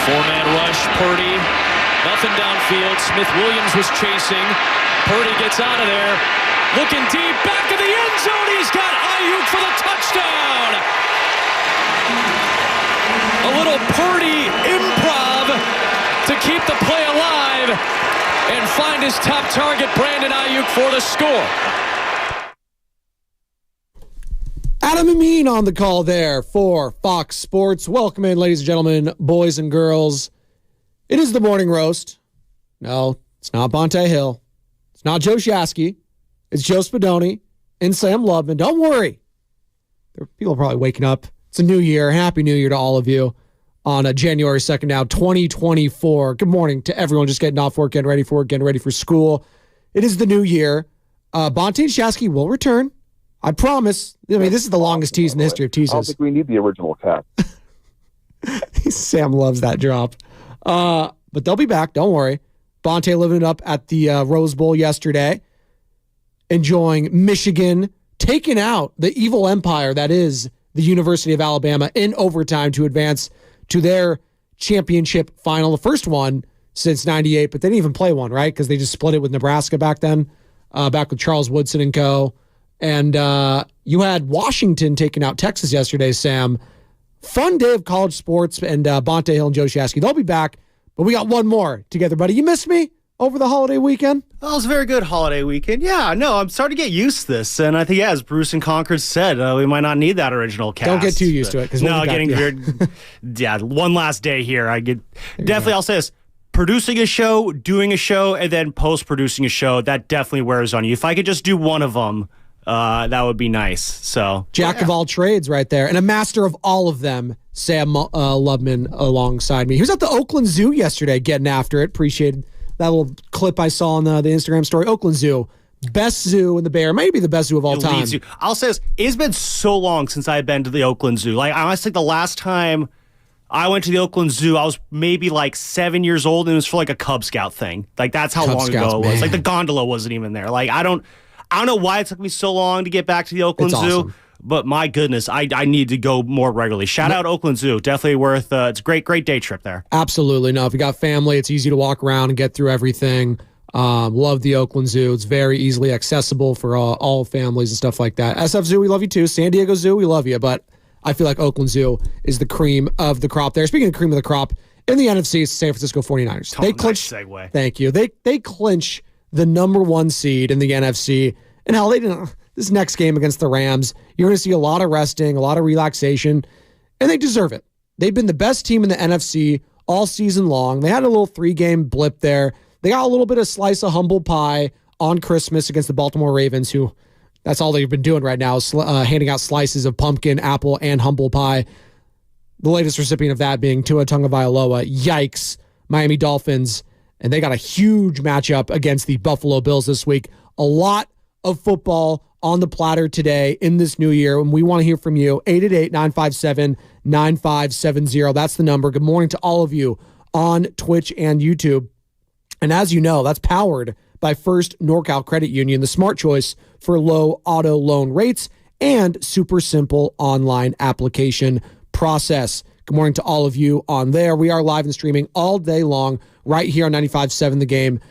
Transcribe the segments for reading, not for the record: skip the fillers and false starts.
Four-man rush, Purdy, nothing downfield. Smith-Williams was chasing. Purdy gets out of there, looking deep, back of the end zone. He's got Ayuk for the touchdown. A little Purdy improv to keep the play alive and find his top target, Brandon Ayuk, for the score. Adam Amin on the call there for Fox Sports. Welcome in, ladies and gentlemen, boys and girls. It is the morning roast. No, it's not Bonte Hill. It's not Joe Shasky. It's Joe Spadoni and Sam Loveman. Don't worry. People are probably waking up. It's a new year. Happy New Year to all of you on January 2nd now, 2024. Good morning to everyone just getting off work, getting ready for work, getting ready for school. It is the new year. Bonte and Shasky will return. I promise. I mean, this is the longest tease in the history of teases. I don't think we need the original cast. Sam loves that drop. But they'll be back. Don't worry. Bonte living it up at the Rose Bowl yesterday, enjoying Michigan, taking out the evil empire that is the University of Alabama in overtime to advance to their championship final, the first one since 98, but they didn't even play one, right? Because they just split it with Nebraska back then, back with Charles Woodson and co. And you had Washington taking out Texas yesterday, Sam. Fun day of college sports, and Bonte Hill and Joe Shasky. They'll be back, but we got one more together, buddy. You missed me over the holiday weekend? Well, it was a very good holiday weekend. Yeah, no, I'm starting to get used to this. And I think, yeah, as Bruce and Concord said, we might not need that original cast. Don't get too used to it. No, getting weird. Yeah, one last day here. Definitely, I'll say this. Producing a show, doing a show, and then post-producing a show, that definitely wears on you. If I could just do one of them, that would be nice. So Jack of all trades right there, and a master of all of them Sam Lubman alongside me. He was at the Oakland Zoo yesterday getting after it. Appreciated that little clip I saw on the Instagram story. Oakland Zoo, best zoo in the Bay Area, maybe the best zoo of all time. I'll say this, it's been so long since I've been to the Oakland Zoo. Like, I honestly think the last time I went to the Oakland Zoo, I was maybe like 7 years old, and it was for like a Cub Scout thing. Like, that's how long ago it was. Like, the gondola wasn't even there. Like, I don't know why it took me so long to get back to the Oakland Zoo. Awesome. But my goodness, I need to go more regularly. Shout out Oakland Zoo. Definitely worth it's a great day trip there. Absolutely. No, if you got family, it's easy to walk around and get through everything. Love the Oakland Zoo. It's very easily accessible for all families and stuff like that. SF Zoo, we love you too. San Diego Zoo, we love you. But I feel like Oakland Zoo is the cream of the crop there. Speaking of cream of the crop, in the NFC, it's the San Francisco 49ers. They clinch. Nice segue. Thank you. They clinch the number 1 seed in the NFC. And hell, they didn't. This next game against the Rams, you're going to see a lot of resting, a lot of relaxation, and they deserve it. They've been the best team in the NFC all season long. They had a little 3-game blip there. They got a little bit of slice of humble pie on Christmas against the Baltimore Ravens, who that's all they've been doing right now is handing out slices of pumpkin, apple, and humble pie. The latest recipient of that being Tua Tagovailoa. Yikes, Miami Dolphins. And they got a huge matchup against the Buffalo Bills this week. A lot of football on the platter today in this new year, and we want to hear from you. 888-957-9570. That's the number. Good morning to all of you on Twitch and YouTube. And as you know, that's powered by First NorCal Credit Union, the smart choice for low auto loan rates and super simple online application process. Good morning to all of you on there. We are live and streaming all day long right here on 95.7 The Game.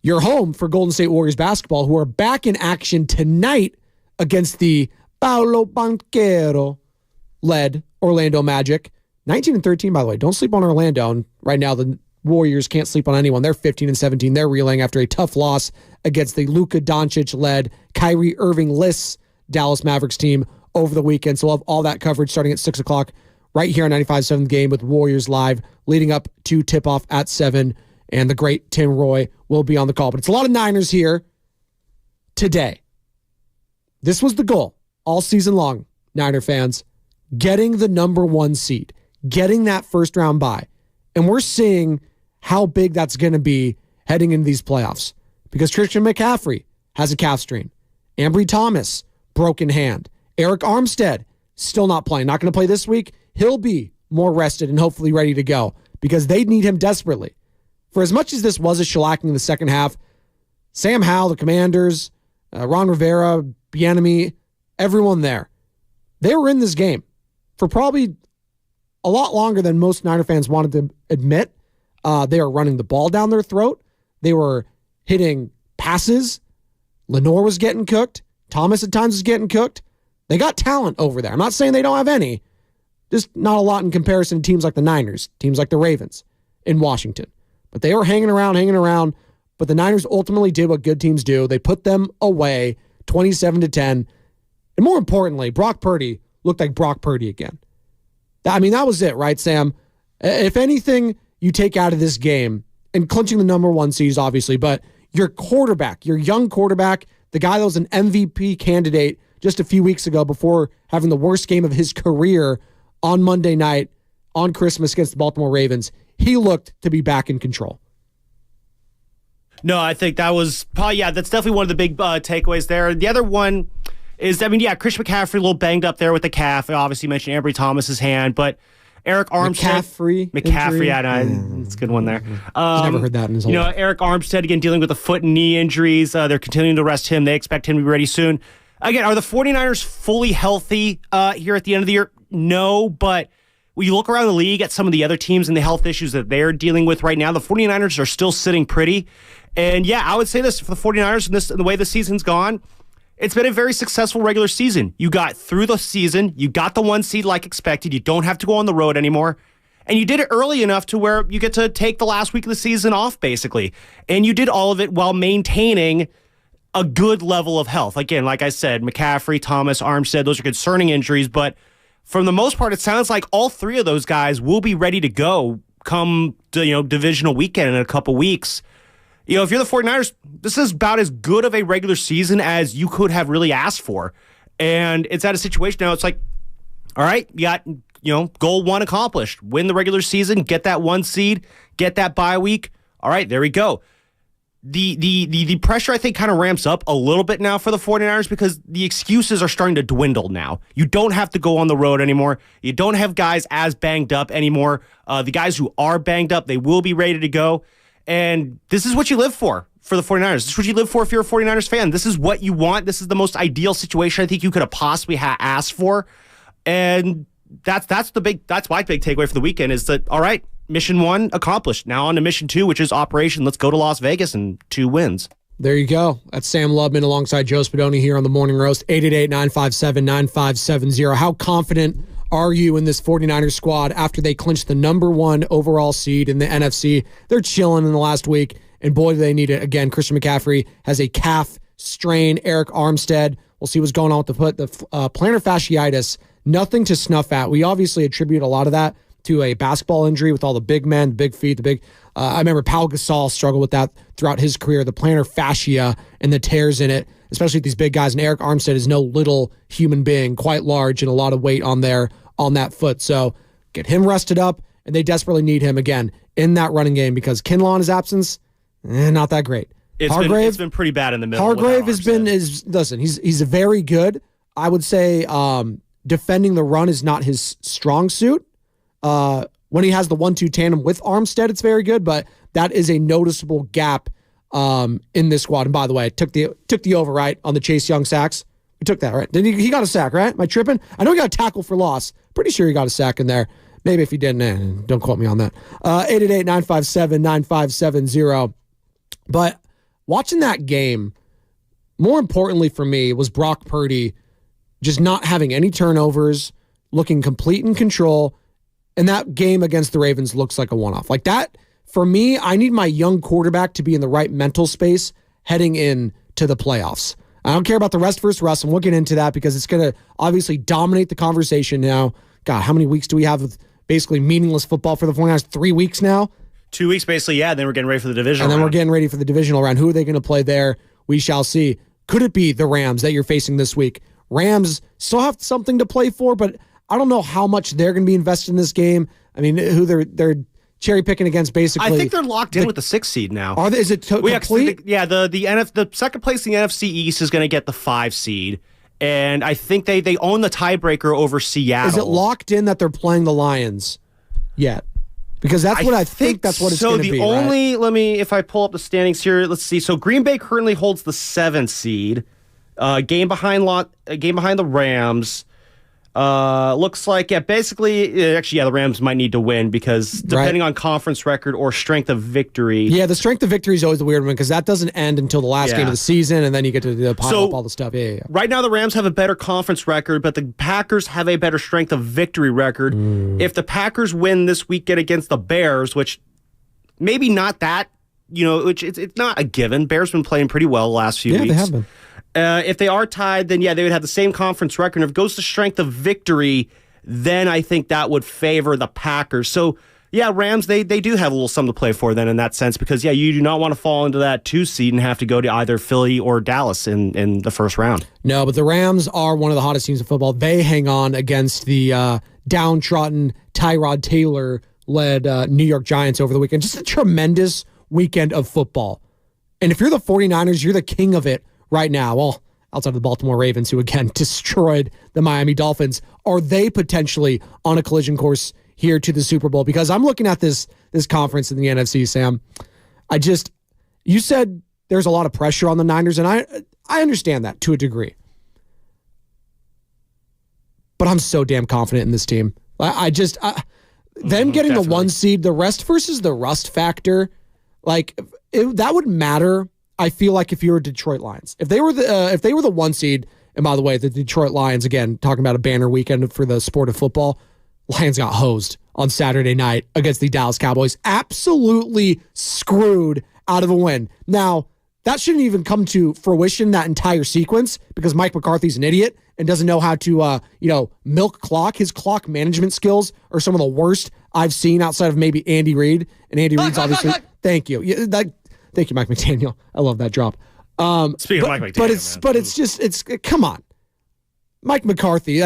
You're home for Golden State Warriors basketball, who are back in action tonight against the Paolo Banchero-led Orlando Magic. 19-13, by the way. Don't sleep on Orlando. And right now, the Warriors can't sleep on anyone. They're 15-17. They're reeling after a tough loss against the Luka Doncic-led, Kyrie Irving-less Dallas Mavericks team over the weekend. So we'll have all that coverage starting at 6 o'clock right here on 95.7 The Game with Warriors Live, leading up to tip-off at 7. And the great Tim Roy will be on the call. But it's a lot of Niners here today. This was the goal all season long, Niner fans. Getting the number 1 seed. Getting that first-round bye. And we're seeing how big that's going to be heading into these playoffs. Because Christian McCaffrey has a calf strain. Ambry Thomas, broken hand. Eric Armstead, still not playing. Not going to play this week. He'll be more rested and hopefully ready to go. Because they need him desperately. For as much as this was a shellacking in the second half, Sam Howell, the Commanders, Ron Rivera, Bieniemy, everyone there, they were in this game for probably a lot longer than most Niner fans wanted to admit. They were running the ball down their throat. They were hitting passes. Lenore was getting cooked. Thomas at times was getting cooked. They got talent over there. I'm not saying they don't have any. Just not a lot in comparison to teams like the Niners, teams like the Ravens in Washington. But they were hanging around. But the Niners ultimately did what good teams do. They put them away 27-10. And more importantly, Brock Purdy looked like Brock Purdy again. I mean, that was it, right, Sam? If anything you take out of this game, and clinching the number 1 seed, obviously, but your quarterback, your young quarterback, the guy that was an MVP candidate just a few weeks ago before having the worst game of his career on Monday night on Christmas against the Baltimore Ravens, he looked to be back in control. No, I think that was probably, that's definitely one of the big takeaways there. The other one is, Christian McCaffrey a little banged up there with the calf. I obviously mentioned Ambry Thomas's hand, but Eric Armstead. McCaffrey, it's a good one there. He's never heard that in his whole life. Eric Armstead, again, dealing with the foot and knee injuries. They're continuing to rest him. They expect him to be ready soon. Again, are the 49ers fully healthy here at the end of the year? No, but when you look around the league at some of the other teams and the health issues that they're dealing with right now, the 49ers are still sitting pretty. And I would say this for the 49ers and the way the season's gone, it's been a very successful regular season. You got through the season. You got the 1 seed like expected. You don't have to go on the road anymore. And you did it early enough to where you get to take the last week of the season off, basically. And you did all of it while maintaining a good level of health. Again, like I said, McCaffrey, Thomas, Armstead, those are concerning injuries. But for the most part, it sounds like all 3 of those guys will be ready to go come to, divisional weekend in a couple weeks. If you're the 49ers, this is about as good of a regular season as you could have really asked for. And it's at a situation now, it's like, all right, you got goal one accomplished. Win the regular season, get that 1 seed, get that bye week. All right, there we go. The pressure, I think, kind of ramps up a little bit now for the 49ers because the excuses are starting to dwindle now. You don't have to go on the road anymore. You don't have guys as banged up anymore. The guys who are banged up, they will be ready to go. And this is what you live for the 49ers. This is what you live for if you're a 49ers fan. This is what you want. This is the most ideal situation I think you could have possibly asked for. And that's my big takeaway for the weekend is that, all right, mission 1 accomplished. Now on to mission 2, which is operation. Let's go to Las Vegas and 2 wins. There you go. That's Sam Lubman alongside Joe Spadoni here on the Morning Roast. 888-957-9570. How confident are you in this 49ers squad after they clinched the number 1 overall seed in the NFC? They're chilling in the last week, and boy, do they need it. Again, Christian McCaffrey has a calf strain. Eric Armstead, we'll see what's going on with the plantar fasciitis. Nothing to snuff at. We obviously attribute a lot of that to a basketball injury with all the big men, the big feet, I remember Pau Gasol struggled with that throughout his career, the plantar fascia and the tears in it, especially with these big guys. And Eric Armstead is no little human being, quite large and a lot of weight on that foot. So get him rested up, and they desperately need him again in that running game because Kinlaw in his absence, not that great. It's been pretty bad in the middle. Hargrave he's very good. I would say defending the run is not his strong suit. When he has the 1-2 tandem with Armstead, it's very good, but that is a noticeable gap in this squad. And by the way, took the over, right, on the Chase Young sacks. We took that, right? He got a sack, right? Am I tripping? I know he got a tackle for loss. Pretty sure he got a sack in there. Maybe if he didn't, don't quote me on that. 888-957-9570. But watching that game, more importantly for me, was Brock Purdy just not having any turnovers, looking complete in control. And that game against the Ravens looks like a one-off. Like that, for me, I need my young quarterback to be in the right mental space heading into the playoffs. I don't care about the rest versus Russ, and we'll get into that because it's going to obviously dominate the conversation now. God, how many weeks do we have with basically meaningless football for the 49ers? 3 weeks now? 2 weeks, basically, yeah. Then we're getting ready for the divisional round. And then we're getting ready for the divisional round. Who are they going to play there? We shall see. Could it be the Rams that you're facing this week? Rams still have something to play for, but I don't know how much they're going to be invested in this game. I mean, who they're cherry picking against basically. I think they're locked in with the 6th seed now. Are they? Is it complete? The second place in the NFC East is going to get the 5 seed, and I think they own the tiebreaker over Seattle. Is it locked in that they're playing the Lions yet? Because that's what I think that's what it's going to be. If I pull up the standings here, let's see. So Green Bay currently holds the 7th seed, game behind the Rams. Looks like, the Rams might need to win because depending on conference record or strength of victory. Yeah, the strength of victory is always the weird one because that doesn't end until the last game of the season, and then you get to pile up all the stuff. Yeah. Right now, the Rams have a better conference record, but the Packers have a better strength of victory record. If the Packers win this weekend against the Bears, which maybe not that, which it's not a given. Bears been playing pretty well the last few weeks. Yeah, they have been. If they are tied, then they would have the same conference record. If it goes to strength of victory, then I think that would favor the Packers. So, Rams, they do have a little something to play for then in that sense because, you do not want to fall into that 2 seed and have to go to either Philly or Dallas in the first round. No, but the Rams are one of the hottest teams in football. They hang on against the downtrodden Tyrod Taylor-led New York Giants over the weekend. Just a tremendous weekend of football. And if you're the 49ers, you're the king of it right now. Well, outside of the Baltimore Ravens, who again destroyed the Miami Dolphins, are they potentially on a collision course here to the Super Bowl? Because I'm looking at this conference in the NFC, Sam. You said there's a lot of pressure on the Niners, and I understand that to a degree. But I'm so damn confident in this team. Them getting the 1 seed, the rest versus the rust factor, that would matter. I feel like if you were Detroit Lions, if they were the 1 seed, and by the way, the Detroit Lions, again, talking about a banner weekend for the sport of football, Lions got hosed on Saturday night against the Dallas Cowboys. Absolutely screwed out of a win. Now, that shouldn't even come to fruition, that entire sequence, because Mike McCarthy's an idiot and doesn't know how to, milk clock. His clock management skills are some of the worst I've seen outside of maybe Andy Reid. And Andy Reid's obviously, thank you. Thank you, Mike McDaniel. I love that drop. Speaking of Mike McDaniel, it's come on, Mike McCarthy.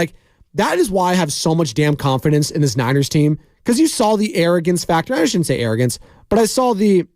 that is why I have so much damn confidence in this Niners team, because you saw the arrogance factor. I shouldn't say arrogance, but I saw the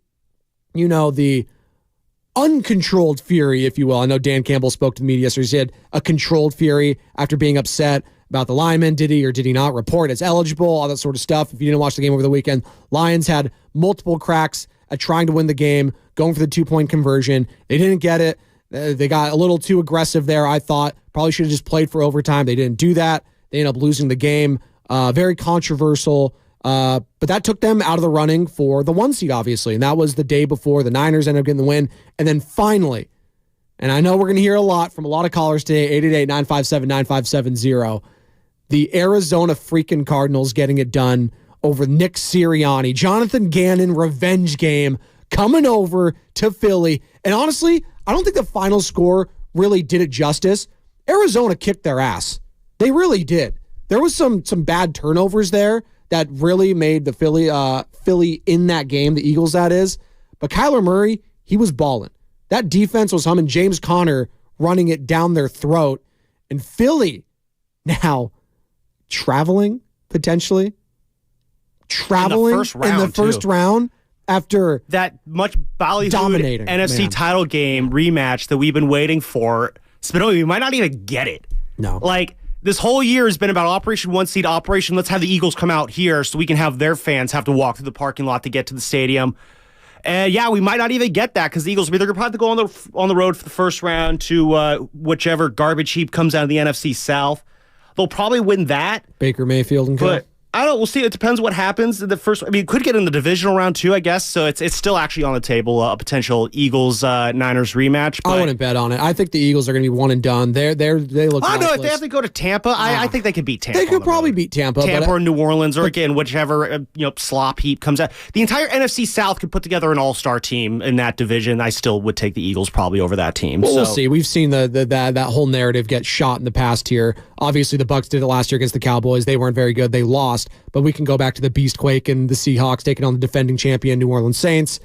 uncontrolled fury, if you will. I know Dan Campbell spoke to the media yesterday. He said a controlled fury after being upset about the lineman. Did he or did he not report as eligible? All that sort of stuff. If you didn't watch the game over the weekend, Lions had multiple cracks at trying to win the game, going for the 2-point conversion. They didn't get it. They got a little too aggressive there, I thought. Probably should have just played for overtime. They didn't do that. They ended up losing the game. Very controversial. But that took them out of the running for the 1 seed, obviously. And that was the day before the Niners ended up getting the win. And then finally, and I know we're going to hear a lot from a lot of callers today, 888-957-9570, the Arizona freaking Cardinals getting it done over Nick Sirianni. Jonathan Gannon revenge game coming over to Philly. And honestly, I don't think the final score really did it justice. Arizona kicked their ass. They really did. There was some bad turnovers there that really made the Philly in that game, the Eagles that is. But Kyler Murray, he was balling. That defense was humming. James Conner running it down their throat. And Philly now traveling, potentially. Traveling in the first round after that much ballyhooed dominating NFC title game rematch that we've been waiting for. Spinelli, we might not even get it. No. Like, this whole year has been about Operation 1 Seed, Operation let's have the Eagles come out here so we can have their fans have to walk through the parking lot to get to the stadium. And yeah, we might not even get that because the Eagles, they're going to probably go on the road for the first round to whichever garbage heap comes out of the NFC South. They'll probably win that. Baker Mayfield and co. I don't know. We'll see. It depends what happens in the first. I mean, it could get in the divisional round too, I guess. So it's still actually on the table, a potential Eagles-Niners rematch. But I wouldn't bet on it. I think the Eagles are going to be one and done. They look. I know if they have to go to Tampa, I think they could beat Tampa. They could probably beat Tampa, or New Orleans, or again whichever slop heap comes out. The entire NFC South could put together an all-star team in that division. I still would take the Eagles probably over that team. Well, we'll see. We've seen that whole narrative get shot in the past here. Obviously, the Bucs did it last year against the Cowboys. They weren't very good. They lost, but we can go back to the Beastquake and the Seahawks taking on the defending champion New Orleans Saints.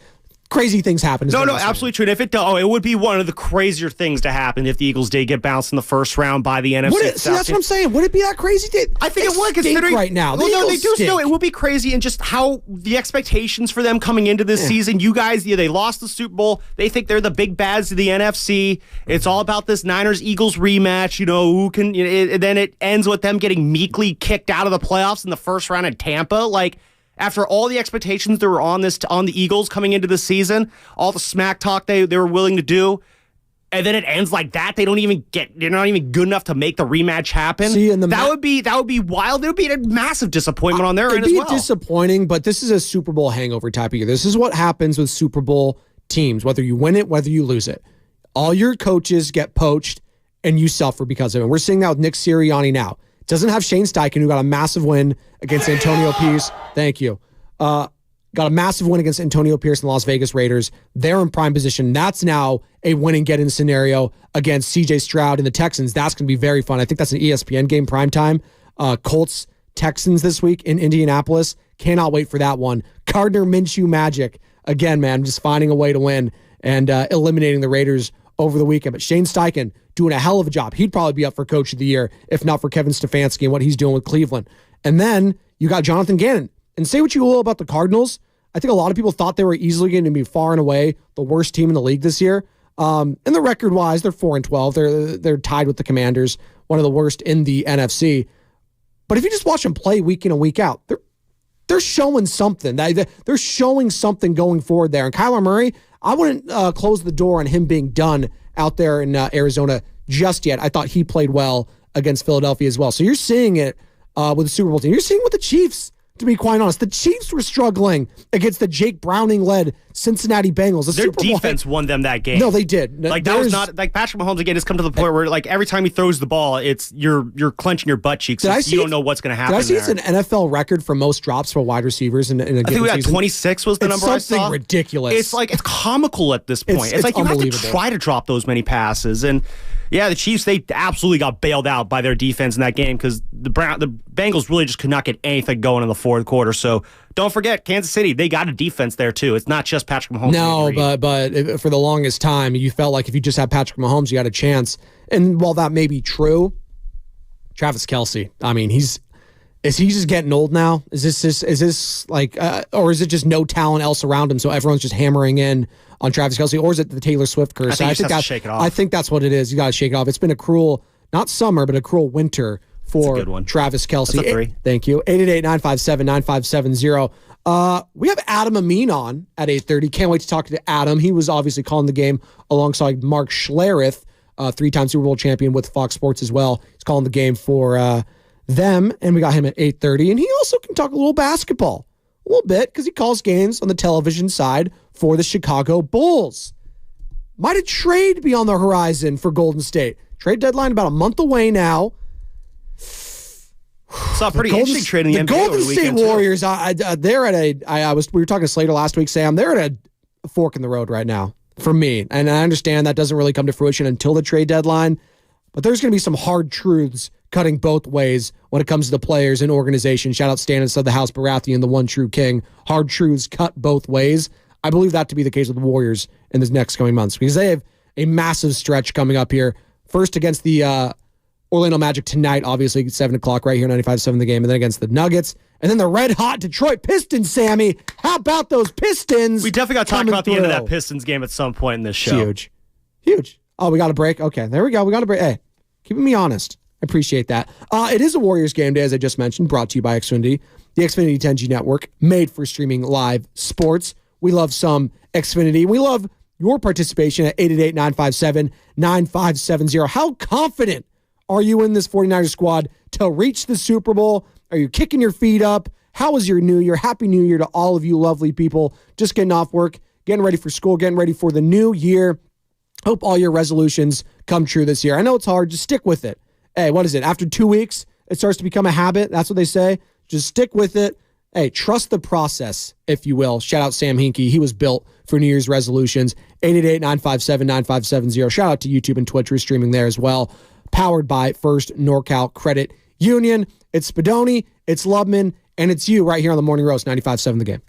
Crazy things happen. No, absolutely true. And if it does, it would be one of the crazier things to happen if the Eagles did get bounced in the first round by the NFC. See, that's what I'm saying. Would it be that crazy? I think it would, considering right now. They do. No, it would be crazy, and just how the expectations for them coming into this season. You guys, they lost the Super Bowl. They think they're the big bads of the NFC. It's all about this Niners-Eagles rematch. Who can? Then it ends with them getting meekly kicked out of the playoffs in the first round in Tampa. Like, after all the expectations that were on the Eagles coming into the season, all the smack talk they were willing to do, and then it ends like that. They're not even good enough to make the rematch happen. See, that would be wild. It would be a massive disappointment on their end as well. It'd be disappointing, but this is a Super Bowl hangover type of year. This is what happens with Super Bowl teams, whether you win it, whether you lose it. All your coaches get poached, and you suffer because of it. And we're seeing that with Nick Sirianni now. Doesn't have Shane Steichen, who got a massive win against Antonio Pierce. Thank you. Got a massive win against Antonio Pierce and the Las Vegas Raiders. They're in prime position. That's now a win and get-in scenario against C.J. Stroud and the Texans. That's going to be very fun. I think that's an ESPN game primetime. Colts, Texans this week in Indianapolis. Cannot wait for that one. Gardner Minshew magic. Again, man, just finding a way to win and eliminating the Raiders over the weekend. But Shane Steichen doing a hell of a job. He'd probably be up for Coach of the Year if not for Kevin Stefanski and what he's doing with Cleveland. And then you got Jonathan Gannon. And say what you will about the Cardinals, I think a lot of people thought they were easily going to be far and away the worst team in the league this year. And the record-wise, they're 4-12. They're tied with the Commanders, one of the worst in the NFC. But if you just watch them play week in and week out, they're showing something. They're showing something going forward there. And Kyler Murray, I wouldn't close the door on him being done out there in Arizona just yet. I thought he played well against Philadelphia as well. So you're seeing it with the Super Bowl team. You're seeing it with the Chiefs, to be quite honest. The Chiefs were struggling against the Jake Browning-led Cincinnati Bengals. Their defense won them that game. No, they did. Like, that was not like Patrick Mahomes again has come to the point where, like, every time he throws the ball, it's you're clenching your butt cheeks. You don't know what's going to happen. Did I see it's an NFL record for most drops for wide receivers in a given season? I think we got 26 was the number I saw. Something ridiculous. It's comical at this point. It's like you have to try to drop those many passes. And yeah, the Chiefs, they absolutely got bailed out by their defense in that game because the Bengals really just could not get anything going in the fourth quarter. So don't forget, Kansas City, they got a defense there too. It's not just Patrick Mahomes. No, but for the longest time, you felt like if you just had Patrick Mahomes, you had a chance. And while that may be true, Travis Kelce. I mean, is he just getting old now? Is this like, or is it just no talent else around him, so everyone's just hammering in on Travis Kelce, or is it the Taylor Swift curse? I think shake it off. I think that's what it is. You got to shake it off. It's been a cruel, not summer, but a cruel winter for Travis Kelce. That's a 3. Thank you. 888-957-9570. We have Adam Amin on at 8:30. Can't wait to talk to Adam. He was obviously calling the game alongside Mark Schlereth, 3-time Super Bowl champion with Fox Sports as well. He's calling the game for them, and we got him at 8:30. And he also can talk a little basketball, a little bit, because he calls games on the television side for the Chicago Bulls. Might a trade be on the horizon for Golden State? Trade deadline about a month away now. Saw a pretty interesting trade in the NBA Golden State Warriors. They're at we were talking to Slater last week, Sam. They're at a fork in the road right now for me, and I understand that doesn't really come to fruition until the trade deadline. But there's going to be some hard truths cutting both ways when it comes to the players and organization. Shout out Stannis of the House Baratheon, the one true king. Hard truths cut both ways. I believe that to be the case with the Warriors in the next coming months because they have a massive stretch coming up here. First against the Orlando Magic tonight, obviously 7 o'clock right here, 95.7 the game, and then against the Nuggets. And then the red-hot Detroit Pistons, Sammy. How about those Pistons? We definitely got to talk about the end of that Pistons game at some point in this show. Huge. Oh, we got a break? Okay, there we go. We got a break. Hey, keeping me honest. I appreciate that. It is a Warriors game day, as I just mentioned, brought to you by Xfinity, the Xfinity 10G network, made for streaming live sports. We love some Xfinity. We love your participation at 888-957-9570. How confident are you in this 49ers squad to reach the Super Bowl? Are you kicking your feet up? How was your New Year? Happy New Year to all of you lovely people just getting off work, getting ready for school, getting ready for the new year. Hope all your resolutions come true this year. I know it's hard. Just stick with it. Hey, what is it? After 2 weeks, it starts to become a habit. That's what they say. Just stick with it. Hey, trust the process, if you will. Shout out Sam Hinkie. He was built for New Year's resolutions. 888-957-9570. Shout out to YouTube and Twitch. We're streaming there as well. Powered by First NorCal Credit Union. It's Spadoni, it's Lubman, and it's you right here on the Morning Roast, 95.7 The Game.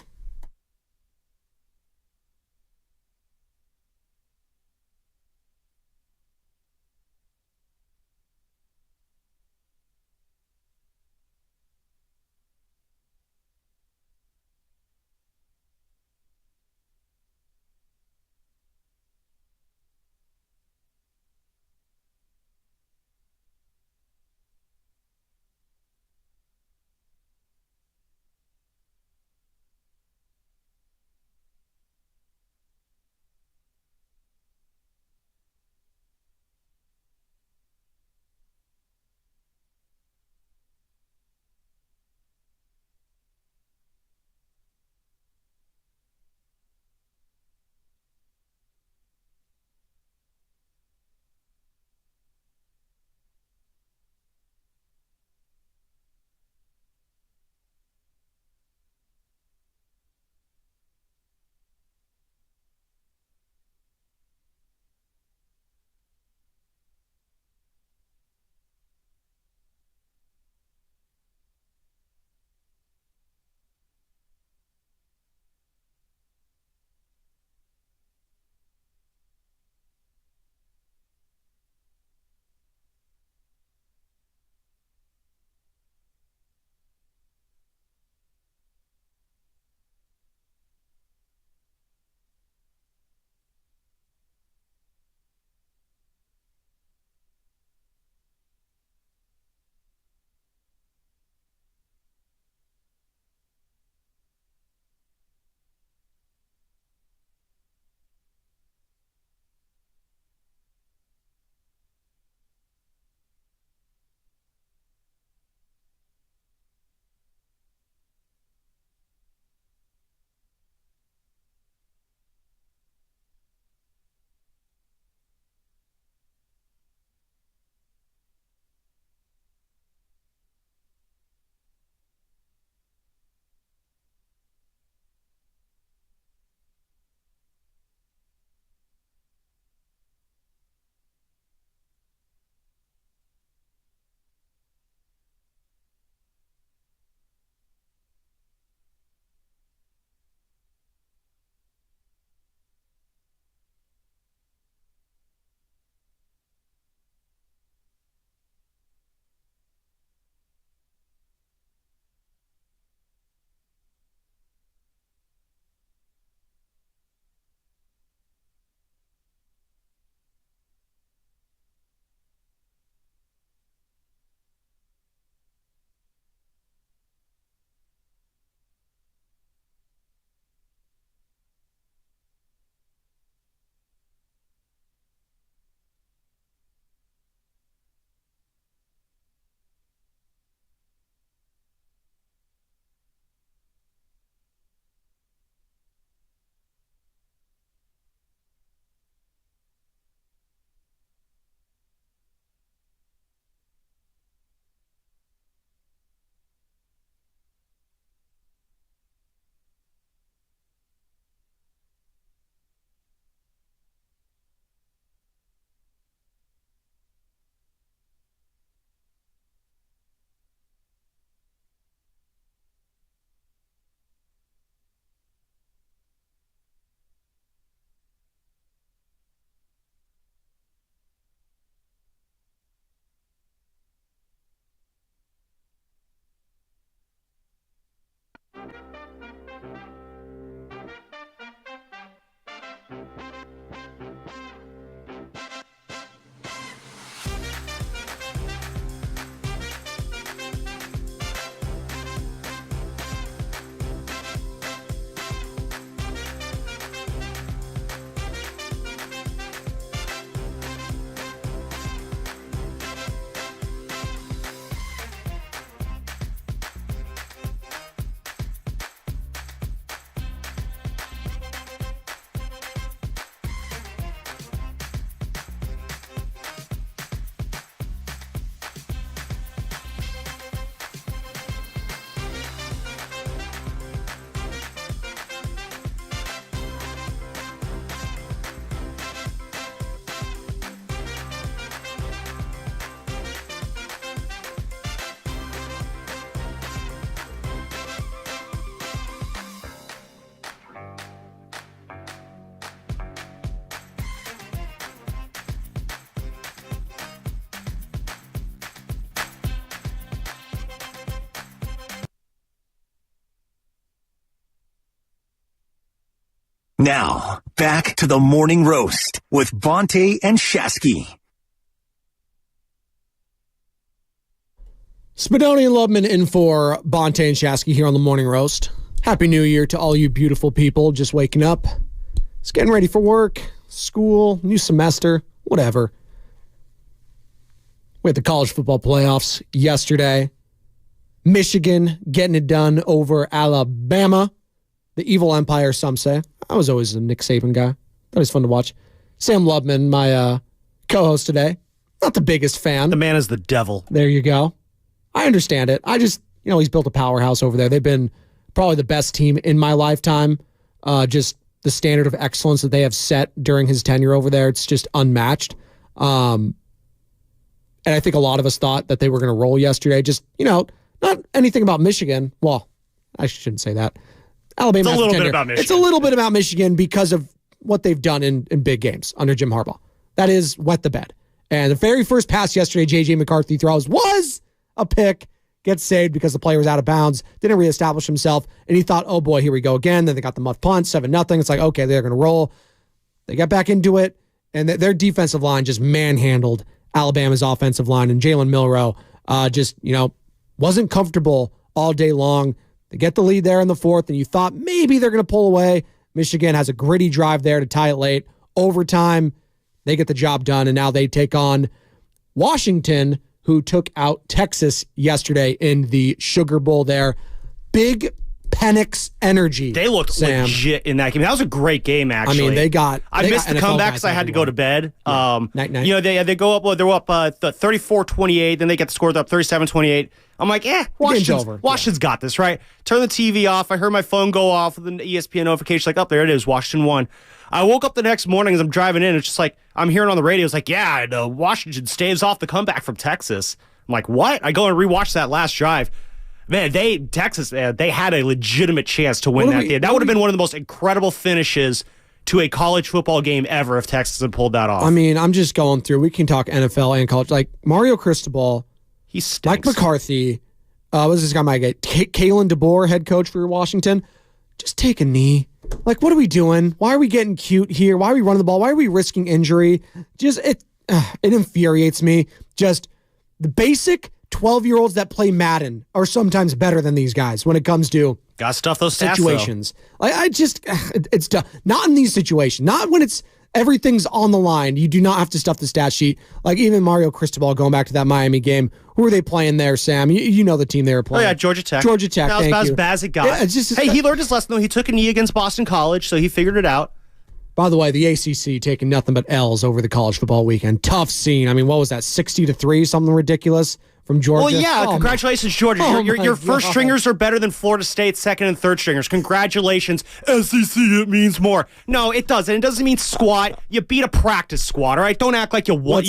Now, back to the Morning Roast with Bonte and Shasky. Spadoni and Lubman in for Bonte and Shasky here on the Morning Roast. Happy New Year to all you beautiful people just waking up. It's getting ready for work, school, new semester, whatever. We had the college football playoffs yesterday. Michigan getting it done over Alabama. The evil empire, some say. I was always a Nick Saban guy. Thought it was fun to watch. Sam Lubman, my co-host today. Not the biggest fan. The man is the devil. There you go. I understand it. I just, he's built a powerhouse over there. They've been probably the best team in my lifetime. Just the standard of excellence that they have set during his tenure over there, it's just unmatched. And I think a lot of us thought that they were going to roll yesterday. Just, not anything about Michigan. Well, I shouldn't say that. Alabama has a little bit about Michigan. It's a little bit about Michigan because of what they've done in big games under Jim Harbaugh. That is wet the bed. And the very first pass yesterday, J.J. McCarthy throws was a pick, gets saved because the player was out of bounds, didn't reestablish himself, and he thought, oh boy, here we go again. Then they got the muff punt, 7-0. It's like, okay, they're going to roll. They got back into it, and their defensive line just manhandled Alabama's offensive line, and Jalen Milroe just, wasn't comfortable all day long. They get the lead there in the fourth, and you thought maybe they're going to pull away. Michigan has a gritty drive there to tie it late. Overtime, they get the job done, and now they take on Washington, who took out Texas yesterday in the Sugar Bowl there. Big Penix energy. They looked legit in that game. That was a great game, actually. I mean, I missed the comeback because I had to go to bed. Yeah. They go up. They're up 34-28. Then they get the score up 37-28. I'm like, Washington's got this, right? Turn the TV off. I heard my phone go off with an ESPN notification. Like, there it is. Washington won. I woke up the next morning as I'm driving in. It's just like, I'm hearing on the radio. It's like, Washington staves off the comeback from Texas. I'm like, what? I go and rewatch that last drive. Man, Texas had a legitimate chance to win that game. That would have been one of the most incredible finishes to a college football game ever if Texas had pulled that off. I mean, I'm just going through. We can talk NFL and college. Like, Mario Cristobal, he stinks. Mike McCarthy, what was this guy, Kalen DeBoer, head coach for Washington. Just take a knee. Like, what are we doing? Why are we getting cute here? Why are we running the ball? Why are we risking injury? Just, it infuriates me. Just the basic 12-year-olds that play Madden are sometimes better than these guys when it comes to got stuff those stats, situations. Like, it's not in these situations. Not when everything's on the line. You do not have to stuff the stat sheet. Like, even Mario Cristobal, going back to that Miami game, who were they playing there, Sam? You know the team they were playing. Oh, yeah, Georgia Tech. Georgia Tech, that was about as bad as it got. Yeah, he learned his lesson, though. He took a knee against Boston College, so he figured it out. By the way, the ACC taking nothing but L's over the college football weekend. Tough scene. I mean, what was that, 60-3, something ridiculous from Georgia? Well, yeah, congratulations, Georgia. Your first stringers are better than Florida State's second and third stringers. Congratulations. SEC, it means more. No, it doesn't. It doesn't mean squat. You beat a practice squad, all right? Don't act like you won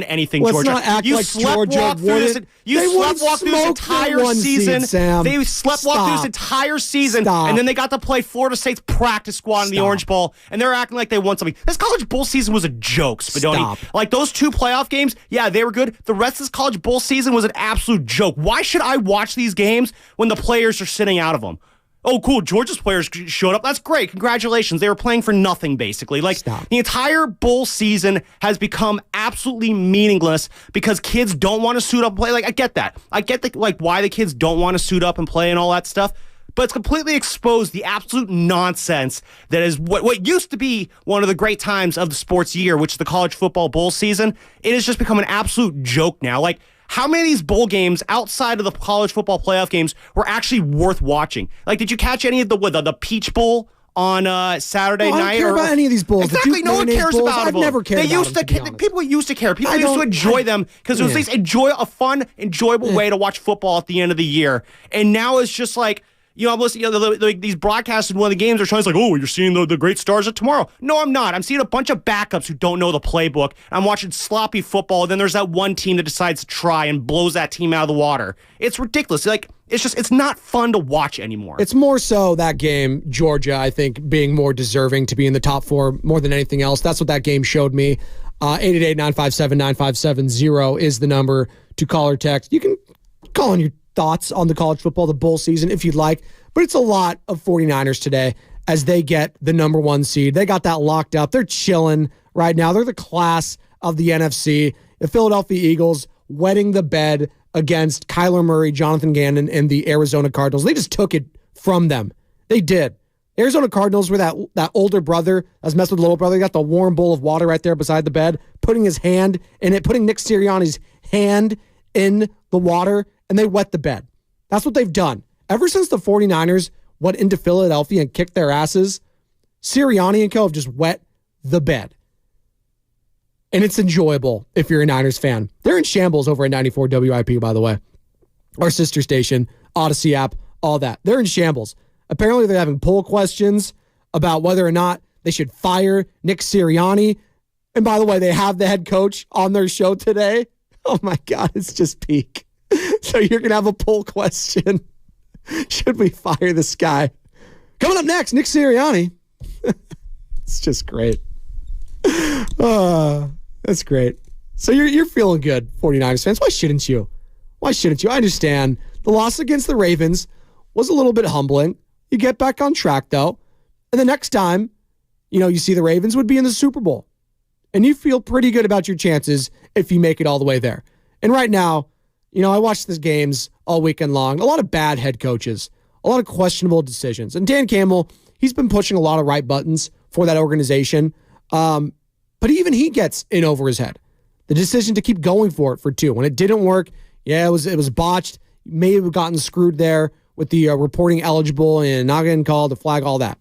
anything, Georgia. Let's not act like Georgia won. You sleptwalked through this entire season. They sleptwalked through this entire season, and then they got to play Florida State's practice squad in the Orange Bowl, and they're acting like they won something. This college bowl season was a joke, Spadoni. Like, those two playoff games, yeah, they were good. The rest of this college bowl season was an absolute joke. Why should I watch these games when the players are sitting out of them? Oh, cool. Georgia's players showed up. That's great. Congratulations. They were playing for nothing, basically. Like, the entire bowl season has become absolutely meaningless because kids don't want to suit up and play. Like, I get that. I get why the kids don't want to suit up and play and all that stuff. But it's completely exposed the absolute nonsense that is what used to be one of the great times of the sports year, which is the college football bowl season. It has just become an absolute joke now. Like, how many of these bowl games outside of the college football playoff games were actually worth watching? Like, did you catch any of the Peach Bowl on Saturday night? I don't care about any of these bowls. Exactly, no one cares about them. I've never cared about them. People used to care. People used to enjoy them because it was at least a fun, enjoyable way to watch football at the end of the year. And now it's just like, I'm listening, these broadcasts in one of the games are showing, it's like, oh, you're seeing the great stars of tomorrow. No, I'm not. I'm seeing a bunch of backups who don't know the playbook. I'm watching sloppy football, and then there's that one team that decides to try and blows that team out of the water. It's ridiculous. Like, it's not fun to watch anymore. It's more so that game, Georgia, I think, being more deserving to be in the top four more than anything else. That's what that game showed me. 888-957-9570 is the number to call or text. You can call in your thoughts on the college football, the bowl season, if you'd like, but it's a lot of 49ers today as they get the number 1 seed. They got that locked up. They're chilling right now. They're the class of the NFC. The Philadelphia Eagles wetting the bed against Kyler Murray, Jonathan Gannon, and the Arizona Cardinals. They just took it from them. They did. Arizona Cardinals were that older brother that was messing with the little brother. He got the warm bowl of water right there beside the bed, putting his hand in it, putting Nick Sirianni's hand in the water, and they wet the bed. That's what they've done. Ever since the 49ers went into Philadelphia and kicked their asses, Sirianni and co have just wet the bed. And it's enjoyable if you're a Niners fan. They're in shambles over at 94 WIP, by the way. Our sister station, Odyssey app, all that. They're in shambles. Apparently, they're having poll questions about whether or not they should fire Nick Sirianni. And by the way, they have the head coach on their show today. Oh my God, it's just peak. So you're going to have a poll question. Should we fire this guy? Coming up next, Nick Sirianni. It's just great. That's great. So you're feeling good, 49ers fans. Why shouldn't you? Why shouldn't you? I understand the loss against the Ravens was a little bit humbling. You get back on track, though. And the next time, you see the Ravens would be in the Super Bowl. And you feel pretty good about your chances if you make it all the way there. And right now, I watched these games all weekend long. A lot of bad head coaches, a lot of questionable decisions. And Dan Campbell, he's been pushing a lot of right buttons for that organization. But even he gets in over his head. The decision to keep going for it for 2. When it didn't work, it was botched. May have gotten screwed there with the reporting eligible and not getting called, the flag, all that.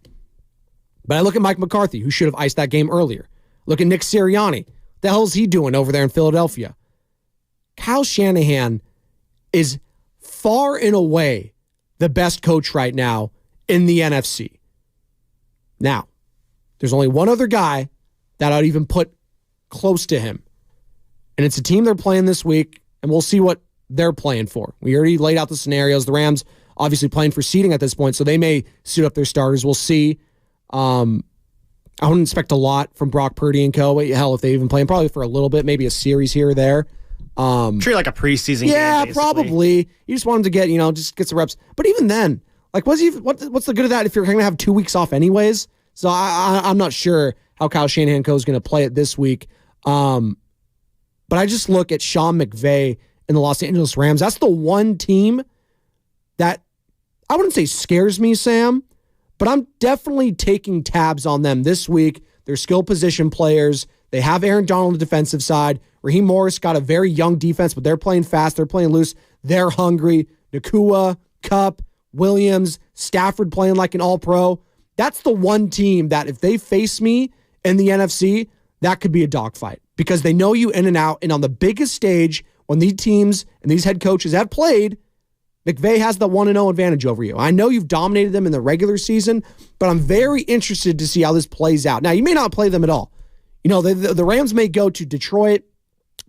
But I look at Mike McCarthy, who should have iced that game earlier. Look at Nick Sirianni. What the hell is he doing over there in Philadelphia? Kyle Shanahan is far and away the best coach right now in the NFC. Now, there's only one other guy that I'd even put close to him. And it's a team they're playing this week, and we'll see what they're playing for. We already laid out the scenarios. The Rams obviously playing for seeding at this point, so they may suit up their starters. We'll see. I wouldn't expect a lot from Brock Purdy and co. Hell, if they even play him, probably for a little bit, maybe a series here or there. Treat like a preseason game, basically. Probably. You just want him to get, just get some reps. But even then, what's the good of that if you're going to have 2 weeks off anyways? So I'm not sure how Kyle Shanahan Co. is going to play it this week. But I just look at Sean McVay and the Los Angeles Rams. That's the one team that I wouldn't say scares me, Sam, but I'm definitely taking tabs on them this week. They're skill position players. They have Aaron Donald on the defensive side. Raheem Morris got a very young defense, but they're playing fast. They're playing loose. They're hungry. Nakua, Kupp, Williams, Stafford playing like an all-pro. That's the one team that if they face me in the NFC, that could be a dogfight because they know you in and out. And on the biggest stage, when these teams and these head coaches have played, McVay has the 1-0 advantage over you. I know you've dominated them in the regular season, but I'm very interested to see how this plays out. Now, you may not play them at all. The Rams may go to Detroit,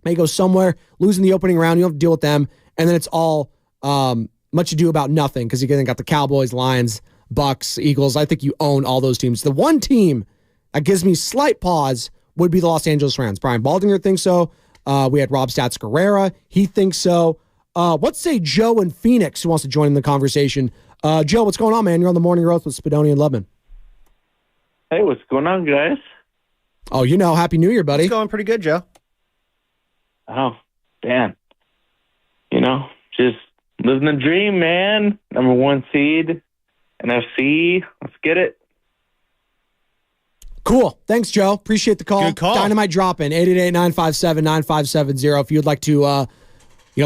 may go somewhere, losing the opening round. You don't have to deal with them. And then it's all much ado about nothing because you got the Cowboys, Lions, Bucks, Eagles. I think you own all those teams. The one team that gives me slight pause would be the Los Angeles Rams. Brian Baldinger thinks so. We had Rob Stats Guerrera. He thinks so. What say Joe in Phoenix who wants to join in the conversation? Joe, what's going on, man? You're on the Morning Roast with Spadoni and Lubman. Hey, what's going on, guys? Oh, Happy New Year, buddy. It's going pretty good, Joe. Oh, Dan. Just living the dream, man. Number 1 seed, NFC. Let's get it. Cool. Thanks, Joe. Appreciate the call. Good call. Dynamite drop in 888-957-9570. If you'd like to,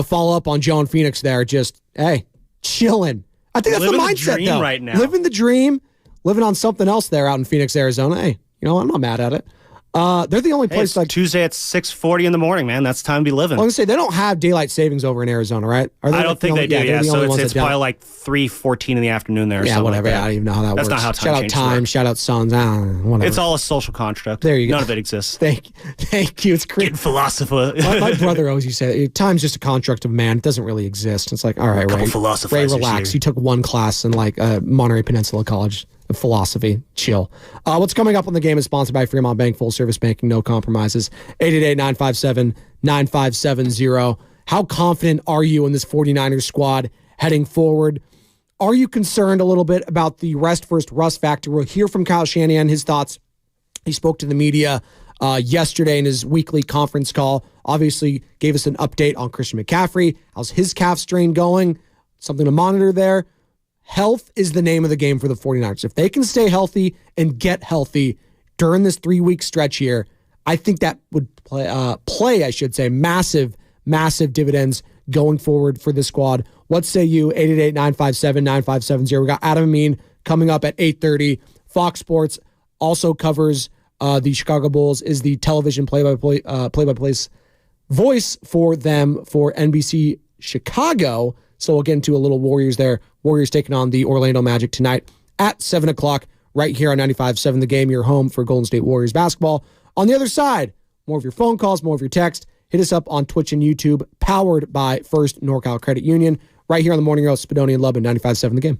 follow up on Joe in Phoenix there, just, hey, chilling. I think that's living the mindset, the dream though. Right now. Living the dream, living on something else there out in Phoenix, Arizona. Hey, I'm not mad at it. They're the only place it's Tuesday at 6:40 in the morning, man. That's time to be living. I was going to say, they don't have daylight savings over in Arizona, right? I don't think they do, yeah. So it's probably like 3:14 in the afternoon there. Yeah, whatever. I don't even know how that works. That's not how shout out time, shout out suns. Whatever. It's all a social construct. There you go. None of it exists. Thank you. It's great. Getting philosopher. my brother always used to say, time's just a construct of man. It doesn't really exist. It's like, all right, Ray, relax. Here. You took one class in Monterey Peninsula College. Philosophy, chill. What's coming up on the game is sponsored by Fremont Bank, full service banking, no compromises. 888-957-9570. How confident are you in this 49ers squad heading forward? Are you concerned a little bit about the rest versus rust factor? We'll hear from Kyle Shanahan, his thoughts. He spoke to the media yesterday in his weekly conference call. Obviously gave us an update on Christian McCaffrey. How's his calf strain going? Something to monitor there. Health is the name of the game for the 49ers. If they can stay healthy and get healthy during this 3-week stretch here, I think that would play, massive, massive dividends going forward for this squad. What say you? 888-957-9570. We got Adam Amin coming up at 8:30. Fox Sports also covers the Chicago Bulls, is the television play-by-play voice for them for NBC Chicago. So we'll get into a little Warriors there. Warriors taking on the Orlando Magic tonight at 7 o'clock right here on 95.7 The Game, your home for Golden State Warriors basketball. On the other side, more of your phone calls, more of your text. Hit us up on Twitch and YouTube, powered by First NorCal Credit Union, right here on the Morning Roast, Spadoni and Lubin, 95.7 The Game.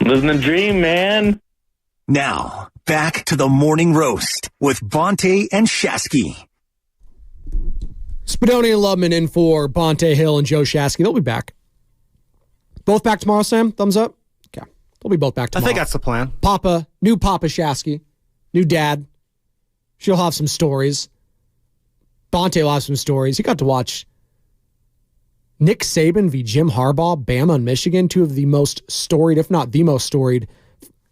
Living the dream, man. Now, back to the morning roast with Bonte and Shasky. Spadoni and Lubman in for Bonte Hill and Joe Shasky. They'll be back. Both back tomorrow, Sam? Thumbs up? Okay. They'll be both back tomorrow. I think that's the plan. New Papa Shasky. New dad. She'll have some stories. Bonte will have some stories. He got to watch Nick Saban v. Jim Harbaugh, Bama and Michigan, two of the most storied, if not the most storied,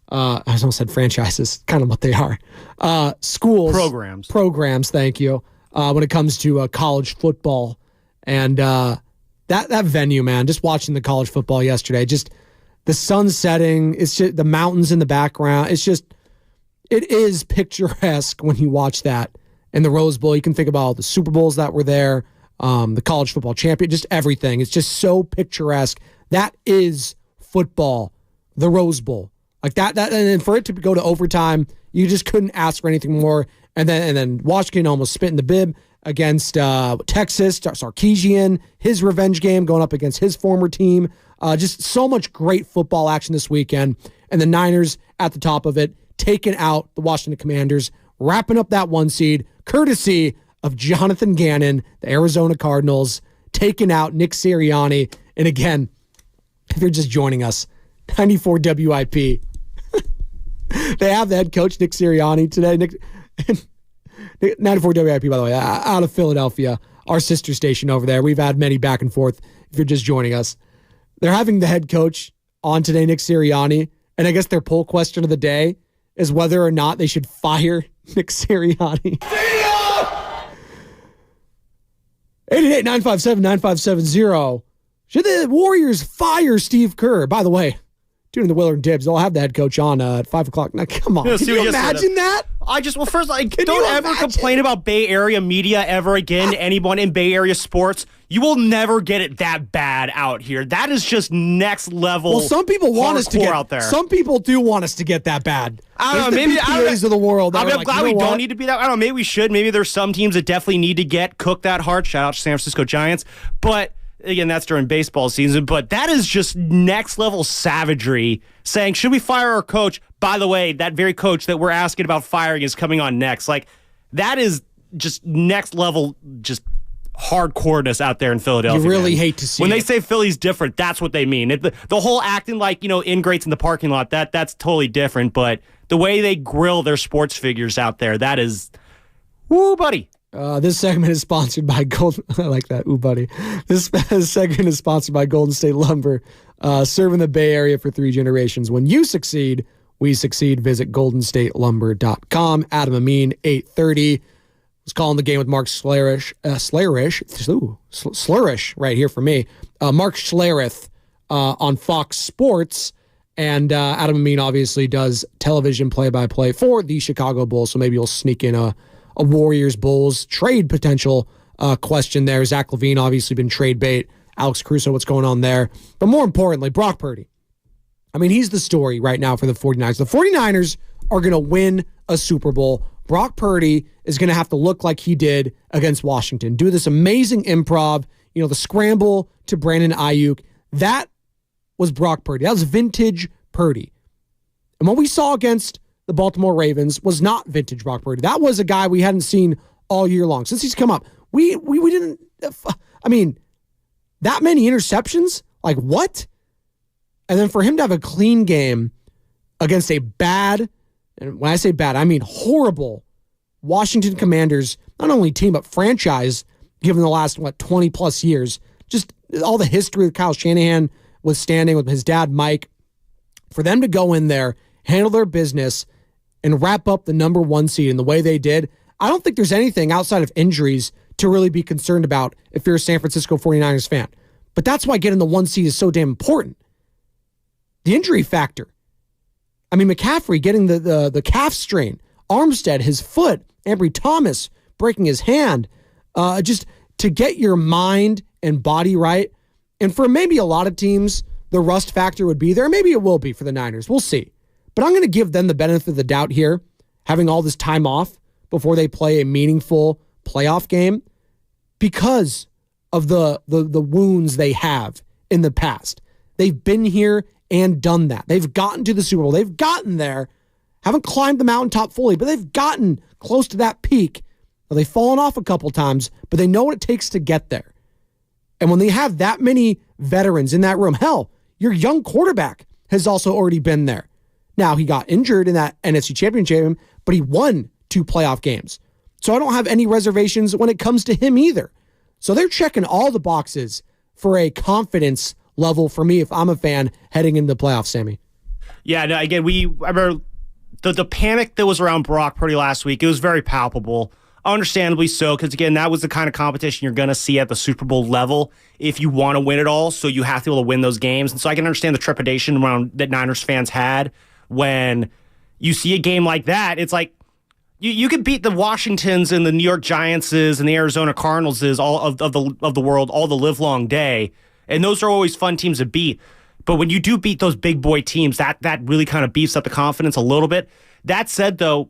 I almost said franchises, kind of what they are. Schools. Programs, thank you. When it comes to college football. And that venue, man, just watching the college football yesterday, just the sun setting, it's just the mountains in the background. It is picturesque when you watch that. In the Rose Bowl, you can think about all the Super Bowls that were there, the college football champion, just everything. It's just so picturesque. That is football, the Rose Bowl. Like that, and then for it to go to overtime, you just couldn't ask for anything more. And then Washington almost spit in the bib against Texas, Sarkisian, his revenge game going up against his former team. Just so much great football action this weekend. And the Niners at the top of it, taking out the Washington Commanders, wrapping up that 1 seed, courtesy of Jonathan Gannon, the Arizona Cardinals, taking out Nick Sirianni. And again, if you're just joining us, 94 WIP. They have the head coach, Nick Sirianni, today. 94 WIP, by the way, out of Philadelphia, our sister station over there. We've had many back and forth if you're just joining us. They're having the head coach on today, Nick Sirianni, and I guess their poll question of the day is whether or not they should fire Nick Sirianni. 888-957-9570. Should the Warriors fire Steve Kerr? By the way, tuning the Willard and Tibbs, they'll have the head coach on at 5 o'clock. Now, come on. Can you imagine that? First, don't ever complain about Bay Area media ever again to anyone in Bay Area sports. You will never get it that bad out here. That is just next level. Well, some people want us to get out there. Some people do want us to get that bad. I don't know. Maybe the PAs of the world. I'm glad we don't need to be that. I don't know. Maybe we should. Maybe there's some teams that definitely need to get cooked that hard. Shout out to San Francisco Giants. But again, that's during baseball season. But that is just next level savagery. Saying, should we fire our coach? By the way, that very coach that we're asking about firing is coming on next. Like, that is just next level, just hardcoreness out there in Philadelphia. You really hate to see when it. they say Philly's different, that's what they mean. The whole acting like, ingrates in the parking lot, that's totally different. But the way they grill their sports figures out there, that is, woo, buddy. This segment is sponsored by Golden. I like that. Ooh, buddy. This segment is sponsored by Golden State Lumber, serving the Bay Area for 3 generations. When you succeed, we succeed. Visit goldenstatelumber.com. Adam Amin, 8:30. Was calling the game with Mark Slarish right here for me. Mark Schlereth on Fox Sports. And Adam Amin obviously does television play-by-play for the Chicago Bulls, so maybe you'll sneak in a Warriors-Bulls trade potential question there. Zach LaVine obviously been trade bait. Alex Caruso, what's going on there? But more importantly, Brock Purdy. I mean, he's the story right now for the 49ers. The 49ers are going to win a Super Bowl. Brock Purdy is going to have to look like he did against Washington. Do this amazing improv, the scramble to Brandon Ayuk. That was Brock Purdy. That was vintage Purdy. And what we saw against the Baltimore Ravens was not vintage Brock Purdy. That was a guy we hadn't seen all year long. Since he's come up, we didn't, that many interceptions? Like, what? And then for him to have a clean game against a bad, and when I say bad, I mean horrible, Washington Commanders, not only team, but franchise, given the last, 20-plus years. Just all the history of Kyle Shanahan was standing with his dad, Mike. For them to go in there, handle their business, and wrap up the number 1 seed in the way they did, I don't think there's anything outside of injuries to really be concerned about if you're a San Francisco 49ers fan. But that's why getting the 1 seed is so damn important. The injury factor. I mean, McCaffrey getting the calf strain, Armstead, his foot, Ambry Thomas breaking his hand, just to get your mind and body right. And for maybe a lot of teams, the rust factor would be there. Maybe it will be for the Niners. We'll see. But I'm going to give them the benefit of the doubt here, having all this time off before they play a meaningful playoff game because of the wounds they have in the past. They've been here and done that. They've gotten to the Super Bowl. They've gotten there. Haven't climbed the mountaintop fully, but they've gotten close to that peak. Now, they've fallen off a couple times, but they know what it takes to get there. And when they have that many veterans in that room, hell, your young quarterback has also already been there. Now, he got injured in that NFC Championship game, but he won 2 playoff games. So I don't have any reservations when it comes to him either. So they're checking all the boxes for a confidence level for me if I'm a fan heading into the playoffs, Sammy. Yeah, no, again, I remember the panic that was around Brock Purdy last week. It was very palpable. Understandably so, because again, that was the kind of competition you're going to see at the Super Bowl level if you want to win it all. So you have to be able to win those games. And so I can understand the trepidation around that Niners fans had when you see a game like that. It's like you could beat the Washingtons and the New York Giantses and the Arizona Cardinalses all of the world all the livelong day, and those are always fun teams to beat. But when you do beat those big boy teams, that really kind of beefs up the confidence a little bit. That said, though,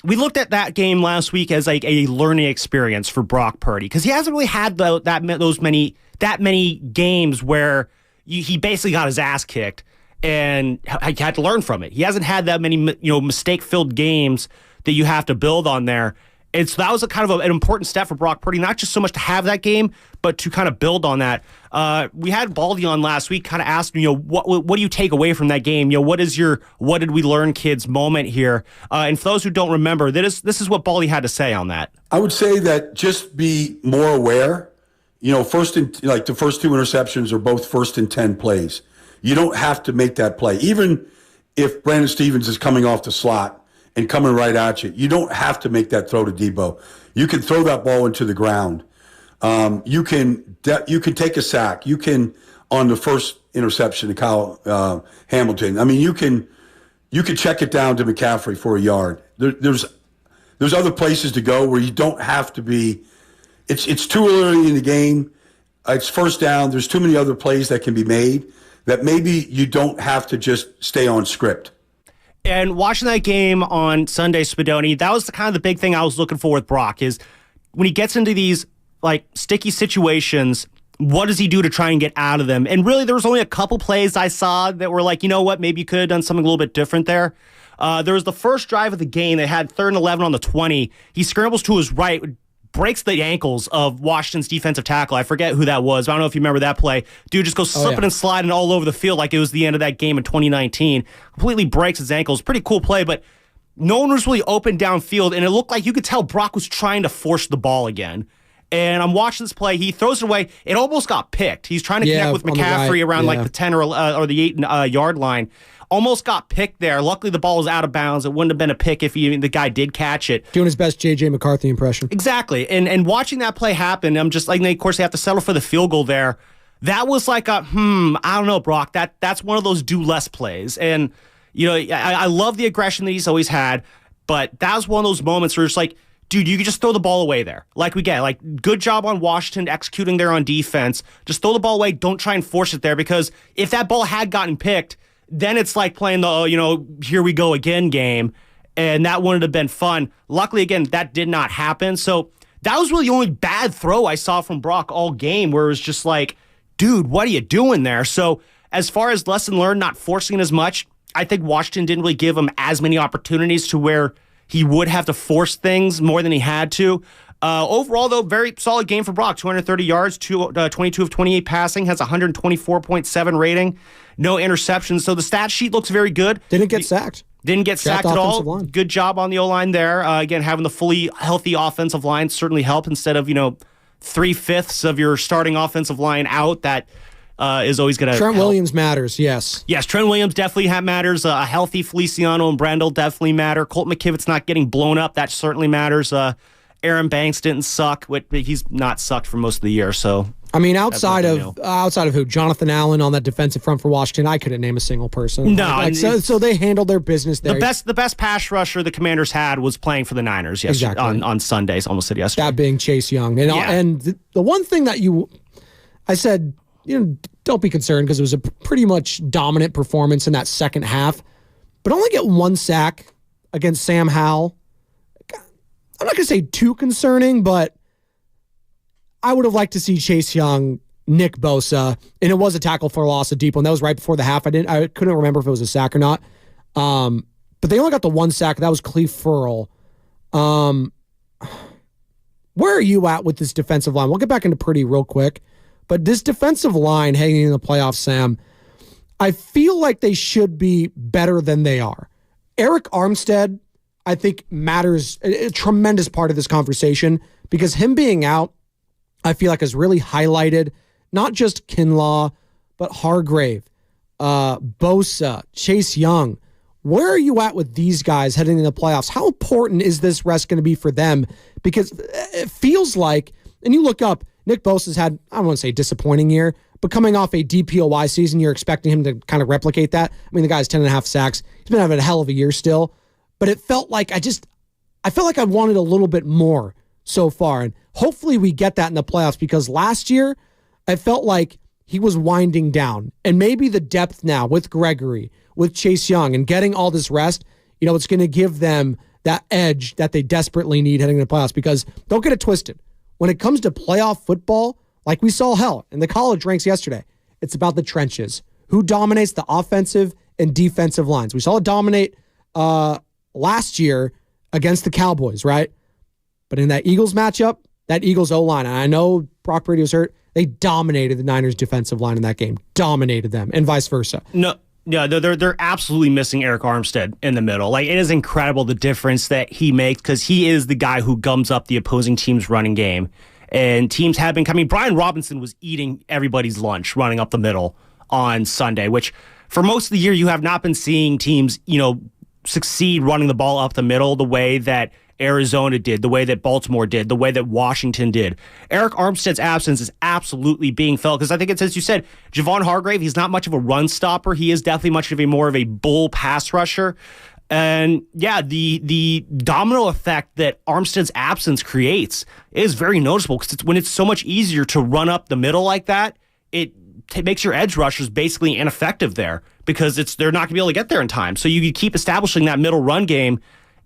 we looked at that game last week as like a learning experience for Brock Purdy because he hasn't really had that many games where he basically got his ass kicked and he had to learn from it. He hasn't had that many mistake-filled games that you have to build on there. And so that was a kind of an important step for Brock Purdy, not just so much to have that game, but to kind of build on that. We had Baldy on last week, kind of asked him, what do you take away from that game? What is your what did we learn, kids moment here? And for those who don't remember, this is what Baldy had to say on that. I would say that just be more aware. The first 2 interceptions are both 1st and 10 plays. You don't have to make that play, even if Brandon Stevens is coming off the slot and coming right at you. You don't have to make that throw to Debo. You can throw that ball into the ground. You can take a sack. You can, on the first interception to Kyle Hamilton. I mean, you can check it down to McCaffrey for a yard. There's other places to go where you don't have to be. It's too early in the game. It's first down. There's too many other plays that can be made that maybe you don't have to just stay on script. And watching that game on Sunday, Spadoni, that was the big thing I was looking for with Brock is when he gets into these like sticky situations, what does he do to try and get out of them? And really, there was only a couple plays I saw that were like, you know what, maybe you could have done something a little bit different there. There was the first drive of the game. They had 3rd and 11 on the 20. He scrambles to his right, breaks the ankles of Washington's defensive tackle. I forget who that was. I don't know if you remember that play. Dude just goes slipping and sliding all over the field like it was the end of that game in 2019. Completely breaks his ankles. Pretty cool play, but no one was really open downfield, and it looked like you could tell Brock was trying to force the ball again. And I'm watching this play. He throws it away. It almost got picked. He's trying to connect with McCaffrey around like the 10 or the 8 yard line. Almost got picked there. Luckily, the ball was out of bounds. It wouldn't have been a pick if the guy did catch it. Doing his best J.J. McCarthy impression. Exactly. And watching that play happen, I'm just like, of course, they have to settle for the field goal there. That was like I don't know, Brock. That's one of those do less plays. And, I love the aggression that he's always had, but that was one of those moments where it's like, dude, you could just throw the ball away there. Like we get, good job on Washington executing there on defense. Just throw the ball away. Don't try and force it there because if that ball had gotten picked, then it's like playing the, here we go again game, and that wouldn't have been fun. Luckily, again, that did not happen. So that was really the only bad throw I saw from Brock all game where it was just like, dude, what are you doing there? So as far as lesson learned, not forcing it as much, I think Washington didn't really give him as many opportunities to where he would have to force things more than he had to. Overall, though, very solid game for Brock. 230 yards, 22 of 28 passing, has 124.7 rating, no interceptions. So the stat sheet looks very good. Didn't get sacked. Didn't get sacked at all. Line. Good job on the O-line there. Again, having the fully healthy offensive line certainly helped instead of, 3/5 of your starting offensive line out. That is always going to Trent Williams matters, yes. Yes, Trent Williams definitely matters. A healthy Feliciano and Brendel definitely matter. Colt McKivit's not getting blown up. That certainly matters. Aaron Banks didn't suck. He's not sucked for most of the year, so... I mean, outside of who? Jonathan Allen on that defensive front for Washington, I couldn't name a single person. No. So they handled their business there. The best pass rusher the Commanders had was playing for the Niners yesterday, on Sundays, almost said yesterday. That being Chase Young. And the one thing that I said, don't be concerned because it was a pretty much dominant performance in that second half, but only get 1 sack against Sam Howell. I'm not going to say too concerning, but I would have liked to see Chase Young Nick Bosa, and it was a tackle for a loss, a deep one. That was right before the half. I couldn't remember if it was a sack or not. But they only got the one sack. That was Cleve Furl. Where are you at with this defensive line? We'll get back into Purdy real quick. But this defensive line hanging in the playoffs, Sam, I feel like they should be better than they are. Eric Armstead, I think, matters a tremendous part of this conversation because him being out, I feel like has really highlighted not just Kinlaw, but Hargrave, Bosa, Chase Young. Where are you at with these guys heading into the playoffs? How important is this rest going to be for them? Because it feels like, and you look up, Nick Bosa's had, I don't want to say disappointing year, but coming off a DPOY season, you're expecting him to kind of replicate that. I mean, the guy's 10.5 sacks. He's been having a hell of a year still, but it felt like I felt like I wanted a little bit more so far. And hopefully we get that in the playoffs because last year I felt like he was winding down, and maybe the depth now with Gregory, with Chase Young and getting all this rest, it's going to give them that edge that they desperately need heading into the playoffs because don't get it twisted. When it comes to playoff football, like we saw in the college ranks yesterday, it's about the trenches. Who dominates the offensive and defensive lines? We saw it dominate last year against the Cowboys, right? But in that Eagles matchup, that Eagles O-line, and I know Brock Purdy was hurt, they dominated the Niners defensive line in that game. Dominated them, and vice versa. No. Yeah, they're absolutely missing Eric Armstead in the middle. Like, it is incredible the difference that he makes because he is the guy who gums up the opposing team's running game. And teams have been coming. Brian Robinson was eating everybody's lunch running up the middle on Sunday, which for most of the year you have not been seeing teams, succeed running the ball up the middle the way that Arizona did, the way that Baltimore did, the way that Washington did. Eric Armstead's absence is absolutely being felt because I think it's, as you said, Javon Hargrave, he's not much of a run stopper. He is definitely much of a more of a bull pass rusher. And yeah, the domino effect that Armstead's absence creates is very noticeable because when it's so much easier to run up the middle like that, it makes your edge rushers basically ineffective there because they're not going to be able to get there in time. So you keep establishing that middle run game,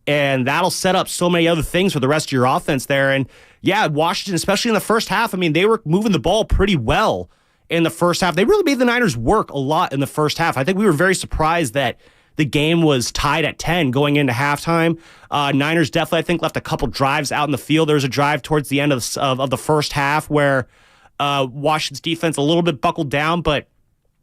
and that'll set up so many other things for the rest of your offense there. And yeah, Washington, especially in the first half, I mean, they were moving the ball pretty well in the first half. They really made the Niners work a lot in the first half. I think we were very surprised that the game was tied at 10 going into halftime. Niners definitely, I think, left a couple drives out in the field. There was a drive towards the end of the first half where Washington's defense a little bit buckled down, but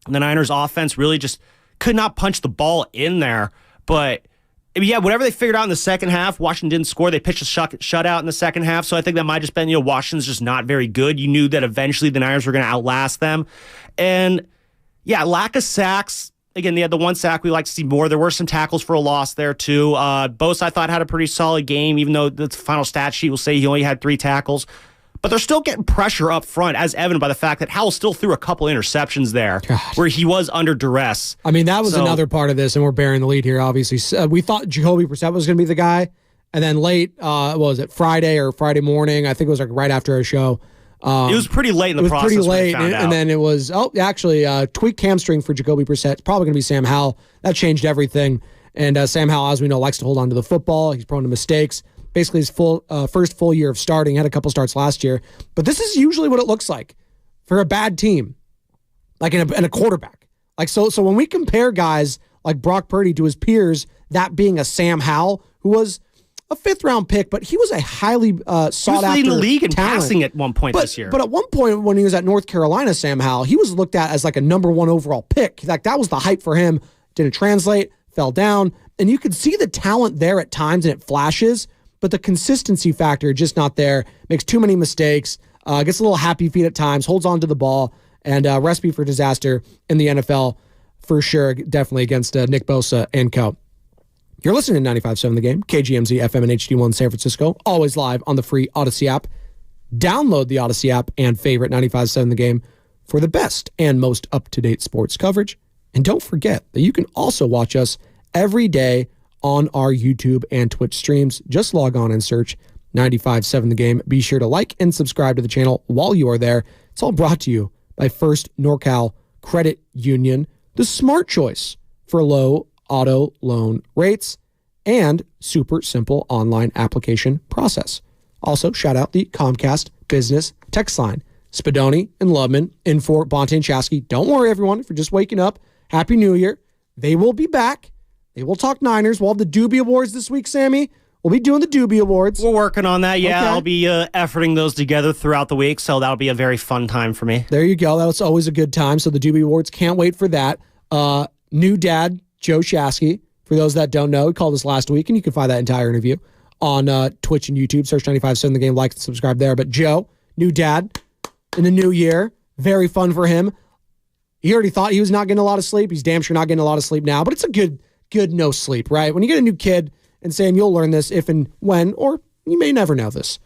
the Niners offense really just could not punch the ball in there. But yeah, whatever they figured out in the second half, Washington didn't score. They pitched a shutout in the second half, so I think that might just been, Washington's just not very good. You knew that eventually the Niners were going to outlast them. And yeah, lack of sacks. Again, they had the one sack. We like to see more. There were some tackles for a loss there, too. Bosa, I thought, had a pretty solid game, even though the final stat sheet will say he only had 3 tackles. But they're still getting pressure up front, as evident by the fact that Howell still threw a couple interceptions there where he was under duress. I mean, that was another part of this, and we're bearing the lead here, obviously. We thought Jacoby Brissett was going to be the guy, and then late, Friday or Friday morning, I think it was like right after our show. It was pretty late in the process. It was pretty late, and then it was, tweaked hamstring for Jacoby Brissett. It's probably going to be Sam Howell. That changed everything. And Sam Howell, as we know, likes to hold on to the football. He's prone to mistakes. Basically, his first full year of starting. Had a couple starts last year. But this is usually what it looks like for a bad team, like in a quarterback. Like so when we compare guys like Brock Purdy to his peers, that being a Sam Howell, who was a 5th-round pick, but he was a highly sought-after He was leading the league in talent. passing at one point this year. But at one point when he was at North Carolina, Sam Howell, he was looked at as like a number 1 overall pick. Like that was the hype for him. Didn't translate, fell down. And you could see the talent there at times and it flashes, but the consistency factor just not there. Makes too many mistakes, gets a little happy feet at times, holds on to the ball, and recipe for disaster in the NFL for sure, definitely against Nick Bosa and co. You're listening to 95.7 The Game, KGMZ FM and HD1 San Francisco, always live on the free Odyssey app. Download the Odyssey app and favorite 95.7 The Game for the best and most up-to-date sports coverage. And don't forget that you can also watch us every day on our YouTube and Twitch streams. Just log on and search 95.7 The Game. Be sure to like and subscribe to the channel while you are there. It's all brought to you by First NorCal Credit Union, the smart choice for low auto loan rates and super simple online application process. Also, shout out the Comcast Business text line Spadoni and Lubman in for Bonte and Chasky. Don't worry, everyone, if you're just waking up. Happy New Year. They will be back. They will talk Niners. We'll have the Doobie Awards this week, Sammy. We'll be doing the Doobie Awards. We're working on that, yeah. Okay. I'll be efforting those together throughout the week, so that'll be a very fun time for me. There you go. That's always a good time. So the Doobie Awards, can't wait for that. New dad, Joe Shasky. For those that don't know, he called us last week, and you can find that entire interview on Twitch and YouTube. Search 95.7 The Game, like and subscribe there. But Joe, new dad in the new year. Very fun for him. He already thought he was not getting a lot of sleep. He's damn sure not getting a lot of sleep now, but it's a good no sleep, right? When you get a new kid, and Sam, you'll learn this if and when, or you may never know this.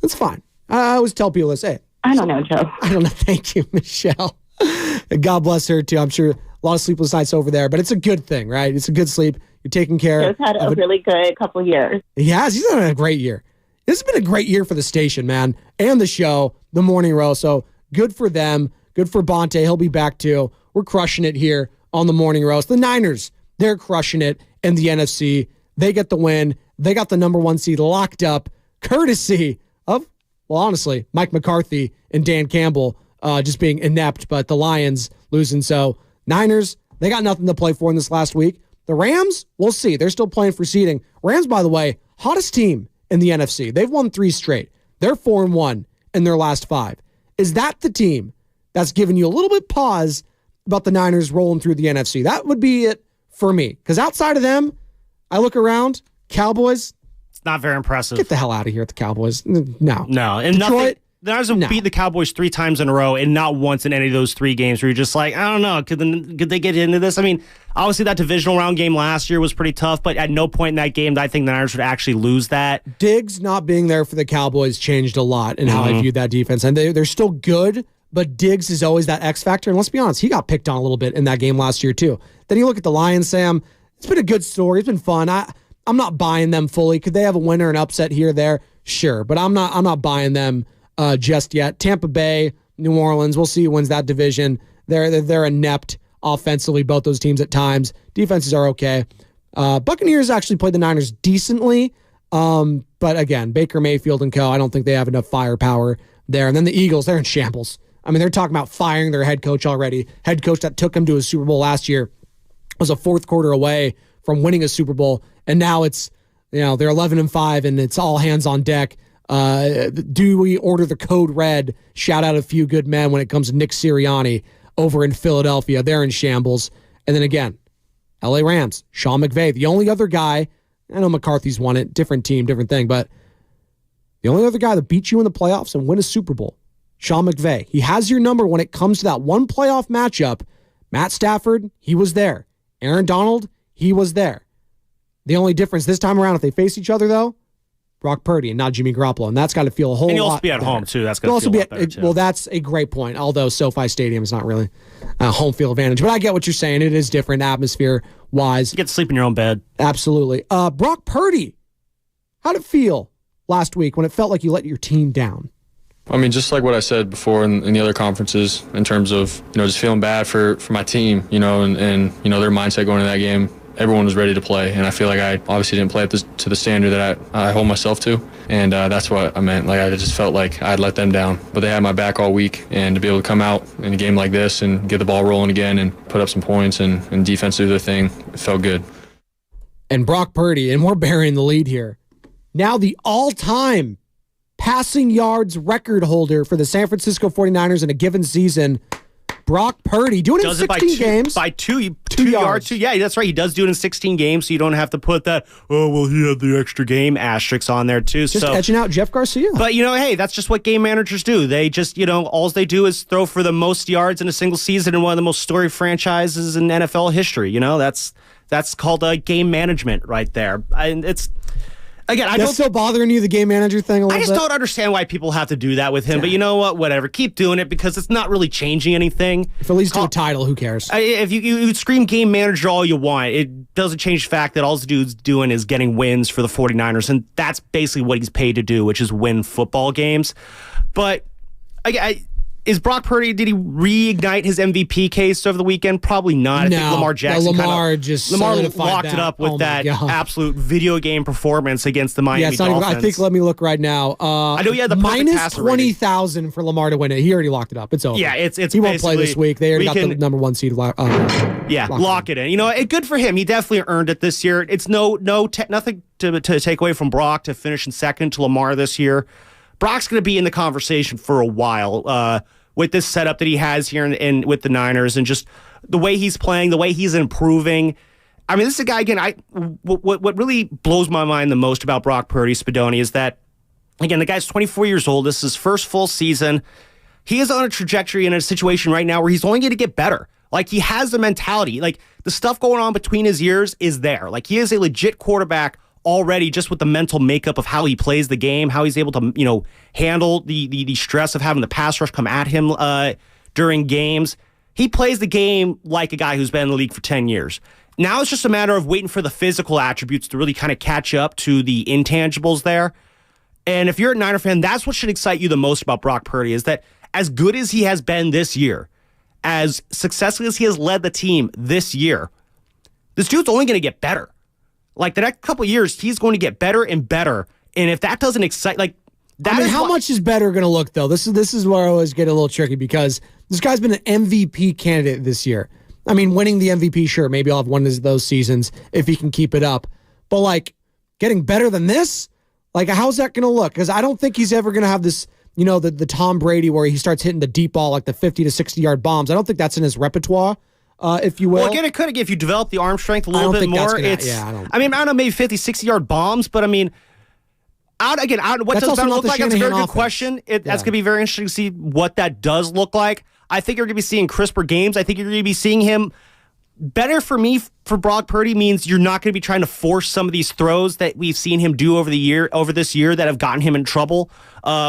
That's fine. I always tell people this. Hey, I don't know, Joe. I don't know. Thank you, Michelle. And God bless her, too. I'm sure a lot of sleepless nights over there, but it's a good thing, right? It's a good sleep. You're taking care Joe's had a really good couple years. He has. He's had a great year. This has been a great year for the station, man, and the show, the morning row. So good for them. Good for Bonte. He'll be back, too. We're crushing it here on the morning roast. The Niners, they're crushing it in the NFC. They get the win. They got the number 1 seed locked up, courtesy of, well, honestly, Mike McCarthy and Dan Campbell just being inept, but the Lions losing. So Niners, they got nothing to play for in this last week. The Rams, we'll see. They're still playing for seeding. Rams, by the way, hottest team in the NFC. They've won 3 straight. They're 4-1 in their last 5. Is that the team that's giving you a little bit pause about the Niners rolling through the NFC? That would be it for me. Because outside of them, I look around, Cowboys. It's not very impressive. Get the hell out of here at the Cowboys. No. No. And Detroit, the Niners have beat the Cowboys 3 times in a row, and not once in any of those 3 games where you're just like, I don't know, could they get into this? I mean, obviously that divisional round game last year was pretty tough, but at no point in that game did I think the Niners would actually lose that. Diggs not being there for the Cowboys changed a lot in how I viewed that defense. And they're still good, but Diggs is always that X factor. And let's be honest, he got picked on a little bit in that game last year too. Then you look at the Lions, Sam. It's been a good story. It's been fun. I'm not buying them fully. Could they have a winner and upset here or there? Sure, but I'm not buying them just yet. Tampa Bay, New Orleans. We'll see who wins that division. They're inept offensively, both those teams at times. Defenses are okay. Buccaneers actually played the Niners decently, but again, Baker Mayfield and co. I don't think they have enough firepower there. And then the Eagles, they're in shambles. I mean, they're talking about firing their head coach already. Head coach that took them to a Super Bowl last year was a 4th quarter away from winning a Super Bowl, and now it's, they're 11-5, and it's all hands on deck. Do we order the code red? Shout out a few good men when it comes to Nick Sirianni over in Philadelphia. They're in shambles. And then again, LA Rams, Sean McVay, the only other guy, I know McCarthy's won it, different team, different thing, but the only other guy that beat you in the playoffs and win a Super Bowl, Sean McVay. He has your number when it comes to that one playoff matchup. Matt Stafford, he was there. Aaron Donald, he was there. The only difference this time around, if they face each other, though, Brock Purdy and not Jimmy Garoppolo, and that's got to feel a whole lot. And you'll also be at better. home too. That's going to feel a lot better too. Well, that's a great point. Although SoFi Stadium is not really a home field advantage, but I get what you're saying. It is different atmosphere wise. You get to sleep in your own bed. Absolutely. Brock Purdy, how'd it feel last week when it felt like you let your team down? I mean, just like what I said before in the other conferences, in terms of just feeling bad for my team, and their mindset going into that game. Everyone was ready to play, and I feel like I obviously didn't play up to the standard that I hold myself to, and that's what I meant. Like, I just felt like I'd let them down, but they had my back all week, and to be able to come out in a game like this and get the ball rolling again and put up some points and defense do their thing, it felt good. And Brock Purdy, and we're burying the lead here, now the all-time passing yards record holder for the San Francisco 49ers in a given season. Brock Purdy doing it in 16 games. By two yards. Yeah, that's right. He does do it in 16 games, so you don't have to put that, he had the extra game asterisks on there, too. Just edging out Jeff Garcia. But, hey, that's just what game managers do. They just, all they do is throw for the most yards in a single season in one of the most storied franchises in NFL history. That's called game management right there. And it's... Again, That's still bothering you, the game manager thing a little bit? I just don't understand why people have to do that with him. Yeah. But you know what? Whatever. Keep doing it because it's not really changing anything. If it leads to a title, who cares? If you scream game manager all you want, it doesn't change the fact that all this dude's doing is getting wins for the 49ers, and that's basically what he's paid to do, which is win football games. But Is Brock Purdy, did he reignite his MVP case over the weekend? Probably not. I think Lamar Jackson Lamar solidified locked that. it up with that God. absolute video game performance against the Miami Dolphins. I think, let me look right now. I know he had the minus 20,000 for Lamar to win it. He already locked it up. It's over. Yeah, it's he won't play this week. They already got the number one seed. Lock it in. You know, good for him. He definitely earned it this year. It's nothing to take away from Brock to finish in second to Lamar this year. Brock's going to be in the conversation for a while with this setup that he has here in with the Niners and just the way he's playing, the way he's improving. I mean, this is a guy, again, what really blows my mind the most about Brock Purdy, Spadoni, is that, again, the guy's 24 years old. This is his first full season. He is on a trajectory in a situation right now where he's only going to get better. Like, he has the mentality. Like, the stuff going on between his ears is there. Like, he is a legit quarterback already, just with the mental makeup of how he plays the game, how he's able to, handle the stress of having the pass rush come at him during games. He plays the game like a guy who's been in the league for 10 years. Now it's just a matter of waiting for the physical attributes to really kind of catch up to the intangibles there. And if you're a Niner fan, that's what should excite you the most about Brock Purdy, is that as good as he has been this year, as successfully as he has led the team this year, this dude's only going to get better. Like, the next couple of years, he's going to get better and better. And if that doesn't excite, how much is better going to look, though? This is where I always get a little tricky, because this guy's been an MVP candidate this year. I mean, winning the MVP, sure, maybe I'll have one of those seasons if he can keep it up. But, getting better than this? How's that going to look? Because I don't think he's ever going to have this, the Tom Brady where he starts hitting the deep ball, like the 50 to 60-yard bombs. I don't think that's in his repertoire. If you will. Well, again, it could, if you develop the arm strength a little bit more. I don't know, maybe 50, 60-yard bombs, but what does better look like? That's a very good question. That's going to be very interesting to see what that does look like. I think you're going to be seeing crisper games. I think you're going to be seeing him better. For me, for Brock Purdy, means you're not going to be trying to force some of these throws that we've seen him do over this year that have gotten him in trouble,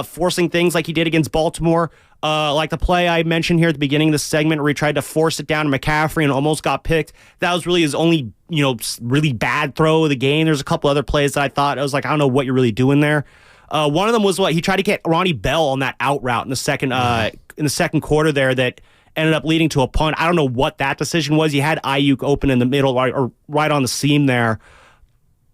forcing things like he did against Baltimore. Like the play I mentioned here at the beginning of the segment where he tried to force it down to McCaffrey and almost got picked. That was really his only, really bad throw of the game. There's a couple other plays that I thought, I was like, I don't know what you're really doing there. One of them was he tried to get Ronnie Bell on that out route in the second quarter there that ended up leading to a punt. I don't know what that decision was. You had Ayuk open in the middle or right on the seam there.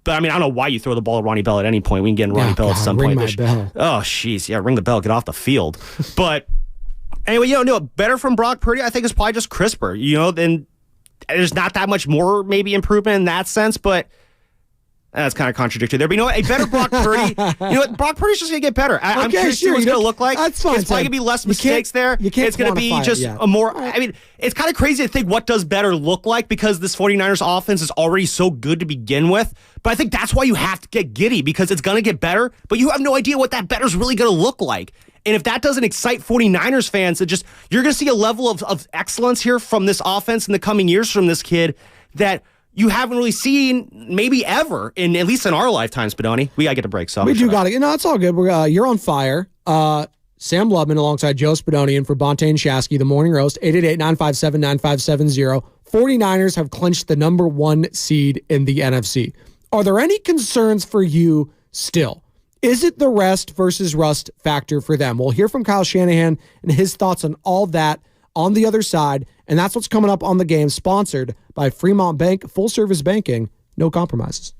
But, I don't know why you throw the ball at Ronnie Bell at any point. We can get Ronnie Bell at some point. Oh, jeez. Yeah, ring the bell. Get off the field. But anyway, better from Brock Purdy, I think, is probably just crisper. Then there's not that much more maybe improvement in that sense, but that's kind of contradictory there. But a better Brock Purdy, Brock Purdy's just going to get better. I'm curious to see what it's going to look like. That's fine. It's probably going to be less mistakes there. It's going to be just a more, it's kind of crazy to think what does better look like, because this 49ers offense is already so good to begin with. But I think that's why you have to get giddy, because it's going to get better, but you have no idea what that better is really going to look like. And if that doesn't excite 49ers fans, you're going to see a level of excellence here from this offense in the coming years from this kid that you haven't really seen maybe ever, at least in our lifetimes, Spadoni. We got to get a break. So we do got to. It's all good. You're on fire. Sam Lubman alongside Joe Spadoni and for Bonte and Shasky, the Morning Roast, 888-957-9570. 49ers have clinched the number one seed in the NFC. Are there any concerns for you still? Is it the rest versus rust factor for them? We'll hear from Kyle Shanahan and his thoughts on all that on the other side, and that's what's coming up on The Game, sponsored by Fremont Bank, full-service banking, no compromises.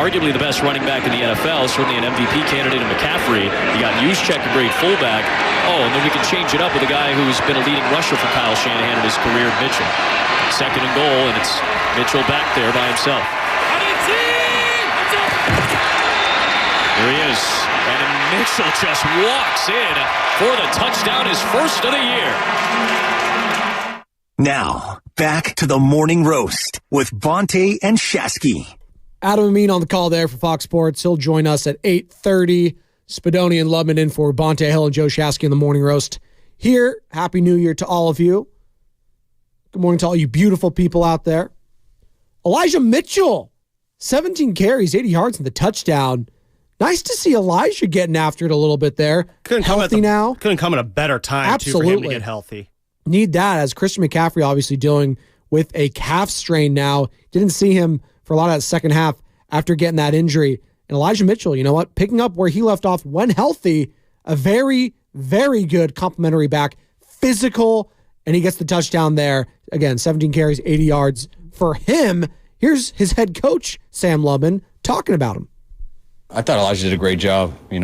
arguably the best running back in the NFL, certainly an MVP candidate in McCaffrey. You got Juszczyk, a great fullback. Oh, and then we can change it up with a guy who's been a leading rusher for Kyle Shanahan in his career, Mitchell. Second and goal, and it's Mitchell back there by himself. Here he is. And Mitchell just walks in for the touchdown, his first of the year. Now, back to the Morning Roast with Bonte and Shasky. Adam Amin on the call there for Fox Sports. He'll join us at 8:30. Spadoni and Lubman in for Bonte Hill and Joe Shasky in the Morning Roast. Here, Happy New Year to all of you. Good morning to all you beautiful people out there. Elijah Mitchell, 17 carries, 80 yards and the touchdown. Nice to see Elijah getting after it a little bit there. Healthy now. Couldn't come at a better time, Absolutely. too, for him to get healthy. Need that, as Christian McCaffrey obviously dealing with a calf strain now. Didn't see him for a lot of that second half after getting that injury. And Elijah Mitchell, you know what? Picking up where he left off when healthy, a very, very good complimentary back. Physical, and he gets the touchdown there. Again, 17 carries, 80 yards for him. Here's his head coach, Sam Lubman, talking about him. I thought Elijah did a great job. When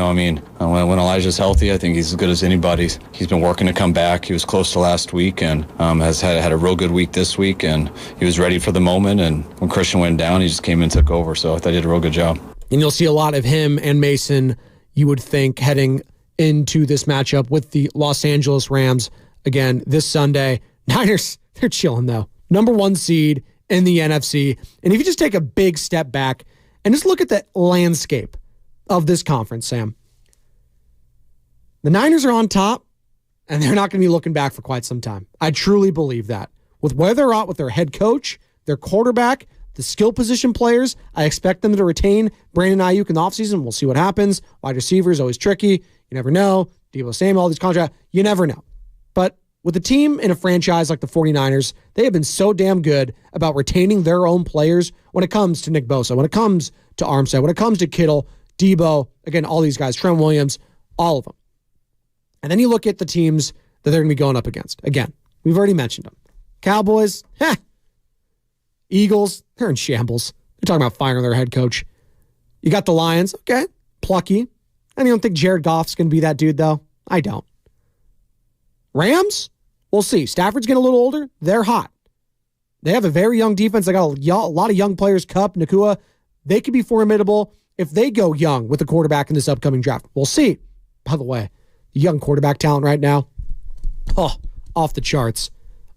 Elijah's healthy, I think he's as good as anybody. He's been working to come back. He was close to last week and has had a real good week this week, and he was ready for the moment. And when Christian went down, he just came in and took over. So I thought he did a real good job. And you'll see a lot of him and Mason, you would think, heading into this matchup with the Los Angeles Rams again this Sunday. Niners, they're chilling though. Number 1 seed in the NFC. And if you just take a big step back and just look at the landscape of this conference, Sam. The Niners are on top, and they're not going to be looking back for quite some time. I truly believe that. With where they're at with their head coach, their quarterback, the skill position players, I expect them to retain Brandon Ayuk in the offseason. We'll see what happens. Wide receivers, always tricky. You never know. Deebo Samuel, all these contracts. You never know. But with a team in a franchise like the 49ers, they have been so damn good about retaining their own players when it comes to Nick Bosa, when it comes to Armstead, when it comes to Kittle, Deebo, again, all these guys, Trent Williams, all of them. And then you look at the teams that they're going to be going up against. Again, we've already mentioned them. Cowboys, Eagles, they're in shambles. They're talking about firing their head coach. You got the Lions, okay, plucky. And you don't think Jared Goff's going to be that dude, though? I don't. Rams? We'll see. Stafford's getting a little older. They're hot. They have a very young defense. They got a lot of young players. Kupp, Nakua. They could be formidable if they go young with the quarterback in this upcoming draft. We'll see. By the way, the young quarterback talent right now, off the charts.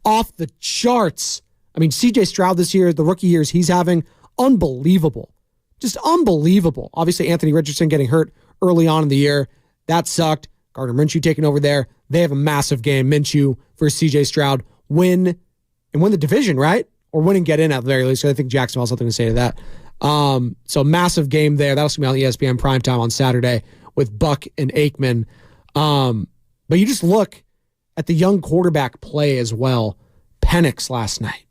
Off the charts. I mean, CJ Stroud this year, the rookie years he's having, unbelievable. Just unbelievable. Obviously, Anthony Richardson getting hurt early on in the year. That sucked. Gardner Minshew taking over there. They have a massive game. Minshew versus CJ Stroud. Win the division, right? Or win and get in at the very least. So I think Jacksonville has something to say to that. So massive game there. That'll be on ESPN primetime on Saturday with Buck and Aikman. But you just look at the young quarterback play as well. Penix last night.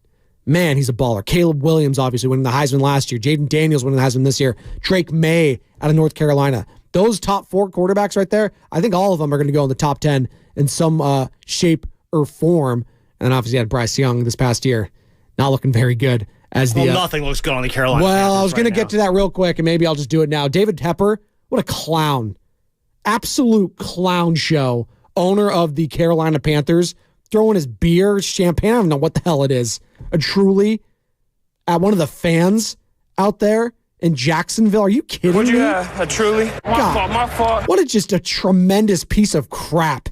Man, he's a baller. Caleb Williams obviously winning the Heisman last year. Jaden Daniels winning the Heisman this year. Drake May out of North Carolina. Those top 4 quarterbacks right there, I think all of them are going to go in the top 10 in some shape or form. And then obviously had Bryce Young this past year. Not looking very good. Nothing looks good on the Carolina Panthers I was going to get to that real quick, and maybe I'll just do it now. David Tepper, what a clown. Absolute clown show. Owner of the Carolina Panthers, throwing his beer, champagne, I don't know what the hell it is. A Truly at one of the fans out there in Jacksonville. Are you kidding me? What'd you have? A Truly? My fault. What just a tremendous piece of crap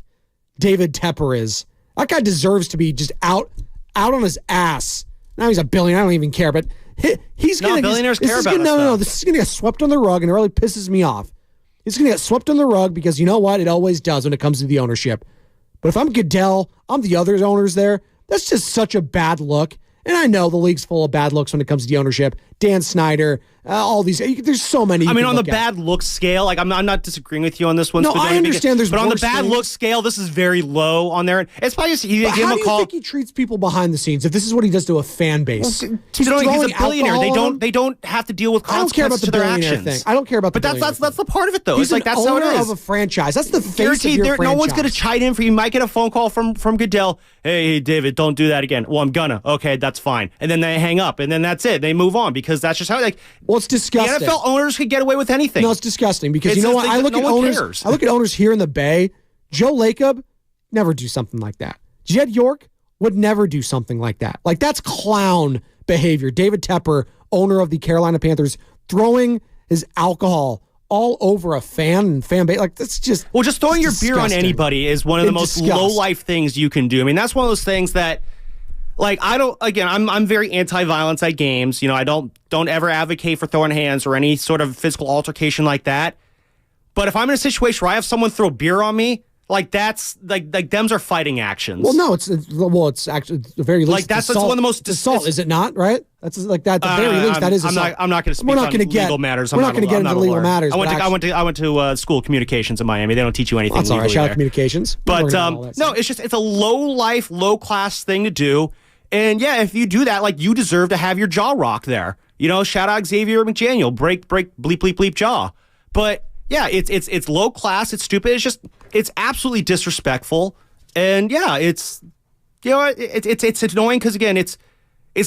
David Tepper is. That guy deserves to be just out on his ass. Now he's a billionaire. I don't even care, but he's going to... billionaires care about us. No. This is going to get swept on the rug, and it really pisses me off. It's going to get swept on the rug because you know what? It always does when it comes to the ownership. But if I'm Goodell, I'm the other owners there. That's just such a bad look. And I know the league's full of bad looks when it comes to the ownership. Dan Snyder, all these. There's so many. I mean, on the bad look scale, like I'm not disagreeing with you on this one. No, I understand there's but on the worse bad things. look scale, this is very low on there. It's probably just he gave him a call. How do you think he treats people behind the scenes if this is what he does to a fan base? Well, he's a billionaire. They don't have to deal with consequences to their actions. Thing. I don't care about the billionaire thing. That's the part of it though. He's that's how it is. Of a franchise. That's the face of your franchise. No one's going to chide in for you. You might get a phone call from Goodell. Hey, David, don't do that again. Well, I'm gonna. Okay, that's fine. And then they hang up, and then that's it. They move on because that's just how well, it's disgusting. The NFL owners could get away with anything. No, it's disgusting because you know what? I look at owners here in the Bay. Joe Lacob never do something like that. Jed York would never do something like that. Like, that's clown behavior. David Tepper, owner of the Carolina Panthers, throwing his alcohol all over a fan base. Like, that's just just throwing your beer on anybody is one of the most low life things you can do. I mean, that's one of those things that, like, I'm very anti-violence at games. You know, I don't ever advocate for throwing hands or any sort of physical altercation like that. But if I'm in a situation where I have someone throw beer on me, like, that's like them's are fighting actions. Well, no, it's actually the very least. Like, that's one of the most assault, is it not? Right? That's like that. At the very least, that is assault. I'm not going to speak on legal matters. We're not going to get into legal matters. I went to school of communications in Miami. They don't teach you anything. That's all right. Shout out communications. But no, it's a low life, low class thing to do. And yeah, if you do that, like, you deserve to have your jaw rocked there. You know, shout out Xavier McDaniel, break, bleep, bleep, bleep jaw. But yeah, it's low class. It's stupid. It's absolutely disrespectful. And yeah, it's annoying because, again, it's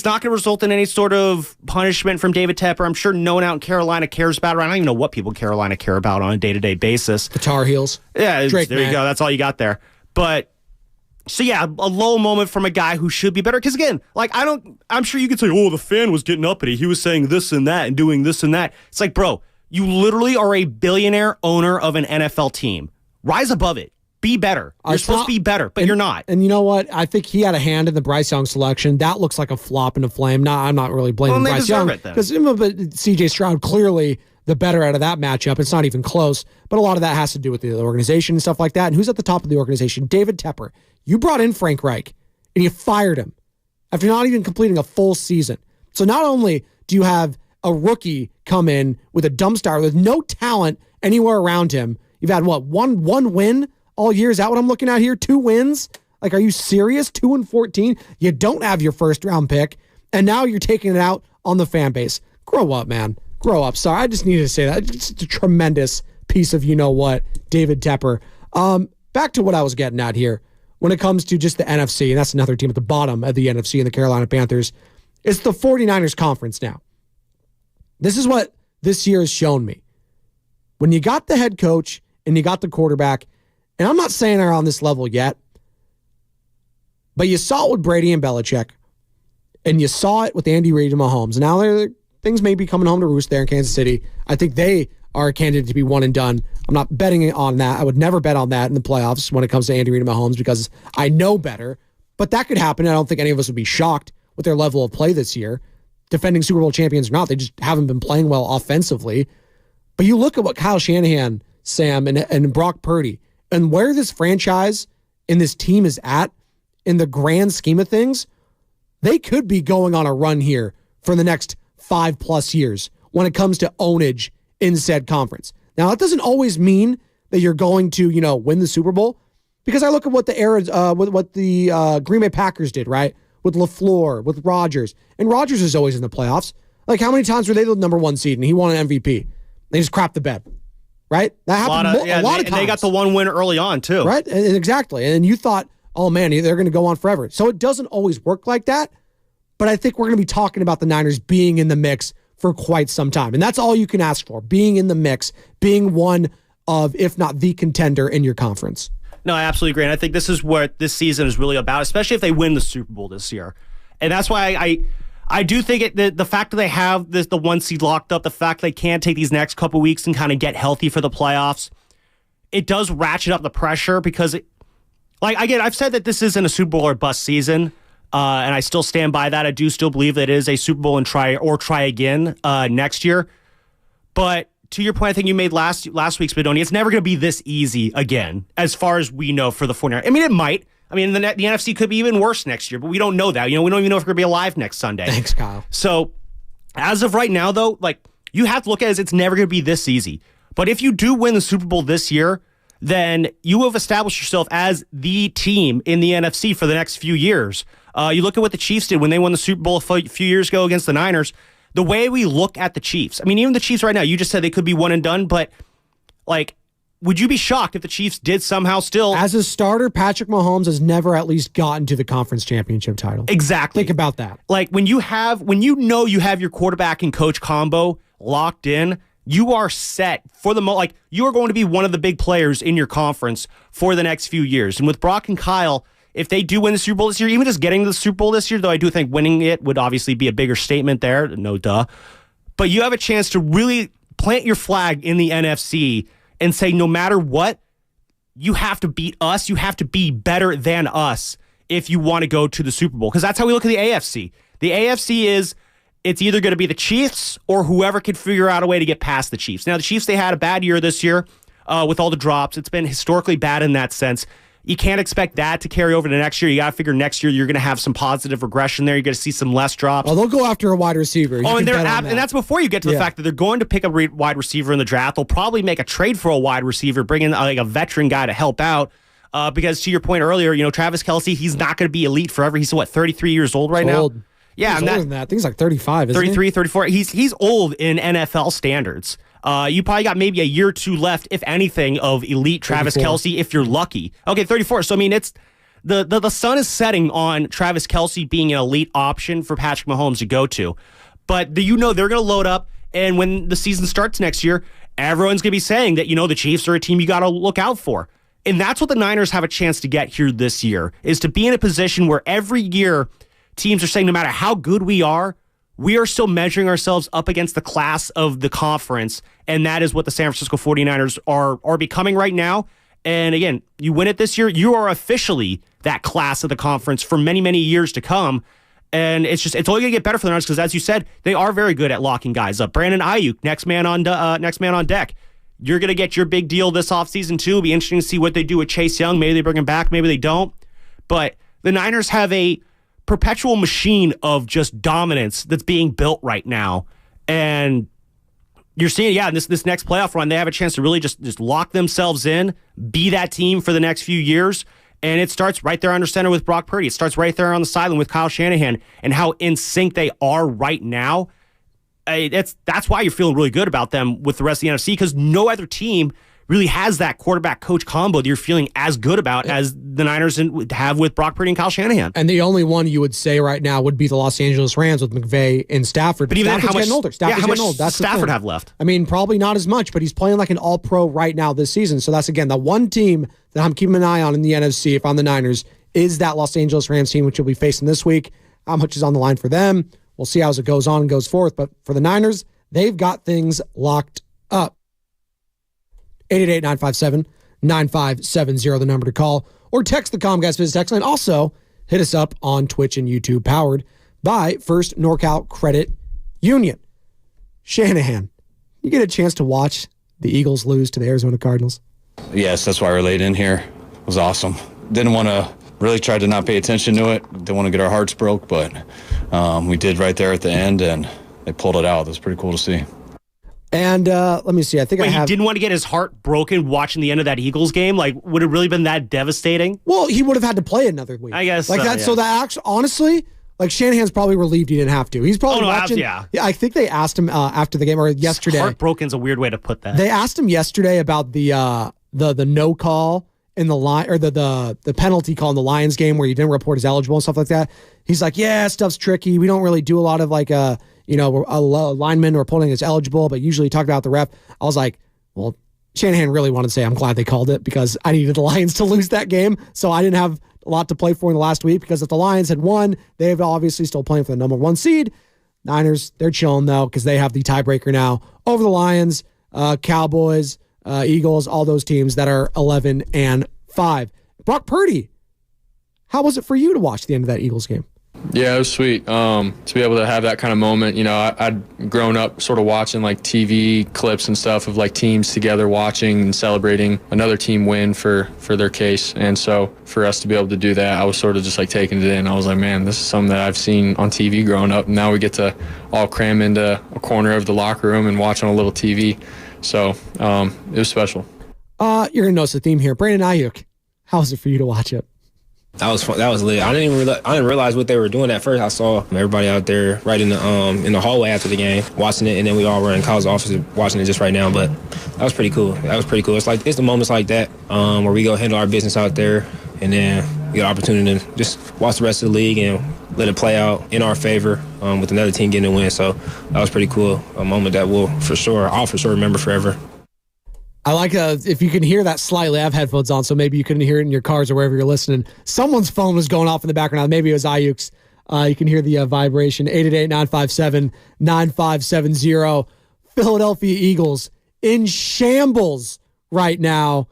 not going to result in any sort of punishment from David Tepper. I'm sure no one out in Carolina cares about it. I don't even know what people in Carolina care about on a day-to-day basis. The Tar Heels. Yeah, there you go. That's all you got there. But so yeah, a low moment from a guy who should be better. Because again, like, I'm sure you could say, oh, the fan was getting uppity. He was saying this and that and doing this and that. It's like, bro, you literally are a billionaire owner of an NFL team. Rise above it. Be better. You're supposed to be better, but you're not. And you know what? I think he had a hand in the Bryce Young selection. That looks like a flop in a flame. I'm not really blaming Bryce Young. Because CJ Stroud, clearly the better out of that matchup. It's not even close. But a lot of that has to do with the organization and stuff like that. And who's at the top of the organization? David Tepper. You brought in Frank Reich, and you fired him after not even completing a full season. So not only do you have a rookie come in with a dumpster with no talent anywhere around him, you've had, what, one win all year? Is that what I'm looking at here? 2 wins? Like, are you serious? 2-14? You don't have your first round pick, and now you're taking it out on the fan base. Grow up, man. Grow up. Sorry, I just needed to say that. It's a tremendous piece of you-know-what, David Tepper. Back to what I was getting at here. When it comes to just the NFC, and that's another team at the bottom of the NFC and the Carolina Panthers, it's the 49ers conference now. This is what this year has shown me. When you got the head coach and you got the quarterback, and I'm not saying they're on this level yet, but you saw it with Brady and Belichick, and you saw it with Andy Reid and Mahomes. Now things may be coming home to roost there in Kansas City. I think they are a candidate to be one and done. I'm not betting on that. I would never bet on that in the playoffs when it comes to Andy Reid and Mahomes because I know better. But that could happen. I don't think any of us would be shocked with their level of play this year. Defending Super Bowl champions or not, they just haven't been playing well offensively. But you look at what Kyle Shanahan, Sam, and Brock Purdy, and where this franchise and this team is at in the grand scheme of things, they could be going on a run here for the next 5+ years when it comes to ownage in said conference. Now, that doesn't always mean that you're going to, win the Super Bowl, because I look at what the Green Bay Packers did, right? With LaFleur, with Rodgers. And Rodgers is always in the playoffs. Like, how many times were they the number 1 seed and he won an MVP? They just crapped the bed, right? That happened a lot of times. And they got the 1 win early on, too. Right? And exactly. And you thought, oh, man, they're going to go on forever. So it doesn't always work like that. But I think we're going to be talking about the Niners being in the mix for quite some time. And that's all you can ask for, being in the mix, being one of, if not the contender in your conference. No, I absolutely agree. And I think this is what this season is really about, especially if they win the Super Bowl this year. And that's why I do think the fact that they have the 1 seed locked up, the fact they can take these next couple weeks and kind of get healthy for the playoffs, it does ratchet up the pressure because, I've said that this isn't a Super Bowl or bust season. And I still stand by that. I do still believe that it is a Super Bowl and try again next year. But to your point, I think you made last week's, Spadoni, it's never going to be this easy again, as far as we know for the 49ers. I mean, it might. I mean, the NFC could be even worse next year, but we don't know that. We don't even know if we're going to be alive next Sunday. Thanks, Kyle. So as of right now, though, you have to look at it as it's never going to be this easy. But if you do win the Super Bowl this year, then you have established yourself as the team in the NFC for the next few years. You look at what the Chiefs did when they won the Super Bowl a few years ago against the Niners. The way we look at the Chiefs, I mean, even the Chiefs right now, you just said they could be one and done, but would you be shocked if the Chiefs did somehow still... As a starter, Patrick Mahomes has never at least gotten to the conference championship title. Exactly. Think about that. Like, when you know you have your quarterback and coach combo locked in, you are set for like, you are going to be one of the big players in your conference for the next few years. And with Brock and Kyle, if they do win the Super Bowl this year, even just getting to the Super Bowl this year, though I do think winning it would obviously be a bigger statement there. No duh. But you have a chance to really plant your flag in the NFC and say, no matter what, you have to beat us. You have to be better than us if you want to go to the Super Bowl. Because that's how we look at the AFC. The AFC is, it's either going to be the Chiefs or whoever can figure out a way to get past the Chiefs. Now, the Chiefs, they had a bad year this year with all the drops. It's been historically bad in that sense. You can't expect that to carry over to next year. You got to figure next year you're going to have some positive regression there. You're going to see some less drops. Well, they'll go after a wide receiver. And that's before you get to the fact that they're going to pick a wide receiver in the draft. They'll probably make a trade for a wide receiver, bring in like a veteran guy to help out. Because to your point earlier, Travis Kelce, he's not going to be elite forever. He's 33 years old right now? Yeah, he's older than that. I think he's like 35, isn't 33, 34. He's old in NFL standards. You probably got maybe a year or two left, if anything, of elite Travis 34. Kelce, if you're lucky. Okay, 34. So, I mean, it's the sun is setting on Travis Kelce being an elite option for Patrick Mahomes to go to. But they're going to load up, and when the season starts next year, everyone's going to be saying that, the Chiefs are a team you got to look out for. And that's what the Niners have a chance to get here this year, is to be in a position where every year teams are saying no matter how good we are still measuring ourselves up against the class of the conference, and that is what the San Francisco 49ers are becoming right now. And again, you win it this year, you are officially that class of the conference for many, many years to come. And it's only going to get better for the Niners because, as you said, they are very good at locking guys up. Brandon Ayuk, next man on deck. You're going to get your big deal this offseason too. It'll be interesting to see what they do with Chase Young. Maybe they bring him back, maybe they don't. But the Niners have a perpetual machine of just dominance that's being built right now. And you're seeing, in this next playoff run, they have a chance to really just lock themselves in, be that team for the next few years. And it starts right there under center with Brock Purdy. It starts right there on the sideline with Kyle Shanahan and how in sync they are right now. That's why you're feeling really good about them with the rest of the NFC, because no other team really has that quarterback-coach combo that you're feeling as good about as the Niners have with Brock Purdy and Kyle Shanahan. And the only one you would say right now would be the Los Angeles Rams with McVay and Stafford. But even Stafford's getting older. How much does Stafford have left? I mean, probably not as much, but he's playing like an all-pro right now this season. So that's, again, the one team that I'm keeping an eye on in the NFC, if I'm the Niners, is that Los Angeles Rams team, which you'll be facing this week. How much is on the line for them? We'll see how it goes on and goes forth. But for the Niners, they've got things locked up. 888-957-9570, the number to call, or text the Comcast Business text line. Also, hit us up on Twitch and YouTube, powered by First NorCal Credit Union. Shanahan, you get a chance to watch the Eagles lose to the Arizona Cardinals? Yes, that's why we're late in here. It was awesome. Didn't want to really try to not pay attention to it. Didn't want to get our hearts broke, but we did right there at the end, and they pulled it out. It was pretty cool to see. And let me see. I think he didn't want to get his heart broken watching the end of that Eagles game. Like, would it really been that devastating? Well, he would have had to play another week. I guess like that. Yeah. So that actually, honestly, like Shanahan's probably relieved he didn't have to. He's probably watching. Yeah, I think they asked him after the game or yesterday. Heartbroken's a weird way to put that. They asked him yesterday about the no call in the line, or the penalty call in the Lions game where he didn't report as eligible and stuff like that. He's like, yeah, stuff's tricky. We don't really do a lot of like a lineman or pulling is eligible, but usually talk about the ref. I was like, well, Shanahan really wanted to say, I'm glad they called it because I needed the Lions to lose that game. So I didn't have a lot to play for in the last week, because if the Lions had won, they've obviously still playing for the number 1 seed. Niners, they're chilling though, because they have the tiebreaker now over the Lions, Cowboys, Eagles, all those teams that are 11-5. Brock Purdy, how was it for you to watch the end of that Eagles game? Yeah, it was sweet to be able to have that kind of moment. I'd grown up sort of watching like TV clips and stuff of like teams together watching and celebrating another team win for their case. And so for us to be able to do that, I was sort of just like taking it in. I was like, man, this is something that I've seen on TV growing up. And now we get to all cram into a corner of the locker room and watch on a little TV. So it was special. You're going to notice the theme here. Brandon Ayuk, how was it for you to watch it? That was fun. That was lit. I didn't realize what they were doing at first. I saw everybody out there right in the hallway after the game watching it, and then we all were in college offices watching it just right now. But that was pretty cool. It's the moments like that where we go handle our business out there, and then we get an opportunity to just watch the rest of the league and let it play out in our favor with another team getting a win. So that was pretty cool. A moment that I'll for sure remember forever. I like if you can hear that slightly. I have headphones on, so maybe you couldn't hear it in your cars or wherever you're listening. Someone's phone was going off in the background. Maybe it was Ayuk's. You can hear the vibration. 888-957-9570. Philadelphia Eagles in shambles right now.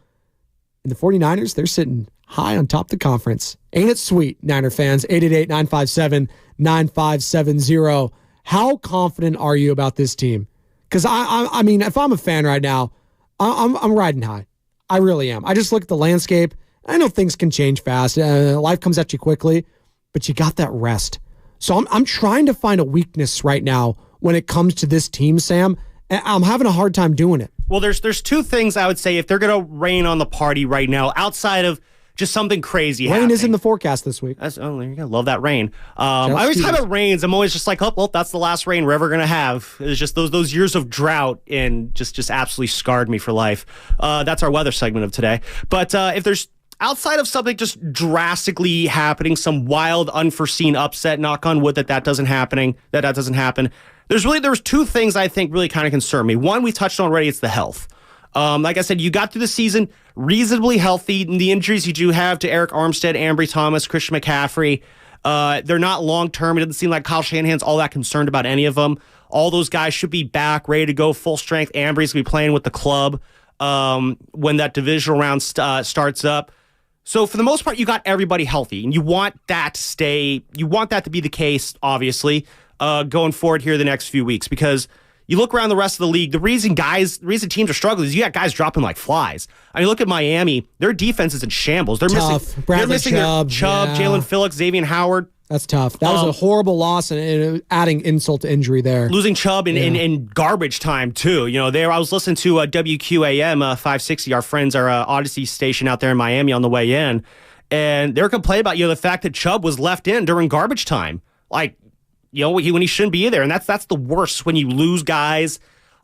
And the 49ers, they're sitting high on top of the conference. Ain't it sweet, Niner fans? 888-957-9570. How confident are you about this team? Because, I mean, if I'm a fan right now, I'm riding high. I really am. I just look at the landscape. I know things can change fast. Life comes at you quickly, but you got that rest. So I'm trying to find a weakness right now when it comes to this team, Sam. And I'm having a hard time doing it. Well, there's two things I would say if they're going to rain on the party right now, outside of just something crazy Rain happening. is in the forecast this week. There you go. Love that rain. Every time it rains, I'm always just like, oh, well, that's the last rain we're ever going to have. It's just those years of drought and just absolutely scarred me for life. That's our weather segment of today. But if there's outside of something just drastically happening, some wild, unforeseen upset, knock on wood that doesn't happen. There's two things I think really kind of concern me. One, we touched on already, it's the health. Like I said, you got through the season reasonably healthy. The injuries you do have to Eric Armstead, Ambry Thomas, Christian McCaffrey, they're not long-term. It doesn't seem like Kyle Shanahan's all that concerned about any of them. All those guys should be back, ready to go full strength. Ambry's going to be playing with the club when that divisional round starts up. So for the most part, you got everybody healthy, and you want that to stay. You want that to be the case, obviously, going forward here the next few weeks, because you look around the rest of the league, the reason teams are struggling is you got guys dropping like flies. I mean, look at Miami. Their defense is in shambles. They're missing Chubb, yeah. Jalen Phillips, Xavier Howard. That's tough. That was a horrible loss and adding insult to injury there. Losing Chubb in garbage time, too. You know, I was listening to WQAM 560, our friends, our Odyssey station out there in Miami on the way in, and they're complaining about, the fact that Chubb was left in during garbage time. Like, when he shouldn't be there. And that's the worst, when you lose guys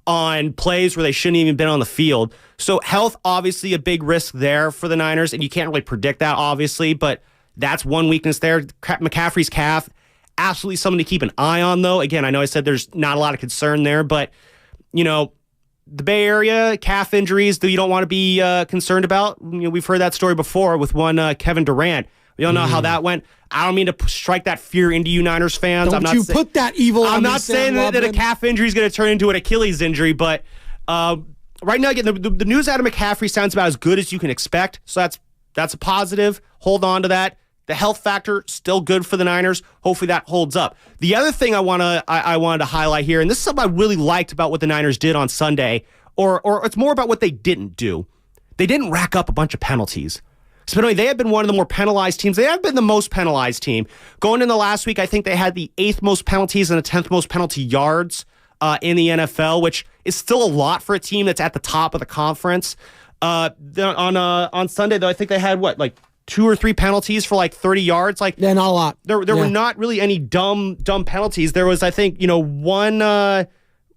on plays where they shouldn't even been on the field. So health, obviously a big risk there for the Niners, and you can't really predict that, obviously, but that's one weakness there. McCaffrey's calf, absolutely something to keep an eye on, though. Again, I know I said there's not a lot of concern there, but, the Bay Area, calf injuries that you don't want to be concerned about. We've heard that story before with one Kevin Durant. We all know how that went. I don't mean to strike that fear into you Niners fans. Put that evil on me, I'm not saying that a calf injury is going to turn into an Achilles injury, but right now, again, the news out of McCaffrey sounds about as good as you can expect, so that's a positive. Hold on to that. The health factor, still good for the Niners. Hopefully that holds up. The other thing I wanted to highlight here, and this is something I really liked about what the Niners did on Sunday, or it's more about what they didn't do. They didn't rack up a bunch of penalties. So they have been one of the more penalized teams. They have been the most penalized team. Going into last week, I think they had the 8th most penalties and the 10th most penalty yards in the NFL, which is still a lot for a team that's at the top of the conference. On Sunday, though, I think they had, 2 or 3 penalties for 30 yards? Not a lot. There were not really any dumb penalties. There was, I think,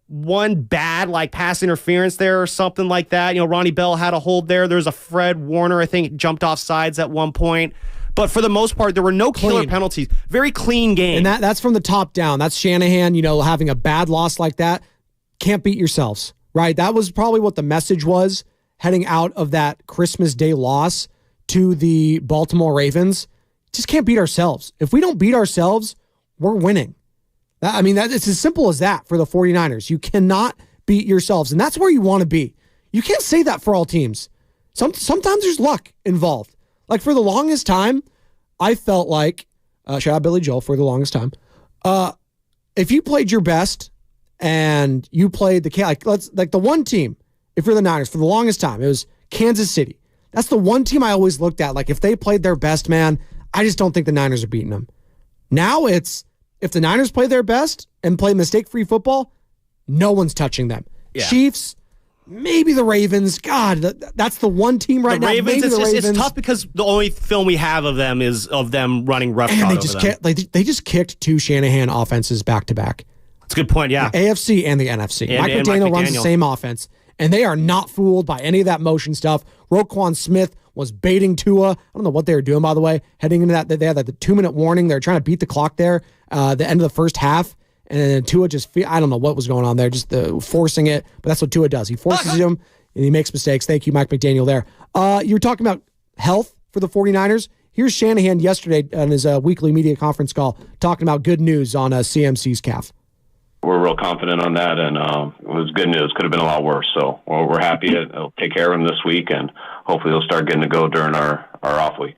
one bad pass interference there or something like that. Ronnie Bell had a hold there. There's a Fred Warner, I think, jumped off sides at one point. But for the most part, there were no killer penalties. Very clean game. And that's from the top down. That's Shanahan, having a bad loss like that. Can't beat yourselves, right? That was probably what the message was heading out of that Christmas Day loss to the Baltimore Ravens. Just can't beat ourselves. If we don't beat ourselves, we're winning. It's as simple as that for the 49ers. You cannot beat yourselves, and that's where you want to be. You can't say that for all teams. Sometimes there's luck involved. For the longest time, I felt like, shout out Billy Joel for the longest time, if you played your best and you played the one team, if you're the Niners, for the longest time, it was Kansas City. That's the one team I always looked at. If they played their best, man, I just don't think the Niners are beating them. Now it's, if the Niners play their best and play mistake-free football, no one's touching them. Yeah. Chiefs, Maybe the Ravens. God, that's the one team right now. Ravens, Maybe the Ravens. It's tough because the only film we have of them is of them running roughshod And over them. they just kicked 2 Shanahan offenses back to back. That's a good point, yeah. The AFC and the NFC. And Mike McDaniel runs the same offense, and they are not fooled by any of that motion stuff. Roquan Smith was baiting Tua. I don't know what they were doing, by the way. Heading into that, they had the 2-minute warning. They were trying to beat the clock there, the end of the first half. And then Tua I don't know what was going on there, just forcing it. But that's what Tua does. He forces him, and he makes mistakes. Thank you, Mike McDaniel, there. You were talking about health for the 49ers. Here's Shanahan yesterday on his weekly media conference call talking about good news on CMC's calf. We're real confident on that, and it was good news. Could have been a lot worse. So we're happy. It'll take care of him this week, and hopefully he'll start getting to go during our off week.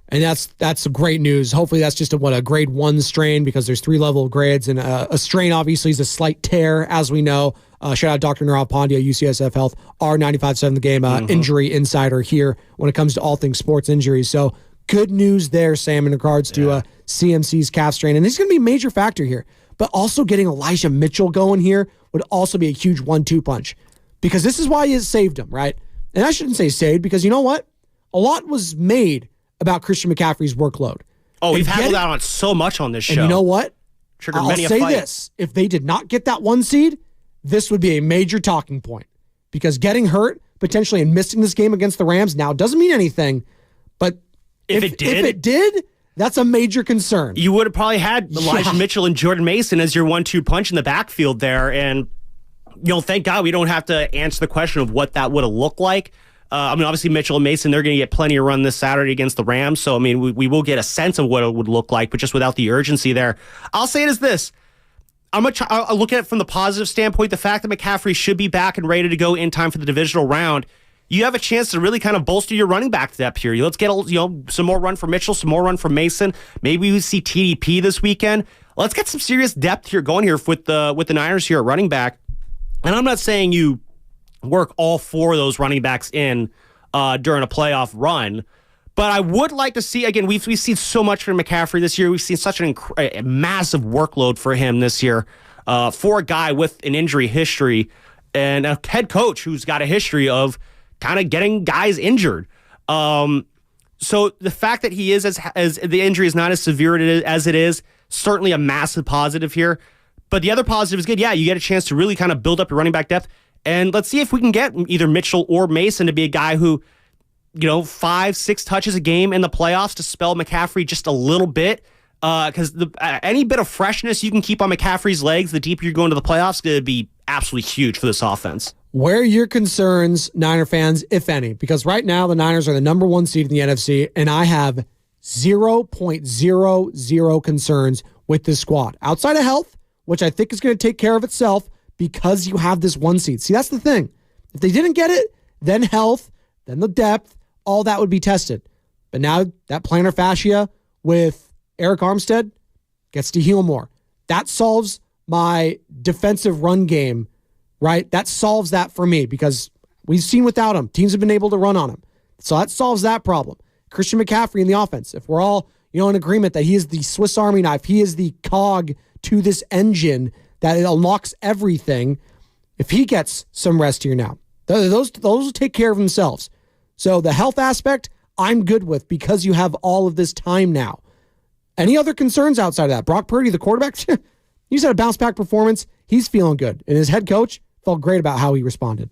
And that's great news. Hopefully that's just a grade 1 strain, because there's 3 level grades, and a strain obviously is a slight tear, as we know. Shout out Dr. Nirav Pandya, UCSF Health, our 95.7 The Game injury insider here when it comes to all things sports injuries. So good news there, Sam, in regards to CMC's calf strain. And he's going to be a major factor here. But also getting Elijah Mitchell going here would also be a huge 1-2 punch, because this is why he has saved him, right? And I shouldn't say saved, because you know what? A lot was made about Christian McCaffrey's workload. Oh, we've hammered out on so much on this show. And you know what? Triggered I'll many a say fight. this. If they did not get that 1 seed, this would be a major talking point, because getting hurt potentially and missing this game against the Rams now doesn't mean anything. But if it did, that's a major concern. You would have probably had Elijah Mitchell and Jordan Mason as your 1-2 punch in the backfield there. And, thank God we don't have to answer the question of what that would have looked like. Obviously Mitchell and Mason, they're going to get plenty of run this Saturday against the Rams. So, we will get a sense of what it would look like, but just without the urgency there. I'll say it as this. I'll look at it from the positive standpoint. The fact that McCaffrey should be back and ready to go in time for the divisional round, you have a chance to really kind of bolster your running back depth here. Let's get some more run from Mitchell, some more run from Mason. Maybe we see TDP this weekend. Let's get some serious depth here going here with the Niners here at running back. And I'm not saying you work all 4 of those running backs in during a playoff run, but I would like to see, again, we've seen so much from McCaffrey this year. We've seen such a massive workload for him this year for a guy with an injury history and a head coach who's got a history of kind of getting guys injured. So the fact that he is as the injury is not as severe as it is, certainly a massive positive here. But the other positive is good. Yeah, you get a chance to really kind of build up your running back depth. And let's see if we can get either Mitchell or Mason to be a guy who, 5-6 touches a game in the playoffs to spell McCaffrey just a little bit. Because any bit of freshness you can keep on McCaffrey's legs, the deeper you're going to the playoffs, is going to be absolutely huge for this offense. Where are your concerns, Niner fans, if any? Because right now the Niners are the number 1 seed in the NFC, and I have 0.00 concerns with this squad. Outside of health, which I think is going to take care of itself because you have this 1 seed. See, that's the thing. If they didn't get it, then health, then the depth, all that would be tested. But now that plantar fascia with Eric Armstead gets to heal more. That solves my defensive run game, right? That solves that for me, because we've seen without him, teams have been able to run on him. So that solves that problem. Christian McCaffrey in the offense, if we're all in agreement that he is the Swiss Army knife, he is the cog to this engine that it unlocks everything. If he gets some rest here now, those will take care of themselves. So the health aspect, I'm good with, because you have all of this time now. Any other concerns outside of that? Brock Purdy, the quarterback, he's had a bounce back performance. He's feeling good. And his head coach felt great about how he responded.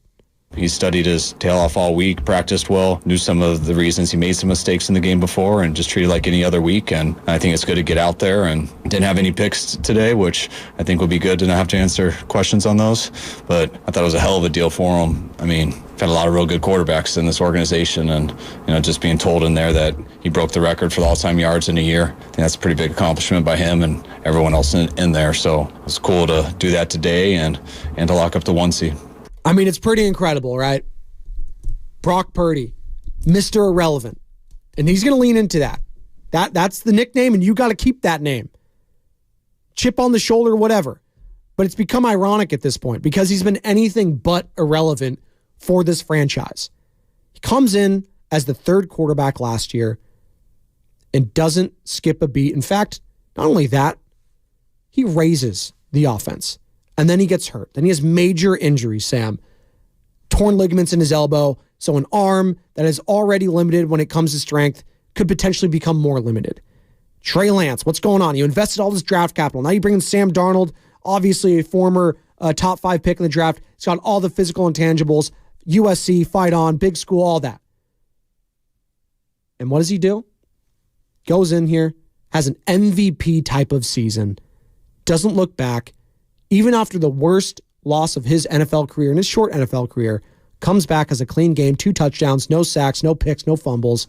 He studied his tail off all week, practiced well, knew some of the reasons he made some mistakes in the game before, and just treated it like any other week. And I think it's good to get out there, and didn't have any picks today, which I think will be good to not have to answer questions on those. But I thought it was a hell of a deal for him. We've had a lot of real good quarterbacks in this organization, and just being told in there that he broke the record for the all-time yards in a year, I think that's a pretty big accomplishment by him and everyone else in there. So it's cool to do that today and to lock up the 1 seed. It's pretty incredible, right? Brock Purdy, Mr. Irrelevant. And he's going to lean into that. That's the nickname, and you got to keep that name. Chip on the shoulder, whatever. But it's become ironic at this point because he's been anything but irrelevant for this franchise. He comes in as the 3rd quarterback last year and doesn't skip a beat. In fact, not only that, he raises the offense. And then he gets hurt. Then he has major injuries, Sam. torn ligaments in his elbow. So an arm that is already limited when it comes to strength could potentially become more limited. Trey Lance, what's going on? You invested all this draft capital. Now you bring in Sam Darnold, obviously a former top 5 pick in the draft. He's got all the physical intangibles, USC, fight on, big school, all that. And what does he do? Goes in here, has an MVP type of season, doesn't look back, even after the worst loss of his NFL career, in his short NFL career, comes back as a clean game, 2 touchdowns, no sacks, no picks, no fumbles.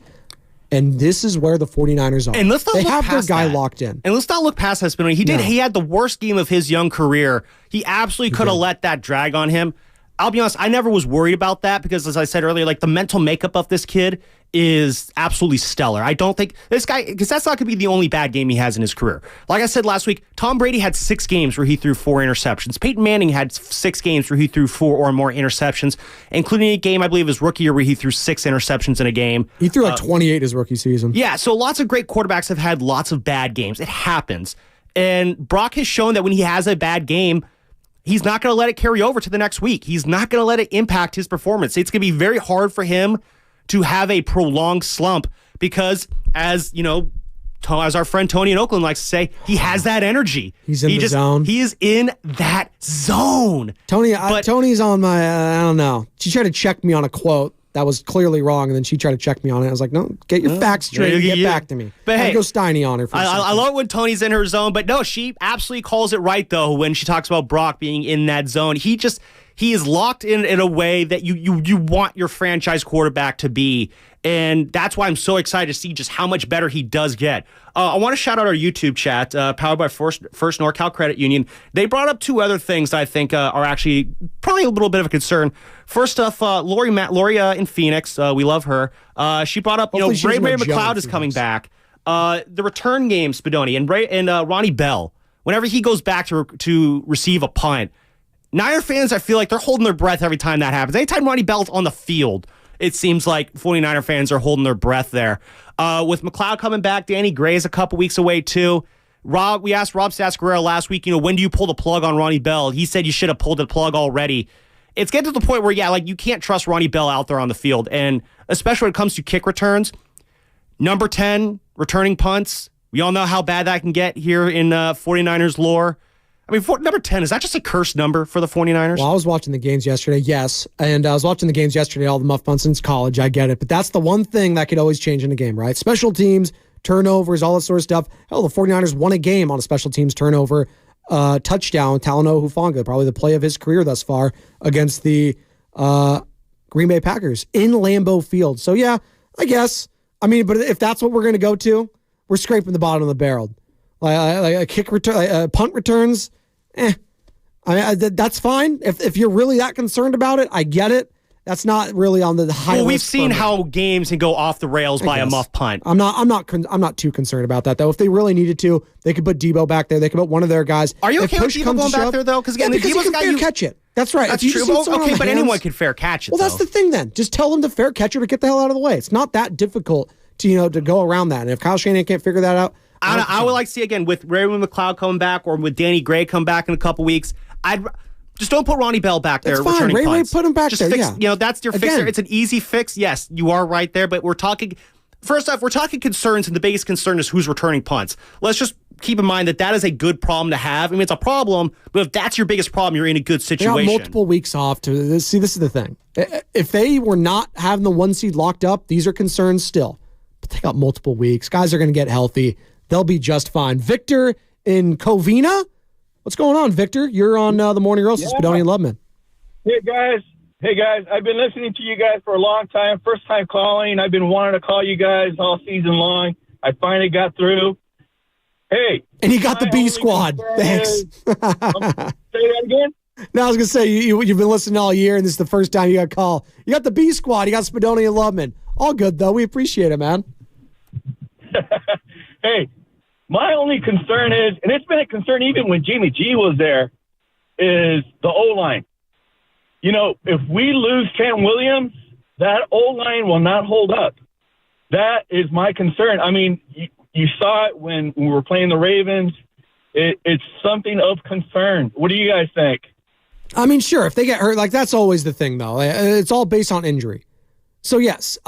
And this is where the 49ers are. And let's not they look have past their guy that. locked in. And let's not look past that, Spinner. He had the worst game of his young career. He absolutely could have let that drag on him. I'll be honest, I never was worried about that because, as I said earlier, like the mental makeup of this kid is absolutely stellar. I don't think this guy, because that's not going to be the only bad game he has in his career. Like I said last week, Tom Brady had 6 games where he threw 4 interceptions. Peyton Manning had 6 games where he threw 4 or more interceptions, including a game, I believe, his rookie year where he threw 6 interceptions in a game. He threw like 28 his rookie season. Yeah, so lots of great quarterbacks have had lots of bad games. It happens. And Brock has shown that when he has a bad game, he's not going to let it carry over to the next week. He's not going to let it impact his performance. It's going to be very hard for him to have a prolonged slump because, as you know, as our friend Tony in Oakland likes to say, he has that energy. He's in the zone. He is in that zone. Tony's on my, I don't know. She tried to check me on a quote that was clearly wrong, and then she tried to check me on it. I was like, no, get your facts straight and get back to me. But hey, go Steiny on her for a second. I love it when Tony's in her zone, but no, she absolutely calls it right, though, when she talks about Brock being in that zone. He is locked in a way that you want your franchise quarterback to be, and that's why I'm so excited to see just how much better he does get. I want to shout out our YouTube chat, powered by First NorCal Credit Union. They brought up 2 other things that I think are actually probably a little bit of a concern. First off, Lori in Phoenix, we love her. She brought up, Ray McLeod is coming back. The return game, Spadoni, and Ronnie Bell, whenever he goes back to receive a punt, Niner fans, I feel like they're holding their breath every time that happens. Anytime Ronnie Bell's on the field, it seems like 49er fans are holding their breath there. With McLeod coming back, Danny Gray's a couple weeks away too. We asked Rob Sascarera last week, when do you pull the plug on Ronnie Bell? He said you should have pulled the plug already. It's getting to the point where, you can't trust Ronnie Bell out there on the field. And especially when it comes to kick returns, number 10, returning punts. We all know how bad that can get here in 49ers lore. I mean, number 10, is that just a cursed number for the 49ers? Well, I was watching the games yesterday, yes. And I was watching the games yesterday, all the muff punts since college. I get it. But that's the one thing that could always change in a game, right? Special teams, turnovers, all that sort of stuff. Hell, the 49ers won a game on a special teams turnover touchdown. Talanoa Hufanga, probably the play of his career thus far, against the Green Bay Packers in Lambeau Field. So, yeah, I guess. I mean, but if that's what we're going to go to, we're scraping the bottom of the barrel. Like a kick return, punt returns, that's fine. If you're really that concerned about it, I get it. That's not really on the high. Well, we've seen how games can go off the rails by a muff punt. I'm not too concerned about that though. If they really needed to, they could put Debo back there. They could put one of their guys. Are you okay with Debo going back there though? Because again, the Debo's guy can catch it. That's right. That's true. Okay, but anyone can fair catch it. Well, that's the thing then. Just tell them to fair catch it or get the hell out of the way. It's not that difficult to go around that. And if Kyle Shanahan can't figure that out, I would like to see again with Raymond McLeod coming back or with Danny Gray come back in a couple weeks. Just don't put Ronnie Bell back there. That's fine. Ray put him back there. Fix, yeah, that's your fix there. It's an easy fix. Yes, you are right there. But we're talking. First off, we're talking concerns, and the biggest concern is who's returning punts. Let's just keep in mind that is a good problem to have. I mean, it's a problem, but if that's your biggest problem, you're in a good situation. They got multiple weeks off to see. This is the thing. If they were not having the 1 seed locked up, these are concerns still. But they got multiple weeks. Guys are going to get healthy. They'll be just fine. Victor in Covina. What's going on, Victor? You're on the Morning Roast with Spadoni and Lubman. Hey, guys. I've been listening to you guys for a long time. First time calling. I've been wanting to call you guys all season long. I finally got through. Hey. And he got the B squad. Thanks. Say that again? No, I was going to say, you've been listening all year, and this is the first time you got a call. You got the B squad. You got Spadoni and Lubman. All good, though. We appreciate it, man. Hey, my only concern is, and it's been a concern even when Jimmy G was there, is the O-line. If we lose Trent Williams, that O-line will not hold up. That is my concern. I mean, you saw it when we were playing the Ravens. It's something of concern. What do you guys think? I mean, sure, if they get hurt, like that's always the thing, though. It's all based on injury. So, yes,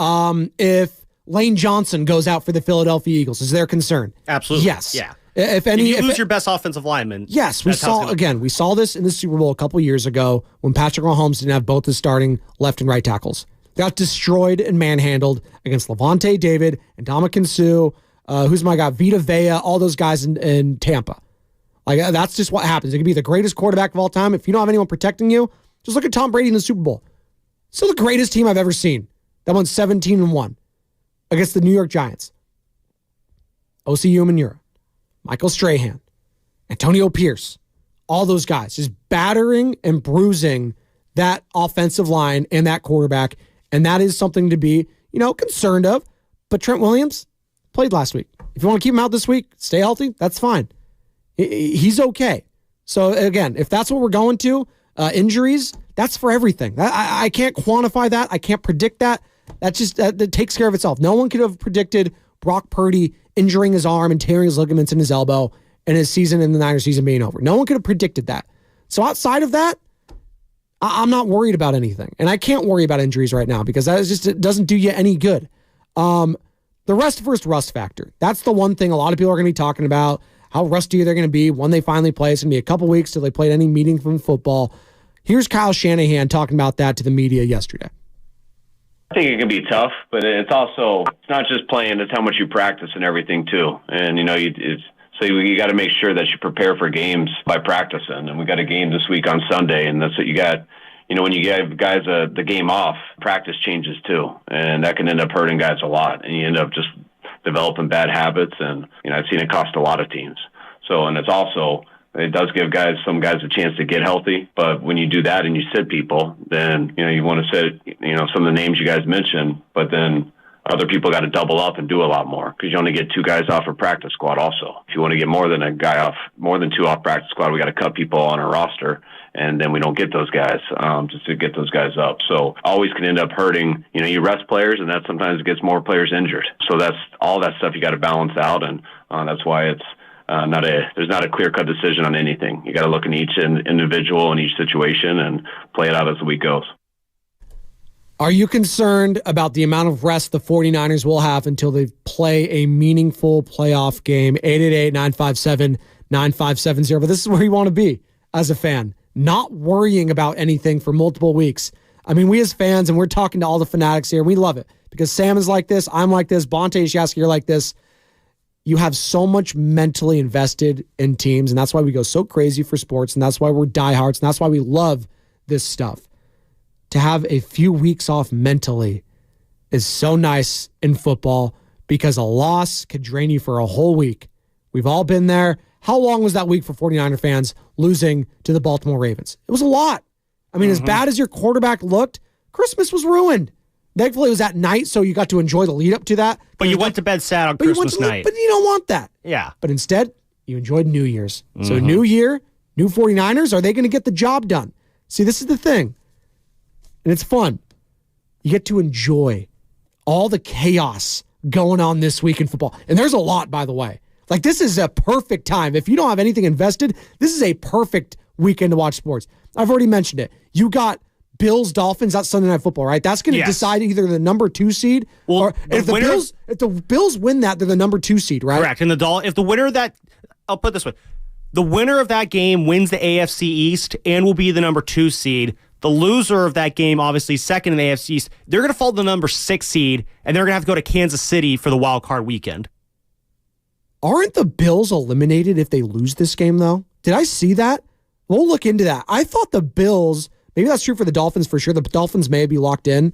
if Lane Johnson goes out for the Philadelphia Eagles, is there concern? Absolutely. Yes. Yeah. If you lose your best offensive lineman. Yes, we saw this in the Super Bowl a couple years ago when Patrick Mahomes didn't have both his starting left and right tackles. They got destroyed and manhandled against Levante David and Ndamukong Suh, who's my guy, Vita Vea, all those guys in Tampa. Like, that's just what happens. It could be the greatest quarterback of all time. If you don't have anyone protecting you, just look at Tom Brady in the Super Bowl. Still the greatest team I've ever seen. That won 17-1 against the New York Giants. O.C. Umenyiora, Michael Strahan, Antonio Pierce, all those guys just battering and bruising that offensive line and that quarterback. And that is something to be, concerned of. But Trent Williams played last week. If you want to keep him out this week, stay healthy, that's fine. He's okay. So again, if that's what we're going to, injuries, that's for everything. I can't quantify that. I can't predict that. That takes care of itself. No one could have predicted Brock Purdy injuring his arm and tearing his ligaments in his elbow and his season in the Niners season being over. No one could have predicted that. So outside of that, I'm not worried about anything. And I can't worry about injuries right now because it doesn't do you any good. The rust factor. That's the one thing a lot of people are going to be talking about. How rusty they're going to be when they finally play. It's going to be a couple weeks till they played any meeting from football. Here's Kyle Shanahan talking about that to the media yesterday. I think it can be tough, but it's not just playing, it's how much you practice and everything too. And, so you got to make sure that you prepare for games by practicing. And we got a game this week on Sunday, and that's what you got. When you give guys the game off, practice changes too. And that can end up hurting guys a lot. And you end up just developing bad habits, and I've seen it cost a lot of teams. So, and it does give some guys a chance to get healthy. But when you do that and you sit people, then you want to sit some of the names you guys mentioned, but then other people got to double up and do a lot more because you only get 2 guys off a practice squad. Also, if you want to get more than 2 off practice squad, we got to cut people on our roster. And then we don't get those guys just to get those guys up. So always can end up hurting. You rest players, and that sometimes gets more players injured. So that's all that stuff you got to balance out, and that's why it's there's not a clear-cut decision on anything. You got to look in each individual and each situation and play it out as the week goes. Are you concerned about the amount of rest the 49ers will have until they play a meaningful playoff game? 888-957-9570. But this is where you want to be as a fan. Not worrying about anything for multiple weeks. I mean, we as fans, and we're talking to all the fanatics here, we love it because Sam is like this, I'm like this, Bonte Shasky, you're like this. You have so much mentally invested in teams, and that's why we go so crazy for sports, and that's why we're diehards, and that's why we love this stuff. To have a few weeks off mentally is so nice in football because a loss could drain you for a whole week. We've all been there. How long was that week for 49er fans losing to the Baltimore Ravens? It was a lot. I mean, as bad as your quarterback looked, Christmas was ruined. Thankfully, it was at night, so you got to enjoy the lead up to that. But you went to bed sad on Christmas night. But you don't want that. Yeah. But instead, you enjoyed New Year's. So New Year, new 49ers, are they going to get the job done? See, this is the thing. And it's fun. You get to enjoy all the chaos going on this week in football. And there's a lot, by the way. Like, this is a perfect time. If you don't have anything invested, this is a perfect weekend to watch sports. I've already mentioned it. You got Bills, Dolphins, that's Sunday Night Football, right? That's going to decide either the number 2 seed or if the Bills win that, they're the number 2 seed, right? Correct. And if the winner of that, I'll put it this way, the winner of that game wins the AFC East and will be the number 2 seed. The loser of that game, obviously second in the AFC East, they're going to fall to the number 6 seed, and they're going to have to go to Kansas City for the wild card weekend. Aren't the Bills eliminated if they lose this game, though? Did I see that? We'll look into that. I thought the Bills, maybe that's true for the Dolphins for sure. The Dolphins may be locked in.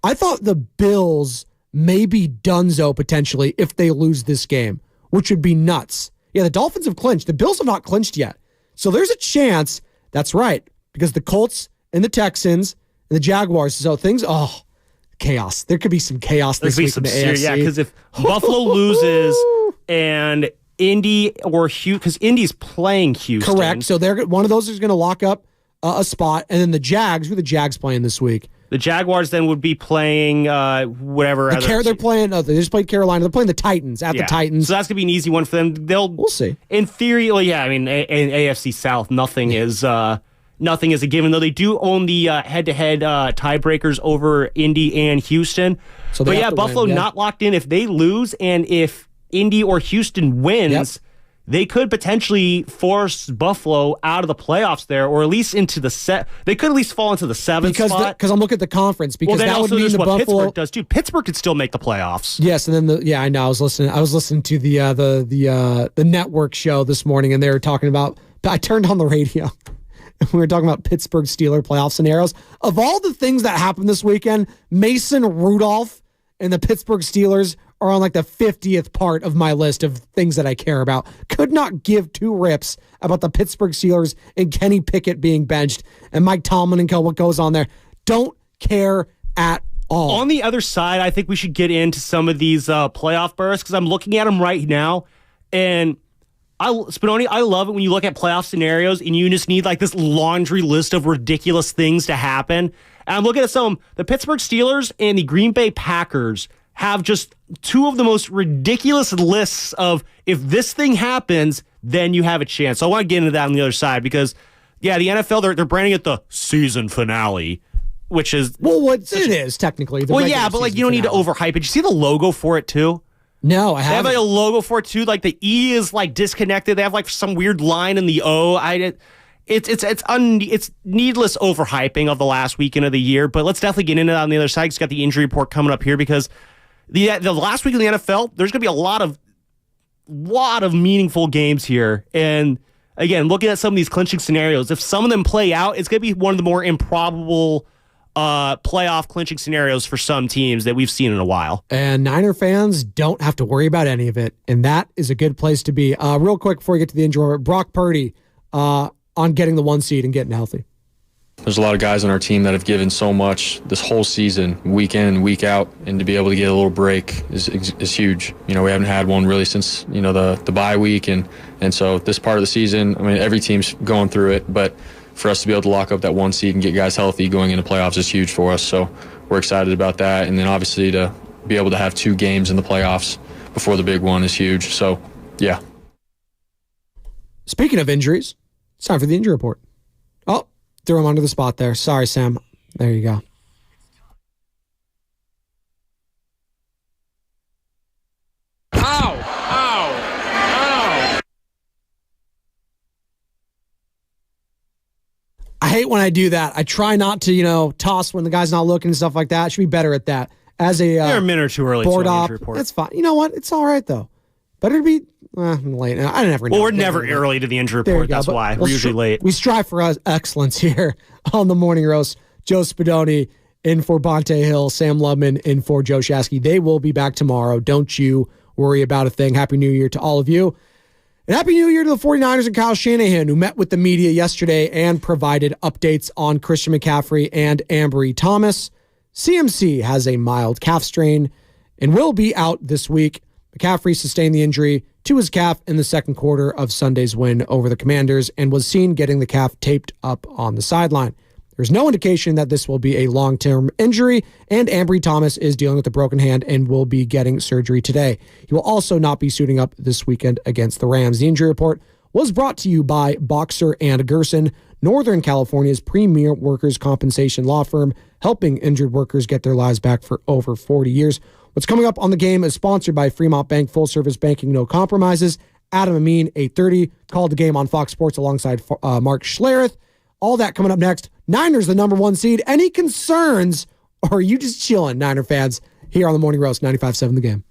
I thought the Bills may be donezo potentially if they lose this game, which would be nuts. Yeah, the Dolphins have clinched. The Bills have not clinched yet. So there's a chance, that's right, because the Colts and the Texans and the Jaguars, so things, chaos. There could be some chaos this week in the AFC. Yeah, because if Buffalo loses and Indy or Houston, because Indy's playing Houston. Correct. So one of those is going to lock up a spot. And then the Jags, who are the Jags playing this week? The Jaguars then would be playing whatever. They're playing, they just played Carolina. They're playing the Titans the Titans. So that's going to be an easy one for them. We'll see. In theory, in AFC South, nothing is nothing is a given, though they do own the head-to-head tiebreakers over Indy and Houston. So but yeah, Buffalo not locked in. If they lose and if Indy or Houston wins, they could potentially force Buffalo out of the playoffs there, or at least into the they could at least fall into the 7th spot. Because I'm looking at the conference, because then that would also mean the what Buffalo Pittsburgh does too. Pittsburgh could still make the playoffs. Yes, and then I know I was listening to the network show this morning, and they were talking about. I turned on the radio. We were talking about Pittsburgh Steelers playoff scenarios. Of all the things that happened this weekend, Mason Rudolph and the Pittsburgh Steelers are on like the 50th part of my list of things that I care about. Could not give two rips about the Pittsburgh Steelers and Kenny Pickett being benched and Mike Tomlin and what goes on there. Don't care at all. On the other side, I think we should get into some of these playoff berths because I'm looking at them right now, and Spinoni, I love it when you look at playoff scenarios and you just need like this laundry list of ridiculous things to happen. And I'm looking at the Pittsburgh Steelers and the Green Bay Packers have just two of the most ridiculous lists of if this thing happens, then you have a chance. So I want to get into that on the other side because, yeah, the NFL, they're branding it the season finale, which is... Well, it is technically. Well, yeah, but like you don't need to overhype it. Did you see the logo for it too? No, I haven't. They have like a logo for it too. Like the E is like disconnected. They have like some weird line in the O. It's needless overhyping of the last weekend of the year. But let's definitely get into that on the other side. It's got the injury report coming up here because the last week of the NFL, there's going to be a lot of meaningful games here. And again, looking at some of these clinching scenarios, if some of them play out, it's going to be one of the more improbable playoff clinching scenarios for some teams that we've seen in a while. And Niner fans don't have to worry about any of it, and that is a good place to be. Real quick before we get to the injury, Brock Purdy on getting the 1 seed and getting healthy. There's a lot of guys on our team that have given so much this whole season, week in and week out, and to be able to get a little break is huge. You know, we haven't had one really since, you know, the bye week, and so this part of the season, I mean, every team's going through it, but for us to be able to lock up that 1 seed and get guys healthy going into playoffs is huge for us. So we're excited about that. And then obviously to be able to have 2 games in the playoffs before the big one is huge. So, yeah. Speaking of injuries, it's time for the injury report. Oh, threw him under the spot there. Sorry, Sam. There you go. I hate when I do that. I try not to, toss when the guy's not looking and stuff like that. I should be better at that. As a you're a minute or two early board to op, report. that's fine. You know what? It's all right though. Better to be late. I never know. Well, we're never early to the injury report. That's why we're usually late. We strive for excellence here on the Morning Roast. Joe Spadoni in for Bonte Hill, Sam Lubman in for Joe Shasky. They will be back tomorrow. Don't you worry about a thing. Happy New Year to all of you. And Happy New Year to the 49ers and Kyle Shanahan, who met with the media yesterday and provided updates on Christian McCaffrey and Ambry Thomas. CMC has a mild calf strain and will be out this week. McCaffrey sustained the injury to his calf in the second quarter of Sunday's win over the Commanders and was seen getting the calf taped up on the sideline. There's no indication that this will be a long-term injury, and Ambry Thomas is dealing with a broken hand and will be getting surgery today. He will also not be suiting up this weekend against the Rams. The injury report was brought to you by Boxer and Gerson, Northern California's premier workers' compensation law firm, helping injured workers get their lives back for over 40 years. What's coming up on the game is sponsored by Fremont Bank, full-service banking, no compromises. Adam Amin, 8:30, called the game on Fox Sports alongside Mark Schlereth. All that coming up next. Niners, the number 1 seed. Any concerns, or are you just chilling, Niner fans, here on the Morning Roast, 95.7 The Game?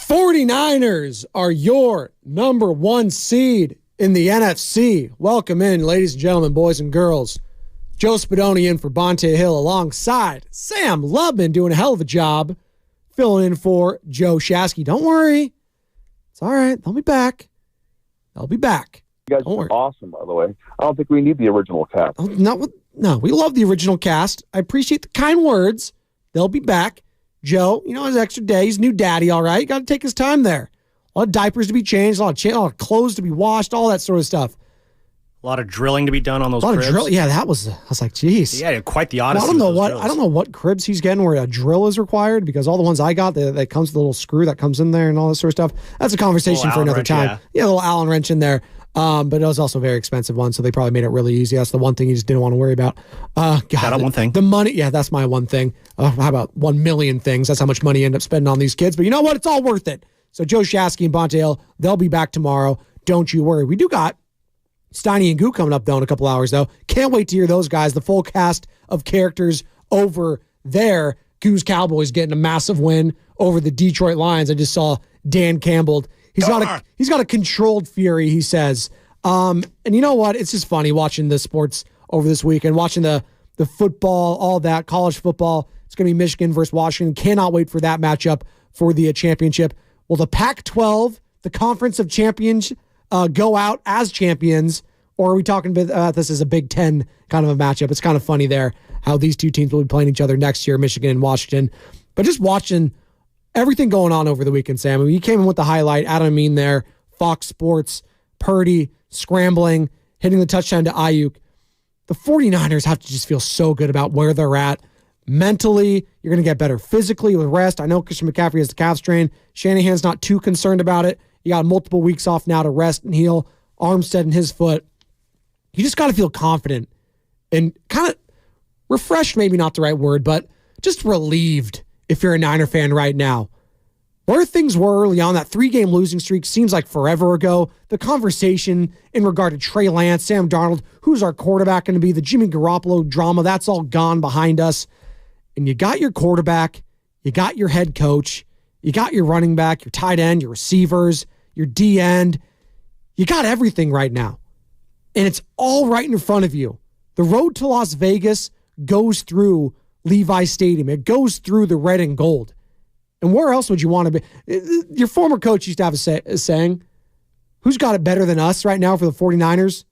49ers are your number one seed in the NFC. Welcome in, ladies and gentlemen, boys and girls. Joe Spadoni in for Bonte Hill alongside Sam Lubman doing a hell of a job filling in for Joe Shasky. Don't worry. It's all right. They'll be back. They'll be back. You guys are awesome, by the way. I don't think we need the original cast. No, we love the original cast. I appreciate the kind words. They'll be back. Joe, his extra day. He's new daddy, all right? Got to take his time there. A lot of diapers to be changed, a lot of clothes to be washed, all that sort of stuff. A lot of drilling to be done on those cribs. Yeah, I was like, geez. Yeah, quite the odyssey. I don't know what cribs he's getting where a drill is required, because all the ones I got, that comes with a little screw that comes in there and all that sort of stuff. That's a conversation for another time. Yeah, a little Allen wrench in there. But it was also a very expensive one, so they probably made it really easy. That's the one thing you just didn't want to worry about. God, one thing. The money, yeah, that's my one thing. How about 1 million things? That's how much money you end up spending on these kids. But you know what? It's all worth it. So Joe Shasky and Bonte Hill, they'll be back tomorrow. Don't you worry. We do got Steiny and Goo coming up, though, in a couple hours, though. Can't wait to hear those guys, the full cast of characters over there. Goo's Cowboys getting a massive win over the Detroit Lions. I just saw Dan Campbell. He's got a controlled fury, he says. And you know what? It's just funny watching the sports over this weekend, watching the football, all that, college football. It's going to be Michigan versus Washington. Cannot wait for that matchup for the championship. Will the Pac-12, the Conference of Champions, go out as champions, or are we talking about this as a Big Ten kind of a matchup? It's kind of funny there how these two teams will be playing each other next year, Michigan and Washington. But just watching everything going on over the weekend, Sam. I mean, you came in with the highlight, Adam Amin there, Fox Sports, Purdy scrambling, hitting the touchdown to Ayuk. The 49ers have to just feel so good about where they're at. Mentally, you're going to get better physically with rest. I know Christian McCaffrey has the calf strain. Shanahan's not too concerned about it. You got multiple weeks off now to rest and heal. Armstead and his foot. You just got to feel confident and kind of refreshed, maybe not the right word, but just relieved if you're a Niner fan right now. Where things were early on, that 3-game losing streak seems like forever ago. The conversation in regard to Trey Lance, Sam Darnold, who's our quarterback going to be, the Jimmy Garoppolo drama, that's all gone behind us. And you got your quarterback, you got your head coach, you got your running back, your tight end, your receivers, your D end. You got everything right now. And it's all right in front of you. The road to Las Vegas goes through Levi Stadium. It goes through the red and gold. And where else would you want to be? Your former coach used to have a saying, who's got it better than us right now for the 49ers?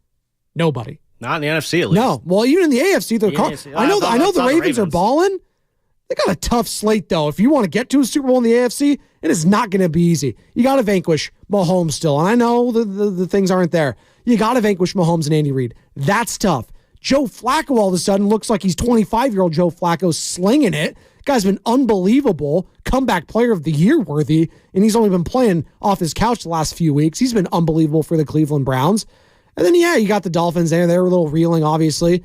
Nobody. Not in the NFC, at least. No. Well, even in the AFC, I know the Ravens are balling. They got a tough slate, though. If you want to get to a Super Bowl in the AFC, it is not going to be easy. You got to vanquish Mahomes still. And I know the things aren't there. You got to vanquish Mahomes and Andy Reid. That's tough. Joe Flacco all of a sudden looks like he's 25-year-old Joe Flacco slinging it. Guy's been unbelievable, comeback player of the year worthy, and he's only been playing off his couch the last few weeks. He's been unbelievable for the Cleveland Browns. And then, you got the Dolphins there. They're a little reeling, obviously.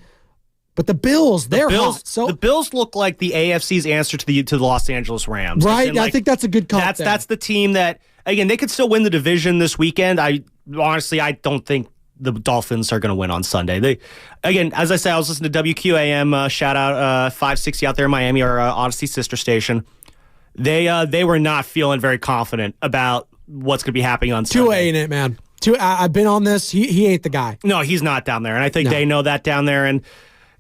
But the Bills, they're hot. So the Bills look like the AFC's answer to the Los Angeles Rams. Right, I think that's a good call. That's the team that, again, they could still win the division this weekend. I don't think the Dolphins are going to win on Sunday. Again, as I said, I was listening to WQAM, shout out 560 out there in Miami, our Odyssey sister station. They were not feeling very confident about what's going to be happening on Sunday. 2 ain't it, man. I've been on this. He ain't the guy. No, he's not down there, and I think they know that down there. And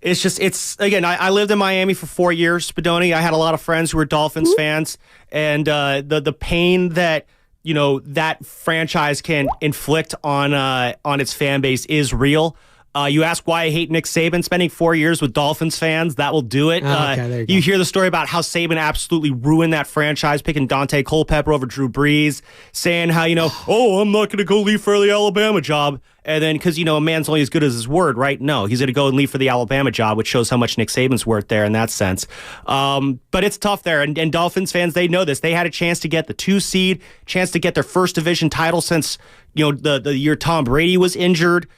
again, I lived in Miami for 4 years, Spadoni. I had a lot of friends who were Dolphins fans, and the pain that that franchise can inflict on its fan base is real. You ask why I hate Nick Saban spending 4 years with Dolphins fans, that will do it. There you go. You hear the story about how Saban absolutely ruined that franchise, picking Dante Culpepper over Drew Brees, saying how, I'm not going to go leave for the Alabama job. And then, because, a man's only as good as his word, right? No, he's going to go and leave for the Alabama job, which shows how much Nick Saban's worth there in that sense. But it's tough there. And Dolphins fans, they know this. They had a chance to get the 2 seed, chance to get their first division title since, the year Tom Brady was injured.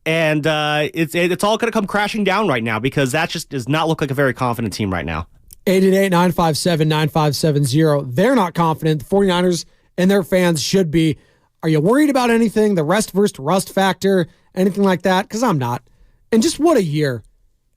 And it's all going to come crashing down right now because that just does not look like a very confident team right now. 888-957-9570. They're not confident. The 49ers and their fans should be. Are you worried about anything? The rest versus rust factor, anything like that? Because I'm not. And just what a year.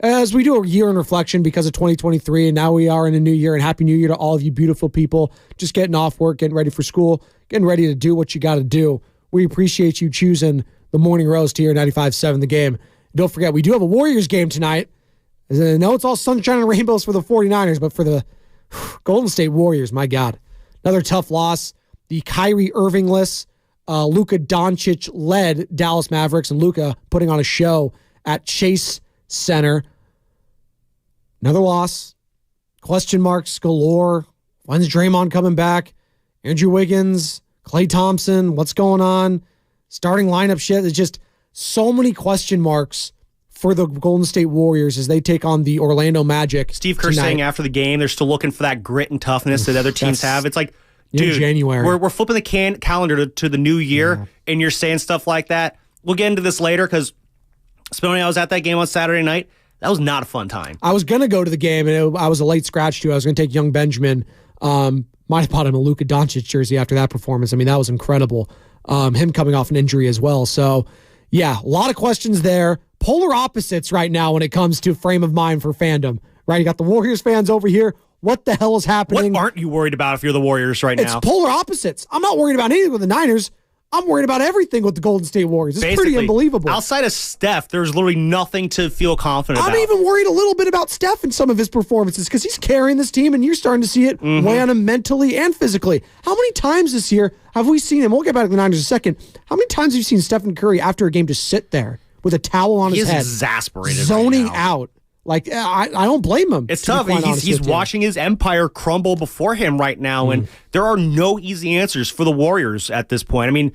as we do a year in reflection because of 2023, and now we are in a new year, and Happy New Year to all of you beautiful people just getting off work, getting ready for school, getting ready to do what you got to do. We appreciate you choosing the Morning Roast here at 95.7 The Game. Don't forget, we do have a Warriors game tonight. I know it's all sunshine and rainbows for the 49ers, but for the Golden State Warriors, my God. Another tough loss. The Kyrie Irving-less, Luka Doncic-led Dallas Mavericks, and Luka putting on a show at Chase Center. Another loss. Question marks galore. When's Draymond coming back? Andrew Wiggins, Klay Thompson, what's going on? Starting lineup shit. There's just so many question marks for the Golden State Warriors as they take on the Orlando Magic. Steve Kerr saying after the game they're still looking for that grit and toughness that other teams have. It's like, dude, January. We're flipping the calendar to the new year, and you're saying stuff like that. We'll get into this later because, Spinoni, I was at that game on Saturday night. That was not a fun time. I was going to go to the game, and I was a late scratch, too. I was going to take young Benjamin. Might have bought him a Luka Doncic jersey after that performance. I mean, that was incredible. Him coming off an injury as well. So, yeah, a lot of questions there. Polar opposites right now when it comes to frame of mind for fandom, right? You got the Warriors fans over here. What the hell is happening? What aren't you worried about if you're the Warriors right now? It's polar opposites. I'm not worried about anything with the Niners. I'm worried about everything with the Golden State Warriors. It's pretty unbelievable. Outside of Steph, there's literally nothing to feel confident about. I'm even worried a little bit about Steph and some of his performances because he's carrying this team, and you're starting to see it weigh on him mentally and physically. How many times this year have we seen him? We'll get back to the Niners in a second. How many times have you seen Stephen Curry after a game just sit there with a towel on his head? He's exasperated zoning right now. out. Like, I don't blame him. It's tough. He's watching his empire crumble before him right now, and there are no easy answers for the Warriors at this point. I mean,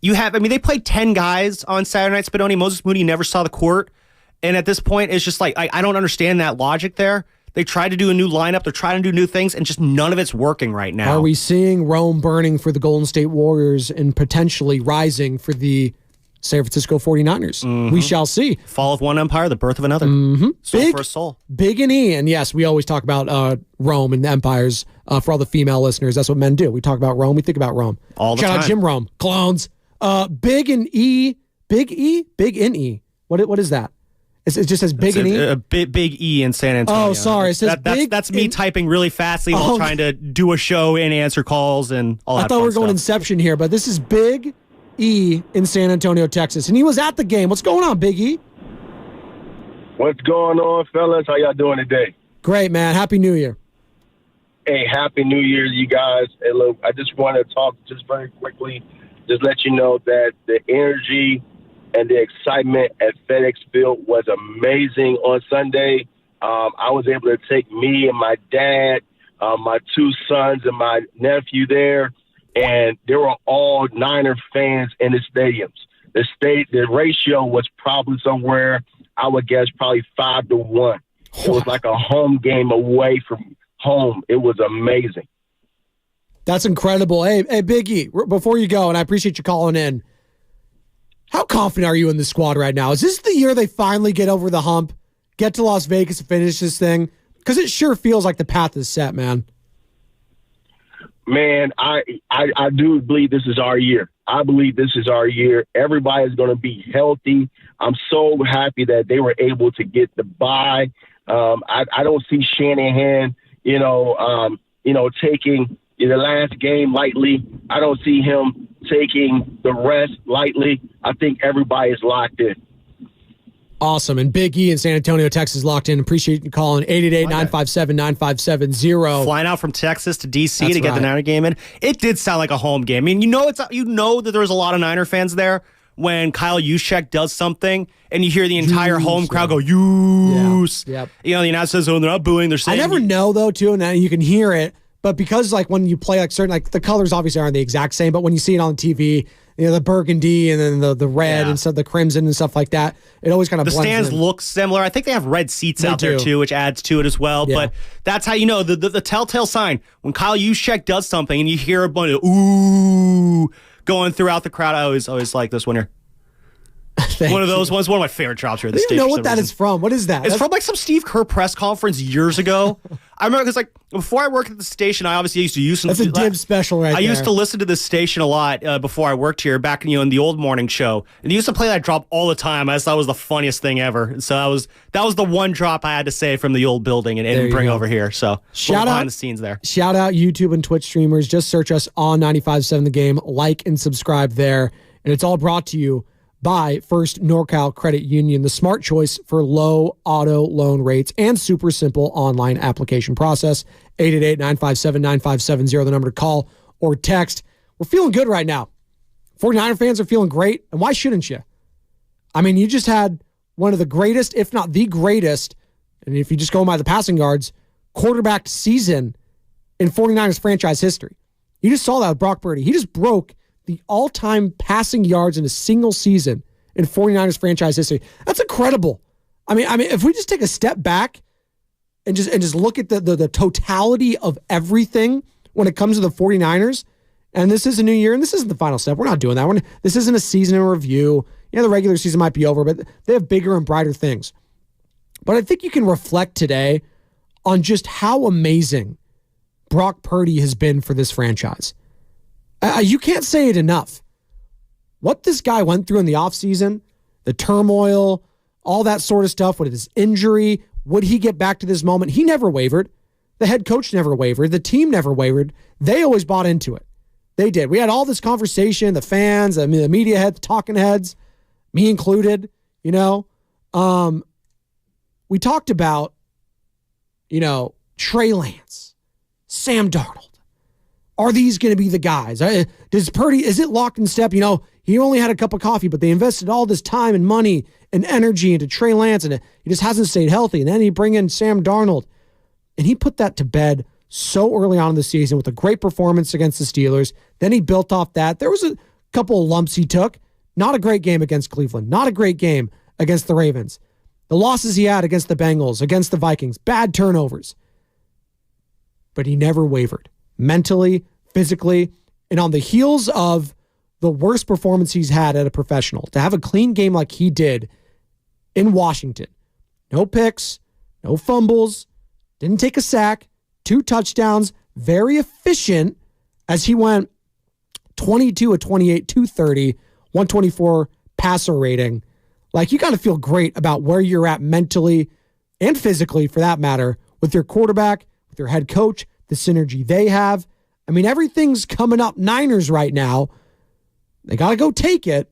they played 10 guys on Saturday night, Spinoni. Moses Moody never saw the court, and at this point, it's just like, I don't understand that logic there. They tried to do a new lineup. They're trying to do new things, and just none of it's working right now. Are we seeing Rome burning for the Golden State Warriors and potentially rising for the San Francisco 49ers? We shall see. Fall of one empire, the birth of another. Soul for a soul. Big and E. And yes, we always talk about Rome and the empires for all the female listeners. That's what men do. We talk about Rome. We think about Rome. All the time. Shout out Jim Rome. Clones. Big and E. Big E? Big and E. What is that? It just says big and E? A big E in San Antonio. Oh, sorry. It says that's me typing really fastly while trying to do a show and answer calls and all that I thought we were going stuff. Inception here, but this is Big E in San Antonio, Texas. And he was at the game. What's going on, Big E? What's going on, fellas? How y'all doing today? Great, man. Happy New Year. Hey, Happy New Year, you guys. Hey, look, I just want to talk just very quickly, just let you know that the energy and the excitement at FedEx Field was amazing on Sunday. I was able to take me and my dad, my two sons, and my nephew there, and there were all Niner fans in the stadiums. The ratio was probably somewhere, I would guess, probably 5-1. It was like a home game away from home. It was amazing. That's incredible. Hey, Big E, before you go, and I appreciate you calling in, how confident are you in the squad right now? Is this the year they finally get over the hump, get to Las Vegas and finish this thing? Because it sure feels like the path is set, man. Man, I do believe this is our year. I believe this is our year. Everybody's going to be healthy. I'm so happy that they were able to get the bye. I don't see Shanahan, taking the last game lightly. I don't see him taking the rest lightly. I think everybody is locked in. Awesome. And Big E in San Antonio, Texas, locked in. Appreciate you calling 888-957-9570. Flying out from Texas to D.C. to get the Niner game in. It did sound like a home game. I mean, you know that there's a lot of Niner fans there when Kyle Juszczyk does something and you hear the entire home crowd go, "Use." Yeah. Yep. You know, the announcer says, "Oh, they're not booing. They're saying." I never know, though, too, and you can hear it. But because, like, when you play, like, certain, like, the colors obviously aren't the exact same, but when you see it on TV, the burgundy and then the red and stuff, the crimson and stuff like that, it always kind of blends in. The stands look similar. I think they have red seats out there, too, which adds to it as well. Yeah. But that's how you know the telltale sign. When Kyle Juszczyk does something and you hear a bunch of ooh going throughout the crowd, I always like this one here. One of those ones. One of my favorite drops here at the I don't station. even know what that is from. What is that? It's from like some Steve Kerr press conference years ago. I remember because like before I worked at the station, I obviously used to use some. That's a Dib special right there. I used to listen to this station a lot before I worked here back in the old morning show, and they used to play that drop all the time. I just thought it was the funniest thing ever. So that was the one drop I had to say from the old building and bring over here. So shout out behind the scenes there. Shout out YouTube and Twitch streamers. Just search us on 95.7 The Game. Like and subscribe there, and it's all brought to you by First NorCal Credit Union, the smart choice for low auto loan rates and super simple online application process. 888-957-9570, the number to call or text. We're feeling good right now. 49er fans are feeling great, and why shouldn't you? I mean, you just had one of the greatest, if not the greatest, and if you just go by the passing yards, quarterback season in 49ers franchise history. You just saw that with Brock Purdy. He just broke the all-time passing yards in a single season in 49ers franchise history. That's incredible. I mean, if we just take a step back and just look at the totality of everything when it comes to the 49ers, and this is a new year, and this isn't the final step. We're not doing that. This isn't a season in review. The regular season might be over, but they have bigger and brighter things. But I think you can reflect today on just how amazing Brock Purdy has been for this franchise. You can't say it enough. What this guy went through in the offseason, the turmoil, all that sort of stuff with his injury, would he get back to this moment? He never wavered. The head coach never wavered. The team never wavered. They always bought into it. They did. We had all this conversation, the fans, the media heads, talking heads, me included, we talked about, Trey Lance, Sam Darnold. Are these going to be the guys? Does Purdy, is it locked in step? He only had a cup of coffee, but they invested all this time and money and energy into Trey Lance, and he just hasn't stayed healthy. And then he bring in Sam Darnold, and he put that to bed so early on in the season with a great performance against the Steelers. Then he built off that. There was a couple of lumps he took. Not a great game against Cleveland. Not a great game against the Ravens. The losses he had against the Bengals, against the Vikings, bad turnovers. But he never wavered. Mentally, physically, and on the heels of the worst performance he's had at a professional, to have a clean game like he did in Washington. No picks, no fumbles, didn't take a sack, 2 touchdowns, very efficient as he went 22 of 28, 230, 124 passer rating. Like, you got to feel great about where you're at mentally and physically, for that matter, with your quarterback, with your head coach, the synergy they have. I mean, everything's coming up Niners right now. They got to go take it.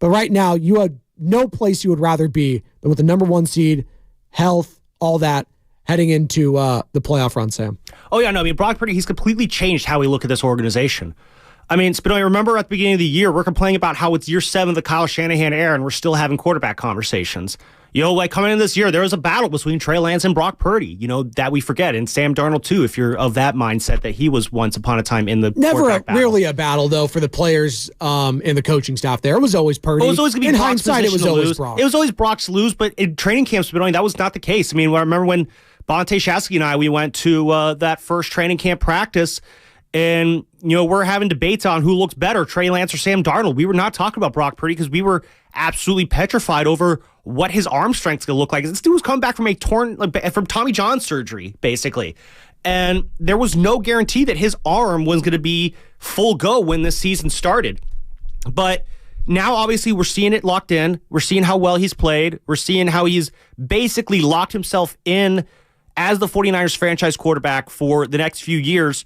But right now, you have no place you would rather be than with the number 1 seed, health, all that, heading into the playoff run, Sam. Oh, yeah, no, I mean, Brock Purdy, he's completely changed how we look at this organization. I mean, Spinoy, remember at the beginning of the year, we're complaining about how it's year 7 of the Kyle Shanahan era, and we're still having quarterback conversations. Like coming in this year, there was a battle between Trey Lance and Brock Purdy, that we forget. And Sam Darnold, too, if you're of that mindset that he was once upon a time in the Never really a battle, though, for the players and the coaching staff there. It was always Purdy. It was always going to be in Brock's hindsight, it was position to always lose. Brock. It was always Brock's to lose, but in training camps, Spinoy, that was not the case. I mean, I remember when Bonte Shasky and I, we went to that first training camp practice, and, we're having debates on who looks better, Trey Lance or Sam Darnold. We were not talking about Brock Purdy because we were absolutely petrified over what his arm strength's going to look like. This dude was coming back from Tommy John surgery, basically. And there was no guarantee that his arm was going to be full go when this season started. But now, obviously, we're seeing it locked in. We're seeing how well he's played. We're seeing how he's basically locked himself in as the 49ers franchise quarterback for the next few years.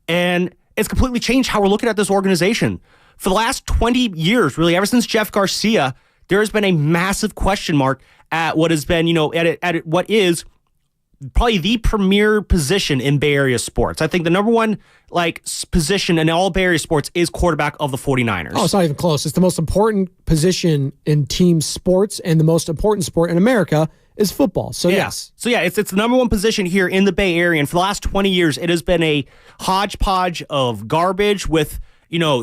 And it's completely changed how we're looking at this organization. For the last 20 years, really, ever since Jeff Garcia, there has been a massive question mark at what has been, at what is probably the premier position in Bay Area sports. I think the number one position in all Bay Area sports is quarterback of the 49ers. Oh, it's not even close. It's the most important position in team sports, and the most important sport in America is football. So yes. So yeah, it's the number 1 position here in the Bay Area. And for the last 20 years, it has been a hodgepodge of garbage with,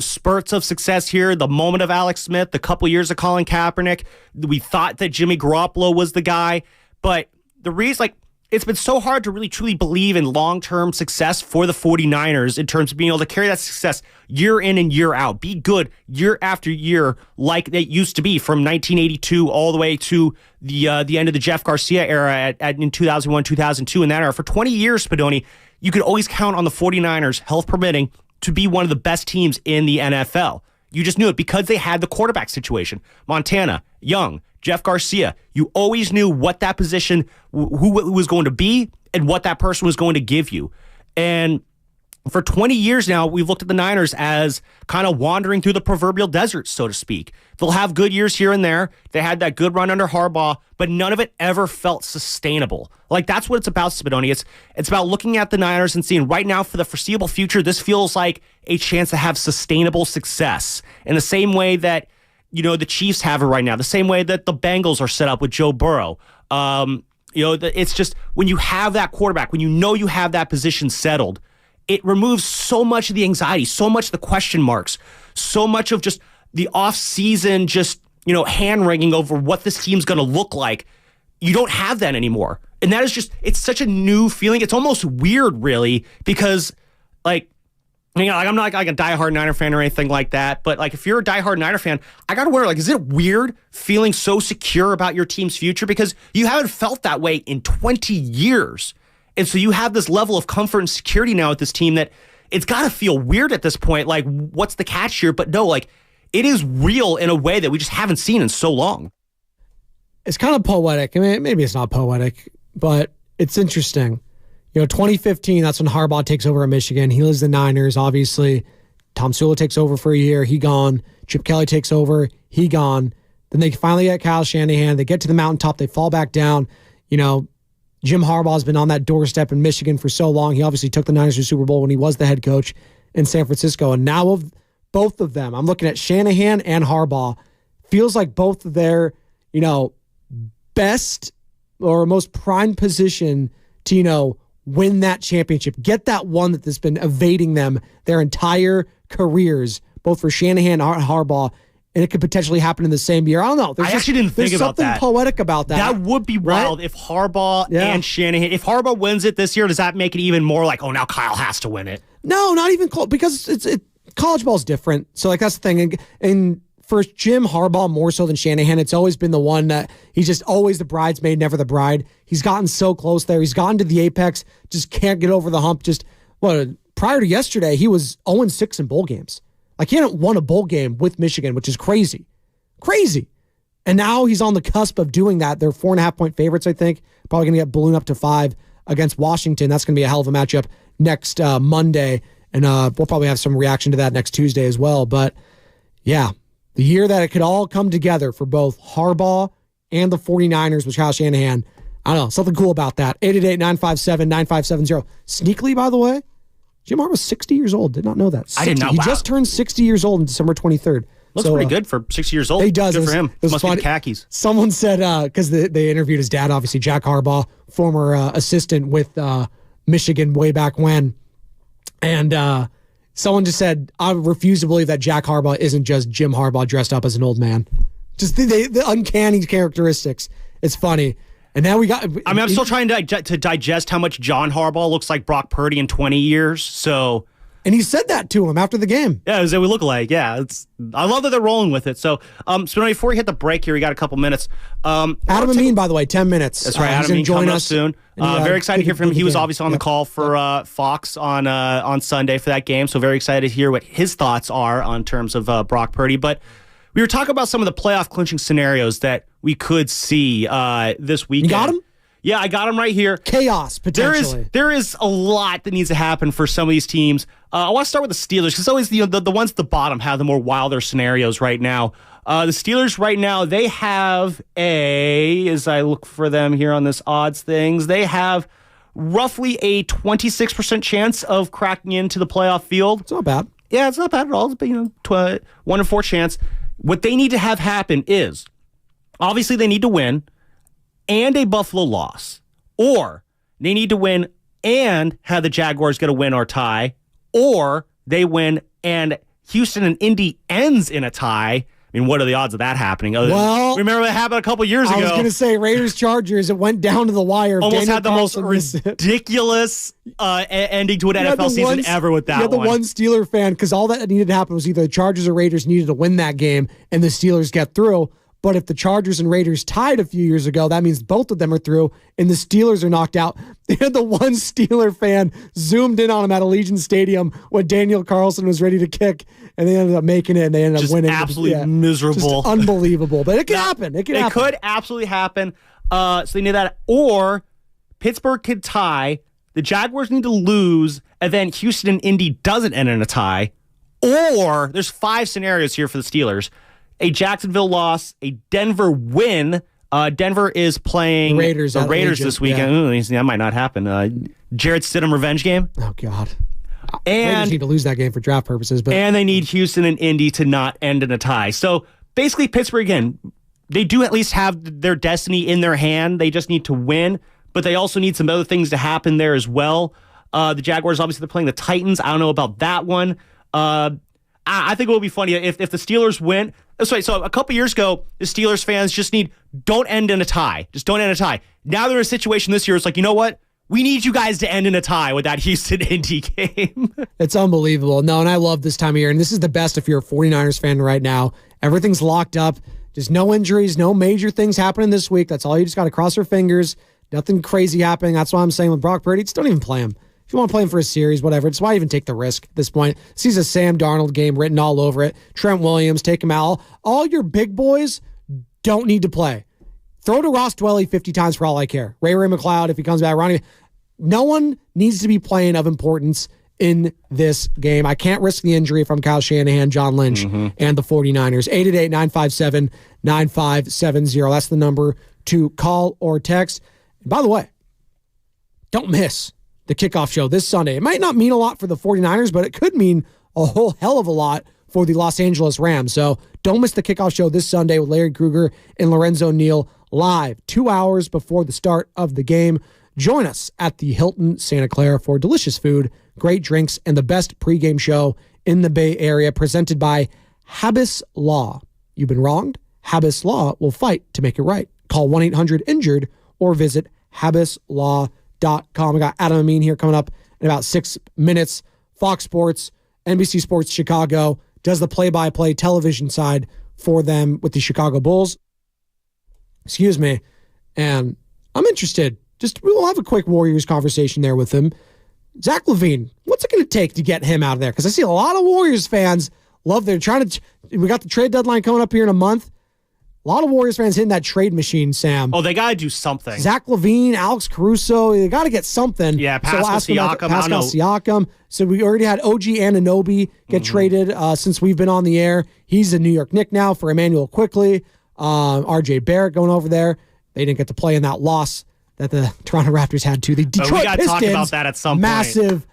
spurts of success here. The moment of Alex Smith, the couple years of Colin Kaepernick. We thought that Jimmy Garoppolo was the guy. But the reason, it's been so hard to really truly believe in long-term success for the 49ers in terms of being able to carry that success year in and year out, be good year after year like it used to be from 1982 all the way to the end of the Jeff Garcia era in 2001, 2002 in that era. For 20 years, Spadoni, you could always count on the 49ers, health permitting, to be one of the best teams in the NFL. You just knew it because they had the quarterback situation. Montana, Young, Jeff Garcia, you always knew what that position, who it was going to be and what that person was going to give you. And for 20 years now, we've looked at the Niners as kind of wandering through the proverbial desert, so to speak. They'll have good years here and there. They had that good run under Harbaugh, but none of it ever felt sustainable. Like, that's what it's about, Spadoni. It's about looking at the Niners and seeing right now for the foreseeable future, this feels like a chance to have sustainable success in the same way that, the Chiefs have it right now, the same way that the Bengals are set up with Joe Burrow. It's just when you have that quarterback, when you have that position settled, it removes so much of the anxiety, so much of the question marks, so much of just the off-season hand-wringing over what this team's going to look like. You don't have that anymore. And that is just, it's such a new feeling. It's almost weird, really, because, I'm not like a diehard Niner fan or anything like that, but if you're a diehard Niner fan, I got to wonder, is it weird feeling so secure about your team's future? Because you haven't felt that way in 20 years. And so you have this level of comfort and security now with this team that it's got to feel weird at this point. Like, what's the catch here? But no, it is real in a way that we just haven't seen in so long. It's kind of poetic. I mean, maybe it's not poetic, but it's interesting. 2015, that's when Harbaugh takes over at Michigan. He leaves the Niners, obviously. Tom Sula takes over for a year. He gone. Chip Kelly takes over. He gone. Then they finally get Kyle Shanahan. They get to the mountaintop. They fall back down. Jim Harbaugh's been on that doorstep in Michigan for so long. He obviously took the Niners to the Super Bowl when he was the head coach in San Francisco. And now of both of them, I'm looking at Shanahan and Harbaugh. Feels like both of their, best or most prime position to, win that championship. Get that one that's been evading them their entire careers, both for Shanahan and Harbaugh. And it could potentially happen in the same year. I don't know. I actually didn't think about that. There's something poetic about that. That would be wild if Harbaugh and Shanahan. If Harbaugh wins it this year, does that make it even more like, now Kyle has to win it? No, not even close. Because college ball's different. So that's the thing. And for Jim Harbaugh more so than Shanahan, it's always been the one that he's just always the bridesmaid, never the bride. He's gotten so close there. He's gotten to the apex, just can't get over the hump. Prior to yesterday, he was 0-6 in bowl games. He hadn't won a bowl game with Michigan, which is crazy. Crazy. And now he's on the cusp of doing that. They're 4.5-point favorites, I think. Probably going to get ballooned up to 5 against Washington. That's going to be a hell of a matchup next Monday. And we'll probably have some reaction to that next Tuesday as well. But, yeah, the year that it could all come together for both Harbaugh and the 49ers with Kyle Shanahan. I don't know. Something cool about that. 888-957-9570. Sneakily, by the way, Jim Harbaugh's 60 years old. Did not know that. 60. I did not. He just turned 60 years old on December 23rd. Looks pretty good for 60 years old. He does. Good for him. Must funny. be khakis. Someone said, because they interviewed his dad, obviously, Jack Harbaugh, former assistant with Michigan way back when. And someone just said, I refuse to believe that Jack Harbaugh isn't just Jim Harbaugh dressed up as an old man. Just the uncanny characteristics. It's funny. And now we got... I'm still trying to digest how much John Harbaugh looks like Brock Purdy in 20 years, so... And he said that to him after the game. Yeah, it was, we look like. Yeah, I love that they're rolling with it. So, before we hit the break here, we got a couple minutes. Adam Amin, by the way, 10 minutes. That's right. Adam Amin coming up soon. Very excited to hear from him. He was obviously on the call for Fox on Sunday for that game, so very excited to hear what his thoughts are on terms of Brock Purdy. But we were talking about some of the playoff clinching scenarios that we could see this weekend. You got him? Yeah, I got him right here. Chaos, potentially. There is a lot that needs to happen for some of these teams. I want to start with the Steelers, because always the ones at the bottom have the more wilder scenarios right now. The Steelers right now, they have as I look for them here on this odds things, they have roughly a 26% chance of cracking into the playoff field. It's not bad. Yeah, it's not bad at all. It's 1 in 4 chance. What they need to have happen is, obviously they need to win and a Buffalo loss, or they need to win and have the Jaguars get a win or tie, or they win and Houston and Indy ends in a tie, I mean, what are the odds of that happening? Well, remember what happened a couple years ago? I was going to say Raiders-Chargers. It went down to the wire. Almost Daniel had the most Carlson ridiculous ending to an NFL season ever with that one. You had the one Steeler fan, because all that needed to happen was either the Chargers or Raiders needed to win that game, and the Steelers get through. But if the Chargers and Raiders tied a few years ago, that means both of them are through, and the Steelers are knocked out. They had the one Steeler fan zoomed in on him at Allegiant Stadium when Daniel Carlson was ready to kick, and they ended up making it, and they ended up winning. Absolutely miserable. Just unbelievable. But it could happen. It could absolutely happen. So they need that. Or Pittsburgh could tie. The Jaguars need to lose, and then Houston and Indy doesn't end in a tie. Or there's 5 scenarios here for the Steelers. A Jacksonville loss, a Denver win. Denver is playing the Raiders this weekend. Yeah. Ooh, that might not happen. Jared Stidham revenge game. Oh, God. And Raiders need to lose that game for draft purposes. And they need Houston and Indy to not end in a tie. So basically, Pittsburgh, again, they do at least have their destiny in their hand. They just need to win, but they also need some other things to happen there as well. The Jaguars, obviously, they're playing the Titans. I don't know about that one. I think it will be funny if the Steelers win. So a couple years ago, the Steelers fans just don't end in a tie. Just don't end in a tie. Now they're in a situation this year. It's like, you know what? We need you guys to end in a tie with that Houston-Indy game. It's unbelievable. No, and I love this time of year. And this is the best if you're a 49ers fan right now. Everything's locked up. Just no injuries, no major things happening this week. That's all you just got to cross your fingers. Nothing crazy happening. That's why I'm saying with Brock Purdy, just don't even play him. If you want to play him for a series, whatever, it's why even take the risk at this point. This is a Sam Darnold game written all over it. Trent Williams, take him out. All your big boys don't need to play. Throw to Ross Dwelley 50 times for all I care. Ray McLeod, if he comes back, Ronnie. No one needs to be playing of importance in this game. I can't risk the injury if I'm Kyle Shanahan, John Lynch, and the 49ers. 888-957-9570. That's the number to call or text. And by the way, don't miss the kickoff show this Sunday. It might not mean a lot for the 49ers, but it could mean a whole hell of a lot for the Los Angeles Rams. So don't miss the kickoff show this Sunday with Larry Krueger and Lorenzo Neal live 2 hours before the start of the game. Join us at the Hilton Santa Clara for delicious food, great drinks, and the best pregame show in the Bay Area, presented by Habis Law. You've been wronged? Habis Law will fight to make it right. Call 1-800-INJURED or visit habislaw.com. We got Adam Amin here coming up in about 6 minutes. Fox Sports, NBC Sports Chicago does the play-by-play television side for them with the Chicago Bulls. Excuse me. And I'm interested. We'll have a quick Warriors conversation there with him. Zach LaVine, what's it going to take to get him out of there? Because I see a lot of Warriors fans we got the trade deadline coming up here in a month. A lot of Warriors fans hitting that trade machine, Sam. Oh, they got to do something. Zach LaVine, Alex Caruso, they got to get something. Yeah, Pascal Siakam. So we already had OG Anunoby get traded since we've been on the air. He's a New York Knick now for Emmanuel Quickley. RJ Barrett going over there. They didn't get to play in that loss that the Toronto Raptors had to. The Detroit we got to Pistons, talk about that at some point. Massive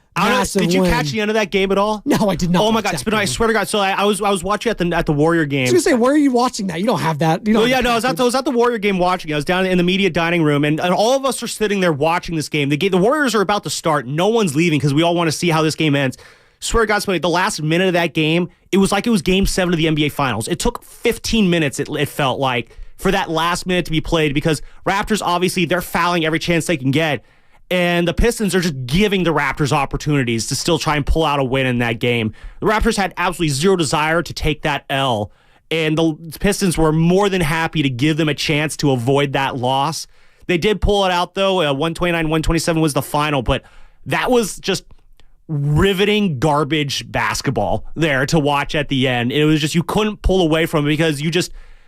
Did you catch the end of that game at all? No, I did not. Oh my God! I swear to God. So I was watching at the Warrior game. I was gonna say, where are you watching that? You don't have that. No, I was at the Warrior game watching. I was down in the media dining room, and all of us are sitting there watching this game. The Warriors are about to start. No one's leaving because we all want to see how this game ends. Swear to God, the last minute of that game, it was like it was Game 7 of the NBA Finals. It took 15 minutes. It felt like for that last minute to be played because Raptors obviously they're fouling every chance they can get. And the Pistons are just giving the Raptors opportunities to still try and pull out a win in that game. The Raptors had absolutely zero desire to take that L. And the Pistons were more than happy to give them a chance to avoid that loss. They did pull it out, though. 129-127 was the final. But that was just riveting garbage basketball there to watch at the end. It was just you couldn't pull away from it because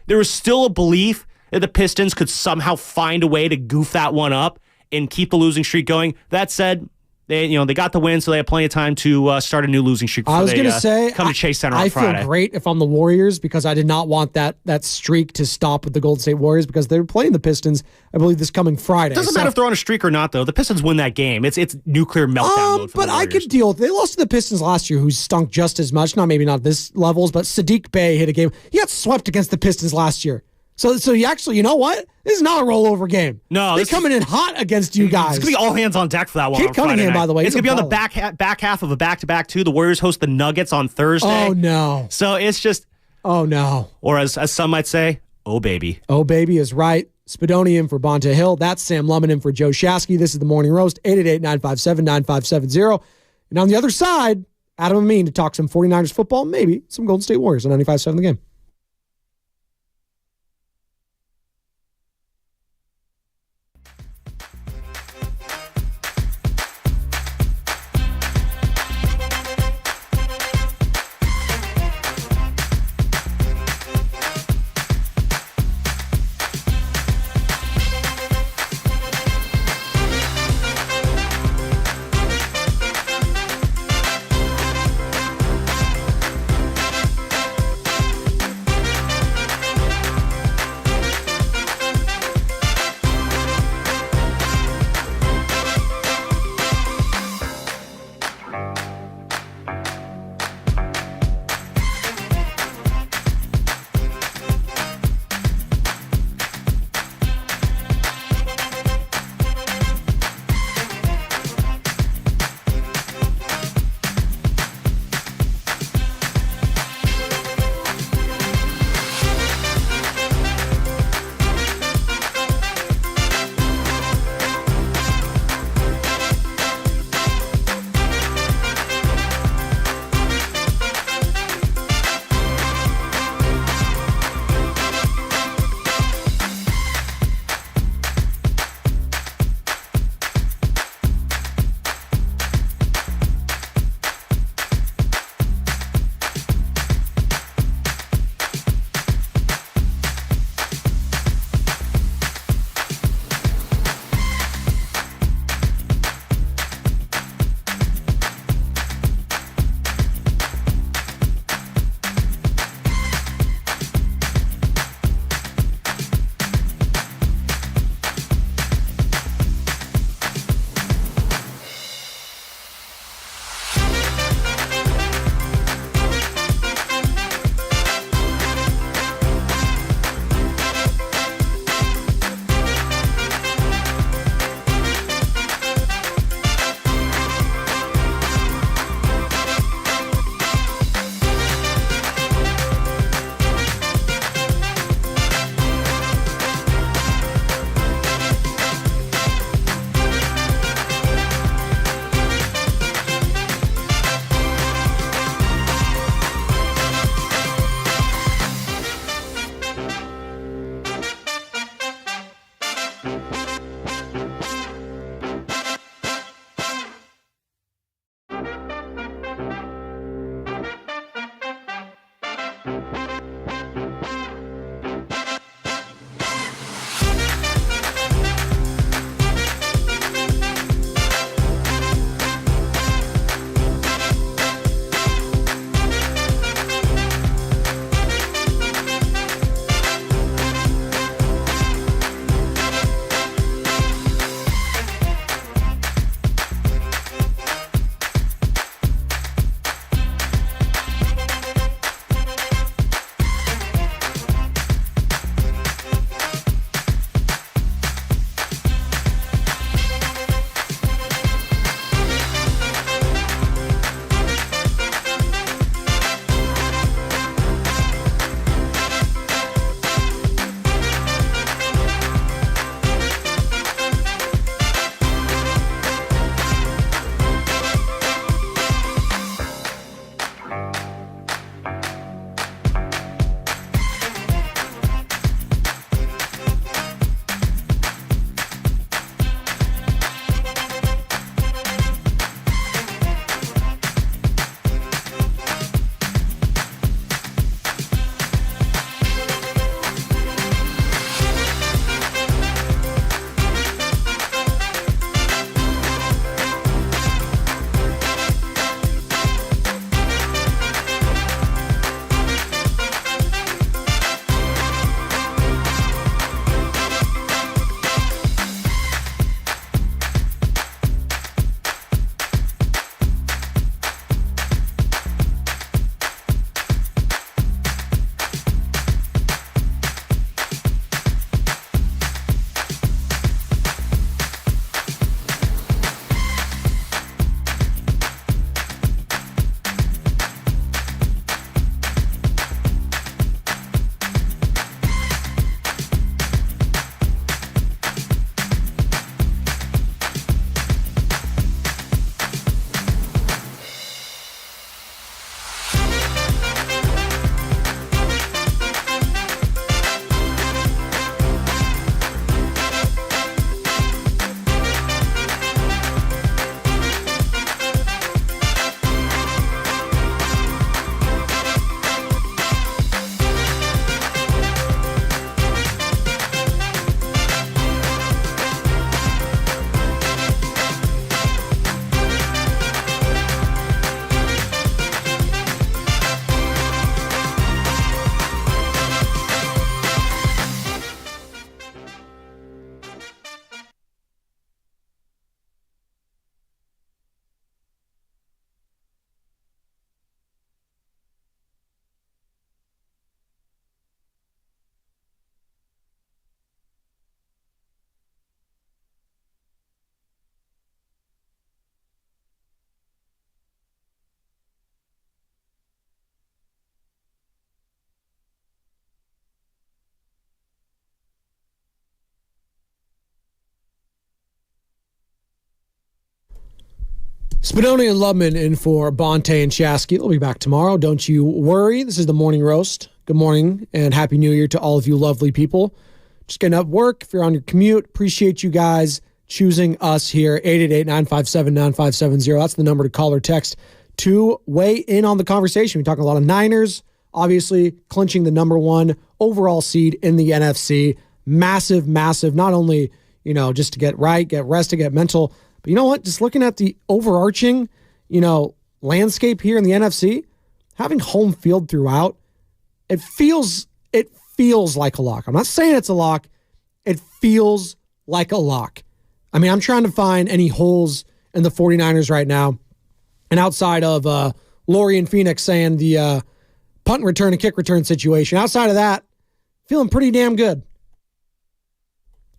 there was still a belief that the Pistons could somehow find a way to goof that one up and keep the losing streak going. That said, they got the win, so they have plenty of time to start a new losing streak before come to Chase Center on Friday. I feel great if I'm the Warriors because I did not want that streak to stop with the Golden State Warriors because they're playing the Pistons, I believe, this coming Friday. It doesn't matter if they're on a streak or not, though. The Pistons win that game. It's nuclear meltdown mode for the Warriors. I could deal with it. They lost to the Pistons last year, who stunk just as much. Maybe not this levels, but Sadiq Bey hit a game. He got swept against the Pistons last year. So you actually, you know what? This is not a rollover game. No, they're coming in hot against you guys. It's gonna be all hands on deck for that one. Kate Cunningham, by the way, it's gonna be on the back half of a back-to-back too. The Warriors host the Nuggets on Thursday. Oh no! So it's just Oh, no. Or as some might say, oh, baby. Oh, baby is right. Spadoni in for Bonta Hill. That's Sam Lemon in for Joe Shasky. This is the Morning Roast, 888-957-9570. And on the other side, Adam Amin to talk some 49ers football, maybe some Golden State Warriors on 95.7 The Game. Spinoni and Lubman in for Bonte and Shasky. They'll be back tomorrow. Don't you worry. This is the Morning Roast. Good morning and Happy New Year to all of you lovely people. Just getting up work. If you're on your commute, appreciate you guys choosing us here. 888-957-9570. That's the number to call or text to weigh in on the conversation. We're talking a lot of Niners, obviously clinching the number one overall seed in the NFC. Massive, massive, not only, just to get right, get rested, get mental, but you know what? Just looking at the overarching, landscape here in the NFC, having home field throughout, it feels like a lock. I'm not saying it's a lock. It feels like a lock. I mean, I'm trying to find any holes in the 49ers right now. And outside of Lori and Phoenix saying the punt and return and kick return situation, outside of that, feeling pretty damn good.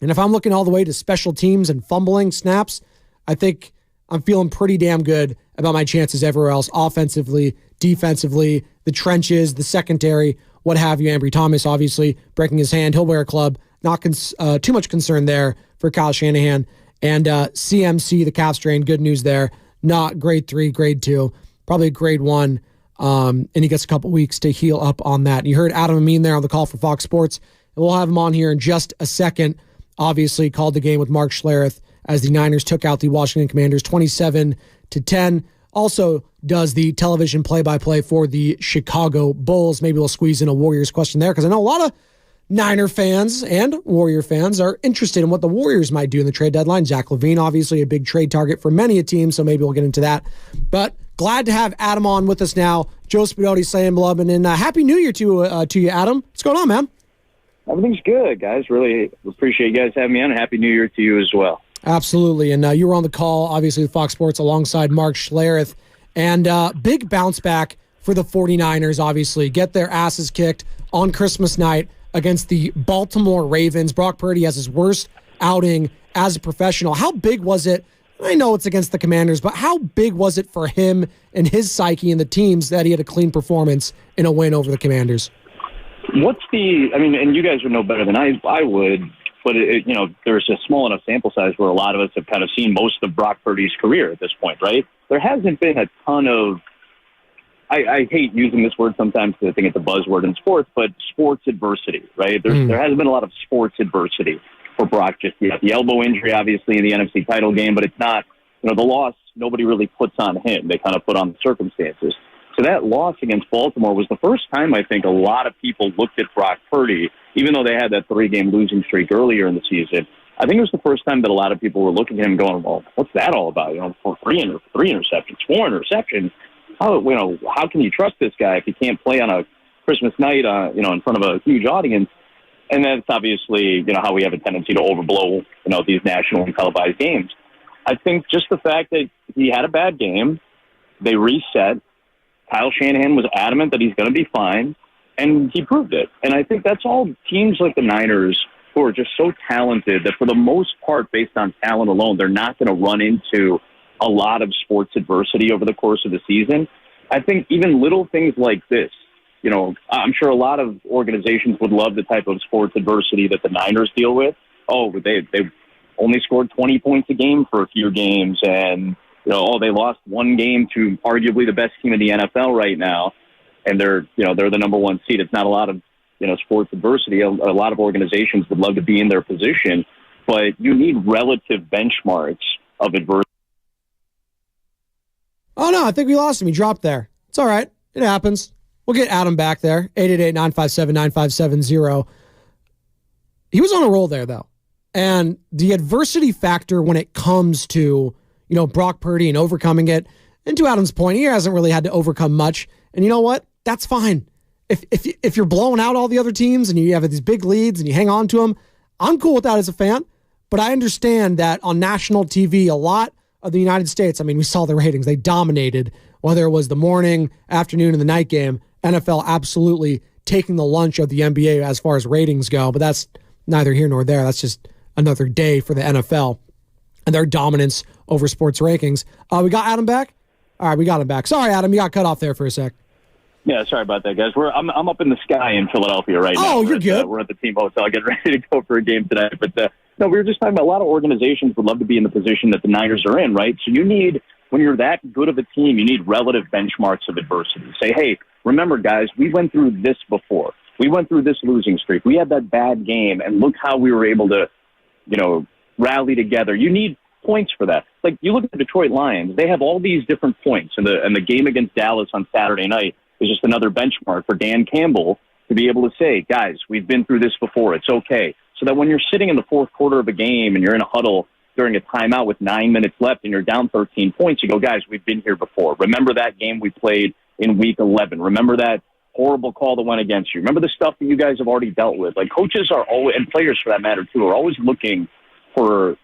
And if I'm looking all the way to special teams and fumbling snaps, I think I'm feeling pretty damn good about my chances everywhere else, offensively, defensively, the trenches, the secondary, what have you. Ambry Thomas, obviously, breaking his hand. He'll wear a club. Not too much concern there for Kyle Shanahan. And CMC, the calf strain, good news there. Not grade 3, grade 2, probably grade 1. And he gets a couple weeks to heal up on that. You heard Adam Amin there on the call for Fox Sports. And we'll have him on here in just a second. Obviously, called the game with Mark Schlereth as the Niners took out the Washington Commanders 27-10. Also does the television play-by-play for the Chicago Bulls. Maybe we'll squeeze in a Warriors question there because I know a lot of Niner fans and Warrior fans are interested in what the Warriors might do in the trade deadline. Zach LaVine, obviously a big trade target for many a team, so maybe we'll get into that. But glad to have Adam on with us now. Joe Spinotti, Sam Lubman, and Happy New Year to you, Adam. What's going on, man? Everything's good, guys. Really appreciate you guys having me on. Happy New Year to you as well. Absolutely. And you were on the call, obviously, with Fox Sports alongside Mark Schlereth. And big bounce back for the 49ers, obviously. Get their asses kicked on Christmas night against the Baltimore Ravens. Brock Purdy has his worst outing as a professional. How big was it? I know it's against the Commanders, but how big was it for him and his psyche and the teams that he had a clean performance in a win over the Commanders? And you guys would know better than I would, but there's a small enough sample size where a lot of us have kind of seen most of Brock Purdy's career at this point, right? There hasn't been a ton of, I hate using this word sometimes because I think it's a buzzword in sports, but sports adversity, right? There hasn't been a lot of sports adversity for Brock just yet. The elbow injury, obviously, in the NFC title game, but it's not, the loss, nobody really puts on him. They kind of put on the circumstances. So that loss against Baltimore was the first time I think a lot of people looked at Brock Purdy, even though they had that 3-game losing streak earlier in the season. I think it was the first time that a lot of people were looking at him going, well, what's that all about? For three interceptions, 4 interceptions. How can you trust this guy if he can't play on a Christmas night, in front of a huge audience? And that's obviously, how we have a tendency to overblow, these nationally televised games. I think just the fact that he had a bad game, they reset. Kyle Shanahan was adamant that he's going to be fine, and he proved it. And I think that's all teams like the Niners, who are just so talented that for the most part, based on talent alone, they're not going to run into a lot of sports adversity over the course of the season. I think even little things like this, I'm sure a lot of organizations would love the type of sports adversity that the Niners deal with. Oh, they only scored 20 points a game for a few games, and they lost one game to arguably the best team in the NFL right now, and they're the number one seed. It's not a lot of, sports adversity. A lot of organizations would love to be in their position, but you need relative benchmarks of adversity. Oh, no, I think we lost him. He dropped there. It's all right. It happens. We'll get Adam back there. 888-957-9570. He was on a roll there, though. And the adversity factor when it comes to, Brock Purdy and overcoming it, and to Adam's point, he hasn't really had to overcome much. And you know what? That's fine. If you're blowing out all the other teams and you have these big leads and you hang on to them, I'm cool with that as a fan. But I understand that on national TV, a lot of the United States, we saw the ratings. They dominated, whether it was the morning, afternoon, and the night game. NFL absolutely taking the lunch of the NBA as far as ratings go. But that's neither here nor there. That's just another day for the NFL and their dominance over sports rankings. We got Adam back? All right, we got him back. Sorry, Adam, you got cut off there for a sec. Yeah, sorry about that, guys. I'm up in the sky in Philadelphia right now. Oh, you're good. We're at the team hotel getting ready to go for a game tonight. But No, we were just talking about a lot of organizations would love to be in the position that the Niners are in, right? So you need, when you're that good of a team, you need relative benchmarks of adversity. Say, hey, remember, guys, we went through this before. We went through this losing streak. We had that bad game, and look how we were able to, rally together. You need points for that. Like, you look at the Detroit Lions, they have all these different points, and the game against Dallas on Saturday night is just another benchmark for Dan Campbell to be able to say, guys, we've been through this before. It's okay. So that when you're sitting in the fourth quarter of a game and you're in a huddle during a timeout with 9 minutes left and you're down 13 points, you go, guys, we've been here before. Remember that game we played in week 11. Remember that horrible call that went against you. Remember the stuff that you guys have already dealt with. Like, coaches are always, and players for that matter too, are always looking for,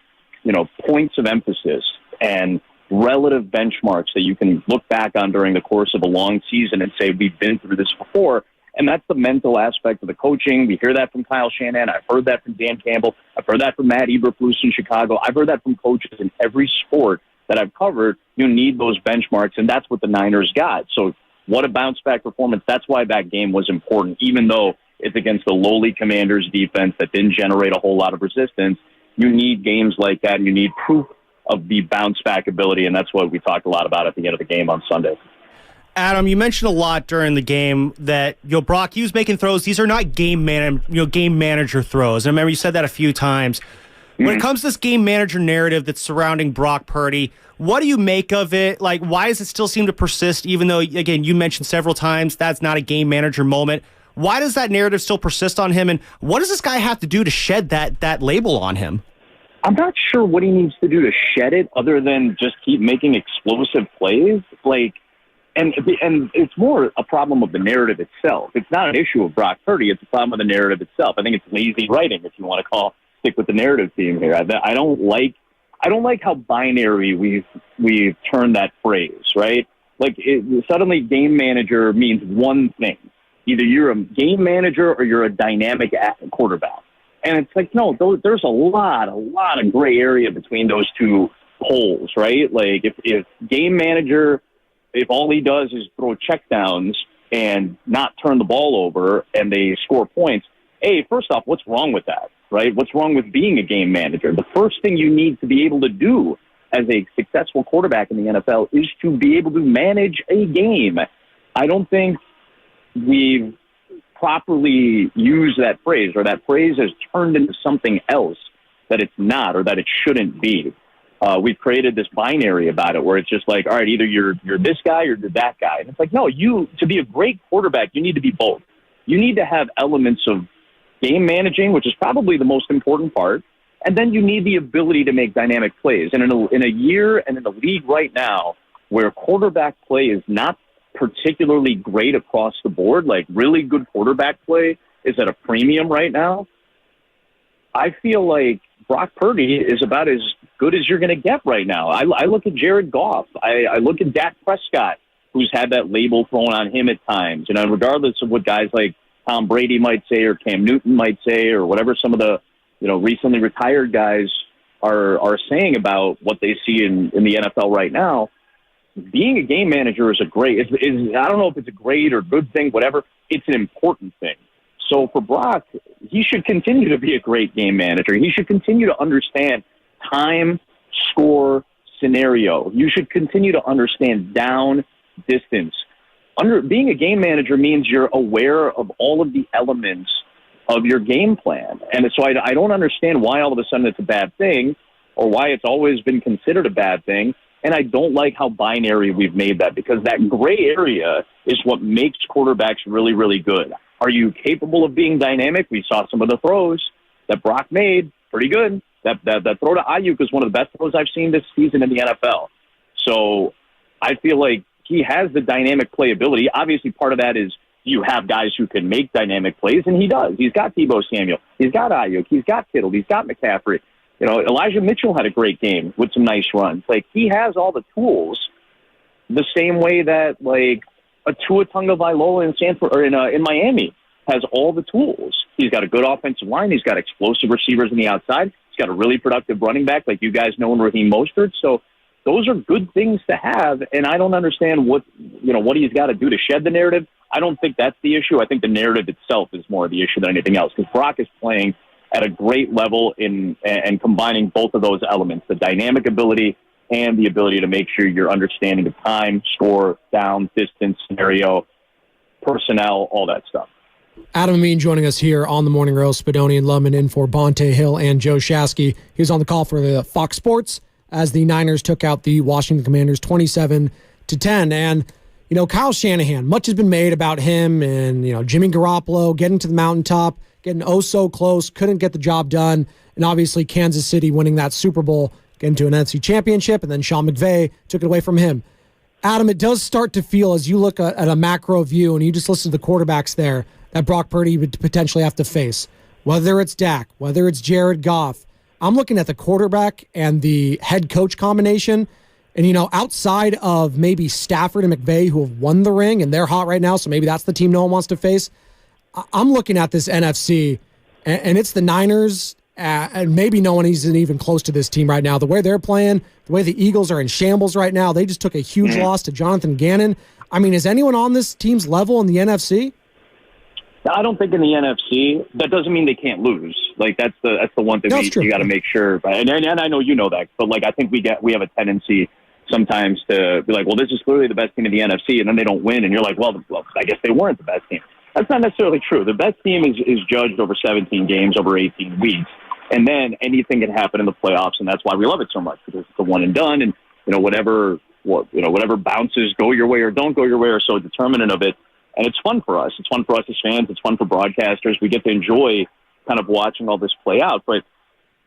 points of emphasis and relative benchmarks that you can look back on during the course of a long season and say, we've been through this before. And that's the mental aspect of the coaching. We hear that from Kyle Shanahan. I've heard that from Dan Campbell. I've heard that from Matt Eberflus in Chicago. I've heard that from coaches in every sport that I've covered. You need those benchmarks, and that's what the Niners got. So what a bounce-back performance. That's why that game was important, even though it's against the lowly Commanders defense that didn't generate a whole lot of resistance. You need games like that, and you need proof of the bounce-back ability, and that's what we talked a lot about at the end of the game on Sunday. Adam, you mentioned a lot during the game that Brock, he was making throws. These are not game manager throws. And I remember you said that a few times. When it comes to this game manager narrative that's surrounding Brock Purdy, what do you make of it? Like, why does it still seem to persist, even though, again, you mentioned several times that's not a game manager moment? Why does that narrative still persist on him? And what does this guy have to do to shed that label on him? I'm not sure what he needs to do to shed it other than just keep making explosive plays. And it's more a problem of the narrative itself. It's not an issue of Brock Purdy. It's a problem of the narrative itself. I think it's lazy writing, if you want to stick with the narrative theme here. I don't like how binary we've turned that phrase, right? Like, suddenly game manager means one thing. Either you're a game manager or you're a dynamic quarterback. And it's like, no, there's a lot of gray area between those two poles, right? Like, if game manager, if all he does is throw checkdowns and not turn the ball over and they score points, hey, first off, what's wrong with that, right? What's wrong with being a game manager? The first thing you need to be able to do as a successful quarterback in the NFL is to be able to manage a game. I don't think we've properly used that phrase, or that phrase has turned into something else that it's not, or that it shouldn't be. We've created this binary about it where it's just like, all right, either you're this guy or you're that guy. And it's like, no, to be a great quarterback, you need to be both. You need to have elements of game managing, which is probably the most important part. And then you need the ability to make dynamic plays. And in a year and in the league right now where quarterback play is not particularly great across the board, like really good quarterback play is at a premium right now, I feel like Brock Purdy is about as good as you're going to get right now. I look at Jared Goff. I look at Dak Prescott, who's had that label thrown on him at times. And regardless of what guys like Tom Brady might say or Cam Newton might say or whatever some of the recently retired guys are saying about what they see in the NFL right now, being a game manager is I don't know if it's a great or good thing, whatever. It's an important thing. So for Brock, he should continue to be a great game manager. He should continue to understand time, score, scenario. You should continue to understand down, distance. Being a game manager means you're aware of all of the elements of your game plan. And so I don't understand why all of a sudden it's a bad thing or why it's always been considered a bad thing. And I don't like how binary we've made that, because that gray area is what makes quarterbacks really, really good. Are you capable of being dynamic? We saw some of the throws that Brock made. Pretty good. That throw to Ayuk is one of the best throws I've seen this season in the NFL. So I feel like he has the dynamic playability. Obviously, part of that is you have guys who can make dynamic plays, and he does. He's got Deebo Samuel. He's got Ayuk. He's got Kittle. He's got McCaffrey. Elijah Mitchell had a great game with some nice runs. Like, he has all the tools the same way that, like, a Tua Tagovailoa in Sanford or in Miami has all the tools. He's got a good offensive line. He's got explosive receivers on the outside. He's got a really productive running back, like you guys know in Raheem Mostert. So those are good things to have, and I don't understand what he's got to do to shed the narrative. I don't think that's the issue. I think the narrative itself is more the issue than anything else, because Brock is playing at a great level and combining both of those elements, the dynamic ability and the ability to make sure you're understanding the time, score, down, distance, scenario, personnel, all that stuff. Adam Amin joining us here on the Morning Roast. Spadoni and Lubman in for Bonte Hill and Joe Shasky. He was on the call for the Fox Sports as the Niners took out the Washington Commanders 27-10. And, Kyle Shanahan, much has been made about him and, Jimmy Garoppolo getting to the mountaintop, getting oh so close, couldn't get the job done. And obviously Kansas City winning that Super Bowl, getting to an NFC championship, and then Sean McVay took it away from him. Adam, it does start to feel, as you look at a macro view and you just listen to the quarterbacks there, that Brock Purdy would potentially have to face. Whether it's Dak, whether it's Jared Goff, I'm looking at the quarterback and the head coach combination. And, outside of maybe Stafford and McVay, who have won the ring and they're hot right now, so maybe that's the team no one wants to face. I'm looking at this NFC, and it's the Niners, and maybe no one isn't even close to this team right now. The way they're playing, the way the Eagles are in shambles right now, they just took a huge loss to Jonathan Gannon. I mean, is anyone on this team's level in the NFC? I don't think in the NFC. That doesn't mean they can't lose. Like that's the one thing you got to make sure. And I know you know that, but I think we have a tendency sometimes to be like, well, this is clearly the best team in the NFC, and then they don't win, and you're like, well, I guess they weren't the best team. That's not necessarily true. The best team is judged over 17 games, over 18 weeks, and then anything can happen in the playoffs, and that's why we love it so much, because it's a one and done, and whatever bounces go your way or don't go your way are so determinant of it. And it's fun for us. It's fun for us as fans. It's fun for broadcasters. We get to enjoy kind of watching all this play out. But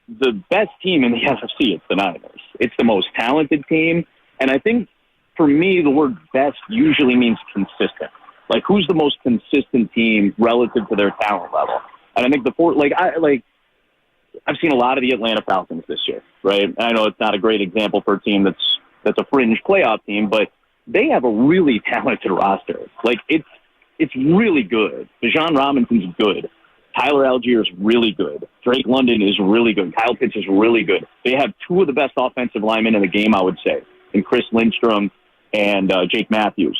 the best team in the NFC, it's the Niners. It's the most talented team. And I think for me, the word best usually means consistent. Like, who's the most consistent team relative to their talent level? And I think I've seen a lot of the Atlanta Falcons this year, right? And I know it's not a great example for a team that's a fringe playoff team, but they have a really talented roster. Like, it's really good. Bijan Robinson's good. Tyler Allgeier's really good. Drake London is really good. Kyle Pitts is really good. They have two of the best offensive linemen in the game, I would say, in Chris Lindstrom and Jake Matthews.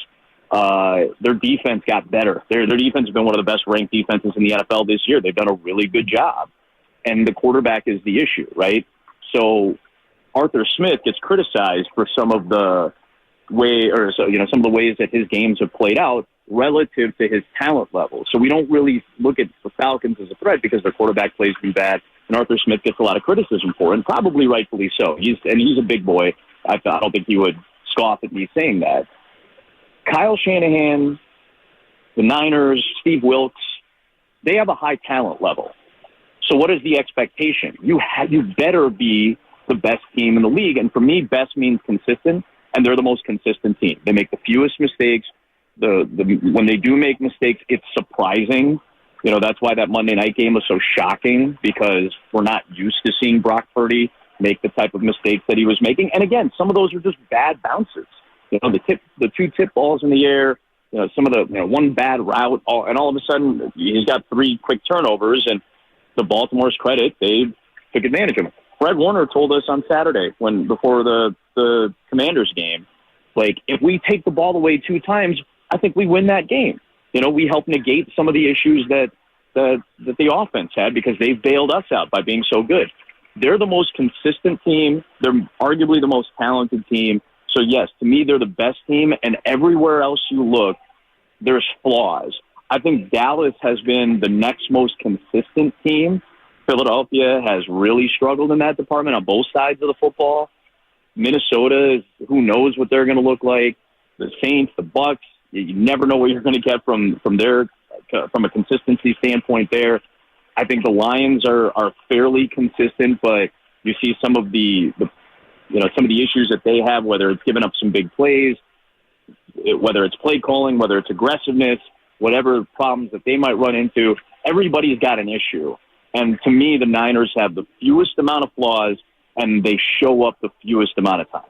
Their defense got better. Their defense has been one of the best ranked defenses in the NFL this year. They've done a really good job. And the quarterback is the issue, right? So Arthur Smith gets criticized for some of the some of the ways that his games have played out relative to his talent level. So we don't really look at the Falcons as a threat because their quarterback plays too bad, and Arthur Smith gets a lot of criticism for it, and probably rightfully so. He's a big boy. I don't think he would scoff at me saying that. Kyle Shanahan, the Niners, Steve Wilkes, they have a high talent level. So what is the expectation? You better be the best team in the league, and for me, best means consistent. And they're the most consistent team. They make the fewest mistakes. When they do make mistakes, it's surprising. That's why that Monday night game was so shocking, because we're not used to seeing Brock Purdy make the type of mistakes that he was making. And again, some of those are just bad bounces. The two tip balls in the air, some of the one bad route, and all of a sudden he's got three quick turnovers. And to Baltimore's credit, they took advantage of it. Fred Warner told us on Saturday before the Commanders game, like, if we take the ball away two times, I think we win that game. We help negate some of the issues that the offense had because they bailed us out by being so good. They're the most consistent team. They're arguably the most talented team. So, yes, to me, they're the best team. And everywhere else you look, there's flaws. I think Dallas has been the next most consistent team. Philadelphia has really struggled in that department on both sides of the football. Minnesota, who knows what they're going to look like. The Saints, the Bucks, you never know what you're going to get from a consistency standpoint there. I think the Lions are fairly consistent, but you see some of the issues that they have, whether it's giving up some big plays, whether it's play calling, whether it's aggressiveness, whatever problems that they might run into. Everybody's got an issue. And to me, the Niners have the fewest amount of flaws, and they show up the fewest amount of times.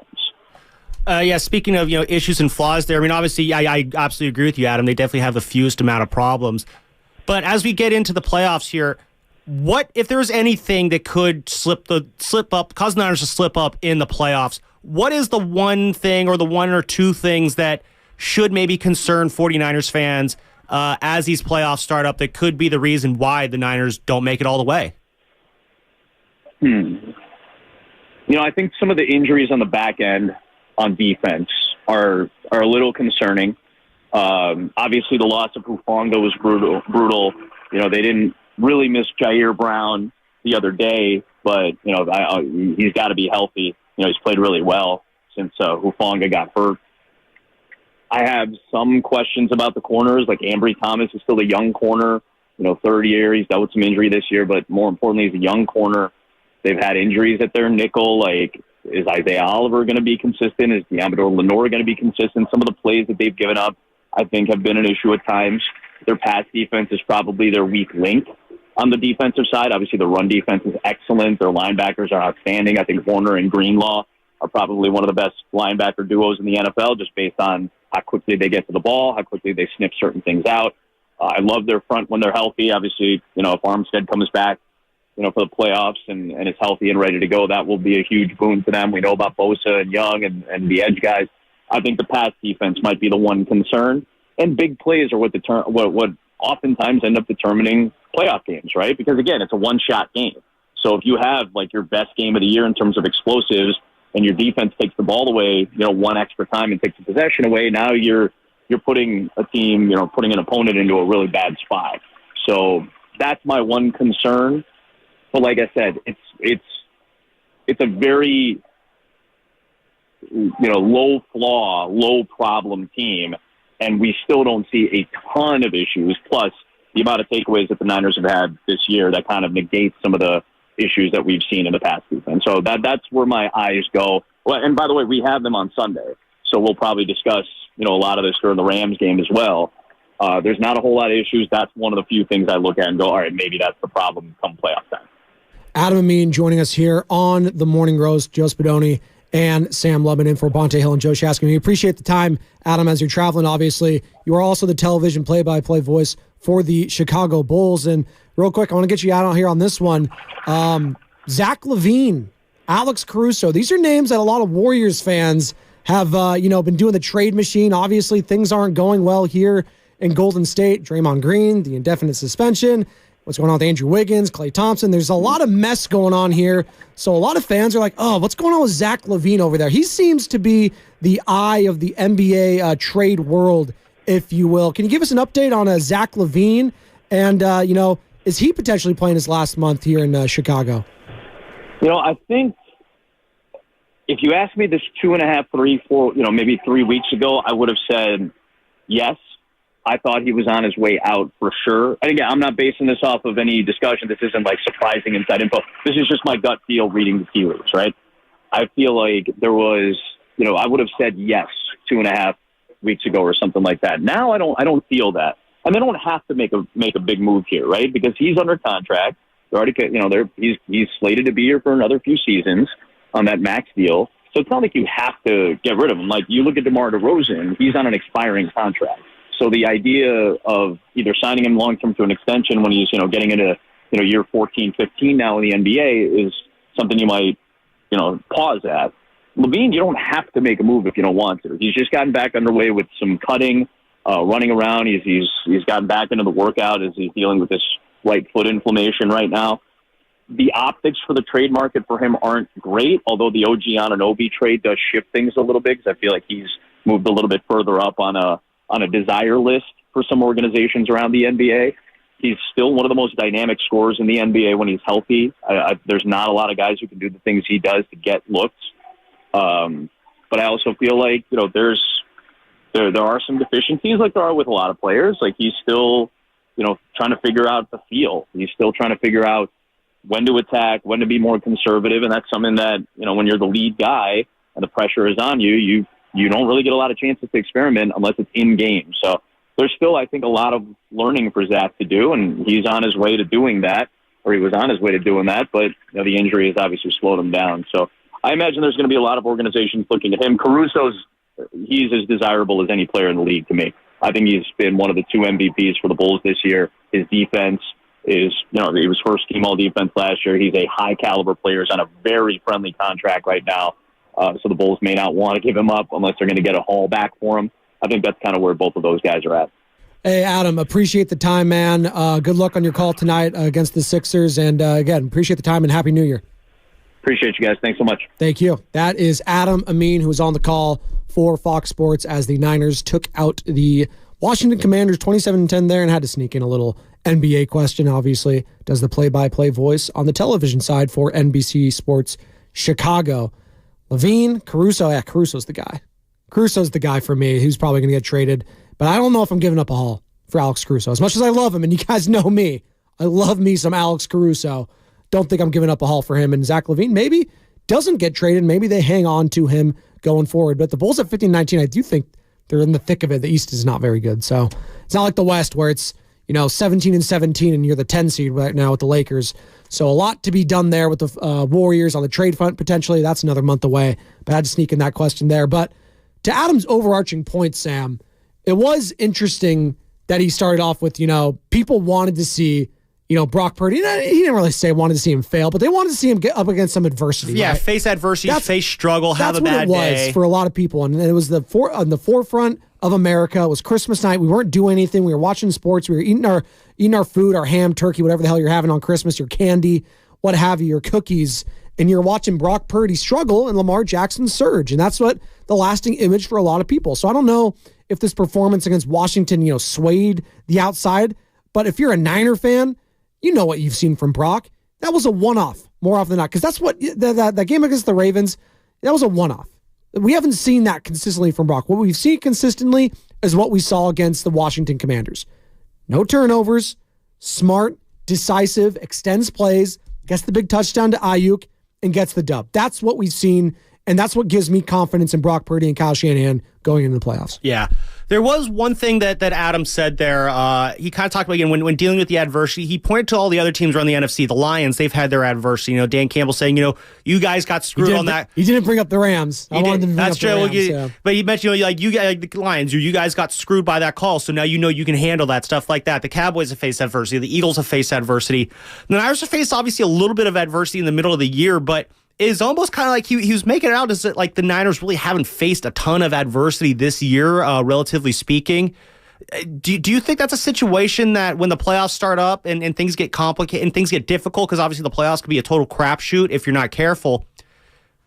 Speaking of issues and flaws there, I mean, obviously, I absolutely agree with you, Adam. They definitely have the fewest amount of problems. But as we get into the playoffs here, what if there's anything that could slip up, cause the Niners to slip up in the playoffs? What is the one thing or the one or two things that should maybe concern 49ers fans as these playoffs start up that could be the reason why the Niners don't make it all the way? I think some of the injuries on the back end on defense are a little concerning. Obviously, the loss of Hufanga was brutal. They didn't really miss Jair Brown the other day, but he's got to be healthy. He's played really well since Hufanga got hurt. I have some questions about the corners. Like Ambry Thomas is still a young corner, third year. He's dealt with some injury this year, but more importantly, he's a young corner. They've had injuries at their nickel. Like, is Isaiah Oliver going to be consistent? Is Diamador Lenore going to be consistent? Some of the plays that they've given up, I think, have been an issue at times. Their pass defense is probably their weak link on the defensive side. Obviously, the run defense is excellent. Their linebackers are outstanding. I think Warner and Greenlaw are probably one of the best linebacker duos in the NFL, just based on how quickly they get to the ball, how quickly they snip certain things out. I love their front when they're healthy. Obviously, if Armstead comes back, for the playoffs and is healthy and ready to go, that will be a huge boon to them. We know about Bosa and Young and the edge guys. I think the pass defense might be the one concern. And big plays are what oftentimes end up determining playoff games, right? Because, again, it's a one-shot game. So if you have, your best game of the year in terms of explosives and your defense takes the ball away, one extra time and takes the possession away, now you're putting a team, putting an opponent into a really bad spot. So that's my one concern. But like I said, it's a very, low flaw, low problem team. And we still don't see a ton of issues. Plus, the amount of takeaways that the Niners have had this year that kind of negates some of the issues that we've seen in the past defense. So that's where my eyes go. Well, and by the way, we have them on Sunday, so we'll probably discuss a lot of this during the Rams game as well. There's not a whole lot of issues. That's one of the few things I look at and go, all right, maybe that's the problem come playoff time. Adam Amin joining us here on the Morning Roast. Joe Spadoni and Sam Lubman in for Bonte Hill and Joe Shaskin. We appreciate the time, Adam, as you're traveling, obviously. You are also the television play-by-play voice for the Chicago Bulls. And real quick, I want to get you out here on this one. Zach LaVine, Alex Caruso, these are names that a lot of Warriors fans have been doing the trade machine. Obviously, things aren't going well here in Golden State. Draymond Green, the indefinite suspension. What's going on with Andrew Wiggins, Klay Thompson? There's a lot of mess going on here. So a lot of fans are like, oh, what's going on with Zach LaVine over there? He seems to be the eye of the NBA trade world, if you will. Can you give us an update on Zach LaVine? And, is he potentially playing his last month here in Chicago? I think if you asked me this 2.5, 3, 4, maybe 3 weeks ago, I would have said yes. I thought he was on his way out for sure. And again, I'm not basing this off of any discussion. This isn't surprising inside info. This is just my gut feel reading the tea leaves, right? I feel like there was, I would have said yes 2.5 weeks ago or something like that. Now I don't feel that. And they don't have to make a big move here, right? Because he's under contract. They're already, he's slated to be here for another few seasons on that max deal. So it's not like you have to get rid of him. Like you look at DeMar DeRozan, he's on an expiring contract. So the idea of either signing him long-term to an extension when he's, getting into, year 14, 15 now in the NBA is something you might, pause at. LaVine, you don't have to make a move if you don't want to. He's just gotten back underway with some cutting, running around. He's gotten back into the workout as he's dealing with this right foot inflammation right now. The optics for the trade market for him aren't great, although the OG Anunoby trade does shift things a little bit because I feel like he's moved a little bit further up on a desire list for some organizations around the NBA. He's still one of the most dynamic scorers in the NBA when he's healthy. There's not a lot of guys who can do the things he does to get looks. But I also feel like, there are some deficiencies like there are with a lot of players. Like he's still, trying to figure out the feel. He's still trying to figure out when to attack, when to be more conservative. And that's something that, when you're the lead guy and the pressure is on you, you don't really get a lot of chances to experiment unless it's in game. So there's still, I think, a lot of learning for Zach to do, and he's on his way to doing that, or he was on his way to doing that, but the injury has obviously slowed him down. So I imagine there's going to be a lot of organizations looking at him. He's as desirable as any player in the league to me. I think he's been one of the 2 MVPs for the Bulls this year. His defense is, he was first team all defense last year. He's a high caliber player. He's on a very friendly contract right now. So the Bulls may not want to give him up unless they're going to get a haul back for him. I think that's kind of where both of those guys are at. Hey, Adam, appreciate the time, man. Good luck on your call tonight against the Sixers. And again, appreciate the time and Happy New Year. Appreciate you guys. Thanks so much. Thank you. That is Adam Amin, who was on the call for Fox Sports as the Niners took out the Washington Commanders 27-10 there, and had to sneak in a little NBA question, obviously. Does the play-by-play voice on the television side for NBC Sports Chicago. Levine, Caruso. Yeah, Caruso's the guy. Caruso's the guy for me. Who's probably going to get traded. But I don't know if I'm giving up a haul for Alex Caruso. As much as I love him, and you guys know me, I love me some Alex Caruso. Don't think I'm giving up a haul for him. And Zach LaVine maybe doesn't get traded. Maybe they hang on to him going forward. But the Bulls at 15-19, I do think they're in the thick of it. The East is not very good. So it's not like the West where it's 17-17 and you're the 10 seed right now with the Lakers. So a lot to be done there with the Warriors on the trade front potentially. That's another month away. But I had to sneak in that question there. But to Adam's overarching point, Sam, it was interesting that he started off with, people wanted to see, Brock Purdy. He didn't really say wanted to see him fail, but they wanted to see him get up against some adversity. Yeah, right? Face adversity, face struggle, have a bad day. That's what it was for a lot of people. And it was on the forefront of America. It was Christmas night. We weren't doing anything. We were watching sports. We were eating our food, our ham, turkey, whatever the hell you're having on Christmas, your candy, what have you, your cookies. And you're watching Brock Purdy struggle and Lamar Jackson surge. And that's what the lasting image for a lot of people. So I don't know if this performance against Washington, swayed the outside. But if you're a Niner fan, you know what you've seen from Brock. That was a one-off more often than not. Because that's what that game against the Ravens, that was a one-off. We haven't seen that consistently from Brock. What we've seen consistently is what we saw against the Washington Commanders. No turnovers, smart, decisive, extends plays, gets the big touchdown to Ayuk, and gets the dub. That's what we've seen, and that's what gives me confidence in Brock Purdy and Kyle Shanahan going into the playoffs. Yeah. There was one thing that Adam said there. He kind of talked about, again, when dealing with the adversity, he pointed to all the other teams around the NFC. The Lions, they've had their adversity. Dan Campbell saying, you guys got screwed on that. He didn't bring up the Rams. I wanted him to bring up the Rams. But he mentioned, you guys, the Lions, you guys got screwed by that call, so now you can handle that stuff like that. The Cowboys have faced adversity. The Eagles have faced adversity. The Niners have faced, obviously, a little bit of adversity in the middle of the year, but is almost kind of like he was making it out as that like the Niners really haven't faced a ton of adversity this year, relatively speaking. Do you think that's a situation that when the playoffs start up and things get complicated and things get difficult, because obviously the playoffs could be a total crapshoot if you're not careful,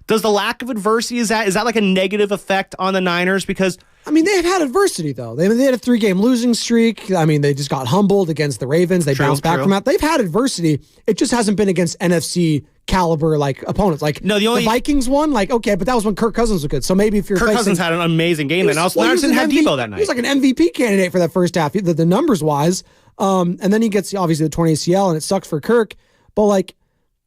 does the lack of adversity, is that like a negative effect on the Niners? Because they've had adversity, though. They had a 3-game losing streak. They just got humbled against the Ravens. They bounced back from that. They've had adversity. It just hasn't been against NFC caliber opponents. The Vikings won. Okay, but that was when Kirk Cousins was good. So maybe if you're Kirk Cousins had an amazing game, and also Niners didn't have Debo that night. He was like an MVP candidate for that first half, the numbers wise. And then he gets obviously the torn ACL, and it sucks for Kirk. But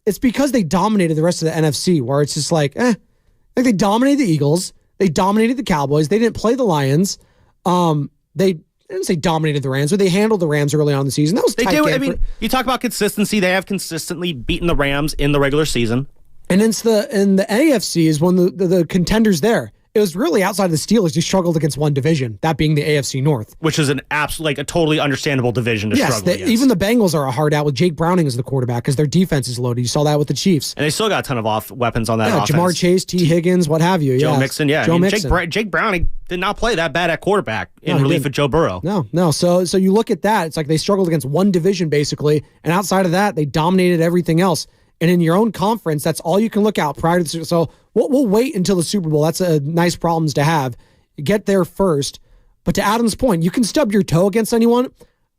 it's because they dominated the rest of the NFC, where it's just they dominated the Eagles. They dominated the Cowboys. They didn't play the Lions. They didn't say dominated the Rams, but they handled the Rams early on in the season. That was tight. They do. You talk about consistency. They have consistently beaten the Rams in the regular season. And in the AFC is one of the contenders there. It was really outside of the Steelers. You struggled against one division, that being the AFC North. Which is an absolute, a totally understandable division to struggle against. Even the Bengals are a hard out with Jake Browning as the quarterback because their defense is loaded. You saw that with the Chiefs. And they still got a ton of weapons on that offense. Jamar Chase, T. Higgins, what have you. Joe Mixon, Joe Mixon. Jake Browning did not play that bad at quarterback in relief of Joe Burrow. No. So you look at that. It's like they struggled against one division, basically. And outside of that, they dominated everything else. And in your own conference, that's all you can look out prior to. So we'll wait until the Super Bowl. That's a nice problems to have. Get there first. But to Adam's point, you can stub your toe against anyone.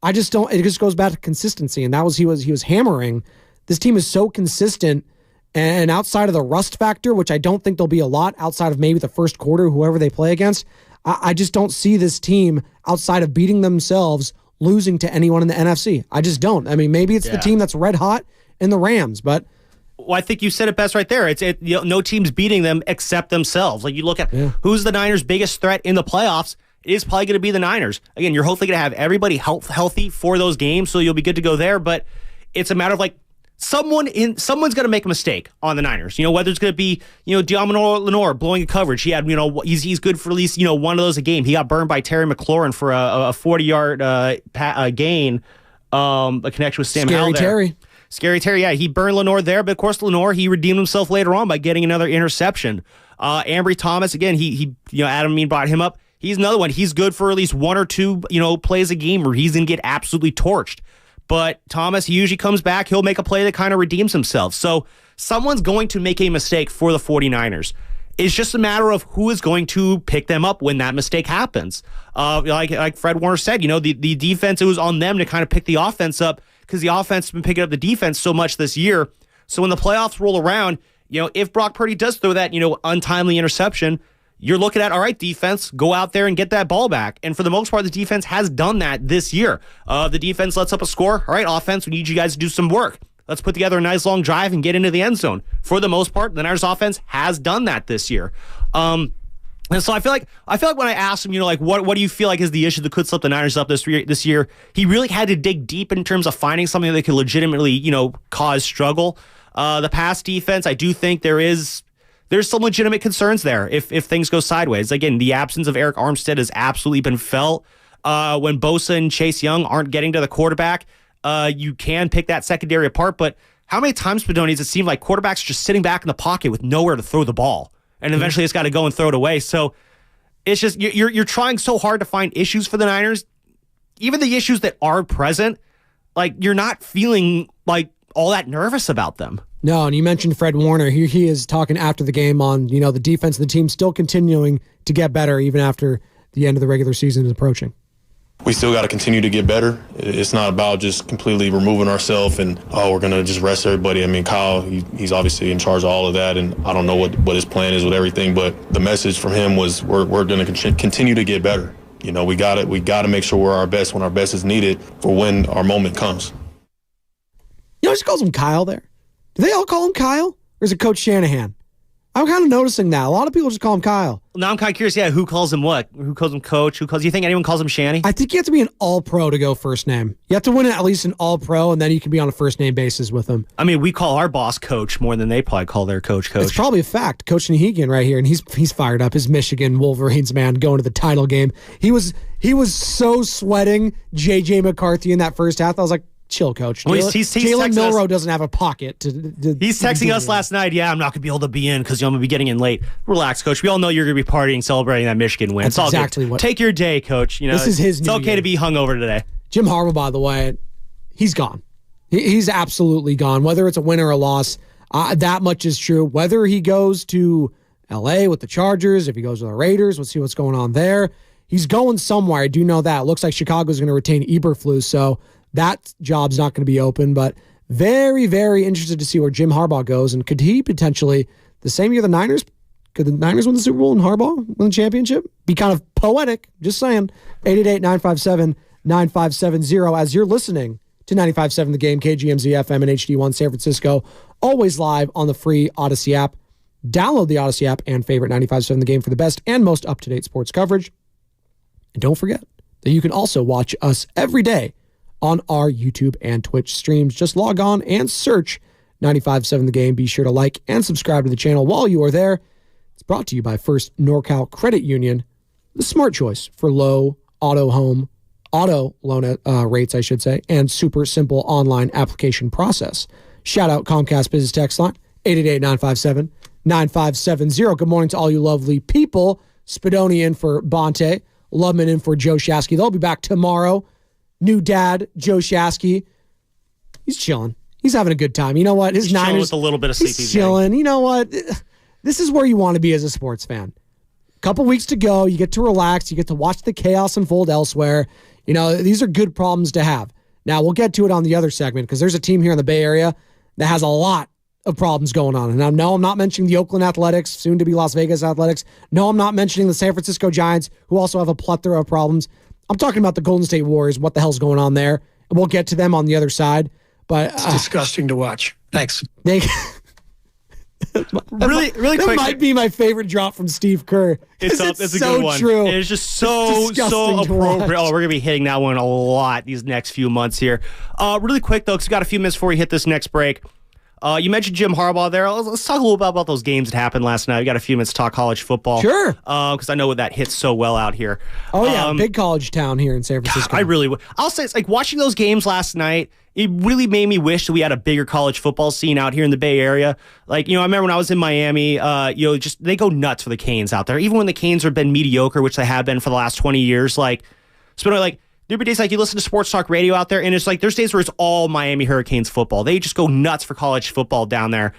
I just don't. It just goes back to consistency, and that was he was hammering. This team is so consistent, and outside of the rust factor, which I don't think there'll be a lot outside of maybe the first quarter, whoever they play against. I just don't see this team outside of beating themselves losing to anyone in the NFC. I just don't. Maybe it's the team that's red hot in the Rams, but well, I think you said it best right there. No team's beating them except themselves. You look at who's the Niners' biggest threat in the playoffs. It is probably going to be the Niners. Again, you're hopefully going to have everybody healthy for those games, so you'll be good to go there. But it's a matter of someone's going to make a mistake on the Niners. Whether it's going to be Diamond Lenore blowing a coverage. He had he's good for at least one of those a game. He got burned by Terry McLaurin for a 40-yard gain. A connection with Sam Howell there. Scary Terry, yeah, he burned Lenore there, but of course Lenore, he redeemed himself later on by getting another interception. Ambry Thomas, again, he Adam Mean brought him up. He's another one. He's good for at least one or two, plays a game where he's going to get absolutely torched. But Thomas, he usually comes back. He'll make a play that kind of redeems himself. So someone's going to make a mistake for the 49ers. It's just a matter of who is going to pick them up when that mistake happens. Like Fred Warner said, the defense, it was on them to kind of pick the offense up because the offense has been picking up the defense so much this year. So when the playoffs roll around, if Brock Purdy does throw that, untimely interception, you're looking at, all right, defense, go out there and get that ball back. And for the most part, the defense has done that this year. The defense lets up a score. All right, offense, we need you guys to do some work. Let's put together a nice long drive and get into the end zone. For the most part, the Niners offense has done that this year. And so I feel like when I asked him, what do you feel like is the issue that could slip the Niners up this year? He really had to dig deep in terms of finding something that could legitimately, cause struggle. The pass defense, I do think there's some legitimate concerns there if things go sideways. Again, the absence of Eric Armstead has absolutely been felt. When Bosa and Chase Young aren't getting to the quarterback, you can pick that secondary apart. But how many times, Spadoni, does it seem like quarterbacks are just sitting back in the pocket with nowhere to throw the ball? And eventually it's got to go and throw it away. So it's just you're trying so hard to find issues for the Niners. Even the issues that are present, like you're not feeling like all that nervous about them. No, and you mentioned Fred Warner. He is talking after the game on, the defense of the team still continuing to get better even after the end of the regular season is approaching. We still got to continue to get better. It's not about just completely removing ourselves and, we're going to just rest everybody. I mean, Kyle, he's obviously in charge of all of that, and I don't know what his plan is with everything, but the message from him was we're going to continue to get better. We got to make sure we're our best when our best is needed for when our moment comes. Just calls him Kyle there. Do they all call him Kyle? Or is it Coach Shanahan? I'm kind of noticing that. A lot of people just call him Kyle. Now I'm kind of curious, who calls him what? Who calls him Coach? Do you think anyone calls him Shanny? I think you have to be an all-pro to go first name. You have to win at least an all-pro, and then you can be on a first-name basis with him. I mean, we call our boss Coach more than they probably call their coach. It's probably a fact. Coach Nahegan right here, and he's fired up. His Michigan Wolverines, man, going to the title game. He was so sweating J.J. McCarthy in that first half. I was like, chill, Coach. Jalen Milroe doesn't have a pocket. He's texting us last night. Yeah, I'm not going to be able to be in because I'm going to be getting in late. Relax, Coach. We all know you're going to be partying, celebrating that Michigan win. That's exactly what. Take your day, Coach. This is his. It's okay to be hungover today. Jim Harbaugh, by the way, he's gone. He's absolutely gone. Whether it's a win or a loss, that much is true. Whether he goes to L.A. with the Chargers, if he goes to the Raiders, let's see what's going on there. He's going somewhere. I do know that. It looks like Chicago's going to retain Eberflus, so that job's not going to be open, but very, very interested to see where Jim Harbaugh goes. And could he potentially, the same year the Niners, could the Niners win the Super Bowl and Harbaugh win the championship? Be kind of poetic, just saying. 888-957-9570 as you're listening to 95.7 The Game, KGMZ FM and HD1 San Francisco, always live on the free Odyssey app. Download the Odyssey app and favorite 95.7 The Game for the best and most up-to-date sports coverage. And don't forget that you can also watch us every day on our YouTube and Twitch streams. Just log on and search 95.7 The Game. Be sure to like and subscribe to the channel while you are there. It's brought to you by First NorCal Credit Union, the smart choice for low auto loan rates, I should say, and super simple online application process. Shout out Comcast Business Text Line, 888-957-9570. Good morning to all you lovely people. Spadoni in for Bonte, Lubman in for Joe Shasky. They'll be back tomorrow. New dad, Joe Shasky, he's chilling. He's having a good time. You know what? He's Niners chilling with a little bit of sleepy. He's chilling. You know what? This is where you want to be as a sports fan. A couple weeks to go. You get to relax. You get to watch the chaos unfold elsewhere. These are good problems to have. Now, we'll get to it on the other segment because there's a team here in the Bay Area that has a lot of problems going on. And no, I'm not mentioning the Oakland Athletics, soon to be Las Vegas Athletics. No, I'm not mentioning the San Francisco Giants, who also have a plethora of problems. I'm talking about the Golden State Warriors, what the hell's going on there. And we'll get to them on the other side. But it's disgusting to watch. Thanks. Really quick. That might be my favorite drop from Steve Kerr. It's a good one. True. It's just so appropriate. We're going to be hitting that one a lot these next few months here. Really quick, though, because we got a few minutes before we hit this next break. You mentioned Jim Harbaugh there. Let's talk a little bit about those games that happened last night. We got a few minutes to talk college football. Sure. Because I know that hits so well out here. Oh, yeah. Big college town here in San Francisco. I'll say it's like watching those games last night, it really made me wish that we had a bigger college football scene out here in the Bay Area. Like, I remember when I was in Miami, just they go nuts for the Canes out there. Even when the Canes have been mediocre, which they have been for the last 20 years, There'd be days like you listen to sports talk radio out there, and it's like there's days where it's all Miami Hurricanes football. They just go nuts for college football down there.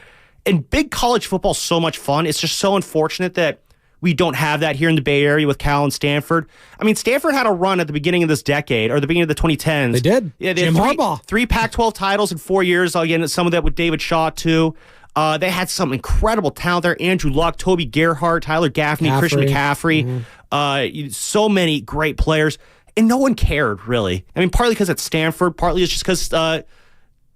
And big college football is so much fun. It's just so unfortunate that we don't have that here in the Bay Area with Cal and Stanford. I mean, Stanford had a run at the beginning of this decade, or the beginning of the 2010s. They did. Yeah, they Jim had Harbaugh. three Pac-12 titles in 4 years. Again, some of that with David Shaw, too. They had some incredible talent there. Andrew Luck, Toby Gerhardt, Tyler Gaffney, Christian McCaffrey. So many great players. And no one cared, really. I mean, partly because it's Stanford, partly it's just because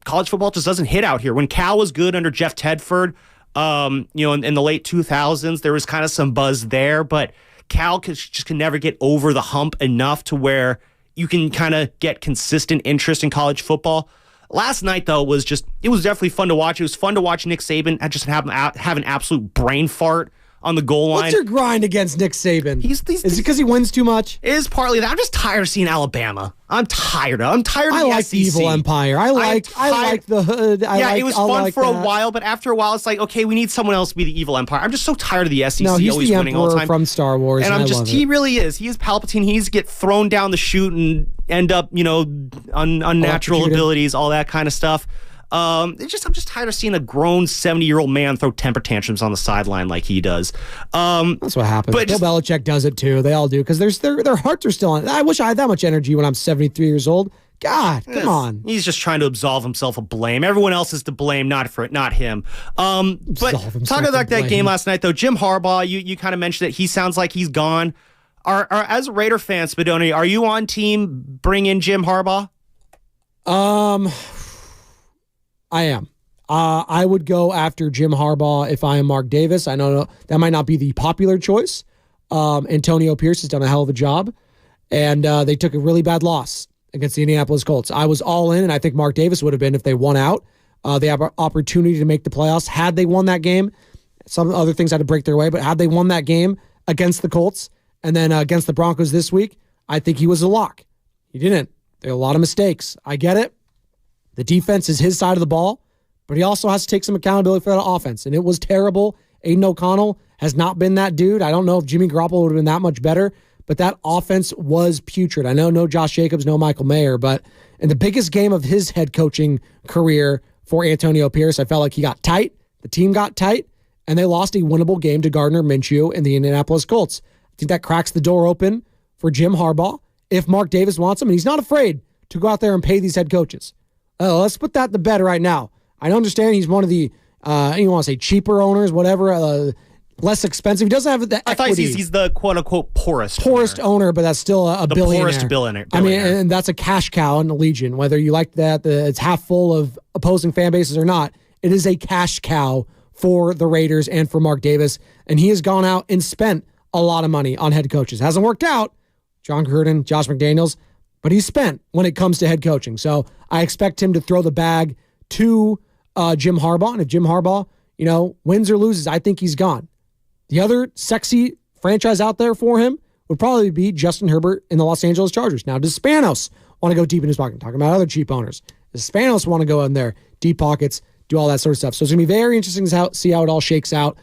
college football just doesn't hit out here. When Cal was good under Jeff Tedford, in the late 2000s, there was kind of some buzz there, but Cal just can never get over the hump enough to where you can kind of get consistent interest in college football. Last night, though, it was definitely fun to watch. It was fun to watch Nick Saban just have an absolute brain fart on the goal line. What's your grind against Nick Saban? Is it because he wins too much? It is partly that. I'm just tired of seeing Alabama. I'm tired of the I like SEC. the evil empire. I like the hood. It was fun for a while, but after a while, it's like, okay, we need someone else to be the evil empire. I'm just so tired of the SEC no, he's always the winning all the emperor time. from Star Wars. And he really is. He is Palpatine. He needs to get thrown down the chute and end up, unnatural abilities, all that kind of stuff. I'm just tired of seeing a grown 70-year-old man throw temper tantrums on the sideline like he does. That's what happens. But Bill Belichick does it too. They all do because their hearts are still on. I wish I had that much energy when I'm 73 years old. God, come on. He's just trying to absolve himself of blame. Everyone else is to blame, not him. But talking about that game last night, though, Jim Harbaugh, you kind of mentioned that he sounds like he's gone. As a Raider fan, Spadoni, are you on team bring in Jim Harbaugh? I am. I would go after Jim Harbaugh if I am Mark Davis. I know that might not be the popular choice. Antonio Pierce has done a hell of a job, and they took a really bad loss against the Indianapolis Colts. I was all in, and I think Mark Davis would have been if they won out. They have an opportunity to make the playoffs. Had they won that game, some other things had to break their way, but had they won that game against the Colts and then against the Broncos this week, I think he was a lock. He didn't. There are a lot of mistakes. I get it. The defense is his side of the ball, but he also has to take some accountability for that offense, and it was terrible. Aiden O'Connell has not been that dude. I don't know if Jimmy Garoppolo would have been that much better, but that offense was putrid. I know no Josh Jacobs, no Michael Mayer, but in the biggest game of his head coaching career for Antonio Pierce, I felt like he got tight, the team got tight, and they lost a winnable game to Gardner Minshew and the Indianapolis Colts. I think that cracks the door open for Jim Harbaugh if Mark Davis wants him, and he's not afraid to go out there and pay these head coaches. Let's put that to bed right now. I understand he's one of the, you want to say cheaper owners, whatever, less expensive. He doesn't have the equity. I thought he's the quote-unquote poorest owner, but that's still a the billionaire. Poorest billionaire. I mean, and that's a cash cow in the Legion. Whether you like that, it's half full of opposing fan bases or not, it is a cash cow for the Raiders and for Mark Davis. And he has gone out and spent a lot of money on head coaches. Hasn't worked out. John Gruden, Josh McDaniels. But he's spent when it comes to head coaching. So I expect him to throw the bag to Jim Harbaugh. And if Jim Harbaugh, wins or loses, I think he's gone. The other sexy franchise out there for him would probably be Justin Herbert in the Los Angeles Chargers. Now, does Spanos want to go deep in his pocket? I'm talking about other cheap owners. Does Spanos want to go in there, deep pockets, do all that sort of stuff? So it's going to be very interesting to see how it all shakes out.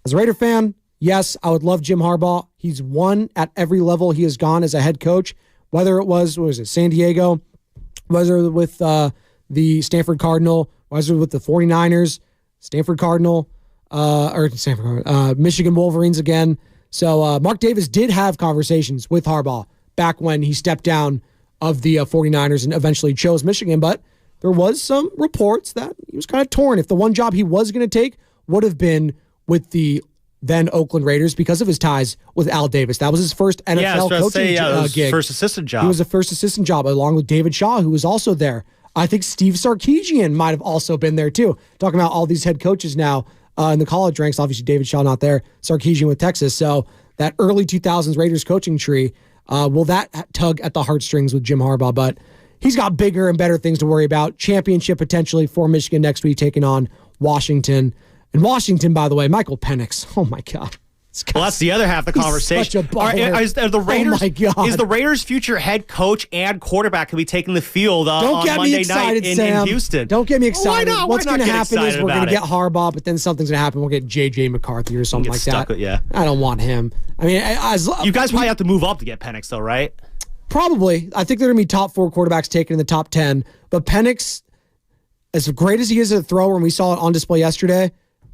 As a Raider fan, yes, I would love Jim Harbaugh. He's won at every level he has gone as a head coach. Whether it was San Diego, whether with the Stanford Cardinal, whether with the 49ers, Stanford Cardinal, Michigan Wolverines again. So Mark Davis did have conversations with Harbaugh back when he stepped down of the 49ers and eventually chose Michigan, but there was some reports that he was kind of torn if the one job he was going to take would have been with the then Oakland Raiders because of his ties with Al Davis. That was his first NFL coaching gig. First assistant job. He was the first assistant job along with David Shaw, who was also there. I think Steve Sarkisian might have also been there too. Talking about all these head coaches now in the college ranks. Obviously, David Shaw not there. Sarkisian with Texas. So that early 2000s Raiders coaching tree, will that tug at the heartstrings with Jim Harbaugh? But he's got bigger and better things to worry about. Championship potentially for Michigan next week, taking on Washington. And Washington, by the way, Michael Penix. Oh, my God. Well, that's the other half of the conversation. Is the Raiders, oh my God. Is the Raiders' future head coach and quarterback going to be taking the field on Monday night in Houston? Don't get me excited. Why not? What's going to happen is we're going to get Harbaugh, but then something's going to happen. We'll get J.J. McCarthy or something like that. Yeah. I don't want him. I mean, you guys probably have to move up to get Penix, though, right? Probably. I think they're going to be top 4 quarterbacks taken in the top 10. But Penix, as great as he is at a thrower, and we saw it on display yesterday,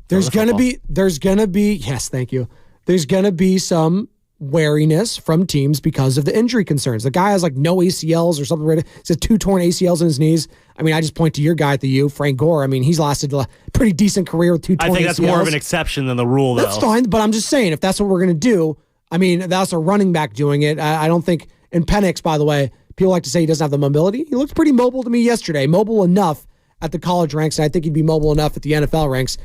there's going to be, yes, thank you. There's going to be some wariness from teams because of the injury concerns. The guy has like no ACLs or something. He's got 2 torn ACLs in his knees. I mean, I just point to your guy at the U, Frank Gore. I mean, he's lasted a pretty decent career with 2 torn ACLs. I think that's more of an exception than the rule, though. That's fine, but I'm just saying, if that's what we're going to do, I mean, that's a running back doing it. I don't think, and Penix, by the way, people like to say he doesn't have the mobility. He looked pretty mobile to me yesterday, mobile enough at the college ranks, and I think he'd be mobile enough at the NFL ranks.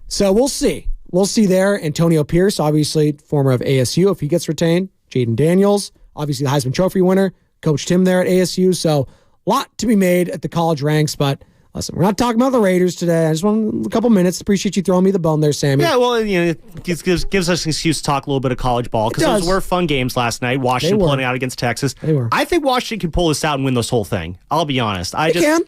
So we'll see. We'll see there. Antonio Pierce, obviously former of ASU, if he gets retained. Jaden Daniels, obviously the Heisman Trophy winner, coached him there at ASU. So a lot to be made at the college ranks. But listen, we're not talking about the Raiders today. I just want a couple minutes. Appreciate you throwing me the bone there, Sammy. Yeah, well, it gives us an excuse to talk a little bit of college ball because those were fun games last night. Washington pulling out against Texas. They were. I think Washington can pull this out and win this whole thing. I'll be honest. They can.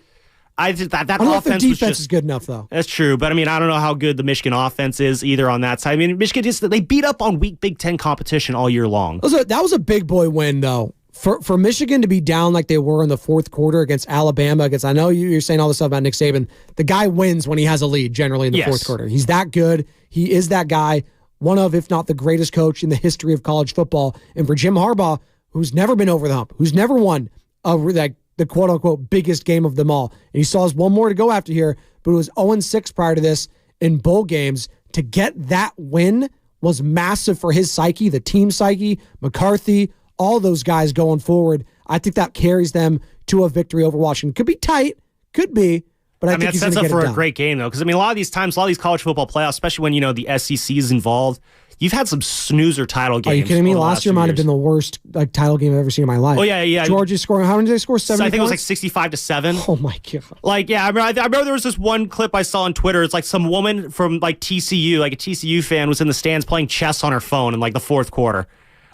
I don't know if their defense is good enough, though. That's true, but I mean, I don't know how good the Michigan offense is either on that side. I mean, Michigan they beat up on weak Big Ten competition all year long. That was a big boy win, though. For Michigan to be down like they were in the fourth quarter against Alabama, I know you're saying all this stuff about Nick Saban. The guy wins when he has a lead, generally in the fourth quarter. He's that good. He is that guy, one of, if not the greatest coach in the history of college football. And for Jim Harbaugh, who's never been over the hump, who's never won the quote-unquote biggest game of them all. And he still has one more to go after here, but it was 0-6 prior to this in bowl games. To get that win was massive for his psyche, the team psyche, McCarthy, all those guys going forward. I think that carries them to a victory over Washington. Could be tight, could be, but I think he's going to get it done. That sets up for a great game, though, because I mean, a lot of these college football playoffs, especially when the SEC is involved, you've had some snoozer title games. Are you kidding me? Last year might have been the worst title game I've ever seen in my life. Oh yeah. Georgia's scoring. How many did they score? 70 I think it was like 65-7. Oh my god! I remember there was this one clip I saw on Twitter. It's like some woman from like TCU, like a TCU fan, was in the stands playing chess on her phone in like the fourth quarter.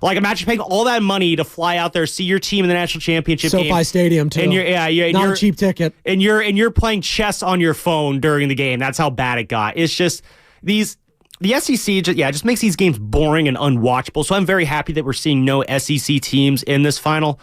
Like, imagine paying all that money to fly out there, see your team in the national championship game. SoFi Stadium, too. And you're not a cheap ticket. And you're playing chess on your phone during the game. That's how bad it got. It's just the SEC just makes these games boring and unwatchable. So I'm very happy that we're seeing no SEC teams in this final.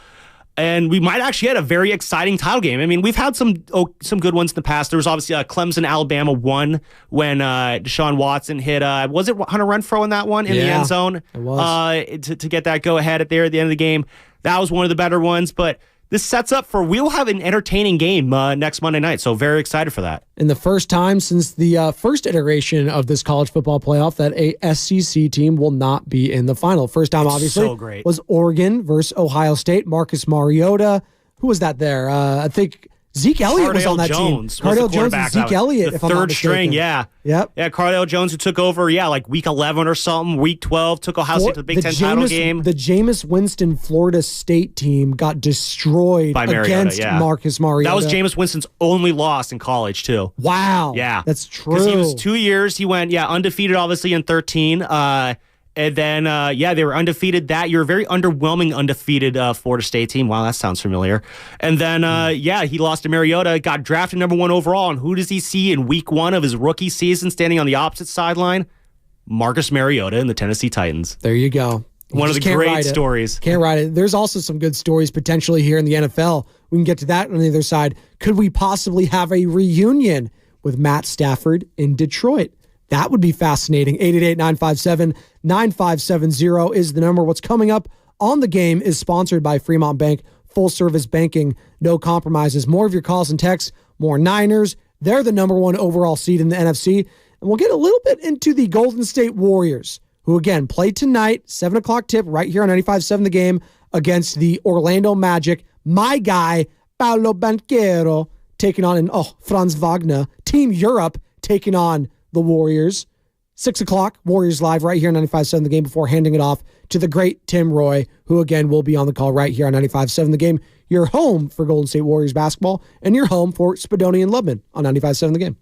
And we might actually get a very exciting title game. I mean, we've had some good ones in the past. There was obviously Clemson, Alabama won when Deshaun Watson hit, was it Hunter Renfrow in that one in the end zone? It was. To get that go-ahead at the end of the game. That was one of the better ones. But this sets up we'll have an entertaining game next Monday night. So very excited for that. And the first time since the first iteration of this college football playoff that a SEC team will not be in the final. First time, obviously, was Oregon versus Ohio State. Marcus Mariota. Who was that there? I think Zeke Elliott was on that team. Cardale Jones and Zeke Elliott, if I'm not third string, mistaken. Yep. Yeah, Cardale Jones, who took over, like week 11 or something, week 12, took Ohio State to the Big Ten title game. The Jameis Winston Florida State team got destroyed by against Marcus Mariota. That was Jameis Winston's only loss in college, too. Wow. Yeah. That's true. Because he was 2 years. He went, undefeated, obviously, in 13. And then, they were undefeated that year. Very underwhelming undefeated Florida State team. Wow, that sounds familiar. And then, he lost to Mariota, got drafted number 1 overall. And who does he see in week 1 of his rookie season standing on the opposite sideline? Marcus Mariota and the Tennessee Titans. There you go. One of the great stories. Can't ride it. There's also some good stories potentially here in the NFL. We can get to that on the other side. Could we possibly have a reunion with Matt Stafford in Detroit? That would be fascinating. 888-957-9570 is the number. What's coming up on the game is sponsored by Fremont Bank. Full service banking, no compromises. More of your calls and texts, more Niners. They're the number 1 overall seed in the NFC. And we'll get a little bit into the Golden State Warriors, who again play tonight, 7 o'clock tip right here on 95.7 The Game against the Orlando Magic. My guy, Paolo Banchero, taking on Franz Wagner. Team Europe taking on the Warriors. 6 o'clock, Warriors Live right here on 95.7 The Game before handing it off to the great Tim Roy, who again will be on the call right here on 95.7 The Game. Your home for Golden State Warriors basketball and your home for Spadoni and Lubman on 95.7 The Game.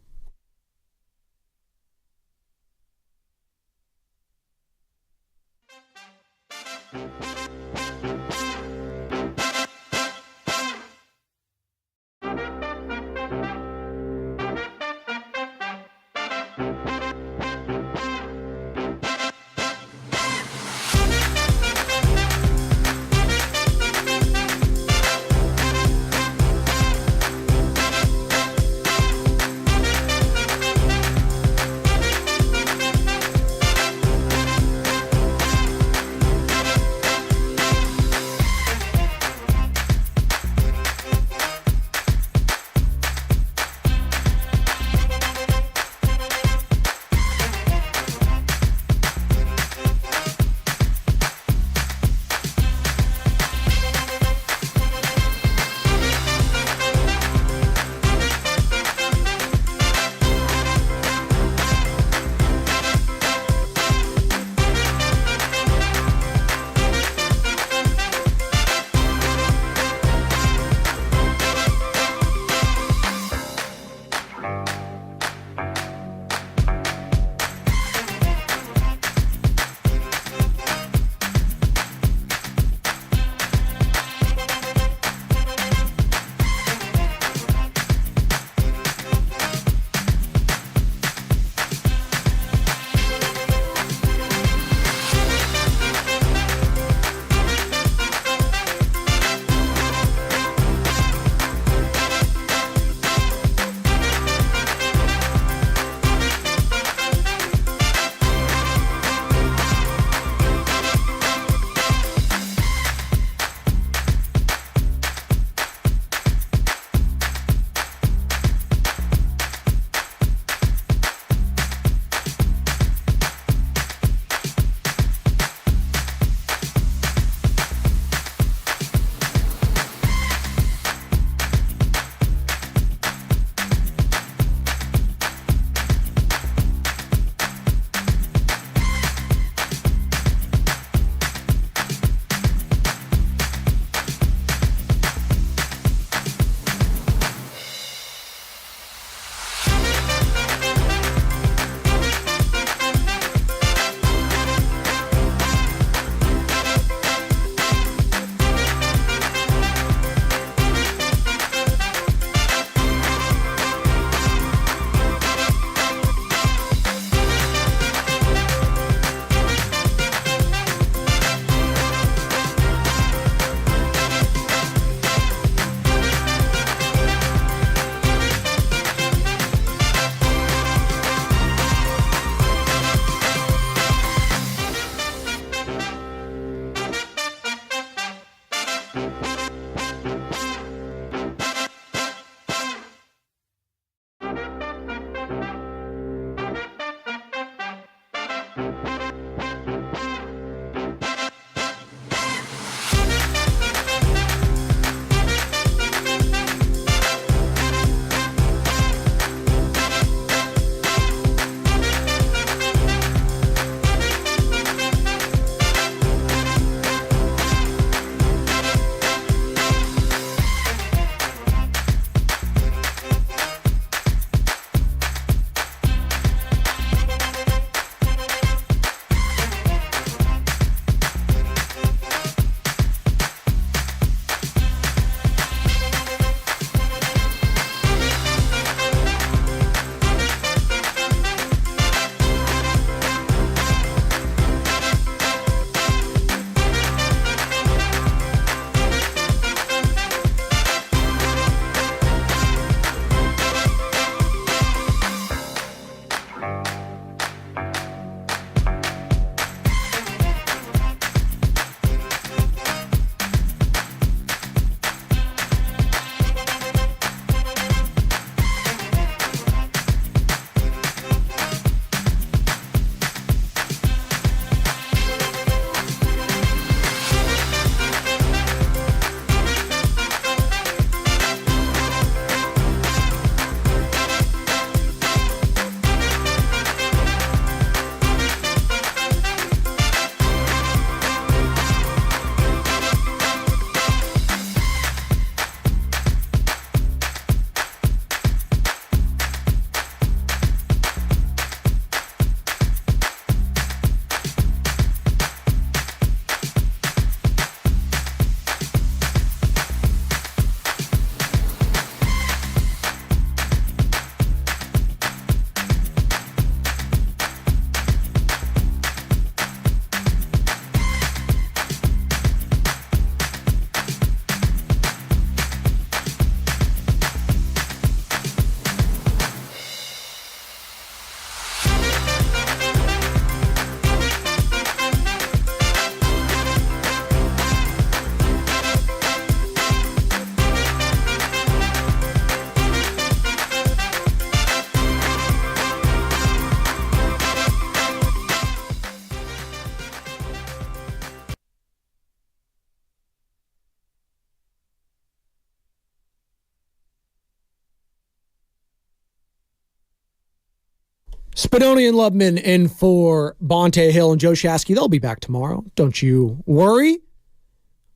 Spadoni and Lubman in for Bonte Hill and Joe Shasky. They'll be back tomorrow. Don't you worry.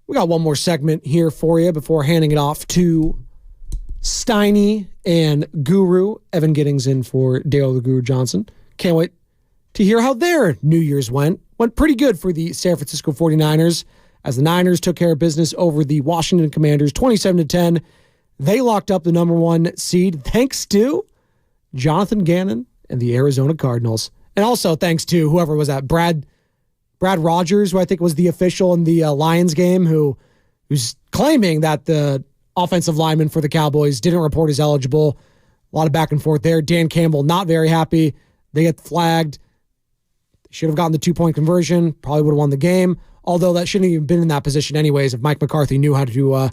We got one more segment here for you before handing it off to Steiny and Guru. Evan Giddings in for Dale the Guru Johnson. Can't wait to hear how their New Year's went. Went pretty good for the San Francisco 49ers as the Niners took care of business over the Washington Commanders 27-10. They locked up the number 1 seed thanks to Jonathan Gannon and the Arizona Cardinals. And also thanks to whoever was that, Brad Rogers, who I think was the official in the Lions game, who's claiming that the offensive lineman for the Cowboys didn't report as eligible. A lot of back and forth there. Dan Campbell not very happy. They get flagged. They should have gotten the 2-point conversion. Probably would have won the game. Although that shouldn't have even been in that position anyways if Mike McCarthy knew how to,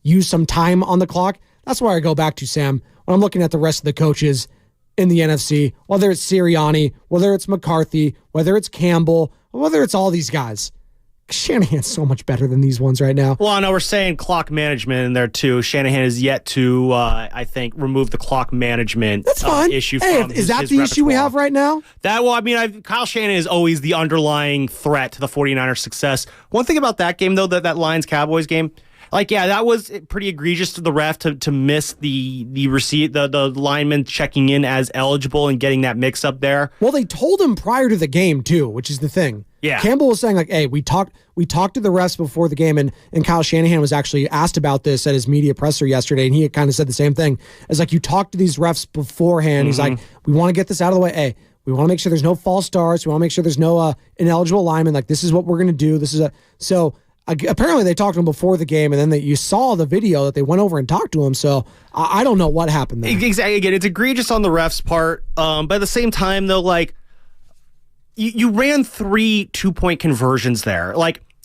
use some time on the clock. That's where I go back to, Sam, when I'm looking at the rest of the coaches in the NFC, whether it's Sirianni, whether it's McCarthy, whether it's Campbell, whether it's all these guys. Shanahan's so much better than these ones right now. Well, I know we're saying clock management in there too. Shanahan is yet to, I think, remove the clock management That's fine. Issue from his the repertoire. issue we have right now? Kyle Shanahan is always the underlying threat to the 49ers' success. One thing about that game, though, that Lions-Cowboys game, that was pretty egregious to the ref to miss the lineman checking in as eligible and getting that mix up there. Well, they told him prior to the game too, which is the thing. Yeah. Campbell was saying hey, we talked to the refs before the game, and Kyle Shanahan was actually asked about this at his media presser yesterday, and he had kind of said the same thing. It's you talk to these refs beforehand. Mm-hmm. He's like, we want to get this out of the way. Hey, we want to make sure there's no false starts. We want to make sure there's no ineligible linemen. This is what we're going to do. Apparently they talked to him before the game, and then you saw the video that they went over and talked to him. So I don't know what happened there. Exactly. Again, it's egregious on the refs' part. But at the same time, though, you ran 3 2-point conversions there.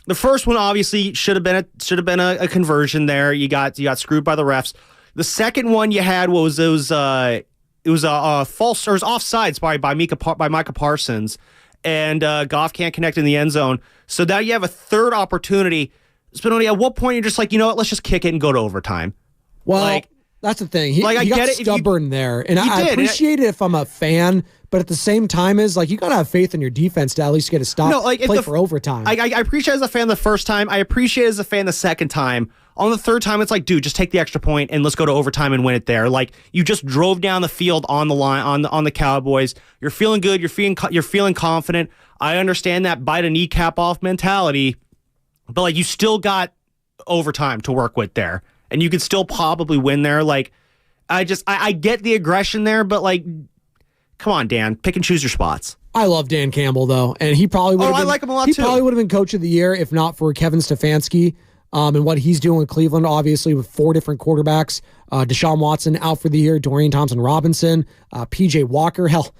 The first one obviously should have been a conversion there. You got screwed by the refs. The second one you had was it was a false, or it was offsides by Micah Parsons. And Goff can't connect in the end zone. So now you have a third opportunity. Spinelli, at what point you're just you know what, let's just kick it and go to overtime. Well, that's the thing. He got stubborn there. And I appreciate it if I'm a fan, but at the same time you got to have faith in your defense to at least get a stop, play for overtime. I appreciate it as a fan the first time. I appreciate it as a fan the second time. On the third time, it's dude, just take the extra point and let's go to overtime and win it there. You just drove down the field on the line on the Cowboys. You're feeling good. You're feeling confident. I understand that bite a kneecap off mentality, but you still got overtime to work with there, and you could still probably win there. I get the aggression there, but come on, Dan, pick and choose your spots. I love Dan Campbell though, and he probably would. I like him a lot too. He probably would have been coach of the year if not for Kevin Stefanski. And what he's doing in Cleveland, obviously, with 4 different quarterbacks. Deshaun Watson out for the year, Dorian Thompson-Robinson, P.J. Walker. Hell,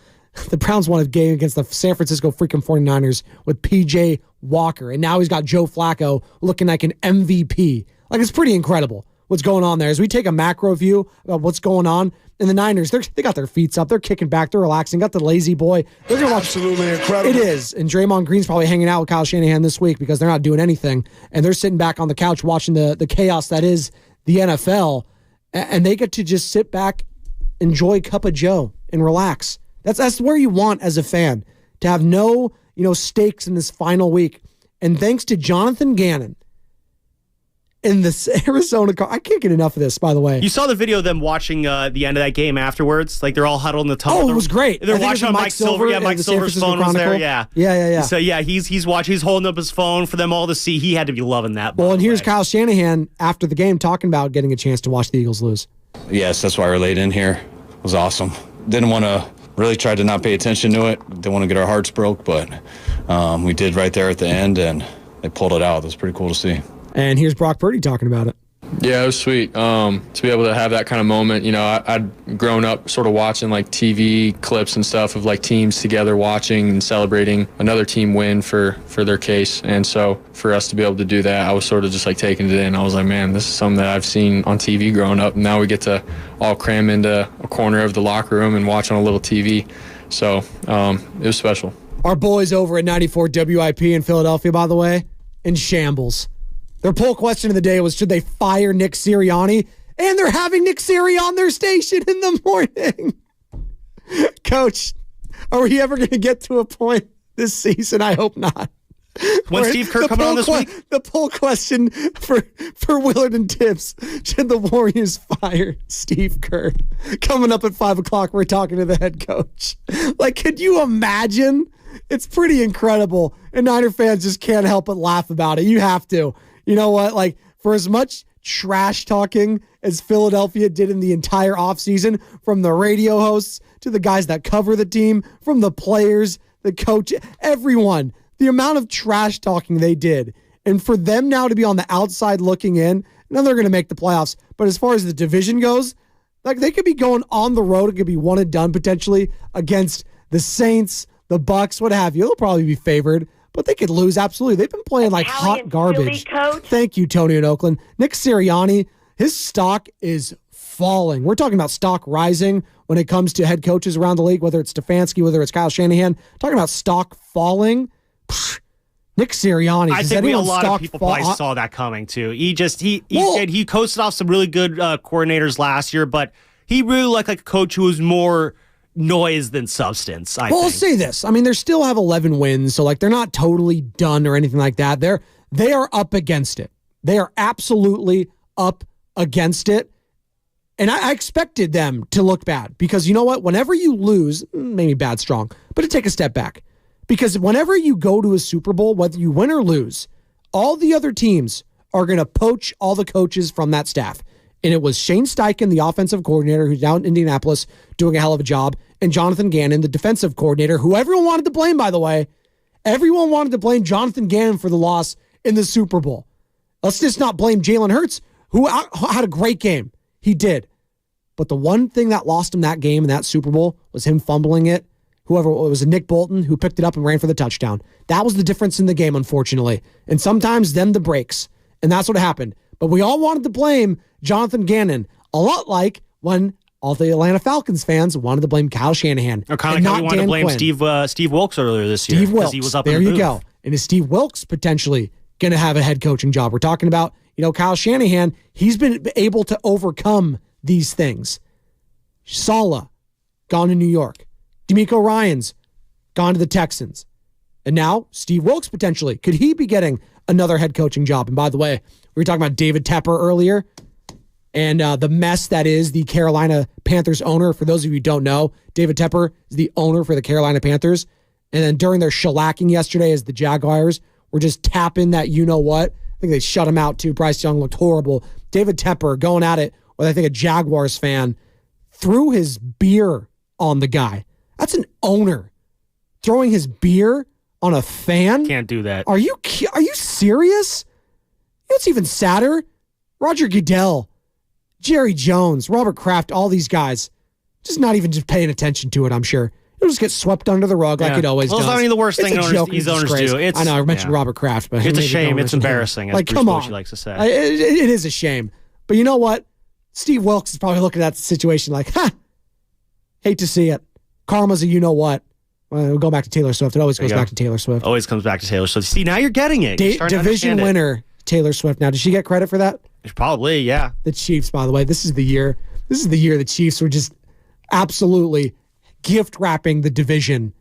the Browns won a game against the San Francisco freaking 49ers with P.J. Walker. And now he's got Joe Flacco looking like an MVP. It's pretty incredible what's going on there. As we take a macro view about what's going on in the Niners, they got their feet up. They're kicking back. They're relaxing. Got the lazy boy. They're going to watch. Absolutely incredible. It is. And Draymond Green's probably hanging out with Kyle Shanahan this week because they're not doing anything. And they're sitting back on the couch watching the chaos that is the NFL. And they get to just sit back, enjoy a cup of Joe, and relax. That's where you want as a fan, to have no stakes in this final week. And thanks to Jonathan Gannon, in this Arizona car. I can't get enough of this, by the way. You saw the video of them watching the end of that game afterwards. They're all huddled in the tunnel. Oh, it was great. They're watching on Mike Silver. Yeah, Mike Silver's phone was there. Yeah. So, he's watching. He's holding up his phone for them all to see. He had to be loving that. Well, and here's Kyle Shanahan after the game talking about getting a chance to watch the Eagles lose. Yes, that's why we're late in here. It was awesome. Didn't want to really try to not pay attention to it. Didn't want to get our hearts broke, but we did right there at the end, and they pulled it out. It was pretty cool to see. And here's Brock Purdy talking about it. Yeah, it was sweet to be able to have that kind of moment. I'd grown up sort of watching TV clips and stuff of teams together watching and celebrating another team win for their case. And so for us to be able to do that, I was sort of just taking it in. I was like, man, this is something that I've seen on TV growing up. And now we get to all cram into a corner of the locker room and watch on a little TV. So it was special. Our boys over at 94 WIP in Philadelphia, by the way, in shambles. Their poll question of the day was, should they fire Nick Sirianni? And they're having Nick Sirianni on their station in the morning. Coach, Are we ever going to get to a point this season? I hope not. When Steve Kerr coming on this week? The poll question for Willard and Tips: should the Warriors fire Steve Kerr? Coming up at 5 o'clock, we're talking to the head coach. Like, could you imagine? It's pretty incredible, and Niner fans just can't help but laugh about it. You have to. You know what? Like, for as much trash talking as Philadelphia did in the entire offseason, from the radio hosts to the guys that cover the team, from the players, the coach, everyone. The amount of trash talking they did, and for them now to be on the outside looking in, now they're going to make the playoffs. But as far as the division goes, like, they could be going on the road. It could be one and done potentially against the Saints, the Bucks, what have you. They'll probably be favored, but they could lose. Absolutely. They've been playing like hot garbage. Thank you, Tony in Oakland. Nick Sirianni, his stock is falling. We're talking about stock rising when it comes to head coaches around the league, whether it's Stefanski, whether it's Kyle Shanahan. Talking about stock falling. Nick Sirianni. I think a lot of people probably saw that coming too. He coasted off some really good coordinators last year, but he really looked like a coach who was more noise than substance. I think. I'll say this. I mean, they still have 11 wins, so like they're not totally done or anything like that. They are up against it. They are absolutely up against it. And I expected them to look bad because you know what? Whenever you lose, maybe bad strong, but to take a step back. Because whenever you go to a Super Bowl, whether you win or lose, all the other teams are going to poach all the coaches from that staff. And it was Shane Steichen, the offensive coordinator, who's down in Indianapolis doing a hell of a job, and Jonathan Gannon, the defensive coordinator, who everyone wanted to blame, by the way. Everyone wanted to blame Jonathan Gannon for the loss in the Super Bowl. Let's just not blame Jalen Hurts, who had a great game. He did. But the one thing that lost him that game in that Super Bowl was him fumbling it. Whoever it was, Nick Bolton, who picked it up and ran for the touchdown. That was the difference in the game, unfortunately. And sometimes them the breaks. And that's what happened. But we all wanted to blame Jonathan Gannon, a lot like when all the Atlanta Falcons fans wanted to blame Kyle Shanahan. Or kind of like how we wanted to blame Steve Wilkes earlier this year. Steve Wilkes, he was up there in the you booth. go. And is Steve Wilkes potentially going to have a head coaching job? We're talking about, Kyle Shanahan. He's been able to overcome these things. Saleh, gone to New York. D'Amico Ryans, gone to the Texans. And now, Steve Wilkes, potentially. Could he be getting another head coaching job? And by the way, we were talking about David Tepper earlier and the mess that is the Carolina Panthers owner. For those of you who don't know, David Tepper is the owner for the Carolina Panthers. And then during their shellacking yesterday as the Jaguars were just tapping that you-know-what. I think they shut him out too. Bryce Young looked horrible. David Tepper going at it with, I think, a Jaguars fan, threw his beer on the guy. That's an owner throwing his beer on a fan. Can't do that. Are you serious? You know what's even sadder? Roger Goodell, Jerry Jones, Robert Kraft, all these guys, just not even just paying attention to it, I'm sure. It'll just get swept under the rug like it always does. It's not even the worst thing these owners do. I know, I mentioned Robert Kraft, but it's a shame. It's embarrassing, as Bruce Bochy likes to say. It is a shame. But you know what? Steve Wilkes is probably looking at the situation like, hate to see it. Karma's a you-know-what. Well, we'll go back to Taylor Swift. It always goes back to Taylor Swift. Always comes back to Taylor Swift. See, now you're getting it. Division winner, Taylor Swift. Now, does she get credit for that? Probably, yeah. The Chiefs, by the way. This is the year the Chiefs were just absolutely gift-wrapping the division.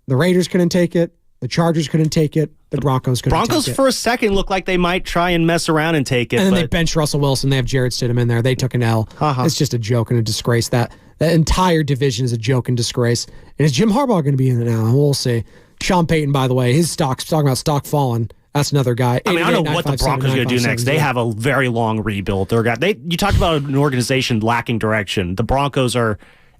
The Raiders couldn't take it. The Chargers couldn't take it. The Broncos couldn't take it. Broncos for a second looked like they might try and mess around and take it. And then they benched Russell Wilson. They have Jarrett Stidham in there. They took an L. It's just a joke and a disgrace. That entire division is a joke and disgrace. And is Jim Harbaugh going to be in it now? We'll see. Sean Payton, by the way, his stock's talking about stock falling. That's another guy. I don't know what the Broncos are going to do next. They have a very long rebuild. You talked about an organization lacking direction. The Broncos are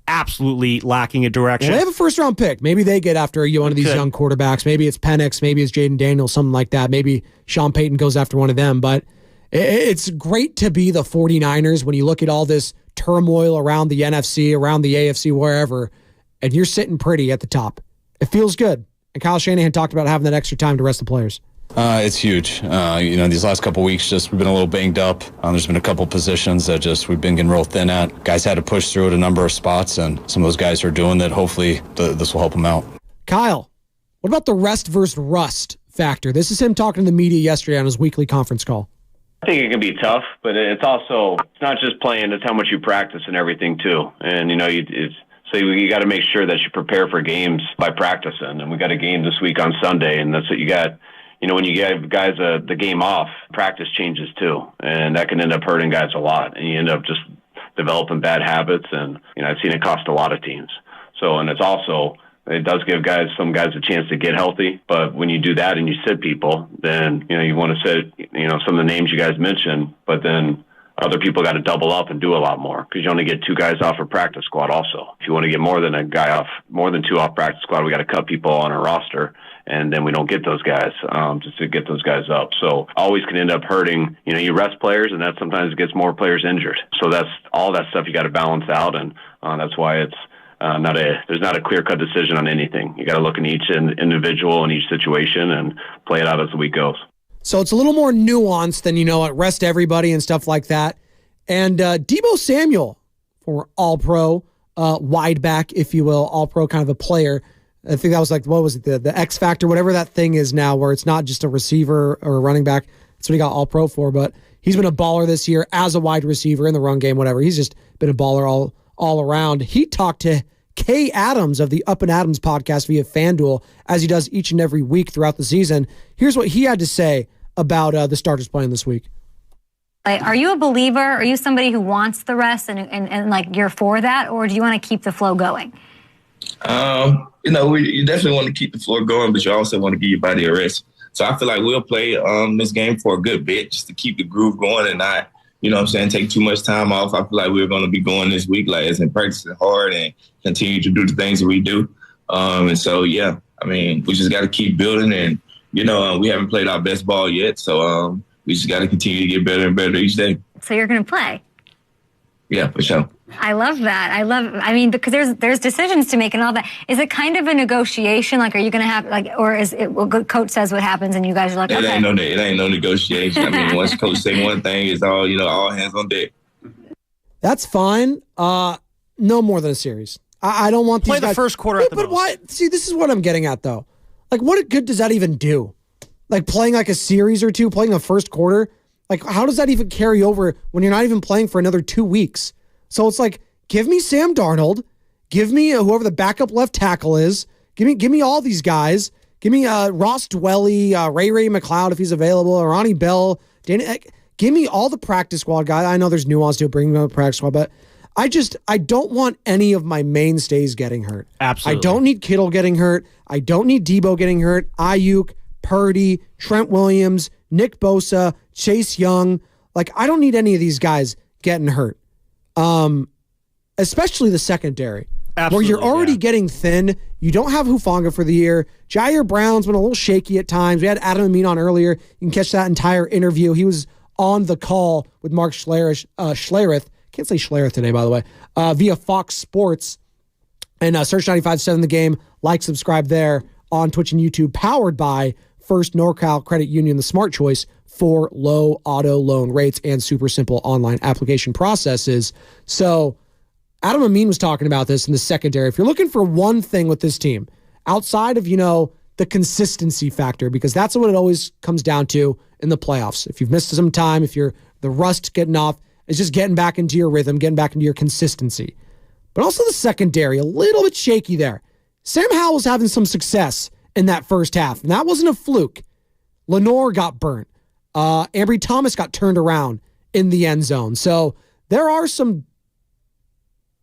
absolutely lacking a direction. Well, they have a first-round pick. Maybe they get after one of these young quarterbacks. Maybe it's Penix. Maybe it's Jaden Daniels, something like that. Maybe Sean Payton goes after one of them. But it's great to be the 49ers when you look at all this turmoil around the NFC, around the AFC, wherever, and you're sitting pretty at the top. It feels good. And Kyle Shanahan talked about having that extra time to rest the players. It's huge. These last couple of weeks, we've been a little banged up. There's been a couple positions that we've been getting real thin at. Guys had to push through at a number of spots, and some of those guys are doing that. Hopefully, this will help them out. Kyle, what about the rest versus rust factor? This is him talking to the media yesterday on his weekly conference call. I think it can be tough, but it's not just playing; it's how much you practice and everything too. And So you got to make sure that you prepare for games by practicing. And we got a game this week on Sunday, and that's what you got. You know, when you give guys the game off, practice changes too, and that can end up hurting guys a lot, and you end up just developing bad habits. And I've seen it cost a lot of teams. So, and it does give some guys a chance to get healthy. But when you do that and you sit people, then you want to sit some of the names you guys mentioned, but then other people got to double up and do a lot more because you only get 2 guys off a practice squad. Also, if you want to get more than 2 off practice squad, we got to cut people on our roster. And then we don't get those guys just to get those guys up. So always can end up hurting. You rest players, and that sometimes gets more players injured. So that's all that stuff you got to balance out, and that's why it's there's not a clear-cut decision on anything. You got to look in each individual and each situation and play it out as the week goes. So it's a little more nuanced than rest everybody and stuff like that. And Deebo Samuel, former All-Pro wide back, if you will, All-Pro kind of a player. I think that was like, what was it, the X Factor, whatever that thing is now, where it's not just a receiver or a running back. That's what he got All-Pro for. But he's been a baller this year as a wide receiver in the run game, whatever. He's just been a baller all around. He talked to Kay Adams of the Up and Adams podcast via FanDuel, as he does each and every week throughout the season. Here's what he had to say about the starters playing this week. Are you a believer? Are you somebody who wants the rest and like you're for that, or do you want to keep the flow going? You definitely want to keep the floor going, but you also want to give your body a rest. So I feel like we'll play this game for a good bit just to keep the groove going and not, take too much time off. I feel like we're going to be going this week, as in practicing hard and continue to do the things that we do. We just got to keep building, and, we haven't played our best ball yet. So we just got to continue to get better and better each day. So you're going to play? Yeah, for sure. I love that. Because there's decisions to make and all that. Is it kind of a negotiation? Like, are you going to have, or is it, coach says what happens and you guys are like, okay. It ain't no negotiation. Once coach say one thing, it's all hands on deck. That's fine. No more than a series. I don't want these Play guys. The first quarter at the most. Why? See, this is what I'm getting at, though. Like, what good does that even do? Like, playing like a series or two, playing a first quarter? Like, how does that even carry over when you're not even playing for another 2 weeks? So it's like, give me Sam Darnold, give me whoever the backup left tackle is, give me all these guys, give me Ross Dwelly, Ray McLeod if he's available, or Ronnie Bell, give me all the practice squad guys. I know there's nuance to it, bringing up the practice squad, but I don't want any of my mainstays getting hurt. Absolutely. I don't need Kittle getting hurt. I don't need Debo getting hurt. Ayuk, Purdy, Trent Williams, Nick Bosa, Chase Young. Like, I don't need any of these guys getting hurt. Especially the secondary. Absolutely, where you're already getting thin. You don't have Hufanga for the year. Jair Brown's been a little shaky at times. We had Adam Amin on earlier. You can catch that entire interview. He was on the call with Mark Schlereth. Can't say Schlereth today, by the way. Via Fox Sports. And search 95.7 The Game. Like, subscribe there on Twitch and YouTube. Powered by First NorCal Credit Union, the smart choice for low auto loan rates and super simple online application processes. So Adam Amin was talking about this in the secondary. If you're looking for one thing with this team, outside of, the consistency factor, because that's what it always comes down to in the playoffs. If you've missed some time, if you're the rust getting off, it's just getting back into your rhythm, getting back into your consistency. But also the secondary, a little bit shaky there. Sam Howell was having some success in that first half, and that wasn't a fluke. Lenore got burnt. Ambry Thomas got turned around in the end zone. So there are some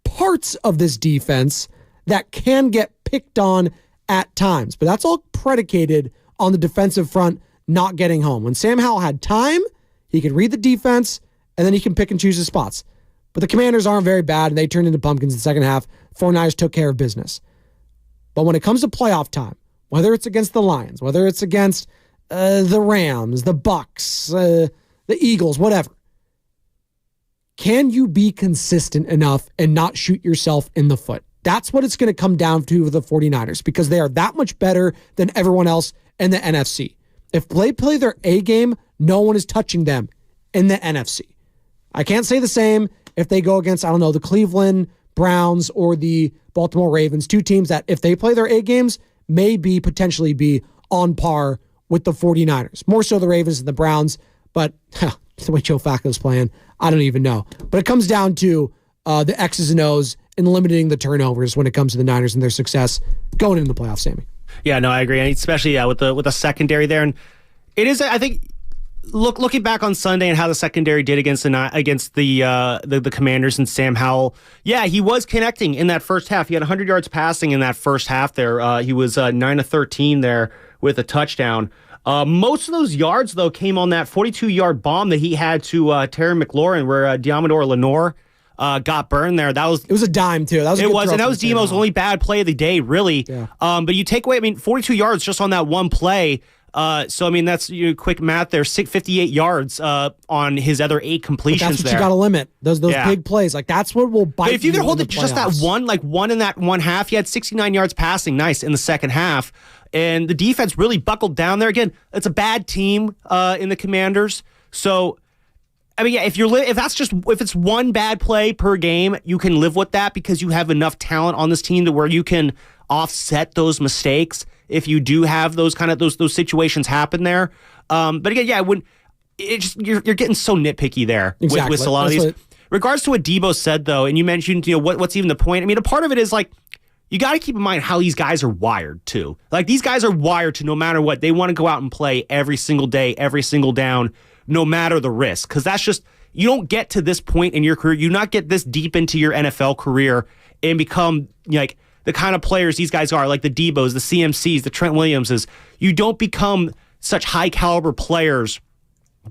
parts of this defense that can get picked on at times, but that's all predicated on the defensive front not getting home. When Sam Howell had time, he could read the defense, and then he can pick and choose his spots. But the Commanders aren't very bad, and they turned into pumpkins in the second half. 49ers took care of business. But when it comes to playoff time, whether it's against the Lions, whether it's against the Rams, the Bucks, the Eagles, whatever, can you be consistent enough and not shoot yourself in the foot? That's what it's going to come down to with the 49ers, because they are that much better than everyone else in the NFC. If they play their A game, no one is touching them in the NFC. I can't say the same if they go against, the Cleveland Browns or the Baltimore Ravens, two teams that if they play their A games, may potentially be on par with the 49ers. More so the Ravens than the Browns, but the way Joe Flacco's playing, I don't even know. But it comes down to the X's and O's in limiting the turnovers when it comes to the Niners and their success going into the playoffs, Sammy. Yeah, no, I agree, and especially with the secondary there, and it is. I think looking back on Sunday and how the secondary did against the Commanders and Sam Howell. Yeah, he was connecting in that first half. He had 100 yards passing in that first half. There, he was 9 of 13 there with a touchdown. Most of those yards, though, came on that 42-yard bomb that he had to Terry McLaurin, where Diamador Lenore got burned there. It was a dime, too. That was Demo's only bad play of the day, really. Yeah. But you take away, 42 yards just on that one play. So, that's quick math there. 58 yards on his other 8 completions. But that's what you got to limit. Those big plays. That's what will bite you. But if you can hold it just that playoffs. one in that one half, he had 69 yards passing. Nice in the second half. And the defense really buckled down there. Again, it's a bad team in the Commanders. So, if it's one bad play per game, you can live with that because you have enough talent on this team to where you can offset those mistakes if you do have those those situations happen there. But again, you're getting so nitpicky there exactly. with a lot of these. Regards to what Debo said though, and you mentioned what's even the point. A part of it is you got to keep in mind how these guys are wired too. These guys are wired to no matter what, they want to go out and play every single day, every single down, no matter the risk. Because that's just, you don't get to this point in your career, you not get this deep into your NFL career and become the kind of players these guys are, like the Debos, the CMCs, the Trent Williamses. You don't become such high caliber players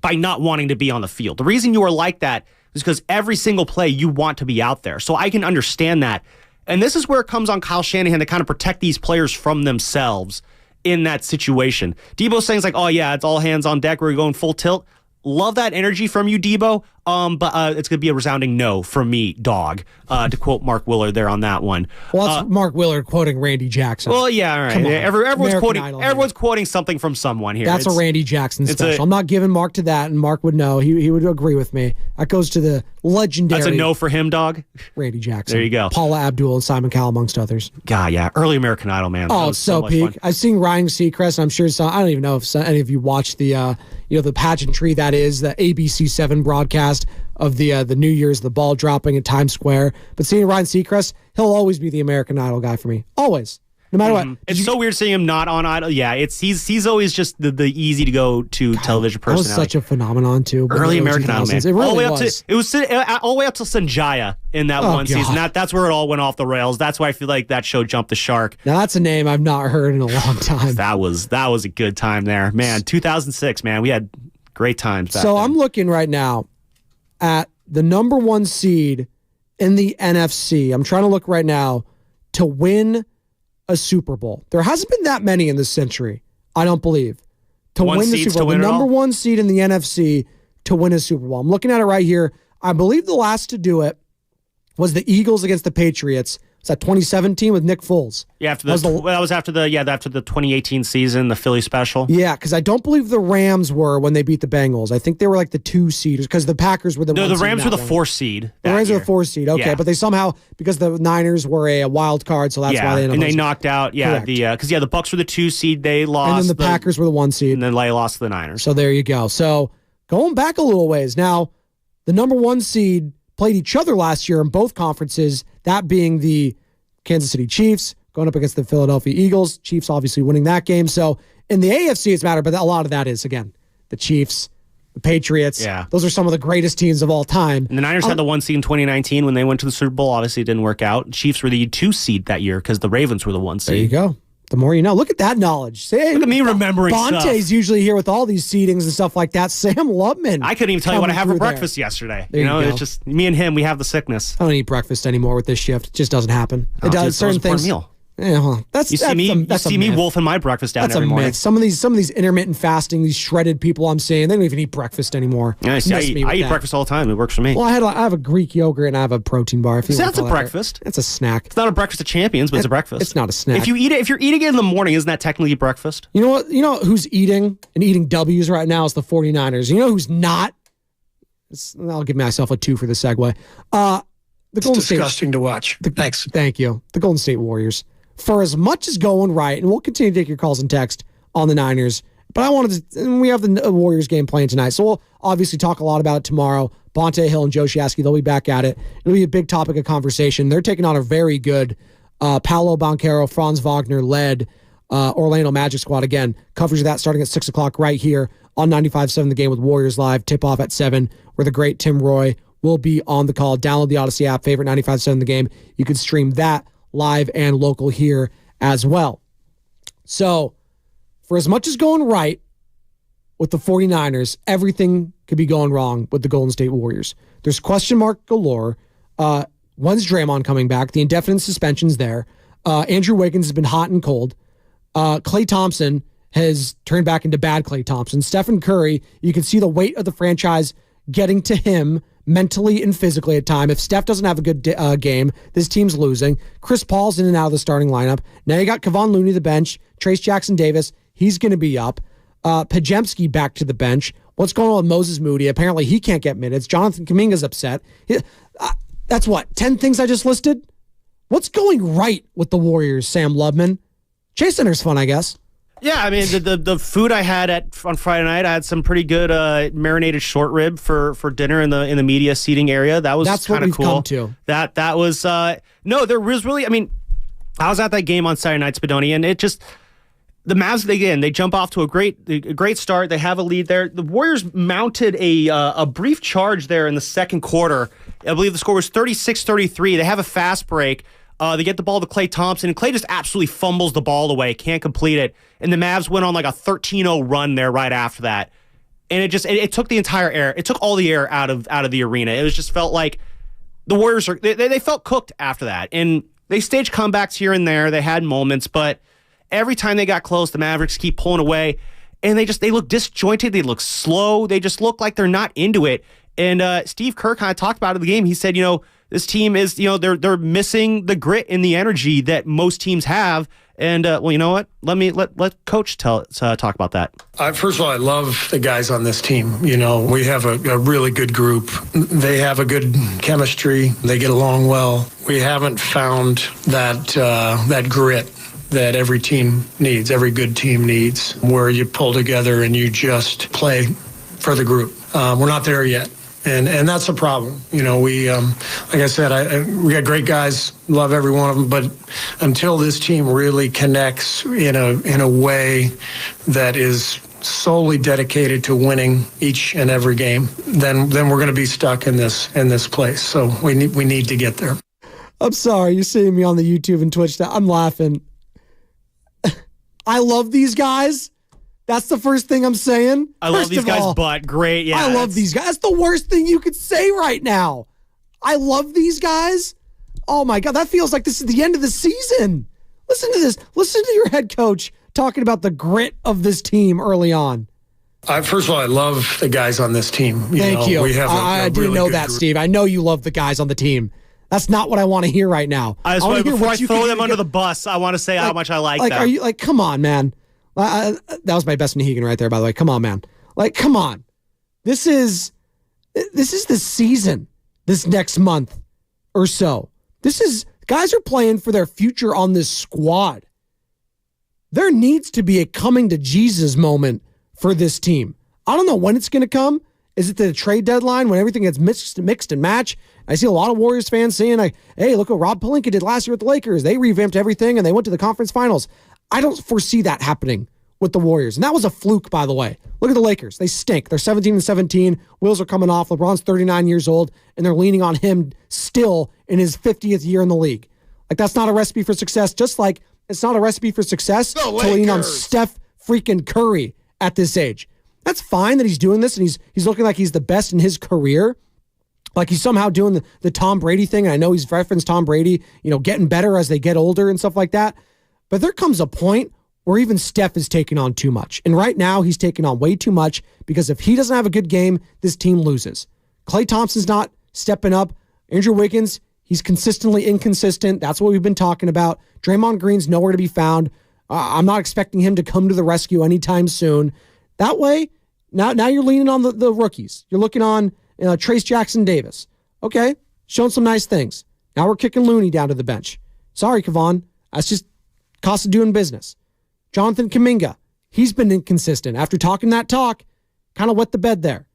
by not wanting to be on the field. The reason you are like that is because every single play you want to be out there. So I can understand that. And this is where it comes on Kyle Shanahan to kind of protect these players from themselves in that situation. Debo saying oh yeah, it's all hands on deck. We're going full tilt. Love that energy from you, Debo. But it's going to be a resounding no from me, dog, to quote Mark Willard there on that one. Well, that's Mark Willard quoting Randy Jackson. Well, yeah, all right. Everyone's quoting something from someone here. That's a Randy Jackson special. I'm not giving Mark to that, and Mark would know. He would agree with me. That goes to the legendary. That's a no for him, dog. Randy Jackson. There you go. Paula Abdul and Simon Cowell, amongst others. God, yeah. Early American Idol, man. Oh, it's so peak. I've seen Ryan Seacrest. I'm sure I don't even know if any of you watched the the pageantry that is the ABC7 broadcast of the New Year's, the ball dropping at Times Square. But seeing Ryan Seacrest, he'll always be the American Idol guy for me. Always. No matter what. It's so weird seeing him not on Idol. Yeah, he's always just the easy to go to television personality. That was such a phenomenon too. Early American Idol, man. It really all the way was. It was all the way up to Sanjaya in that one season. That's where it all went off the rails. That's why I feel like that show jumped the shark. Now that's a name I've not heard in a long time. That was a good time there, man. 2006, man. We had great times. So I'm looking right now at the number 1 seed in the NFC. I'm trying to look right now to win a Super Bowl. There hasn't been that many in this century, I don't believe, to win the Super Bowl. The number 1 seed in the NFC to win a Super Bowl. I'm looking at it right here. I believe the last to do it was the Eagles against the Patriots. Was that 2017 with Nick Foles? Yeah, after the 2018 season, the Philly special. Yeah, because I don't believe the Rams were when they beat the Bengals. I think they were like the 2 seed because the Packers were the 1 seed. No, the Rams were the 4 seed. The Rams were the 4 seed. Okay, yeah. But they somehow, because the Niners were a wild card, so that's why they ended up. And they knocked out. Yeah, because the Bucs were the 2 seed. They lost. And then the Packers were the 1 seed. And then they lost to the Niners. So there you go. So going back a little ways now, the number 1 seed played each other last year in both conferences. That being the Kansas City Chiefs going up against the Philadelphia Eagles. Chiefs obviously winning that game. So in the AFC, it's matter, but a lot of that is, again, the Chiefs, the Patriots. Yeah. Those are some of the greatest teams of all time. And the Niners had the 1 seed in 2019 when they went to the Super Bowl. Obviously, it didn't work out. Chiefs were the 2 seed that year because the Ravens were the 1 seed. There you go. The more you know. Look at that knowledge. Look at me remembering stuff. Bonte's usually here with all these seedings and stuff like that. Sam Lubman. I couldn't even tell you what I had for breakfast yesterday. There you know, it's just me and him. We have the sickness. I don't eat breakfast anymore with this shift. It just doesn't happen. It does. Certain things. Meal. Yeah, well, you see me wolfing my breakfast down every morning. Some of these intermittent fasting, these shredded people I'm seeing, they don't even eat breakfast anymore. Yeah, I eat breakfast all the time. It works for me. Well, I have a Greek yogurt and I have a protein bar. That's a breakfast. It's a snack. It's not a breakfast of champions, but it's a breakfast. It's not a snack. If you're eating it in the morning, isn't that technically breakfast? You know what? You know who's eating and eating W's right now is the 49ers. You know who's not? I'll give myself a 2 for the segue. It's disgusting to watch. Thanks. Thank you. The Golden State Warriors. For as much as going right, and we'll continue to take your calls and text on the Niners, but we have the Warriors game playing tonight, so we'll obviously talk a lot about it tomorrow, Bonte Hill and Joe Shasky, they'll be back at it. It'll be a big topic of conversation. They're taking on a very good Paolo Banchero, Franz Wagner-led Orlando Magic squad. Again, coverage of that starting at 6 o'clock right here on 95.7 The Game with Warriors Live. Tip-off at 7, where the great Tim Roy will be on the call. Download the Odyssey app, favorite 95.7 The Game. You can stream that live and local here as well. So, for as much as going right with the 49ers, everything could be going wrong with the Golden State Warriors. There's question mark galore. When's Draymond coming back? The indefinite suspension's there. Andrew Wiggins has been hot and cold. Klay Thompson has turned back into bad Klay Thompson. Stephen Curry, you can see the weight of the franchise getting to him mentally and physically at time. If Steph doesn't have a good game, this team's losing. Chris Paul's in and out of the starting lineup. Now you got Kevon Looney, the bench. Trace Jackson-Davis, he's going to be up. Pajemski back to the bench. What's going on with Moses Moody? Apparently he can't get minutes. Jonathan Kuminga's upset. That's what, 10 things I just listed? What's going right with the Warriors, Sam Lubman? Chase Center's fun, I guess. Yeah, I mean, the food I had on Friday night, I had some pretty good marinated short rib for dinner in the media seating area. That's kind of cool. Come to. That was no, there was really. I mean, I was at that game on Saturday night, Spadoni, and it just the Mavs they jump off to a great start. They have a lead there. The Warriors mounted a brief charge there in the second quarter. I believe the score was 36-33. They have a fast break. They get the ball to Klay Thompson, and Klay just absolutely fumbles the ball away, can't complete it. And the Mavs went on like a 13-0 run there right after that. And it took the entire air. It took all the air out of the arena. It was just felt like the Warriors they felt cooked after that. And they staged comebacks here and there. They had moments, but every time they got close, the Mavericks keep pulling away. And they look disjointed. They look slow. They just look like they're not into it. And Steve Kerr kind of talked about it in the game. He said, this team is, they're missing the grit and the energy that most teams have. And well, you know what? Let Coach talk about that. First of all, I love the guys on this team. We have a really good group. They have a good chemistry. They get along well. We haven't found that grit that every team needs, every good team needs, where you pull together and you just play for the group. We're not there yet. And that's a problem. We, like I said, we got great guys, love every one of them, but until this team really connects in a way that is solely dedicated to winning each and every game, then we're going to be stuck in this place. So we need to get there. I'm sorry, you're seeing me on the YouTube and Twitch. I'm laughing. I love these guys. That's the first thing I'm saying. I love these guys, but great. Yeah, I love these guys. That's the worst thing you could say right now. I love these guys. Oh my God, that feels like this is the end of the season. Listen to this. Listen to your head coach talking about the grit of this team early on. First of all, I love the guys on this team. Thank you. We have I didn't know that, group. Steve. I know you love the guys on the team. That's not what I want to hear right now. Before I throw them under the bus, I want to say how much I like them. Are you come on, man. That was my best Nahegan right there, by the way. Come on, man. Come on. This is the season, this next month or so. Guys are playing for their future on this squad. There needs to be a coming to Jesus moment for this team. I don't know when it's going to come. Is it the trade deadline when everything gets mixed and matched? I see a lot of Warriors fans saying, hey, look what Rob Pelinka did last year with the Lakers. They revamped everything and they went to the conference finals. I don't foresee that happening with the Warriors. And that was a fluke, by the way. Look at the Lakers. They stink. They're 17-17. Wheels are coming off. LeBron's 39 years old, and they're leaning on him still in his 50th year in the league. That's not a recipe for success, just like it's not a recipe for success to lean on Steph freaking Curry at this age. That's fine that he's doing this, and he's looking like he's the best in his career. Like he's somehow doing the Tom Brady thing, and I know he's referenced Tom Brady, getting better as they get older and stuff like that. But there comes a point where even Steph is taking on too much. And right now, he's taking on way too much because if he doesn't have a good game, this team loses. Klay Thompson's not stepping up. Andrew Wiggins, he's consistently inconsistent. That's what we've been talking about. Draymond Green's nowhere to be found. I'm not expecting him to come to the rescue anytime soon. That way, now you're leaning on the rookies. You're looking on Trace Jackson-Davis. Okay, showing some nice things. Now we're kicking Looney down to the bench. Sorry, Kevon. That's just cost of doing business. Jonathan Kuminga, he's been inconsistent. After talking that talk, kind of wet the bed there.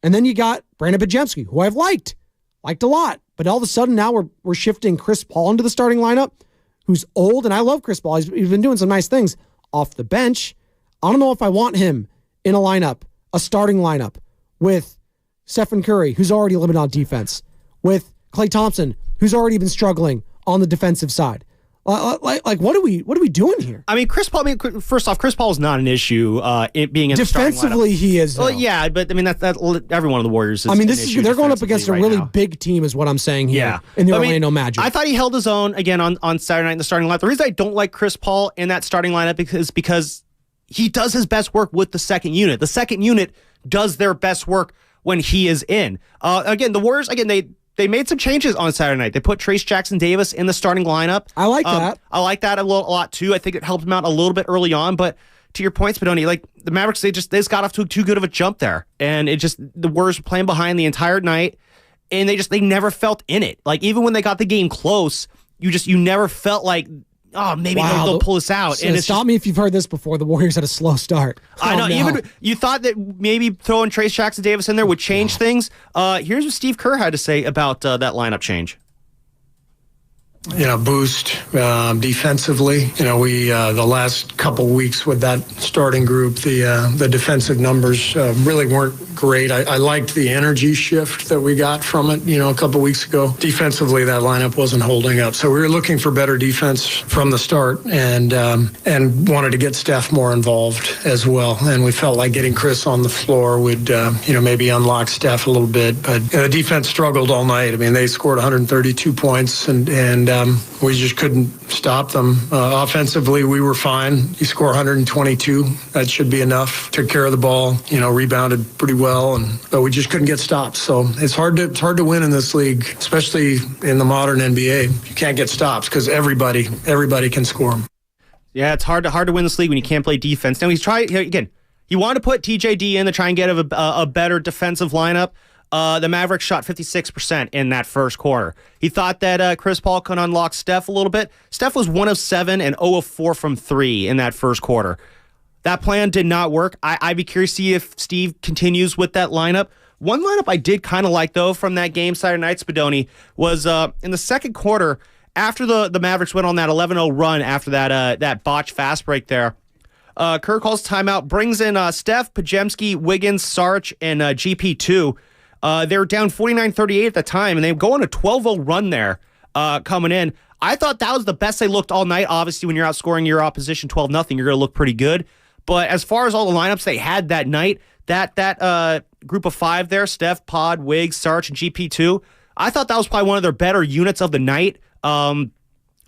And then you got Brandon Pajemski, who I've liked a lot. But all of a sudden now we're shifting Chris Paul into the starting lineup, who's old, and I love Chris Paul. He's been doing some nice things off the bench. I don't know if I want him in a starting lineup, with Stephen Curry, who's already limited on defense, with Klay Thompson, who's already been struggling on the defensive side. Like what are we doing here? I mean, Chris Paul. First off, Chris Paul is not an issue. Being in defensively, the he is. Well, yeah, but I mean that every one of the Warriors is. I mean, they're going up against a really big team, is what I'm saying here. Yeah. In the Orlando Magic. I thought he held his own again on Saturday night in the starting lineup. The reason I don't like Chris Paul in that starting lineup is because he does his best work with the second unit. The second unit does their best work when he is in. Again, the Warriors. Again, they made some changes on Saturday night. They put Trace Jackson-Davis in the starting lineup. I like that. I like that a lot too. I think it helped him out a little bit early on. But to your point, Spadoni, like the Mavericks, they just got off to too good of a jump there, and the Warriors were playing behind the entire night, and they never felt in it. Like even when they got the game close, you never felt like, oh, maybe they'll pull us out. And stop me if you've heard this before. The Warriors had a slow start. I know. No. Even you thought that maybe throwing Trace Jackson-Davis in there would change things. Here's what Steve Kerr had to say about that lineup change. Boost defensively. We the last couple weeks with that starting group, the defensive numbers really weren't great. I liked the energy shift that we got from it, a couple weeks ago. Defensively, that lineup wasn't holding up. So we were looking for better defense from the start and wanted to get Steph more involved as well. And we felt like getting Chris on the floor would, maybe unlock Steph a little bit. But the defense struggled all night. I mean, they scored 132 points and we just couldn't stop them. Offensively, we were fine. He scored 122. That should be enough. Took care of the ball, rebounded pretty well, but we just couldn't get stops. So it's hard to win in this league, especially in the modern NBA. You can't get stops because everybody can score them. Yeah, it's hard to win this league when you can't play defense. Now he wanted to put TJD in to try and get a better defensive lineup. The Mavericks shot 56% in that first quarter. He thought that Chris Paul could unlock Steph a little bit. Steph was 1 of 7 and 0 of 4 from 3 in that first quarter. That plan did not work. I'd be curious to see if Steve continues with that lineup. One lineup I did kind of like, though, from that game Saturday night, Spadoni, was in the second quarter, after the Mavericks went on that 11-0 run after that botched fast break there. Kerr calls timeout, brings in Steph, Pajemski, Wiggins, Sarge, and GP2. They were down 49-38 at the time, and they go on a 12-0 run there coming in. I thought that was the best they looked all night. Obviously, when you're outscoring your opposition 12-0, you're going to look pretty good. But as far as all the lineups they had that night, that group of 5 there, Steph, Pod, Wiggs, Sarge, and GP2, I thought that was probably one of their better units of the night. I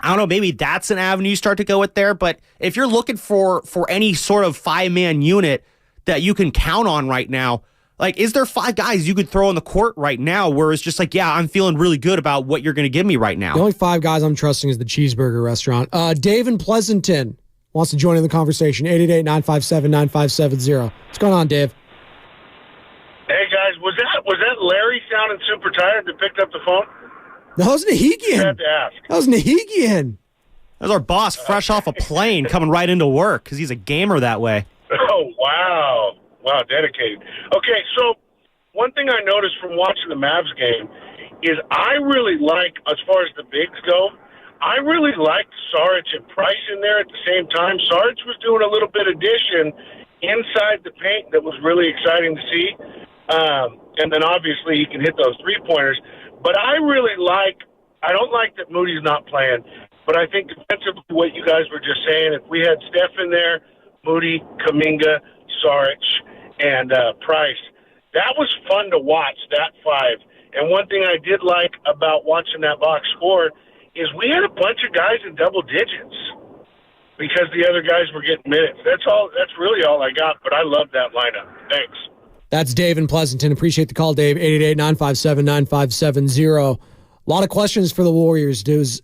don't know, maybe that's an avenue you start to go with there. But if you're looking for any sort of 5-man unit that you can count on right now, like, is there 5 guys you could throw on the court right now where it's just like, yeah, I'm feeling really good about what you're going to give me right now? The only 5 guys I'm trusting is the cheeseburger restaurant. Dave in Pleasanton wants to join in the conversation. 888-957-9570. What's going on, Dave? Hey, guys, was that Larry sounding super tired that picked up the phone? That was Nahigian. I had to ask. That was Nahigian. That was our boss fresh off a plane coming right into work because he's a gamer that way. Oh, wow. Wow, dedicated. Okay, so one thing I noticed from watching the Mavs game is I really like, as far as the bigs go, I really liked Sarge and Price in there at the same time. Sarge was doing a little bit of addition inside the paint that was really exciting to see. And then obviously he can hit those three-pointers. But I don't like that Moody's not playing. But I think defensively what you guys were just saying, if we had Steph in there, Moody, Kuminga, Sarge, and Price, that was fun to watch, that 5. And one thing I did like about watching that box score is we had a bunch of guys in double digits because the other guys were getting minutes. That's really all I got, but I love that lineup. Thanks. That's Dave in Pleasanton. Appreciate the call, Dave. 888-957-9570. A lot of questions for the Warriors. Does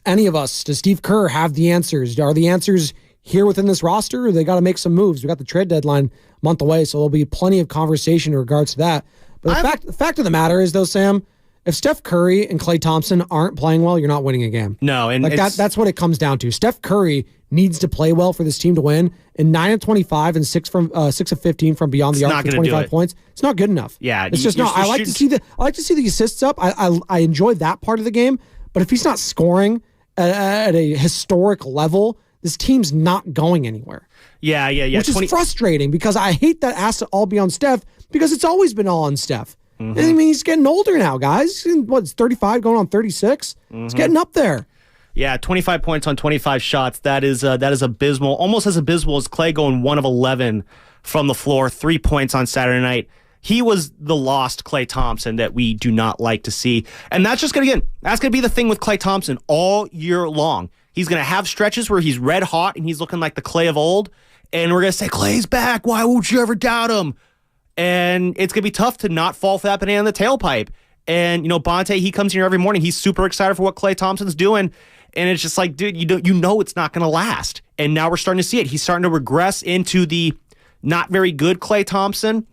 Steve Kerr have the answers? Are the answers here within this roster, or they got to make some moves? We got the trade deadline a month away, so there'll be plenty of conversation in regards to that. But the fact of the matter is, though, Sam, if Steph Curry and Klay Thompson aren't playing well, you're not winning a game. No, and like that's what it comes down to. Steph Curry needs to play well for this team to win. And 9 of 25 and 6 of 15 from beyond the arc for 25 points. It's not good enough. Yeah, it's just not. I like to see the assists up. I enjoy that part of the game. But if he's not scoring at a historic level, this team's not going anywhere. Yeah. Which is frustrating because I hate that has to all be on Steph because it's always been all on Steph. Mm-hmm. I mean, he's getting older now, guys. He's 35 going on 36? Mm-hmm. He's getting up there. Yeah, 25 points on 25 shots. That is abysmal. Almost as abysmal as Klay going 1 of 11 from the floor, 3 points on Saturday night. He was the lost Klay Thompson that we do not like to see. And that's just going to be the thing with Klay Thompson all year long. He's going to have stretches where he's red hot and he's looking like the Klay of old. And we're going to say, Klay's back. Why won't you ever doubt him? And it's going to be tough to not fall for that banana in the tailpipe. And, Bonte, he comes here every morning. He's super excited for what Klay Thompson's doing. And it's just like, dude, you know it's not going to last. And now we're starting to see it. He's starting to regress into the not very good Klay Thompson.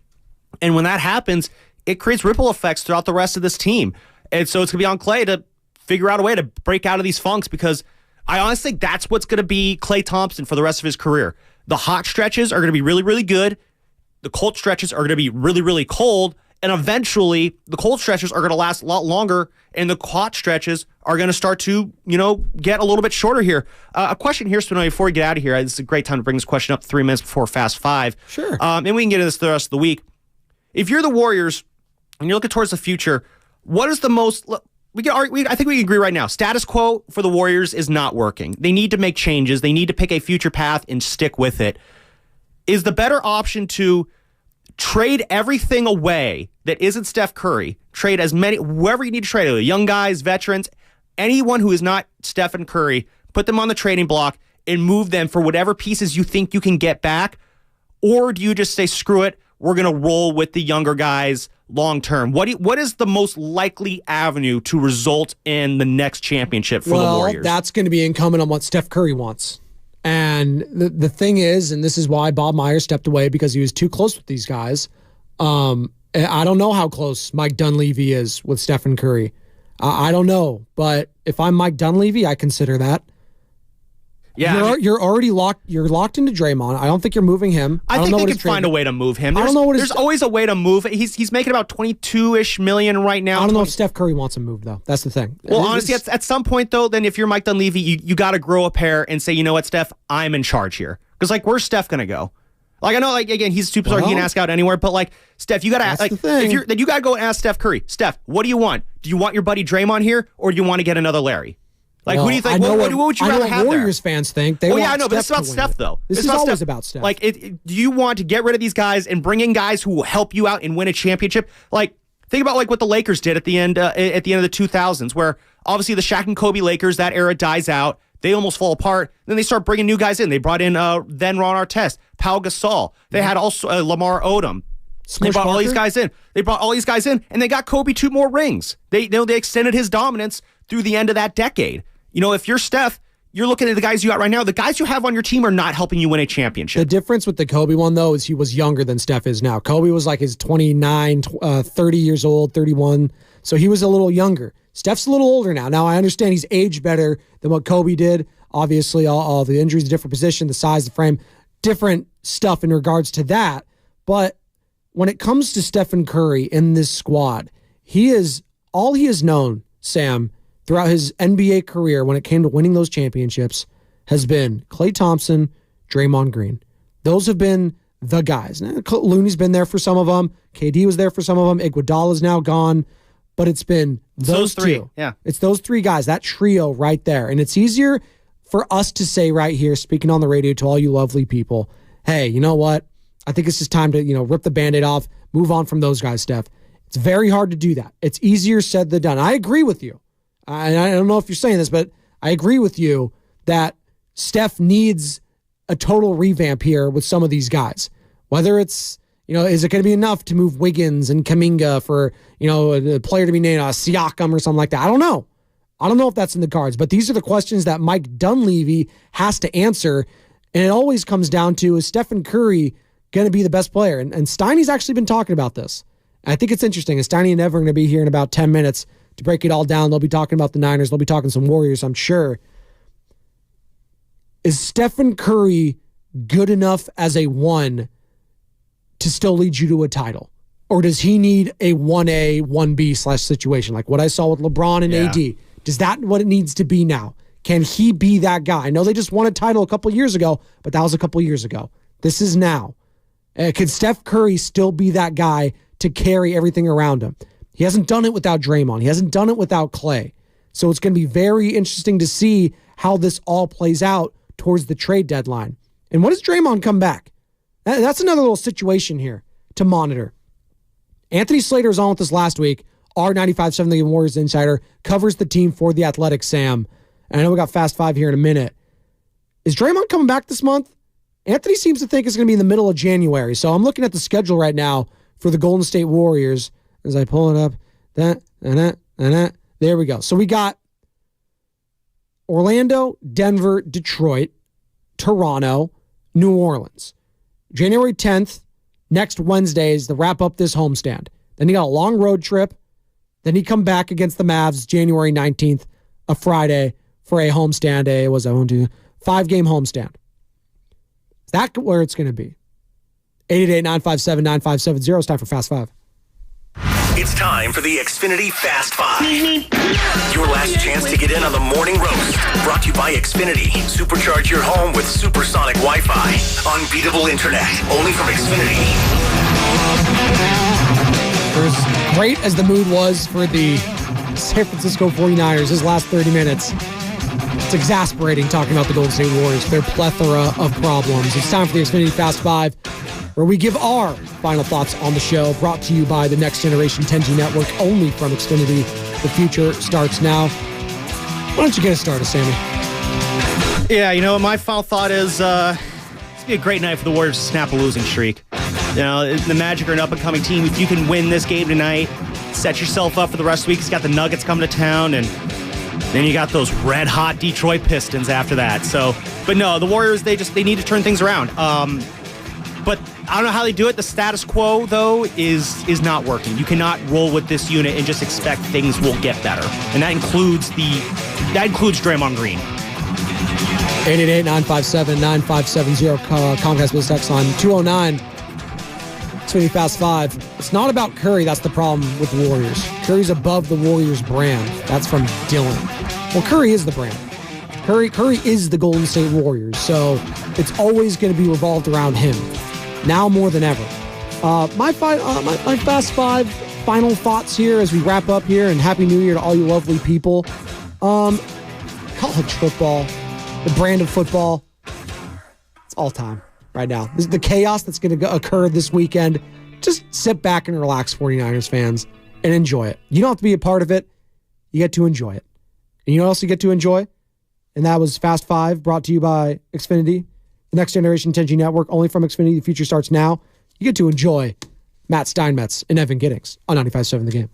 And when that happens, it creates ripple effects throughout the rest of this team. And so it's going to be on Klay to figure out a way to break out of these funks because I honestly think that's what's going to be Klay Thompson for the rest of his career. The hot stretches are going to be really, really good. The cold stretches are going to be really, really cold. And eventually, the cold stretches are going to last a lot longer, and the hot stretches are going to start to, get a little bit shorter here. A question here, Spinelli, before we get out of here. This is a great time to bring this question up 3 minutes before Fast 5. Sure. And we can get into this the rest of the week. If you're the Warriors and you're looking towards the future, what is the most... I think we can agree right now. Status quo for the Warriors is not working. They need to make changes. They need to pick a future path and stick with it. Is the better option to trade everything away that isn't Steph Curry, trade as many, whoever you need to trade, young guys, veterans, anyone who is not Stephen Curry, put them on the trading block and move them for whatever pieces you think you can get back? Or do you just say, screw it, we're going to roll with the younger guys long term? What is the most likely avenue to result in the next championship for the Warriors? That's going to be incumbent on what Steph Curry wants. And the thing is, and this is why Bob Myers stepped away because he was too close with these guys. I don't know how close Mike Dunleavy is with Stephen Curry. I don't know, but if I'm Mike Dunleavy, I consider that. Yeah, you're already locked. You're locked into Draymond. I don't think you're moving him. I think they could find a way to move him. There's always a way to move. He's making about $22-ish million right now. I don't know if Steph Curry wants him moved though. That's the thing. Well, honestly, at some point though, then if you're Mike Dunleavy, you got to grow a pair and say, you know what, Steph, I'm in charge here. Because where's Steph gonna go? I know, again, he's a superstar. He can ask out anywhere, but Steph, you got to ask. You got to go and ask Steph Curry. Steph, what do you want? Do you want your buddy Draymond here, or do you want to get another Larry? Who do you think? What would you rather have there? I know what Warriors fans think. I know, but it's about Steph, though. This is always about Steph. Do you want to get rid of these guys and bring in guys who will help you out and win a championship? Think about what the Lakers did at the end of the 2000s, where obviously the Shaq and Kobe Lakers, that era dies out. They almost fall apart. Then they start bringing new guys in. They brought in then Ron Artest, Pau Gasol. They had also Lamar Odom. They brought all these guys in. And they got Kobe 2 more rings. They extended his dominance through the end of that decade. If you're Steph, you're looking at the guys you got right now. The guys you have on your team are not helping you win a championship. The difference with the Kobe one, though, is he was younger than Steph is now. Kobe was his 29, 30 years old, 31. So he was a little younger. Steph's a little older now. Now, I understand he's aged better than what Kobe did. Obviously, all the injuries, the different position, the size, the frame, different stuff in regards to that. But when it comes to Stephen Curry in this squad, all he has known, Sam, throughout his NBA career when it came to winning those championships has been Klay Thompson, Draymond Green. Those have been the guys. Now, Looney's been there for some of them. KD was there for some of them. Iguodala's now gone. But it's been those three. Two. Yeah. It's those three guys, that trio right there. And it's easier for us to say right here, speaking on the radio to all you lovely people, hey, you know what? I think it's just time to, rip the Band-Aid off, move on from those guys, Steph. It's very hard to do that. It's easier said than done. I agree with you. I don't know if you're saying this, but I agree with you that Steph needs a total revamp here with some of these guys. Whether it's, is it going to be enough to move Wiggins and Kuminga for, a player to be named Siakam or something like that? I don't know. I don't know if that's in the cards, but these are the questions that Mike Dunleavy has to answer. And it always comes down to, is Stephen Curry going to be the best player? And Steiny's actually been talking about this. I think it's interesting. And Steiny and Evan are going to be here in about 10 minutes to break it all down. They'll be talking about the Niners. They'll be talking some Warriors, I'm sure. Is Stephen Curry good enough as a 1 to still lead you to a title? Or does he need a 1A, 1B / situation like what I saw with LeBron and AD? Is that what it needs to be now? Can he be that guy? I know they just won a title a couple years ago, but that was a couple years ago. This is now. Could Steph Curry still be that guy to carry everything around him? He hasn't done it without Draymond. He hasn't done it without Clay. So it's going to be very interesting to see how this all plays out towards the trade deadline. And what does Draymond come back? That's another little situation here to monitor. Anthony Slater was on with us last week. Our 95.7 The Warriors insider covers the team for The Athletic, Sam. And I know we got Fast 5 here in a minute. Is Draymond coming back this month? Anthony seems to think it's going to be in the middle of January. So I'm looking at the schedule right now for the Golden State Warriors as I pull it up. There we go. So we got Orlando, Denver, Detroit, Toronto, New Orleans. January 10th, next Wednesday is the wrap up this homestand. Then you got a long road trip. Then you come back against the Mavs January 19th, a Friday, for a homestand. It was a 5-game homestand. Is that where it's going to be? 888-957-9570. It's time for Fast 5. It's time for the Xfinity Fast 5. Your last chance to get in on the morning roast. Brought to you by Xfinity. Supercharge your home with supersonic Wi-Fi. Unbeatable internet. Only from Xfinity. For as great as the mood was for the San Francisco 49ers his last 30 minutes, it's exasperating talking about the Golden State Warriors, their plethora of problems. It's time for the Xfinity Fast 5, where we give our final thoughts on the show, brought to you by the Next Generation 10G Network, only from Xfinity. The future starts now. Why don't you get us started, Sammy? Yeah, you know, my final thought is it's going to be a great night for the Warriors to snap a losing streak. You know, the Magic are an up-and-coming team. If you can win this game tonight, set yourself up for the rest of the week. It's got the Nuggets coming to town, and then you got those red-hot Detroit Pistons after that. So, but no, the Warriors, they need to turn things around. But I don't know how they do it. The status quo, though, is not working. You cannot roll with this unit and just expect things will get better. And that includes Draymond Green. 888-957-9570. Comcast Business Text on 209. Xfinity Fast 5. It's not about Curry. That's the problem with the Warriors. Curry's above the Warriors brand. That's from Dylan. Well, Curry is the brand. Curry is the Golden State Warriors. So it's always going to be revolved around him. Now more than ever. My Fast 5 final thoughts here as we wrap up here, and Happy New Year to all you lovely people. College football, the brand of football, it's all time right now. This is the chaos that's going to occur this weekend. Just sit back and relax, 49ers fans, and enjoy it. You don't have to be a part of it. You get to enjoy it. And you know what else you get to enjoy? And that was Fast 5, brought to you by Xfinity, the Next Generation 10G Network, only from Xfinity. The future starts now. You get to enjoy Matt Steinmetz and Evan Giddings on 95.7 The Game.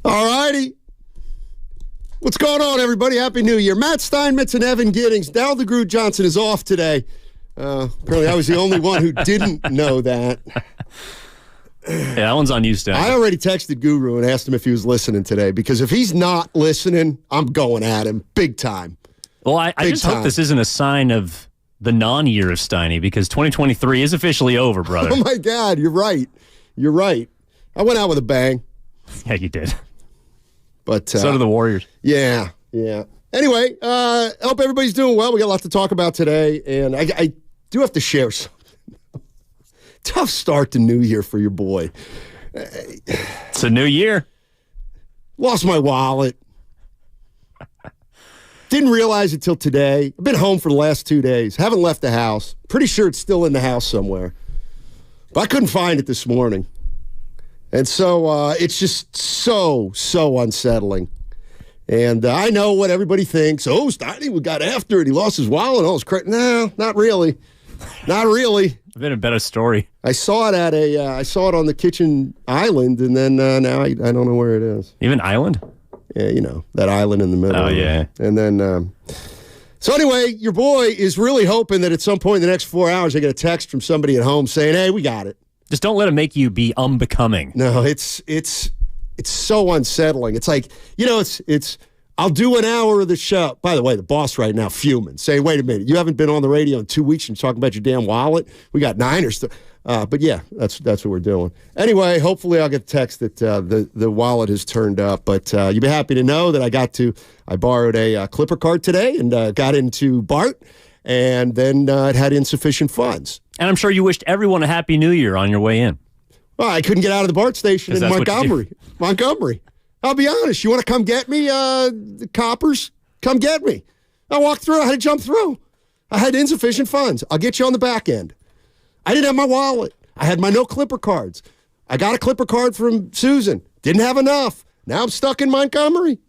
All righty. What's going on, everybody? Happy New Year. Matt Steinmetz and Evan Giddings. Darryl DeGroot Johnson is off today. Apparently, I was the only one who didn't know that. Yeah, that one's on you, Stan. I already texted Guru and asked him if he was listening today, because if he's not listening, I'm going at him big time. Well, I just hope this isn't a sign of the non-year of Steiny, because 2023 is officially over, brother. Oh, my God. You're right. You're right. I went out with a bang. Yeah, you did. But so do the Warriors. Yeah. Anyway, I hope everybody's doing well. We got a lot to talk about today, and I do have to share something. Tough start to New Year for your boy. It's a new year. Lost my wallet. Didn't realize it till today. I've been home for the last 2 days. Haven't left the house. Pretty sure it's still in the house somewhere. But I couldn't find it this morning. And so it's just so unsettling. And I know what everybody thinks. Oh, Steiny got after it. He lost his wallet and all his credit. No, not really. Not really. Been a better story. I saw it I saw it on the kitchen island, and then now I don't know where it is. Even island? Yeah, you know, that island in the middle. Oh, yeah. And then, so anyway, your boy is really hoping that at some point in the next 4 hours, I get a text from somebody at home saying, hey, we got it. Just don't let it make you be unbecoming. No, it's so unsettling. It's like, you know, it's I'll do an hour of the show. By the way, the boss right now fuming, saying, wait a minute, you haven't been on the radio in 2 weeks and you're talking about your damn wallet? We got Niners. But yeah, that's what we're doing. Anyway, hopefully I'll get a text that the wallet has turned up. But you'll be happy to know that I borrowed a Clipper card today and got into BART, and then it had insufficient funds. And I'm sure you wished everyone a Happy New Year on your way in. Well, I couldn't get out of the BART station in Montgomery. I'll be honest. You want to come get me, the coppers? Come get me. I walked through. I had to jump through. I had insufficient funds. I'll get you on the back end. I didn't have my wallet. I had my no Clipper cards. I got a Clipper card from Susan. Didn't have enough. Now I'm stuck in Montgomery.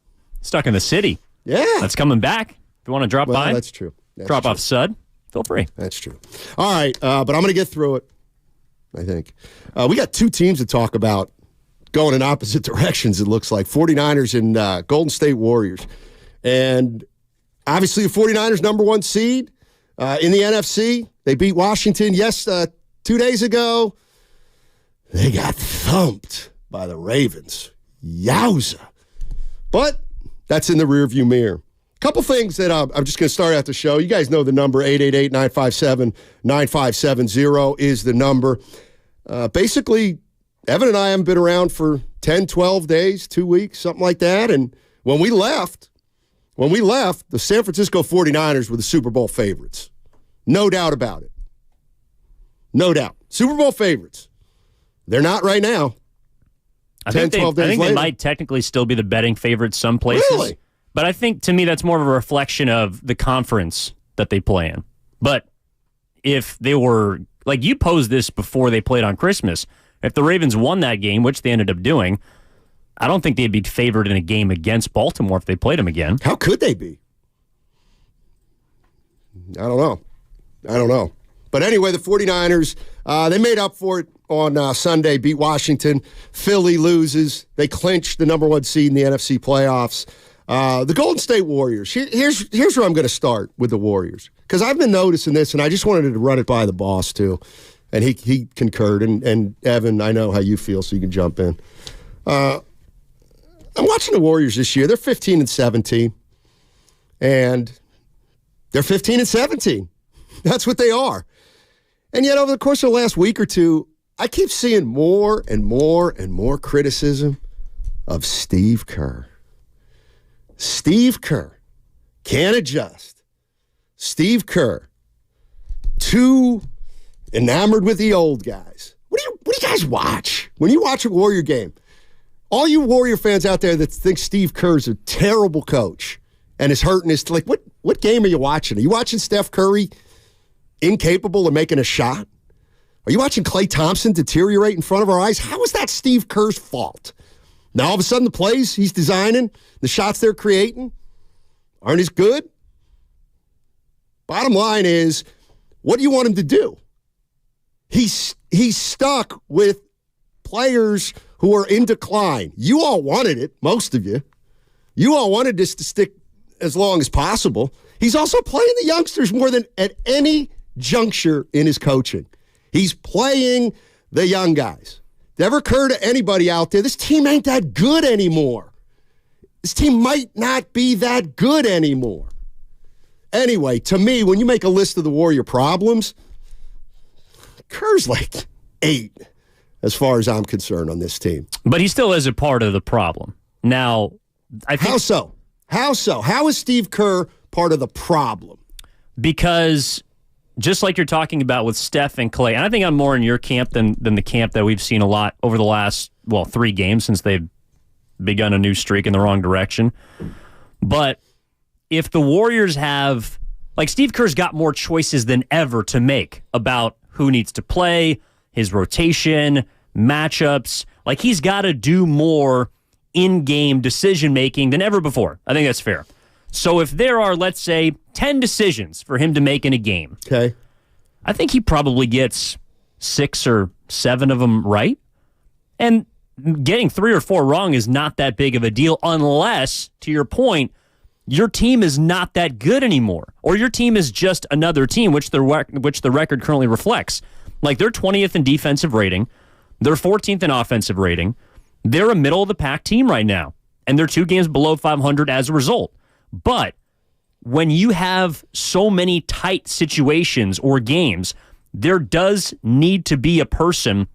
Stuck in the city. Yeah. That's coming back. If you want to drop by. That's true. Drop off Sud. Feel free. That's true. All right, but I'm going to get through it, I think. We got two teams to talk about going in opposite directions, it looks like. 49ers and Golden State Warriors. And obviously the 49ers, number one seed in the NFC. They beat Washington, 2 days ago. They got thumped by the Ravens. Yowza. But that's in the rearview mirror. Couple things that I'm just going to start out the show. You guys know the number, 888-957-9570 is the number. Basically, Evan and I haven't been around for 10, 12 days, 2 weeks, something like that. And when we left, the San Francisco 49ers were the Super Bowl favorites. No doubt about it. No doubt. Super Bowl favorites. They're not right now. I think they might technically still be the betting favorites some places. Really? But I think, to me, that's more of a reflection of the conference that they play in. But if they were, like you posed this before they played on Christmas, if the Ravens won that game, which they ended up doing, I don't think they'd be favored in a game against Baltimore if they played them again. How could they be? I don't know. But anyway, the 49ers, they made up for it on Sunday, beat Washington. Philly loses. They clinched the number one seed in the NFC playoffs. The Golden State Warriors. Here's where I'm going to start with the Warriors, because I've been noticing this, and I just wanted to run it by the boss too, and he concurred. And Evan, I know how you feel, so you can jump in. I'm watching the Warriors this year. They're 15-17, and they're 15-17. That's what they are. And yet, over the course of the last week or two, I keep seeing more and more and more criticism of Steve Kerr. Steve Kerr can't adjust. Steve Kerr, too enamored with the old guys. What do you guys watch when you watch a Warrior game? All you Warrior fans out there that think Steve Kerr's a terrible coach and is hurting his, like, what game are you watching? Are you watching Steph Curry incapable of making a shot? Are you watching Klay Thompson deteriorate in front of our eyes? How is that Steve Kerr's fault? Now, all of a sudden, the plays he's designing, the shots they're creating, aren't as good? Bottom line is, what do you want him to do? He's stuck with players who are in decline. You all wanted it, most of you. You all wanted this to stick as long as possible. He's also playing the youngsters more than at any juncture in his coaching. He's playing the young guys. Never occur to anybody out there, this team ain't that good anymore. This team might not be that good anymore. Anyway, to me, when you make a list of the Warrior problems, Kerr's like 8 as far as I'm concerned on this team. But he still is a part of the problem. Now, I think... How so? How so? How is Steve Kerr part of the problem? Because just like you're talking about with Steph and Clay, and I think I'm more in your camp than the camp that we've seen a lot over the last, 3 games since they've begun a new streak in the wrong direction. But if the Warriors have, like, Steve Kerr's got more choices than ever to make about who needs to play, his rotation, matchups. Like, he's got to do more in-game decision-making than ever before. I think that's fair. So if there are, let's say, 10 decisions for him to make in a game, okay, I think he probably gets 6 or 7 of them right. And getting 3 or 4 wrong is not that big of a deal unless, to your point, your team is not that good anymore, or your team is just another team, which the record currently reflects. Like, they're 20th in defensive rating, they're 14th in offensive rating, they're a middle-of-the-pack team right now, and they're 2 games below 500 as a result. But when you have so many tight situations or games, there does need to be a person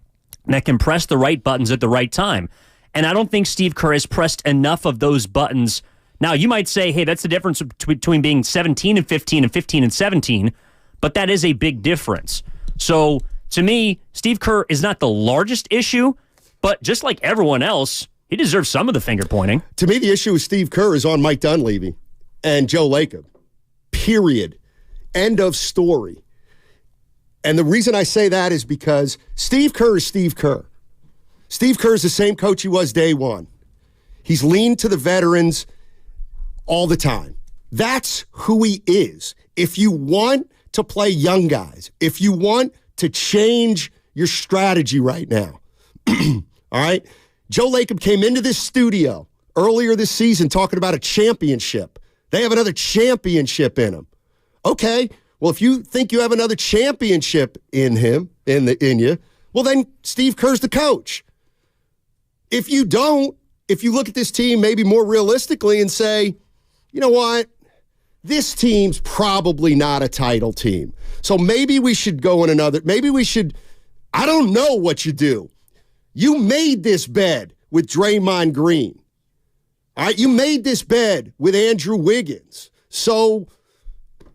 that can press the right buttons at the right time. And I don't think Steve Kerr has pressed enough of those buttons. Now, you might say, hey, that's the difference between being 17 and 15 and 15 and 17, but that is a big difference. So, to me, Steve Kerr is not the largest issue, but just like everyone else, he deserves some of the finger-pointing. To me, the issue with Steve Kerr is on Mike Dunleavy and Joe Lacob. Period. End of story. And the reason I say that is because Steve Kerr is Steve Kerr. Steve Kerr is the same coach he was day one. He's leaned to the veterans all the time. That's who he is. If you want to play young guys, if you want to change your strategy right now, all right? Joe Lacob came into this studio earlier this season talking about a championship. They have another championship in them. Okay, well, if you think you have another championship in you, well, then Steve Kerr's the coach. If you don't, if you look at this team maybe more realistically and say, you know what, this team's probably not a title team. So maybe we should go in I don't know what you do. You made this bed with Draymond Green. All right, you made this bed with Andrew Wiggins. So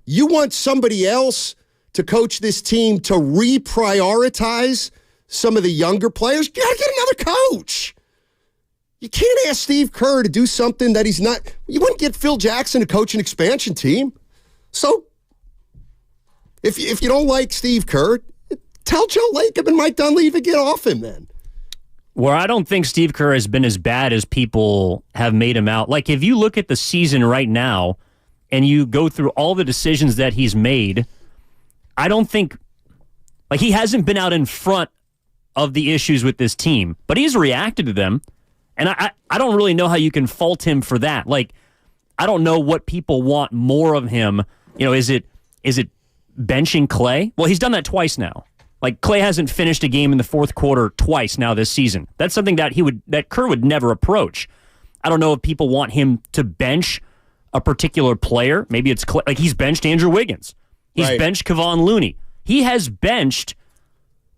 you want somebody else to coach this team to reprioritize some of the younger players? You got to get another coach. You can't ask Steve Kerr to do something that he's not. You wouldn't get Phil Jackson to coach an expansion team. So if you don't like Steve Kerr, tell Joe Lacob and Mike Dunleavy to get off him then. Where I don't think Steve Kerr has been as bad as people have made him out. Like, if you look at the season right now and you go through all the decisions that he's made, I don't think, like, he hasn't been out in front of the issues with this team, but he's reacted to them. And I don't really know how you can fault him for that. Like, I don't know what people want more of him. You know, is it benching Clay? Well, he's done that twice now. Like, Clay hasn't finished a game in the fourth quarter twice now this season. That's something that Kerr would never approach. I don't know if people want him to bench a particular player. Maybe it's Clay. Like, he's benched Andrew Wiggins. He's benched Kevon Looney. He has benched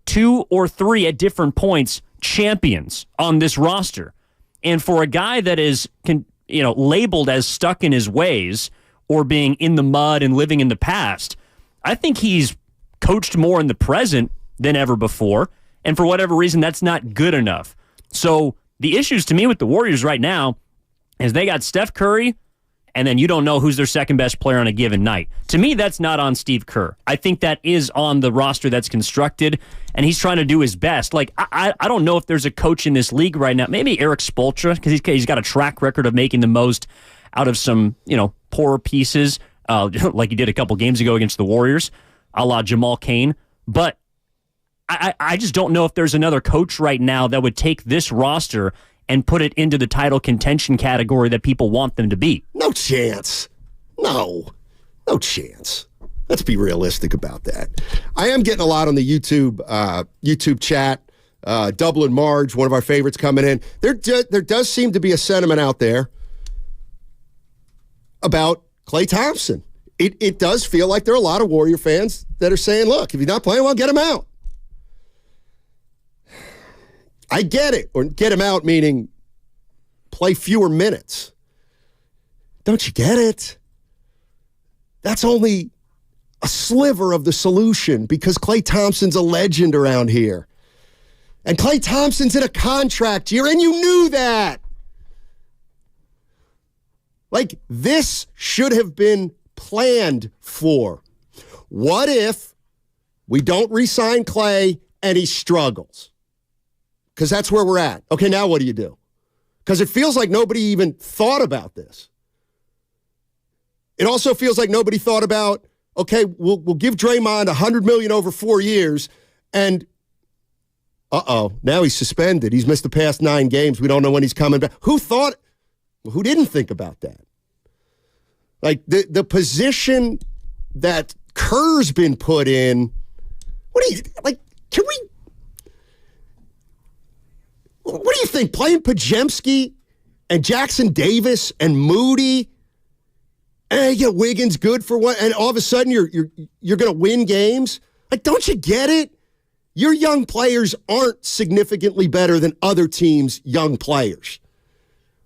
2 or 3 at different points champions on this roster. And for a guy that is labeled as stuck in his ways or being in the mud and living in the past, I think he's coached more in the present than ever before, and for whatever reason, that's not good enough. So the issues to me with the Warriors right now is they got Steph Curry, and then you don't know who's their second best player on a given night. To me, that's not on Steve Kerr. I think that is on the roster that's constructed, and he's trying to do his best. Like, I don't know if there's a coach in this league right now, maybe Eric Spoelstra, because he's got a track record of making the most out of some, poorer pieces, like he did a couple games ago against the Warriors, a la Jamal Cain. But I just don't know if there's another coach right now that would take this roster and put it into the title contention category that people want them to be. No chance. No chance. Let's be realistic about that. I am getting a lot on the YouTube chat. Dublin Marge, one of our favorites, coming in. There does seem to be a sentiment out there about Klay Thompson. It does feel like there are a lot of Warrior fans that are saying, look, if he's not playing well, get him out. I get it. Or get him out meaning play fewer minutes. Don't you get it? That's only a sliver of the solution because Klay Thompson's a legend around here. And Klay Thompson's in a contract year, and you knew that. Like, this should have been planned for. What if we don't re-sign Klay and he struggles? Because that's where we're at. Okay, now what do you do? Because it feels like nobody even thought about this. It also feels like nobody thought about, okay, we'll give Draymond $100 million over 4 years, and now he's suspended. He's missed the past 9 games. We don't know when he's coming back. Who didn't think about that? Like, the position that Kerr's been put in, what do you think? Playing Pajemski and Jackson Davis and Moody, and you get Wiggins good for one, and all of a sudden you're going to win games? Like, don't you get it? Your young players aren't significantly better than other teams' young players.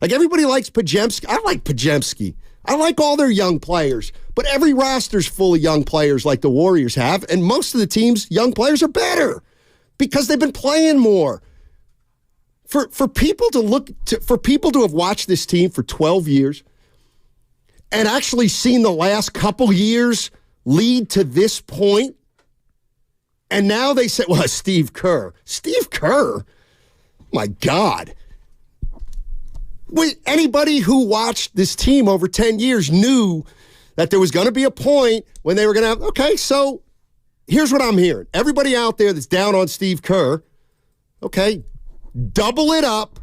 Like, everybody likes Pajemski. I like Pajemski. I like all their young players. But every roster's full of young players like the Warriors have, and most of the teams' young players are better because they've been playing more. For people to have watched this team for 12 years and actually seen the last couple years lead to this point, and now they say, well, Steve Kerr. Steve Kerr? My God. Anybody who watched this team over 10 years knew that there was going to be a point when they were going to have, okay, so here's what I'm hearing. Everybody out there that's down on Steve Kerr, okay, double it up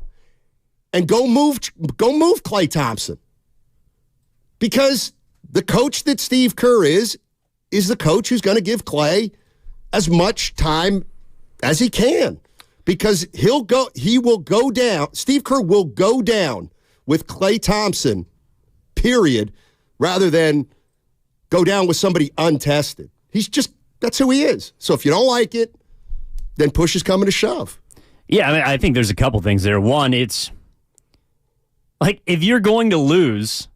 and go move Klay Thompson. Because the coach that Steve Kerr is the coach who's going to give Klay as much time as he can, because he will go down. Steve Kerr will go down with Klay Thompson, period, rather than go down with somebody untested. That's who he is. So if you don't like it, then push is coming to shove. Yeah, I think there's a couple things there. One, it's like, if you're going to lose,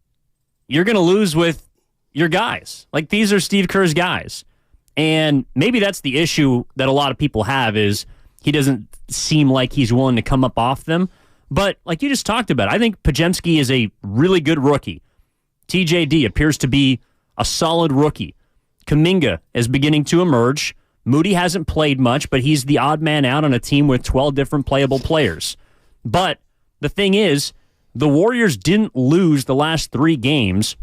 you're going to lose with your guys. Like, these are Steve Kerr's guys. And maybe that's the issue that a lot of people have, is he doesn't seem like he's willing to come up off them. But like you just talked about, I think Pajemski is a really good rookie. TJD appears to be a solid rookie. Kuminga is beginning to emerge. Moody hasn't played much, but he's the odd man out on a team with 12 different playable players. But the thing is, the Warriors didn't lose the last 3 games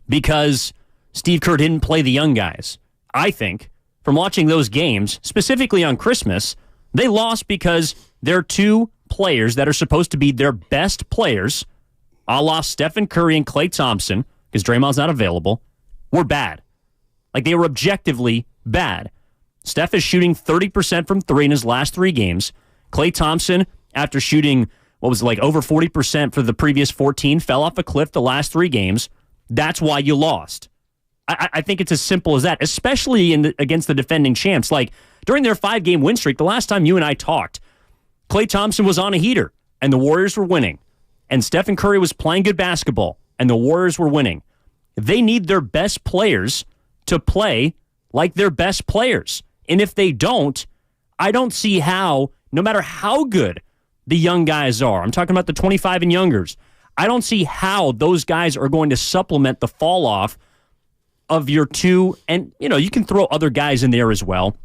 because Steve Kerr didn't play the young guys. I think, from watching those games, specifically on Christmas, they lost because their 2 players that are supposed to be their best players, a la Stephen Curry and Klay Thompson, because Draymond's not available, were bad. Like, they were objectively bad. Steph is shooting 30% from 3 in his last 3 games. Klay Thompson, after shooting, over 40% for the previous 14, fell off a cliff the last 3 games. That's why you lost. I think it's as simple as that, especially against the defending champs. Like, during their 5-game win streak, the last time you and I talked, Klay Thompson was on a heater, and the Warriors were winning. And Stephen Curry was playing good basketball, and the Warriors were winning. They need their best players to play like their best players. And if they don't, I don't see how, no matter how good the young guys are, I'm talking about the 25 and youngers, I don't see how those guys are going to supplement the fall off of your 2, and you can throw other guys in there as well.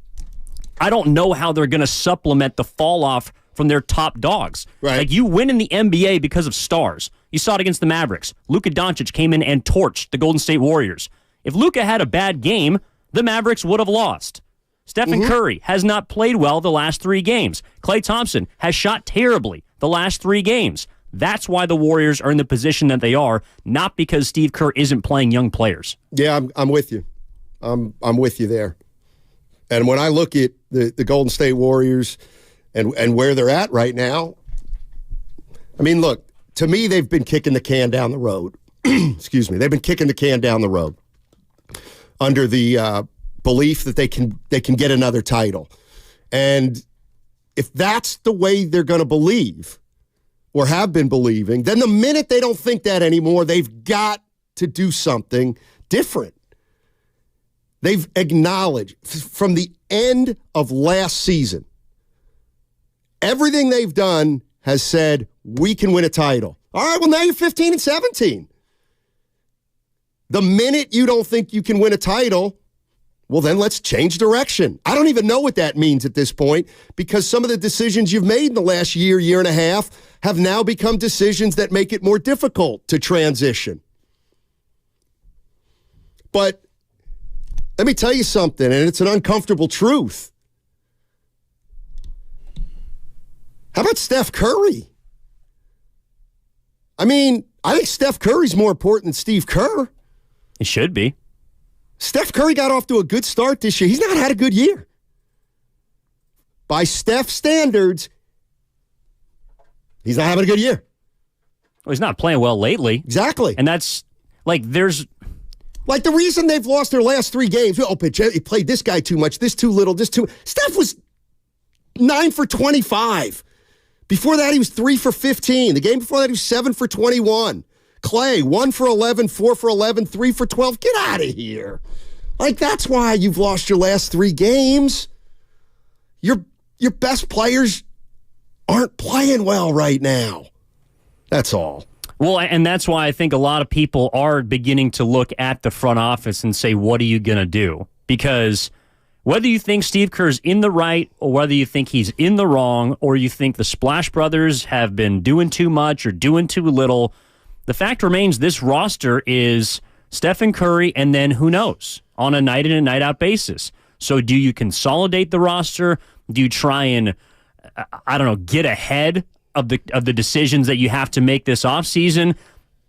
I don't know how they're going to supplement the fall off from their top dogs. Right. Like, you win in the NBA because of stars. You saw it against the Mavericks. Luka Doncic came in and torched the Golden State Warriors. If Luka had a bad game, the Mavericks would have lost. Stephen Curry has not played well the last 3 games. Klay Thompson has shot terribly the last 3 games. That's why the Warriors are in the position that they are, not because Steve Kerr isn't playing young players. Yeah, I'm with you. I'm with you there. And when I look at the Golden State Warriors and where they're at right now, I mean, look, to me, they've been kicking the can down the road. Excuse me. They've been kicking the can down the road under the belief that they can get another title. And if that's the way they're going to believe or have been believing, then the minute they don't think that anymore, they've got to do something different. They've acknowledged from the end of last season, everything they've done has said, we can win a title. All right, well, now you're 15-17. The minute you don't think you can win a title, well, then let's change direction. I don't even know what that means at this point because some of the decisions you've made in the last year and a half have now become decisions that make it more difficult to transition. But let me tell you something, and it's an uncomfortable truth. How about Steph Curry? I mean, I think Steph Curry's more important than Steve Kerr. It should be. Steph Curry got off to a good start this year. He's not had a good year. By Steph standards, he's not having a good year. Well, he's not playing well lately. Exactly. And that's, like, there's... Like, the reason they've lost their last 3 games, he played this guy too much, this too little, this too... Steph was 9 for 25. Before that, he was 3 for 15. The game before that, he was 7 for 21. Klay, 1 for 11, 4 for 11, 3 for 12. Get out of here. Like, that's why you've lost your last 3 games. Your best players aren't playing well right now. That's all. Well, and that's why I think a lot of people are beginning to look at the front office and say, what are you going to do? Because whether you think Steve Kerr's in the right or whether you think he's in the wrong or you think the Splash Brothers have been doing too much or doing too little, the fact remains this roster is Stephen Curry and then who knows on a night in and night out basis. So do you consolidate the roster? Do you try and, I don't know, get ahead of the decisions that you have to make this offseason?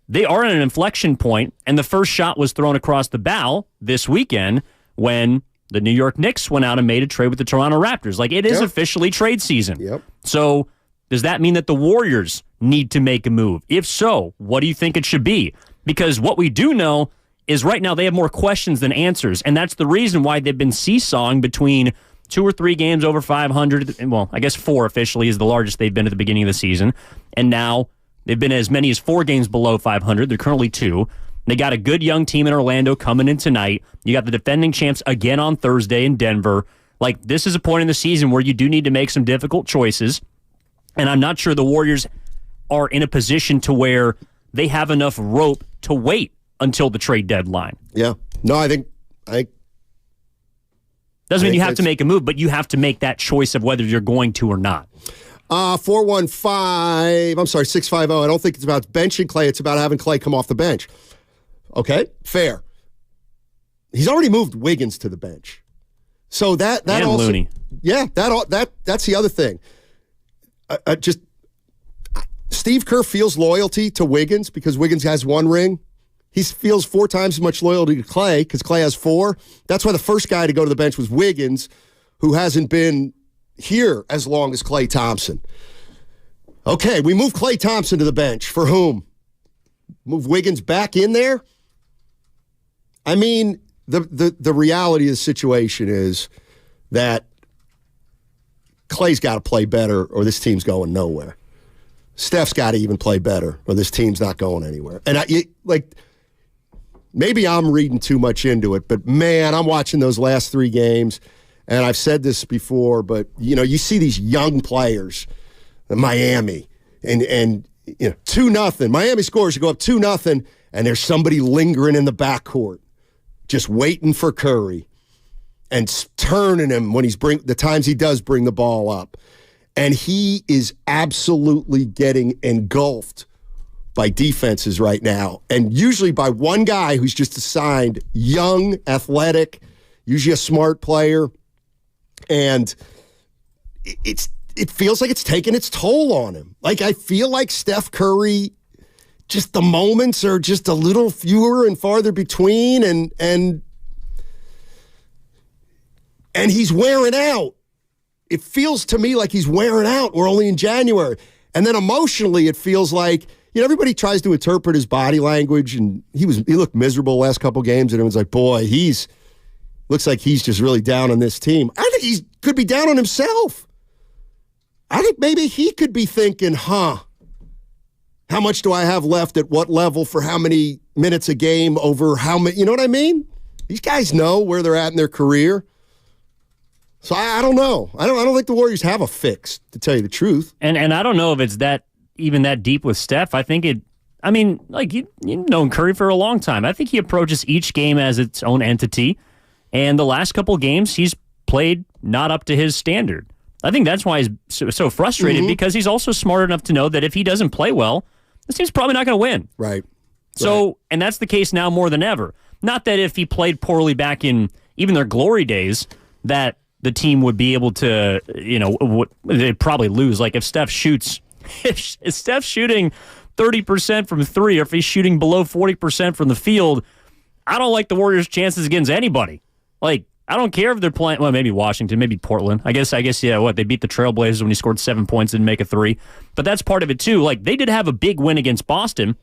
They are at an inflection point, and the first shot was thrown across the bow this weekend when the New York Knicks went out and made a trade with the Toronto Raptors. Like, it is officially trade season. Yep. So does that mean that the Warriors need to make a move? If so, what do you think it should be? Because what we do know is right now they have more questions than answers, and that's the reason why they've been seesawing between 2 or 3 games over 500. Well, I guess 4 officially is the largest they've been at the beginning of the season, and now they've been as many as 4 games below 500. They're currently 2. They got a good young team in Orlando coming in tonight. You got the defending champs again on Thursday in Denver. Like, this is a point in the season where you do need to make some difficult choices, and I'm not sure the Warriors are in a position to where they have enough rope to wait until the trade deadline. Yeah. No, I think doesn't mean you have to make a move, but you have to make that choice of whether you're going to or not. 650. I don't think it's about benching Klay. It's about having Klay come off the bench. Okay, fair. He's already moved Wiggins to the bench. So that and also, Looney. Yeah, that's the other thing. Steve Kerr feels loyalty to Wiggins because Wiggins has 1 ring. He feels 4 times as much loyalty to Klay because Klay has 4. That's why the first guy to go to the bench was Wiggins, who hasn't been here as long as Klay Thompson. Okay, we move Klay Thompson to the bench. For whom? Move Wiggins back in there? I mean, the reality of the situation is that Klay's got to play better or this team's going nowhere. Steph's got to even play better or this team's not going anywhere. And maybe I'm reading too much into it, but man, I'm watching those last 3 games, and I've said this before, but you see these young players in Miami, and 2-0. Miami scores, you go up 2-0, and there's somebody lingering in the backcourt, just waiting for Curry, and turning him when the times he does bring the ball up, and he is absolutely getting engulfed by defenses right now, and usually by one guy who's just assigned young, athletic, usually a smart player, And it feels like it's taken its toll on him. Like, I feel like Steph Curry, just the moments are just a little fewer and farther between, and he's wearing out. It feels to me like he's wearing out. We're only in January. And then emotionally, it feels like, everybody tries to interpret his body language, and he looked miserable the last couple games, and everyone's like, boy, looks like he's just really down on this team. I think he could be down on himself. I think maybe he could be thinking, how much do I have left at what level for how many minutes a game over how many, you know what I mean? These guys know where they're at in their career. So I don't know. I don't think the Warriors have a fix, to tell you the truth. And I don't know if it's even that deep with Steph. I think you know Curry for a long time. I think he approaches each game as its own entity. And the last couple games, he's played not up to his standard. I think that's why he's so frustrated, because he's also smart enough to know that if he doesn't play well, this team's probably not going to win. Right. So, and that's the case now more than ever. Not that if he played poorly back in even their glory days, that the team would be able to, they'd probably lose. Like if Steph's shooting 30% from three, or if he's shooting below 40% from the field, I don't like the Warriors' chances against anybody. Like, I don't care if they're playing, well, maybe Washington, maybe Portland. I guess, yeah, they beat the Trailblazers when he scored 7 points and make a three. But that's part of it, too. Like, they did have a big win against Boston,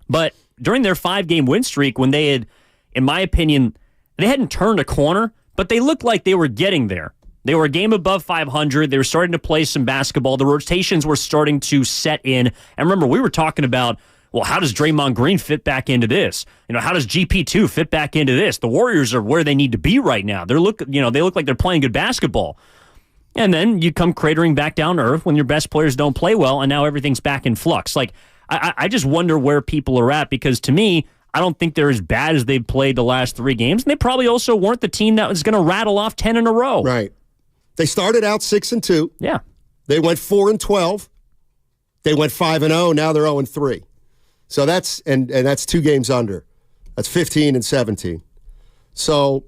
but during their 5-game win streak, when they had, in my opinion, they hadn't turned a corner, but they looked like they were getting there. They were a game above 500. They were starting to play some basketball. The rotations were starting to set in. And remember, we were talking about, well, how does Draymond Green fit back into this? How does GP2 fit back into this? The Warriors are where they need to be right now. They look like they're playing good basketball. And then you come cratering back down to earth when your best players don't play well, and now everything's back in flux. Like, I just wonder where people are at, because to me, I don't think they're as bad as they've played the last 3 games. And they probably also weren't the team that was going to rattle off 10 in a row. Right. They started out 6-2. Yeah. They went 4-12. They went 5-0. Now they're 0-3. So that's and that's 2 games under. That's 15 and 17. So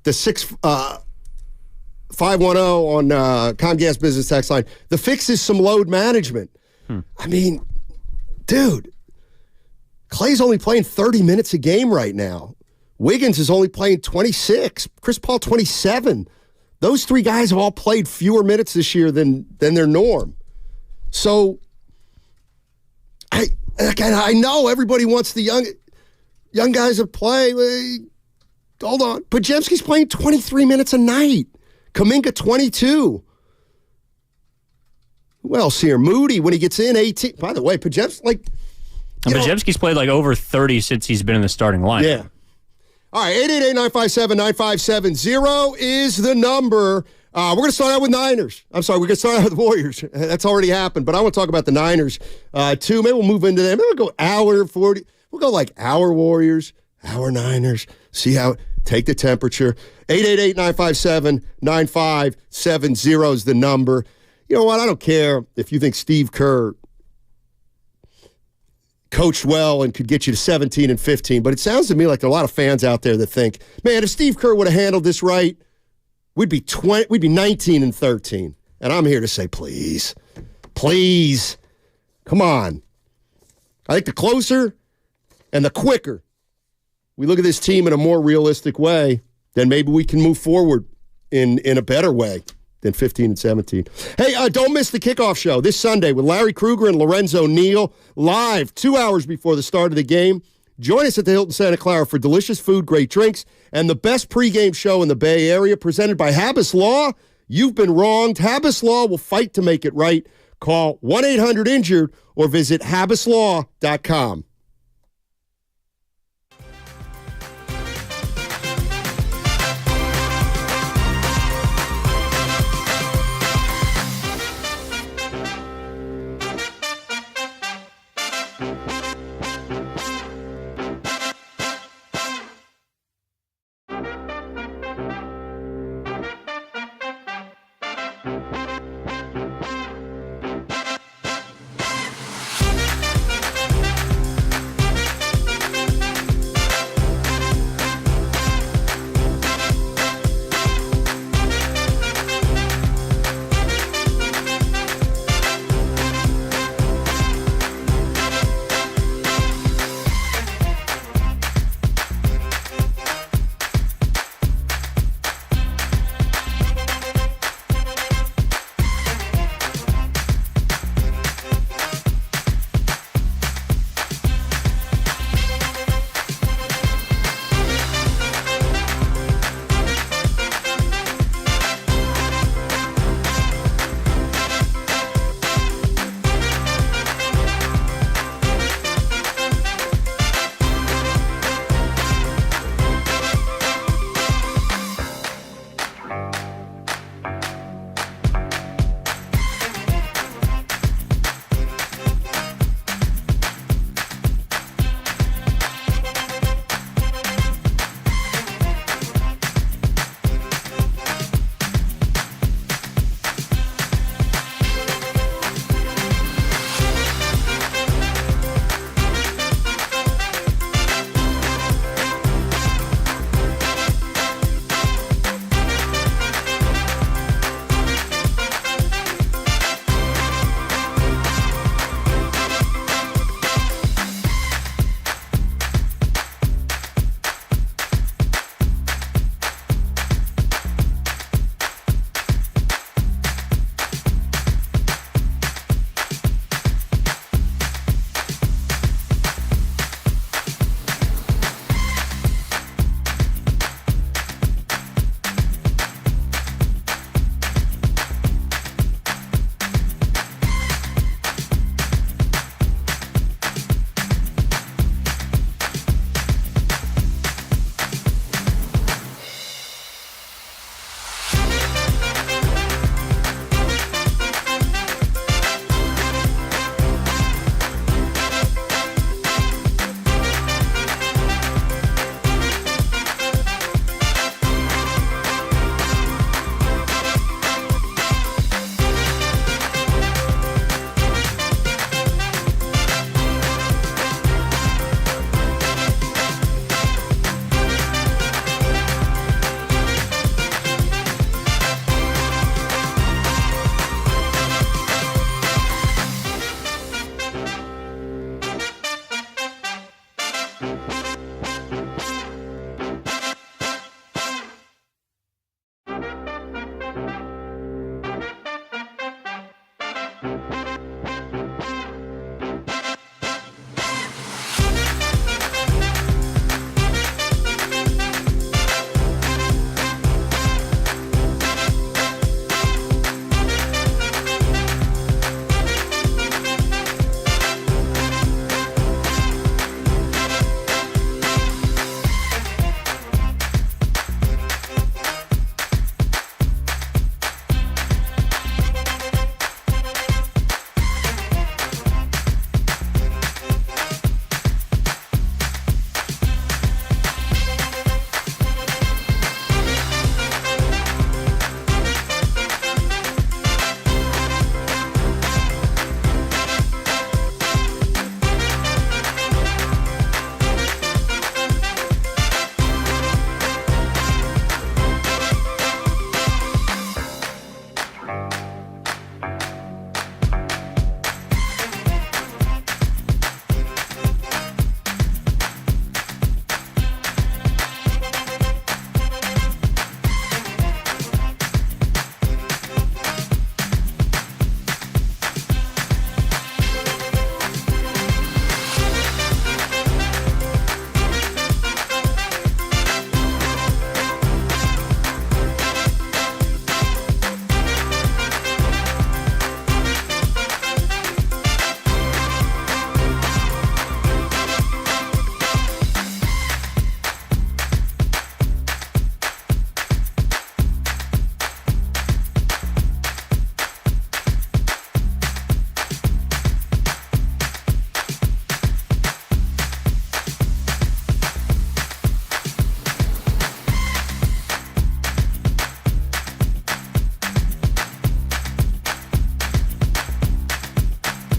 the 510 on Comcast Business Text Line. The fix is some load management. I mean, dude, Clay's only playing 30 minutes a game right now. Wiggins is only playing 26. Chris Paul 27. Those 3 guys have all played fewer minutes this year than their norm. So I know everybody wants the young guys to play. Hold on. Podziemski's playing 23 minutes a night. Kuminga 22. Who else here? Moody, when he gets in, 18. By the way, Podziemski's played like over 30 since he's been in the starting lineup. Yeah. All right, 888-957-9570 is the number. We're going to start out with Niners. I'm sorry, we're going to start out with Warriors. That's already happened, but I want to talk about the Niners, too. Maybe we'll move into them. Maybe we'll go hour 40. We'll go like hour Warriors, hour Niners, see how, take the temperature. 888-957-9570 is the number. You know what? I don't care if you think Steve Kerr coached well and could get you to 17 and 15, but it sounds to me like there are a lot of fans out there that think, man, if Steve Kerr would have handled this right, we'd be 19 and 13. And I'm here to say, please, come on. I think the closer and the quicker we look at this team in a more realistic way, then maybe we can move forward in a better way than 15 and 17. Hey, don't miss the kickoff show this Sunday with Larry Krueger and Lorenzo Neal, live 2 hours before the start of the game. Join us at the Hilton Santa Clara for delicious food, great drinks, and the best pregame show in the Bay Area, presented by Habas Law. You've been wronged. Habas Law will fight to make it right. Call 1-800-INJURED or visit habaslaw.com.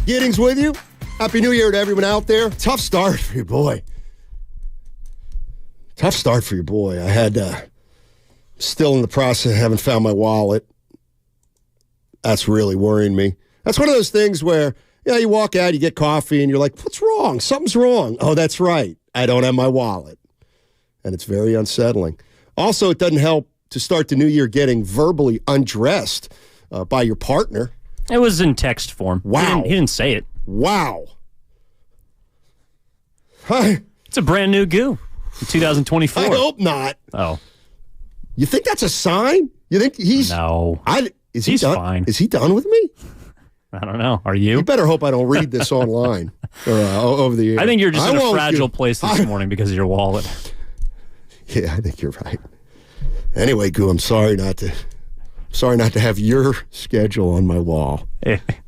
Giddings with you. Happy New Year to everyone out there. Tough start for your boy. Tough start for your boy. I had still in the process, haven't found my wallet. That's really worrying me. That's one of those things where, you walk out, you get coffee, and you're like, what's wrong? Something's wrong. Oh, that's right. I don't have my wallet. And it's very unsettling. Also, it doesn't help to start the new year getting verbally undressed by your partner. It was in text form. Wow. He didn't say it. Wow. Hi. It's a brand new goo in 2024. I hope not. Oh. You think that's a sign? You think he's... No. Is he He's done? fine. Is he done with me? I don't know. Are you? You better hope I don't read this online or over the air. I think you're just in a fragile place this morning because of your wallet. Yeah, I think you're right. Anyway, Goo, I'm sorry not to have your schedule on my wall.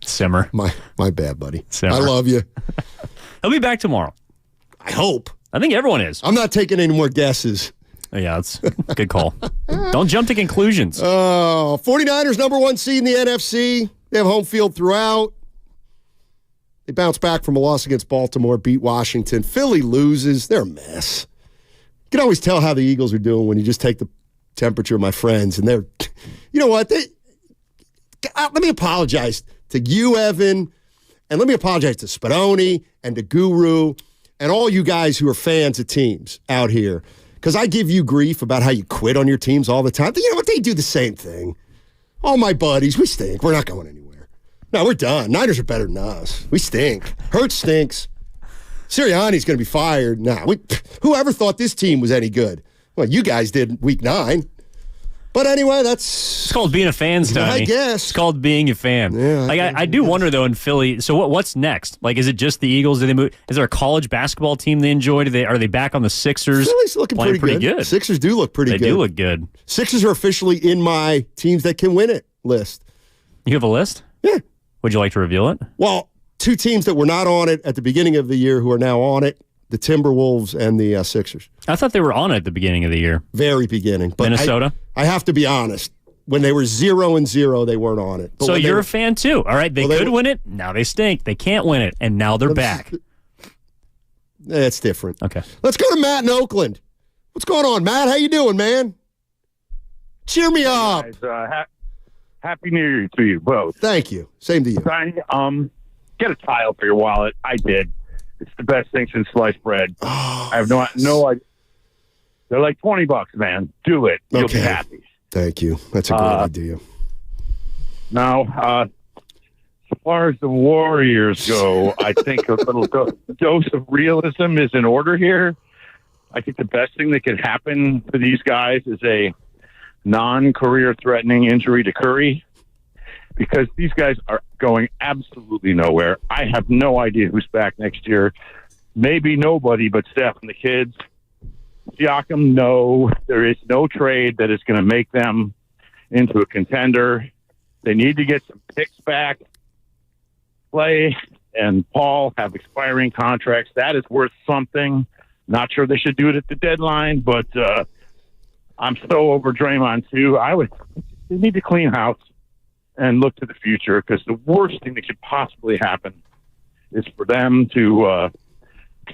Simmer. My bad, buddy. Simmer. I love you. He'll be back tomorrow. I hope. I think everyone is. I'm not taking any more guesses. Yeah, that's a good call. Don't jump to conclusions. 49ers, number one seed in the NFC. They have home field throughout. They bounce back from a loss against Baltimore, beat Washington. Philly loses. They're a mess. You can always tell how the Eagles are doing when you just take the temperature of my friends. And they're, you know what? Let me apologize to you, Evan, and let me apologize to Spadoni and to Guru and all you guys who are fans of teams out here. Because I give you grief about how you quit on your teams all the time. You know what? They do the same thing. All my buddies, we stink. We're not going anywhere. No, we're done. Niners are better than us. We stink. Hurts stinks. Sirianni's going to be fired. Whoever thought this team was any good? Well, you guys did week 9. But anyway, it's called being a fan, Stoney. I guess. It's called being a fan. Yeah, I do wonder, though, in Philly, so what's next? Like, is it just the Eagles? Do they move? Is there a college basketball team they enjoy? Are they back on the Sixers? Philly's looking pretty good. Sixers do look pretty good. They do look good. Sixers are officially in my teams that can win it list. You have a list? Yeah. Would you like to reveal it? Well, 2 teams that were not on it at the beginning of the year who are now on it. The Timberwolves and the Sixers. I thought they were on it at the beginning of the year. Very beginning. But Minnesota? I have to be honest. When they were 0-0, they weren't on it. But so you're a fan too. All right, they could win it. Now they stink. They can't win it. And now they're back. It's different. Okay. Let's go to Matt in Oakland. What's going on, Matt? How you doing, man? Cheer me up. Guys, Happy New Year to you both. Thank you. Same to you. Get a tile for your wallet. I did. It's the best thing since sliced bread. I have no idea. They're like $20, man. Do it. You'll be happy. Thank you. That's a great idea. Now, far as the Warriors go, I think a little dose of realism is in order here. I think the best thing that could happen for these guys is a non-career threatening injury to Curry, because these guys are going absolutely nowhere. I have no idea who's back next year. Maybe nobody but Steph and the kids. Siakam, no. There is no trade that is going to make them into a contender. They need to get some picks back. Clay and Paul have expiring contracts. That is worth something. Not sure they should do it at the deadline, but I'm so over Draymond too. They need to clean house and look to the future, because the worst thing that could possibly happen is for them to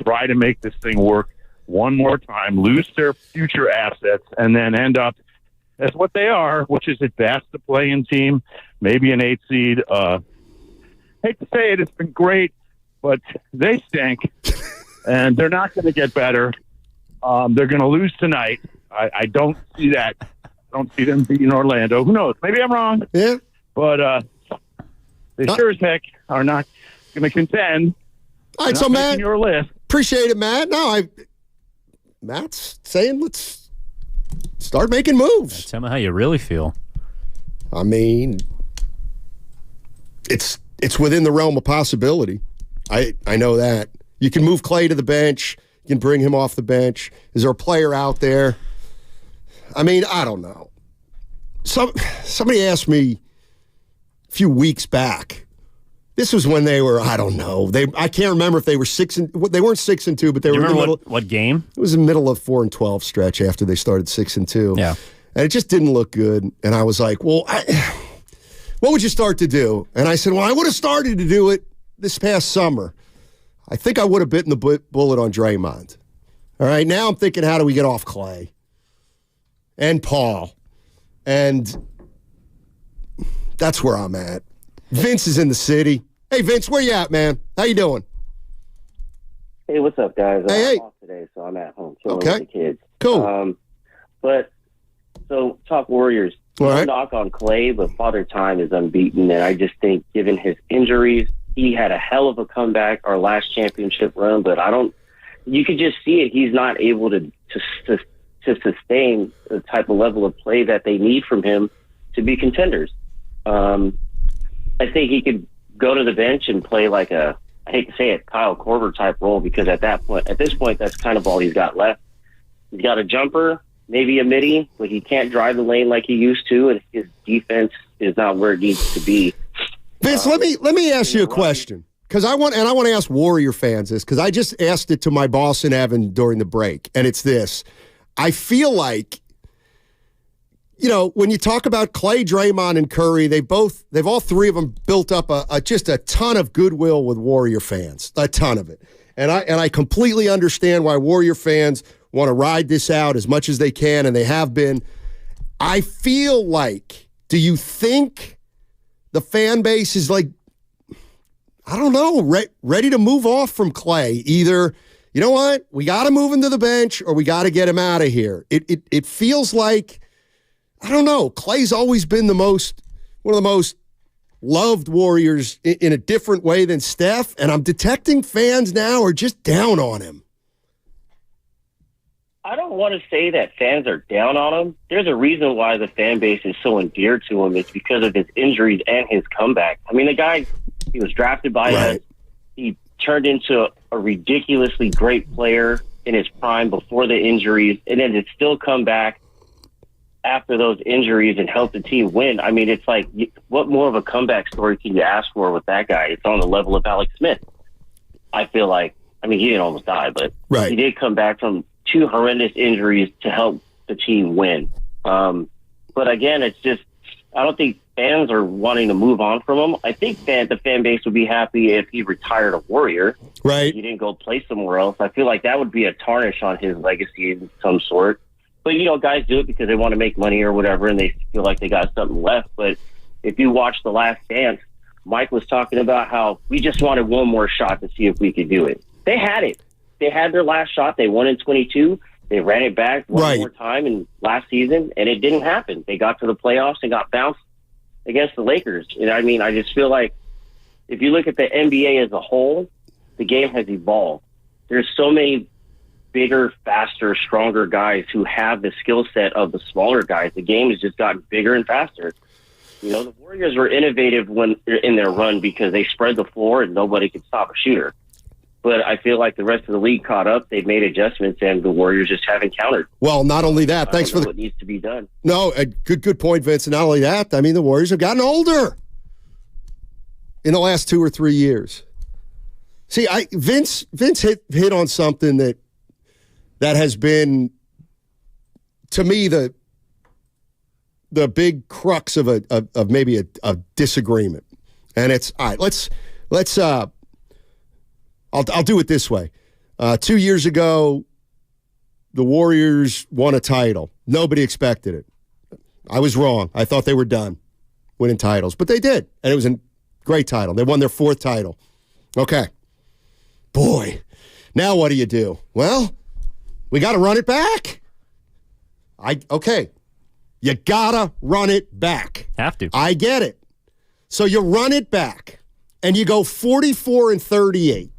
try to make this thing work one more time, lose their future assets, and then end up as what they are, which is at best a play-in team, maybe an 8 seed. Hate to say it, it's been great, but they stink, and they're not going to get better. They're going to lose tonight. I don't see that. I don't see them beating Orlando. Who knows? Maybe I'm wrong. Yeah. But they sure as heck are not going to contend. All right, so Matt, your list. Appreciate it, Matt. No, Matt's saying let's start making moves. Tell me how you really feel. I mean, it's within the realm of possibility. I know that. You can move Clay to the bench. You can bring him off the bench. Is there a player out there? I mean, I don't know. Somebody asked me a few weeks back. This was when they were, I don't know. I can't remember if they were 6-2. They weren't 6-2, but they were in the middle. What game? It was in the middle of 4-12 stretch after they started 6-2. Yeah. And it just didn't look good. And I was like, well, what would you start to do? And I said, well, I would have started to do it this past summer. I think I would have bitten the bullet on Draymond. All right, now I'm thinking, how do we get off Clay and Paul? And that's where I'm at. Vince is in the city. Hey, Vince, where you at, man? How you doing? Hey, what's up, guys? Hey. I'm off today, so I'm at home chilling with the kids. Cool. So talk Warriors. All right. No knock on Clay, but Father Time is unbeaten, and I just think, given his injuries, he had a hell of a comeback our last championship run, but you could just see it. He's not able to sustain the type of level of play that they need from him to be contenders. I think he could go to the bench and play like I hate to say it, Kyle Korver type role, because at this point, that's kind of all he's got left. He's got a jumper, maybe a midi, but he can't drive the lane like he used to, and his defense is not where it needs to be. Vince, let me ask you a question, because I want to ask Warrior fans this, because I just asked it to my boss and Evan during the break, and it's this. I feel like, when you talk about Clay, Draymond, and Curry, they've all three of them built up just a ton of goodwill with Warrior fans, a ton of it, and I completely understand why Warrior fans want to ride this out as much as they can, and they have been. I feel like, do you think the fan base is like, I don't know, ready to move off from Clay? Either, you know what, we got to move him to the bench, or we got to get him out of here. It feels like, I don't know, Clay's always been one of the most loved Warriors in a different way than Steph, and I'm detecting fans now are just down on him. I don't want to say that fans are down on him. There's a reason why the fan base is so endeared to him. It's because of his injuries and his comeback. I mean, the guy, he was drafted by us. He turned into a ridiculously great player in his prime before the injuries, and then to still come back after those injuries and help the team win. I mean, it's like, what more of a comeback story can you ask for with that guy? It's on the level of Alex Smith. I feel like, I mean, he didn't almost die, but he did come back from 2 horrendous injuries to help the team win. But again, it's just, I don't think fans are wanting to move on from him. I think the fan base would be happy if he retired a Warrior. Right. He didn't go play somewhere else. I feel like that would be a tarnish on his legacy in some sort. But, guys do it because they want to make money or whatever, and they feel like they got something left. But if you watch The Last Dance, Mike was talking about how we just wanted one more shot to see if we could do it. They had it. They had their last shot. They won in 22. They ran it back one more time in last season, and it didn't happen. They got to the playoffs and got bounced against the Lakers. And I mean, I just feel like if you look at the NBA as a whole, the game has evolved. There's so many bigger, faster, stronger guys who have the skill set of the smaller guys. The game has just gotten bigger and faster. You know, the Warriors were innovative when in their run because they spread the floor and nobody could stop a shooter. But I feel like the rest of the league caught up. They've made adjustments, and the Warriors just haven't countered. Well, not only that, thanks for what needs to be done. No, a good point, Vince. And not only that, I mean, the Warriors have gotten older in the last 2 or 3 years. See, Vince hit on something that has been, to me, the big crux of maybe a disagreement. And it's all right. Let's I'll do it this way. 2 years ago, the Warriors won a title. Nobody expected it. I was wrong. I thought they were done winning titles, but they did, and it was a great title. They won their 4th title. Okay. Boy, now what do? Well, we got to run it back. Okay. You got to run it back. Have to. I get it. So you run it back, and you go 44-38.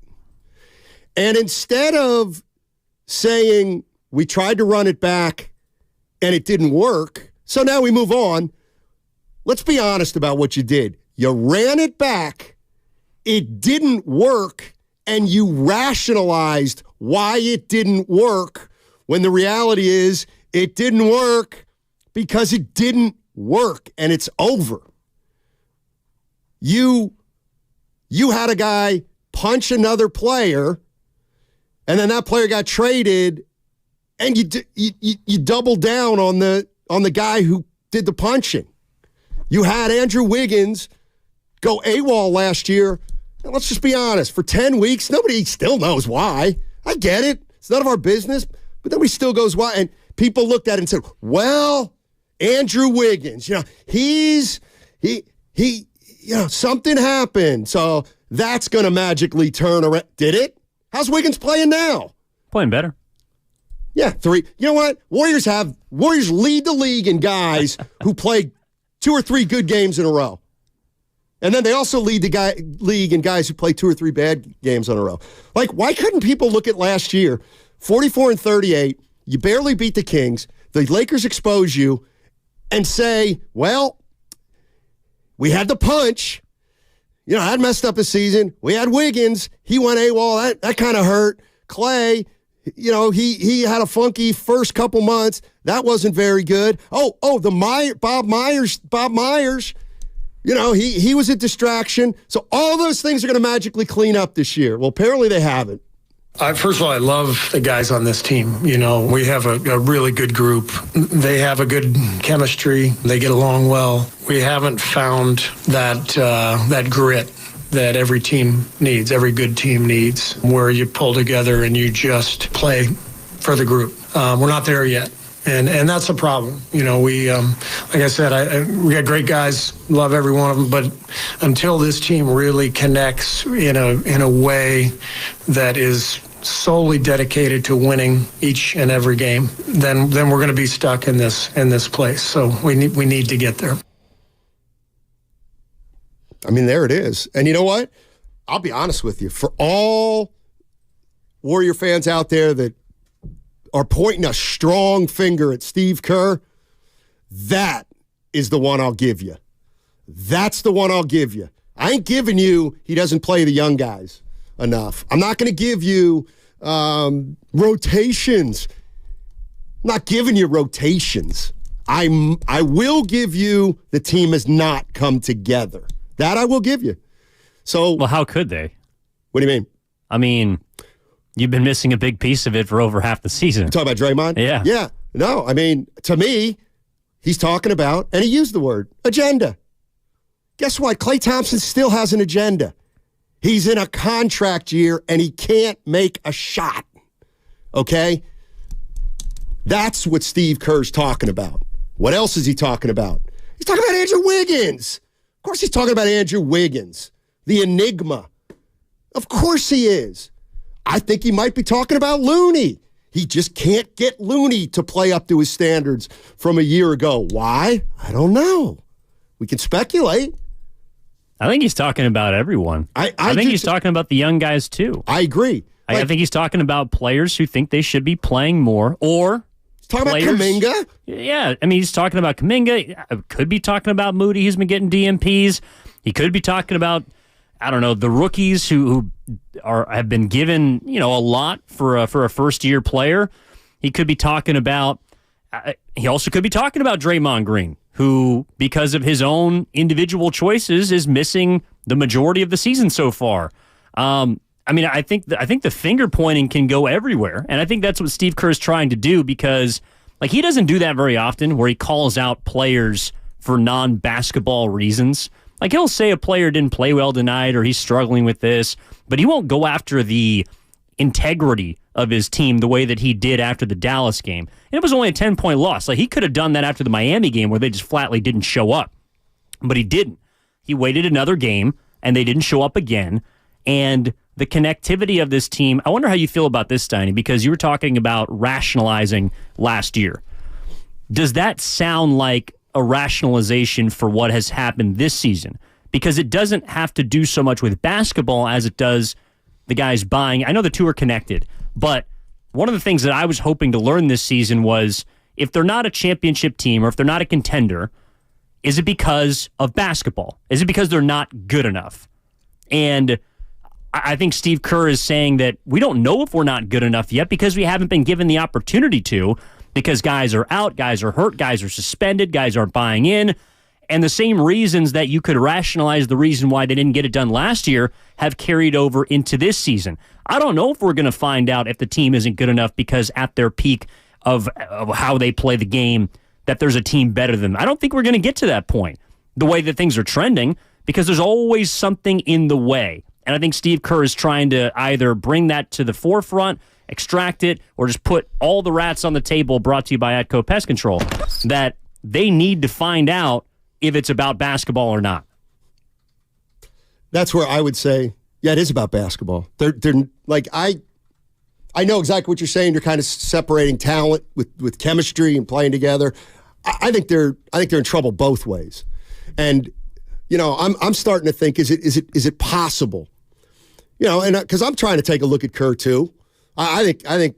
And instead of saying we tried to run it back and it didn't work, so now we move on, let's be honest about what you did. You ran it back, it didn't work, and you rationalized why it didn't work when the reality is it didn't work because it didn't work and it's over. You had a guy punch another player, and then that player got traded, and you doubled down on the guy who did the punching. You had Andrew Wiggins go AWOL last year. And let's just be honest. For 10 weeks, nobody still knows why. I get it. It's none of our business. But nobody still goes why. And people looked at it and said, well, Andrew Wiggins, something happened. So that's going to magically turn around. Did it? How's Wiggins playing now? Playing better. Yeah, 3. You know what? Warriors lead the league in guys who play 2 or 3 good games in a row. And then they also lead the league in guys who play 2 or 3 bad games in a row. Like, why couldn't people look at last year, 44-38, you barely beat the Kings, the Lakers expose you, and say, well, we had the punch. That messed up his season. We had Wiggins. He went AWOL. That kind of hurt. Clay, he had a funky first couple months. That wasn't very good. Bob Myers, he was a distraction. So all those things are going to magically clean up this year. Well, apparently they haven't. First of all, I love the guys on this team. We have a really good group. They have a good chemistry. They get along well. We haven't found that grit that every team needs, every good team needs, where you pull together and you just play for the group. We're not there yet. And that's a problem. We, like I said, we got great guys, love every one of them, but until this team really connects in a way that is solely dedicated to winning each and every game, then we're going to be stuck in this place. So we need to get there. I mean, there it is. And you know what? I'll be honest with you. For all Warrior fans out there that are pointing a strong finger at Steve Kerr, that is the one I'll give you. That's the one I'll give you. I ain't giving you he doesn't play the young guys enough. I'm not going to give you rotations. I'm not giving you rotations. I will give you the team has not come together. That I will give you. So, well, how could they? What do you mean? I mean, you've been missing a big piece of it for over half the season. You talking about Draymond? Yeah. Yeah. No, I mean, to me, he's talking about, and he used the word, agenda. Guess what? Klay Thompson still has an agenda. He's in a contract year, and he can't make a shot. Okay? That's what Steve Kerr's talking about. What else is he talking about? He's talking about Andrew Wiggins. Of course he's talking about Andrew Wiggins, the enigma. Of course he is. I think he might be talking about Looney. He just can't get Looney to play up to his standards from a year ago. Why? I don't know. We can speculate. I think he's talking about everyone. I think he's talking about the young guys, too. I agree. I think he's talking about players who think they should be playing more, or talking about Kuminga. Yeah, I mean, he's talking about Kuminga. Could be talking about Moody. He's been getting DMPs. He could be talking about, I don't know, the rookies who have been given a lot for a first year player. He could be talking about. He also could be talking about Draymond Green, who, because of his own individual choices, is missing the majority of the season so far. I mean, I think the finger pointing can go everywhere, and I think that's what Steve Kerr is trying to do, because he doesn't do that very often, where he calls out players for non-basketball reasons. He'll say a player didn't play well tonight, or he's struggling with this, but he won't go after the integrity of his team the way that he did after the Dallas game. And it was only a 10-point loss. He could have done that after the Miami game, where they just flatly didn't show up, but he didn't. He waited another game, and they didn't show up again. And the connectivity of this team, I wonder how you feel about this, Steiny, because you were talking about rationalizing last year. Does that sound like a rationalization for what has happened this season? Because it doesn't have to do so much with basketball as it does the guys buying. I know the two are connected, but one of the things that I was hoping to learn this season was, if they're not a championship team, or if they're not a contender, is it because of basketball? Is it because they're not good enough? And I think Steve Kerr is saying that we don't know if we're not good enough yet, because we haven't been given the opportunity to, because guys are out, guys are hurt, guys are suspended, guys aren't buying in. And the same reasons that you could rationalize the reason why they didn't get it done last year have carried over into this season. I don't know if we're going to find out if the team isn't good enough because at their peak of how they play the game, that there's a team better than them. I don't think we're going to get to that point, the way that things are trending, because there's always something in the way. And I think Steve Kerr is trying to either bring that to the forefront, extract it, or just put all the rats on the table, brought to you by Atco Pest Control, that they need to find out if it's about basketball or not. That's where I would say, yeah, it is about basketball. They're I know exactly what you're saying. You're kind of separating talent with chemistry and playing together. I think they're in trouble both ways. And I'm starting to think, is it possible? And because I'm trying to take a look at Kerr too. I think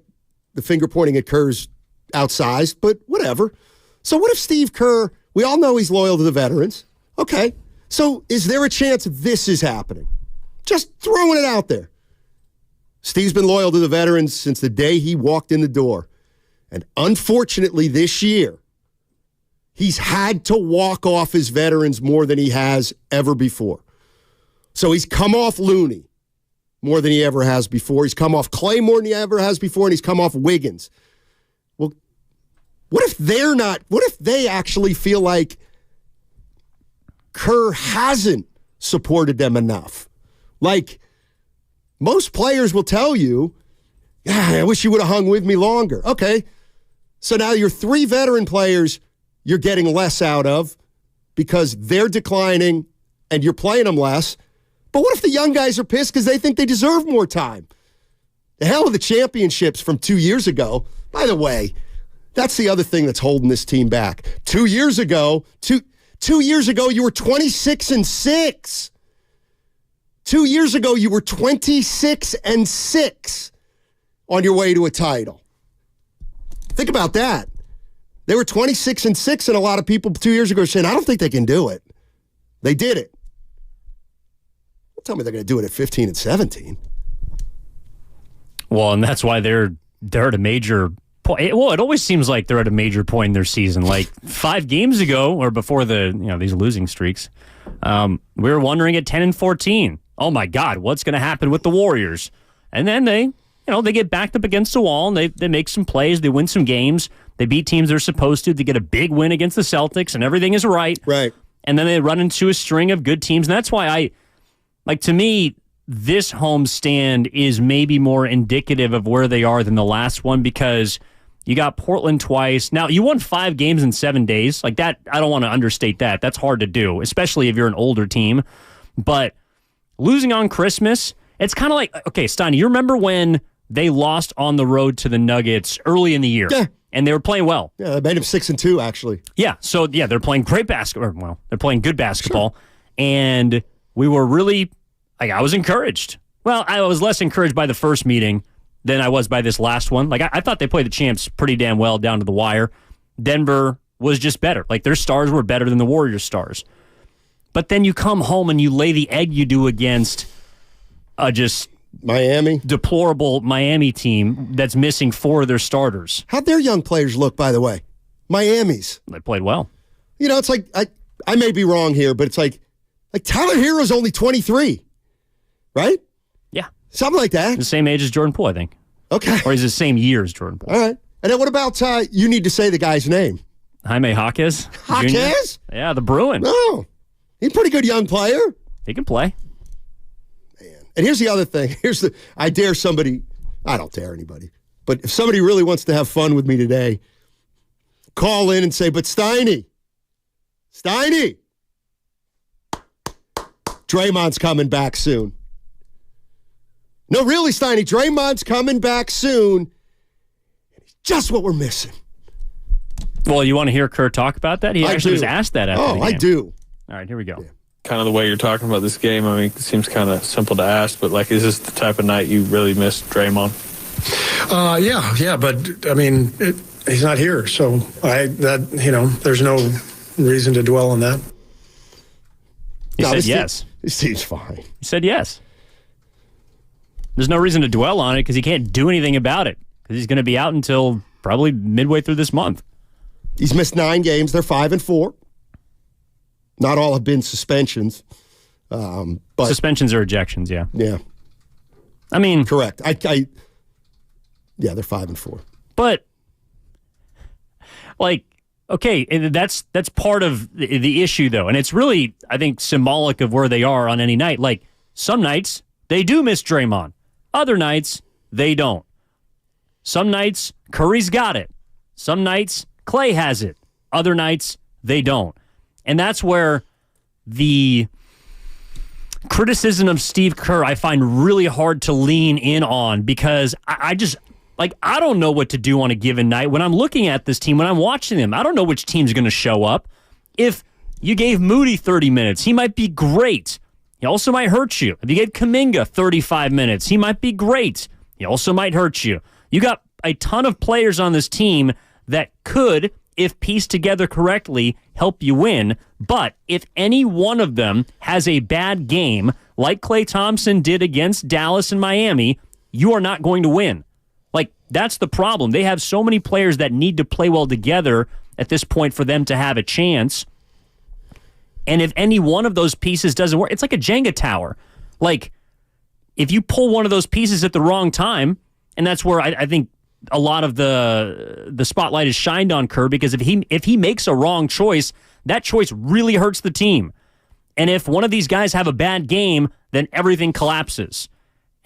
the finger pointing at Kerr's outsized, but whatever. So what if Steve Kerr? We all know he's loyal to the veterans. Okay, so is there a chance this is happening? Just throwing it out there. Steve's been loyal to the veterans since the day he walked in the door, and unfortunately this year, he's had to walk off his veterans more than he has ever before. So he's come off Looney more than he ever has before. He's come off Clay more than he ever has before, and he's come off Wiggins. Well, what if they're not? What if they actually feel like Kerr hasn't supported them enough? Like, most players will tell you, I wish you would have hung with me longer. Okay, so now your three veteran players you're getting less out of because they're declining and you're playing them less. But what if the young guys are pissed because they think they deserve more time? The hell with the championships from 2 years ago. By the way, that's the other thing that's holding this team back. 2 years ago, two years ago, you were 26-6. 2 years ago, you were 26-6 on your way to a title. Think about that. They were 26-6, and a lot of people 2 years ago were saying, I don't think they can do it. They did it. Don't tell me they're going to do it at 15-17. Well, and that's why they're at a major point. Well, it always seems like they're at a major point in their season. Like 5 games ago, or before these losing streaks, we were wondering at 10-14. Oh my God, what's going to happen with the Warriors? And then they get backed up against the wall, and they make some plays, they win some games, they beat teams they're supposed to, they get a big win against the Celtics, and everything is right. Right. And then they run into a string of good teams, and that's why to me, this homestand is maybe more indicative of where they are than the last one, because you got Portland twice. Now, you won 5 games in 7 days. Like that, I don't want to understate that. That's hard to do, especially if you're an older team. But losing on Christmas, it's kind of like, okay, Steiny, you remember when they lost on the road to the Nuggets early in the year? Yeah. And they were playing well. Yeah, they made them 6-2, actually. Yeah, so, they're playing great basketball. Well, they're playing good basketball. Sure. And we were really, I was encouraged. Well, I was less encouraged by the first meeting than I was by this last one. I thought they played the champs pretty damn well down to the wire. Denver was just better. Their stars were better than the Warriors' stars. But then you come home and you lay the egg you do against just Miami, deplorable Miami team that's missing 4 of their starters. How'd their young players look, by the way? Miami's. They played well. It's like, I may be wrong here, but it's like Tyler Hero's only 23, right? Yeah. Something like that. The same age as Jordan Poole, I think. Okay. Or he's the same year as Jordan Poole. All right. And then what about, you need to say the guy's name. Jaime Jaquez. Jaquez? Yeah, the Bruin. No. He's a pretty good young player. He can play. And here's the other thing. I dare somebody, I don't dare anybody, but if somebody really wants to have fun with me today, call in and say, but Steiny, Draymond's coming back soon. No, really, Steiny, Draymond's coming back soon. It's just what we're missing. Well, you want to hear Kerr talk about that? He actually was asked that after the game. I do. All right, here we go. Yeah. Kind of the way you're talking about this game, I mean, it seems kind of simple to ask, but is this the type of night you really miss Draymond? Yeah, but I mean, he's not here, so there's no reason to dwell on that. He said yes. This team's fine. He said yes. There's no reason to dwell on it because he can't do anything about it because he's going to be out until probably midway through this month. He's missed 9 games. They're 5-4. Not all have been suspensions. But suspensions or ejections, yeah. Yeah. I mean... Correct. Yeah, they're 5-4. But, okay, that's part of the issue, though. And it's really, I think, symbolic of where they are on any night. Some nights, they do miss Draymond. Other nights, they don't. Some nights, Curry's got it. Some nights, Clay has it. Other nights, they don't. And that's where the criticism of Steve Kerr I find really hard to lean in on because I just, I don't know what to do on a given night. When I'm looking at this team, when I'm watching them, I don't know which team's going to show up. If you gave Moody 30 minutes, he might be great. He also might hurt you. If you gave Kuminga 35 minutes, he might be great. He also might hurt you. You got a ton of players on this team that could, if pieced together correctly, help you win. But if any one of them has a bad game, like Klay Thompson did against Dallas and Miami, you are not going to win. That's the problem. They have so many players that need to play well together at this point for them to have a chance. And if any one of those pieces doesn't work, it's like a Jenga tower. If you pull one of those pieces at the wrong time, and that's where I think a lot of the spotlight is shined on Kerr, because if he makes a wrong choice, that choice really hurts the team. And if one of these guys have a bad game, then everything collapses.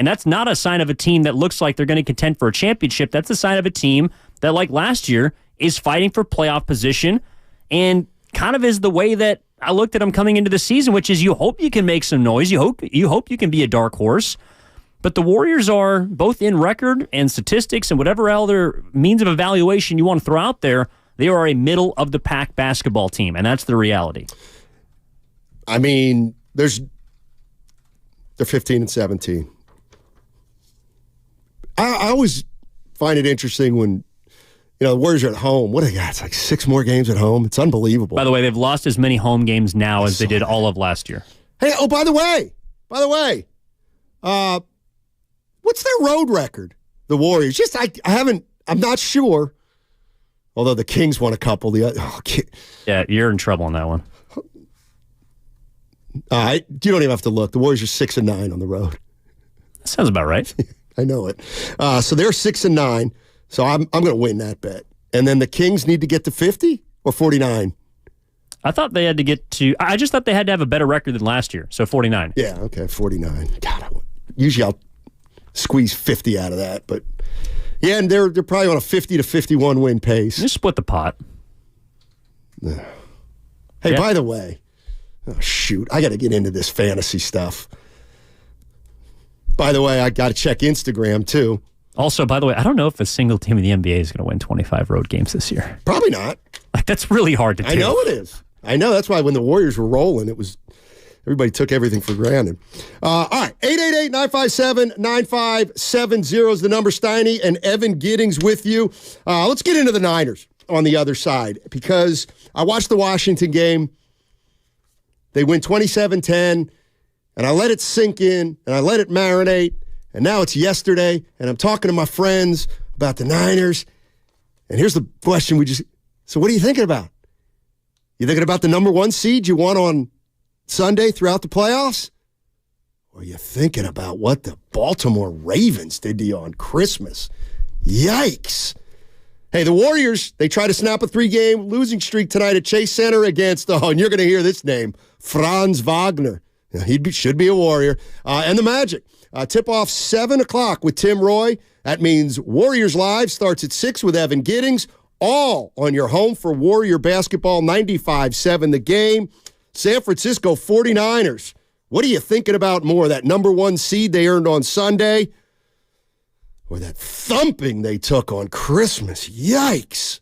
And that's not a sign of a team that looks like they're going to contend for a championship. That's a sign of a team that, like last year, is fighting for playoff position and kind of is the way that I looked at them coming into the season, which is you hope you can make some noise. You hope you can be a dark horse. But the Warriors are, both in record and statistics and whatever other means of evaluation you want to throw out there, they are a middle-of-the-pack basketball team, and that's the reality. I mean, they're 15 and 17. I always find it interesting when, the Warriors are at home. What do they got? It's like 6 more games at home. It's unbelievable. By the way, they've lost as many home games now as they did all of last year. Hey, by the way, what's their road record? The Warriors. I'm not sure. Although the Kings won a couple. Yeah, you're in trouble on that one. You don't even have to look. The Warriors are 6-9 on the road. That sounds about right. I know it. So they're 6-9. So I'm going to win that bet. And then the Kings need to get to 50 or 49. I thought they had to get to. I just thought they had to have a better record than last year. So 49. Yeah. Okay. 49. God, usually I'll squeeze 50 out of that, but yeah, and they're probably on a 50 to 51 win pace. Just split the pot. Hey, yeah. By the way, shoot, I got to get into this fantasy stuff. By the way, I got to check Instagram, too. Also, by the way, I don't know if a single team in the NBA is going to win 25 road games this year. Probably not. That's really hard to do. I know it is. I know. That's why when the Warriors were rolling, it was Everybody took everything for granted. All right, 888-957-9570 is the number. Steiny and Evan Giddings with you. Let's get into the Niners on the other side, because I watched the Washington game. They win 27-10, and I let it sink in, and I let it marinate, and now it's yesterday, and I'm talking to my friends about the Niners, and here's the question so what are you thinking about? You thinking about the number 1 seed you won on Sunday throughout the playoffs? Or are you thinking about what the Baltimore Ravens did to you on Christmas? Yikes. Hey, the Warriors, they try to snap a 3-game losing streak tonight at Chase Center against, and you're going to hear this name, Franz Wagner. Should be a Warrior. And the Magic. Tip-off 7 o'clock with Tim Roy. That means Warriors Live starts at 6 with Evan Giddings. All on your home for Warrior basketball, 95-7 the game. San Francisco 49ers. What are you thinking about more, that number 1 seed they earned on Sunday, or that thumping they took on Christmas? Yikes.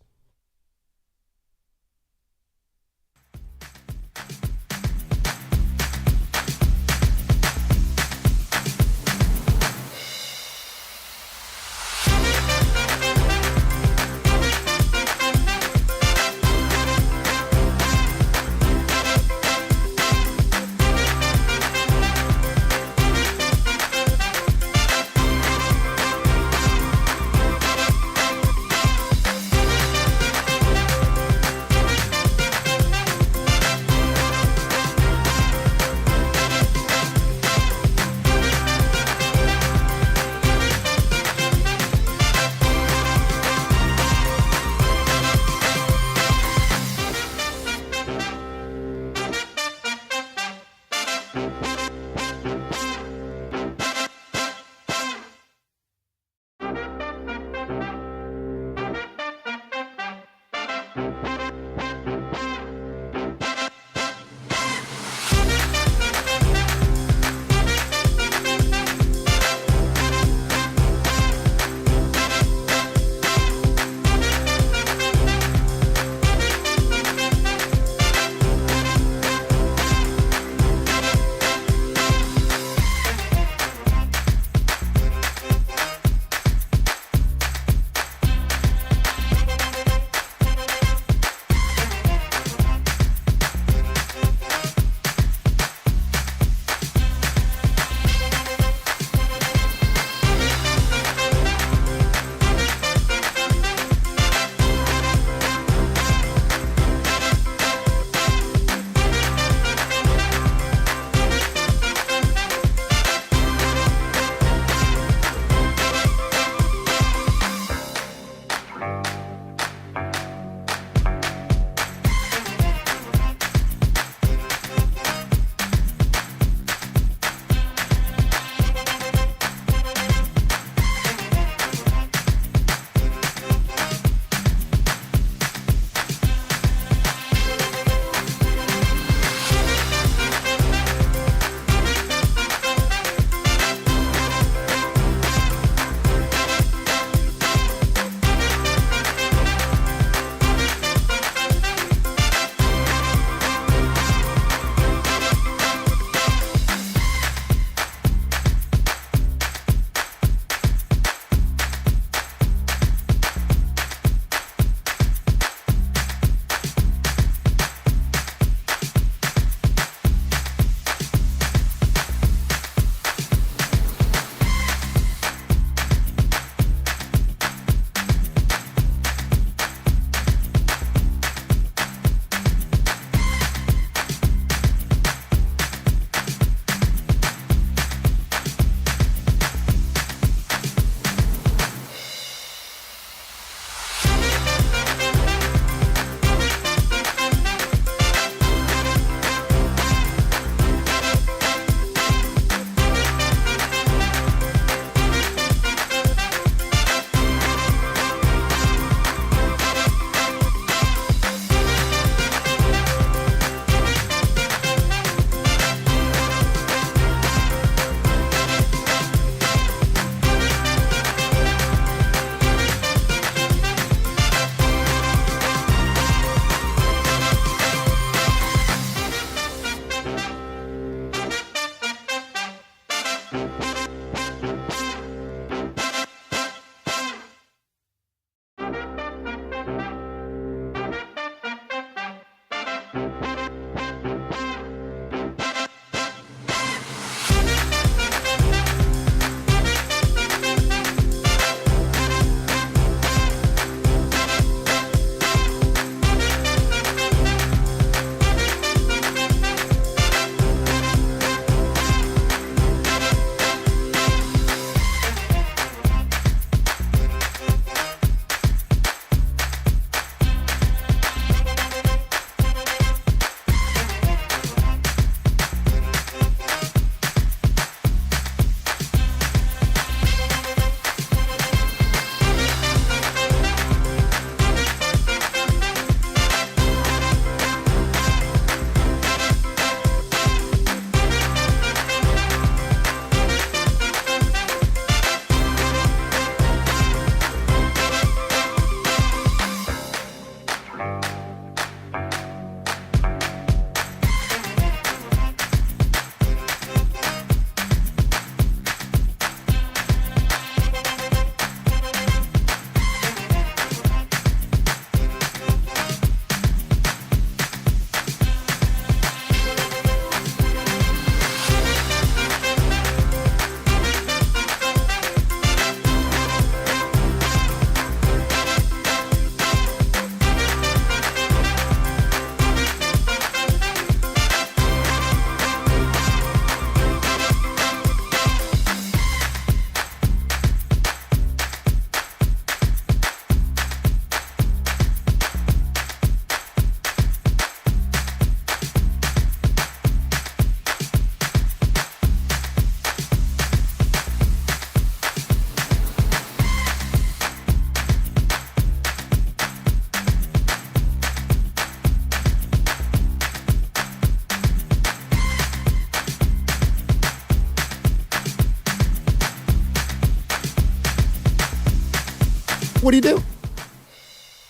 What do you do?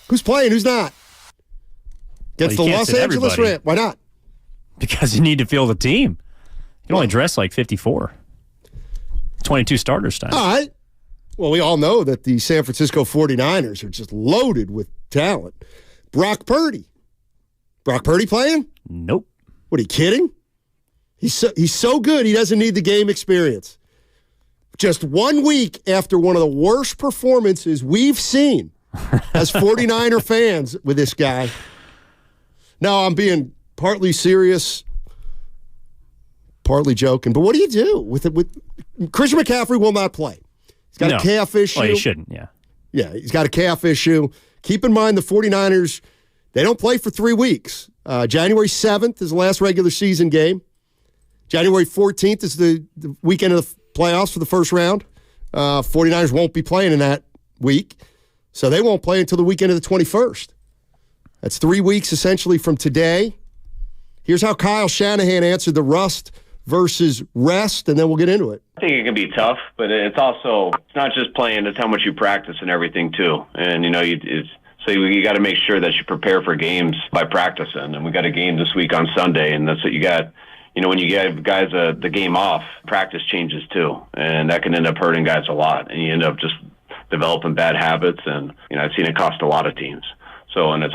Who's playing? Who's not? Against the Los Angeles Rams. Why not? Because you need to field the team. You can only dress like 54. 22 starters time. All right. Well, we all know that the San Francisco 49ers are just loaded with talent. Brock Purdy. Brock Purdy playing? Nope. What, are you kidding? He's so good, he doesn't need the game experience. Just 1 week after one of the worst performances we've seen as 49er fans with this guy. Now, I'm being partly serious, partly joking, but what do you do with it? With Christian McCaffrey will not play. He's got a calf issue. Well, he shouldn't, yeah. Yeah, he's got a calf issue. Keep in mind the 49ers, they don't play for 3 weeks. January 7th is the last regular season game. January 14th is the weekend of the playoffs for the first round. 49ers won't be playing in that week, so they won't play until the weekend of the 21st. That's 3 weeks essentially from today. Here's how Kyle Shanahan answered the rust versus rest, and then we'll get into it. I think it can be tough, but it's not just playing, it's how much you practice and everything too. And, you got to make sure that you prepare for games by practicing. And we got a game this week on Sunday, and that's what you got. When you give guys the game off, practice changes too. And that can end up hurting guys a lot. And you end up just developing bad habits. And, I've seen it cost a lot of teams. So, and it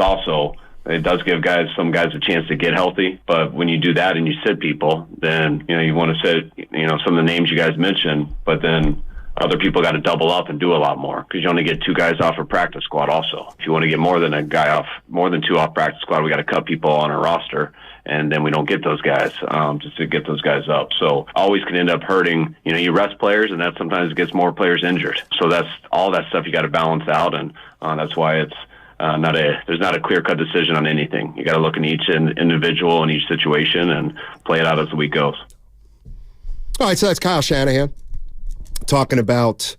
does give some guys a chance to get healthy. But when you do that and you sit people, then, you want to sit, some of the names you guys mentioned, but then other people got to double up and do a lot more because you only get 2 guys off a practice squad also. If you want to get more than 2 off practice squad, we got to cut people on our roster. And then we don't get those guys just to get those guys up. So always can end up hurting. You rest players, and that sometimes gets more players injured. So that's all that stuff you got to balance out, and that's why it's there's not a clear-cut decision on anything. You got to look in each individual and each situation and play it out as the week goes. All right, so that's Kyle Shanahan talking about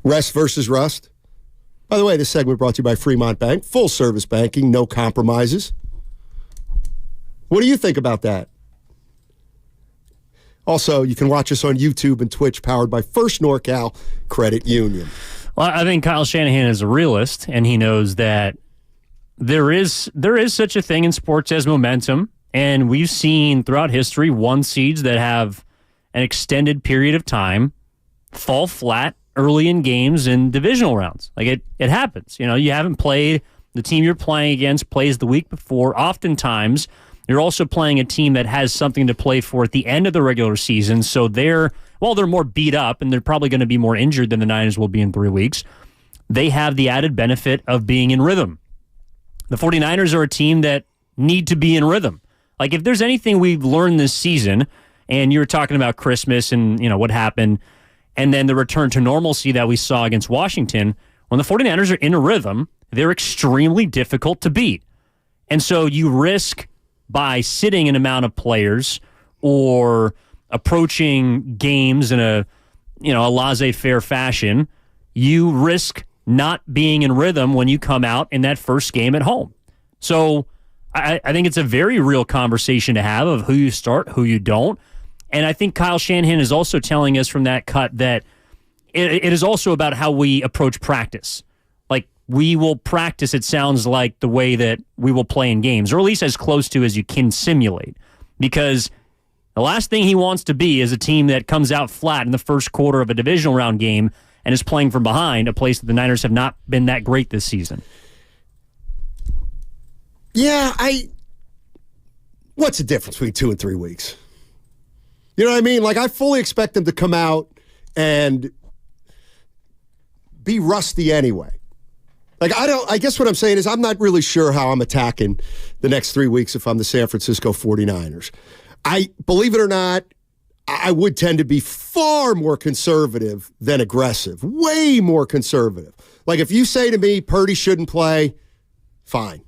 rest versus rust. By the way, this segment brought to you by Fremont Bank. Full-service banking, no compromises. What do you think about that? Also, you can watch us on YouTube and Twitch, powered by First NorCal Credit Union. Well, I think Kyle Shanahan is a realist, and he knows that there is such a thing in sports as momentum, and we've seen throughout history 1 seeds that have an extended period of time fall flat early in games and divisional rounds. Like it happens. You haven't played, the team you're playing against plays the week before. Oftentimes, you're also playing a team that has something to play for at the end of the regular season. So they're more beat up and they're probably going to be more injured than the Niners will be in 3 weeks. They have the added benefit of being in rhythm. The 49ers are a team that need to be in rhythm. Like if there's anything we've learned this season, and you were talking about Christmas and what happened, and then the return to normalcy that we saw against Washington, when the 49ers are in a rhythm, they're extremely difficult to beat. And so you risk by sitting an amount of players or approaching games in a laissez-faire fashion, you risk not being in rhythm when you come out in that first game at home. So I think it's a very real conversation to have of who you start, who you don't. And I think Kyle Shanahan is also telling us from that cut that it is also about how we approach practice. Like, we will practice, it sounds like, the way that we will play in games, or at least as close to as you can simulate. Because the last thing he wants to be is a team that comes out flat in the first quarter of a divisional round game and is playing from behind, a place that the Niners have not been that great this season. Yeah, what's the difference between 2 and 3 weeks? You know what I mean? Like, I fully expect them to come out and be rusty anyway. Like, I guess what I'm saying is I'm not really sure how I'm attacking the next 3 weeks if I'm the San Francisco 49ers. Believe it or not, I would tend to be far more conservative than aggressive. Way more conservative. Like, if you say to me, Purdy shouldn't play, fine.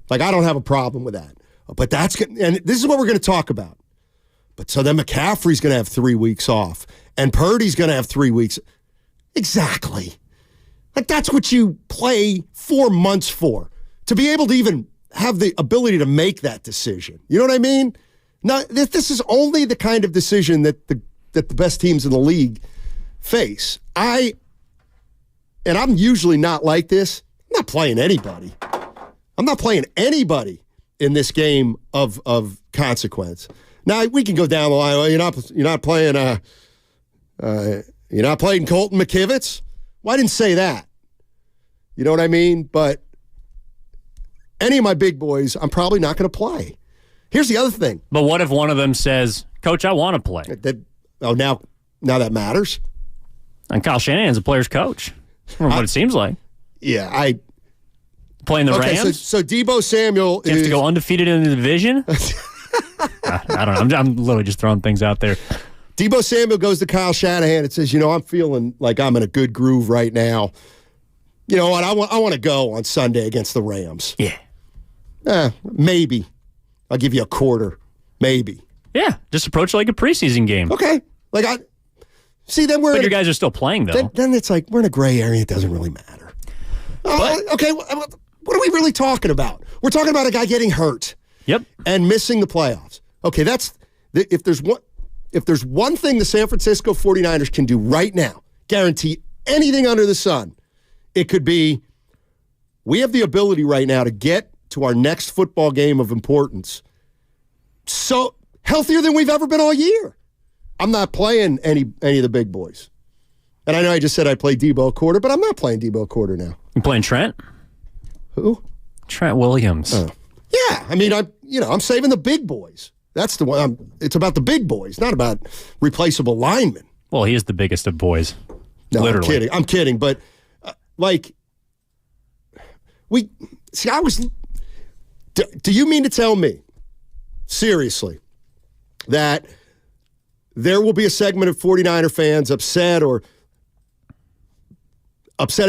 Like, I don't have a problem with that. But and this is what we're going to talk about. But so then McCaffrey's going to have 3 weeks off, and Purdy's going to have 3 weeks. Exactly. Like, that's what you play 4 months for, to be able to even have the ability to make that decision. You know what I mean? Now, this is only the kind of decision that the best teams in the league face. And I'm usually not like this. I'm not playing anybody. I'm not playing anybody in this game of consequence. Now, we can go down the line. Well, you're not playing Colton McKivitz. Well, I didn't say that. You know what I mean? But any of my big boys, I'm probably not going to play. Here's the other thing. But what if one of them says, Coach, I want to play? Now that matters. And Kyle Shanahan's a player's coach, from what it seems like. Yeah, playing the Rams. So Deebo Samuel you have to go undefeated in the division? I don't know. I'm literally just throwing things out there. Deebo Samuel goes to Kyle Shanahan and says, I'm feeling like I'm in a good groove right now. You know what? I want to go on Sunday against the Rams. Yeah. Maybe. I'll give you a quarter. Maybe. Yeah. Just approach it like a preseason game. Okay. Like, then but your guys are still playing, though. Then it's like we're in a gray area. It doesn't really matter. Okay. What are we really talking about? We're talking about a guy getting hurt. Yep. And missing the playoffs. Okay, if there's one thing the San Francisco 49ers can do right now, guarantee anything under the sun, it could be we have the ability right now to get to our next football game of importance so healthier than we've ever been all year. I'm not playing any of the big boys. And I know I just said I'd play Deebo a quarter, but I'm not playing Deebo a quarter now. You playing Trent? Who? Trent Williams. Oh. Yeah, I mean, I'm saving the big boys. That's the one. It's about the big boys, not about replaceable linemen. Well, he is the biggest of boys. No, literally. I'm kidding. But do you mean to tell me, seriously, that there will be a segment of 49er fans upset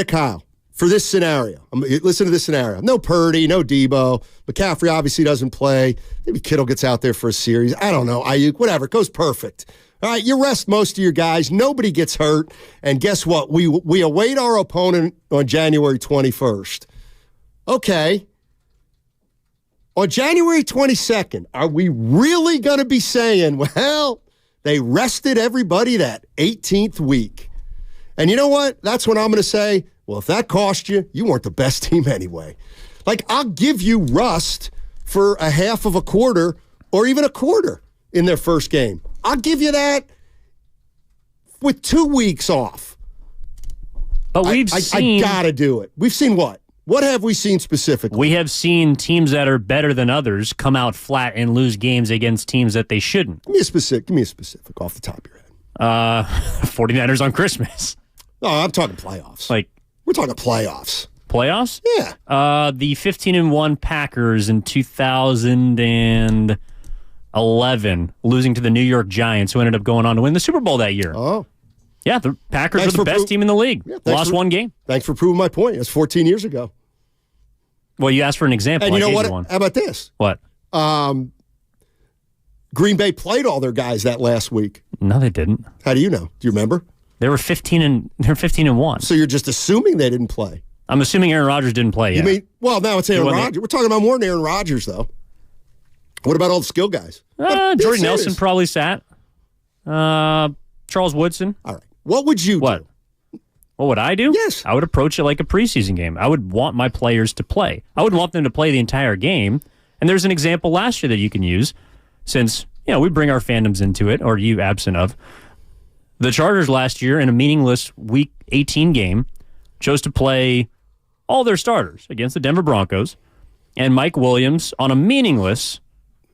at Kyle for this scenario? Listen to this scenario. No Purdy, no Deebo. McCaffrey obviously doesn't play. Maybe Kittle gets out there for a series. I don't know. Ayuk, whatever. It goes perfect. All right, you rest most of your guys. Nobody gets hurt. And guess what? We await our opponent on January 21st. Okay. On January 22nd, are we really going to be saying, well, they rested everybody that 18th week? And you know what? That's what I'm going to say. Well, if that cost you, you weren't the best team anyway. Like, I'll give you rust for a half of a quarter or even a quarter in their first game. I'll give you that with 2 weeks off. But we've seen... I got to do it. We've seen what? What have we seen specifically? We have seen teams that are better than others come out flat and lose games against teams that they shouldn't. Give me a specific off the top of your head. 49ers on Christmas. No, I'm talking playoffs. We're talking playoffs. Playoffs? Yeah. The 15-1 Packers in 2011, losing to the New York Giants, who ended up going on to win the Super Bowl that year. Oh. Yeah, the Packers were the best team in the league. Yeah, lost one game. Thanks for proving my point. It's 14 years ago. Well, you asked for an example. And you know what? How about this? What? Green Bay played all their guys that last week. No, they didn't. How do you know? Do you remember? They were 15-1. So you're just assuming they didn't play. I'm assuming Aaron Rodgers didn't play yet. You mean, well, now it's Aaron Rodgers. We're talking about more than Aaron Rodgers, though. What about all the skill guys? Jordy Nelson probably sat. Charles Woodson. All right. What would you do? What would I do? Yes. I would approach it like a preseason game. I would want my players to play. I would want them to play the entire game. And there's an example last year that you can use since, we bring our fandoms into it, or you absent of. The Chargers last year in a meaningless Week 18 game chose to play all their starters against the Denver Broncos, and Mike Williams on a meaningless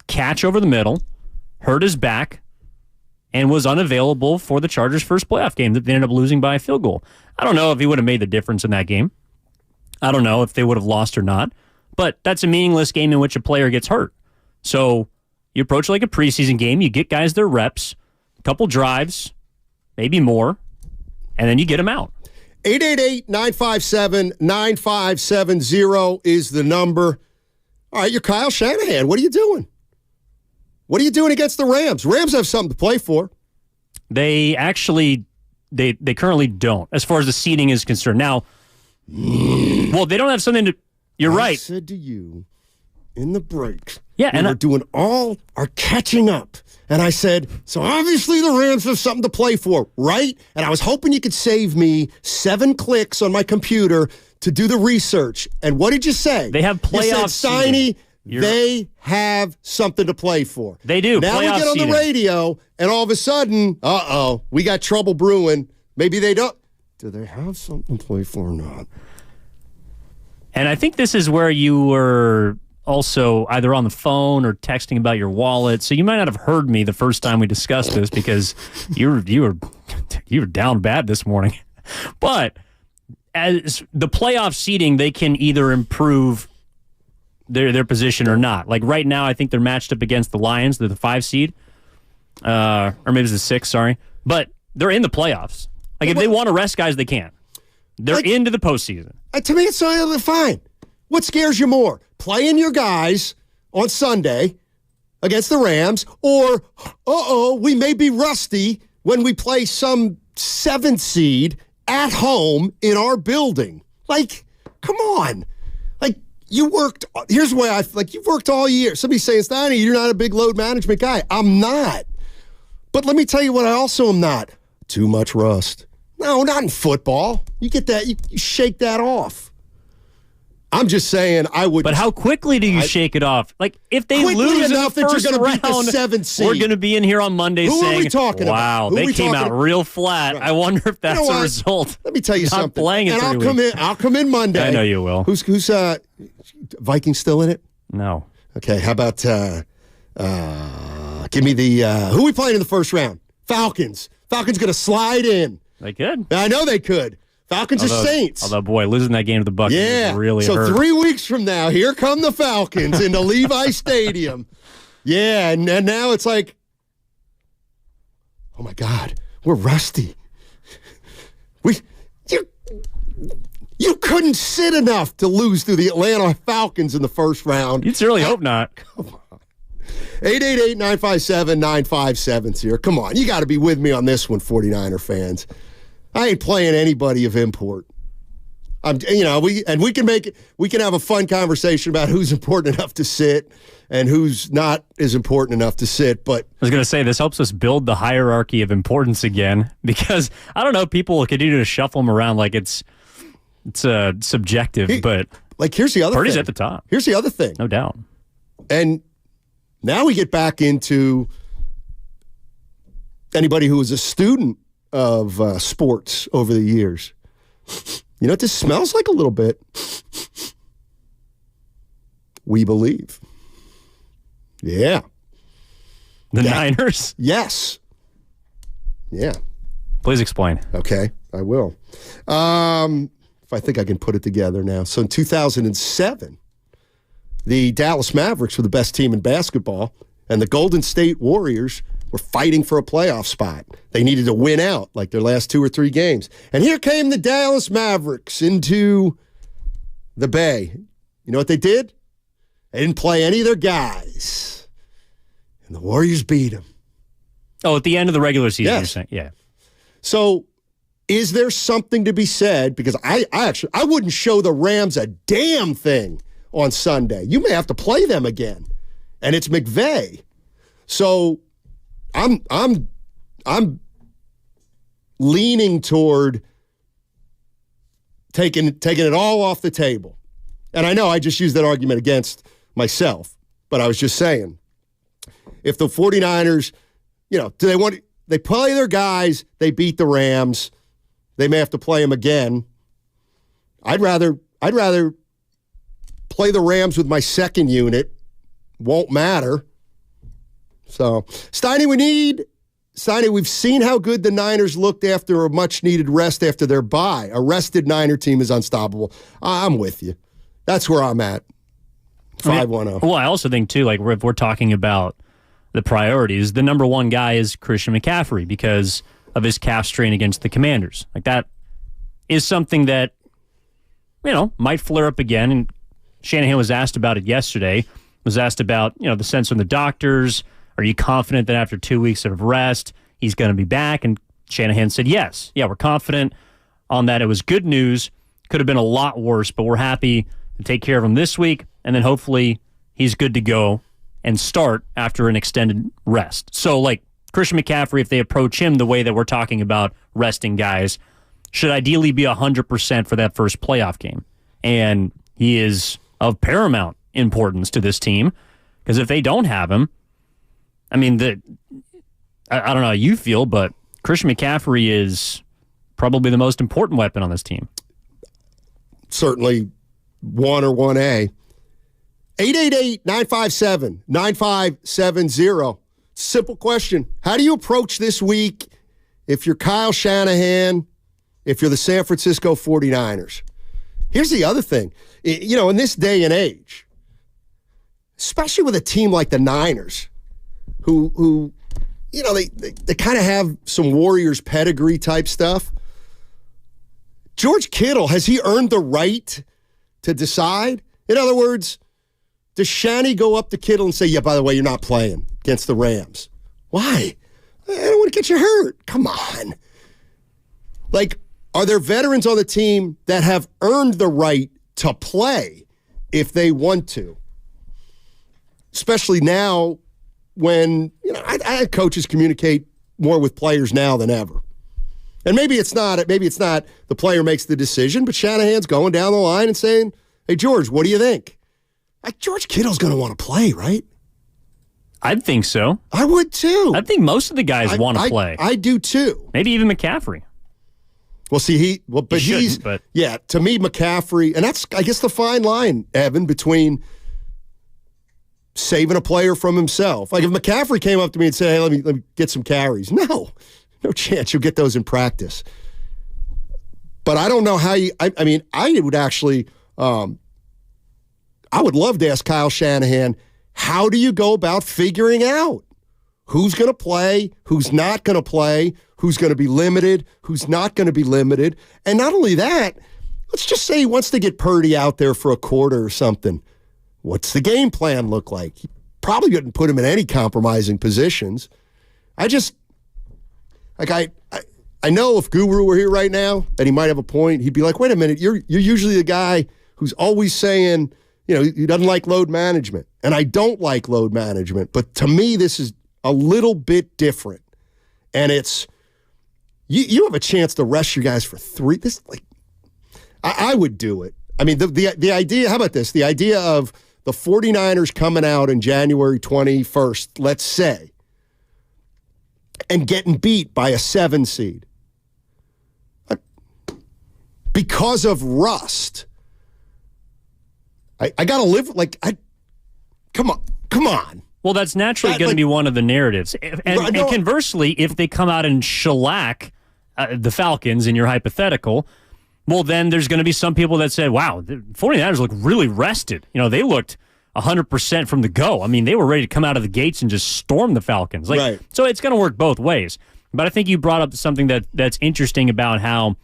catch over the middle hurt his back and was unavailable for the Chargers' first playoff game that they ended up losing by a field goal. I don't know if he would have made the difference in that game. I don't know if they would have lost or not, but that's a meaningless game in which a player gets hurt. So you approach it like a preseason game, you get guys their reps, a couple drives, maybe more, and then you get them out. 888-957-9570 is the number. All right, you're Kyle Shanahan. What are you doing? What are you doing against the Rams? Rams have something to play for. They actually, they currently don't, as far as the seeding is concerned. Now, well, they don't have something to, you're right. I said to you in the break, and we're doing all our catching up. And I said, so obviously the Rams have something to play for, right? And I was hoping you could save me 7 clicks on my computer to do the research. And what did you say? They have playoff You said, Steiny, they have something to play for. They do. Now we get on the radio, and all of a sudden, we got trouble brewing. Maybe they don't. Do they have something to play for or not? And I think this is where you were also either on the phone or texting about your wallet. So you might not have heard me the first time we discussed this because you were down bad this morning. But as the playoff seeding, they can either improve their position or not. Like right now, I think they're matched up against the Lions. They're the 5 seed. Or maybe it's the 6, sorry. But they're in the playoffs. Like if they want to rest guys, they can. They're into the postseason. To me, it's fine. What scares you more? Playing your guys on Sunday against the Rams, or, we may be rusty when we play some 7th seed at home in our building. Like, come on. Like, you worked, here's the way you've worked all year. Somebody's saying, Steiny, you're not a big load management guy. I'm not. But let me tell you what I also am not. Too much rust. No, not in football. You get that, you shake that off. I'm just saying I would. But how quickly do you shake it off? Like if they lose enough in the that first you're going to beat the round, 7th seed. We're going to be in here on Monday Who saying, are we talking "Wow, about? they came out real flat." I wonder if that's a result. Let me tell you Not something. Playing it and I'll come in Monday. I know you will. Who's Vikings still in it? No. Okay. How about give me the who are we playing in the first round? Falcons. Falcons going to slide in. They could. I know they could. Falcons are Saints. Although, boy, losing that game to the Buccaneers really hurt. So 3 weeks from now, here come the Falcons into Levi Stadium. Yeah, and now it's like, oh my God, we're rusty. You couldn't sit enough to lose to the Atlanta Falcons in the first round. You'd certainly hope not. Come on. 888-957-9570. Come on, you got to be with me on this one, 49er fans. I ain't playing anybody of import. We can have a fun conversation about who's important enough to sit and who's not as important enough to sit. But I was going to say this helps us build the hierarchy of importance again because I don't know, people continue to shuffle them around like it's subjective. But like here's the other Purdy's thing. at the top. Here's the other thing, no doubt. And now we get back into anybody who was a student of sports over the years, you know what this smells like a little bit? We believe. Yeah. The Niners? Yes. Yeah. Please explain. Okay, I will. If I think I can put it together now. So in 2007, the Dallas Mavericks were the best team in basketball, and the Golden State Warriors were fighting for a playoff spot. They needed to win out like their last 2 or 3 games. And here came the Dallas Mavericks into the Bay. You know what they did? They didn't play any of their guys. And the Warriors beat them. Oh, at the end of the regular season, Yes. you're saying? Yeah. So is there something to be said? Because I wouldn't show the Rams a damn thing on Sunday. You may have to play them again. And it's McVay. So I'm leaning toward taking it all off the table. And I know I just used that argument against myself, but I was just saying, if the 49ers, they play their guys, they beat the Rams, they may have to play them again. I'd rather play the Rams with my second unit. Won't matter. So, Steiny, we've seen how good the Niners looked after a much-needed rest after their bye. A rested Niner team is unstoppable. I'm with you. That's where I'm at. 5-1-0. Well, I also think, too, like if we're talking about the priorities, the number one guy is Christian McCaffrey because of his calf strain against the Commanders. Like that is something that, might flare up again. And Shanahan was asked about it yesterday, was asked about, the sense from the doctors. Are you confident that after 2 weeks of rest, he's going to be back? And Shanahan said, yes. Yeah, we're confident on that. It was good news. Could have been a lot worse, but we're happy to take care of him this week. And then hopefully he's good to go and start after an extended rest. So, like Christian McCaffrey, if they approach him the way that we're talking about resting guys, should ideally be 100% for that first playoff game. And he is of paramount importance to this team because if they don't have him, I mean, I don't know how you feel, but Christian McCaffrey is probably the most important weapon on this team. Certainly 1 or 1A. 888-957-9570. Simple question. How do you approach this week if you're Kyle Shanahan, if you're the San Francisco 49ers? Here's the other thing. In this day and age, especially with a team like the Niners, who they kind of have some Warriors pedigree type stuff. George Kittle, has he earned the right to decide? In other words, does Shanny go up to Kittle and say, yeah, by the way, you're not playing against the Rams? Why? I don't want to get you hurt. Come on. Like, are there veterans on the team that have earned the right to play if they want to? Especially now when, I coaches communicate more with players now than ever. And maybe it's not the player makes the decision, but Shanahan's going down the line and saying, hey, George, what do you think? Like, George Kittle's going to want to play, right? I think so. I would too. I think most of the guys want to play. I do too. Maybe even McCaffrey. Well, see, to me, McCaffrey, and that's, I guess, the fine line, Evan, between saving a player from himself. Like if McCaffrey came up to me and said, hey, let me get some carries. No chance you'll get those in practice. But I don't know how I would actually, I would love to ask Kyle Shanahan, how do you go about figuring out who's going to play, who's not going to play, who's going to be limited, who's not going to be limited? And not only that, let's just say he wants to get Purdy out there for a quarter or something. What's the game plan look like? He probably wouldn't put him in any compromising positions. I know if Guru were here right now, and he might have a point, he'd be like, wait a minute, you're usually the guy who's always saying, he doesn't like load management. And I don't like load management. But to me, this is a little bit different. And it's, you have a chance to rest your guys for 3. I would do it. I mean, the idea, how about this? The idea of the 49ers coming out on January 21st, let's say, and getting beat by a 7 seed. Because of rust. I got to live come on. Well, that's naturally going to be one of the narratives. And conversely, if they come out and shellac the Falcons in your hypothetical, well, then there's going to be some people that said, wow, the 49ers look really rested. They looked 100% from the go. I mean, they were ready to come out of the gates and just storm the Falcons. Right. So it's going to work both ways. But I think you brought up something that's interesting about how,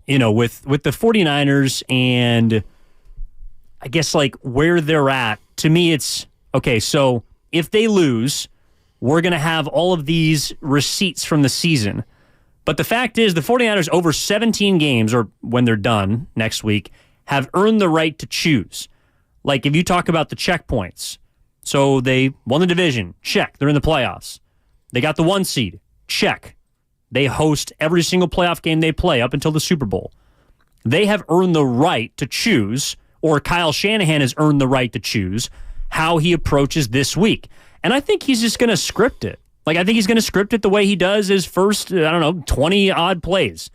with the 49ers and I guess where they're at, to me it's, okay, so if they lose, we're going to have all of these receipts from the season. But the fact is the 49ers over 17 games, or when they're done next week, have earned the right to choose. If you talk about the checkpoints, so they won the division, check, they're in the playoffs. They got the 1 seed, check. They host every single playoff game they play up until the Super Bowl. They have earned the right to choose, or Kyle Shanahan has earned the right to choose how he approaches this week. And I think he's just going to script it. I think he's going to script it the way he does his first, 20-odd plays.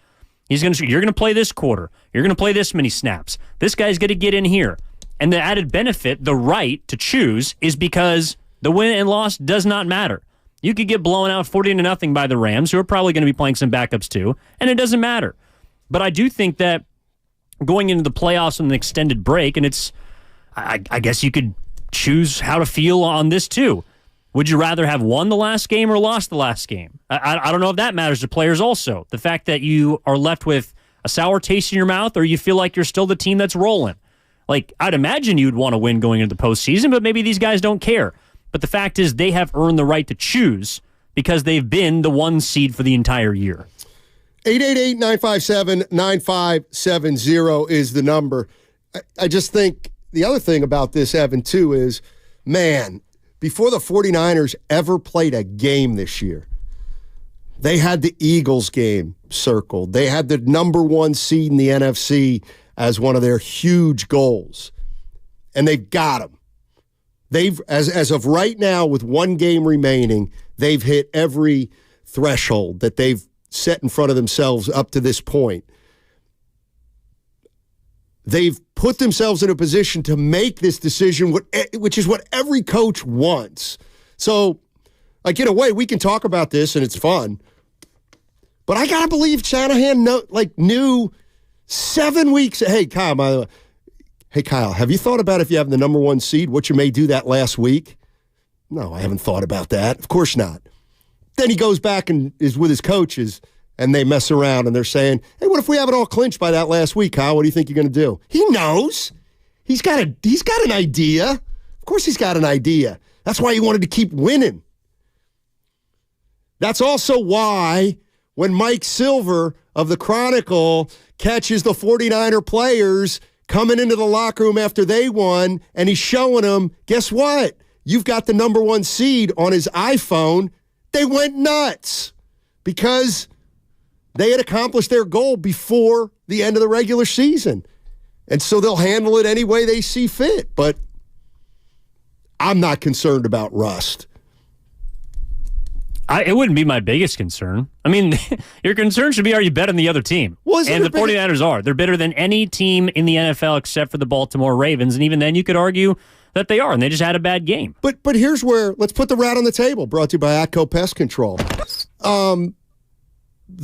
You're going to play this quarter. You're going to play this many snaps. This guy's going to get in here. And the added benefit, the right to choose, is because the win and loss does not matter. You could get blown out 40-0 by the Rams, who are probably going to be playing some backups too, and it doesn't matter. But I do think that going into the playoffs with an extended break, and I guess you could choose how to feel on this too. Would you rather have won the last game or lost the last game? I don't know if that matters to players also. The fact that you are left with a sour taste in your mouth, or you feel like you're still the team that's rolling. I'd imagine you'd want to win going into the postseason, but maybe these guys don't care. But the fact is they have earned the right to choose because they've been the 1 seed for the entire year. 888-957-9570 is the number. I just think the other thing about this, Evan, too, is, man, before the 49ers ever played a game this year, they had the Eagles game circled. They had the number 1 seed in the NFC as one of their huge goals. And they've got them. They've, as of right now, with 1 game remaining, they've hit every threshold that they've set in front of themselves up to this point. They've put themselves in a position to make this decision, which is what every coach wants. So, in a way, we can talk about this, and it's fun. But I got to believe Shanahan knew 7 weeks. Hey, Kyle, by the way. Hey, Kyle, have you thought about if you have the number 1 seed, what you may do that last week? No, I haven't thought about that. Of course not. Then he goes back and is with his coaches, and they mess around, and they're saying, hey, what if we have it all clinched by that last week, Kyle? What do you think you're going to do? He knows. He's got an idea. Of course he's got an idea. That's why he wanted to keep winning. That's also why when Mike Silver of the Chronicle catches the 49er players coming into the locker room after they won, and he's showing them, guess what? You've got the number 1 seed on his iPhone. They went nuts because they had accomplished their goal before the end of the regular season. And so they'll handle it any way they see fit. But I'm not concerned about rust. It wouldn't be my biggest concern. I mean, your concern should be, are you better than the other team? And the 49ers are. They're better than any team in the NFL except for the Baltimore Ravens. And even then, you could argue that they are, and they just had a bad game. But here's where, let's put the rat on the table, brought to you by Atco Pest Control. The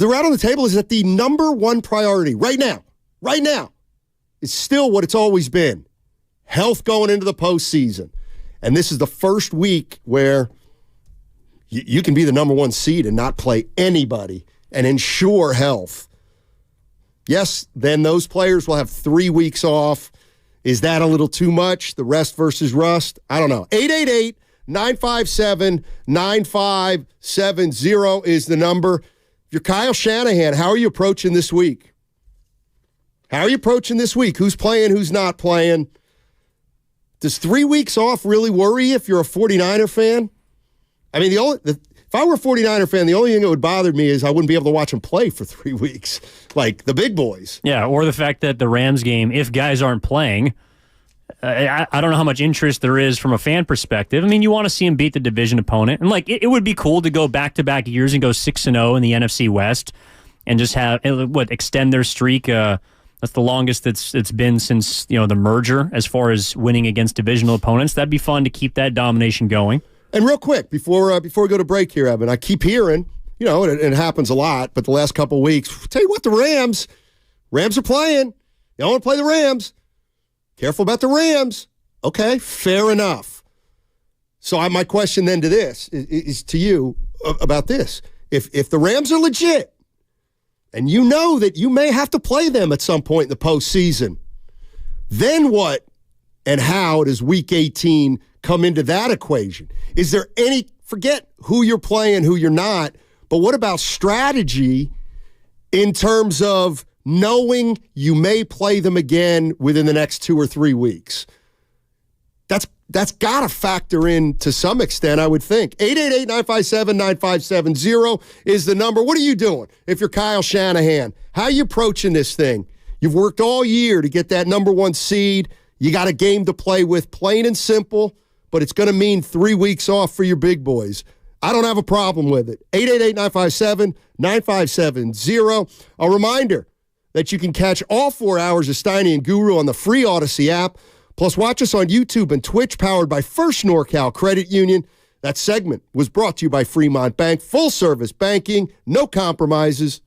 rat on the table is that the number 1 priority right now, is still what it's always been. Health going into the postseason. And this is the first week where you can be the number 1 seed and not play anybody and ensure health. Yes, then those players will have 3 weeks off. Is that a little too much? The rest versus rust? I don't know. 888-957-9570 is the number. If you're Kyle Shanahan, how are you approaching this week? Who's playing, who's not playing? Does 3 weeks off really worry you if you're a 49er fan? I mean, if I were a 49er fan, the only thing that would bother me is I wouldn't be able to watch them play for 3 weeks, like the big boys. Yeah, or the fact that the Rams game, if guys aren't playing, I don't know how much interest there is from a fan perspective. I mean, you want to see him beat the division opponent. And, like, it would be cool to go back-to-back years and go 6-0 in the NFC West and just have, extend their streak. That's the longest it's been since, the merger as far as winning against divisional opponents. That'd be fun to keep that domination going. And real quick, before we go to break here, Evan, I keep hearing, it happens a lot, but the last couple of weeks, tell you what, the Rams are playing. Y'all want to play the Rams. Careful about the Rams. Okay, fair enough. So my question then to this is to you about this. If the Rams are legit, and you know that you may have to play them at some point in the postseason, then what and how does Week 18 come into that equation? Is there forget who you're playing, who you're not, but what about strategy in terms of knowing you may play them again within the next 2 or 3 weeks? That's got to factor in to some extent, I would think. 888-957-9570 is the number. What are you doing if you're Kyle Shanahan? How are you approaching this thing? You've worked all year to get that number 1 seed. You got a game to play with, plain and simple, but it's going to mean 3 weeks off for your big boys. I don't have a problem with it. 888-957-9570. A reminder that you can catch all 4 hours of Steiny and Guru on the free Odyssey app. Plus, watch us on YouTube and Twitch, powered by First NorCal Credit Union. That segment was brought to you by Fremont Bank. Full-service banking, no compromises.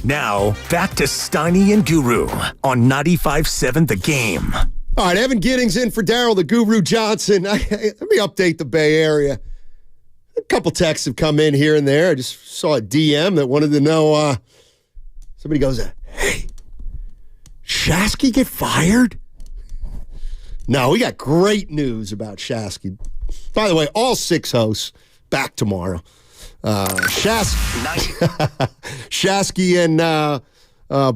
Now, back to Steiny and Guru on 95.7 The Game. All right, Evan Giddings in for Daryl the Guru Johnson. Let me update the Bay Area. A couple texts have come in here and there. I just saw a DM that wanted to know, somebody goes, hey, Shasky get fired? No, we got great news about Shasky. By the way, all 6 hosts back tomorrow. Shasky and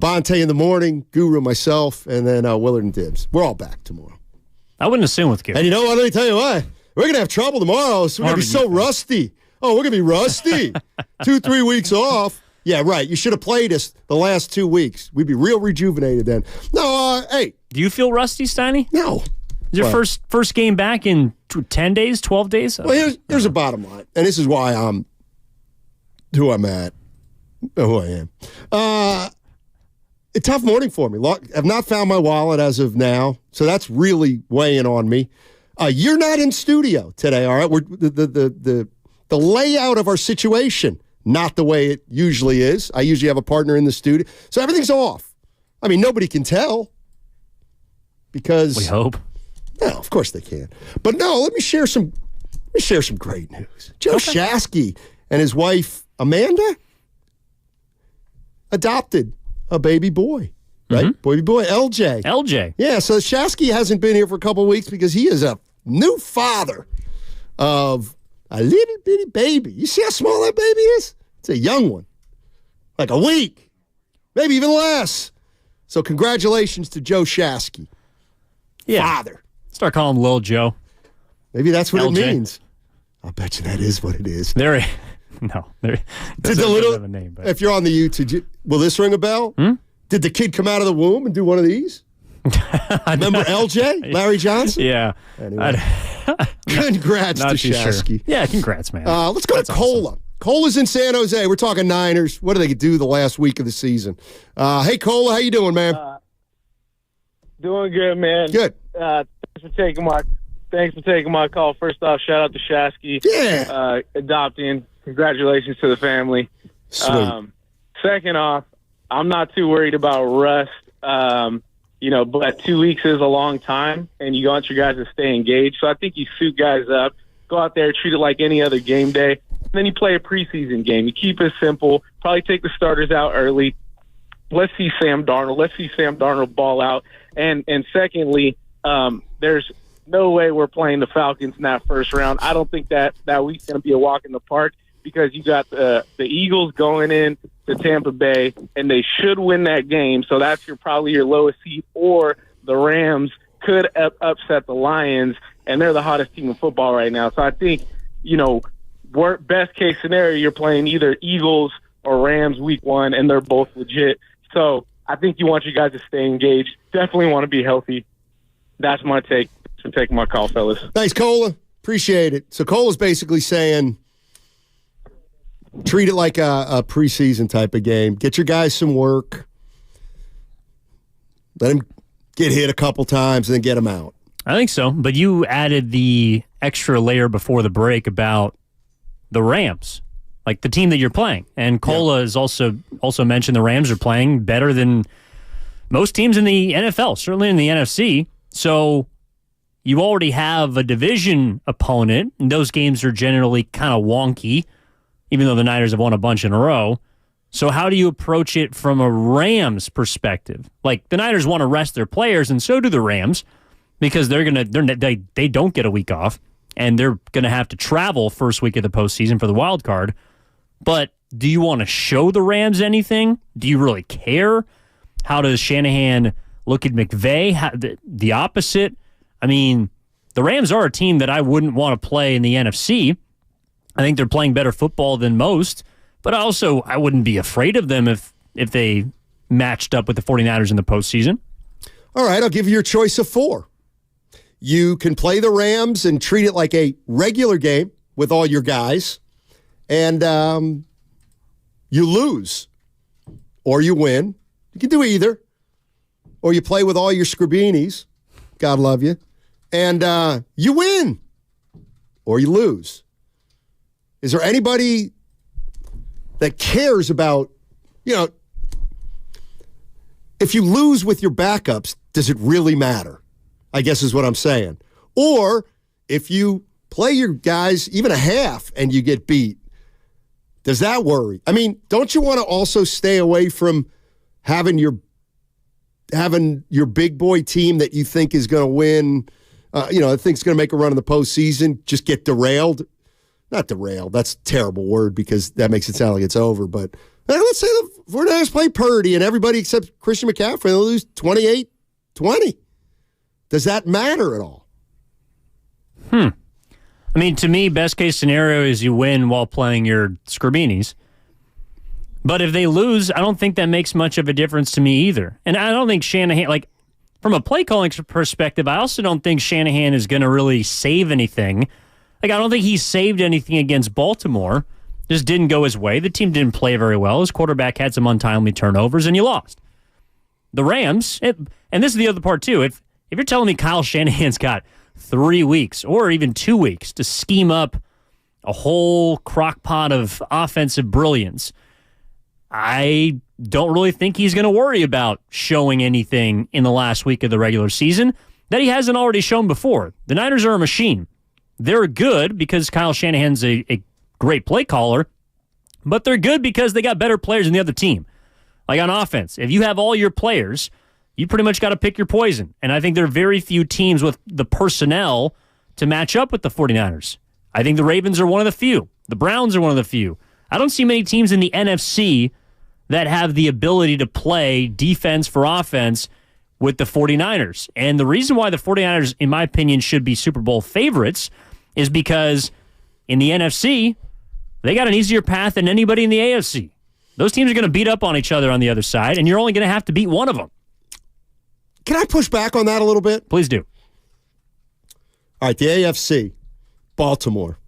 Bonte in the morning, Guru, myself, and then Willard and Dibbs. We're all back tomorrow. I wouldn't assume with Gary. And you know what? Let me tell you why. We're going to have trouble tomorrow. So we're going to be so rusty. Oh, we're going to be rusty. 2-3 weeks off. Yeah, right. You should have played us the last 2 weeks. We'd be real rejuvenated then. No, hey. Do you feel rusty, Steiny? No. Is your first game back in 10 days, 12 days? Well, here's the bottom line, and this is why I'm who I'm at, who I am. A tough morning for me. I've not found my wallet as of now, so that's really weighing on me. You're not in studio today, all right? We're the layout of our situation, not the way it usually is. I usually have a partner in the studio, so everything's off. I mean, nobody can tell because we hope. No, of course they can. But no, let me share some great news. Joe Shasky and his wife Amanda adopted a baby boy, right? Mm-hmm. Baby boy, LJ. Yeah, so Shasky hasn't been here for a couple of weeks because he is a new father of a little bitty baby. You see how small that baby is? It's a young one. Like a week, maybe even less. So congratulations to Joe Shasky. Yeah. Father. Start calling him Lil Joe. Maybe that's what LJ. it means. I'll bet you that is what it is. There. Did the little, have a name, but. If you're on the YouTube, will this ring a bell? Did the kid come out of the womb and do one of these? Remember LJ? Larry Johnson? Yeah. Anyway. Congrats to Shasky. Sure. Yeah, congrats, man. Let's go to Cola. Awesome. Cola's in San Jose. We're talking Niners. What do they do the last week of the season? Hey, Cola, how you doing, man? Doing good, man. Good. Thanks for taking my call. First off, shout out to Shasky. Yeah. Adopting. Congratulations to the family. Sweet. Second off, I'm not too worried about rust. But 2 weeks is a long time, and you want your guys to stay engaged. So I think you suit guys up. Go out there, treat it like any other game day. And then you play a preseason game. You keep it simple. Probably take the starters out early. Let's see Sam Darnold. Let's see Sam Darnold ball out. And secondly, there's no way we're playing the Falcons in that first round. I don't think that week's going to be a walk in the park because you got the Eagles going in to Tampa Bay, and they should win that game. So that's probably your lowest seed. Or the Rams could upset the Lions, and they're the hottest team in football right now. So I think, best case scenario, you're playing either Eagles or Rams week 1, and they're both legit. So I think you want you guys to stay engaged. Definitely want to be healthy. That's my take. So take my call, fellas. Thanks, Cola. Appreciate it. So Cola's basically saying treat it like a preseason type of game. Get your guys some work. Let them get hit a couple times and then get them out. I think so. But you added the extra layer before the break about the Rams, like the team that you're playing. And Cola has also mentioned the Rams are playing better than most teams in the NFL, certainly in the NFC. So you already have a division opponent, and those games are generally kind of wonky, even though the Niners have won a bunch in a row. So how do you approach it from a Rams perspective? Like, the Niners want to rest their players, and so do the Rams, because they don't get a week off, and they're going to have to travel first week of the postseason for the wild card. But do you want to show the Rams anything? Do you really care? How does Shanahan look at McVay? The opposite? I mean, the Rams are a team that I wouldn't want to play in the NFC. I think they're playing better football than most, but also I wouldn't be afraid of them if they matched up with the 49ers in the postseason. All right, I'll give you your choice of 4. You can play the Rams and treat it like a regular game with all your guys, and you lose or you win. You can do either. Or you play with all your Scribinis, God love you, and you win or you lose. Is there anybody that cares about, if you lose with your backups, does it really matter? I guess is what I'm saying. Or if you play your guys even a half and you get beat, does that worry? I mean, don't you want to also stay away from having your big boy team that you think is going to win, think's going to make a run in the postseason, just get derailed? Not derailed. That's a terrible word because that makes it sound like it's over. But let's say the 49ers play Purdy and everybody except Christian McCaffrey, they'll lose 28-20. Does that matter at all? I mean, to me, best case scenario is you win while playing your Scribinis. But if they lose, I don't think that makes much of a difference to me either. And I don't think Shanahan, from a play calling perspective, I also don't think Shanahan is going to really save anything. I don't think he saved anything against Baltimore. Just didn't go his way. The team didn't play very well. His quarterback had some untimely turnovers, and you lost. The Rams, and this is the other part too, if you're telling me Kyle Shanahan's got 3 weeks or even 2 weeks to scheme up a whole crock pot of offensive brilliance, I don't really think he's going to worry about showing anything in the last week of the regular season that he hasn't already shown before. The Niners are a machine. They're good because Kyle Shanahan's a great play caller, but they're good because they got better players than the other team. Like on offense, if you have all your players, you pretty much got to pick your poison. And I think there are very few teams with the personnel to match up with the 49ers. I think the Ravens are one of the few. The Browns are one of the few. I don't see many teams in the NFC that have the ability to play defense for offense with the 49ers. And the reason why the 49ers, in my opinion, should be Super Bowl favorites is because in the NFC, they got an easier path than anybody in the AFC. Those teams are going to beat up on each other on the other side, and you're only going to have to beat one of them. Can I push back on that a little bit? Please do. All right, the AFC, Baltimore.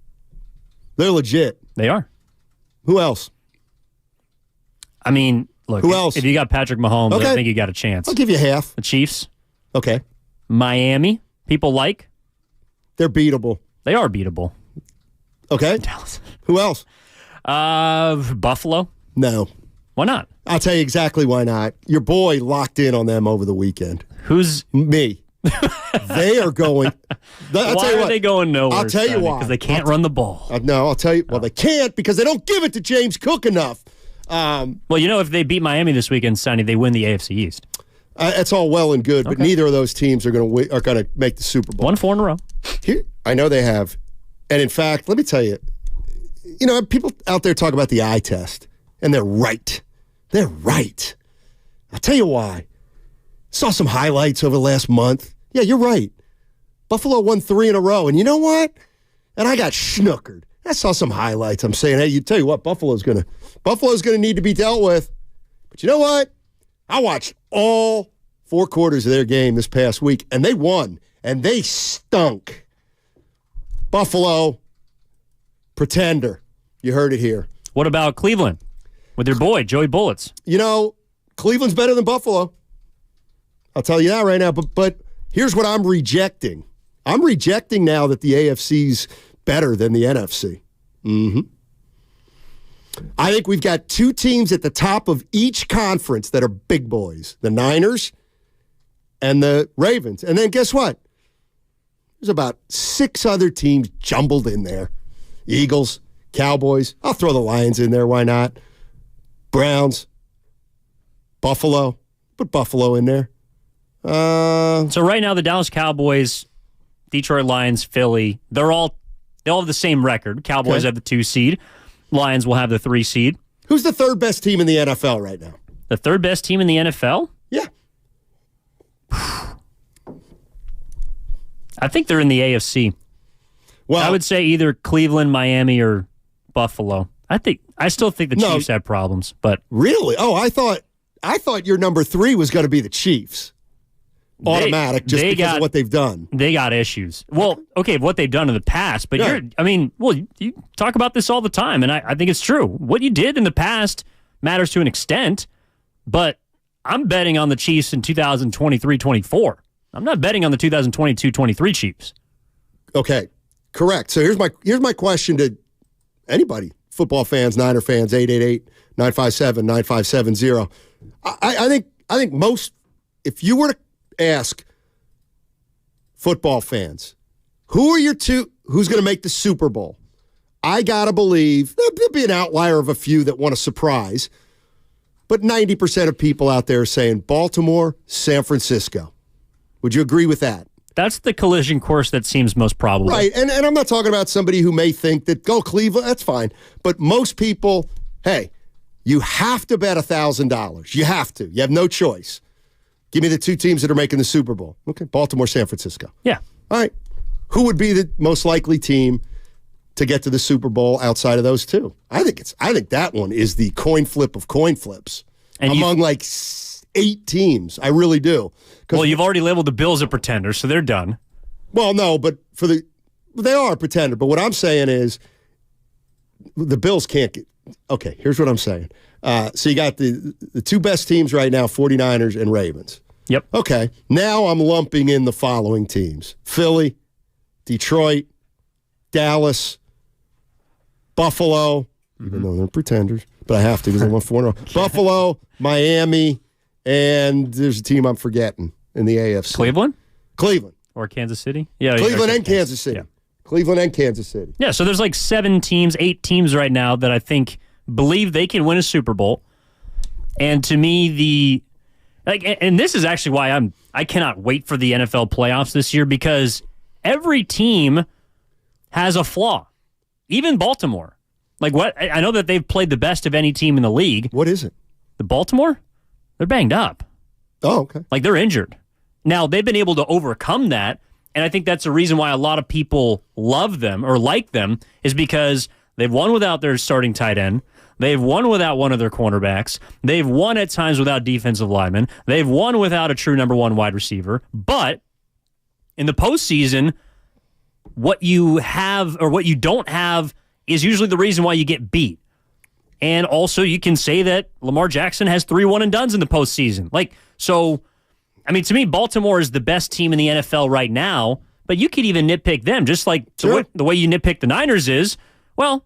They're legit. They are. Who else? I mean, look, who else? If you got Patrick Mahomes, okay. I think you got a chance. I'll give you half. The Chiefs. Okay. Miami, people like. They're beatable. They are beatable. Okay. Dallas. Who else? Buffalo. No. Why not? I'll tell you exactly why not. Your boy locked in on them over the weekend. Who's? Me. They are going. Why are they going nowhere? I'll tell you why. Because they can't run the ball. No, I'll tell you. Well, they can't because they don't give it to James Cook enough. Well, if they beat Miami this weekend, Sonny, they win the AFC East. That's all well and good, but neither of those teams are going to make the Super Bowl. 1-4 in a row. Here, I know they have, and in fact, let me tell you. People out there talk about the eye test, and they're right. They're right. I'll tell you why. Saw some highlights over the last month. Yeah, you're right. Buffalo won 3 in a row, and you know what? And I got schnookered. I saw some highlights. I'm saying, hey, you tell you what, Buffalo's gonna need to be dealt with. But you know what? I watched all 4 quarters of their game this past week, and they won, and they stunk. Buffalo, pretender. You heard it here. What about Cleveland with their boy, Joey Bullets? Cleveland's better than Buffalo. I'll tell you that right now. But here's what I'm rejecting. I'm rejecting now that the AFC's better than the NFC. I think we've got 2 teams at the top of each conference that are big boys. The Niners and the Ravens. And then guess what? There's about 6 other teams jumbled in there. Eagles, Cowboys. I'll throw the Lions in there. Why not? Browns. Buffalo. Put Buffalo in there. So right now, the Dallas Cowboys, Detroit Lions, Philly, they all have the same record. Cowboys have the 2 seed. Lions will have the 3 seed. Who's the third best team in the NFL right now? The third best team in the NFL? Yeah. I think they're in the AFC. Well, I would say either Cleveland, Miami, or Buffalo. I still think the Chiefs have problems, but really? Oh, I thought your number 3 was going to be the Chiefs. Automatic, just because of what they've done. They got issues. Well, okay, what they've done in the past, but you talk about this all the time, and I think it's true. What you did in the past matters to an extent, but I'm betting on the Chiefs in 2023-24. I'm not betting on the 2022-23 Chiefs. Okay, correct. So here's my question to anybody, football fans, Niner fans, 888-957-9570. I think most, if you were to ask football fans, who are your 2, who's going to make the Super Bowl? I got to believe there'll be an outlier of a few that want a surprise, but 90% of people out there are saying Baltimore, San Francisco. Would you agree with that? That's the collision course that seems most probable. Right, and I'm not talking about somebody who may think that, go Cleveland, that's fine. But most people, hey, you have to bet $1,000. You have to. You have no choice. Give me the 2 teams that are making the Super Bowl. Okay, Baltimore, San Francisco. Yeah. All right. Who would be the most likely team to get to the Super Bowl outside of those 2? I think that one is the coin flip of coin flips among 8 teams. I really do. Well, you've already labeled the Bills a pretender, so they're done. Well, no, but they are a pretender. But what I'm saying is the Bills can't get. Okay, here's what I'm saying. So you got the 2 best teams right now, 49ers and Ravens. Yep. Okay, now I'm lumping in the following teams. Philly, Detroit, Dallas, Buffalo, even though they're pretenders, but I have to because they won 4 in a row. Buffalo, Miami, and there's a team I'm forgetting in the AFC. Cleveland. Or Kansas City? Yeah. Cleveland and Kansas City. Yeah. Cleveland and Kansas City. Yeah, so there's 7 teams, 8 teams right now that I think believe they can win a Super Bowl. And to me, and this is actually why I cannot wait for the NFL playoffs this year, because every team has a flaw. Even Baltimore. I know that they've played the best of any team in the league. What is it? The Baltimore? They're banged up. Oh, okay. They're injured. Now, they've been able to overcome that, and I think that's the reason why a lot of people love them or like them, is because they've won without their starting tight end. They've won without one of their cornerbacks. They've won at times without defensive linemen. They've won without a true number 1 wide receiver. But in the postseason, what you have or what you don't have is usually the reason why you get beat. And also, you can say that Lamar Jackson has 3 one-and-dones in the postseason. To me, Baltimore is the best team in the NFL right now, but you could even nitpick them, just like the way you nitpick the Niners is, well,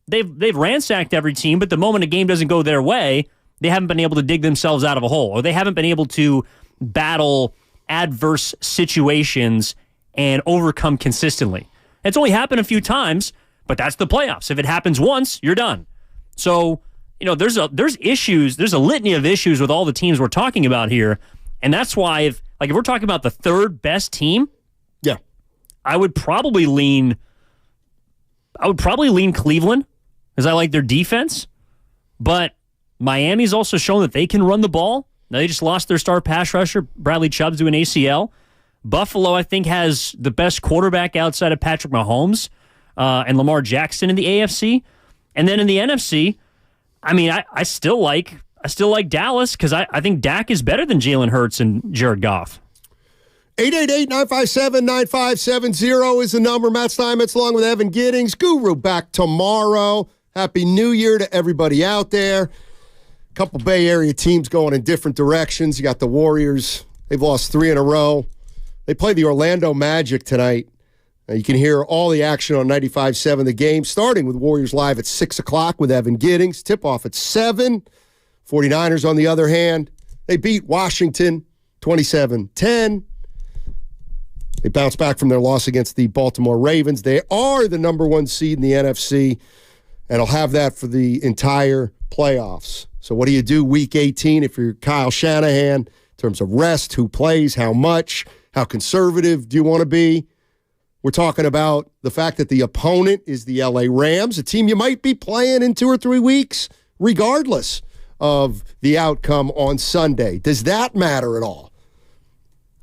they've ransacked every team, but the moment a game doesn't go their way, they haven't been able to dig themselves out of a hole, or they haven't been able to battle adverse situations and overcome consistently. It's only happened a few times, but that's the playoffs. If it happens once, you're done. So, there's issues, there's a litany of issues with all the teams we're talking about here, and that's why if we're talking about the third best team, yeah, I would probably lean Cleveland because I like their defense, but Miami's also shown that they can run the ball. Now they just lost their star pass rusher, Bradley Chubb, to an ACL. Buffalo, I think, has the best quarterback outside of Patrick Mahomes and Lamar Jackson in the AFC. And then in the NFC, I still like Dallas because I think Dak is better than Jalen Hurts and Jared Goff. 888-957-9570 is the number. Matt Steinmetz along with Evan Giddings. Guru back tomorrow. Happy New Year to everybody out there. Couple Bay Area teams going in different directions. You got the Warriors. They've lost 3 in a row. They play the Orlando Magic tonight. You can hear all the action on 95.7 The Game, starting with Warriors Live at 6 o'clock with Evan Giddings. Tip-off at 7. 49ers, on the other hand, they beat Washington 27-10. They bounced back from their loss against the Baltimore Ravens. They are the number 1 seed in the NFC, and will have that for the entire playoffs. So what do you do week 18 if you're Kyle Shanahan in terms of rest, who plays, how much, how conservative do you want to be? We're talking about the fact that the opponent is the LA Rams, a team you might be playing in 2 or 3 weeks, regardless of the outcome on Sunday. Does that matter at all?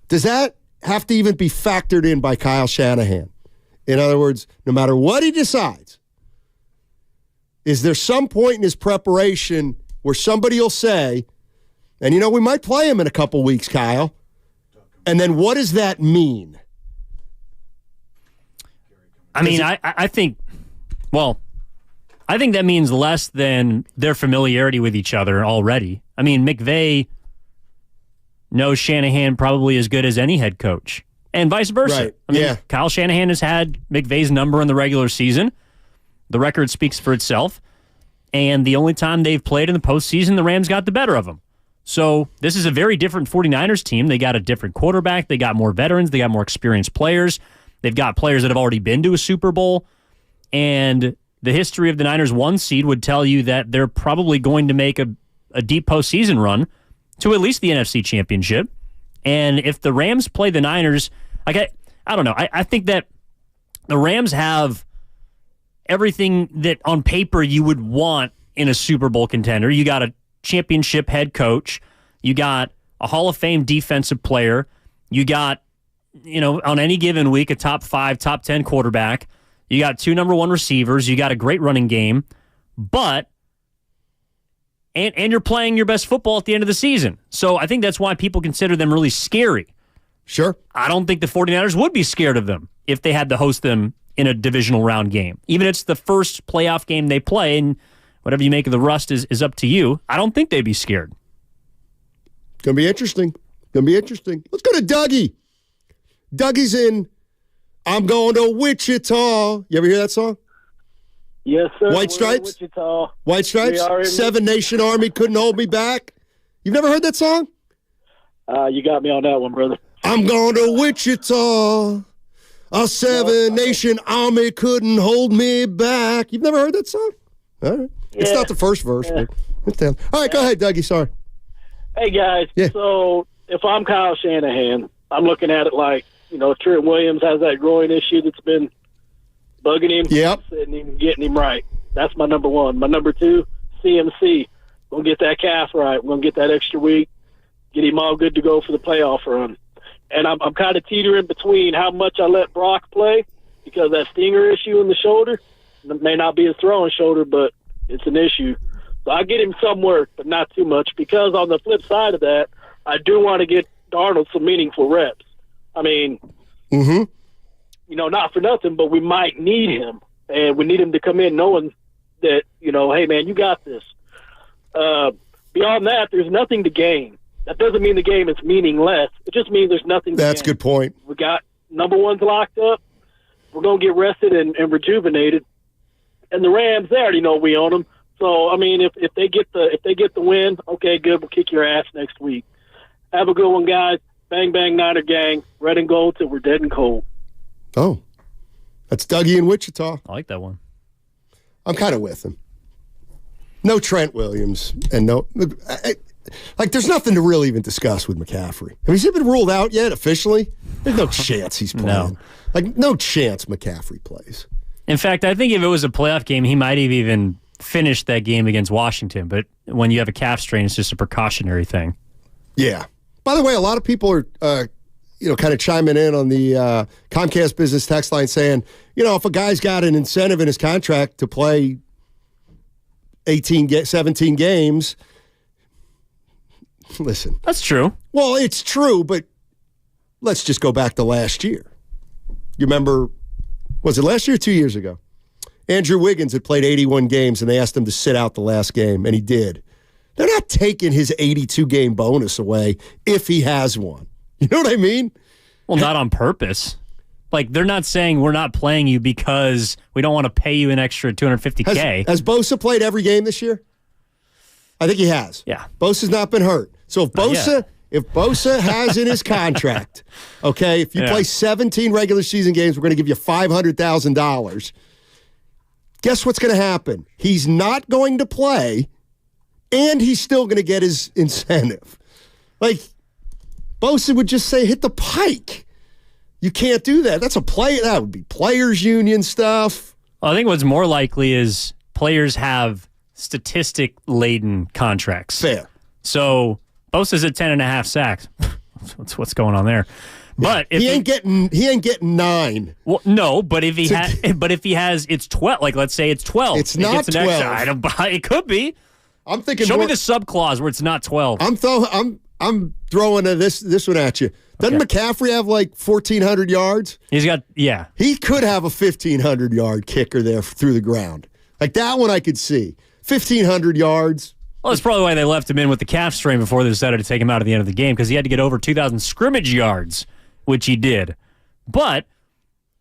Does that have to even be factored in by Kyle Shanahan? In other words, no matter what he decides, is there some point in his preparation where somebody will say, and we might play him in a couple weeks, Kyle, and then what does that mean? I think that means less than their familiarity with each other already. McVay knows Shanahan probably as good as any head coach, and vice versa. Right. Kyle Shanahan has had McVay's number in the regular season. The record speaks for itself, and the only time they've played in the postseason, the Rams got the better of them. So this is a very different 49ers team. They got a different quarterback. They got more veterans. They got more experienced players. They've got players that have already been to a Super Bowl, and the history of the Niners 1 seed would tell you that they're probably going to make a deep postseason run to at least the NFC Championship. And if the Rams play the Niners, I don't know. I think that the Rams have everything that on paper you would want in a Super Bowl contender. You got a championship head coach. You got a Hall of Fame defensive player. You got, on any given week, a top 5, top 10 quarterback. You got 2 number 1 receivers. You got a great running game. But, and you're playing your best football at the end of the season. So I think that's why people consider them really scary. Sure. I don't think the 49ers would be scared of them if they had to host them in a divisional round game. Even if it's the first playoff game they play, and whatever you make of the rust is up to you. I don't think they'd be scared. Going to be interesting. Let's go to Dougie. Dougie's in I'm Going to Wichita. You ever hear that song? Yes, sir. White Stripes? Wichita. White Stripes? 7 Nation Army couldn't hold me back. You've never heard that song? You got me on that one, brother. I'm going to Wichita. A 7 Nation Army couldn't hold me back. You've never heard that song? All right. It's not the first verse. Yeah. But all right, go ahead, Dougie. Sorry. Hey, guys. Yeah. So if I'm Kyle Shanahan, I'm looking at it like, Trent Williams has that groin issue that's been bugging him. Yep. Sitting him, getting him right. That's my number 1. My number 2, CMC. We'll get that calf right. We're going to get that extra week, get him all good to go for the playoff run. And I'm kind of teetering between how much I let Brock play because that stinger issue in the shoulder may not be his throwing shoulder, but it's an issue. So I get him some work, but not too much because on the flip side of that, I do want to get Darnold some meaningful reps. Not for nothing, but we might need him, and we need him to come in knowing that, hey, man, you got this. Beyond that, there's nothing to gain. That doesn't mean the game is meaningless. It just means there's nothing to gain. That's a good point. We got number 1s locked up. We're going to get rested and rejuvenated. And the Rams, they already know we own them. So, if they get the win, okay, good, we'll kick your ass next week. Have a good one, guys. Bang, bang, Niner gang. Red and gold till we're dead and cold. Oh, that's Dougie in Wichita. I like that one. I'm kind of with him. No Trent Williams and no... there's nothing to really even discuss with McCaffrey. I mean, has he been ruled out yet officially? There's no chance he's playing. No chance McCaffrey plays. In fact, I think if it was a playoff game, he might have even finished that game against Washington. But when you have a calf strain, it's just a precautionary thing. Yeah. By the way, a lot of people are, kind of chiming in on the Comcast business text line saying, if a guy's got an incentive in his contract to play 17 games, listen. That's true. Well, it's true, but let's just go back to last year. You remember, was it last year or 2 years ago? Andrew Wiggins had played 81 games, and they asked him to sit out the last game, and he did. They're not taking his 82-game bonus away if he has one. You know what I mean? Well, not on purpose. Like, they're not saying we're not playing you because we don't want to pay you an extra $250K. Has Bosa played every game this year? I think he has. Yeah. Bosa's not been hurt. So if Bosa has in his contract, okay, if you play 17 regular season games, we're going to give you $500,000. Guess what's going to happen? He's not going to play, and he's still going to get his incentive. Like, Bosa would just say, hit the pike. You can't do that. That would be players' union stuff. Well, I think what's more likely is players have statistic-laden contracts. Fair. So Bosa's at 10.5 sacks. What's going on there? But if he ain't getting 9. Well, no, but if he has, it's 12. Like, let's say it's 12. It's not 12. It could be. I'm thinking. Show me the sub clause where it's not 12. I'm throwing this one at you. Doesn't McCaffrey have like 1,400 yards? He's got He could have a 1,500-yard kicker there through the ground. Like that one, I could see 1,500 yards. Well, that's probably why they left him in with the calf strain before they decided to take him out at the end of the game, because he had to get over 2,000 scrimmage yards, which he did. But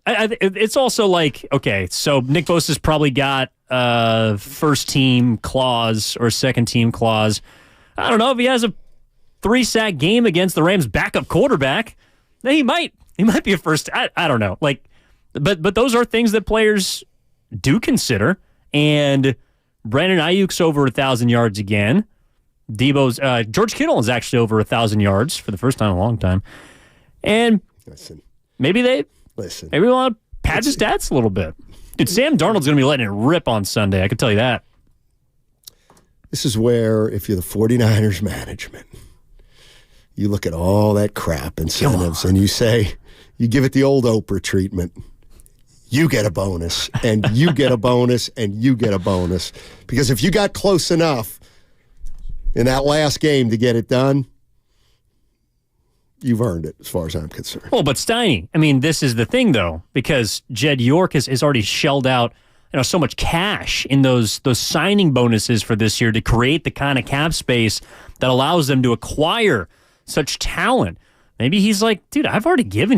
it's also like, okay, so Nick Bosa's probably got a first-team clause or second-team clause. I don't know if he has a 3-sack game against the Rams' backup quarterback. Then he might be a first. I don't know. Like, but those are things that players do consider. And Brandon Ayuk's over 1,000 yards again. George Kittle is actually over 1,000 yards for the first time in a long time. And maybe they want to pad the stats a little bit. Dude, Sam Darnold's going to be letting it rip on Sunday. I can tell you that. This is where, if you're the 49ers management, you look at all that crap incentives and you give it the old Oprah treatment. You get a bonus, and you get a bonus, and you get a bonus. Because if you got close enough in that last game to get it done, you've earned it as far as I'm concerned. Well, but Steiny, I mean, this is the thing, though, because Jed York has already shelled out so much cash in those signing bonuses for this year to create the kind of cap space that allows them to acquire such talent. Maybe he's like, dude, I already gave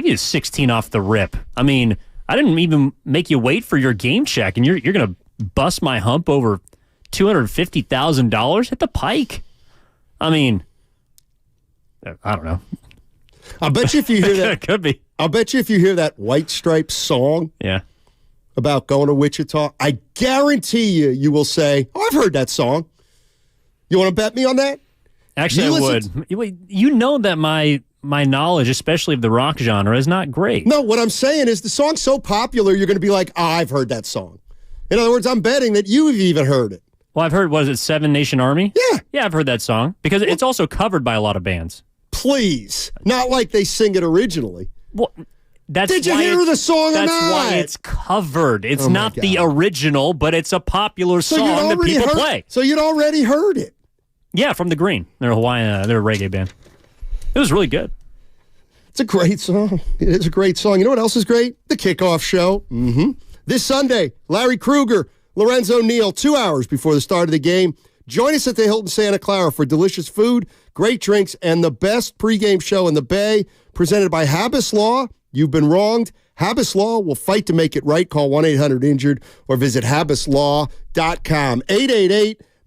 you 16 off the rip. I mean, I didn't even make you wait for your game check, and you're going to bust my hump over $250,000 at the pike. I mean, I don't know. I'll bet you if you hear that, it could be. I'll bet you if you hear that White Stripes song, about going to Wichita, I guarantee you will say, "Oh, I've heard that song." You want to bet me on that? Actually, I would. You know that my knowledge, especially of the rock genre, is not great. No, what I'm saying is the song's so popular, you're going to be like, "Oh, I've heard that song." In other words, I'm betting that you've even heard it. Well, I've heard, was it Seven Nation Army? Yeah. Yeah, I've heard that song because it's also covered by a lot of bands. Please. Not like they sing it originally. Well, did you hear the song or not? That's why it's covered. It's not the original, but it's a popular song that people play. So you'd already heard it. Yeah, from The Green. They're a Hawaiian, they're a reggae band. It was really good. It's a great song. It is a great song. You know what else is great? The Kickoff Show. This Sunday, Larry Krueger, Lorenzo Neal, 2 hours before the start of the game. Join us at the Hilton Santa Clara for delicious food, great drinks, and the best pregame show in the Bay, presented by Habas Law. You've been wronged. Habas Law will fight to make it right. Call 1-800-INJURED or visit habaslaw.com.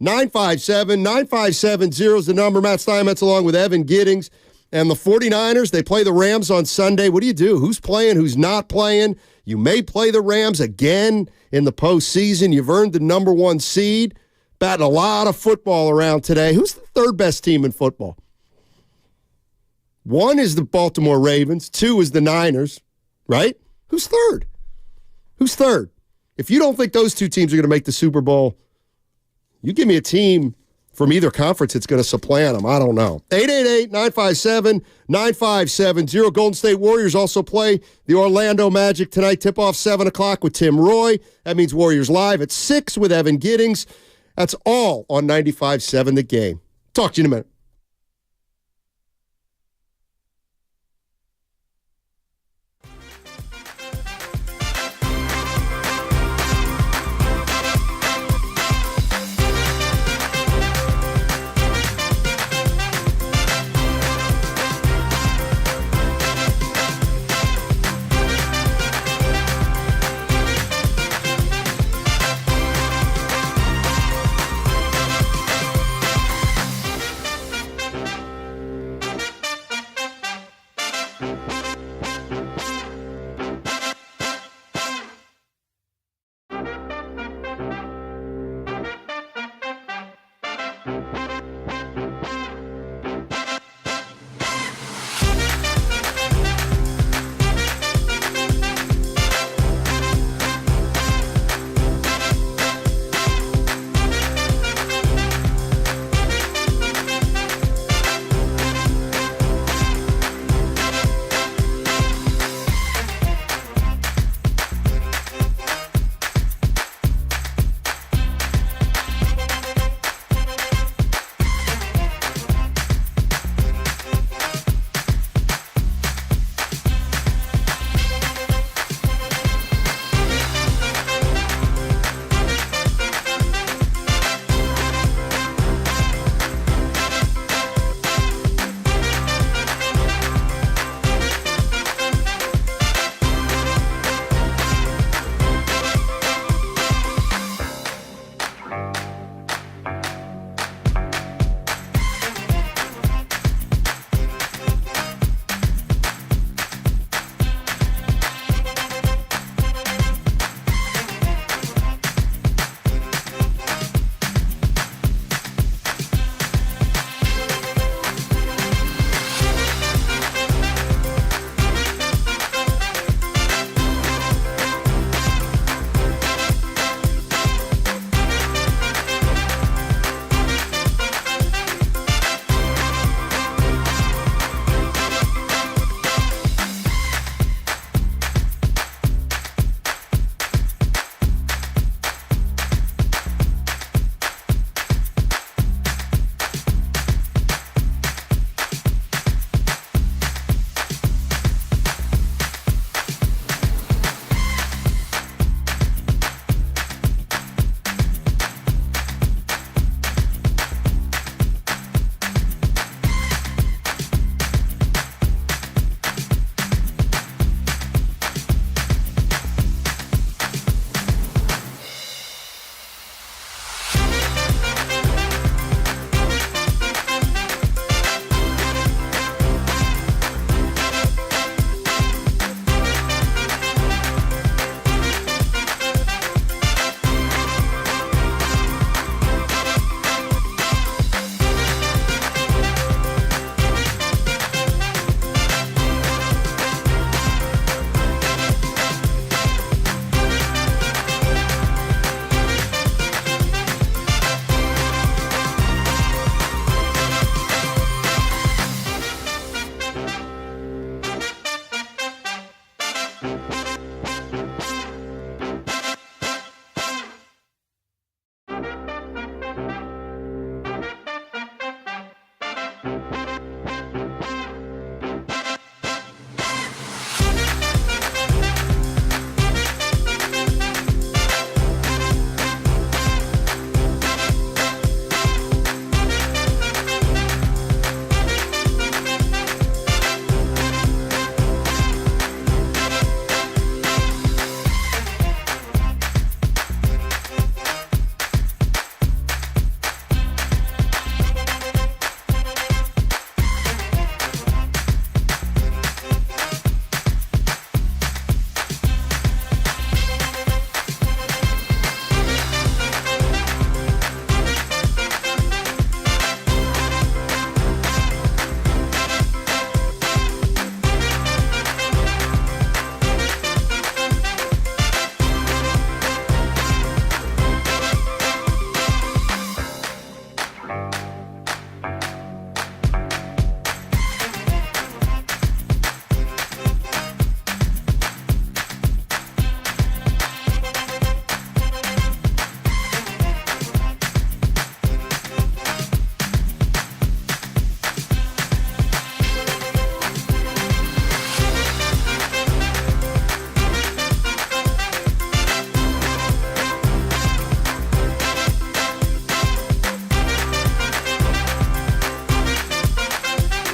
888-957-9570 is the number. Matt Steinmetz along with Evan Giddings. And the 49ers, they play the Rams on Sunday. What do? Who's playing? Who's not playing? You may play the Rams again in the postseason. You've earned the number 1 seed. Batting a lot of football around today. Who's the third best team in football? 1 is the Baltimore Ravens. 2 is the Niners, right? Who's third? Who's third? If you don't think those 2 teams are going to make the Super Bowl, you give me a team from either conference that's going to supplant them. I don't know. 888-957-9570. Golden State Warriors also play the Orlando Magic tonight. Tip-off 7 o'clock with Tim Roy. That means Warriors Live at 6 with Evan Giddings. That's all on 95.7 The Game. Talk to you in a minute.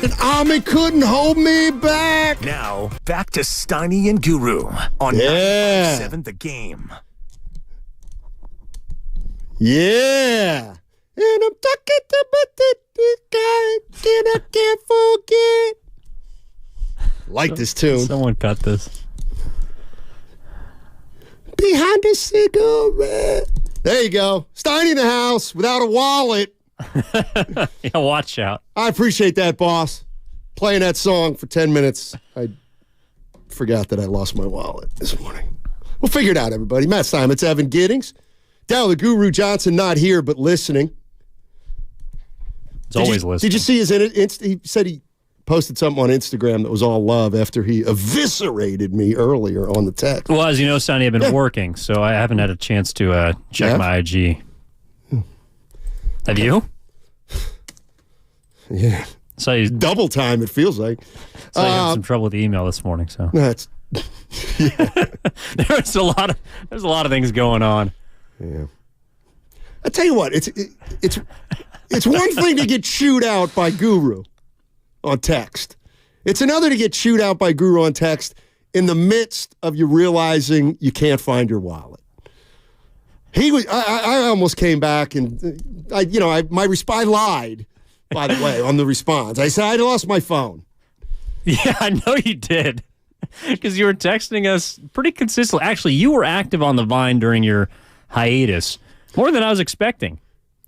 And Ahmed couldn't hold me back. Now, back to Steiny and Guru on 95.7 The Game. Yeah. And I'm talking about this guy, and I can't forget. Like this tune. Someone cut this. Behind the cigarette. There you go. Steiny in the house without a wallet. Yeah, watch out. I appreciate that, boss. Playing that song for 10 minutes. I forgot that I lost my wallet this morning. We'll figure it out, everybody. Matt Stein, it's Evan Giddings. Down the Guru Johnson, not here, but listening. He's always listening. Did you see his he said he posted something on Instagram that was all love after he eviscerated me earlier on the text. Well, as you know, Sonny, I've been working, so I haven't had a chance to check my IG. Have you? Yeah. So you double time, it feels like. So you had some trouble with the email this morning, so. That's there's a lot of things going on. Yeah. I tell you what, it's one thing to get chewed out by Guru on text. It's another to get chewed out by Guru on text in the midst of you realizing you can't find your wallet. I almost came back and I lied, by the way, on the response. I said I lost my phone. Yeah, I know you did. Because you were texting us pretty consistently. Actually, you were active on the Vine during your hiatus. More than I was expecting.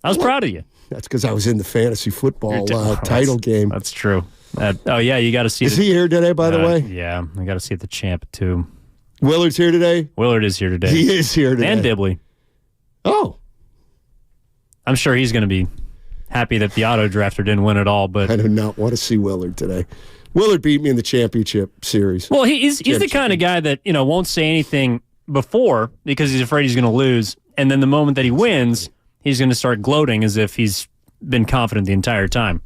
I was proud of you. That's because I was in the fantasy football title game. That's true. Yeah, you got to see. Is he here today, by the way? Yeah, I got to see the champ, too. Willard's here today? Willard is here today. He is here today. And Dibley. Oh. I'm sure he's going to be happy that the auto drafter didn't win it all, but I do not want to see Willard today. Willard beat me in the championship series. Well, he's the kind of guy that, won't say anything before because he's afraid he's going to lose, and then the moment that he wins, he's going to start gloating as if he's been confident the entire time.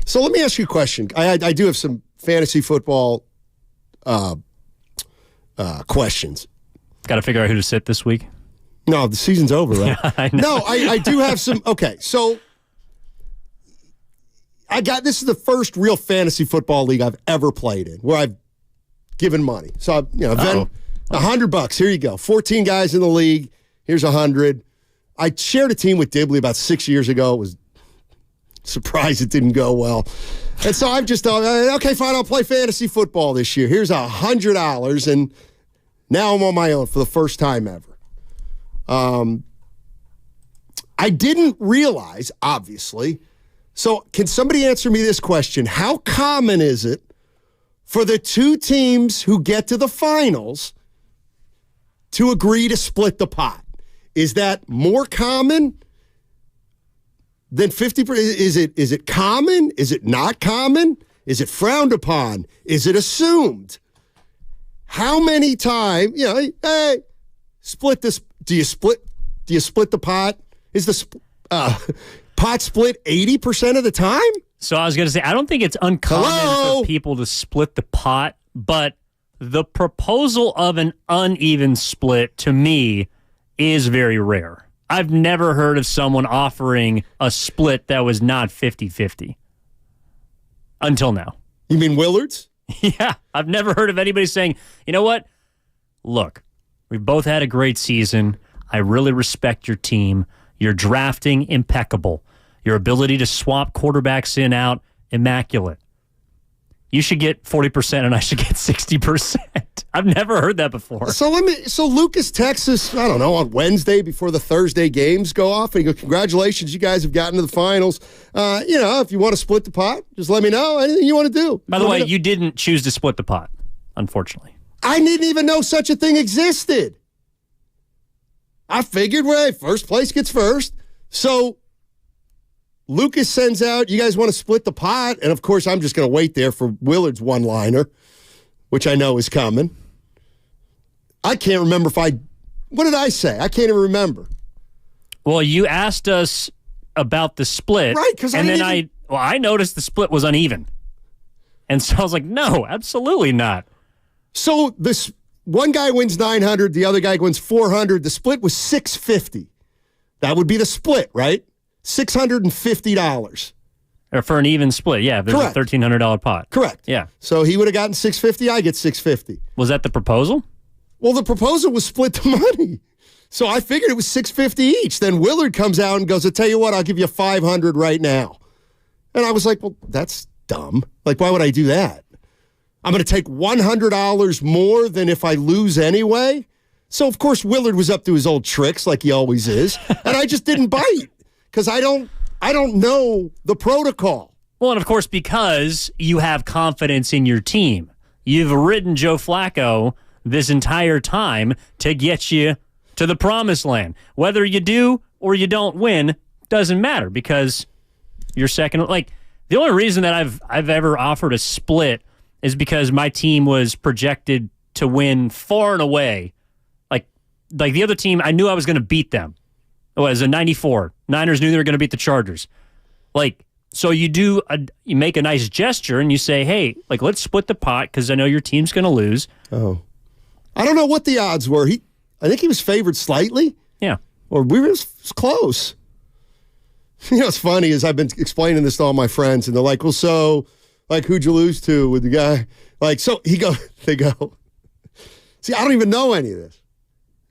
So let me ask you a question. I do have some fantasy football questions. Got to figure out who to sit this week? No, the season's over, right? Yeah, I know. No, I do have some. Okay, so this is the first real fantasy football league I've ever played in where I've given money. So, $100. Here you go. 14 guys in the league. Here's 100. I shared a team with Dibley about 6 years ago. It was surprised it didn't go well. And so I've just thought, okay, fine, I'll play fantasy football this year. Here's $100, and now I'm on my own for the first time ever. I didn't realize, obviously. So can somebody answer me this question? How common is it for the two teams who get to the finals to agree to split the pot? Is that more common than 50%? Is it common? Is it not common? Is it frowned upon? Is it assumed? How many times, hey, split this. Do you split the pot? Is the pot split 80% of the time? So I was going to say, I don't think it's uncommon for people to split the pot, but the proposal of an uneven split, to me, is very rare. I've never heard of someone offering a split that was not 50-50. Until now. You mean Willard's? Yeah. I've never heard of anybody saying, you know what? Look, we've both had a great season. I really respect your team. Your drafting, impeccable. Your ability to swap quarterbacks in, out, immaculate. You should get 40% and I should get 60%. I've never heard that before. So Lucas texts us, I don't know, on Wednesday before the Thursday games go off, and he goes, congratulations, you guys have gotten to the finals. If you want to split the pot, just let me know. Anything you want to do. By the way, you didn't choose to split the pot, unfortunately. I didn't even know such a thing existed. I figured, first place gets first. So Lucas sends out, you guys want to split the pot? And, of course, I'm just going to wait there for Willard's one-liner, which I know is coming. I can't remember what did I say? I can't even remember. Well, you asked us about the split. Right, because I noticed the split was uneven. And so I was like, no, absolutely not. So this one guy wins 900, the other guy wins 400. The split was $650. That would be the split, right? $650. Or for an even split, yeah. There's Correct. a $1,300 pot. Correct. Yeah. So he would have gotten $650. I get $650. Was that the proposal? Well, the proposal was split the money. So I figured it was $650 each. Then Willard comes out and goes, "I'll tell you what, I'll give you $500 right now." And I was like, well, that's dumb. Like, why would I do that? I'm going to take $100 more than if I lose anyway. So, of course, Willard was up to his old tricks like he always is. And I just didn't bite because I don't know the protocol. Well, and of course, because you have confidence in your team. You've ridden Joe Flacco this entire time to get you to the promised land. Whether you do or you don't win doesn't matter because you're second. Like, the only reason that I've ever offered a split is because my team was projected to win far and away. Like the other team, I knew I was going to beat them. It was a 94. Niners knew they were going to beat the Chargers. Like, so you make a nice gesture and you say, hey, like, let's split the pot because I know your team's going to lose. Oh. I don't know what the odds were. I think he was favored slightly. Yeah. Or we were close. You know what's funny is I've been explaining this to all my friends, and they're like, well, so, like, who'd you lose to with the guy? Like, so they go, see, I don't even know any of this.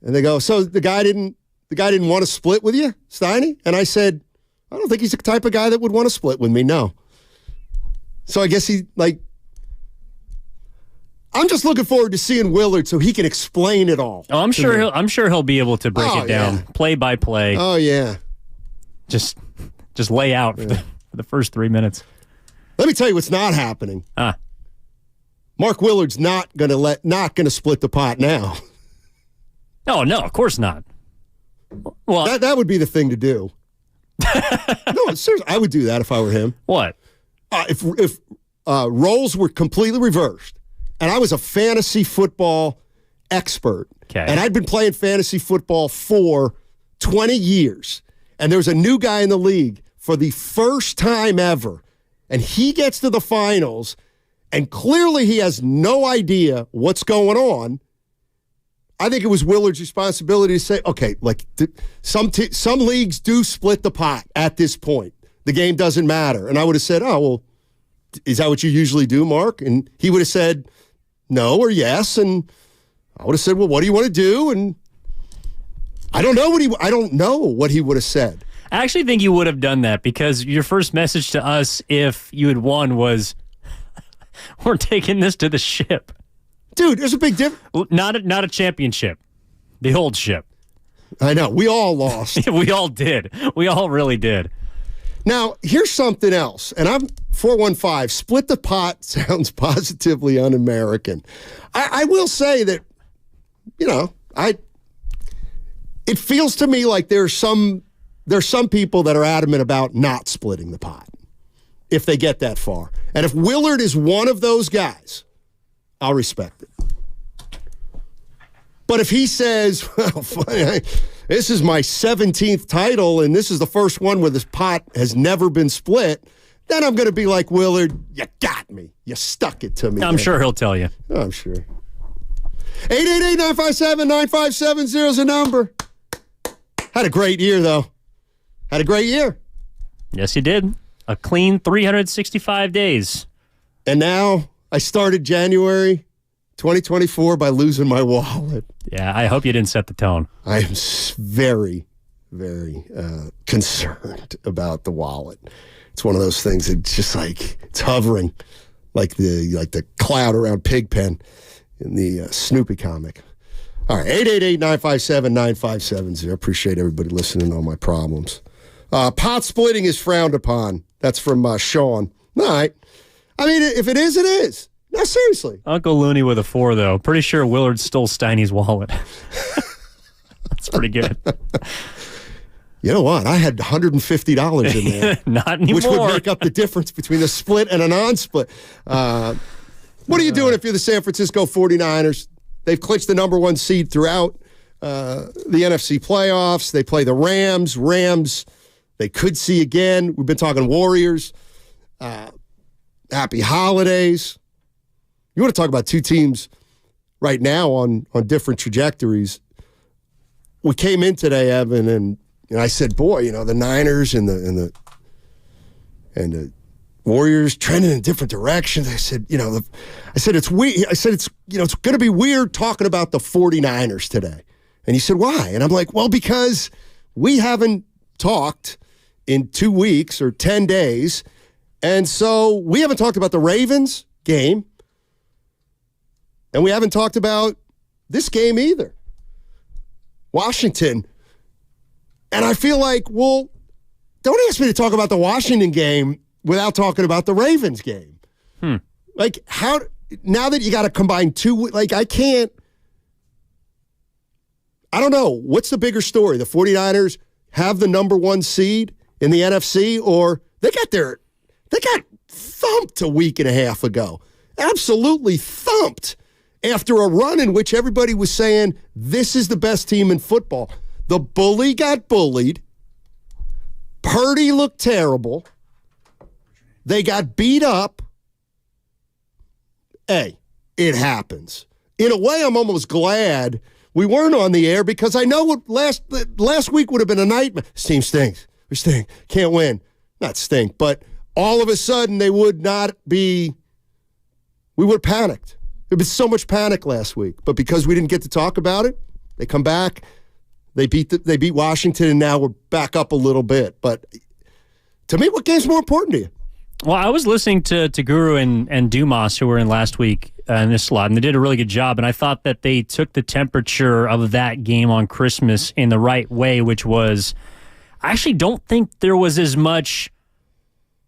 And they go, so the guy didn't want to split with you, Steiny? And I said, I don't think he's the type of guy that would want to split with me, no. So I guess I'm just looking forward to seeing Willard so he can explain it all. Oh, I'm sure he'll be able to break it down play by play. Oh yeah. Just lay out for the first 3 minutes. Let me tell you what's not happening. Mark Willard's not gonna split the pot now. Oh no, of course not. Well, that would be the thing to do. No, seriously, I would do that if I were him. What? If roles were completely reversed, and I was a fantasy football expert, and I'd been playing fantasy football for 20 years, and there's a new guy in the league for the first time ever, and he gets to the finals, and clearly he has no idea what's going on. I think it was Willard's responsibility to say, okay, like some leagues do split the pot at this point. The game doesn't matter. And I would have said, oh, well, is that what you usually do, Mark? And he would have said no or yes. And I would have said, well, what do you want to do? And I don't know what he would have said. I actually think you would have done that because your first message to us, if you had won, was, we're taking this to the ship. Dude, there's a big difference. Not a championship. The old ship. I know. We all lost. We all did. We all really did. Now, here's something else. And I'm 415. Split the pot sounds positively un-American. I will say that, it feels to me like there's some people that are adamant about not splitting the pot if they get that far. And if Willard is one of those guys, I'll respect it. But if he says, well, this is my 17th title and this is the first one where this pot has never been split, then I'm going to be like, Willard, you got me. You stuck it to me. I'm sure he'll tell you. Oh, I'm sure. 888-957-9570 is a number. Had a great year, though. Had a great year. Yes, you did. A clean 365 days. And now I started January 2024 by losing my wallet. Yeah, I hope you didn't set the tone. I am very, very concerned about the wallet. It's one of those things that's just like, it's hovering like the cloud around Pigpen in the Snoopy comic. All right, 888-957-9570. Appreciate everybody listening to all my problems. Pot splitting is frowned upon. That's from Sean. All right. I mean, if it is, it is. No, seriously. Uncle Looney with a 4, though. Pretty sure Willard stole Steiny's wallet. That's pretty good. You know what? I had $150 in there. Not anymore. Which would make up the difference between a split and a non-split. What are you doing if you're the San Francisco 49ers? They've clinched the number 1 seed throughout the NFC playoffs. They play the Rams. Rams, they could see again. We've been talking Warriors. Happy holidays. You want to talk about two teams right now on different trajectories. We came in today, Evan, and I said, boy, the Niners and the Warriors trending in different directions. I said, it's weird. I said, it's going to be weird talking about the 49ers today. And he said, why? And I'm like, well, because we haven't talked in 2 weeks or 10 days. And so we haven't talked about the Ravens game. And we haven't talked about this game either. Washington. And I feel like, well, don't ask me to talk about the Washington game without talking about the Ravens game. Like, how, now that you got to combine two, like, I don't know. What's the bigger story? The 49ers have the number 1 seed in the NFC, or they got thumped a week and a half ago. Absolutely thumped after a run in which everybody was saying, this is the best team in football. The bully got bullied. Purdy looked terrible. They got beat up. Hey, it happens. In a way, I'm almost glad we weren't on the air because I know what last week would have been a nightmare. This team stinks. We stink. Can't win. Not stink, but all of a sudden they would not be, we would have panicked. There was so much panic last week. But because we didn't get to talk about it, they come back, they beat Washington, and now we're back up a little bit. But to me, what game's more important to you? Well, I was listening to Guru and Dumas, who were in last week in this slot, and they did a really good job. And I thought that they took the temperature of that game on Christmas in the right way, which was, I actually don't think there was as much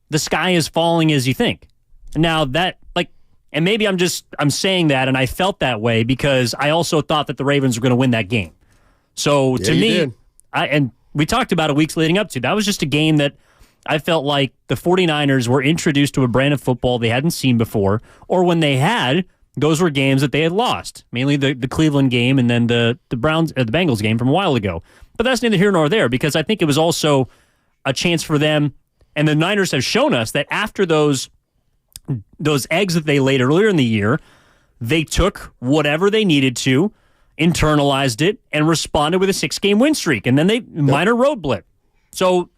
the sky is falling as you think. Now that, like, and maybe I'm saying that, and I felt that way because I also thought that the Ravens were going to win that game. So to me, and we talked about it weeks leading up to, that was just a game that I felt like the 49ers were introduced to a brand of football they hadn't seen before, or when they had, those were games that they had lost, mainly the Cleveland game and then the Bengals game from a while ago. But that's neither here nor there because I think it was also a chance for them, and the Niners have shown us that after those eggs that they laid earlier in the year, they took whatever they needed to, internalized it, and responded with a 6-game win streak, and then they minor road blip. So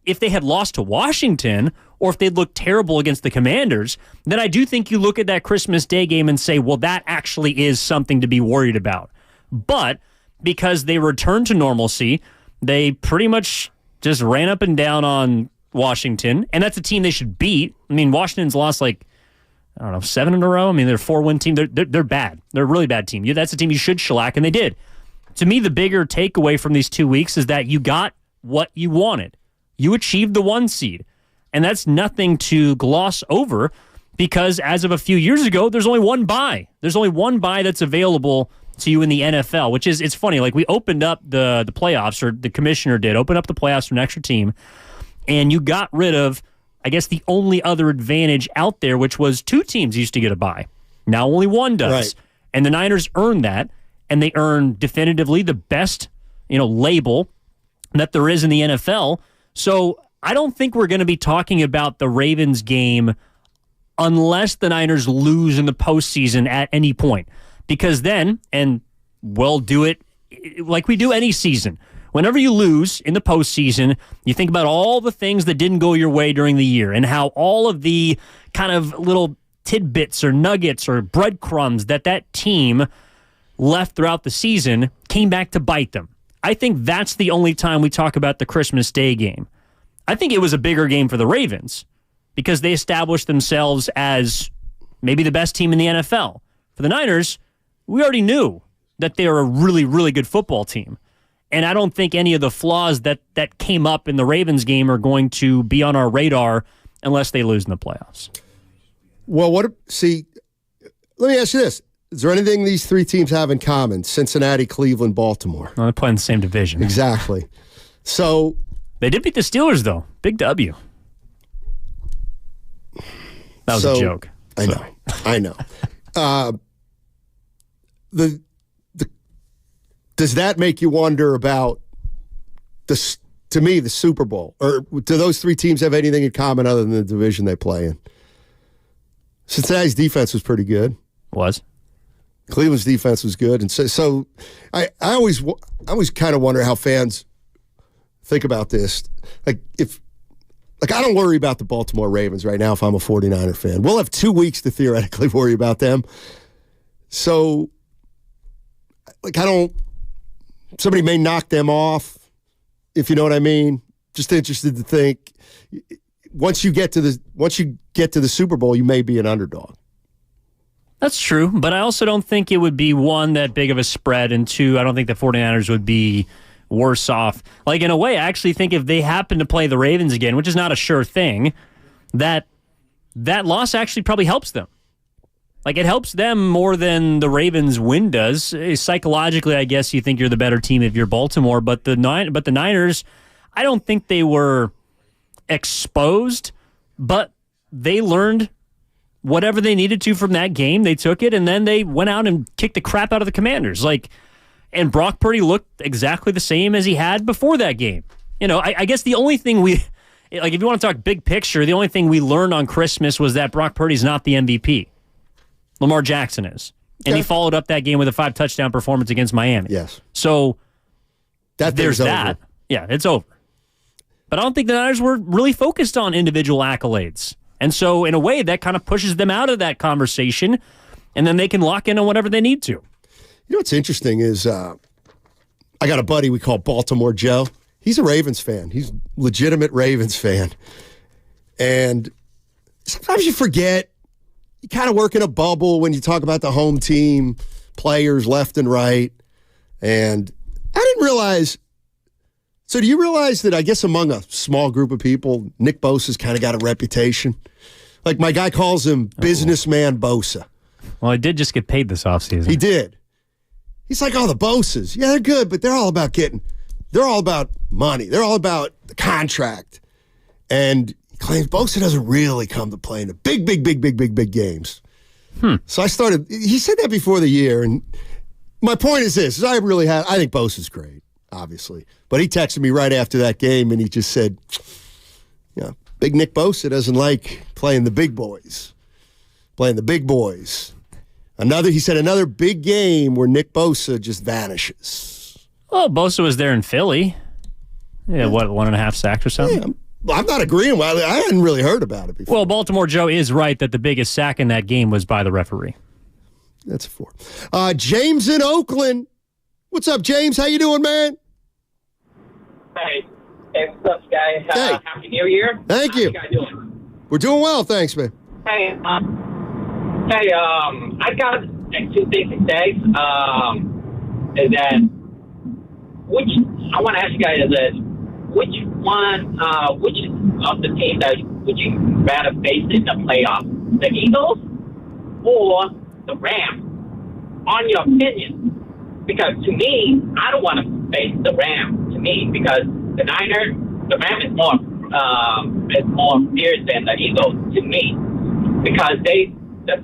if they had lost to Washington or if they'd looked terrible against the Commanders, then I do think you look at that Christmas Day game and say, well, that actually is something to be worried about. But because they returned to normalcy, they pretty much just ran up and down on Washington, and that's a team they should beat. I mean, Washington's lost 7 in a row. I mean, they're a 4-win team. They're bad. They're a really bad team. That's a team you should shellac, and they did. To me, the bigger takeaway from these 2 weeks is that you got what you wanted. You achieved the 1 seed, and that's nothing to gloss over because as of a few years ago, there's only one bye. There's only one bye that's available to you in the NFL, which is, it's funny. Like, we opened up the playoffs, or the commissioner did open up the playoffs for an extra team, and you got rid of, I guess, the only other advantage out there, which was 2 teams used to get a bye. Now only 1 does. Right. And the Niners earned that, and they earned definitively the best, label that there is in the NFL. So I don't think we're going to be talking about the Ravens game unless the Niners lose in the postseason at any point. Because then, and we'll do it like we do any season, whenever you lose in the postseason, you think about all the things that didn't go your way during the year and how all of the kind of little tidbits or nuggets or breadcrumbs that team left throughout the season came back to bite them. I think that's the only time we talk about the Christmas Day game. I think it was a bigger game for the Ravens because they established themselves as maybe the best team in the NFL. For the Niners, we already knew that they were a really, really good football team. And I don't think any of the flaws that came up in the Ravens game are going to be on our radar unless they lose in the playoffs. Well, let me ask you this. Is there anything these 3 teams have in common? Cincinnati, Cleveland, Baltimore. Well, they're playing in the same division. Exactly. So they did beat the Steelers, though. Big W. That was a joke. I know. Does that make you wonder about the Super Bowl? Or do those 3 teams have anything in common other than the division they play in? Cincinnati's defense was pretty good. Was. Cleveland's defense was good. And so I always kind of wonder how fans think about this. Like, Like, I don't worry about the Baltimore Ravens right now if I'm a 49er fan. We'll have 2 weeks to theoretically worry about them. So, like, somebody may knock them off, if you know what I mean. Just interested to think, once you get to the Super Bowl, you may be an underdog. That's true, but I also don't think it would be, one, that big of a spread, and two, I don't think the 49ers would be worse off. Like, in a way, I actually think if they happen to play the Ravens again, which is not a sure thing, that loss actually probably helps them. Like, it helps them more than the Ravens win does. Psychologically, I guess you think you're the better team if you're Baltimore, but the Niners, I don't think they were exposed, but they learned whatever they needed to from that game. They took it, and then they went out and kicked the crap out of the Commanders. And Brock Purdy looked exactly the same as he had before that game. You know, I guess the only thing if you want to talk big picture, the only thing we learned on Christmas was that Brock Purdy's not the MVP. Lamar Jackson is. And he followed up that game with a 5-touchdown performance against Miami. Yes. So there's that. Over. Yeah, it's over. But I don't think the Niners were really focused on individual accolades. And so, in a way, that kind of pushes them out of that conversation, and then they can lock in on whatever they need to. You know what's interesting is I got a buddy we call Baltimore Joe. He's a Ravens fan. He's a legitimate Ravens fan. And sometimes you forget. You kind of work in a bubble when you talk about the home team, players left and right. And I didn't realize. So do you realize that I guess among a small group of people, Nick Bosa's kind of got a reputation? Like, my guy calls him Businessman Bosa. Well, he did just get paid this offseason. He did. He's like, the Bosas. Yeah, they're good, but they're all about money. They're all about the contract. And he claims Bosa doesn't really come to play in the big games. So he said that before the year. And my point is this, I think Bosa's great, obviously. But he texted me right after that game, and he just said, Big Nick Bosa doesn't like playing the big boys. He said another big game where Nick Bosa just vanishes. Well, Bosa was there in Philly. Yeah, 1.5 sacks or something? Yeah, I'm not agreeing. I hadn't really heard about it before. Well, Baltimore Joe is right that the biggest sack in that game was by the referee. That's a 4. James in Oakland. What's up, James? How you doing, man? Hey, what's up, guys? Happy New Year. Thank you. How you guys doing? We're doing well, thanks, man. Hey, I got 2 things to say. Is that I want to ask you guys which of the teams that would you rather face in the playoffs, the Eagles or the Rams? On your opinion, because to me, I don't want to face the Rams. To me, because the Rams is more fierce than the Eagles. To me, because the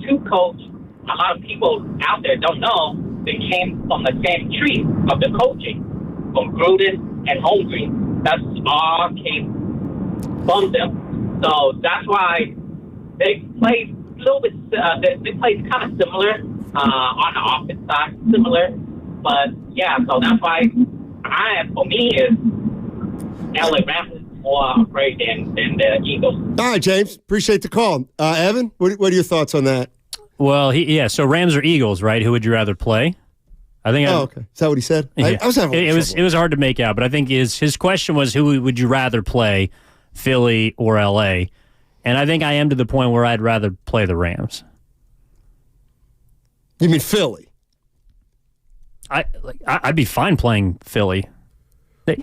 two coaches, a lot of people out there don't know, they came from the same tree of the coaching, from Gruden and Holmgren. That's all came from them. So that's why they play a little bit. They play kind of similar on the offense side, similar. But yeah, so that's why for me, is LA Rams is more afraid than the Eagles. All right, James. Appreciate the call. Evan, what are your thoughts on that? Well, so Rams or Eagles, right? Who would you rather play? I think. Okay. Is that what he said? Yeah. I was having it was hard to make out, but I think his question was, who would you rather play, Philly or LA? And I think I am to the point where I'd rather play the Rams. You mean Philly? I'd be fine playing Philly.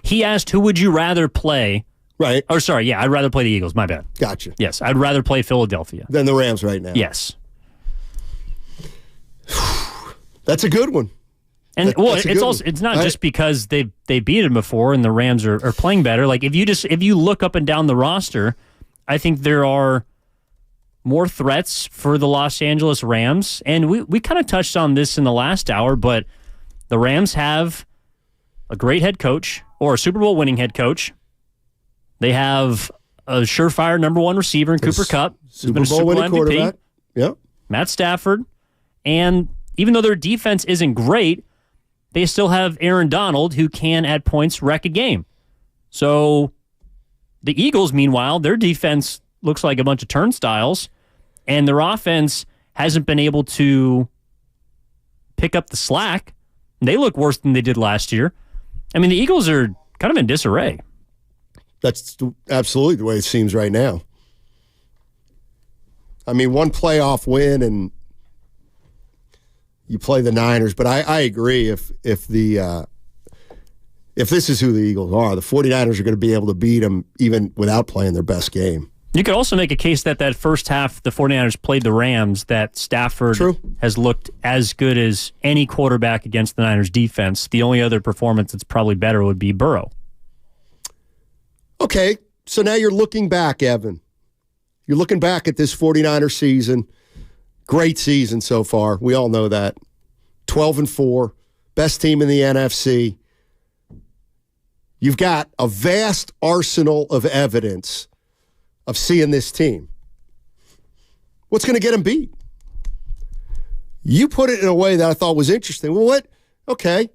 He asked, who would you rather play? Right. Or sorry, yeah, I'd rather play the Eagles. My bad. Gotcha. Yes, I'd rather play Philadelphia than the Rams right now. Yes. That's a good one. And it's not just because they beat him before and the Rams are playing better. Like if you look up and down the roster, I think there are more threats for the Los Angeles Rams. And we kind of touched on this in the last hour, but the Rams have a great head coach, or a Super Bowl winning head coach. They have a surefire number 1 receiver in Cooper Kupp. Super Bowl winning quarterback. Yep. Matt Stafford. And even though their defense isn't great, they still have Aaron Donald, who can at points wreck a game. So The Eagles, meanwhile, their defense looks like a bunch of turnstiles, and their offense hasn't been able to pick up the slack. They look worse than they did last year. I mean, the Eagles are kind of in disarray. That's absolutely the way it seems right now. I mean, one playoff win and you play the Niners, but I agree if this is who the Eagles are, the 49ers are going to be able to beat them even without playing their best game. You could also make a case that first half the 49ers played the Rams, that Stafford has looked as good as any quarterback against the Niners defense. The only other performance that's probably better would be Burrow. Okay, so now you're looking back, Evan. You're looking back at this 49er season. Great season so far. We all know that. 12-4, best team in the NFC. You've got a vast arsenal of evidence of seeing this team. What's going to get them beat? You put it in a way that I thought was interesting. Well, what? Okay,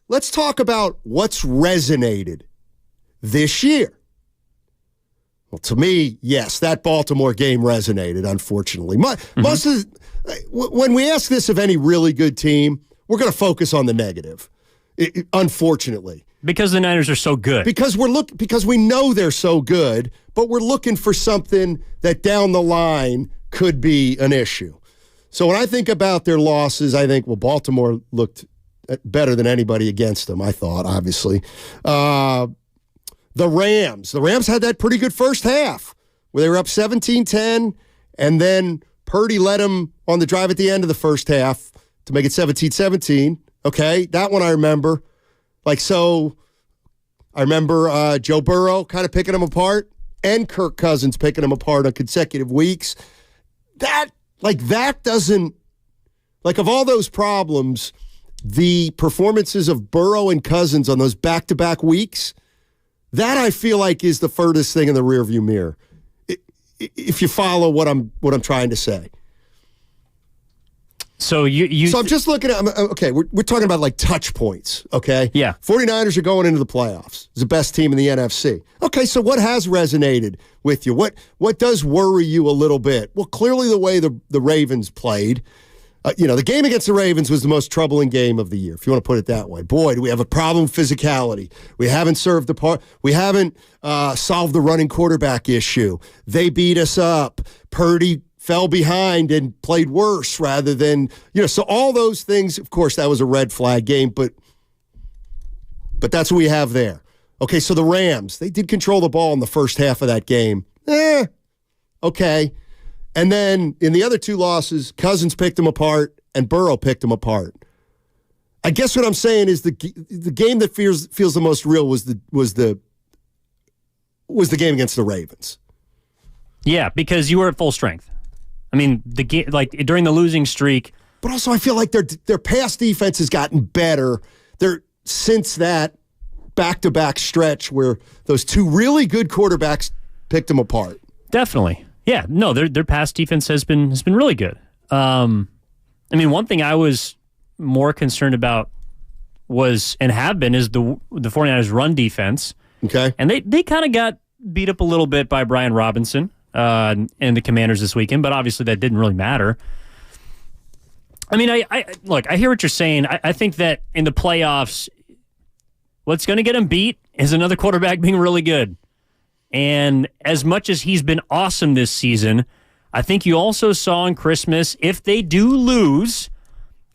let's talk about what's resonated this year. Well, to me, yes, that Baltimore game resonated, unfortunately. Most of when we ask this of any really good team, we're going to focus on the negative, unfortunately. Because the Niners are so good. Because we know they're so good, but we're looking for something that down the line could be an issue. So when I think about their losses, I think, well, Baltimore looked better than anybody against them, I thought, obviously. The Rams had that pretty good first half where they were up 17-10, and then Purdy led them on the drive at the end of the first half to make it 17-17. Okay, that one I remember. So I remember Joe Burrow kind of picking them apart and Kirk Cousins picking them apart on consecutive weeks. That doesn't, of all those problems, the performances of Burrow and Cousins on those back-to-back weeks, that I feel like is the furthest thing in the rearview mirror, if you follow what I'm trying to say. So So I'm just looking at, okay, we're talking about touch points, okay? Yeah. 49ers are going into the playoffs. It's the best team in the NFC. Okay, so what has resonated with you? What does worry you a little bit? Well, clearly the way the Ravens played. The game against the Ravens was the most troubling game of the year, if you want to put it that way. Boy, do we have a problem with physicality. We haven't solved the running quarterback issue. They beat us up. Purdy fell behind and played worse rather than, so all those things, of course, that was a red flag game, but that's what we have there. Okay, so the Rams, they did control the ball in the first half of that game. Okay. And then in the other two losses, Cousins picked them apart and Burrow picked them apart. I guess what I'm saying is the game that feels the most real was the game against the Ravens. Yeah, because you were at full strength. I mean, the game, during the losing streak. But also, I feel like their pass defense has gotten better. Since that back-to-back stretch where those two really good quarterbacks picked them apart. Definitely. Yeah, no, their pass defense has been really good. One thing I was more concerned about is the 49ers run defense. Okay. And they kind of got beat up a little bit by Brian Robinson and the Commanders this weekend, but obviously that didn't really matter. I mean, I hear what you're saying. I think that in the playoffs, what's going to get him beat is another quarterback being really good. And as much as he's been awesome this season, I think you also saw on Christmas, if they do lose,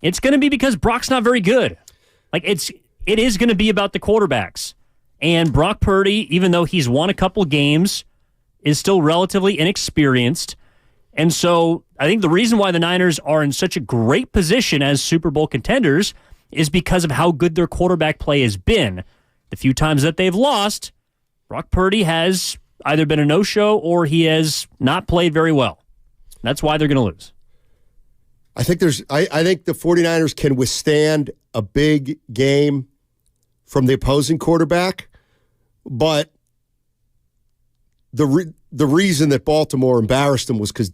it's going to be because Brock's not very good. It is going to be about the quarterbacks. And Brock Purdy, even though he's won a couple games, is still relatively inexperienced. And so I think the reason why the Niners are in such a great position as Super Bowl contenders is because of how good their quarterback play has been. The few times that they've lost, Brock Purdy has either been a no-show or he has not played very well. That's why they're going to lose. I think the 49ers can withstand a big game from the opposing quarterback, but the reason that Baltimore embarrassed them was because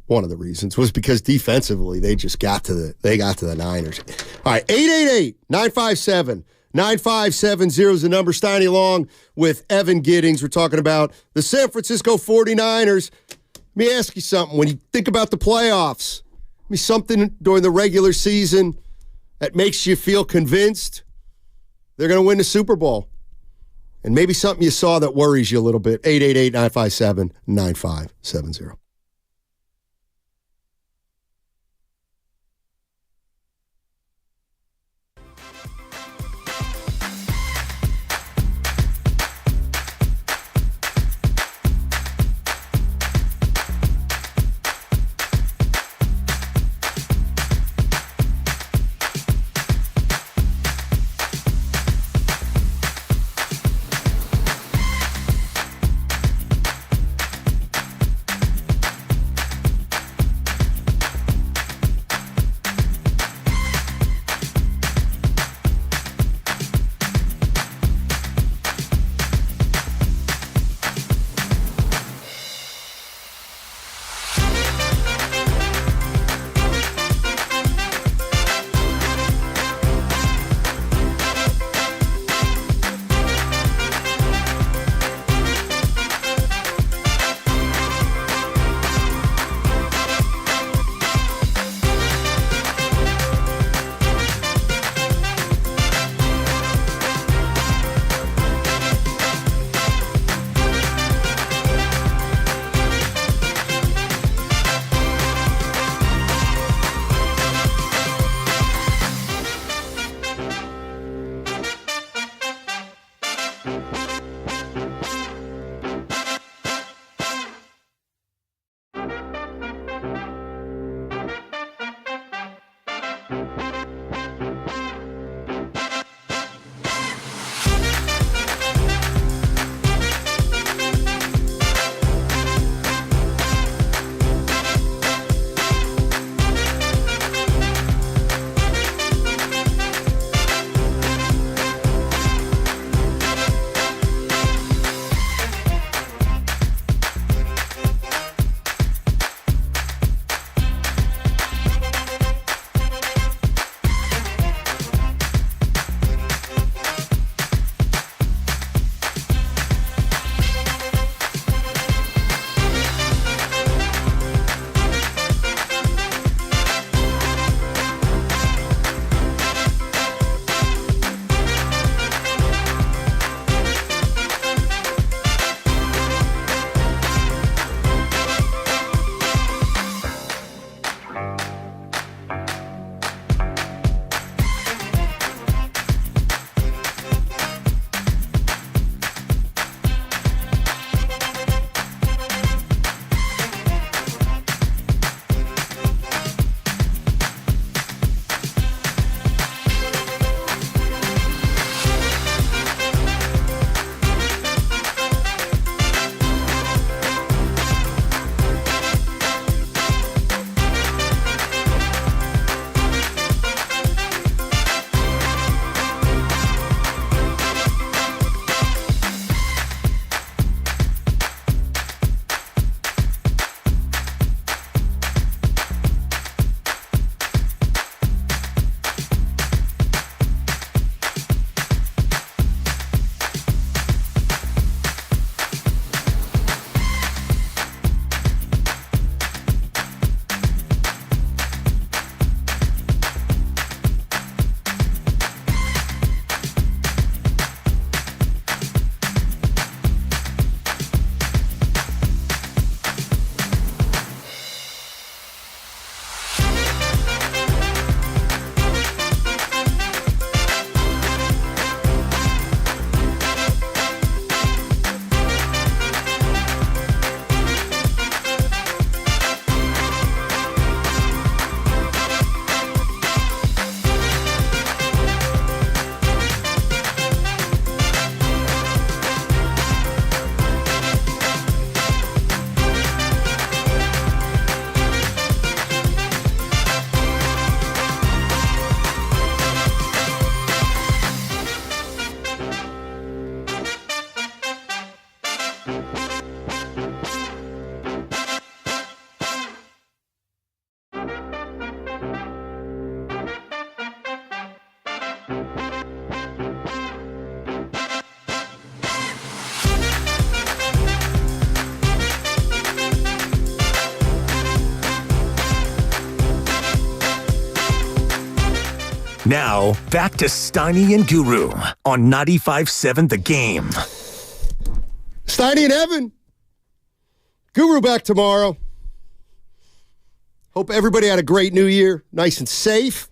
one of the reasons was because defensively they just got to the Niners. All right, 888-957 9570 is the number. Steiny along with Evan Giddings. We're talking about the San Francisco 49ers. Let me ask you something. When you think about the playoffs, something during the regular season that makes you feel convinced they're going to win the Super Bowl. And maybe something you saw that worries you a little bit. 888-957-9570. Now, back to Steiny and Guru on 95.7 The Game. Steiny and Evan. Guru back tomorrow. Hope everybody had a great new year. Nice and safe.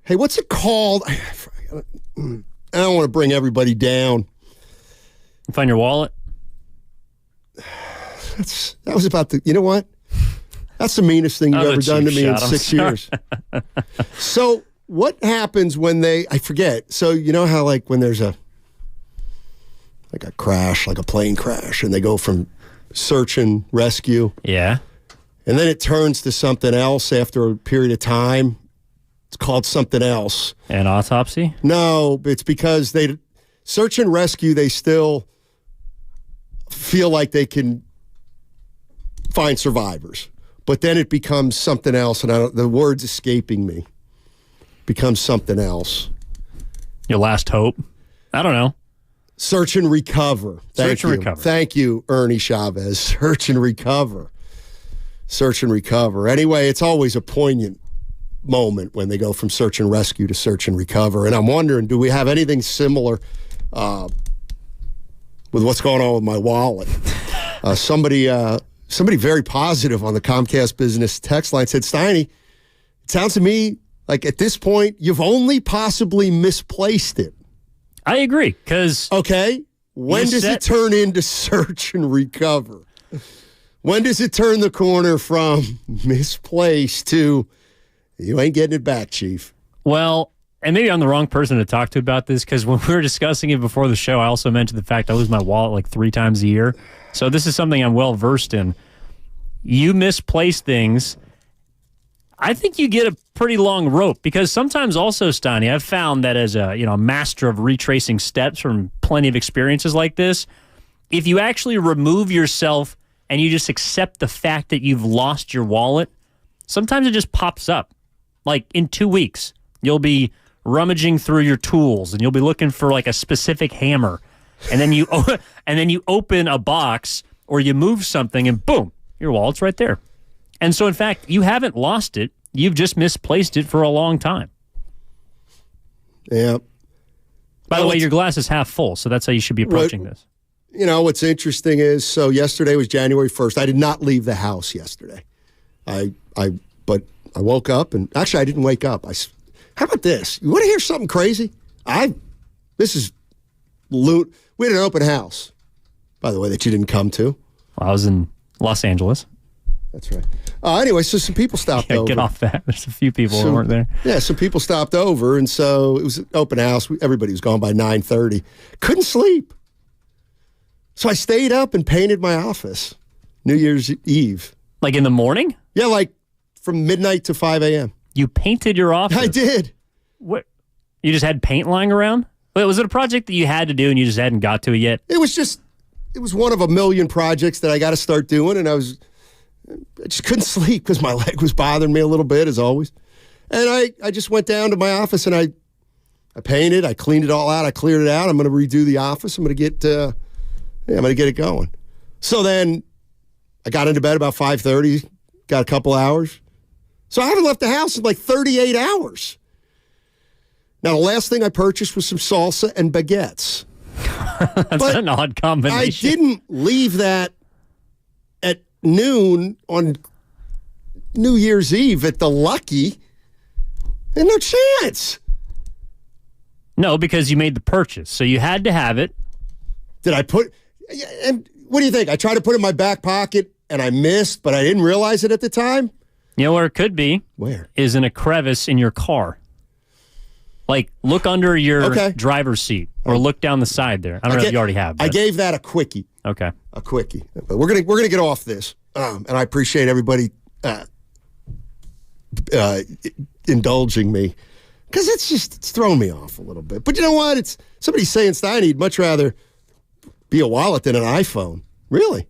Hey, what's it called? I don't want to bring everybody down. Find your wallet? That was about the, you know what? That's the meanest thing you've ever done to me in 6 years. So what happens when I forget. So you know how like when there's a crash, like a plane crash, and they go from search and rescue. Yeah. And then it turns to something else after a period of time. It's called something else. An autopsy? No, it's because they search and rescue, they still feel like they can find survivors. But then it becomes something else, and the word's escaping me. Becomes something else. Your last hope? I don't know. Search and recover. Search and recover. Thank you, Ernie Chavez. Search and recover. Search and recover. Anyway, it's always a poignant moment when they go from search and rescue to search and recover. And I'm wondering, do we have anything similar with what's going on with my wallet? Somebody very positive on the Comcast business text line said, Steiny, it sounds to me like at this point, you've only possibly misplaced it. I agree, because... Okay, when does it turn into search and recover? When does it turn the corner from misplaced to you ain't getting it back, Chief? Well, and maybe I'm the wrong person to talk to about this, because when we were discussing it before the show, I also mentioned the fact I lose my wallet like 3 times a year. So this is something I'm well versed in. You misplace things, I think you get a pretty long rope, because sometimes also, Steiny, I've found that as a master of retracing steps from plenty of experiences like this, if you actually remove yourself and you just accept the fact that you've lost your wallet, sometimes it just pops up. Like in 2 weeks, you'll be rummaging through your tools and you'll be looking for like a specific hammer, and then you open a box or you move something and boom, your wallet's right there. And so in fact, you haven't lost it. You've just misplaced it for a long time. Yeah. By the way, your glass is half full, so that's how you should be approaching this. You know, what's interesting is, so yesterday was January 1st. I did not leave the house yesterday. But I woke up, and actually I didn't wake up. How about this? You want to hear something crazy? We had an open house, by the way, that you didn't come to. I was in Los Angeles. That's right. Anyway, so some people stopped over. Get off that. There's a few people who weren't there. Yeah, some people stopped over, and so it was an open house. Everybody was gone by 9:30. Couldn't sleep. So I stayed up and painted my office New Year's Eve. Like in the morning? Yeah, like from midnight to 5 a.m. You painted your office? I did. What? You just had paint lying around? Wait, was it a project that you had to do and you just hadn't got to it yet? It was one of a million projects that I got to start doing, and I just couldn't sleep because my leg was bothering me a little bit, as always. And I just went down to my office and I painted, I cleaned it all out, I cleared it out. I'm going to redo the office. I'm going to get it going. So then I got into bed about 5:30, got a couple hours. So I haven't left the house in like 38 hours. Now, the last thing I purchased was some salsa and baguettes. That's an odd combination. I didn't leave that at noon on New Year's Eve at the Lucky. And no chance. No, because you made the purchase, so you had to have it. Did I put... And what do you think? I tried to put it in my back pocket, and I missed, but I didn't realize it at the time? You know where it could be? Where? Is in a crevice in your car. Like, look under your driver's seat or look down the side there. I don't know if you already have. I gave that a quickie. Okay. A quickie. But we're gonna get off this. And I appreciate everybody indulging me. Because it's thrown me off a little bit. But you know what? It's somebody's saying, Stein, he'd much rather be a wallet than an iPhone. Really?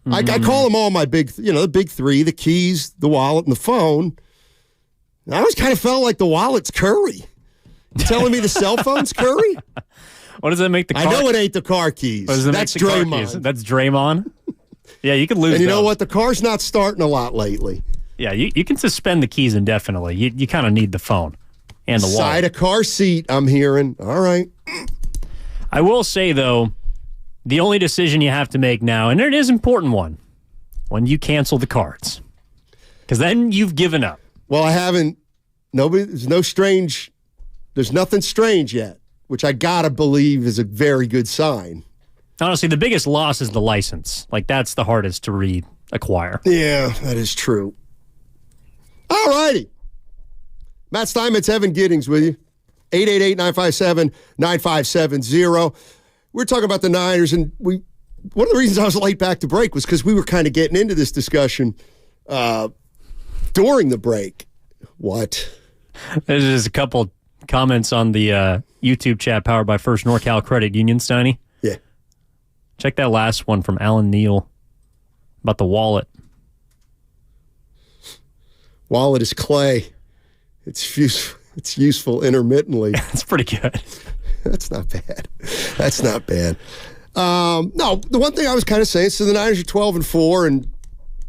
Mm-hmm. I call them all my the big three, the keys, the wallet, and the phone. I always kind of felt like the wallet's Curry. You telling me the cell phone's Curry? What does that make the car? I know it ain't the car keys. That's Draymond. That's Draymond? Yeah, you could lose And you know those. what? The car's not starting a lot lately. Yeah, you can suspend the keys indefinitely. You kind of need the phone. and the wallet. Side of car seat, I'm hearing. All right. I will say, though, the only decision you have to make now, and it is an important one, when you cancel the cards. Because then you've given up. Well, I haven't. There's nothing strange yet, which I got to believe is a very good sign. Honestly, the biggest loss is the license. Like, that's the hardest to reacquire. Yeah, that is true. All righty. Matt Steinmetz, Evan Giddings with you. 888-957-9570. We're talking about the Niners, and one of the reasons I was late back to break was because we were kind of getting into this discussion during the break. What? There's just a couple comments on the YouTube chat powered by First NorCal Credit Union, Steiny. Yeah. Check that last one from Alan Neal about the wallet. Wallet is clay. It's useful intermittently. That's pretty good. That's not bad. That's not bad. No, the one thing I was kind of saying, so the Niners are 12-4, and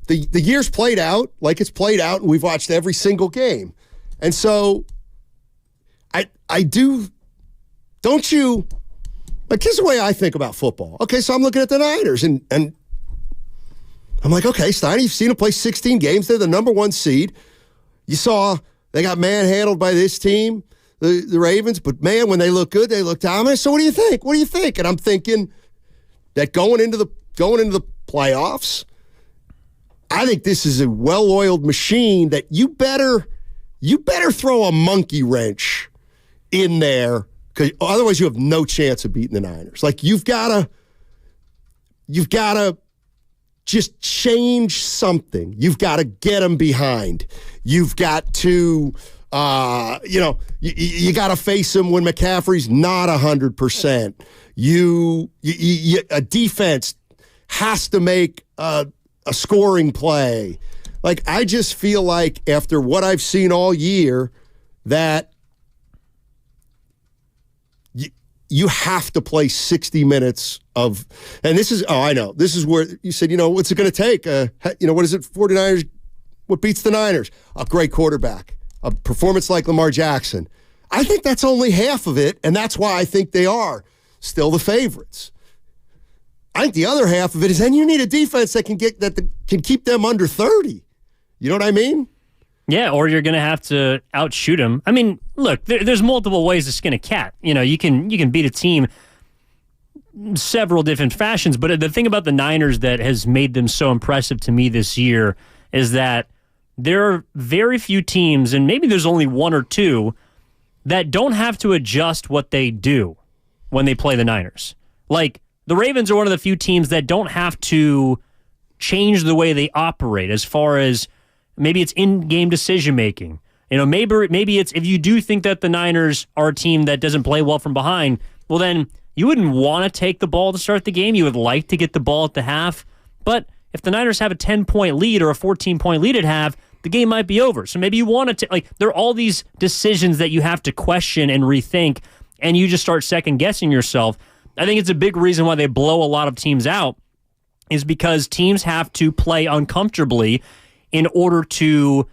the year's played out like it's played out, and we've watched every single game. And so I do, don't you, like, here's the way I think about football. Okay, so I'm looking at the Niners, and I'm like, okay, Stein, you've seen them play 16 games. They're the number one seed. You saw they got manhandled by this team, the Ravens, but man, when they look good, they look dominant. So what do you think? What do you think? And I'm thinking that going into the playoffs, I think this is a well-oiled machine that you better throw a monkey wrench in there, because otherwise you have no chance of beating the Niners. Like, you've got to just change something. You've got to get them behind. You've got to, you got to face them when McCaffrey's not 100%. A defense has to make a scoring play. Like, I just feel like after what I've seen all year that you have to play 60 minutes of, and this is, I know, this is where you said, what's it going to take? What is it, 49ers, what beats the Niners? A great quarterback, a performance like Lamar Jackson. I think that's only half of it, and that's why I think they are still the favorites. I think the other half of it is then you need a defense that can keep them under 30. You know what I mean? Yeah, or you're going to have to outshoot them. I mean, look, there's multiple ways to skin a cat. You can beat a team several different fashions, but the thing about the Niners that has made them so impressive to me this year is that there are very few teams, and maybe there's only one or two, that don't have to adjust what they do when they play the Niners. Like, the Ravens are one of the few teams that don't have to change the way they operate as far as maybe it's in-game decision-making. Maybe it's if you do think that the Niners are a team that doesn't play well from behind, well, then you wouldn't want to take the ball to start the game. You would like to get the ball at the half. But if the Niners have a 10-point lead or a 14-point lead at half, the game might be over. So maybe you want to there are all these decisions that you have to question and rethink, and you just start second-guessing yourself. I think it's a big reason why they blow a lot of teams out is because teams have to play uncomfortably in order to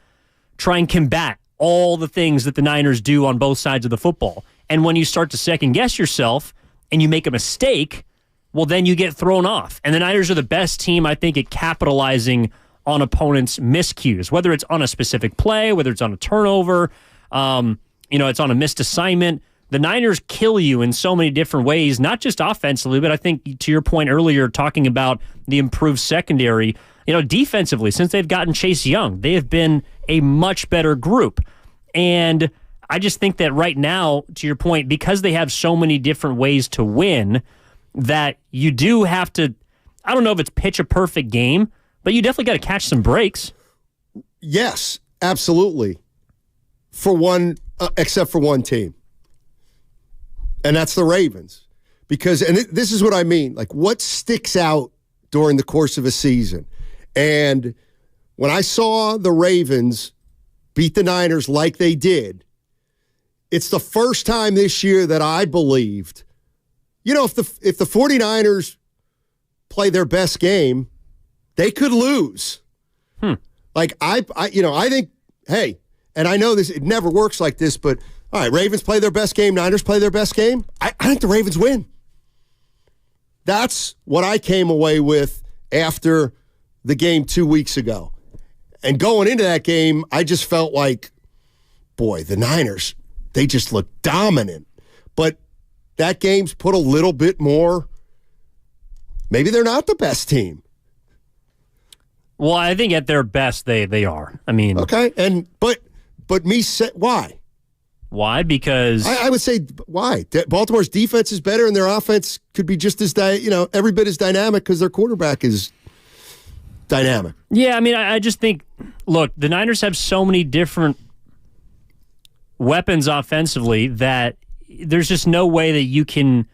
try and combat all the things that the Niners do on both sides of the football. And when you start to second-guess yourself and you make a mistake, well, then you get thrown off. And the Niners are the best team, I think, at capitalizing on opponents' miscues, whether it's on a specific play, whether it's on a turnover, it's on a missed assignment. The Niners kill you in so many different ways, not just offensively, but I think to your point earlier, talking about the improved secondary, defensively, since they've gotten Chase Young, they have been a much better group. And I just think that right now, to your point, because they have so many different ways to win, that you do have to, I don't know if it's pitch a perfect game, but you definitely got to catch some breaks. Yes, absolutely. Except for one team. And that's the Ravens. Because, and this is what I mean, like, what sticks out during the course of a season? And when I saw the Ravens beat the Niners like they did, it's the first time this year that I believed, if the 49ers play their best game, they could lose. Like, I think, hey, and I know it never works like this, but All right, Ravens play their best game. Niners play their best game. I think the Ravens win. That's what I came away with after the game 2 weeks ago. And going into that game, I just felt like, boy, the Niners, they just looked dominant. But that game's put a little bit more, maybe they're not the best team. Well, I think at their best, they are. I mean, okay, but me say why? Why? Because I would say why? Baltimore's defense is better, and their offense could be just as every bit as dynamic because their quarterback is dynamic. Yeah, I mean, I just think, look, the Niners have so many different weapons offensively that there's just no way that you can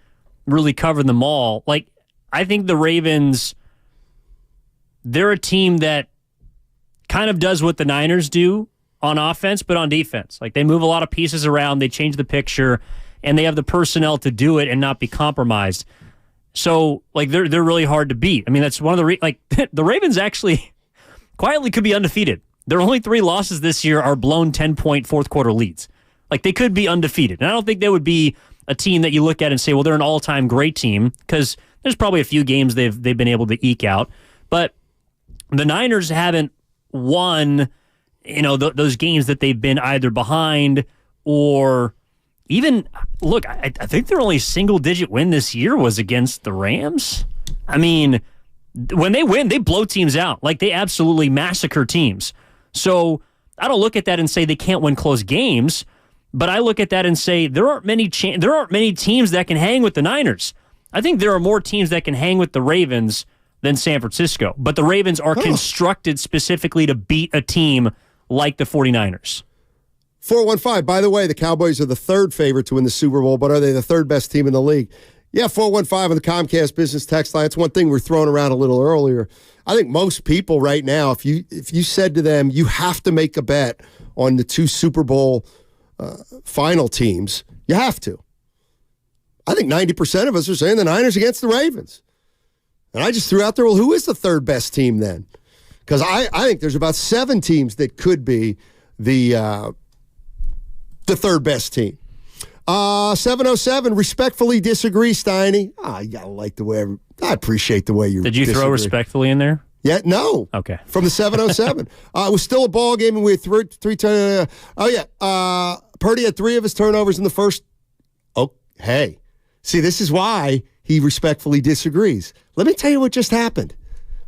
really cover them all. Like, I think the Ravens, they're a team that kind of does what the Niners do on offense, but on defense. Like, they move a lot of pieces around, they change the picture, and they have the personnel to do it and not be compromised. So, like, they're really hard to beat. I mean, that's one of the the Ravens actually quietly could be undefeated. Their only 3 losses this year are blown 10-point fourth-quarter leads. Like, they could be undefeated. And I don't think they would be a team that you look at and say, well, they're an all-time great team, because there's probably a few games they've been able to eke out. But the Niners haven't won, those games that they've been either behind or even, look, I think their only single-digit win this year was against the Rams. I mean, when they win, they blow teams out. Like, they absolutely massacre teams. So I don't look at that and say they can't win close games, but I look at that and say there aren't many teams that can hang with the Niners. I think there are more teams that can hang with the Ravens than San Francisco, but the Ravens are constructed specifically to beat a team like the 49ers. 415, by the way, the Cowboys are the 3rd favorite to win the Super Bowl, but are they the 3rd best team in the league? Yeah, 415 on the Comcast business text line. It's one thing we're throwing around a little earlier. I think most people right now, if you said to them, you have to make a bet on the 2 Super Bowl final teams, you have to. I think 90% of us are saying the Niners against the Ravens. And I just threw out there, well, who is the 3rd best team then? Because I think there's about 7 teams that could be the 3rd best team. 707, respectfully disagree, Steiny. You gotta like the way I appreciate the way you Did you disagree. throw respectfully in there? Yeah, no. Okay. From the 707. It was still a ball game, and we had three Purdy had 3 of his turnovers in the first. Oh, hey. See, this is why he respectfully disagrees. Let me tell you what just happened.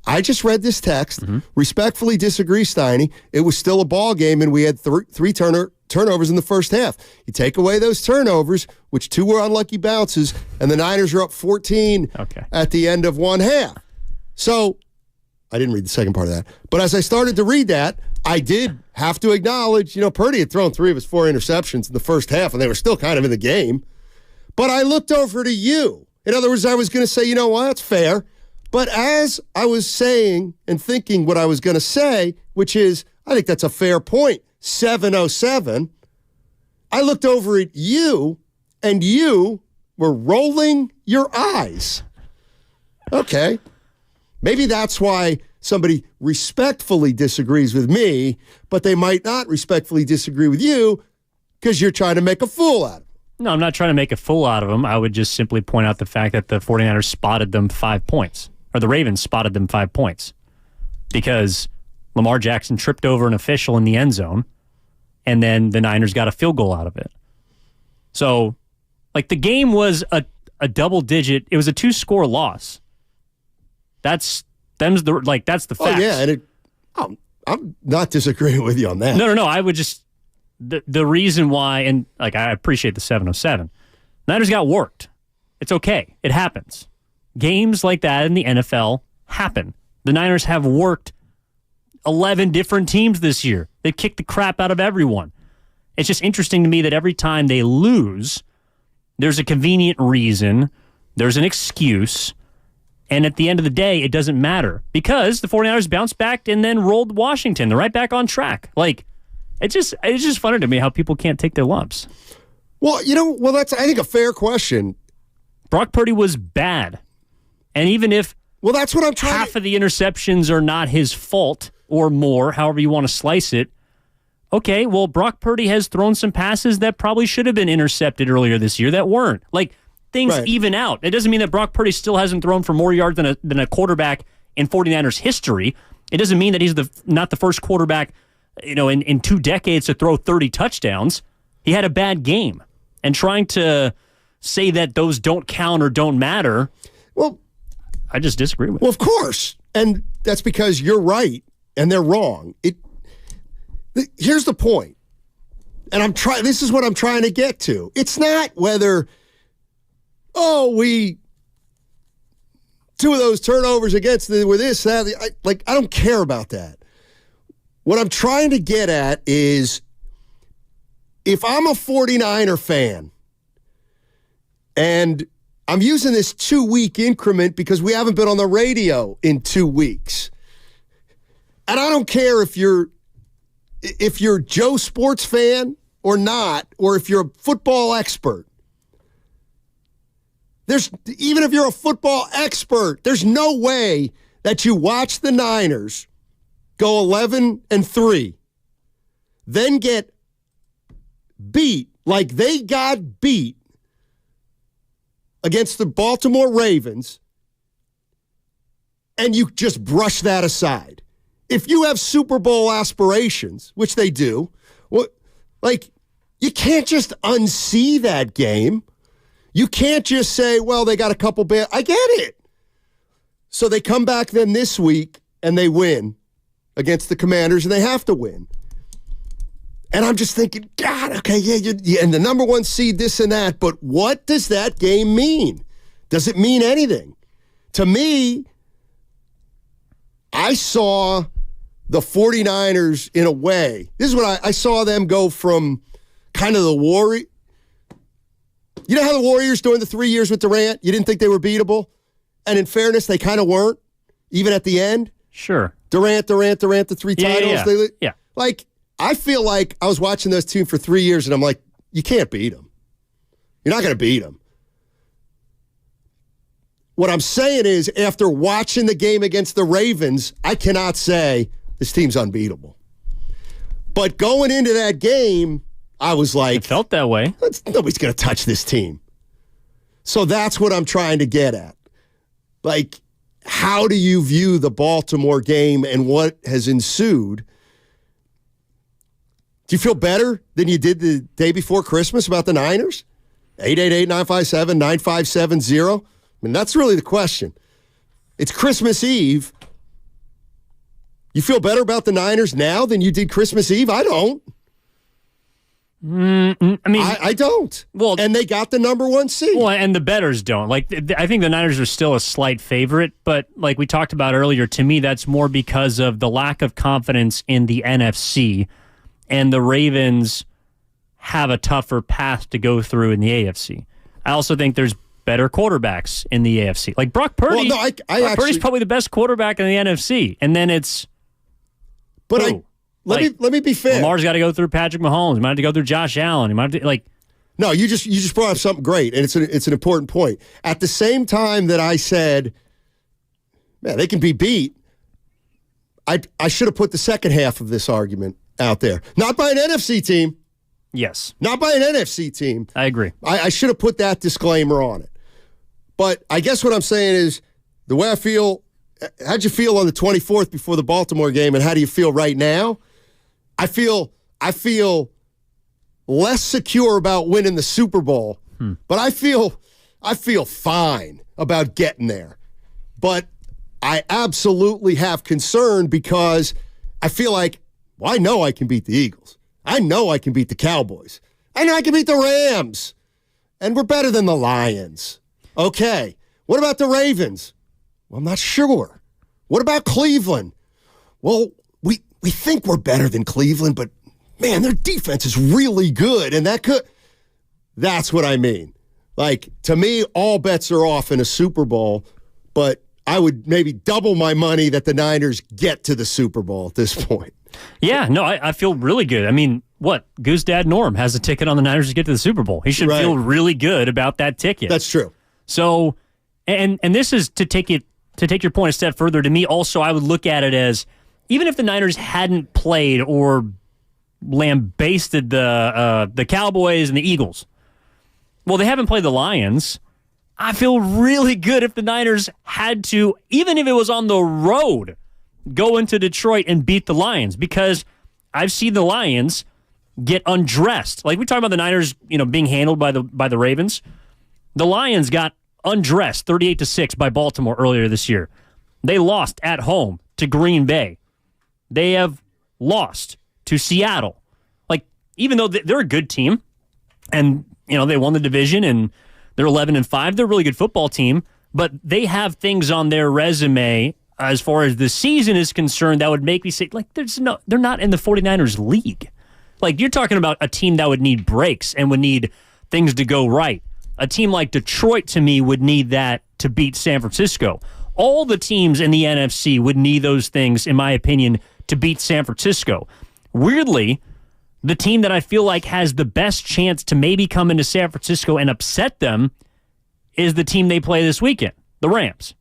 I just read this text. Respectfully disagree, Steiny. It was still a ball game, and we had 3 turnovers in the first half. You take away those turnovers, which 2 were unlucky bounces, and the Niners are up 14 at the end of one half. So I didn't read the second part of that. But as I started to read that, I did have to acknowledge, Purdy had thrown 3 of his 4 interceptions in the first half, and they were still kind of in the game. But I looked over to you. In other words, I was going to say, you know what, that's fair. But as I was saying and thinking what I was going to say, which is, I think that's a fair point, 707, I looked over at you, and you were rolling your eyes. Okay. Maybe that's why somebody respectfully disagrees with me, but they might not respectfully disagree with you because you're trying to make a fool out of them. No, I'm not trying to make a fool out of them. I would just simply point out the fact that the 49ers spotted them 5 points, or the Ravens spotted them 5 points, because Lamar Jackson tripped over an official in the end zone, and then the Niners got a field goal out of it. So, like, the game was a double-digit, it was a 2-score loss. That's the facts. Oh, yeah, and I'm not disagreeing with you on that. No. I would just, the reason why, and like, I appreciate the 707. Niners got worked. It's okay. It happens. Games like that in the NFL happen. The Niners have worked 11 different teams this year. They've kicked the crap out of everyone. It's just interesting to me that every time they lose, there's a convenient reason, there's an excuse, and at the end of the day, it doesn't matter because the 49ers bounced back and then rolled Washington. They're right back on track. Like, it's just funny to me how people can't take their lumps. Well, that's, I think, a fair question. Brock Purdy was bad. And even if that's what I'm trying half of the interceptions are not his fault or more, however you want to slice it, Okay, well, Brock Purdy has thrown some passes that probably should have been intercepted earlier this year that weren't. Like, things even out. It doesn't mean that Brock Purdy still hasn't thrown for more yards than a quarterback in 49ers history. It doesn't mean that he's not the first quarterback, in 2 decades to throw 30 touchdowns. He had a bad game. And trying to say that those don't count or don't matter, well, I just disagree with. Well, of course. And that's because you're right and they're wrong. Here's the point. And this is what I'm trying to get to. It's not whether, two of those turnovers against were this, that. I don't care about that. What I'm trying to get at is, if I'm a 49er fan, and I'm using this 2-week increment because we haven't been on the radio in 2 weeks, and I don't care if you're Joe Sports fan or not, or if you're a football expert. Even if you're a football expert, there's no way that you watch the Niners go 11-3, then get beat like they got beat against the Baltimore Ravens, and you just brush that aside. If you have Super Bowl aspirations, which they do, you can't just unsee that game. You can't just say, well, they got a couple bad. I get it. So they come back then this week and they win against the Commanders, and they have to win. And I'm just thinking, God, okay, yeah, and the number 1 seed, this and that, but what does that game mean? Does it mean anything? To me, I saw the 49ers in a way. This is what I saw them go from kind of the Warriors. You know how the Warriors during the 3 years with Durant, you didn't think they were beatable? And in fairness, they kind of weren't, even at the end. Sure. Durant, the 3 titles. Yeah. I feel like I was watching those teams for 3 years, and I'm like, you can't beat them. You're not going to beat them. What I'm saying is, after watching the game against the Ravens, I cannot say this team's unbeatable. But going into that game, I was like, it felt that way. Nobody's going to touch this team. So that's what I'm trying to get at. How do you view the Baltimore game and what has ensued? Do you feel better than you did the day before Christmas about the Niners? 888-957-9570. I mean, that's really the question. It's Christmas Eve. You feel better about the Niners now than you did Christmas Eve? I don't. I don't. Well, and they got the number 1 seed. Well, and the bettors don't. I think the Niners are still a slight favorite, but like we talked about earlier, to me, that's more because of the lack of confidence in the NFC, and the Ravens have a tougher path to go through in the AFC. I also think there's better quarterbacks in the AFC. Like Brock Purdy. Well, no, Brock Purdy's probably the best quarterback in the NFC, and then it's. But let me be fair. Lamar's got to go through Patrick Mahomes. He might have to go through Josh Allen. He might have to, No, you just brought up something great, and it's an important point. At the same time that I said, man, they can be beat, I should have put the second half of this argument out there. Not by an NFC team. Yes. Not by an NFC team. I agree. I should have put that disclaimer on it. But I guess what I'm saying is, the way I feel, how'd you feel on the 24th before the Baltimore game, and how do you feel right now? I feel less secure about winning the Super Bowl, but I feel fine about getting there. But I absolutely have concern because I feel like, well, I know I can beat the Eagles. I know I can beat the Cowboys. I know I can beat the Rams. And we're better than the Lions. Okay. What about the Ravens? Well, I'm not sure. What about Cleveland? Well, we think we're better than Cleveland, but man, their defense is really good. And that's what I mean. To me, all bets are off in a Super Bowl, but I would maybe double my money that the Niners get to the Super Bowl at this point. Yeah, no, I feel really good. I mean, Goose Dad Norm has a ticket on the Niners to get to the Super Bowl. He should feel really good about that ticket. That's true. So, and this is to take your point a step further. To me, also, I would look at it as, even if the Niners hadn't played or lambasted the Cowboys and the Eagles. Well, they haven't played the Lions. I feel really good if the Niners had to, even if it was on the road, go into Detroit and beat the Lions, because I've seen the Lions get undressed. Like we talk about the Niners, being handled by the Ravens. The Lions got undressed 38-6 by Baltimore earlier this year. They lost at home to Green Bay. They have lost to Seattle. Like, even though they're a good team and, they won the division and they're 11-5, they're a really good football team, but they have things on their resume as far as the season is concerned that would make me say, like, they're not in the 49ers league. Like, you're talking about a team that would need breaks and would need things to go right. A team like Detroit, to me, would need that to beat San Francisco. All the teams in the NFC would need those things, in my opinion, to beat San Francisco. Weirdly, the team that I feel like has the best chance to maybe come into San Francisco and upset them is the team they play this weekend, the Rams.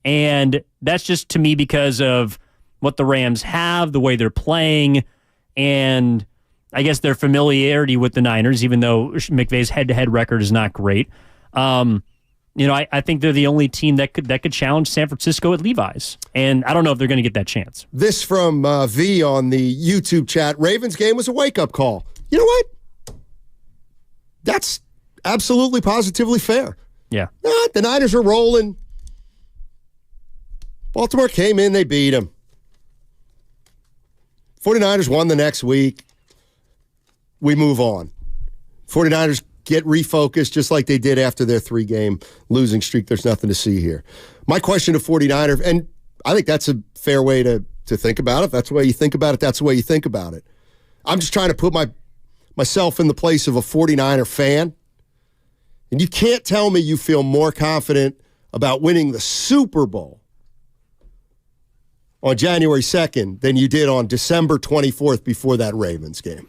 And that's just, to me, because of what the Rams have, the way they're playing, and I guess their familiarity with the Niners, even though McVay's head-to-head record is not great. I think they're the only team that could challenge San Francisco at Levi's. And I don't know if they're going to get that chance. This from V on the YouTube chat. Ravens game was a wake-up call. You know what? That's absolutely positively fair. Yeah. The Niners are rolling. Baltimore came in, they beat them. 49ers won the next week. We move on. 49ers get refocused just like they did after their 3-game losing streak. There's nothing to see here. My question to 49ers, and I think that's a fair way to think about it. If that's the way you think about it, that's the way you think about it. I'm just trying to put myself in the place of a 49er fan. And you can't tell me you feel more confident about winning the Super Bowl on January 2nd than you did on December 24th before that Ravens game.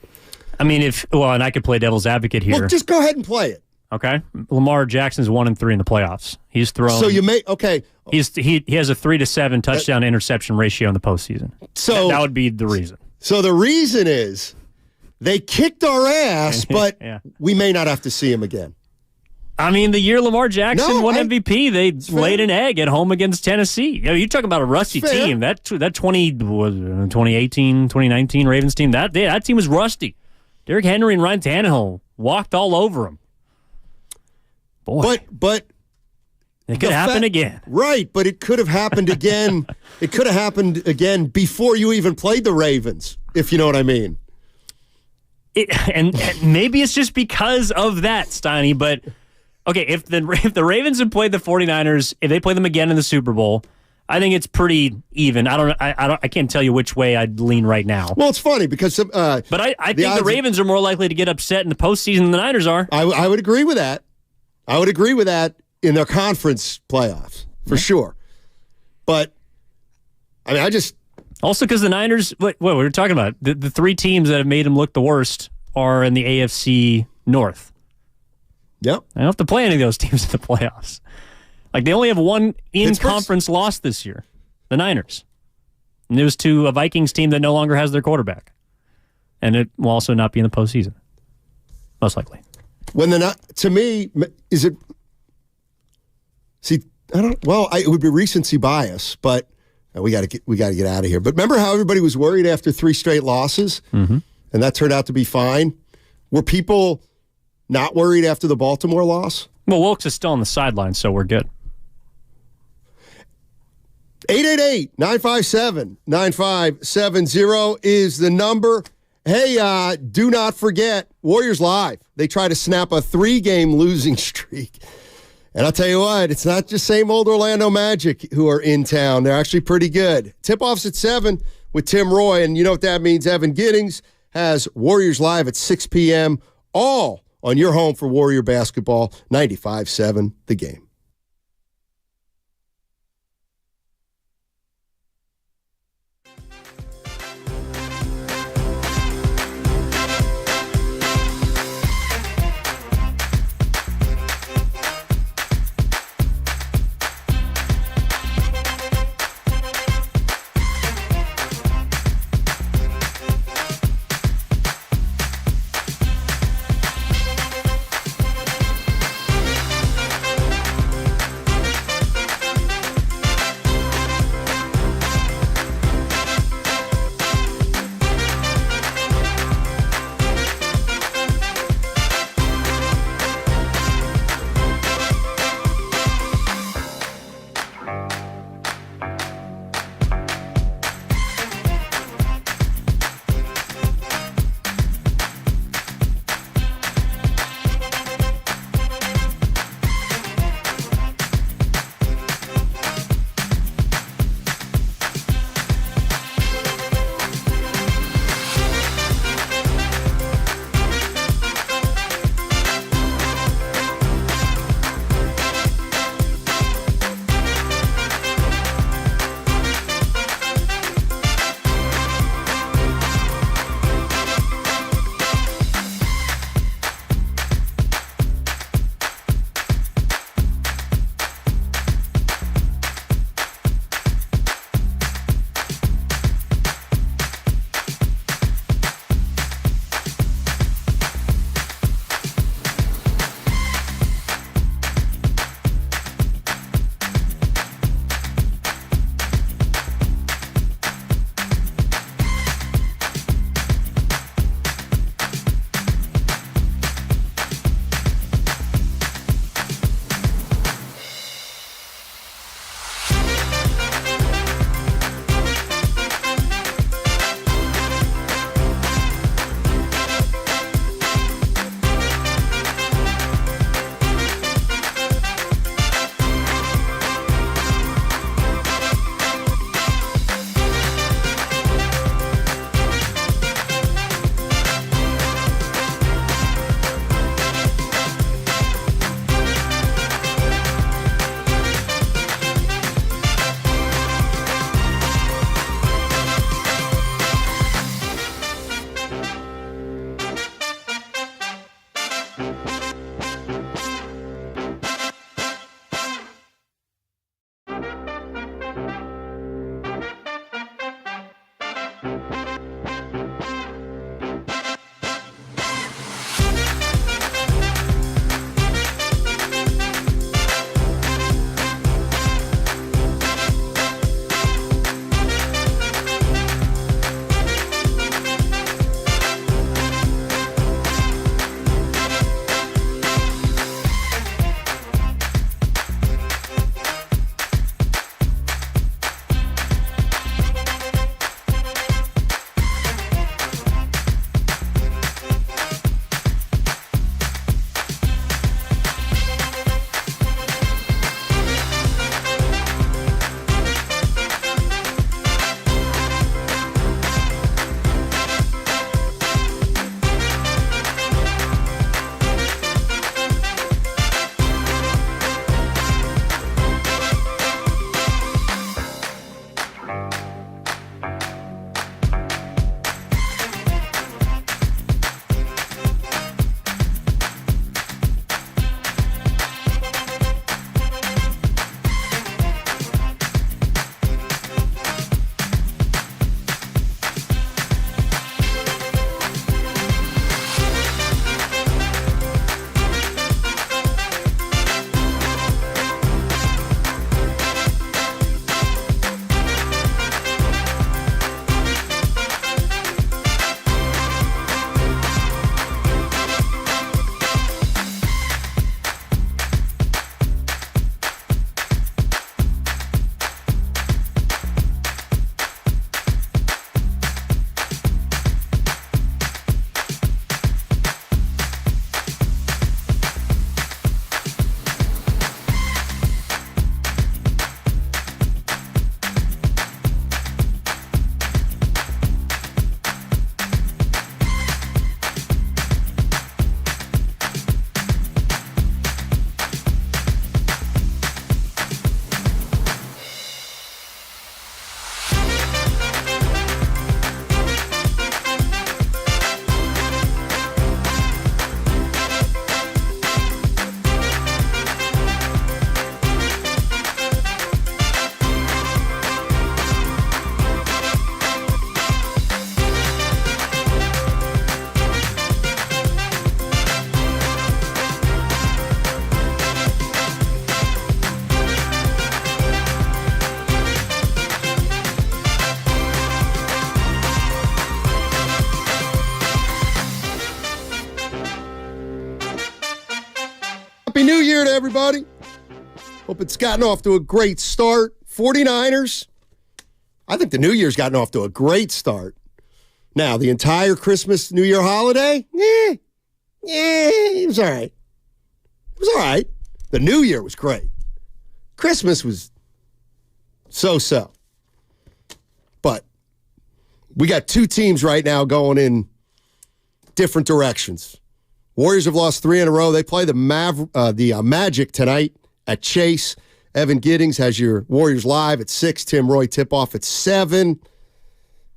I mean, and I could play devil's advocate here. Well, just go ahead and play it. Okay. Lamar Jackson's 1-3 in the playoffs. He's thrown. So you may, okay. He has a 3-7 touchdown interception ratio in the postseason. So that would be the reason. So the reason is they kicked our ass, but yeah. We may not have to see him again. I mean, the year Lamar Jackson won MVP, they laid an egg at home against Tennessee. You're talking about a rusty team. That 2018, 2019 Ravens team, that team was rusty. Derrick Henry and Ryan Tannehill walked all over him. Boy. But it could happen again. Right, but it could have happened again. It could have happened again before you even played the Ravens, if you know what I mean. And maybe it's just because of that, Steiny, but okay, if the Ravens had played the 49ers, if they play them again in the Super Bowl, I think it's pretty even. I can't tell you which way I'd lean right now. Well, it's funny because but I think the Ravens are more likely to get upset in the postseason than the Niners are. I would agree with that. I would agree with that in their conference playoffs for sure. But I mean, also because the Niners, what we were talking about, the 3 teams that have made them look the worst are in the AFC North. Yep. I don't have to play any of those teams in the playoffs. Like, they only have one in-conference loss this year, the Niners. And it was to a Vikings team that no longer has their quarterback. And it will also not be in the postseason, most likely. To me, is it? See, it would be recency bias, but we got to get out of here. But remember how everybody was worried after 3 straight losses, and that turned out to be fine. Were people not worried after the Baltimore loss? Well, Wilkes is still on the sideline, so we're good. 888-957-9570 is the number. Hey, do not forget, Warriors Live. They try to snap a 3-game losing streak. And I'll tell you what, it's not just same old Orlando Magic who are in town. They're actually pretty good. Tip-off's at 7 with Tim Roy, and you know what that means. Evan Giddings has Warriors Live at 6 p.m., all on your home for Warrior basketball, 95.7 The Game. everybody. Hope it's gotten off to a great start. 49ers, I think the New Year's gotten off to a great start. Now, the entire Christmas, New Year holiday, it was all right. It was all right. The New Year was great. Christmas was so-so. But we got two teams right now going in different directions. Warriors have lost 3 in a row. They play the Magic tonight at Chase. Evan Giddings has your Warriors live at 6. Tim Roy tip-off at 7.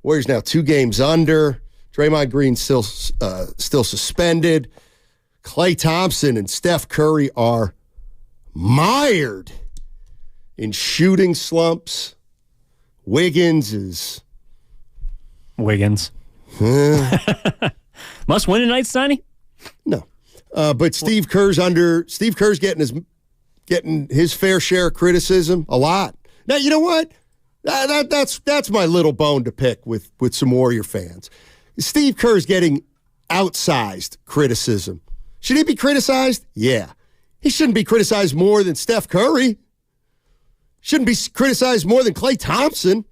Warriors now 2 games under. Draymond Green still suspended. Klay Thompson and Steph Curry are mired in shooting slumps. Wiggins. Must win tonight, Steiny? No. But Steve Kerr's getting his fair share of criticism a lot. Now, you know what? That's my little bone to pick with some Warrior fans. Steve Kerr's getting outsized criticism. Should he be criticized? Yeah. He shouldn't be criticized more than Steph Curry. Shouldn't be criticized more than Klay Thompson.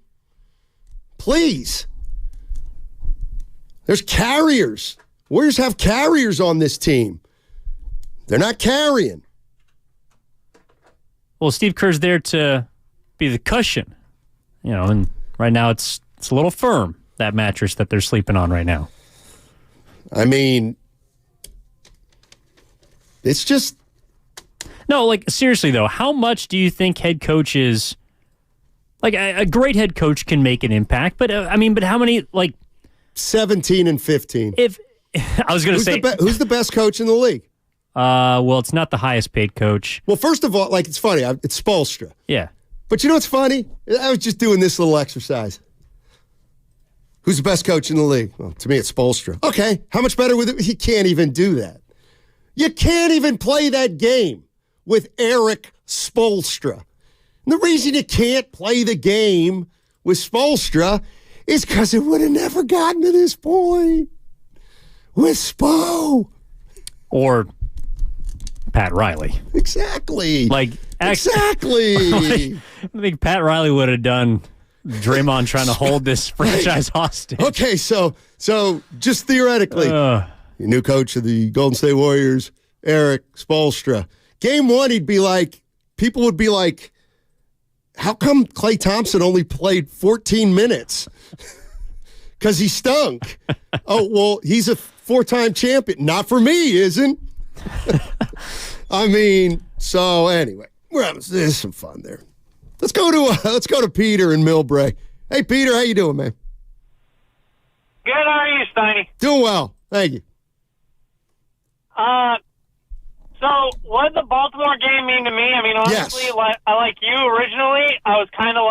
Please. There's carriers. Warriors have carriers on this team. They're not carrying. Well, Steve Kerr's there to be the cushion, and right now it's a little firm, that mattress that they're sleeping on right now. I mean, it's just... No, seriously, though, how much do you think head coaches... a great head coach can make an impact, but how many, 17 and 15. I was going to say... who's the best coach in the league? Well, it's not the highest paid coach. Well, first of all, it's funny. It's Spoelstra. Yeah. But you know what's funny? I was just doing this little exercise. Who's the best coach in the league? Well, to me, it's Spoelstra. Okay, how much better with it? He can't even do that. You can't even play that game with Eric Spoelstra. And the reason you can't play the game with Spoelstra is because it would have never gotten to this point with Spo. Or Pat Riley. Exactly. Exactly. I think Pat Riley would have done Draymond trying to hold this franchise hostage. Okay, so just theoretically, your new coach of the Golden State Warriors, Eric Spoelstra. Game 1, people would be like, how come Klay Thompson only played 14 minutes? Because he stunk. Oh, well, he's a 4-time champion. Not for me, isn't? So anyway, there's some fun there. Let's go to Peter in Millbrae. Hey, Peter, how you doing, man? Good. How are you, Steiny? Doing well. Thank you. So what did the Baltimore game mean to me? Honestly, like you originally, I was kind of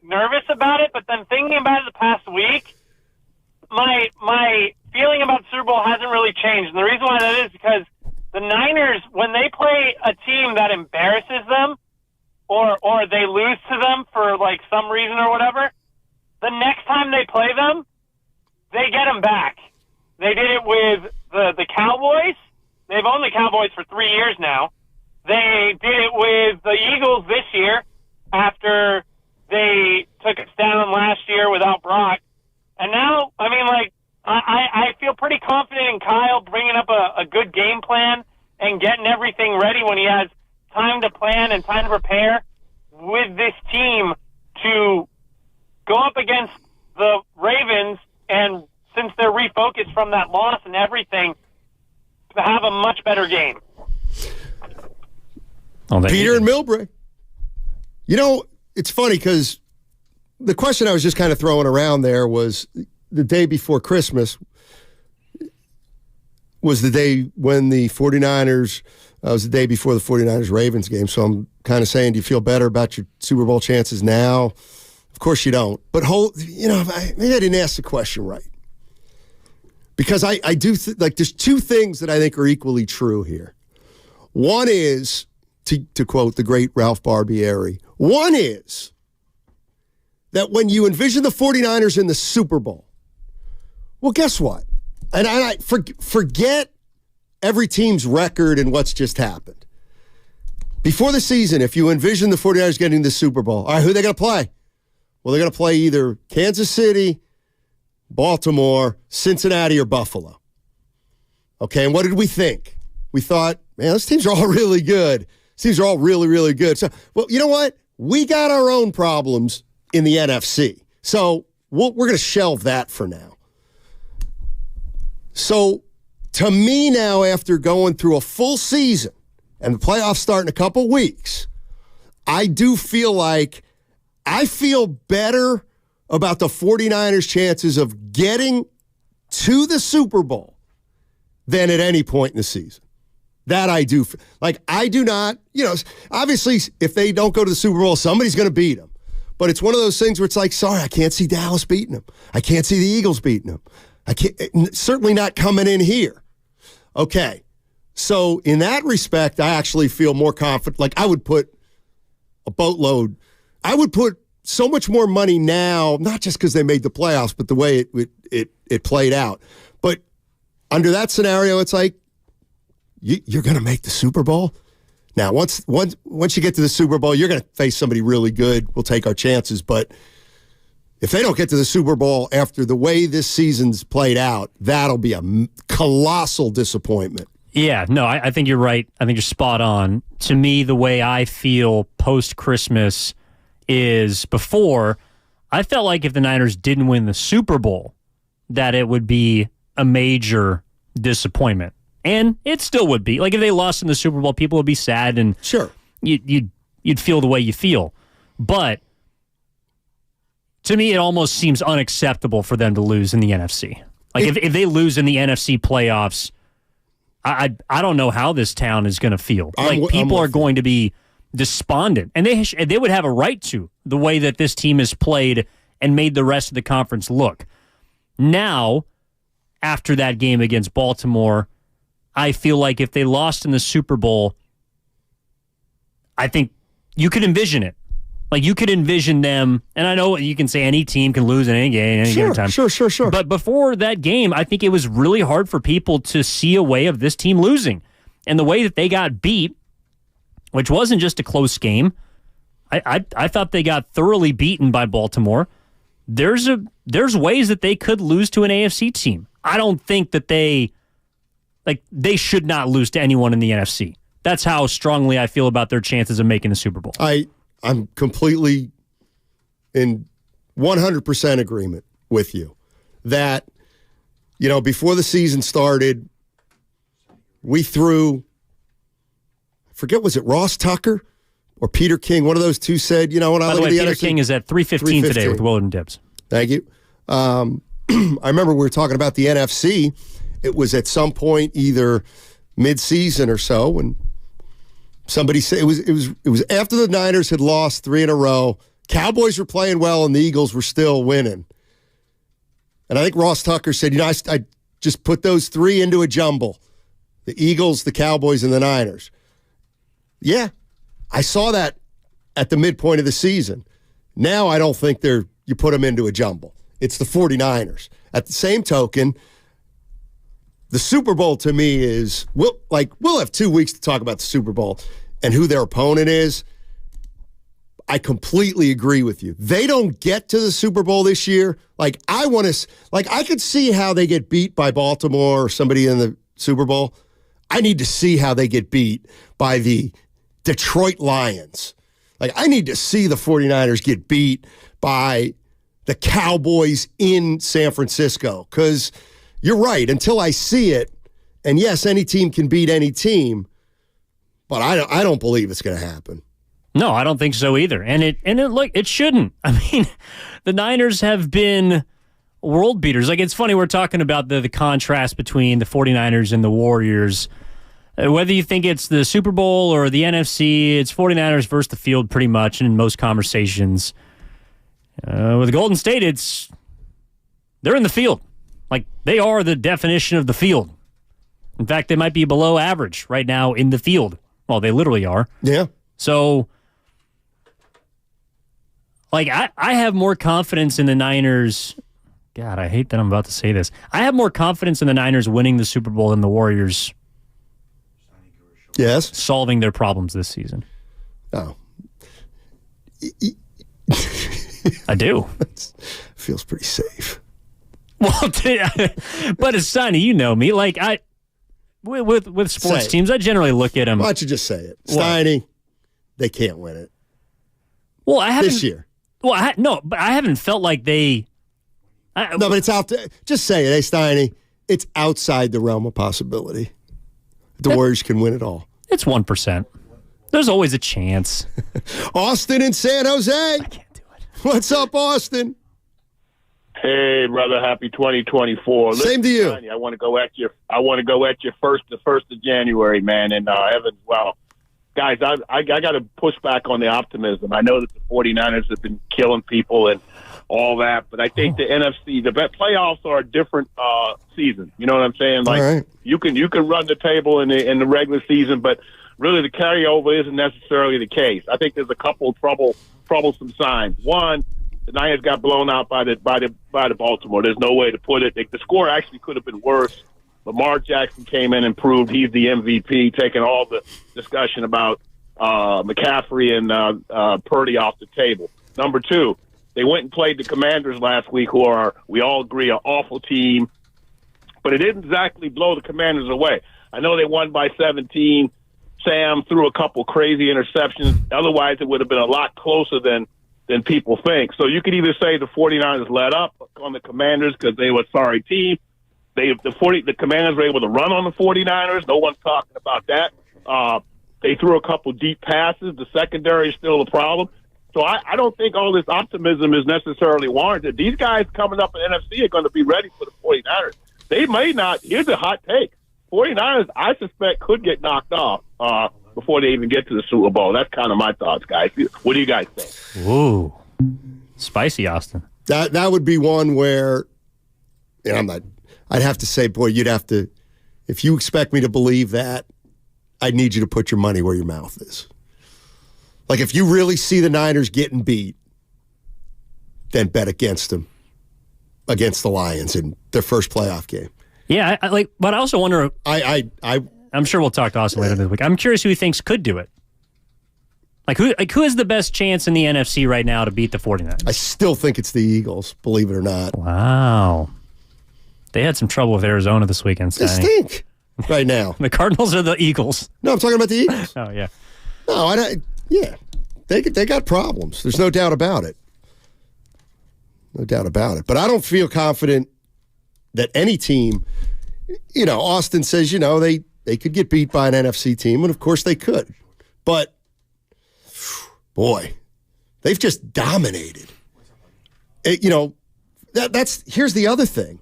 nervous about it, but then thinking about it the past week, my feeling about the Super Bowl hasn't really changed. And the reason why that is because the Niners, when they play a team that embarrasses them or they lose to them for some reason or whatever, the next time they play them, they get them back. They did it with the Cowboys. They've owned the Cowboys for 3 years now. They did it with the Eagles this year after they took us down last year without Brock. And now, I feel pretty confident in Kyle bringing up a good game plan and getting everything ready when he has time to plan and time to prepare with this team to go up against the Ravens, and since they're refocused from that loss and everything, to have a much better game. Peter and Millbrae. It's funny because the question I was just kind of throwing around there was the day before Christmas was the day when the 49ers, was the day before the 49ers-Ravens game. So I'm kind of saying, do you feel better about your Super Bowl chances now? Of course you don't. But maybe I didn't ask the question right. Because I do there's two things that I think are equally true here. One is, to quote the great Ralph Barbieri, one is that when you envision the 49ers in the Super Bowl, well, guess what? And I forget every team's record and what's just happened. Before the season, if you envision the 49ers getting the Super Bowl, all right, who are they going to play? Well, they're going to play either Kansas City, Baltimore, Cincinnati, or Buffalo. Okay, and what did we think? We thought, man, those teams are all really good. These teams are all really, really good. So, well, you know what? We got our own problems in the NFC. So we're going to shelve that for now. So to me now, after going through a full season and the playoffs start in a couple weeks, I do feel like I feel better about the 49ers' chances of getting to the Super Bowl than at any point in the season. That I do. Like, I do not, obviously, if they don't go to the Super Bowl, somebody's going to beat them. But it's one of those things where it's like, sorry, I can't see Dallas beating them. I can't see the Eagles beating them. I can't, certainly not coming in here. Okay. So in that respect, I actually feel more confident. Like, I would put a boatload. I would put so much more money now, not just because they made the playoffs, but the way it played out. But under that scenario, it's like, you're going to make the Super Bowl? Now, once you get to the Super Bowl, you're going to face somebody really good. We'll take our chances. But if they don't get to the Super Bowl after the way this season's played out, that'll be a colossal disappointment. Yeah, no, I think you're right. I think you're spot on. To me, the way I feel post-Christmas is before, I felt like if the Niners didn't win the Super Bowl, that it would be a major disappointment. And it still would be. Like, if they lost in the Super Bowl, people would be sad, and sure, you'd feel the way you feel. But to me, it almost seems unacceptable for them to lose in the NFC. Like, if they lose in the NFC playoffs, I don't know how this town is going to feel. Like, people are going to be despondent, and they would have a right to, the way that this team has played and made the rest of the conference look. Now, after that game against Baltimore, I feel like if they lost in the Super Bowl, I think you could envision it. Like, you could envision them, and I know you can say any team can lose in any game at any given time. Sure. But before that game, I think it was really hard for people to see a way of this team losing. And the way that they got beat, which wasn't just a close game, I thought they got thoroughly beaten by Baltimore. There's ways that they could lose to an AFC team. I don't think that they should not lose to anyone in the NFC. That's how strongly I feel about their chances of making the Super Bowl. I'm completely in 100% agreement with you that, before the season started, we threw, I forget, was it Ross Tucker or Peter King? One of those two said, when I By the look way, at the Peter NFC, King is at 3:15 today with Willard and Dibbs. Thank you. I remember we were talking about the NFC. It was at some point either mid-season or so when somebody said it was after the Niners had lost 3 in a row. Cowboys were playing well and the Eagles were still winning. And I think Ross Tucker said, I just put those 3 into a jumble. The Eagles, the Cowboys, and the Niners. Yeah, I saw that at the midpoint of the season. Now I don't think you put them into a jumble. It's the 49ers. At the same token, the Super Bowl to me is, we'll have 2 weeks to talk about the Super Bowl and who their opponent is. I completely agree with you. They don't get to the Super Bowl this year. I could see how they get beat by Baltimore or somebody in the Super Bowl. I need to see how they get beat by the Detroit Lions. I need to see the 49ers get beat by the Cowboys in San Francisco, because you're right. Until I see it, and yes, any team can beat any team, but I don't believe it's going to happen. No, I don't think so either. And it shouldn't. I mean, the Niners have been world beaters. It's funny, we're talking about the contrast between the 49ers and the Warriors. Whether you think it's the Super Bowl or the NFC, it's 49ers versus the field pretty much, and in most conversations. With Golden State, they're in the field. They are the definition of the field. In fact, they might be below average right now in the field. Well, they literally are. Yeah. So, I have more confidence in the Niners. God, I hate that I'm about to say this. I have more confidence in the Niners winning the Super Bowl than the Warriors solving their problems this season. Oh. I do. Feels pretty safe. Well, but it's Steiny, you know me. Like with sports teams, I generally look at them. Why don't you just say it, Steiny? They can't win it. Well, I haven't this year. Well, but I haven't felt like they. No, but it's out there. Just say it, hey Steiny. It's outside the realm of possibility. The Warriors can win it all. It's 1%. There's always a chance. Austin in San Jose. I can't do it. What's up, Austin? Hey, brother, happy 2024. Same to you. I want to go at you. I want to go at you the 1st of January, man. And Evans, well, guys, I got to push back on the optimism. I know that the 49ers have been killing people and all that, but I think the NFC, the playoffs are a different season. You know what I'm saying? Like right. you can run the table in the regular season, but really the carryover isn't necessarily the case. I think there's a couple of troublesome signs. One, the Niners got blown out by the Baltimore. There's no way to put it. The score actually could have been worse. Lamar Jackson came in and proved he's the MVP, taking all the discussion about McCaffrey and Purdy off the table. Number two, they went and played the Commanders last week, who are, we all agree, an awful team. But it didn't exactly blow the Commanders away. I know they won by 17. Sam threw a couple crazy interceptions. Otherwise, it would have been a lot closer than people think. So you could either say the 49ers let up on the Commanders because they were a sorry team. The Commanders were able to run on the 49ers. No one's talking about that. They threw a couple deep passes. The secondary is still a problem. So I don't think all this optimism is necessarily warranted. These guys coming up in NFC are going to be ready for the 49ers. They may not. Here's a hot take. 49ers, I suspect, could get knocked off before they even get to the Super Bowl. That's kind of my thoughts, guys. What do you guys think? Ooh. Spicy, Austin. That would be one where, I'd have to say, boy, you'd have to, if you expect me to believe that, I need you to put your money where your mouth is. Like, if you really see the Niners getting beat, then bet against them, against the Lions in their first playoff game. Yeah, but I also wonder. I'm sure we'll talk to Austin later this week. I'm curious who he thinks could do it. Who has the best chance in the NFC right now to beat the 49ers? I still think it's the Eagles, believe it or not. Wow. They had some trouble with Arizona this weekend, They stink right now. The Cardinals or the Eagles? No, I'm talking about the Eagles. Oh, yeah. No, yeah. They got problems. There's no doubt about it. No doubt about it. But I don't feel confident that any team, Austin says, they could get beat by an NFC team, and of course they could. But, boy, they've just dominated. Here's the other thing.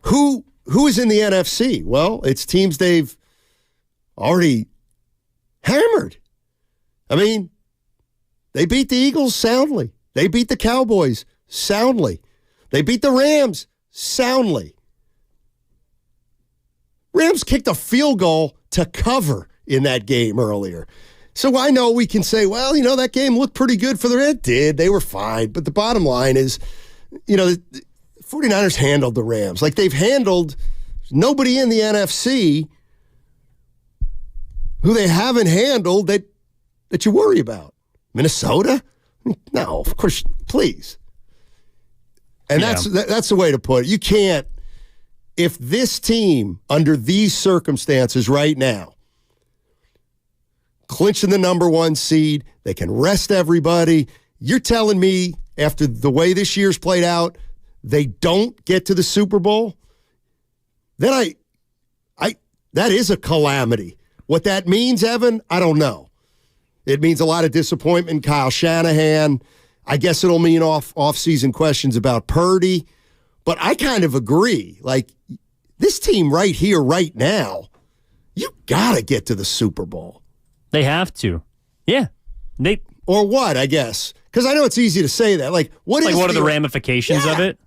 Who is in the NFC? Well, it's teams they've already hammered. I mean, they beat the Eagles soundly. They beat the Cowboys soundly. They beat the Rams soundly. Rams kicked a field goal to cover in that game earlier. So I know we can say, well, that game looked pretty good for the Rams. It did. They were fine. But the bottom line is, the 49ers handled the Rams. Like they've handled nobody in the NFC who they haven't handled that you worry about. Minnesota? No, of course, please. And that's the way to put it. You can't, if this team, under these circumstances right now, clinching the number one seed, they can rest everybody. You're telling me after the way this year's played out, they don't get to the Super Bowl? Then that is a calamity. What that means, Evan, I don't know. It means a lot of disappointment in Kyle Shanahan. I guess it'll mean off-season questions about Purdy. But I kind of agree. Like, this team right here, right now, you got to get to the Super Bowl. They have to. Yeah. Or what, I guess. Because I know it's easy to say that. Like, what are the ramifications of it?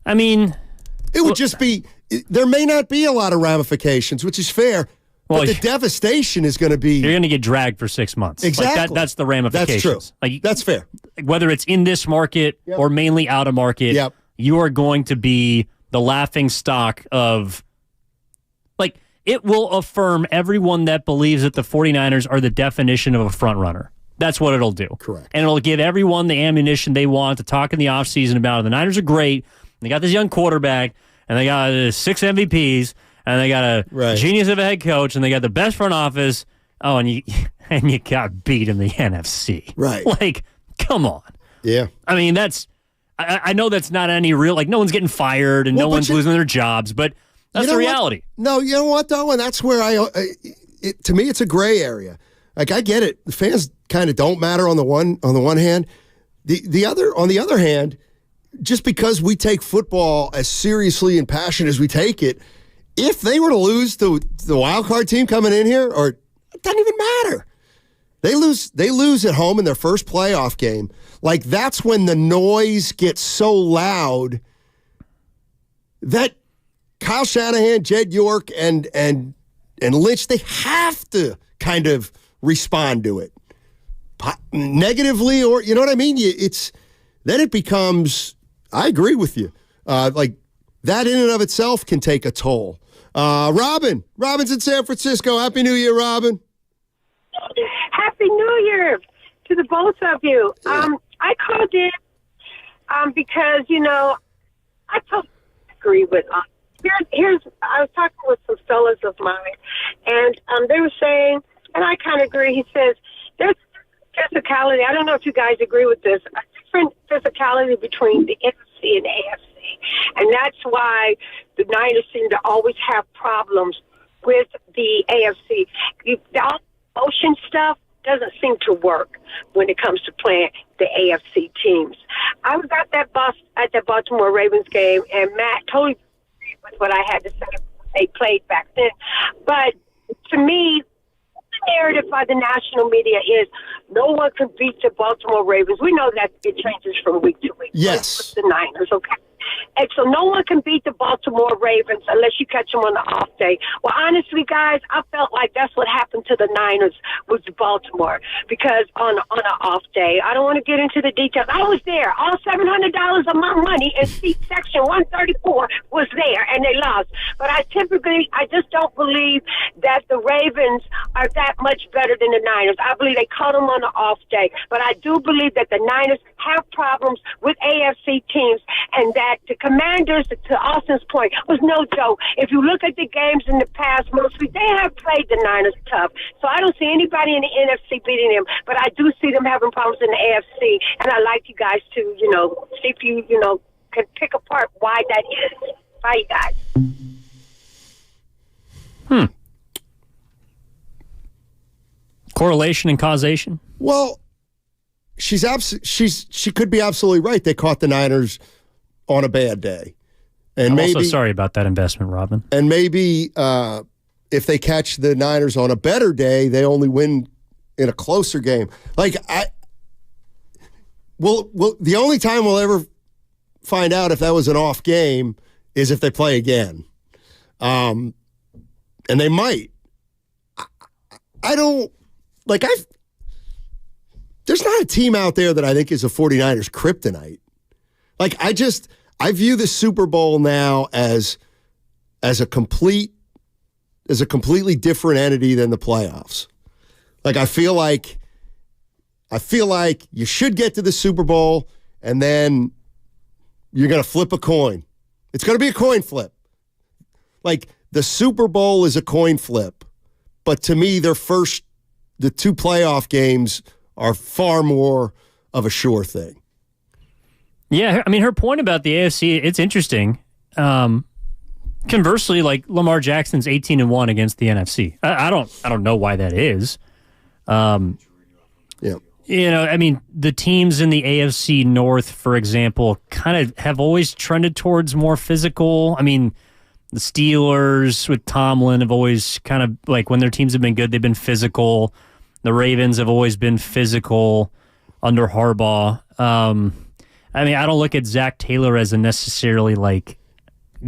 I mean, it would just be, there may not be a lot of ramifications, which is fair. Well, but the devastation is going to be... You're going to get dragged for 6 months. Exactly. That's the ramifications. That's true. That's fair. Whether it's in this market or mainly out of market, you are going to be the laughing stock of... it will affirm everyone that believes that the 49ers are the definition of a front runner. That's what it'll do. Correct. And it'll give everyone the ammunition they want to talk in the offseason about it. The Niners are great. They got this young quarterback, and they got 6 MVPs, and they got a genius of a head coach, and they got the best front office. Oh, and you got beat in the NFC. Right. Like, come on. Yeah. I mean, I know that's not any real, like, no one's getting fired and no one's losing their jobs, but that's the reality. No, you know what, though? And that's where to me, it's a gray area. Like, I get it. The fans kind of don't matter on the one hand. On the other hand, just because we take football as seriously and passionate as we take it, if they were to lose to the wild card team coming in here, or it doesn't even matter. They lose at home in their first playoff game. Like, that's when the noise gets so loud that Kyle Shanahan, Jed York, and Lynch, they have to kind of respond to it negatively, or you know what I mean. Then it becomes. I agree with you. Like that in and of itself can take a toll. Robin's in San Francisco. Happy New Year, Robin. Happy New Year to the both of you. I called in because I totally agree with. I was talking with some fellas of mine, and they were saying, and I kind of agree. He says there's physicality. I don't know if you guys agree with this. A different physicality between the NFC and the AFC, and that's why the Niners seem to always have problems with the AFC. The motion stuff doesn't seem to work when it comes to playing the AFC teams. I was at that Baltimore Ravens game, and Matt totally agreed with what I had to say when they played back then. But to me, the narrative by the national media is no one can beat the Baltimore Ravens. We know that it changes from week to week. Yes. With the Niners, okay? And so no one can beat the Baltimore Ravens unless you catch them on the off day. Well, honestly, guys, I felt like that's what happened to the Niners with Baltimore, because on an off day, I don't want to get into the details. I was there. All $700 of my money in seat section 134 was there, and they lost. But I just don't believe that the Ravens are that much better than the Niners. I believe they caught them on the off day. But I do believe that the Niners have problems with AFC teams, and that the Commanders, to Austin's point, was no joke. If you look at the games in the past, mostly they have played the Niners tough. So I don't see anybody in the NFC beating them, but I do see them having problems in the AFC, and I'd like you guys to, see if you, can pick apart why that is. Bye, guys. Correlation and causation? Well, she could be absolutely right. They caught the Niners on a bad day. And I'm also sorry about that investment, Robin. And maybe if they catch the Niners on a better day, they only win in a closer game. Like, the only time we'll ever find out if that was an off game is if they play again. And they might. I don't, there's not a team out there that I think is a 49ers kryptonite. Like, I view the Super Bowl now as a completely different entity than the playoffs. Like, I feel like you should get to the Super Bowl, and then you're going to flip a coin. It's going to be a coin flip. Like, the Super Bowl is a coin flip, but to me, the two playoff games are far more of a sure thing. Yeah, I mean, her point about the AFC, it's interesting. Conversely, like Lamar Jackson's 18-1 against the NFC. I don't know why that is. Yeah. I mean, the teams in the AFC North, for example, kind of have always trended towards more physical. I mean, the Steelers with Tomlin have always kind of, like, when their teams have been good, they've been physical. The Ravens have always been physical under Harbaugh. I mean, I don't look at Zach Taylor as a necessarily, like,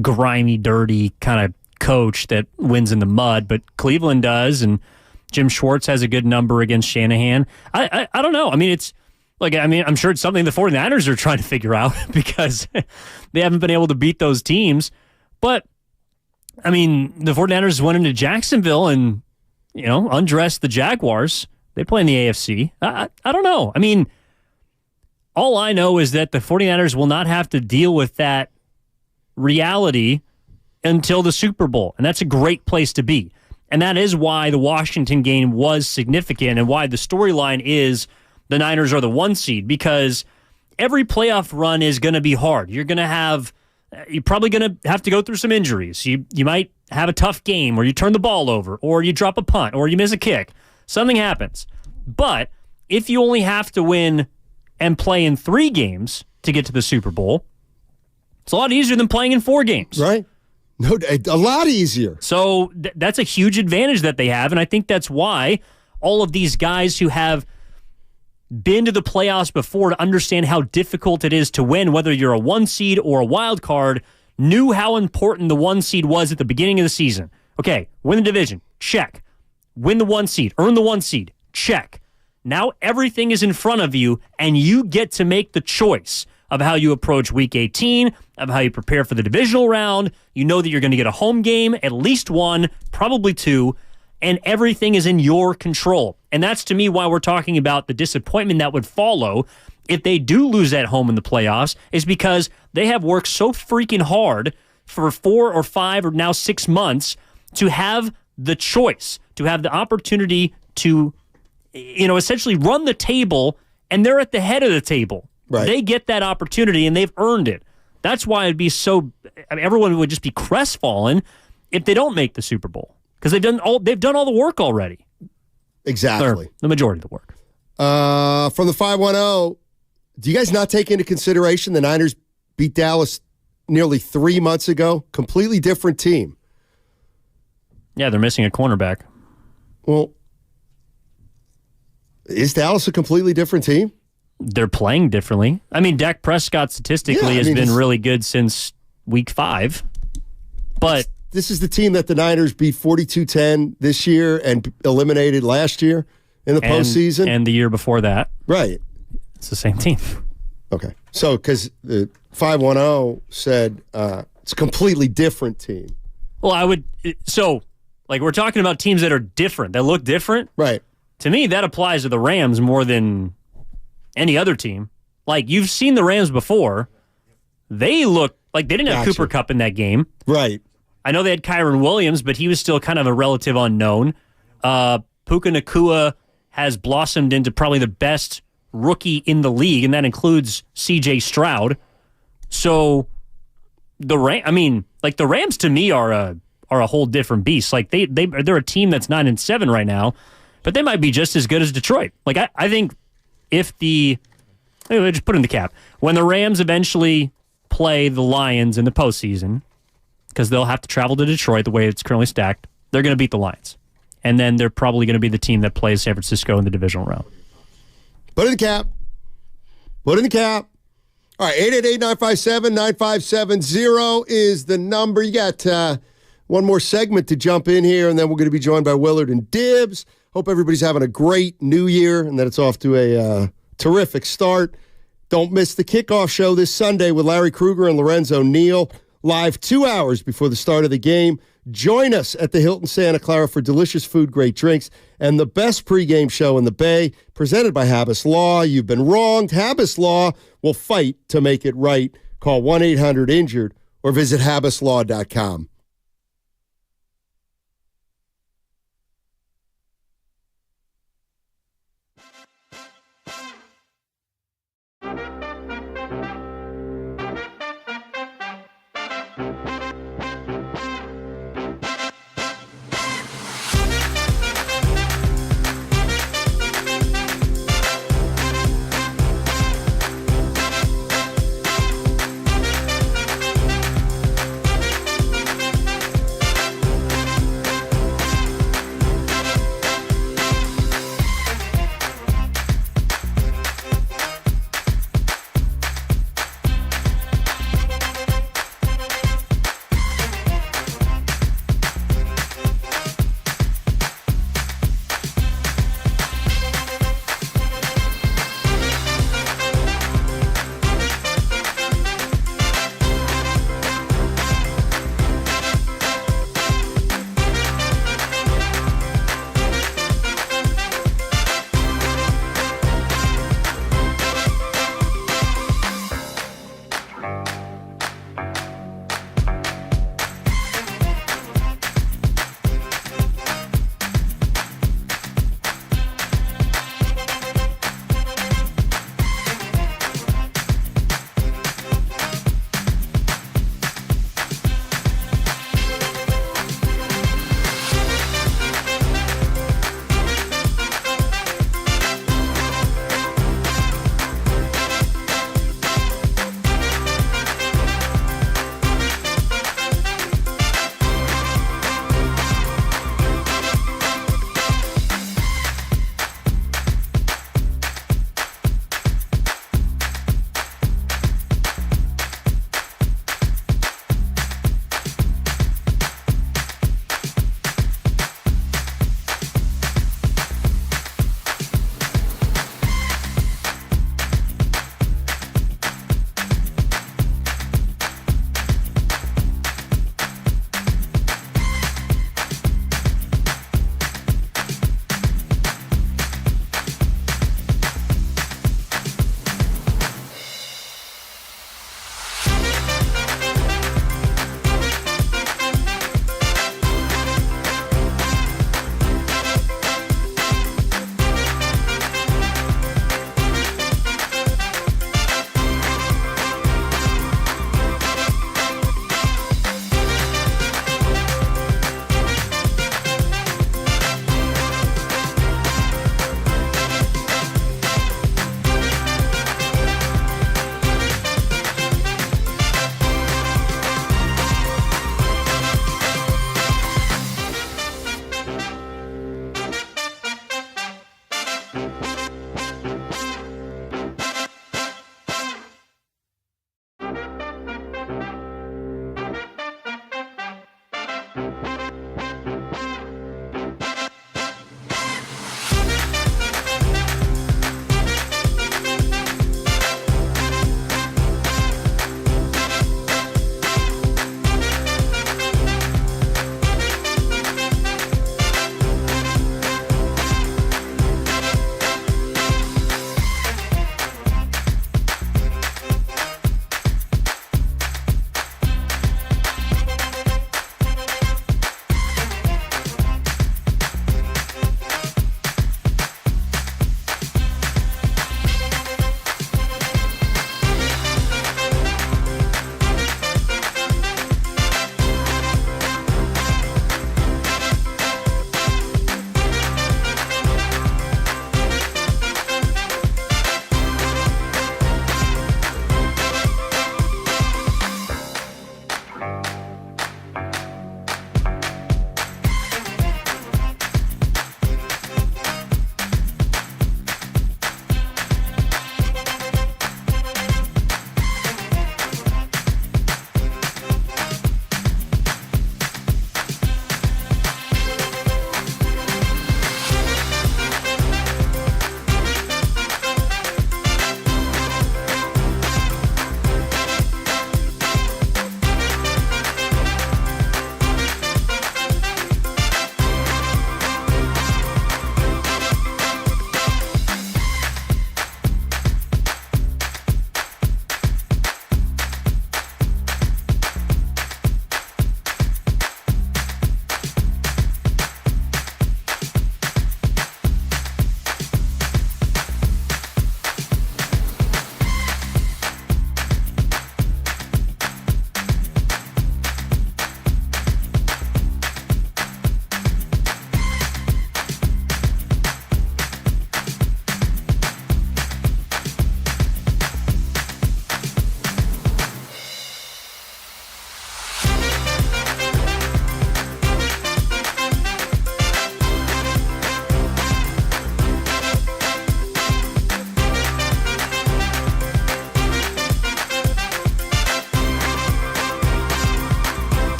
grimy, dirty kind of coach that wins in the mud, but Cleveland does, and Jim Schwartz has a good number against Shanahan. I don't know. I mean, it's like, I'm sure it's something the 49ers are trying to figure out because they haven't been able to beat those teams. But I mean, the 49ers went into Jacksonville and, undressed the Jaguars. They play in the AFC. I don't know. I mean, all I know is that the 49ers will not have to deal with that reality until the Super Bowl. And that's a great place to be. And that is why the Washington game was significant and why the storyline is the Niners are the 1 seed, because every playoff run is going to be hard. You're probably going to have to go through some injuries. You might have a tough game, or you turn the ball over, or you drop a punt, or you miss a kick. Something happens. But if you only have to win and play in 3 games to get to the Super Bowl, it's a lot easier than playing in 4 games. Right. No, a lot easier. So that's a huge advantage that they have, and I think that's why all of these guys who have been to the playoffs before to understand how difficult it is to win, whether you're a 1 seed or a wild card, knew how important the 1 seed was at the beginning of the season. Okay, win the division, check. Win the 1 seed, earn the 1 seed, check. Now everything is in front of you, and you get to make the choice of how you approach Week 18, of how you prepare for the divisional round. You know that you're going to get a home game, at least 1, probably 2, and everything is in your control. And that's, to me, why we're talking about the disappointment that would follow if they do lose at home in the playoffs, is because they have worked so freaking hard for 4 or 5 or now 6 months to have the choice, to have the opportunity to, essentially run the table, and they're at the head of the table. Right. They get that opportunity, and they've earned it. That's why it'd be so. Everyone would just be crestfallen if they don't make the Super Bowl, because they've done all the work already. Exactly, or the majority of the work. From the 510, do you guys not take into consideration the Niners beat Dallas nearly 3 months ago? Completely different team. Yeah, they're missing a cornerback. Well, is Dallas a completely different team? They're playing differently. I mean, Dak Prescott statistically has been really good since week 5. But this is the team that the Niners beat 42-10 this year and eliminated last year in the postseason. And the year before that. Right. It's the same team. Okay. So, because the 510 said it's a completely different team. Well, we're talking about teams that are different, that look different. Right. To me, that applies to the Rams more than any other team. Like, you've seen the Rams before. They look like they didn't have Cooper Kupp in that game. Right. I know they had Kyron Williams, but he was still kind of a relative unknown. Puka Nacua has blossomed into probably the best rookie in the league, and that includes C.J. Stroud. So the Rams to me are a whole different beast. Like they're a team that's 9-7 right now, but they might be just as good as Detroit. Like I think just put in the cap, when the Rams eventually play the Lions in the postseason, because they'll have to travel to Detroit the way it's currently stacked, they're going to beat the Lions. And then they're probably going to be the team that plays San Francisco in the divisional round. Put in the cap. Put in the cap. All right, 888-957-9570 is the number. You got one more segment to jump in here, and then we're going to be joined by Willard and Dibbs. Hope everybody's having a great new year and that it's off to a terrific start. Don't miss the kickoff show this Sunday with Larry Krueger and Lorenzo Neal, live 2 hours before the start of the game. Join us at the Hilton Santa Clara for delicious food, great drinks, and the best pregame show in the Bay, presented by Habas Law. You've been wronged. Habas Law will fight to make it right. Call 1-800-INJURED or visit habaslaw.com.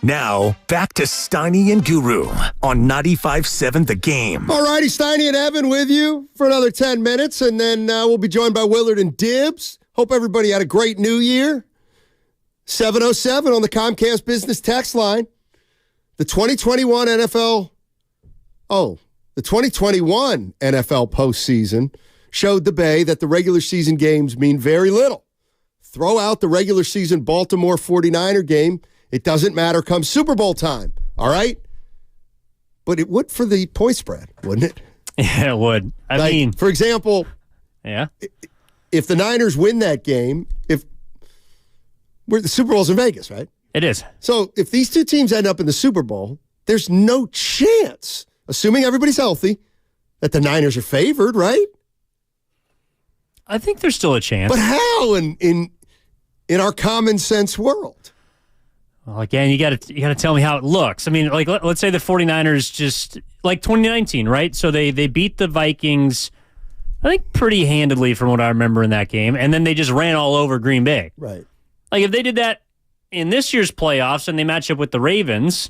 Now, back to Steiny and Guru on 95.7 The Game. All righty, Steiny and Evan with you for another 10 minutes, and then we'll be joined by Willard and Dibbs. Hope everybody had a great new year. 707 on the Comcast Business text line. The 2021 NFL postseason showed the Bay that the regular season games mean very little. Throw out the regular season Baltimore 49er game. It doesn't matter come Super Bowl time, all right? But it would for the point spread, wouldn't it? Yeah, it would. I mean, for example, yeah, if the Niners win that game, the Super Bowl's in Vegas, right? It is. So if these two teams end up in the Super Bowl, there's no chance, assuming everybody's healthy, that the Niners are favored, right? I think there's still a chance. But how in our common sense world? Well, again, you got to tell me how it looks. I mean, like let's say the 49ers just like 2019, right? So they beat the Vikings, I think pretty handedly from what I remember in that game, and then they just ran all over Green Bay. Right. Like if they did that in this year's playoffs and they match up with the Ravens,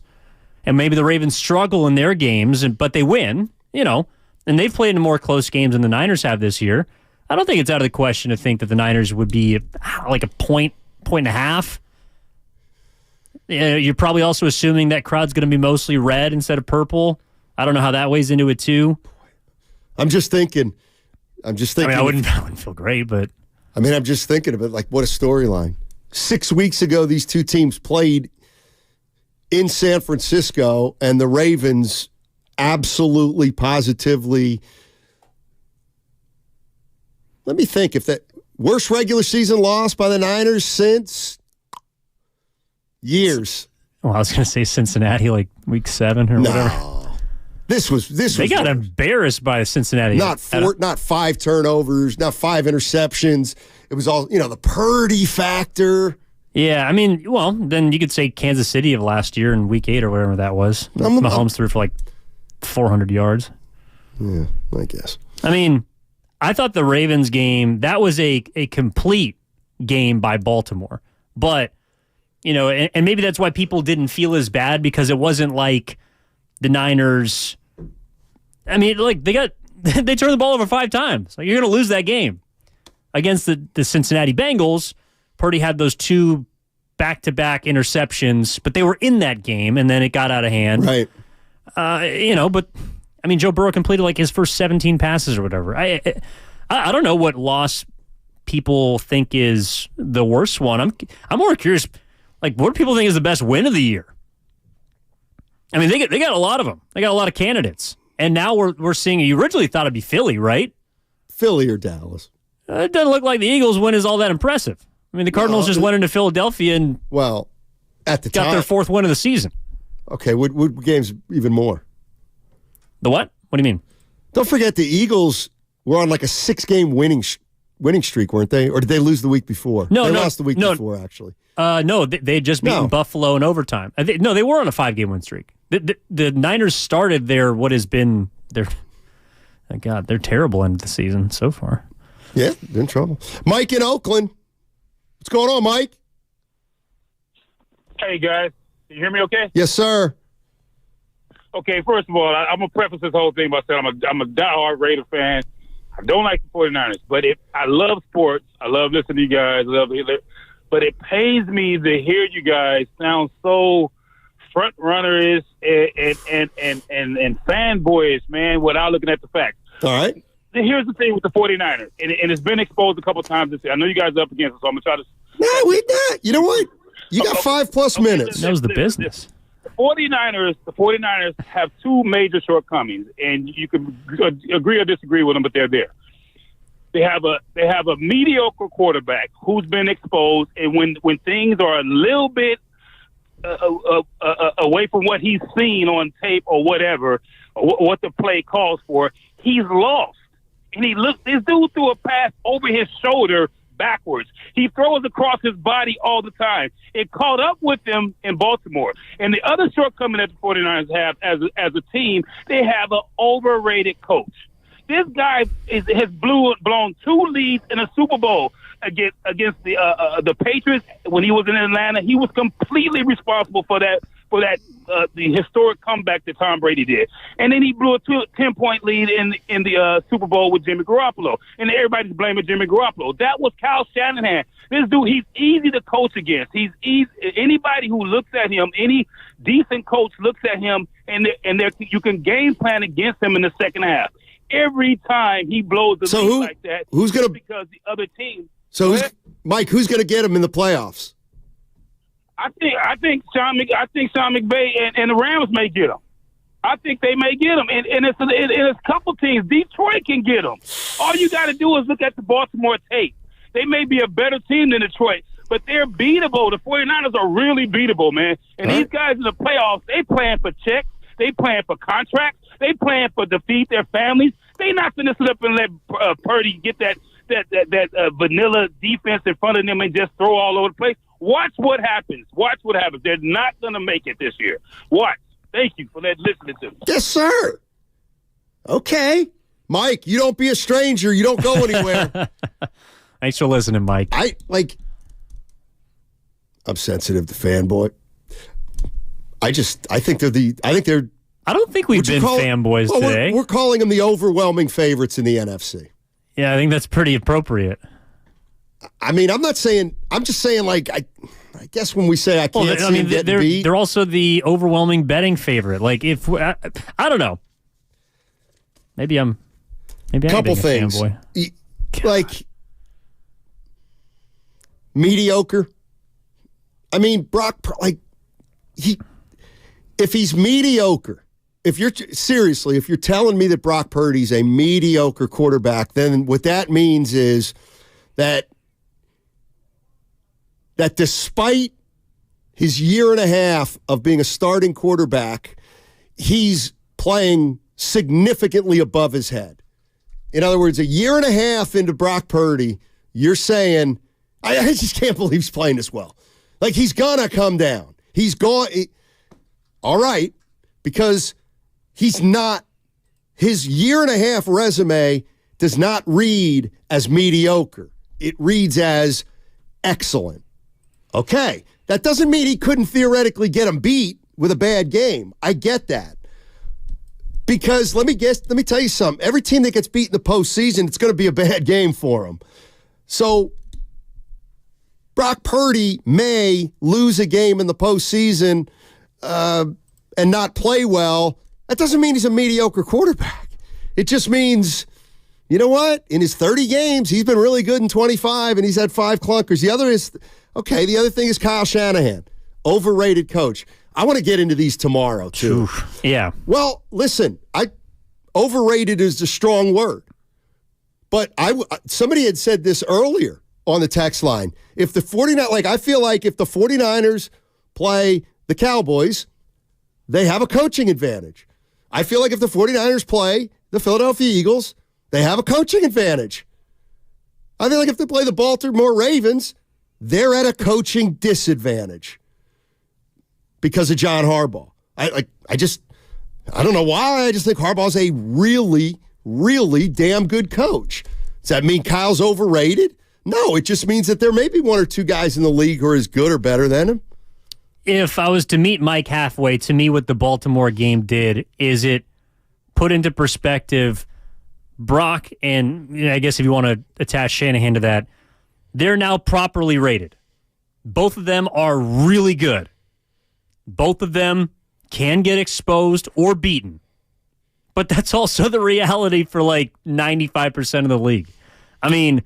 and maybe the Ravens struggle in their games, but they win, and they've played in more close games than the Niners have this year. I don't think it's out of the question to think that the Niners would be like a point and a half. You're probably also assuming that crowd's going to be mostly red instead of purple. I don't know how that weighs into it too. I'm just thinking. I mean, I wouldn't feel great, but I mean, I'm just thinking of it like what a storyline. 6 weeks ago, these two teams played in San Francisco, and the Ravens absolutely, positively. Let me think. If that worst regular season loss by the Niners since years. Well, I was going to say Cincinnati, like week 7 or whatever. This was. They got embarrassed by Cincinnati. Not 5 turnovers, not 5 interceptions. It was all the Purdy factor. Yeah, I mean, well, then you could say Kansas City of last year in week 8 or whatever that was. Mahomes threw for like 400 yards. Yeah, I guess. I mean, I thought the Ravens game, that was a complete game by Baltimore. But, and maybe that's why people didn't feel as bad because it wasn't like the Niners. I mean, like they turned the ball over 5 times. Like you're going to lose that game. Against the Cincinnati Bengals, Purdy had those 2 back-to-back interceptions, but they were in that game, and then it got out of hand. Right. But, I mean, Joe Burrow completed like his first 17 passes or whatever. I don't know what loss people think is the worst one. I'm more curious, like, what do people think is the best win of the year? I mean, they got a lot of them. They got a lot of candidates. And now we're seeing, you originally thought it'd be Philly, right? Philly or Dallas. It doesn't look like the Eagles' win is all that impressive. I mean, the Cardinals just went into Philadelphia and at the got time, their 4th win of the season. Okay, what games even more? The what? What do you mean? Don't forget the Eagles were on like a 6-game winning streak, weren't they? Or did they lose the week before? They lost the week before, actually. No, they had just beaten Buffalo in overtime. They were on a 5-game win streak. The Niners started their what has been their they're terrible end of the season so far. Yeah, they're in trouble. Mike in Oakland. What's going on, Mike? Hey, guys. Can you hear me okay? Yes, sir. Okay, first of all, I'm going to preface this whole thing by saying I'm a diehard Raider fan. I don't like the 49ers, but I love sports. I love listening to you guys. But it pains me to hear you guys sound so front-runnerish and fanboyish, man, without looking at the facts. All right. Here's the thing with the 49ers, and it's been exposed a couple times this year. I know you guys are up against it, so I'm going to try to... No, we not. You know what? You got 5+ minutes. That was the business. The 49ers have 2 major shortcomings, and you can agree or disagree with them, but they're there. They have a mediocre quarterback who's been exposed, and when things are a little bit away from what he's seen on tape or whatever, or what the play calls for, he's lost. And this dude threw a pass over his shoulder backwards. He throws across his body all the time. It caught up with him in Baltimore. And the other shortcoming that the 49ers have as a team, they have an overrated coach. This guy has blown 2 leads in a Super Bowl against the Patriots when he was in Atlanta. He was completely responsible for for that the historic comeback that Tom Brady did. And then he blew a 10-point lead in the Super Bowl with Jimmy Garoppolo. And everybody's blaming Jimmy Garoppolo. That was Kyle Shanahan. This dude, he's easy to coach against. He's easy. Anybody who looks at him, any decent coach looks at him, and you can game plan against him in the second half. Every time he blows the lead like that, because the other team. So, Mike, who's going to get him in the playoffs? I think Sean McVay and the Rams may get him. I think they may get him, and it's a couple teams. Detroit can get him. All you got to do is look at the Baltimore tape. They may be a better team than Detroit, but they're beatable. The 49ers are really beatable, man. And these guys in the playoffs, they playing for checks. They playing for contracts. They playing for defeat their families. They not finna sit up and let Purdy get that vanilla defense in front of them and just throw all over the place. Watch what happens. Watch what happens. They're not going to make it this year. Watch. Thank you for listening to me. Yes, sir. Okay. Mike, you don't be a stranger. You don't go anywhere. Thanks for listening, Mike. I'm sensitive to fanboy. I don't think we've been fanboys today. We're calling them the overwhelming favorites in the NFC. Yeah, I think that's pretty appropriate. I mean, I'm just saying, I guess when we say I can't see them getting beat. They're also the overwhelming betting favorite. Like, if I don't know. Maybe I'm couple being things. A fanboy. Like, mediocre. I mean, Brock, if he's mediocre, if you're telling me that Brock Purdy's a mediocre quarterback, then what that means is that despite his year and a half of being a starting quarterback, he's playing significantly above his head. In other words, a year and a half into Brock Purdy, you're saying, I just can't believe he's playing this well. Like, he's going to come down. He's going, all right, because he's not, his year and a half resume does not read as mediocre. It reads as excellent. Okay, that doesn't mean he couldn't theoretically get him beat with a bad game. I get that. Because let me tell you something. Every team that gets beat in the postseason, it's going to be a bad game for them. So Brock Purdy may lose a game in the postseason and not play well. That doesn't mean he's a mediocre quarterback. It just means, you know what? In his 30 games, he's been really good in 25, and he's had 5 clunkers. The other thing is Kyle Shanahan, overrated coach. I want to get into these tomorrow, too. Yeah. Well, listen, overrated is a strong word. But somebody had said this earlier on the text line. If the 49ers, I feel like if the 49ers play the Cowboys, they have a coaching advantage. I feel like if the 49ers play the Philadelphia Eagles, they have a coaching advantage. I feel like if they play the Baltimore Ravens, they're at a coaching disadvantage because of John Harbaugh. I don't know why. I just think Harbaugh's a really, really damn good coach. Does that mean Kyle's overrated? No, it just means that there may be 1 or 2 guys in the league who are as good or better than him. If I was to meet Mike halfway, to me what the Baltimore game did is it put into perspective Brock, and I guess if you want to attach Shanahan to that, they're now properly rated. Both of them are really good. Both of them can get exposed or beaten. But that's also the reality for 95% of the league. I mean,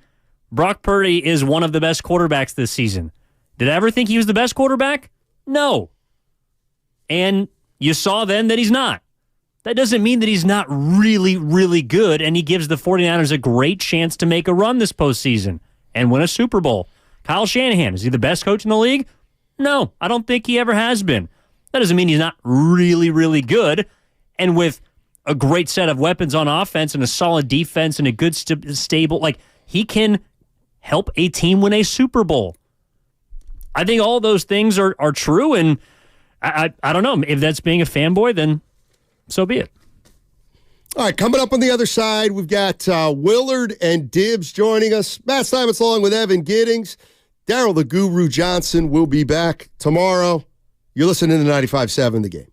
Brock Purdy is one of the best quarterbacks this season. Did I ever think he was the best quarterback? No. And you saw then that he's not. That doesn't mean that he's not really, really good, and he gives the 49ers a great chance to make a run this postseason and win a Super Bowl. Kyle Shanahan, is he the best coach in the league? No, I don't think he ever has been. That doesn't mean he's not really, really good. And with a great set of weapons on offense and a solid defense and a good, stable, he can help a team win a Super Bowl. I think all those things are true, and I don't know. If that's being a fanboy, then so be it. All right, coming up on the other side, we've got Willard and Dibbs joining us. Matt Steinmetz along with Evan Giddings. Daryl the Guru Johnson will be back tomorrow. You're listening to 95.7 The Game.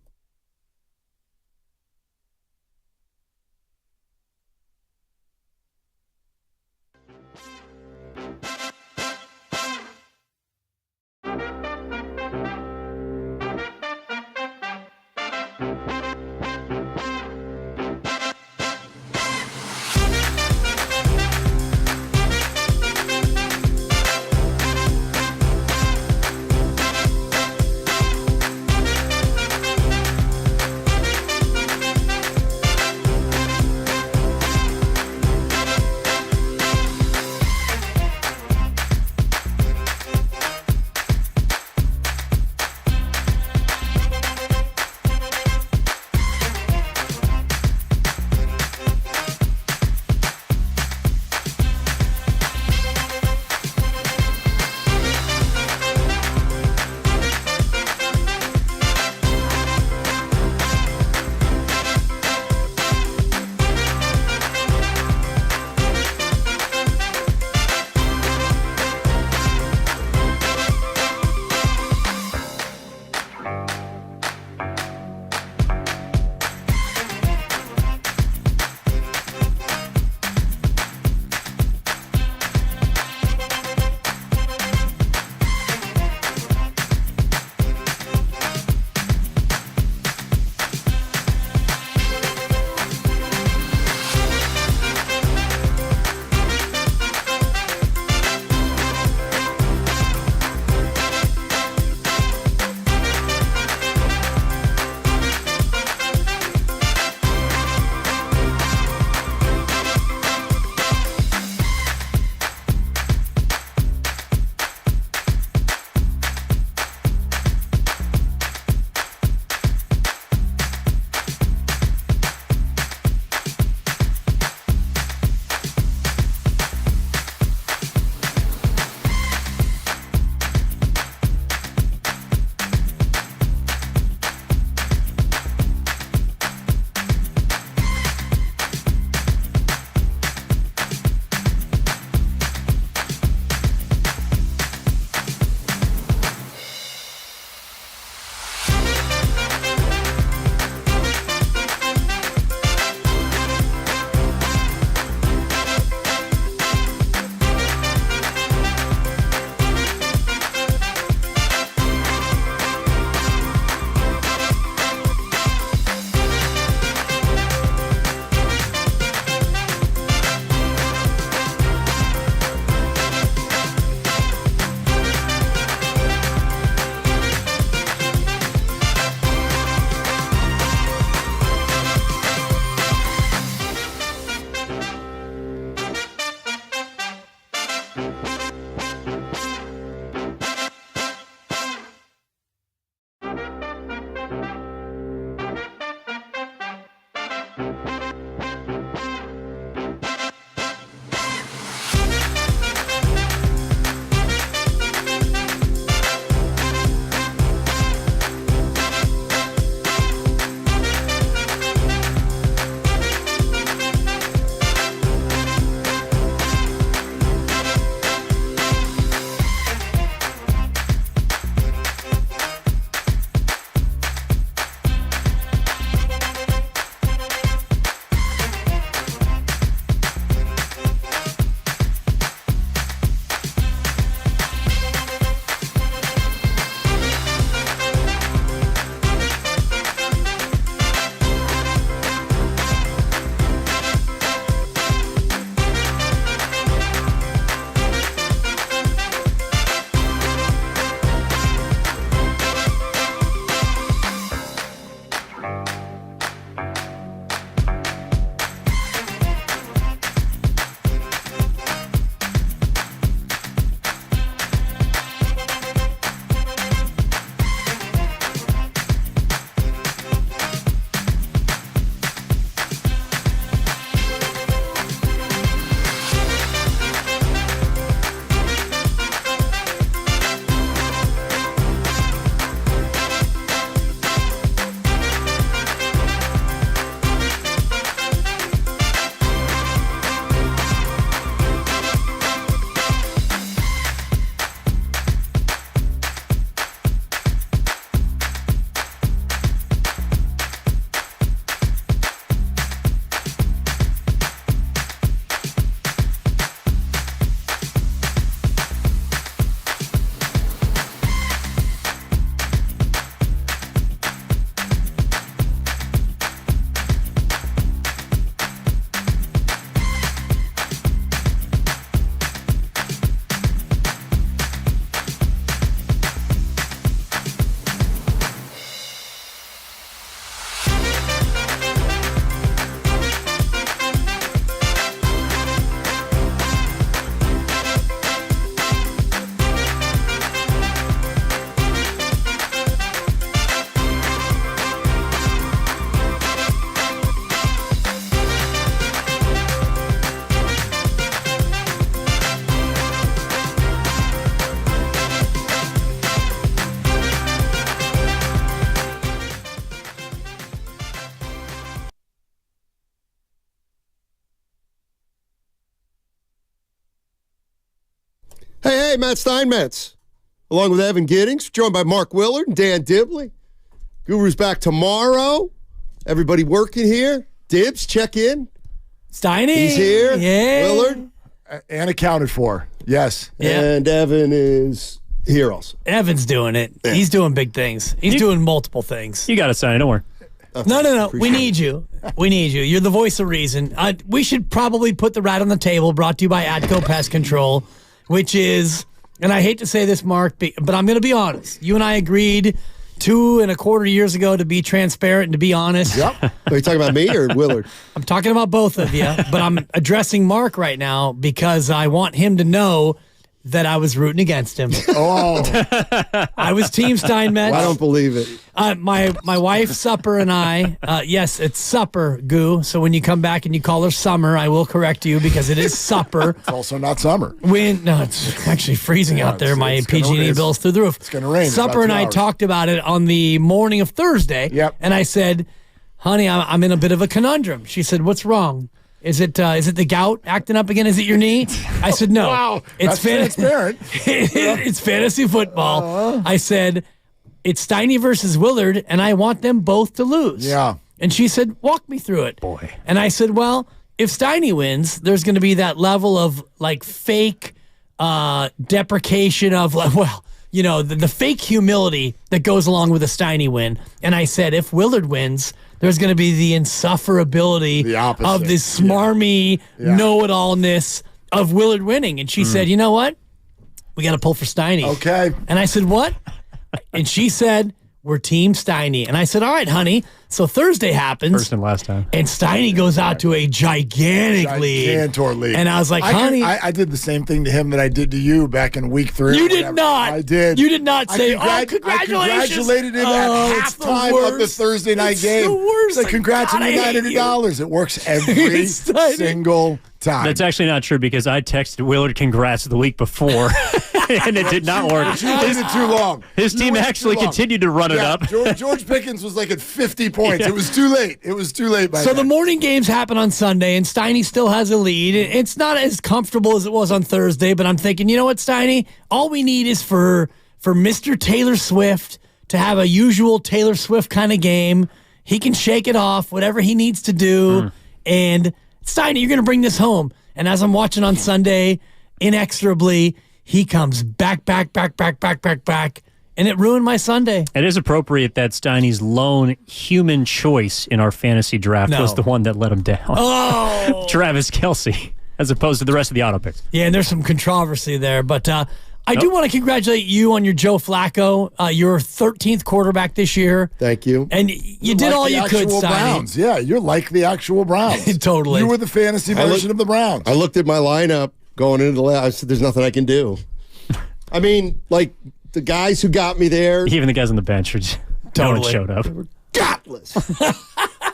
Hey, Matt Steinmetz, along with Evan Giddings, joined by Mark Willard and Dan Dibley. Guru's back tomorrow. Everybody working here. Dibs, check in. Steiny. He's here. Yeah. Willard. And accounted for. Yes. Yeah. And Evan is here also. Evan's doing it. Yeah. He's doing big things. He's doing multiple things. You got it, Sonny. Don't worry. Okay. No. We need you. We need you. You're the voice of reason. We should probably put the rat on the table, brought to you by Atco Pest Control, which is, and I hate to say this, Mark, but I'm going to be honest. You and I agreed 2.25 years ago to be transparent and to be honest. Yep. Are you talking about me or Willard? I'm talking about both of you, but I'm addressing Mark right now because I want him to know that I was rooting against him. Oh. I was Team Steinmetz. I don't believe it. My wife, Supper, and I, yes, it's Supper, Goo. So when you come back and you call her Summer, I will correct you because it is Supper. It's also not summer. No, it's actually freezing out there. My PG&E bill's through the roof. It's going to rain. Supper and I talked about it on the morning of Thursday. Yep. And I said, honey, I'm in a bit of a conundrum. She said, what's wrong? Is it the gout acting up again? Is it your knee? I said, no. Wow, it's that's transparent. It's fantasy football. I said, it's Steiny versus Willard, and I want them both to lose. Yeah. And she said, walk me through it. Boy. And I said, well, if Steiny wins, there's going to be that level of like fake deprecation of, the fake humility that goes along with a Steiny win. And I said, if Willard wins, there's going to be the insufferability of this smarmy know-it-allness of Willard winning. And she said, you know what? We got to pull for Steiny. Okay. And I said, what? And she said, we're Team Steiny. And I said, all right, honey. So Thursday happens. First and last time. And Steiny goes out to a gigantic Gigantor lead. And I was like, honey. I did the same thing to him that I did to you back in week 3. You did not. I did. You did not say, congratulations. I congratulated him at halftime of the Thursday night game. It's the worst. Like, congrats on your $900. It works every single time. That's actually not true because I texted Willard congrats the week before. And it did not work. You waited too long. His team actually continued to run it up. George Pickens was like at 50 points. Yeah. It was too late. It was too late by So then. the morning games happen on Sunday, and Steiny still has a lead. It's not as comfortable as it was on Thursday, but I'm thinking, you know what, Steiny? All we need is for Mr. Taylor Swift to have a usual Taylor Swift kind of game. He can shake it off, whatever he needs to do. And Steiny, you're going to bring this home. And as I'm watching on Sunday, inexorably, he comes back, and it ruined my Sunday. It is appropriate that Steiny's lone human choice in our fantasy draft was the one that let him down. Oh! Travis Kelce, as opposed to the rest of the auto picks. Yeah, and there's some controversy there, but I do want to congratulate you on your Joe Flacco, your 13th quarterback this year. Thank you. And you did all you could, Steiny. Browns. Yeah, you're like the actual Browns. Totally. You were the fantasy version of the Browns. I looked at my lineup going into the last. I said, there's nothing I can do. I mean, like, the guys who got me there. Even the guys on the bench no one showed up. Godless.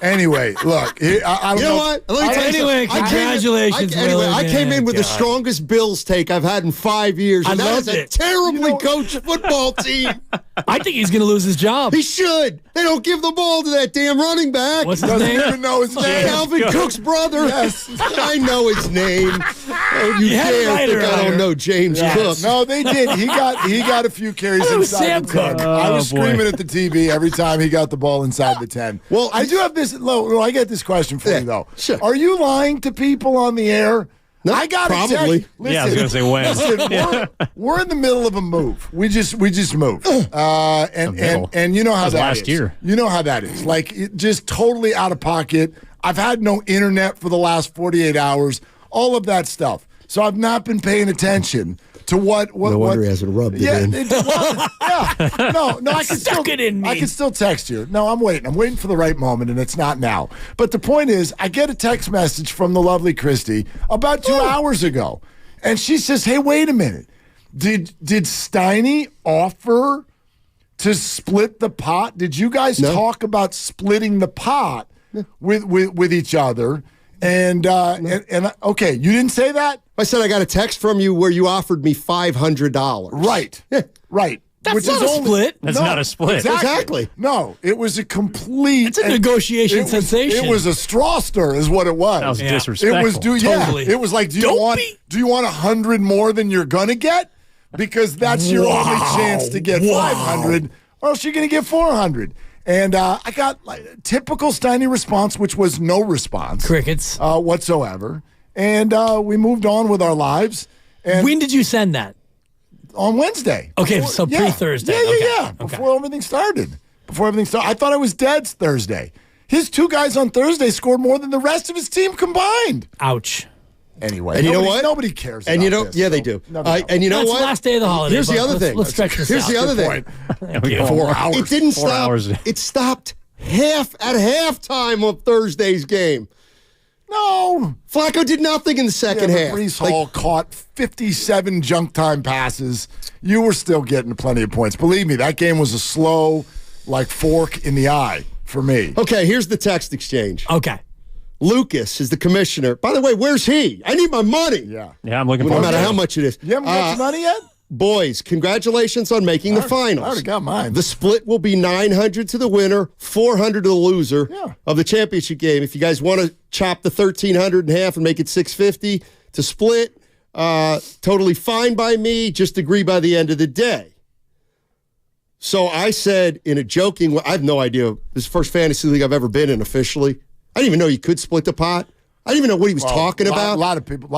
Anyway, look, I don't know. What? Let me tell you anyway, something. congratulations, I came in with the strongest Bills take I've had in 5 years. And that is a terribly coached football team. I think he's going to lose his job. He should. They don't give the ball to that damn running back. What's his name? Even know his name. Calvin Cook's brother. Yes. I know his name. Oh, you dare think I don't know James Cook. No, they did. He got a few carries inside Sam the 10. Cook. I was screaming at the TV every time he got the ball inside the 10. Well, I do have this. I get this question for you though. Sure. Are you lying to people on the air? No, I got probably. Listen, I was going to say when. Listen, we're in the middle of a move. We just moved, and you know how that last is. year. You know how that is. Like just totally out of pocket. I've had no internet for the last 48 hours. All of that stuff. So I've not been paying attention to what. No wonder he hasn't rubbed it in. No, I can Stuck it in me. I can still text you. No, I'm waiting. I'm waiting for the right moment, and it's not now. But the point is, I get a text message from the lovely Christy about 2 hours ago, and she says, "Hey, wait a minute. Did Steiny offer to split the pot? Did you guys talk about splitting the pot with each other?" And okay, you didn't say that? I said I got a text from you where you offered me $500. Right. Right. That's not a split. That's not a split. Exactly. No, it was a complete. It's a negotiation sensation. It was a straw stir, is what it was. That was disrespectful. It was Totally. It was like, do you want 100 more than you're gonna get? because that's your only chance to get 500, or else you're going to get 400. And I got typical Steiny response, which was no response. Crickets. Whatsoever. And we moved on with our lives. And when did you send that? On Wednesday. Okay, so pre-Thursday. Yeah. Before everything started. I thought I was dead Thursday. His 2 guys on Thursday scored more than the rest of his team combined. Ouch. Anyway, and you know what? Nobody cares. And about this, they do. And you know That's what? the last day of the holiday. Here's the other thing. Let's stretch this Here's out. the other thing. 4 hours. It didn't 4 stop. hours. It stopped at halftime of Thursday's game. No. Flacco did nothing in the second half. Brees Hall caught 57 junk time passes. You were still getting plenty of points. Believe me, that game was a slow, fork in the eye for me. Okay, here's the text exchange. Okay. Lucas is the commissioner. By the way, where's he? I need my money. Yeah, I'm looking for it. No it. matter how much it is. You haven't got your money yet? Boys, congratulations on making the finals. I already got mine. The split will be 900 to the winner, 400 to the loser of the championship game. If you guys want to chop the 1,300 in half and make it 650 to split, totally fine by me. Just agree by the end of the day. So I said in a joking way, I have no idea. This is the first fantasy league I've ever been in officially. I didn't even know you could split the pot. I didn't even know what he was talking about. A lot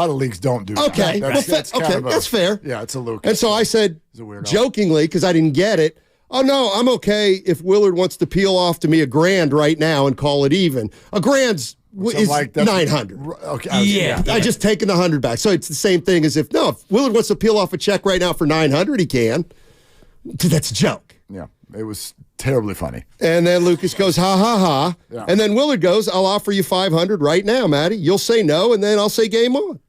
of leagues don't do that. Okay, that's fair. Yeah, it's a Lucas. And so I said, jokingly, because I didn't get it, oh, no, I'm okay if Willard wants to peel off to me $1,000 right now and call it even. $1,000 is 900. Okay, yeah. I just taken the 100 back. So it's the same thing as if Willard wants to peel off a check right now for 900, he can. That's a joke. Yeah, it was terribly funny. And then Lucas goes, ha, ha, ha. Yeah. And then Willard goes, I'll offer you 500 right now, Matty. You'll say no, and then I'll say game on.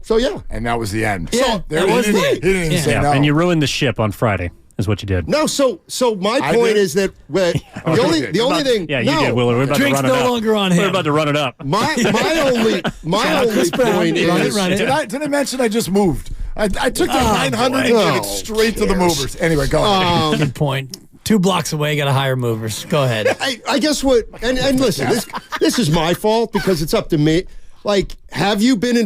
So, yeah. And that was the end. Yeah, so there was the end. He didn't even say no. And you ruined the ship on Friday, is what you did. No, so my point is that the only thing. Yeah, you did, Willard. We're about Drink's to run it no up. longer on him. We're about to run it up. My only point is. Did I mention I just moved? I took the 900 and gave it straight to the movers. Anyway, go ahead. Good point. 2 blocks away, got to hire movers. Go ahead. I guess what, and listen, this is my fault because it's up to me. Have you been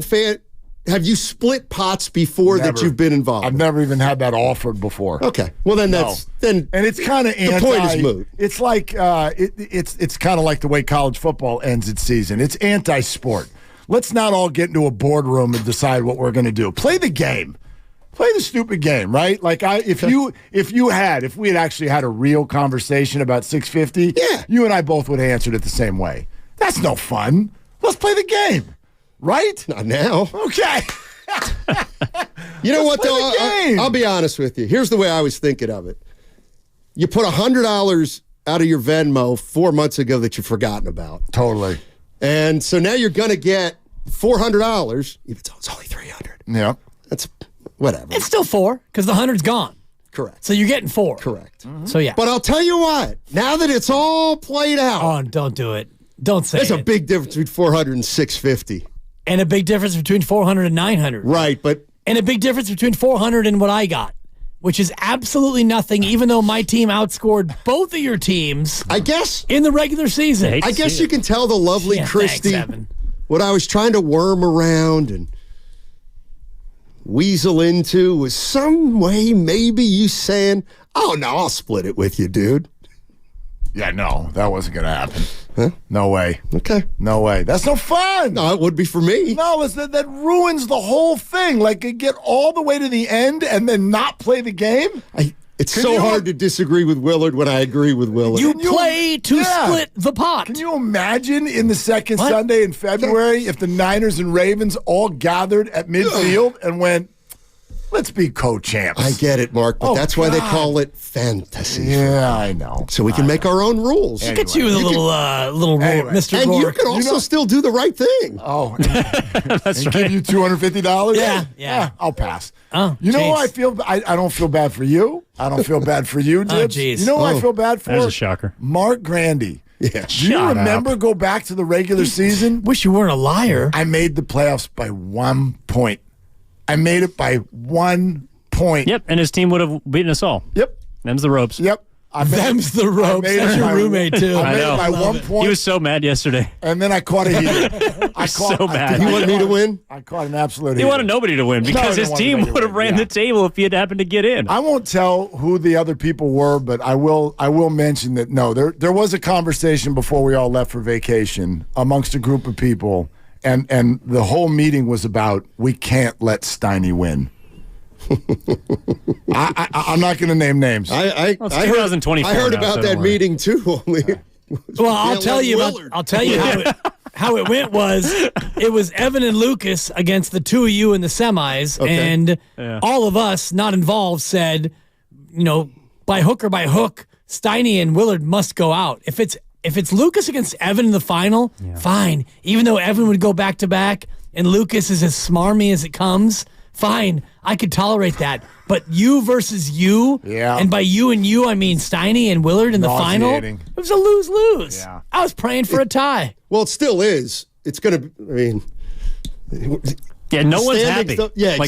have you split pots before that you've been involved? I've never even had that offered before. Okay. Well, then and it's kind of the point is moot. It's like it's kind of like the way college football ends its season. It's anti-sport. Let's not all get into a boardroom and decide what we're going to do. Play the game. Play the stupid game, right? If we had actually had a real conversation about 650, you and I both would have answered it the same way. That's no fun. Let's play the game, right? Not now. Okay. You know what, though? I'll be honest with you. Here's the way I was thinking of it. You put $100 out of your Venmo 4 months ago that you've forgotten about. Totally. And so now you're going to get $400, even though it's only $300. Yeah. That's whatever. It's still 4 because the 100's gone. Correct. So you're getting 4. Correct. Mm-hmm. So, yeah. But I'll tell you what, now that it's all played out. Oh, don't do it. Don't say There's it. a big difference between 400 and 650. And a big difference between 400 and 900. Right, but. And a big difference between 400 and what I got, which is absolutely nothing, even though my team outscored both of your teams. I guess. In the regular season. I guess you can tell the lovely Christy what I was trying to worm around and weasel into was some way maybe you saying, oh, no, I'll split it with you, dude. Yeah, no, that wasn't going to happen. Huh? No way. Okay. No way. That's no fun. No, it would be for me. No, that ruins the whole thing. Get all the way to the end and then not play the game. It's so hard to disagree with Willard when I agree with Willard. You play to split the pot. Can you imagine in the second Sunday in February if the Niners and Ravens all gathered at midfield and went, let's be co-champs? I get it, Mark, but that's why they call it fantasy. Yeah, I know. So we can make our own rules. Look at you with a little rule, Mr. And Rourke. you can also still do the right thing. Oh, that's right. Give you $250? Yeah. I'll pass. Oh, you know what I feel? I don't feel bad for you. I don't feel bad for you, Dibs. jeez. You know what I feel bad for? That was a shocker. Mark Grandy. Yeah. Do you remember go back to the regular season? Wish you weren't a liar. I made the playoffs by 1 point. I made it by 1 point. Yep, and his team would have beaten us all. Yep. Them's the ropes. Yep. Them's the ropes. That's your roommate, too. I made know. it by 1 point. He was so mad yesterday. And then I caught a heater. So mad. You want me to win? I caught an absolute He heater. wanted nobody to win because his team would have ran the table if he had happened to get in. I won't tell who the other people were, but I will mention that, no, there was a conversation before we all left for vacation amongst a group of people, and the whole meeting was about, we can't let Steiny win. I'm not going to name names. I 2024 heard now, about so that don't worry. meeting too. Only Well, I'll tell you how it went was it was Evan and Lucas against the two of you in the semis, and all of us not involved said, by hook or by hook, Steiny and Willard must go out. If it's Lucas against Evan in the final, fine. Even though Evan would go back to back and Lucas is as smarmy as it comes, fine. I could tolerate that. But you versus you, and by you and you, I mean Steiny and Willard in the final, it was a lose-lose. Yeah. I was praying for a tie. Well, it still is. It's going to be, Yeah, no one's happy.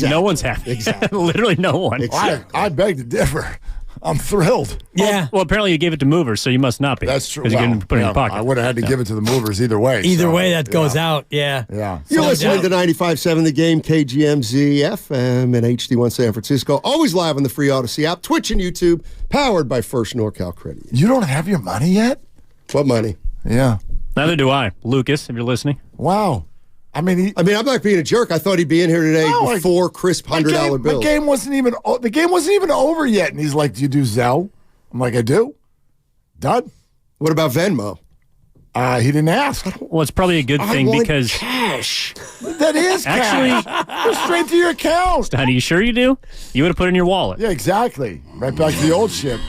No one's happy. Exactly. Literally no one. Exactly. I beg to differ. I'm thrilled. Yeah. Well, apparently you gave it to movers, so you must not be. That's true. Because you didn't put it in your pocket. I would have had to give it to the movers either way. Either way, that goes out. Yeah. Yeah. You're listening to 95.7 The Game, KGMZ FM and HD1 San Francisco. Always live on the free Odyssey app, Twitch and YouTube, powered by First NorCal Credit. You don't have your money yet? What money? Yeah. Neither do I. Lucas, if you're listening. Wow. I mean, I'm not being a jerk. I thought he'd be in here today with four crisp $100 bills. The game wasn't even over yet, and he's like, "Do you do Zelle?" I'm like, "I do." Done. What about Venmo? He didn't ask. Well, it's probably a good thing because cash. That is cash. Go straight to your account. Honey, you sure you do? You would have put it in your wallet. Yeah, exactly. Right back to the old ship.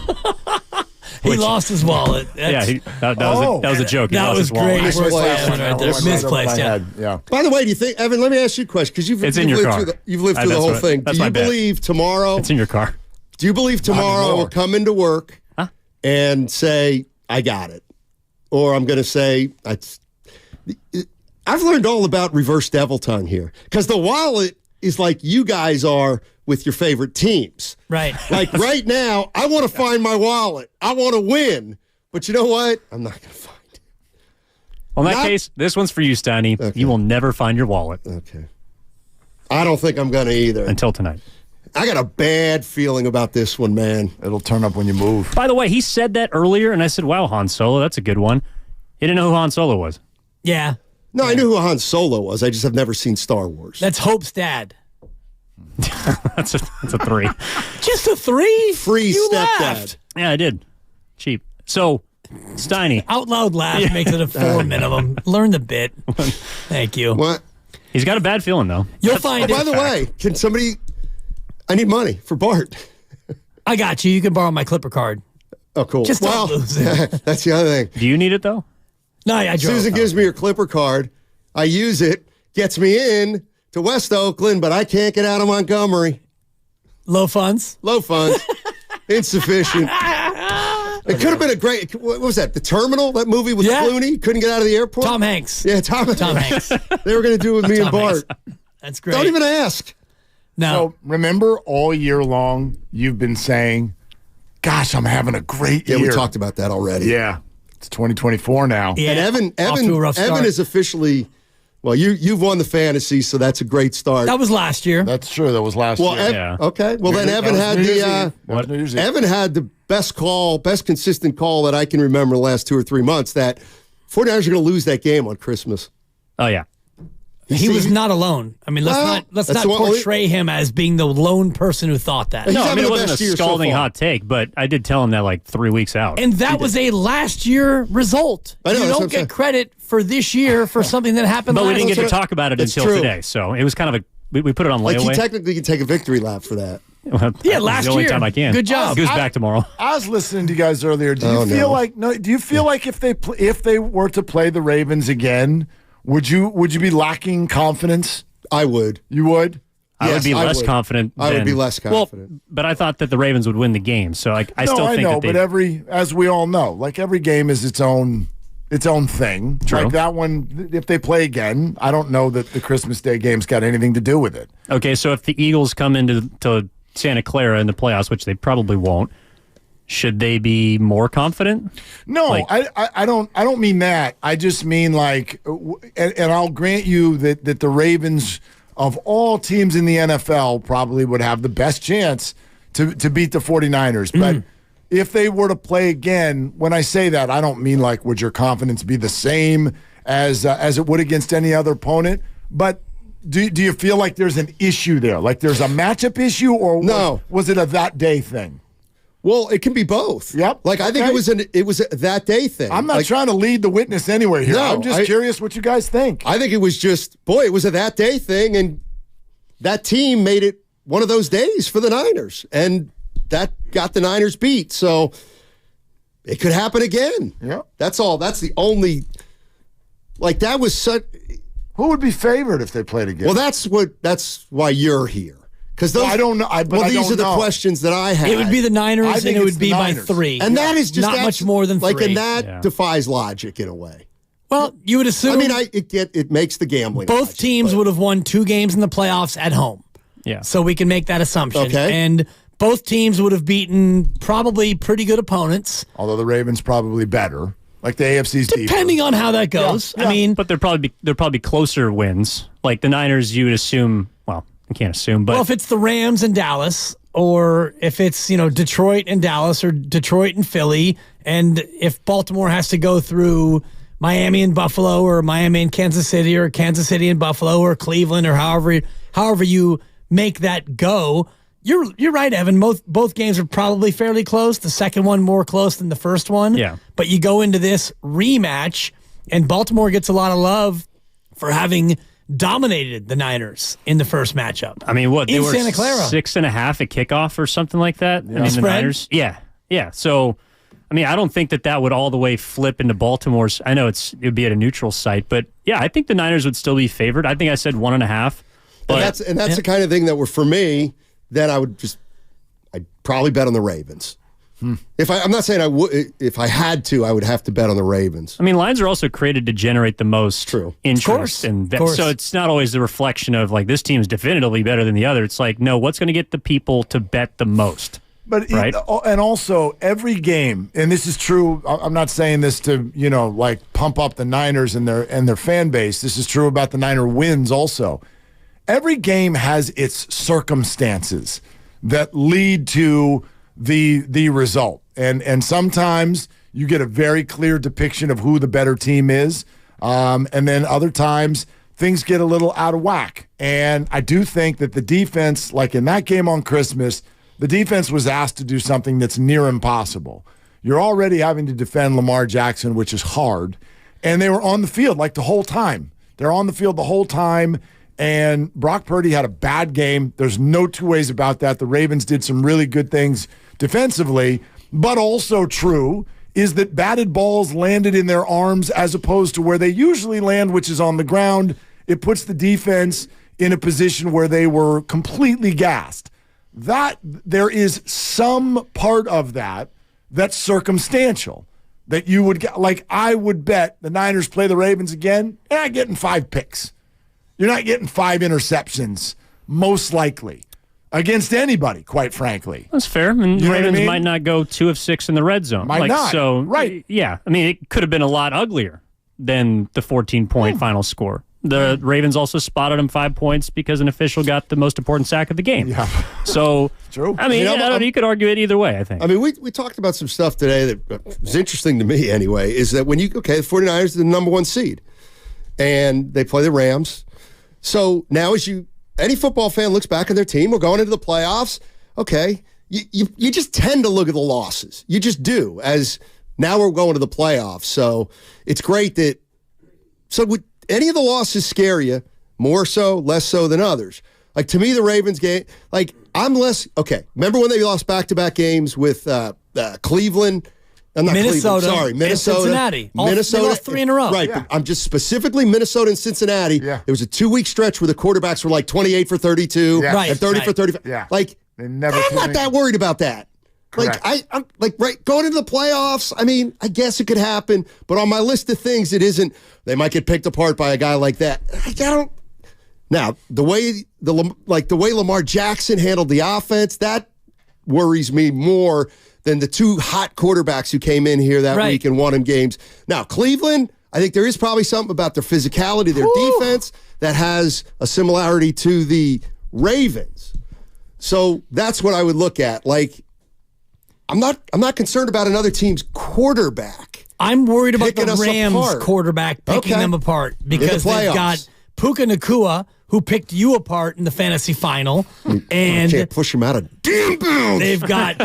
He lost his wallet. That was a joke. That was great. Misplaced. Yeah. By the way, do you think, Evan? Let me ask you a question because you've lived through the whole thing. Do you believe tomorrow? It's in your car. Do you believe tomorrow I will come into work and say I got it, or I'm going to say I've learned all about reverse devil tongue here because the wallet is like you guys are with your favorite teams. Right. Like right now, I want to find my wallet. I want to win. But you know what? I'm not going to find it. Well, in that case, this one's for you, Steiny. Okay. You will never find your wallet. Okay. I don't think I'm going to either. Until tonight. I got a bad feeling about this one, man. It'll turn up when you move. By the way, he said that earlier, and I said, wow, Han Solo, that's a good one. He didn't know who Han Solo was. Yeah. No, I knew who Han Solo was. I just have never seen Star Wars. That's Hope's dad. That's a 3. Just a 3? Free stepdad. Yeah, I did. Cheap. So, Steiny. Out loud laugh makes it a 4 minimum. Learn the bit. Thank you. What? He's got a bad feeling, though. You'll find it. By the way, can somebody... I need money for Bart. I got you. You can borrow my Clipper card. Oh, cool. Just don't lose it. That's the other thing. Do you need it, though? No, I drove. Susan gives me her Clipper card. I use it. Gets me in to West Oakland, but I can't get out of Montgomery. Low funds? Low funds. Insufficient. It could have been a great... What was that? The Terminal? That movie with Clooney? Couldn't get out of the airport? Tom Hanks. Yeah, Tom Hanks. They were going to do it with me and Bart. That's great. Don't even ask. No. So remember all year long you've been saying, gosh, I'm having a great year. Yeah, we talked about that already. Yeah. It's 2024 now. Yeah. And Evan is officially... Well, you've won the fantasy, so that's a great start. That was last year. That's true. That was last year. Okay. Well, then Evan had Evan had the best consistent call that I can remember the last 2 or 3 months that 49ers are going to lose that game on Christmas. Oh, yeah. He was not alone. I mean, let's not portray him as being the lone person who thought that. No, I mean, it wasn't a scalding hot take, but I did tell him that like 3 weeks out. And that was a last year result. I know, you don't get credit for this year for something that happened last year. But we didn't get to talk about it until today, so it was kind of we put it on layaway. Like, you technically can take a victory lap for that. Yeah, last year. The only time I can. Good job. Goes back tomorrow. I was listening to you guys earlier. Do you feel like if they were to play the Ravens again, would you be lacking confidence? I would. You would? I would be less confident. I would be less confident. Well, but I thought that the Ravens would win the game, so I still think that they... but as we all know, like every game is its own thing. True. Like that one, if they play again, I don't know that the Christmas Day game's got anything to do with it. Okay, so if the Eagles come into Santa Clara in the playoffs, which they probably won't, should they be more confident? No, I don't mean that. I just mean and I'll grant you that the Ravens of all teams in the NFL probably would have the best chance to beat the 49ers. But if they were to play again, when I say that, I don't mean would your confidence be the same as it would against any other opponent? But do you feel like there's an issue there? Like there's a matchup issue, or was it a that day thing? Well, it can be both. Yep. I think it was a that day thing. I'm not trying to lead the witness anywhere here. No, I'm just curious what you guys think. I think it was it was a that day thing, and that team made it one of those days for the Niners, and that got the Niners beat. So it could happen again. Yeah. That's all. That's the only. That was such. Who would be favored if they played again? Well, that's why you're here. Because I don't know. These are the questions that I have. It would be the Niners, and it would be by 3. And that is just not much more than 3. And that defies logic in a way. Well, you would assume. I mean, it makes the gambling. Both teams would have won 2 games in the playoffs at home. Yeah. So we can make that assumption. Okay. And both teams would have beaten probably pretty good opponents. Although the Ravens probably better. Like the AFC's deeper. Depending on how that goes. Yeah. I mean, but they're probably closer wins. Like the Niners, you would assume. Well, I can't assume, but if it's the Rams and Dallas, or if it's Detroit and Dallas, or Detroit and Philly, and if Baltimore has to go through Miami and Buffalo, or Miami and Kansas City, or Kansas City and Buffalo, or Cleveland, or however you make that go. You're right, Evan. Both games are probably fairly close. The second one more close than the first one. Yeah. But you go into this rematch, and Baltimore gets a lot of love for having dominated the Niners in the first matchup. I mean, what they were Santa Clara 6.5 at kickoff or something like that. Yeah. I mean, Spread? the Niners. Yeah. So, I mean, I don't think that would all the way flip into Baltimore's. I know it would be at a neutral site, but yeah, I think the Niners would still be favored. I think I said 1.5. But And that's the kind of thing that for me. Then I'd probably bet on the Ravens. I'm not saying I would. If I had to, I would have to bet on the Ravens. I mean, lines are also created to generate the most interest, and so it's not always the reflection of this team is definitively better than the other. It's no, what's going to get the people to bet the most? But right? And also every game, and this is true. I'm not saying this to pump up the Niners and their fan base. This is true about the Niner wins also. Every game has its circumstances that lead to the result. And sometimes you get a very clear depiction of who the better team is. And then other times things get a little out of whack. And I do think that the defense, like in that game on Christmas, the defense was asked to do something that's near impossible. You're already having to defend Lamar Jackson, which is hard. And they were on the field the whole time. They're on the field the whole time. And Brock Purdy had a bad game. There's no two ways about that. The Ravens did some really good things defensively, but also true is that batted balls landed in their arms as opposed to where they usually land, which is on the ground. It puts the defense in a position where they were completely gassed. That there is some part of that that's circumstantial. That you would get, I would bet the Niners play the Ravens again, and I'm getting 5 picks. You're not getting 5 interceptions, most likely, against anybody, quite frankly. That's fair. And the Ravens might not go 2 of 6 in the red zone. Might not. So, right. Yeah. I mean, it could have been a lot uglier than the 14-point final score. The Ravens also spotted him 5 points because an official got the most important sack of the game. Yeah. So, true. I mean, you could argue it either way, I think. I mean, we talked about some stuff today that was interesting to me anyway, is that the 49ers are the number 1 seed, and they play the Rams. So now any football fan looks back at their team, we're going into the playoffs, okay, you just tend to look at the losses. You just do, as now we're going to the playoffs. So it's great that would any of the losses scare you more so, less so than others? To me, the Ravens game, I'm less, okay, remember when they lost back-to-back games with Cleveland? Minnesota. Sorry, Minnesota. Cincinnati. Minnesota. They lost 3 in a row. Right, but I'm just specifically Minnesota and Cincinnati. Yeah. It was a 2-week stretch where the quarterbacks were 28 for 32 and 30 for 35. Yeah. I'm not that worried about that. Correct. I'm going into the playoffs, I mean, I guess it could happen, but on my list of things, it isn't, they might get picked apart by a guy like that. I don't. Now, the way Lamar Jackson handled the offense, that worries me more than the two hot quarterbacks who came in here that week and won them games. Now, Cleveland, I think there is probably something about their physicality, their defense, that has a similarity to the Ravens. So that's what I would look at. Like, I'm not concerned about another team's quarterback. I'm worried about the Rams quarterback picking them apart because they've got Puka Nacua, who picked you apart in the fantasy final. And can't push him out of damn bounds. They've got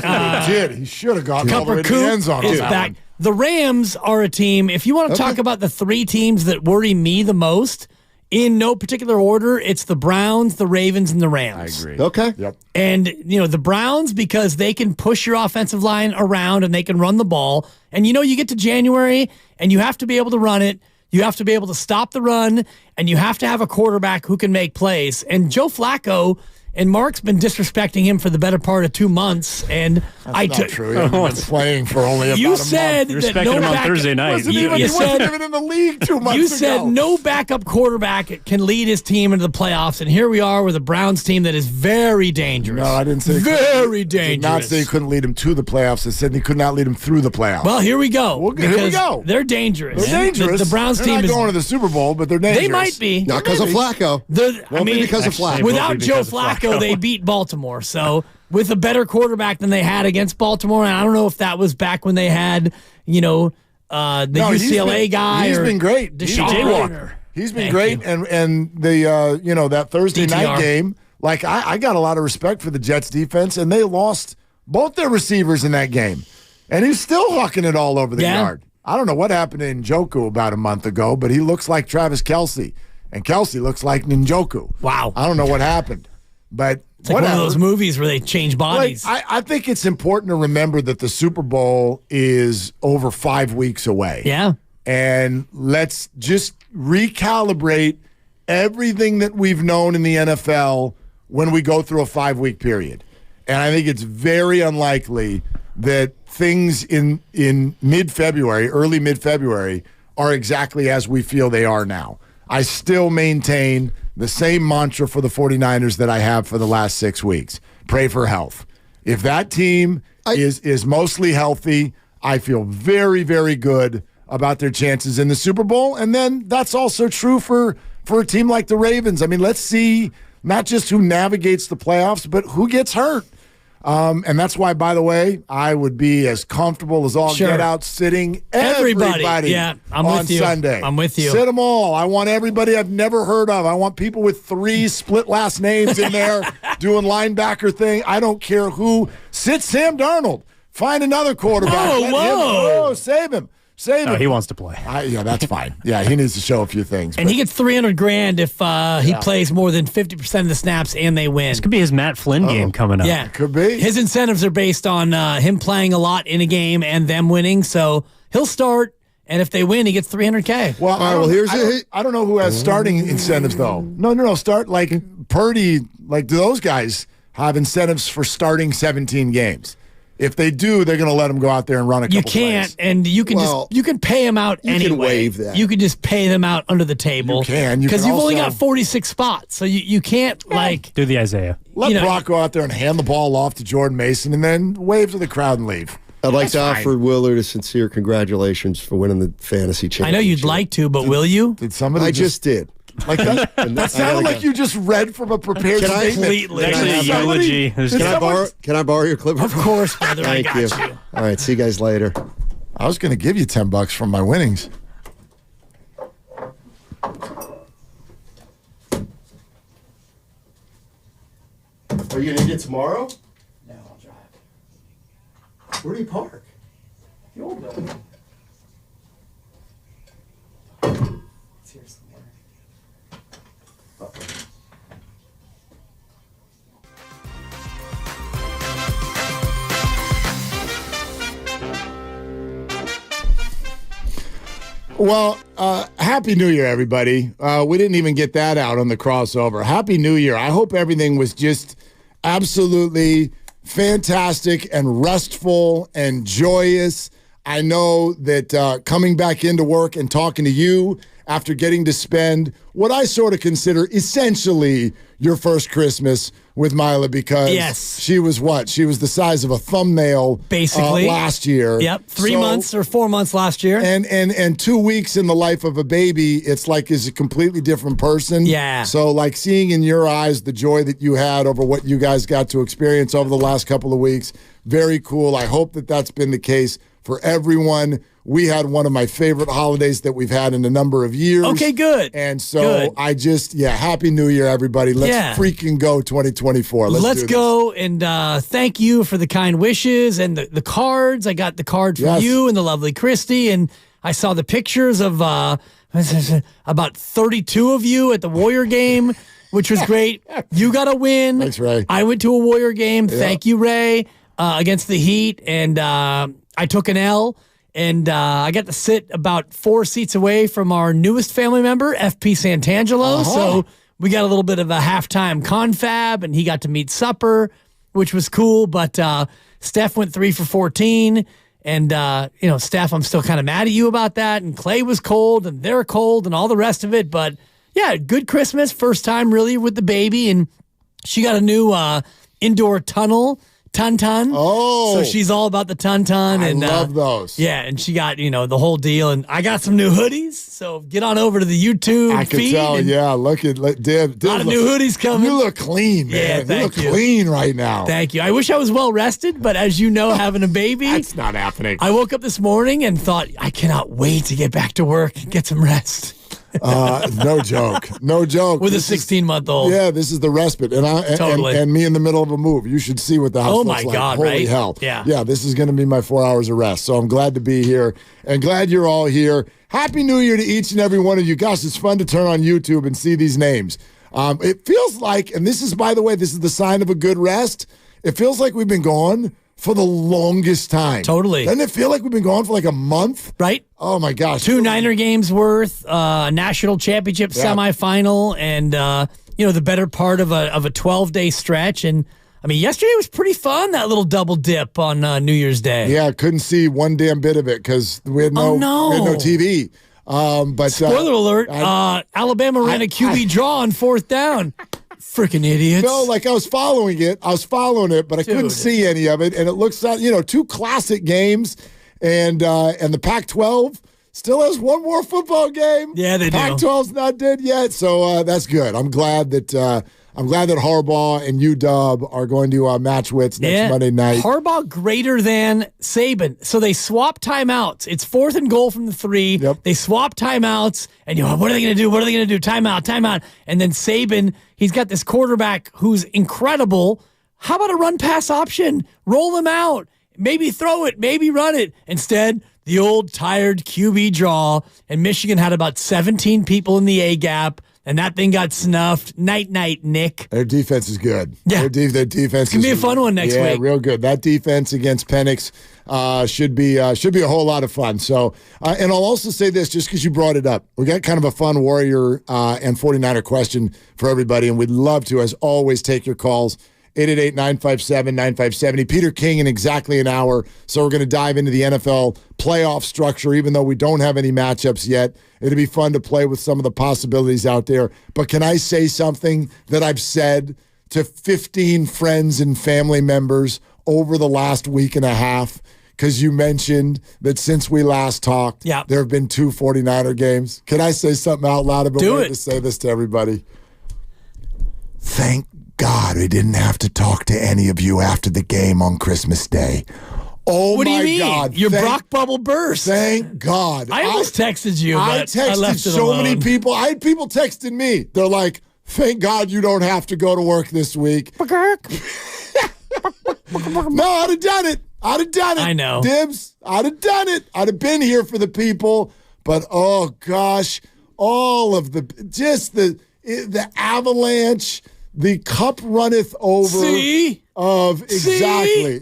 He should have gotten all the way to the end zone. Is back. The Rams are a team. If you want to talk about the three teams that worry me the most, in no particular order, it's the Browns, the Ravens, and the Rams. I agree. Okay. Yep. And, the Browns, because they can push your offensive line around and they can run the ball. And, you get to January and you have to be able to run it. You have to be able to stop the run, and you have to have a quarterback who can make plays. And Joe Flacco, and Mark's been disrespecting him for the better part of 2 months. And That's not true. He's been playing for only about a month. You said that no him on Thursday night. He wasn't even in the league 2 months ago. You said no backup quarterback can lead his team into the playoffs, and here we are with a Browns team that is very dangerous. No, I didn't say very dangerous. Did not say he couldn't lead him to the playoffs. I said he could not lead him through the playoffs. Well, here we go. Here we go. They're dangerous. They're dangerous. The Browns they're team not is going to the Super Bowl, but they're dangerous. They might be. Not because of Flacco. Won't be because of Flacco. Without Joe Flacco, they beat Baltimore. So with a better quarterback than they had against Baltimore, and I don't know if that was back when they had, the UCLA guy. He's been great. DJ Walker. He's been great, and the that Thursday night game. Like I got a lot of respect for the Jets defense, and they lost both their receivers in that game, and he's still hucking it all over the yard. I don't know what happened to Njoku about a month ago, but he looks like Travis Kelce, and Kelce looks like Njoku. Wow. I don't know what happened, but. It's like one of those movies where they change bodies. I think it's important to remember that the Super Bowl is over 5 weeks away. Yeah. And let's just recalibrate everything that we've known in the NFL when we go through a 5-week period. And I think it's very unlikely that things in mid-February, early mid-February, are exactly as we feel they are now. I still maintain the same mantra for the 49ers that I have for the last 6 weeks. Pray for health. If that team is mostly healthy, I feel very, very good about their chances in the Super Bowl. And then that's also true for a team like the Ravens. I mean, let's see not just who navigates the playoffs, but who gets hurt. And that's why, by the way, I would be as comfortable as all get out sitting everybody I'm on with you. Sunday. I'm with you. Sit them all. I want everybody I've never heard of. I want people with 3 split last names in there doing linebacker thing. I don't care who. Sit Sam Darnold. Find another quarterback. Save him. Save him. He wants to play. Yeah, that's fine. Yeah, he needs to show a few things. And he gets $300,000 if he plays more than 50% of the snaps and they win. This could be his Matt Flynn game coming up. Yeah, could be. His incentives are based on him playing a lot in a game and them winning. So he'll start, and if they win, he gets $300,000. Well, I don't know who has starting incentives though. No. Start like Purdy. Like, do those guys have incentives for starting 17 games? If they do, they're going to let them go out there and run a couple plays. plays. And you can you can pay them out anyway. You can waive that. You can just pay them out under the table. You can. Because you've only got 46 spots, so you can't do the Isaiah. Let Brock go out there and hand the ball off to Jordan Mason, and then wave to the crowd and leave. I'd like to offer Willard a sincere congratulations for winning the fantasy championship. I know you'd like to, but will you? Did somebody? I just did. Like that? That sounded like you just read from a prepared statement. Completely. Actually, a eulogy. Can I borrow your clipper? Of course, brother. I got you. All right, see you guys later. I was going to give you $10 from my winnings. Are you going to need it tomorrow? No, I'll drive. Where do you park? The old building. It's here somewhere. Well, Happy New Year, everybody. We didn't even get that out on the crossover. Happy New Year. I hope everything was just absolutely fantastic and restful and joyous. I know that coming back into work and talking to you after getting to spend what I sort of consider essentially your first Christmas with Mila, because she was what? She was the size of a thumbnail basically last year. Yep, 3 months or 4 months last year. And 2 weeks in the life of a baby, it's like is a completely different person. Yeah. So like seeing in your eyes the joy that you had over what you guys got to experience over the last couple of weeks, very cool. I hope that that's been the case for everyone. We had one of my favorite holidays that we've had in a number of years. Okay, good. And so I just, Happy New Year, everybody. Let's freaking go 2024. Let's go. And thank you for the kind wishes and the cards. I got the card from you and the lovely Christy. And I saw the pictures of about 32 of you at the Warrior game, which was great. You got a win. Thanks, Ray. I went to a Warrior game. Thank you, Ray, against the Heat. And I took an L. And I got to sit about 4 seats away from our newest family member, FP Santangelo. So we got a little bit of a halftime confab, and he got to meet supper, which was cool. But Steph went 3 for 14. And, Steph, I'm still kind of mad at you about that. And Clay was cold, and they're cold, and all the rest of it. But, yeah, good Christmas. First time, really, with the baby. And she got a new indoor tunnel. Tun-tun. Oh. So she's all about the tun-tun. I And love those. Yeah, and she got, the whole deal. And I got some new hoodies, so get on over to the YouTube I can feed. tell, Look at Dib. A lot of new hoodies coming. You look clean, man. Yeah, you thank look you. clean right now. Thank you. I wish I was well-rested, but as you know, having a baby. That's not happening. I woke up this morning and thought, I cannot wait to get back to work and get some rest. No joke. No joke. With a 16-month-old. Yeah, this is the respite. And me in the middle of a move. You should see what the house looks like. God, Holy right? hell. Yeah, this is going to be my 4 hours of rest. So I'm glad to be here and glad you're all here. Happy New Year to each and every one of you. Gosh, it's fun to turn on YouTube and see these names. It feels like, and this is, by the way, this is the sign of a good rest. It feels like we've been gone for the longest time. Totally. Doesn't it feel like we've been gone for like a month? Right. Oh, my gosh. 2 Niner games worth, national championship semifinal, and, the better part of a 12-day stretch. And, yesterday was pretty fun, that little double dip on New Year's Day. Yeah, I couldn't see one damn bit of it because we had no TV. But spoiler alert, Alabama ran a QB draw on 4th down. Freaking idiots. No, like I was following it, but I couldn't see any of it. And it looks like, 2 classic games, and the Pac-12 still has one more football game. Yeah, they do. Pac-12's not dead yet, so that's good. I'm glad that Harbaugh and UW are going to match wits next Monday night. Harbaugh greater than Saban. So they swap timeouts. It's 4th and goal from the 3. Yep. They swap timeouts, and what are they going to do? What are they going to do? Timeout. And then Saban, he's got this quarterback who's incredible. How about a run-pass option? Roll him out. Maybe throw it. Maybe run it. Instead, the old tired QB draw, and Michigan had about 17 people in the A-gap. And that thing got snuffed. Night, Nick. Their defense is good. Yeah. Their defense it's going to be a fun one next week. Yeah, real good. That defense against Penix should be a whole lot of fun. So, and I'll also say this, just because you brought it up. We got kind of a fun Warrior and 49er question for everybody, and we'd love to, as always, take your calls. 888-957-9570. Peter King in exactly an hour. So we're going to dive into the NFL playoff structure, even though we don't have any matchups yet. It'll be fun to play with some of the possibilities out there. But can I say something that I've said to 15 friends and family members over the last week and a half? Because you mentioned that since we last talked, there have been 2 49er games. Can I say something out loud? I've been waiting to say this to everybody. Thank God I didn't have to talk to any of you after the game on Christmas Day. Oh, what my do you mean? God. Your Brock bubble burst. Thank God. I almost texted you, but I texted I left it so alone. many people. I had people texting me. They're like, thank God you don't have to go to work this week. No, I'd have done it. I know. Dibs, I'd have done it. I'd have been here for the people. But, oh, gosh, all of the avalanche, the cup runneth over. See? Exactly.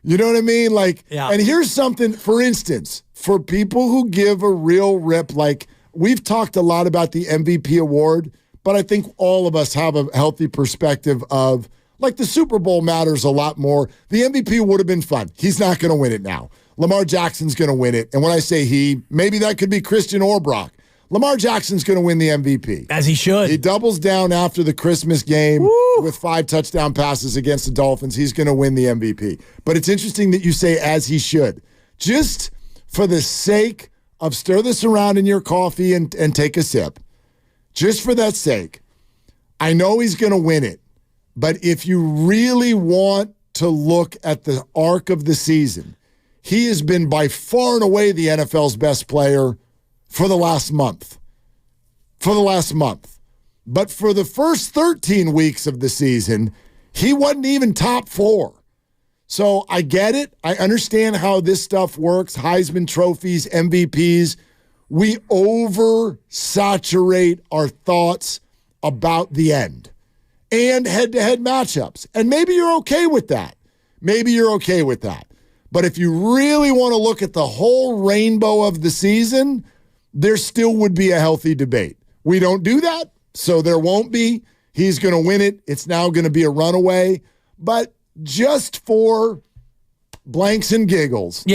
You know what I mean? And here's something, for instance, for people who give a real rip, like we've talked a lot about the MVP award, but I think all of us have a healthy perspective of, like, the Super Bowl matters a lot more. The MVP would have been fun. He's not going to win it now. Lamar Jackson's going to win it. And when I say he, maybe that could be Christian or Brock. Lamar Jackson's going to win the MVP. As he should. He doubles down after the Christmas game with 5 touchdown passes against the Dolphins. He's going to win the MVP. But it's interesting that you say as he should. Just for the sake of stir this around in your coffee and take a sip, just for that sake, I know he's going to win it. But if you really want to look at the arc of the season, he has been by far and away the NFL's best player for the last month. But for the first 13 weeks of the season, he wasn't even top 4. So I get it. I understand how this stuff works. Heisman trophies, MVPs. We oversaturate our thoughts about the end and head-to-head matchups. And maybe you're okay with that. But if you really want to look at the whole rainbow of the season, there still would be a healthy debate. We don't do that, so there won't be. He's going to win it. It's now going to be a runaway. But just for blanks and giggles,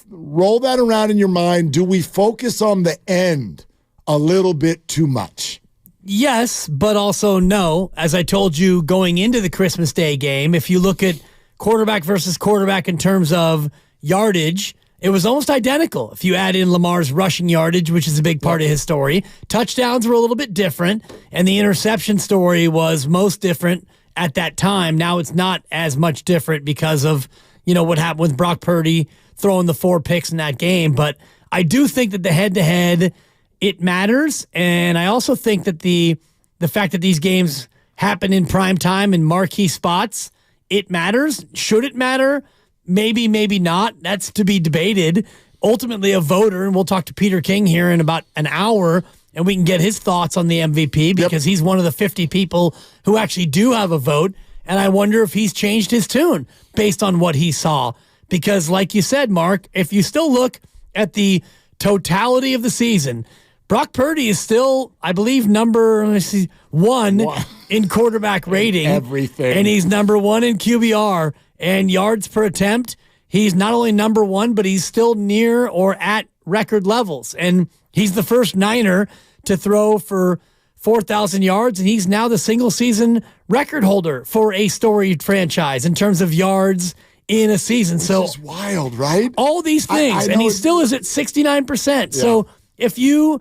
roll that around in your mind. Do we focus on the end a little bit too much? Yes, but also no. As I told you going into the Christmas Day game, if you look at quarterback versus quarterback in terms of yardage, it was almost identical. If you add in Lamar's rushing yardage, which is a big part of his story, touchdowns were a little bit different, and the interception story was most different at that time. Now it's not as much different because of, what happened with Brock Purdy throwing the 4 picks in that game. But I do think that the head-to-head, it matters, and I also think that the fact that these games happen in prime time in marquee spots, it matters. Should it matter? Maybe, maybe not. That's to be debated. Ultimately, a voter, and we'll talk to Peter King here in about an hour, and we can get his thoughts on the MVP because he's one of the 50 people who actually do have a vote, and I wonder if he's changed his tune based on what he saw. Because like you said, Mark, if you still look at the totality of the season, Brock Purdy is still, I believe, number 1 in quarterback rating. Everything. And he's number 1 in QBR and yards per attempt. He's not only number 1, but he's still near or at record levels. And he's the first Niner to throw for 4,000 yards, and he's now the single-season record holder for a storied franchise in terms of yards in a season. This is wild, right? All these things, and he still is at 69%. Yeah. So if you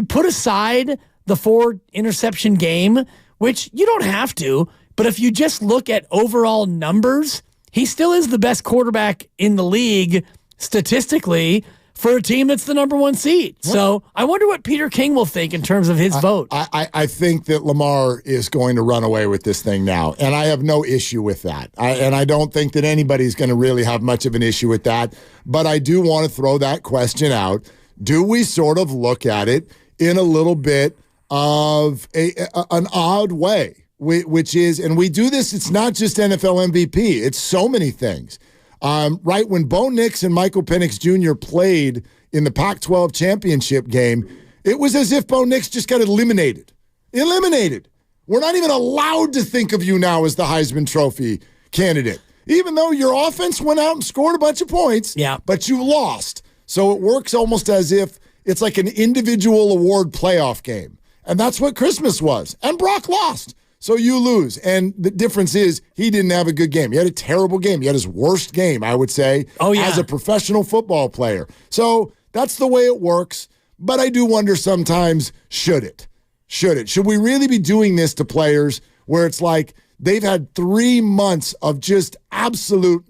put aside the 4 interception game, which you don't have to, but if you just look at overall numbers, he still is the best quarterback in the league statistically for a team that's the number 1 seed. So I wonder what Peter King will think in terms of his vote. I think that Lamar is going to run away with this thing now, and I have no issue with that. And I don't think that anybody's going to really have much of an issue with that. But I do want to throw that question out. Do we sort of look at it in a little bit of an odd way, which is, and we do this, it's not just NFL MVP, it's so many things. Right when Bo Nix and Michael Penix Jr. played in the Pac-12 championship game, it was as if Bo Nix just got eliminated. We're not even allowed to think of you now as the Heisman Trophy candidate, even though your offense went out and scored a bunch of points, but you lost. So it works almost as if it's like an individual award playoff game. And that's what Christmas was. And Brock lost. So you lose. And the difference is he didn't have a good game. He had a terrible game. He had his worst game, I would say, as a professional football player. So that's the way it works. But I do wonder sometimes, should it? Should we really be doing this to players where it's like they've had 3 months of just absolute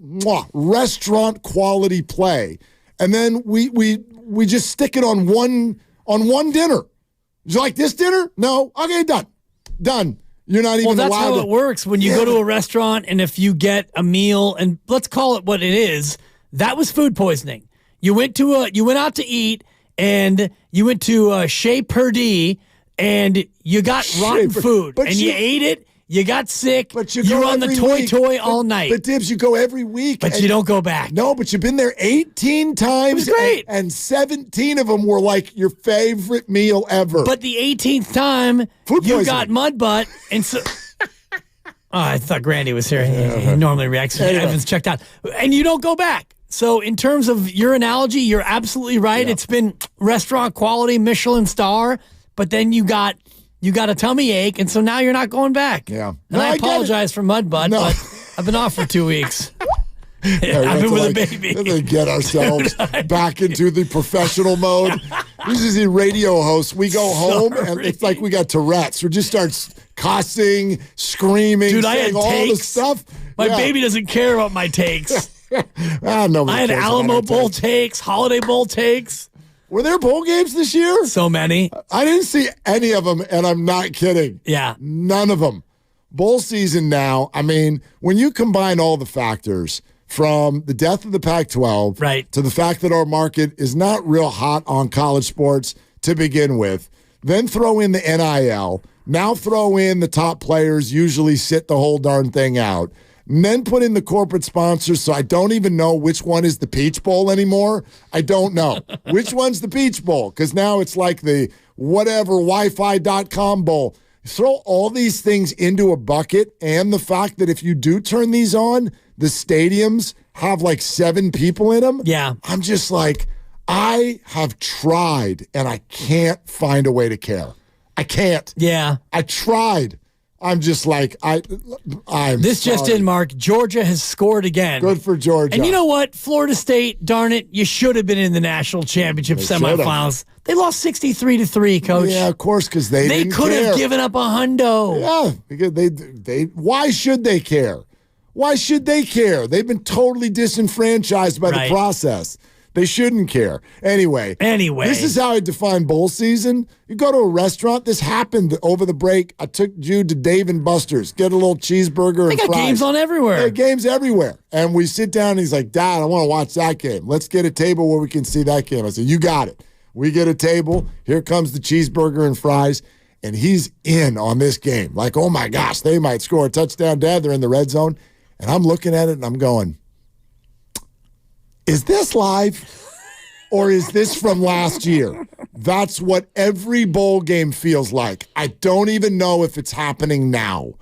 restaurant quality play, and then we just stick it on one dinner? You like this dinner? No? Okay, done. You're not even allowed. Well, that's how it works when you go to a restaurant, and if you get a meal, and let's call it what it is, that was food poisoning. You went out to eat, and you went to Chez Purdy, and you got rotten food, and you ate it. You got sick. But you were on the toy all night. But Dibs, you go every week. But you don't go back. No, but you've been there 18 times. It was great. And 17 of them were like your favorite meal ever. But the 18th time, you got mud butt. And so, I thought Grandy was here. He normally reacts. Evan's checked out. And you don't go back. So in terms of your analogy, you're absolutely right. It's been restaurant quality, Michelin star, but then you got a tummy ache, and so now you're not going back. Yeah. And I apologize for Mud Butt, but I've been off for 2 weeks. I've been with a baby. Then they get ourselves back into the professional mode. This is the radio host. We go home, and it's like we got Tourette's. We just start cussing, screaming, Dude, I saying had all the takes. stuff. My baby doesn't care about my takes. Nobody I had cares about Alamo our Bowl takes. takes, Holiday Bowl takes. Were there bowl games this year? So many. I didn't see any of them, and I'm not kidding. Yeah. None of them. Bowl season now, I mean, when you combine all the factors, from the death of the Pac-12 to the fact that our market is not real hot on college sports to begin with, then throw in the NIL, now throw in the top players usually sit the whole darn thing out, and then put in the corporate sponsors, so I don't even know which one is the Peach Bowl anymore. I don't know. Which one's the Peach Bowl? Because now it's like the whatever Wi-Fi.com Bowl. Throw all these things into a bucket, and the fact that if you do turn these on, the stadiums have like 7 people in them. Yeah. I'm just like, I have tried, and I can't find a way to care. I can't. Yeah. I tried. I'm just like, I'm This just sorry. in, Mark. Georgia has scored again. Good for Georgia. And you know what? Florida State, darn it, you should have been in the national championship They should have. semifinals. They lost 63-3, Coach. Yeah, of course, because they didn't could have care. given up a hundo. Yeah, because they. Why should they care? Why should they care? They've been totally disenfranchised by the process. They shouldn't care. Anyway, this is how I define bowl season. You go to a restaurant. This happened over the break. I took Jude to Dave & Buster's, get a little cheeseburger They and got fries. games on everywhere. They got games everywhere. And we sit down, and he's like, Dad, I want to watch that game. Let's get a table where we can see that game. I said, you got it. We get a table. Here comes the cheeseburger and fries. And he's in on this game. Like, oh, my gosh, they might score a touchdown. Dad, they're in the red zone. And I'm looking at it, and I'm going, is this live or is this from last year? That's what every bowl game feels like. I don't even know if it's happening now.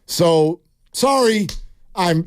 So, sorry, I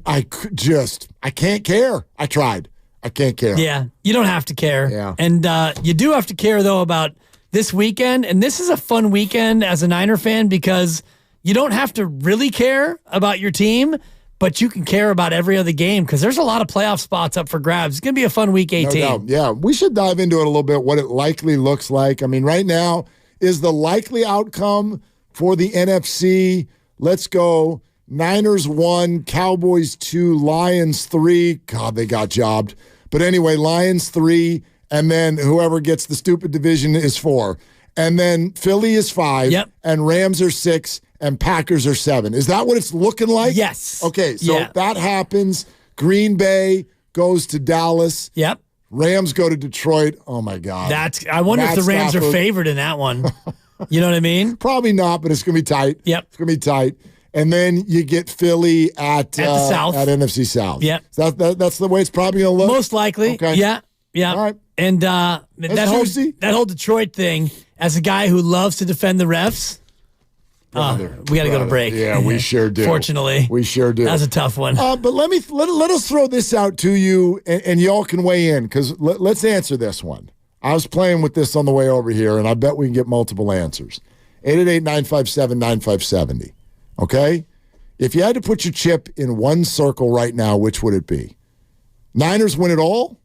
can't care. I tried. I can't care. Yeah, you don't have to care. Yeah. And you do have to care, though, about this weekend. And this is a fun weekend as a Niner fan because you don't have to really care about your team, but you can care about every other game because there's a lot of playoff spots up for grabs. It's going to be a fun week 18. No doubt. Yeah, we should dive into it a little bit, what it likely looks like. I mean, right now, is the likely outcome for the NFC, let's go, Niners 1, Cowboys 2, Lions 3. God, they got jobbed. But anyway, Lions 3, and then whoever gets the stupid division is 4. And then Philly is 5, and Rams are 6, and Packers are 7. Is that what it's looking like? Yes. Okay, so that happens. Green Bay goes to Dallas. Yep. Rams go to Detroit. Oh, my God. I wonder if the Rams are favored in that one. You know what I mean? Probably not, but it's going to be tight. Yep. It's going to be tight. And then you get Philly at the South. At NFC South. Yep. So that's the way it's probably going to look? Most likely. Okay. Yeah. Yeah. All right. And that whole Detroit thing, as a guy who loves to defend the refs, we got to go to break. Yeah, we sure do. Fortunately. We sure do. That was a tough one. But let us throw this out to you, and y'all can weigh in, because let's answer this one. I was playing with this on the way over here, and I bet we can get multiple answers. 888-957-9570. Okay? If you had to put your chip in one circle right now, which would it be? Niners win it all,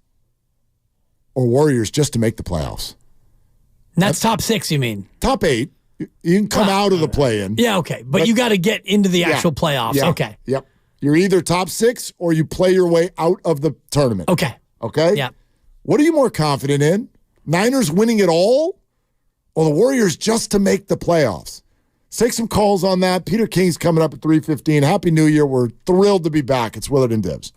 or Warriors just to make the playoffs? That's top 6, you mean? Top 8. You can come out of the play-in. Yeah, okay. But you got to get into the actual playoffs. Yeah. Okay. Yep. You're either top 6 or you play your way out of the tournament. Okay. Okay? Yeah. What are you more confident in? Niners winning it all, or the Warriors just to make the playoffs? Let's take some calls on that. Peter King's coming up at 3:15. Happy New Year. We're thrilled to be back. It's Willard and Dibs.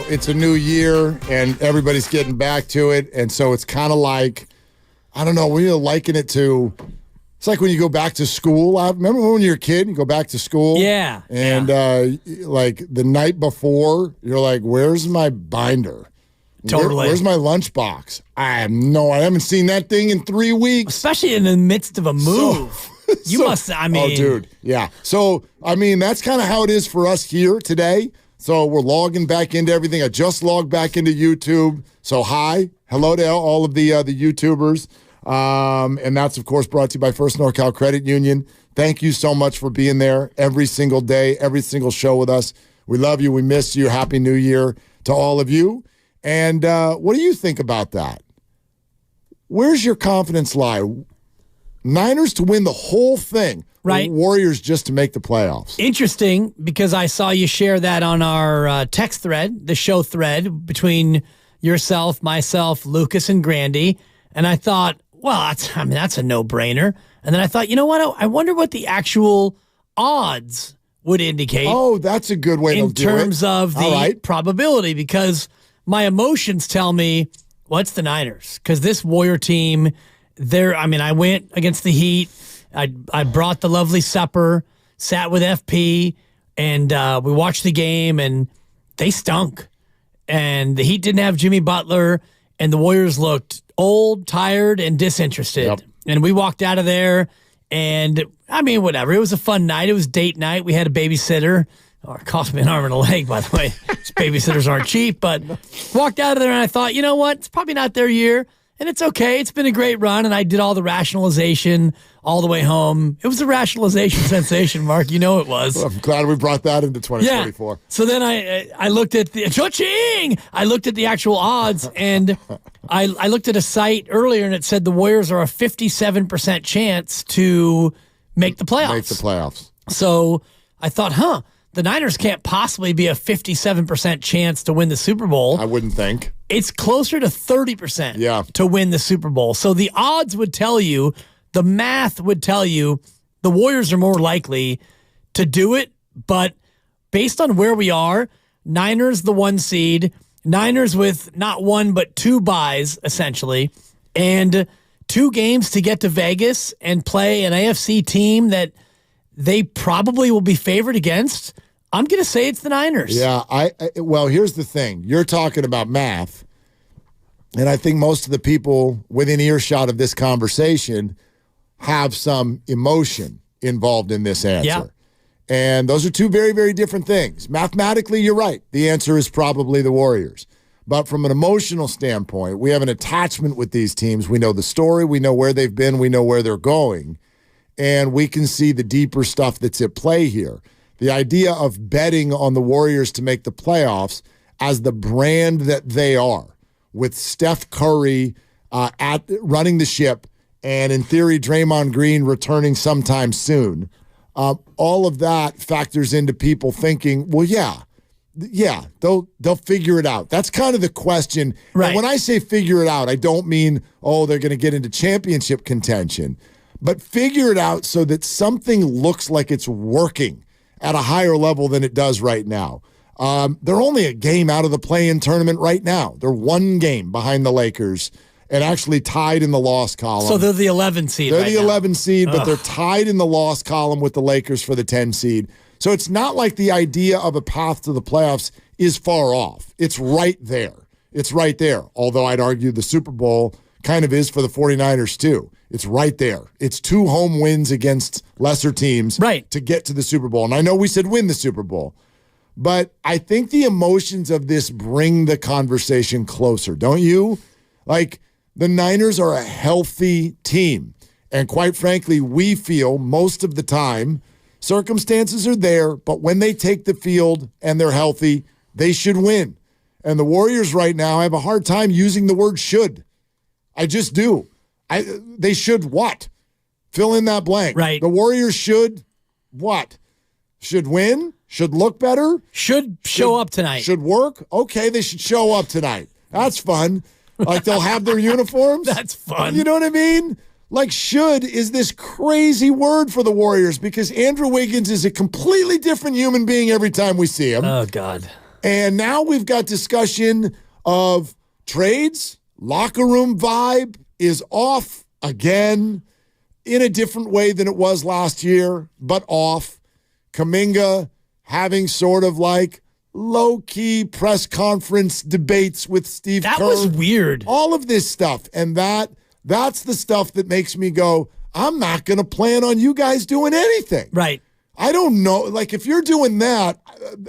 it's a new year and everybody's getting back to it. And so it's kind of like, I don't know, we liken it to, it's like when you go back to school. I remember when you were a kid, you go back to school. Yeah. And like the night before, you're like, where's my binder? Totally. Where's my lunchbox? I haven't seen that thing in 3 weeks. Especially in the midst of a move. Oh, dude. Yeah. So, that's kind of how it is for us here today. So we're logging back into everything. I just logged back into YouTube. So hello to all of the YouTubers. And that's, of course, brought to you by First NorCal Credit Union. Thank you so much for being there every single day, every single show with us. We love you. We miss you. Happy New Year to all of you. And what do you think about that? Where's your confidence lie? Niners to win the whole thing. Right. Warriors just to make the playoffs. Interesting, because I saw you share that on our text thread, the show thread between yourself, myself, Lucas, and Grandy. And I thought, well, that's a no-brainer. And then I thought, you know what? I wonder what the actual odds would indicate. Oh, that's a good way to do it. In terms of the probability, because my emotions tell me, well, it's the Niners. Because this Warrior team, I went against the Heat. I brought the lovely supper, sat with FP, and we watched the game, and they stunk. And the Heat didn't have Jimmy Butler, and the Warriors looked old, tired, and disinterested. Yep. And we walked out of there, and whatever. It was a fun night. It was date night. We had a babysitter. Oh, it cost me an arm and a leg, by the way. These babysitters aren't cheap, but walked out of there, and I thought, you know what? It's probably not their year. And it's okay. It's been a great run, and I did all the rationalization all the way home. It was a rationalization sensation, Mark. You know it was. Well, I'm glad we brought that into 2024. Yeah. So then I looked at the cha-ching! I looked at the actual odds, and I looked at a site earlier, and it said the Warriors are a 57% chance to make the playoffs. So I thought, the Niners can't possibly be a 57% chance to win the Super Bowl. I wouldn't think. It's closer to 30% to win the Super Bowl. So the odds would tell you, the math would tell you, the Warriors are more likely to do it. But based on where we are, Niners the 1 seed, Niners with not one but 2 buys, essentially, and 2 games to get to Vegas and play an AFC team that they probably will be favored against. I'm going to say it's the Niners. Yeah, well, here's the thing. You're talking about math, and I think most of the people within earshot of this conversation have some emotion involved in this answer. Yeah. And those are 2 very, very different things. Mathematically, you're right. The answer is probably the Warriors. But from an emotional standpoint, we have an attachment with these teams. We know the story. We know where they've been. We know where they're going. And we can see the deeper stuff that's at play here. The idea of betting on the Warriors to make the playoffs as the brand that they are, with Steph Curry running the ship, and in theory, Draymond Green returning sometime soon. All of that factors into people thinking, well, they'll figure it out. That's kind of the question. Right. And when I say figure it out, I don't mean, they're going to get into championship contention, but figure it out so that something looks like it's working at a higher level than it does right now. They're only a game out of the play-in tournament right now. They're 1 game behind the Lakers and actually tied in the loss column. So they're the 11 seed. They're the 11 seed, but they're tied in the loss column with the Lakers for the 10 seed. So it's not like the idea of a path to the playoffs is far off. It's right there. It's right there. Although I'd argue the Super Bowl kind of is for the 49ers too. It's right there. It's 2 home wins against lesser teams to get to the Super Bowl. And I know we said win the Super Bowl, but I think the emotions of this bring the conversation closer, don't you? Like, the Niners are a healthy team. And quite frankly, we feel most of the time circumstances are there, but when they take the field and they're healthy, they should win. And the Warriors right now have a hard time using the word should. I just do. They should what? Fill in that blank. Right. The Warriors should what? Should win? Should look better? Should show up tonight. Should work? Okay, they should show up tonight. That's fun. Like, they'll have their uniforms? That's fun. You know what I mean? Like, should is this crazy word for the Warriors because Andrew Wiggins is a completely different human being every time we see him. Oh, God. And now we've got discussion of trades. Locker room vibe is off again in a different way than it was last year, but off. Kuminga having sort of like low-key press conference debates with Steve Kerr. That was weird. All of this stuff. And that's the stuff that makes me go, I'm not going to plan on you guys doing anything. Right. I don't know. Like, if you're doing that,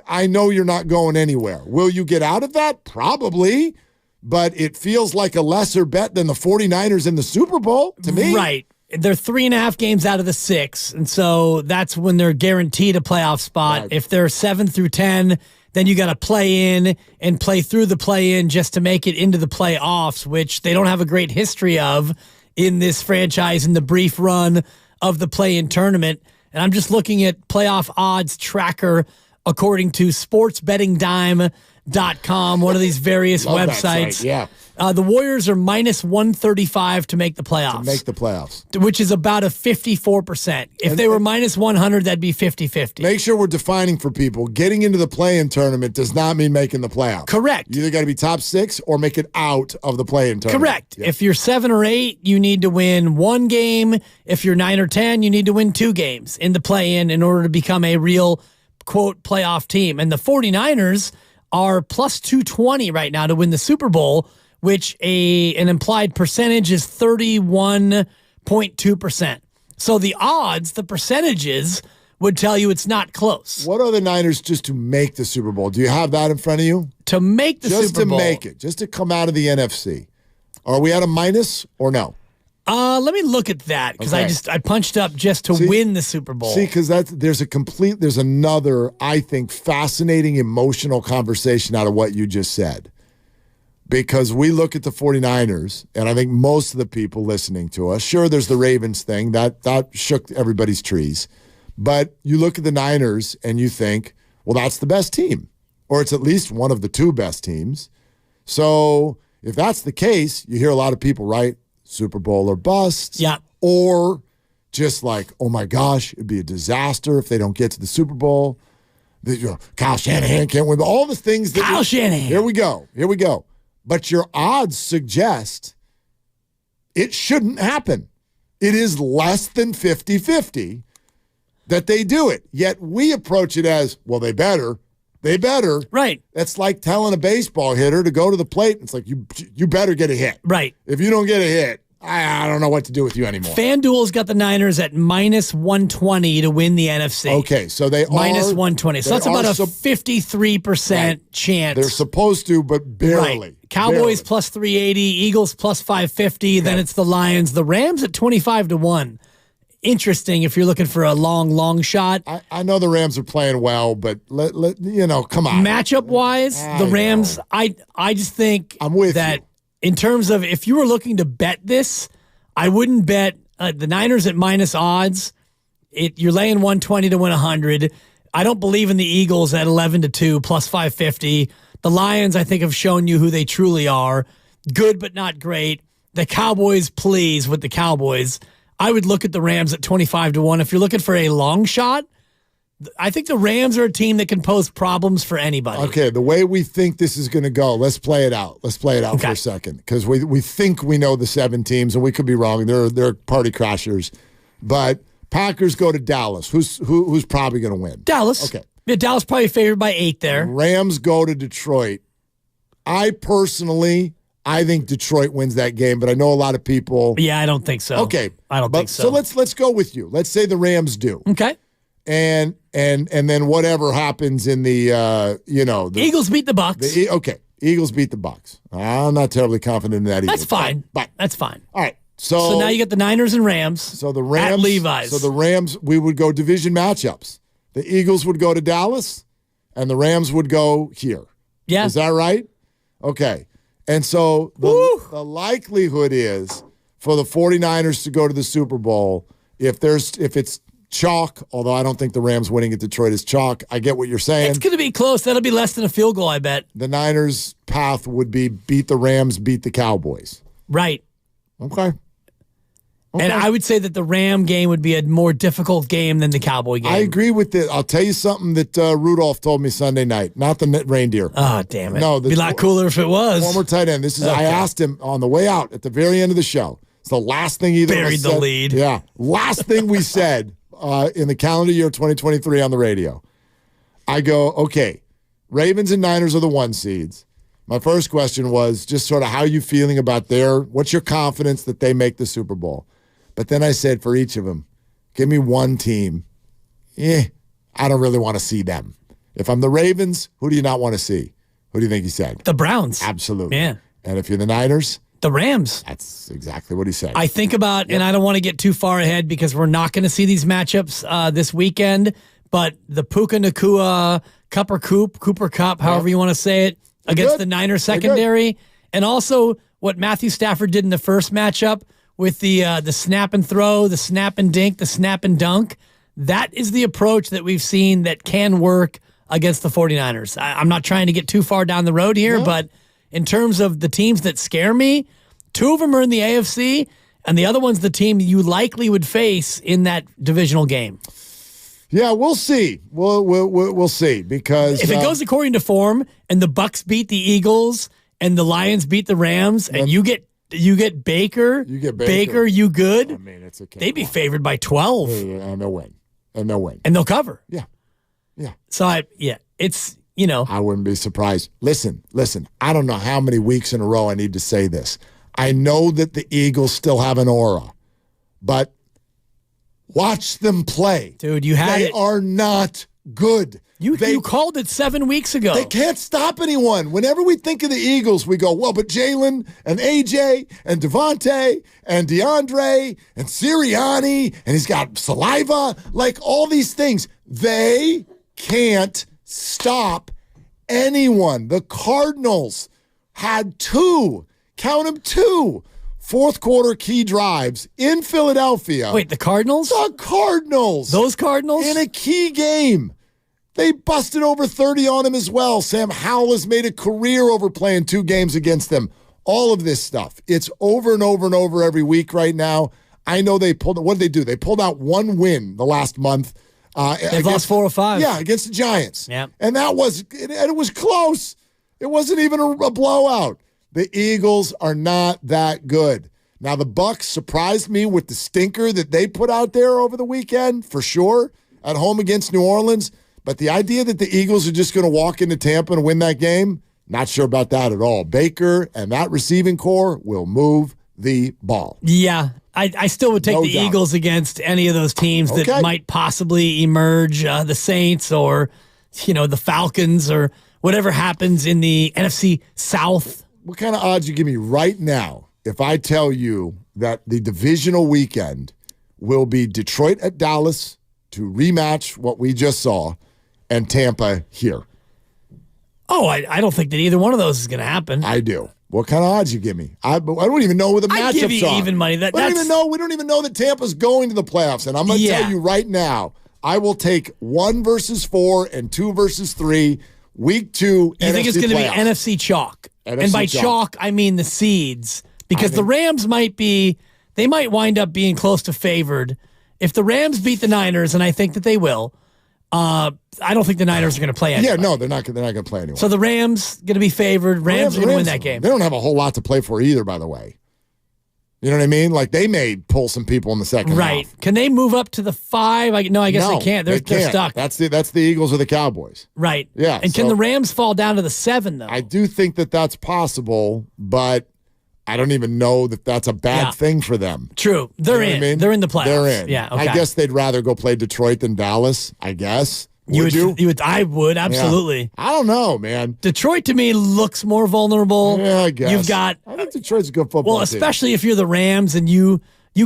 I know you're not going anywhere. Will you get out of that? Probably. But it feels like a lesser bet than the 49ers in the Super Bowl to me. Right. They're 3.5 games out of the 6. And so that's when they're guaranteed a playoff spot. Right. If they're 7 through 10, then you got to play in and play through the play in just to make it into the playoffs, which they don't have a great history of in this franchise in the brief run of the play in tournament. And I'm just looking at playoff odds tracker according to sportsbettingdime.com, one of these various Love that websites. site, yeah. The Warriors are minus 135 to make the playoffs. Which is about a 54%. If they were minus 100, that'd be 50-50. Make sure we're defining for people. Getting into the play-in tournament does not mean making the playoffs. Correct. You either got to be top 6 or make it out of the play-in tournament. Correct. Yeah. If you're 7 or 8, you need to win 1 game. If you're 9 or 10, you need to win 2 games in the play-in in order to become a real, quote, playoff team. And the 49ers are plus 220 right now to win the Super Bowl, which an implied percentage is 31.2%. So the odds, the percentages, would tell you it's not close. What are the Niners just to make the Super Bowl? Do you have that in front of you? To make the Super Bowl. Just to make it. Just to come out of the NFC. Are we at a minus or no? Let me look at that because I punched up just to win the Super Bowl. See, because there's another, I think, fascinating emotional conversation out of what you just said. Because we look at the 49ers, and I think most of the people listening to us, sure, there's the Ravens thing, that shook everybody's trees. But you look at the Niners and you think, well, that's the best team. Or it's at least one of the 2 best teams. So if that's the case, you hear a lot of people, right? Super Bowl or bust. Yeah. Or just like, oh my gosh, it'd be a disaster if they don't get to the Super Bowl. Kyle Shanahan can't win. All the things that Kyle Shanahan. Here we go. But your odds suggest it shouldn't happen. It is less than 50-50 that they do it. Yet we approach it as, well, they better. They better. Right. That's like telling a baseball hitter to go to the plate. It's like, you better get a hit. Right. If you don't get a hit, I don't know what to do with you anymore. FanDuel's got the Niners at minus 120 to win the NFC. Okay, so they minus are 120. So that's about a 53% chance. They're supposed to, but barely. Right. Cowboys plus 380, Eagles plus 550. Then it's the Lions, the Rams at 25-1. Interesting if you're looking for a long shot. I know the Rams are playing well, but let come on. Matchup wise, the Rams. I just think I'm with that. you. In terms of if you were looking to bet this, I wouldn't bet the Niners at minus odds. You're laying 120 to win 100. I don't believe in the Eagles at 11-2 plus 550. The Lions, I think, have shown you who they truly are. Good, but not great. The Cowboys, please, with the Cowboys. I would look at the Rams at 25-1. If you're looking for a long shot, I think the Rams are a team that can pose problems for anybody. Okay, the way we think this is going to go, let's play it out. Let's play it out for a second because we think we know the 7 teams, and we could be wrong. They're party crashers. But Packers go to Dallas. Who's probably going to win? Dallas. Okay. Yeah, Dallas probably favored by 8 there. Rams go to Detroit. I think Detroit wins that game, but I know a lot of people. Yeah, I don't think so. Okay, I don't think so. So let's go with you. Let's say the Rams do. Okay. And then whatever happens in the the Eagles beat the Bucks. Eagles beat the Bucks. I'm not terribly confident in that either. That's fine. But that's fine. All right. So now you got the Niners and Rams. So the Rams at Levi's. So the Rams, we would go division matchups. The Eagles would go to Dallas, and the Rams would go here. Yeah. Is that right? Okay. And so the likelihood is for the 49ers to go to the Super Bowl, if it's chalk, although I don't think the Rams winning at Detroit is chalk. I get what you're saying. It's going to be close. That'll be less than a field goal, I bet. The Niners' path would be beat the Rams, beat the Cowboys. Right. Okay. Okay. And I would say that the Ram game would be a more difficult game than the Cowboy game. I agree with it. I'll tell you something that Rudolph told me Sunday night. Not the reindeer. Oh, damn it. No, It'd be a lot cooler if it was. Former tight end. This is. I asked him on the way out at the very end of the show. It's the last thing either Buried of us the said. lead. Yeah. Last thing we said in the calendar year 2023 on the radio. I go, okay, Ravens and Niners are the 1 seeds. My first question was just sort of how you feeling about what's your confidence that they make the Super Bowl? But then I said for each of them, give me one team. I don't really want to see them. If I'm the Ravens, who do you not want to see? Who do you think he said? The Browns. Absolutely. Yeah. And if you're the Niners? The Rams. That's exactly what he said. I think about, and I don't want to get too far ahead because we're not going to see these matchups this weekend, but the Puka Nacua, Cooper Cup, however you want to say it, against the Niners secondary, and also what Matthew Stafford did in the first matchup with the snap and throw, the snap and dink, the snap and dunk. That is the approach that we've seen that can work against the 49ers. I'm not trying to get too far down the road here, but in terms of the teams that scare me, 2 of them are in the AFC, and the other one's the team you likely would face in that divisional game. Yeah, we'll see. We'll see because if it goes according to form, and the Bucs beat the Eagles, and the Lions beat the Rams, and you get Baker, Baker, you good? I mean, it's okay. They'd be favored by 12, and they'll win, and they'll cover. Yeah. So it's I wouldn't be surprised. Listen. I don't know how many weeks in a row I need to say this. I know that the Eagles still have an aura, but watch them play. Dude, they are not good. You called it 7 weeks ago. They can't stop anyone. Whenever we think of the Eagles, we go, well, but Jalen and AJ and Devontae and DeAndre and Sirianni, and he's got Saliva, like all these things. They can't stop anyone. The Cardinals had 2, count them 2, fourth quarter key drives in Philadelphia. Wait, the Cardinals? The Cardinals. Those Cardinals? In a key game. They busted over 30 on him as well. Sam Howell has made a career over playing 2 games against them. All of this stuff. It's over and over and over every week right now. I know what did they do? They pulled out 1 win the last month. They've lost 4 or 5. Yeah, against the Giants. Yeah. And it was close. It wasn't even a blowout. The Eagles are not that good. Now, the Bucs surprised me with the stinker that they put out there over the weekend, for sure, at home against New Orleans. But the idea that the Eagles are just going to walk into Tampa and win that game, not sure about that at all. Baker and that receiving core will move the ball. Yeah, I still would take the Eagles against any of those teams that might possibly emerge, the Saints or, the Falcons or whatever happens in the NFC South. What kind of odds you give me right now if I tell you that the divisional weekend will be Detroit at Dallas to rematch what we just saw and Tampa here? Oh, I don't think that either one of those is going to happen. I do. What kind of odds you give me? I don't even know what the matchups are. I give you even money. We don't even know that Tampa's going to the playoffs. And I'm going to tell you right now, I will take 1 versus 4 and 2 versus 3. Week 2, You NFC think it's going to be playoffs. NFC chalk? NFC and by chalk, I mean the seeds, because the Rams might wind up being close to favored. If the Rams beat the Niners, and I think that they will, I don't think the Niners are going to play anybody. Yeah, no, they're not going to play anyone. So the Rams going to be favored. Rams are going to win that game. They don't have a whole lot to play for either, by the way. You know what I mean? Like, they may pull some people in the second half. Can they move up to the 5? I guess they can't. They're stuck. That's the Eagles or the Cowboys. Right. Yeah. And can the Rams fall down to the 7, though? I do think that that's possible, but I don't even know that that's a bad thing for them. True. They're in. I mean? They're in the playoffs. They're in. Yeah, okay. I guess they'd rather go play Detroit than Dallas, I guess. Would you? I would, absolutely. Yeah. I don't know, man. Detroit, to me, looks more vulnerable. Yeah, I guess. I think Detroit's a good football team. Especially if you're the Rams and you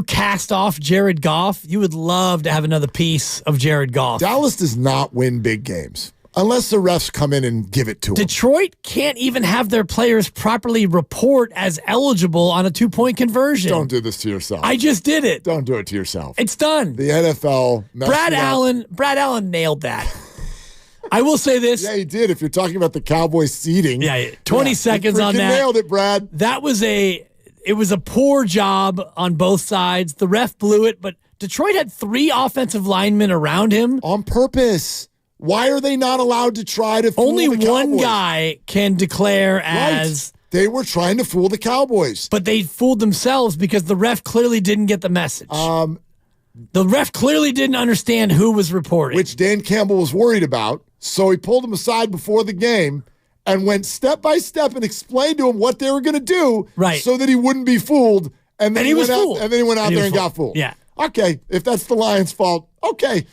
cast off Jared Goff, you would love to have another piece of Jared Goff. Dallas does not win big games unless the refs come in and give it to them. Detroit can't even have their players properly report as eligible on a 2-point conversion. Don't do this to yourself. I just did it. Don't do it to yourself. It's done. The NFL. Brad Allen nailed that. I will say this. Yeah, he did. If you're talking about the Cowboys seeding. Yeah, 20 seconds on that. Nailed it, Brad. That was It was a poor job on both sides. The ref blew it, but Detroit had 3 offensive linemen around him. On purpose. Why are they not allowed to try to fool Only the Cowboys? one guy can declare as... Right. They were trying to fool the Cowboys. But they fooled themselves because the ref clearly didn't get the message. The ref clearly didn't understand who was reporting. Which Dan Campbell was worried about. So he pulled him aside before the game and went step by step and explained to him what they were going to do, right, so that he wouldn't be fooled. And then he went out, and then he went out there and got fooled. Yeah. Okay, if that's the Lions' fault, okay.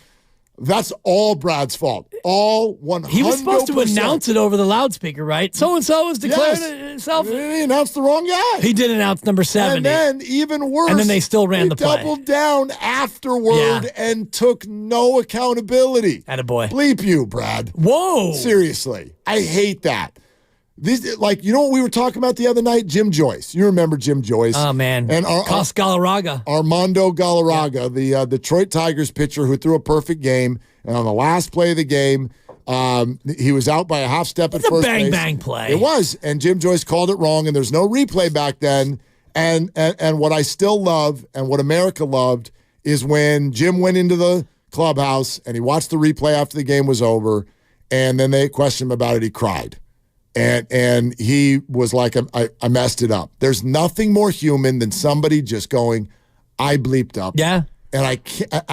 That's all Brad's fault. All 100%. He was supposed to announce it over the loudspeaker, right? So-and-so has declared himself. He announced the wrong guy. He did announce number 70. And then, even worse, and then they still ran the play. He doubled down afterward and took no accountability. Attaboy. Bleep you, Brad. Whoa. Seriously. I hate that. These, like, you know what we were talking about the other night? Jim Joyce. You remember Jim Joyce. Oh, man. And Galarraga. Armando Galarraga, the Detroit Tigers pitcher who threw a perfect game. And on the last play of the game, he was out by a half step at first base. Bang play. It was. And Jim Joyce called it wrong, and there's no replay back then. And what I still love and what America loved is when Jim went into the clubhouse and he watched the replay after the game was over, and then they questioned him about it. He cried. And he was like, I messed it up. There's nothing more human than somebody just going, I bleeped up. Yeah. And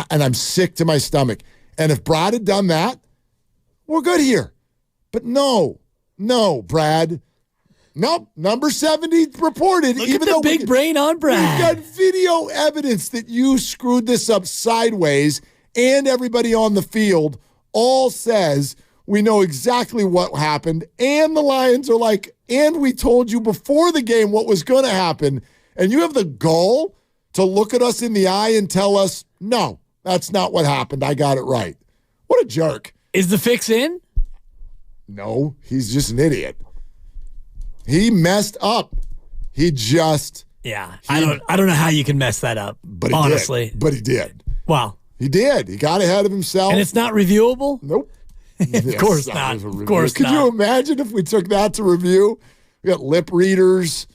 I'm sick to my stomach. And if Brad had done that, we're good here. But no, Brad. Nope, number 70 reported. Look at the big brain on Brad. We've got video evidence that you screwed this up sideways, and everybody on the field all says we know exactly what happened, and the Lions are like, and we told you before the game what was going to happen, and you have the gall to look at us in the eye and tell us, no, that's not what happened. I got it right. What a jerk. Is the fix in? No, he's just an idiot. He messed up. He just... Yeah, I don't know how you can mess that up, but honestly. But he did. Wow. He did. He got ahead of himself. And it's not reviewable? Nope. Of course not. Of course Could you imagine if we took that to review? We got lip readers.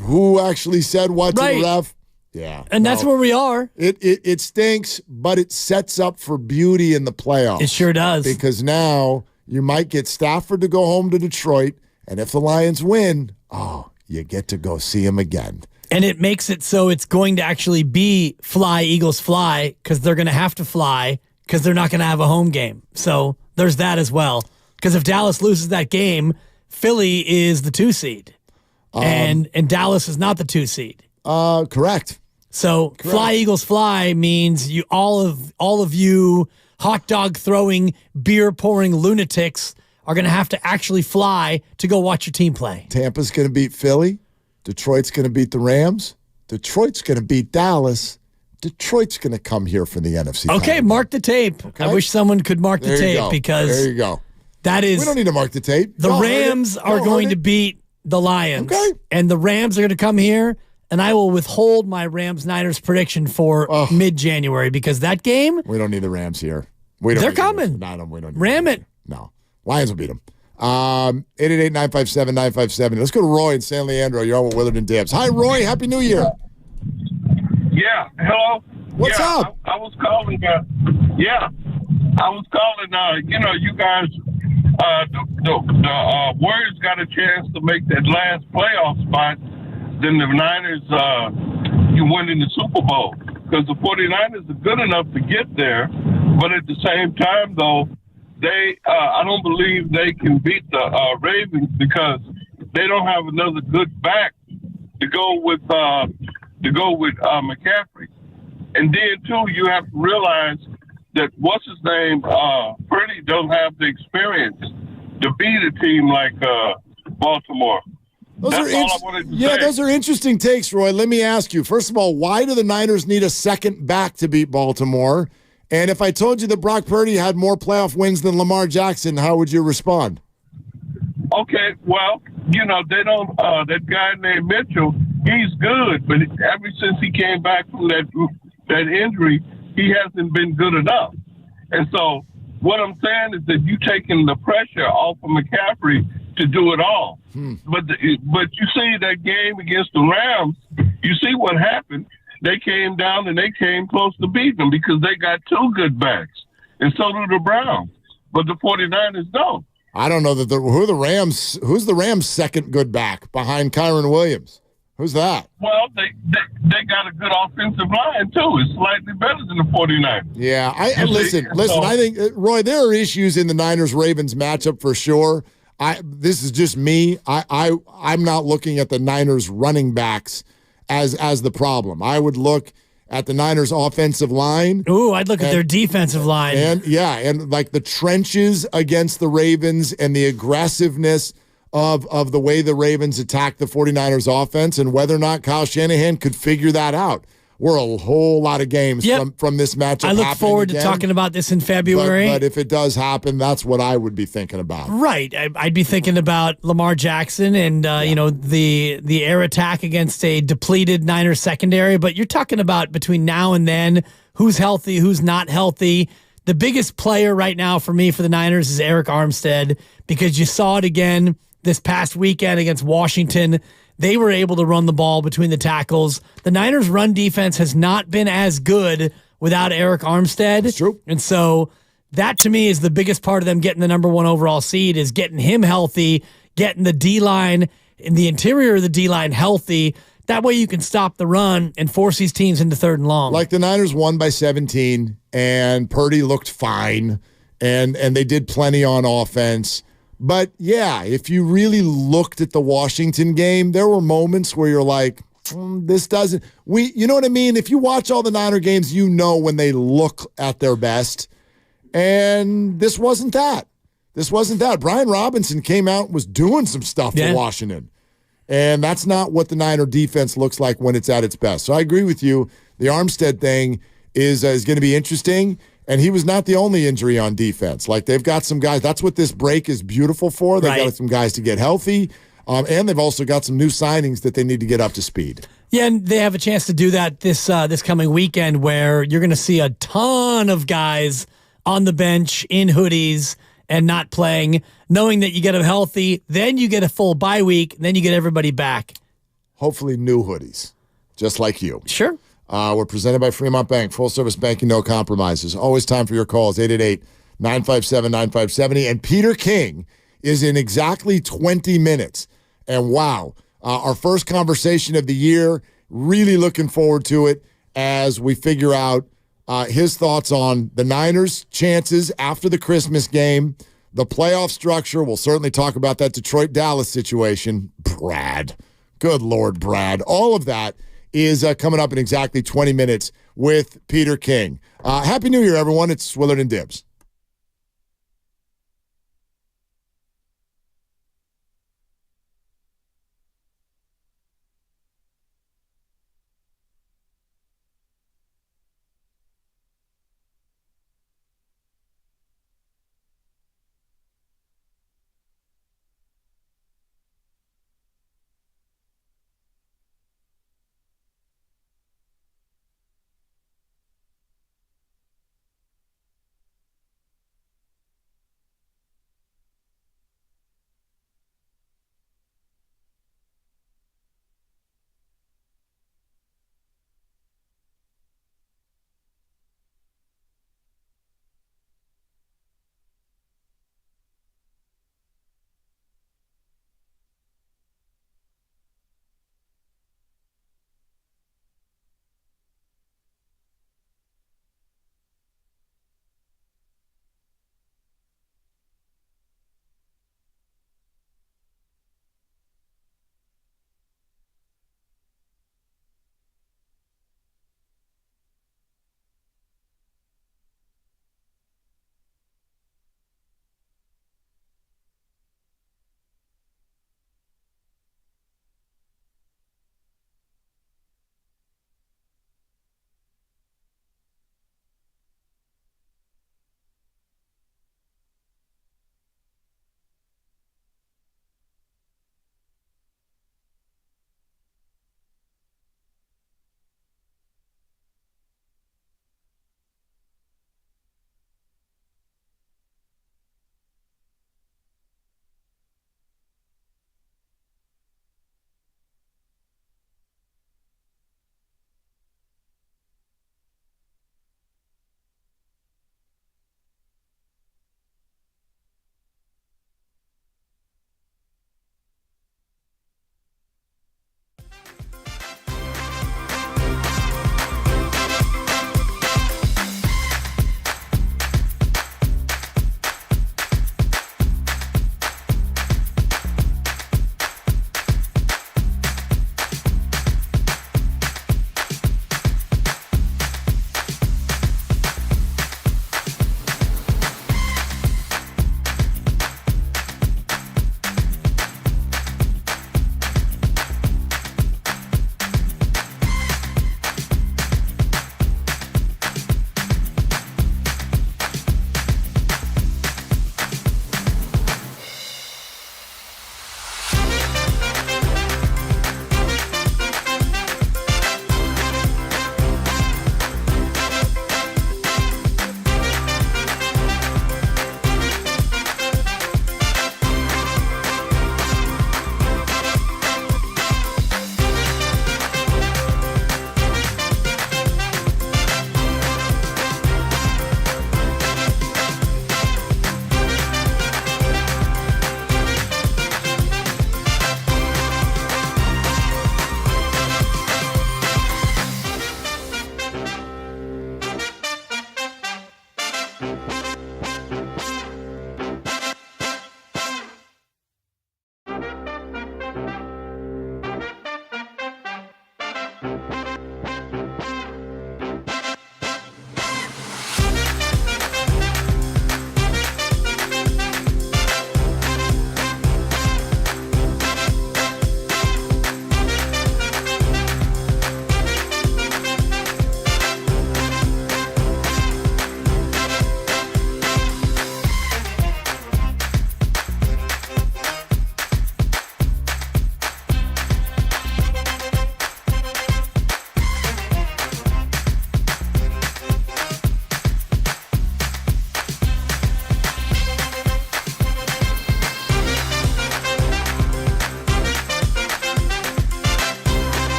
Who actually said what to the ref? Yeah. And that's where we are. It stinks, but it sets up for beauty in the playoffs. It sure does. Because now you might get Stafford to go home to Detroit, and if the Lions win, you get to go see him again. And it makes it so it's going to actually be fly, Eagles fly, because they're going to have to fly because they're not going to have a home game. So there's that as well. Because if Dallas loses that game, Philly is the 2 seed. And Dallas is not the 2 seed. Correct. So fly, Eagles fly means you all of you hot dog throwing, beer pouring lunatics are going to have to actually fly to go watch your team play. Tampa's going to beat Philly. Detroit's going to beat the Rams. Detroit's going to beat Dallas. Detroit's going to come here for the NFC. Okay, mark the tape. Okay? I wish someone could mark the tape because there you go. That is. We don't need to mark the tape. The Rams are going to beat the Lions. Okay. And the Rams are going to come here, and I will withhold my Rams-Niners prediction for mid-January because that game. We don't need the Rams here. They're coming. We don't Ram it. No. Lions will beat them. 888-957-957. Let's go to Roy in San Leandro. You're on with Willard and Dibs. Hi, Roy. Happy New Year. Yeah. Hello. What's up? I was calling. I was calling. You guys. The Warriors got a chance to make that last playoff spot. Then the Niners, you win in the Super Bowl because the 49ers are good enough to get there, but at the same time, though. I don't believe they can beat the Ravens because they don't have another good back to go with McCaffrey. And then too, you have to realize that what's his name, Purdy don't have the experience to beat a team like Baltimore. That's all I wanted to say. Those are interesting takes, Roy. Let me ask you. First of all, why do the Niners need a second back to beat Baltimore? And if I told you that Brock Purdy had more playoff wins than Lamar Jackson, how would you respond? Okay, well, they don't. That guy named Mitchell, he's good, but ever since he came back from that injury, he hasn't been good enough. And so, what I'm saying is that you taking the pressure off of McCaffrey to do it all. But you see that game against the Rams, you see what happened. They came down and they came close to beating them because they got two good backs, and so do the Browns. But the 49ers don't. I don't know that who's the Rams' second good back behind Kyron Williams? Who's that? Well, they got a good offensive line too. It's slightly better than the 49ers. Yeah, listen. I think Roy, there are issues in the Niners-Ravens matchup for sure. This is just me. I'm not looking at the Niners running backs as the problem. I would look at the Niners offensive line. Ooh, I'd look at their defensive line. And like the trenches against the Ravens and the aggressiveness of the way the Ravens attack the 49ers offense and whether or not Kyle Shanahan could figure that out. We're a whole lot of games from this matchup. I look forward to talking about this in February. But if it does happen, that's what I would be thinking about. Right. I'd be thinking about Lamar Jackson and the air attack against a depleted Niners secondary. But you're talking about between now and then, who's healthy, who's not healthy. The biggest player right now for me for the Niners is Eric Armstead, because you saw it again this past weekend against Washington. They were able to run the ball between the tackles. The Niners' run defense has not been as good without Eric Armstead. That's true. And so that, to me, is the biggest part of them getting the number one overall seed, is getting him healthy, getting the D-line and the interior of the D-line healthy. That way you can stop the run and force these teams into third and long. Like the Niners won by 17, and Purdy looked fine, and they did plenty on offense. But, yeah, if you really looked at the Washington game, there were moments where you're like, this doesn't – you know what I mean? If you watch all the Niner games, you know when they look at their best. And this wasn't that. Brian Robinson came out and was doing some stuff for Washington. And that's not what the Niner defense looks like when it's at its best. So I agree with you. The Armstead thing is going to be interesting. And he was not the only injury on defense. Like, they've got some guys. That's what this break is beautiful for. They've got some guys to get healthy. And they've also got some new signings that they need to get up to speed. Yeah, and they have a chance to do that this coming weekend, where you're going to see a ton of guys on the bench in hoodies and not playing, knowing that you get them healthy, then you get a full bye week, then you get everybody back. Hopefully new hoodies, just like you. Sure. We're presented by Fremont Bank, full-service banking, no compromises. Always time for your calls, 888-957-9570. And Peter King is in exactly 20 minutes. And wow, our first conversation of the year, really looking forward to it as we figure out his thoughts on the Niners' chances after the Christmas game, the playoff structure. We'll certainly talk about that Detroit-Dallas situation. Brad. Good Lord, Brad. All of that is coming up in exactly 20 minutes with Peter King. Happy New Year, everyone. It's Willard and Dibbs.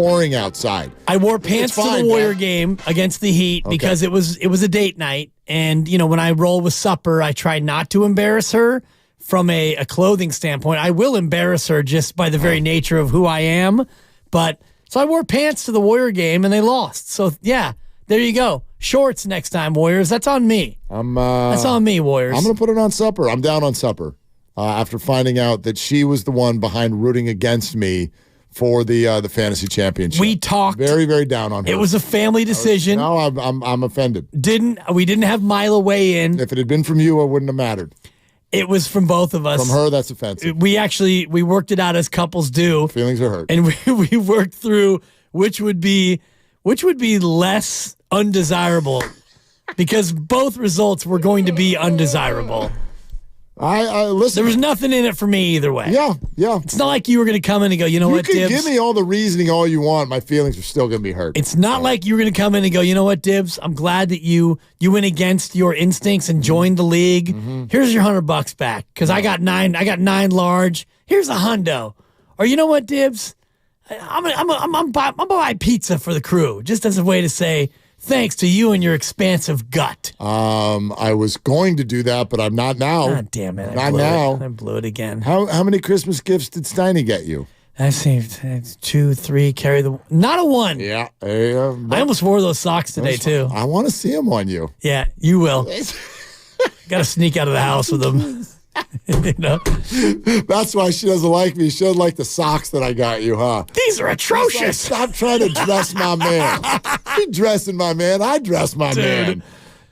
pouring outside. I wore pants to the Warrior game against the Heat because it was a date night. And, you know, when I roll with Supper, I try not to embarrass her from a clothing standpoint. I will embarrass her just by the very nature of who I am. But so I wore pants to the Warrior game and they lost. So, yeah, there you go. Shorts next time, Warriors. That's on me. That's on me, Warriors. I'm going to put it on Supper. I'm down on Supper after finding out that she was the one behind rooting against me for the fantasy championship. We talked. Very, very down on her. It was a family decision. I'm offended. We didn't have Mila weigh in. If it had been from you, it wouldn't have mattered. It was from both of us. From her, that's offensive. We worked it out as couples do. Feelings are hurt. And we worked through which would be less undesirable because both results were going to be undesirable. I listen. There was nothing in it for me either way. Yeah. It's not like you were going to come in and go, you know what, Dibs? You can give me all the reasoning all you want. My feelings are still going to be hurt. It's not like you were going to come in and go, you know what, Dibs? I'm glad that you went against your instincts and joined the league. Mm-hmm. Here's your $100 back because I got nine large. Here's a hundo. Or you know what, Dibs? I'm buy pizza for the crew just as a way to say thanks to you and your expansive gut. I was going to do that, but I'm not now. God damn it. Not now. I blew it again. How many Christmas gifts did Steiny get you? I saved 2, 3, carry the... Not a 1. Yeah. I almost wore those socks today, too. I want to see them on you. Yeah, you will. Got to sneak out of the house with them. You know? That's why she doesn't like me. She doesn't like the socks that I got you, huh? These are atrocious. Stop trying to dress my man. You dressing my man. I dress my man.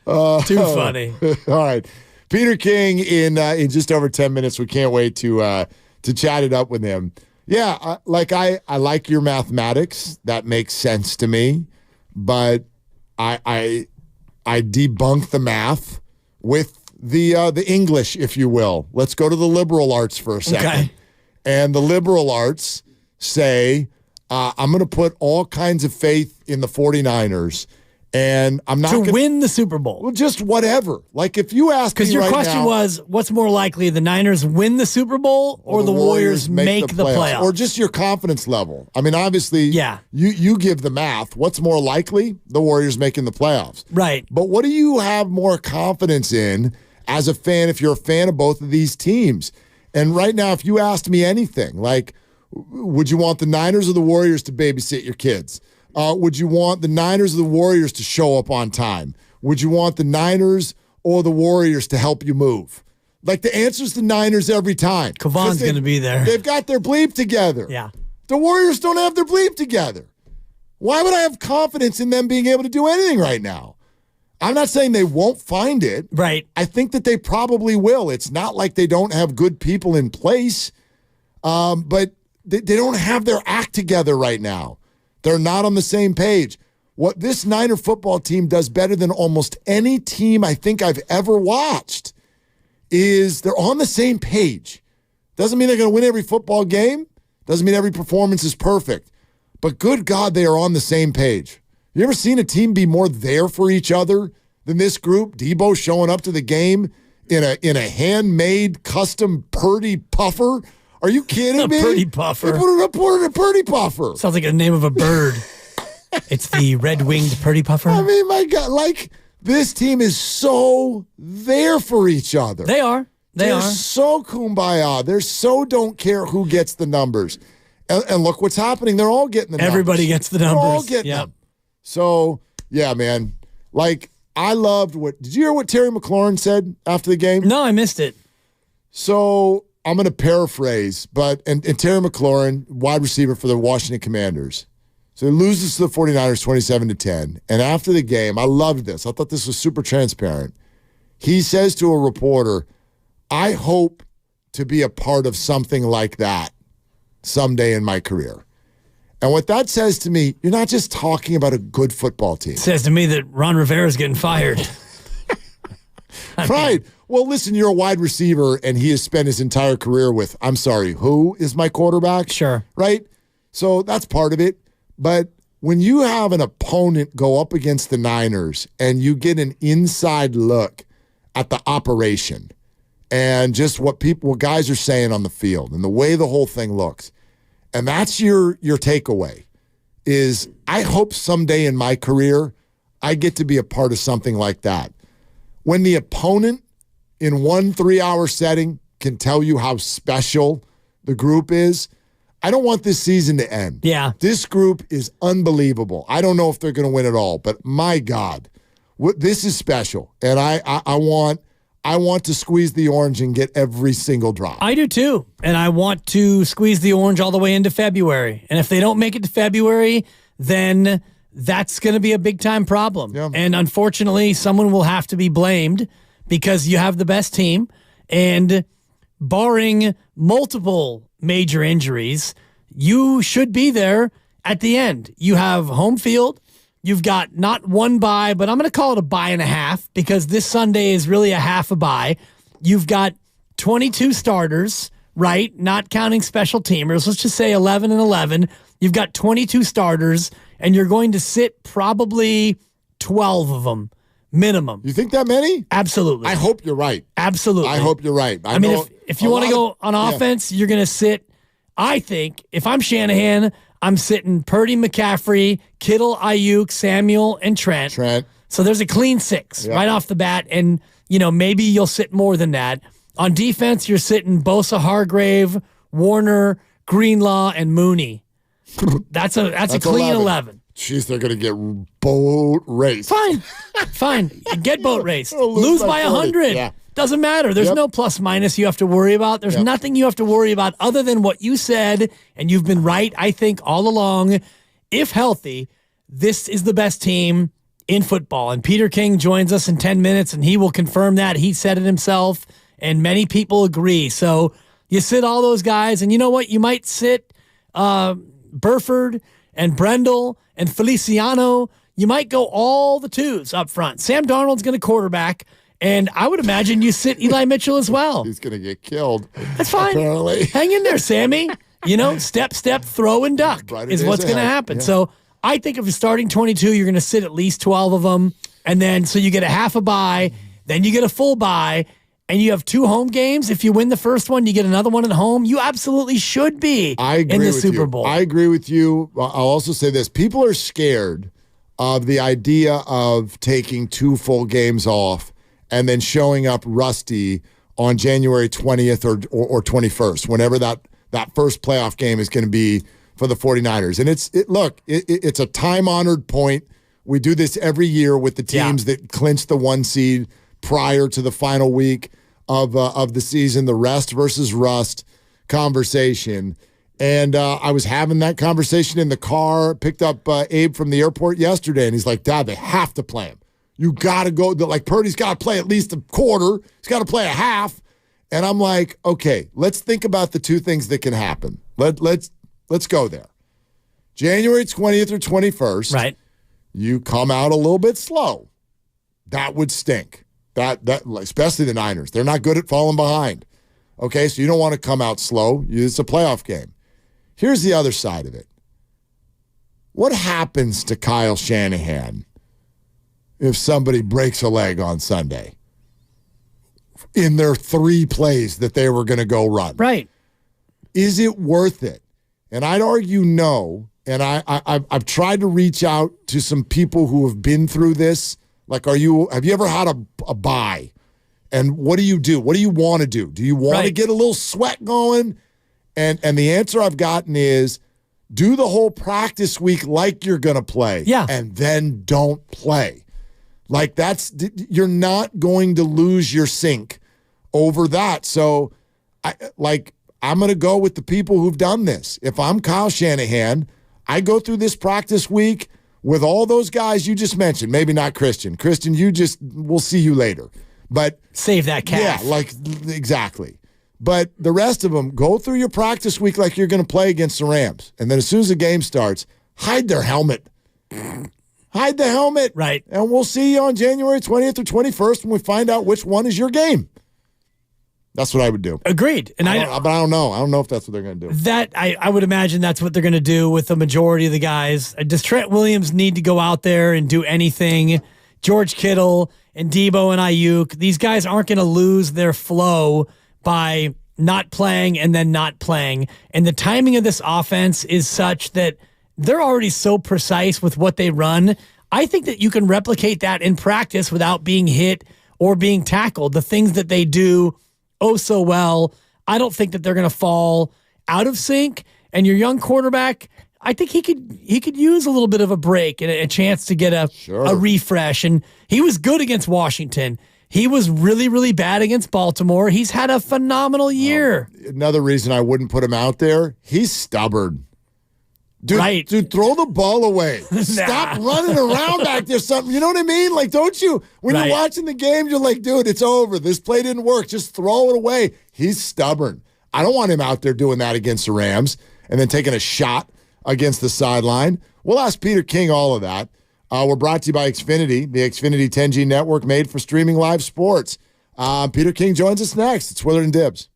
Too funny. All right. Peter King in just over 10 minutes. We can't wait to chat it up with him. Yeah, I like your mathematics. That makes sense to me. But I debunk the math with the English, if you will. Let's go to the liberal arts for a second. Okay. And the liberal arts say, I'm going to put all kinds of faith in the 49ers, and I'm not to win the Super Bowl. Well, just whatever. Like if you ask me because your right question now, was, what's more likely, the Niners win the Super Bowl or the Warriors make the playoffs? Or just your confidence level. I mean, obviously, yeah. You give the math. What's more likely? The Warriors making the playoffs. Right. But what do you have more confidence in as a fan if you're a fan of both of these teams? And right now, if you asked me anything, like, would you want the Niners or the Warriors to babysit your kids? Would you want the Niners or the Warriors to show up on time? Would you want the Niners or the Warriors to help you move? Like, the answer's the Niners every time. Kavon's going to be there. They've got their bleep together. Yeah. The Warriors don't have their bleep together. Why would I have confidence in them being able to do anything right now? I'm not saying they won't find it. Right. I think that they probably will. It's not like they don't have good people in place, but they don't have their act together right now. They're not on the same page. What this Niner football team does better than almost any team I think I've ever watched is they're on the same page. Doesn't mean they're going to win every football game. Doesn't mean every performance is perfect. But good God, they are on the same page. You ever seen a team be more there for each other than this group? Debo showing up to the game in a handmade custom Purdy puffer. Are you kidding me? A Purdy puffer. They put a Purdy puffer. Sounds like the name of a bird. It's the red-winged Purdy puffer. I mean, my God, like, this team is so there for each other. They are. They're so kumbaya. They're so don't care who gets the numbers. And look what's happening. They're all getting the numbers. Everybody gets the numbers. They're all getting them. So, yeah, man. Like, I loved did you hear what Terry McLaurin said after the game? No, I missed it. So, I'm going to paraphrase, and Terry McLaurin, wide receiver for the Washington Commanders. So he loses to the 49ers 27-10. And after the game, I loved this. I thought this was super transparent. He says to a reporter, I hope to be a part of something like that someday in my career. And what that says to me, you're not just talking about a good football team. It says to me that Ron Rivera's getting fired. Right. Well, listen, you're a wide receiver, and he has spent his entire career with, I'm sorry, who is my quarterback? Sure. Right? So that's part of it. But when you have an opponent go up against the Niners and you get an inside look at the operation and just what guys are saying on the field and the way the whole thing looks, and that's your takeaway, is I hope someday in my career I get to be a part of something like that. When the opponent in 1 3-hour setting can tell you how special the group is, I don't want this season to end. Yeah. This group is unbelievable. I don't know if they're going to win it all, but my God, this is special. And I want to squeeze the orange and get every single drop. I do too. And I want to squeeze the orange all the way into February. And if they don't make it to February, then that's going to be a big time problem. Yeah. And unfortunately, someone will have to be blamed because you have the best team. And barring multiple major injuries, you should be there at the end. You have home field. You've got not one bye, but I'm going to call it a bye and a half because this Sunday is really a half a bye. You've got 22 starters, right? Not counting special teamers. Let's just say 11 and 11. You've got 22 starters, and you're going to sit probably 12 of them minimum. You think that many? Absolutely. I hope you're right. Absolutely. I hope you're right. I mean, if you want to go on offense, you're going to sit, I think, if I'm Shanahan, I'm sitting Purdy, McCaffrey, Kittle, Ayuk, Samuel, and Trent. So there's a clean 6 right off the bat, and maybe you'll sit more than that. On defense, you're sitting Bosa, Hargrave, Warner, Greenlaw, and Mooney. That's a clean 11. Jeez, they're going to get boat raced. Fine. Get boat raced. Lose by 100. Yeah. Doesn't matter. There's no plus minus you have to worry about. There's nothing you have to worry about other than what you said, and you've been right, I think, all along. If healthy, this is the best team in football. And Peter King joins us in 10 minutes, and he will confirm that. He said it himself, and many people agree. So you sit all those guys, and you know what? You might sit Burford and Brendel and Feliciano. You might go all the twos up front. Sam Darnold's going to quarterback. And I would imagine you sit Eli Mitchell as well. He's going to get killed. That's fine. Apparently. Hang in there, Sammy. Step, throw, and duck is what's going to happen. Yeah. So I think if you're starting 22, you're going to sit at least 12 of them. And then so you get a half a bye, then you get a full bye, and you have 2 home games. If you win the first one, you get another one at home. You absolutely should be in the Super Bowl. I agree with you. I'll also say this. People are scared of the idea of taking 2 full games off and then showing up rusty on January 20th or 21st, whenever that first playoff game is going to be for the 49ers. And it's a time-honored point. We do this every year with the teams that clinch the 1 seed prior to the final week of the season, the rest versus rust conversation. And I was having that conversation in the car, picked up Abe from the airport yesterday, and he's like, Dad, they have to play him. You got to go. Like, Purdy's got to play at least a quarter. He's got to play a half. And I'm like, okay, let's think about the 2 things that can happen. Let's go there. January 20th or 21st, right? You come out a little bit slow. That would stink. That especially the Niners. They're not good at falling behind. Okay, so you don't want to come out slow. It's a playoff game. Here's the other side of it. What happens to Kyle Shanahan if somebody breaks a leg on Sunday in their 3 plays that they were going to go run? Right. Is it worth it? And I'd argue no. And I've tried to reach out to some people who have been through this. Like, have you ever had a bye? And what do you do? What do you want to do? Do you want to get a little sweat going? And the answer I've gotten is do the whole practice week like you're going to play. Yeah. And then don't play. Like, you're not going to lose your sync over that. So, I'm going to go with the people who've done this. If I'm Kyle Shanahan, I go through this practice week with all those guys you just mentioned. Maybe not Christian. Christian, we'll see you later. But save that calf. Yeah, exactly. But the rest of them, go through your practice week like you're going to play against the Rams. And then as soon as the game starts, hide their helmet. Hide the helmet. Right. And we'll see you on January 20th or 21st when we find out which one is your game. That's what I would do. Agreed. And but I don't know. I don't know if that's what they're going to do. That I would imagine that's what they're going to do with the majority of the guys. Does Trent Williams need to go out there and do anything? George Kittle and Debo and Ayuk, these guys aren't going to lose their flow by not playing and then not playing. And the timing of this offense is such that they're already so precise with what they run. I think that you can replicate that in practice without being hit or being tackled. The things that they do so well, I don't think that they're going to fall out of sync. And your young quarterback, I think he could use a little bit of a break and a chance to get a refresh. And he was good against Washington. He was really, really bad against Baltimore. He's had a phenomenal year. Another reason I wouldn't put him out there, he's stubborn. Dude, throw the ball away. Stop running around back there. Something, you know what I mean? Like, don't you, when you're watching the game, you're like, dude, it's over. This play didn't work. Just throw it away. He's stubborn. I don't want him out there doing that against the Rams and then taking a shot against the sideline. We'll ask Peter King all of that. We're brought to you by Xfinity, the Xfinity 10G network made for streaming live sports. Peter King joins us next. It's Willard and Dibs.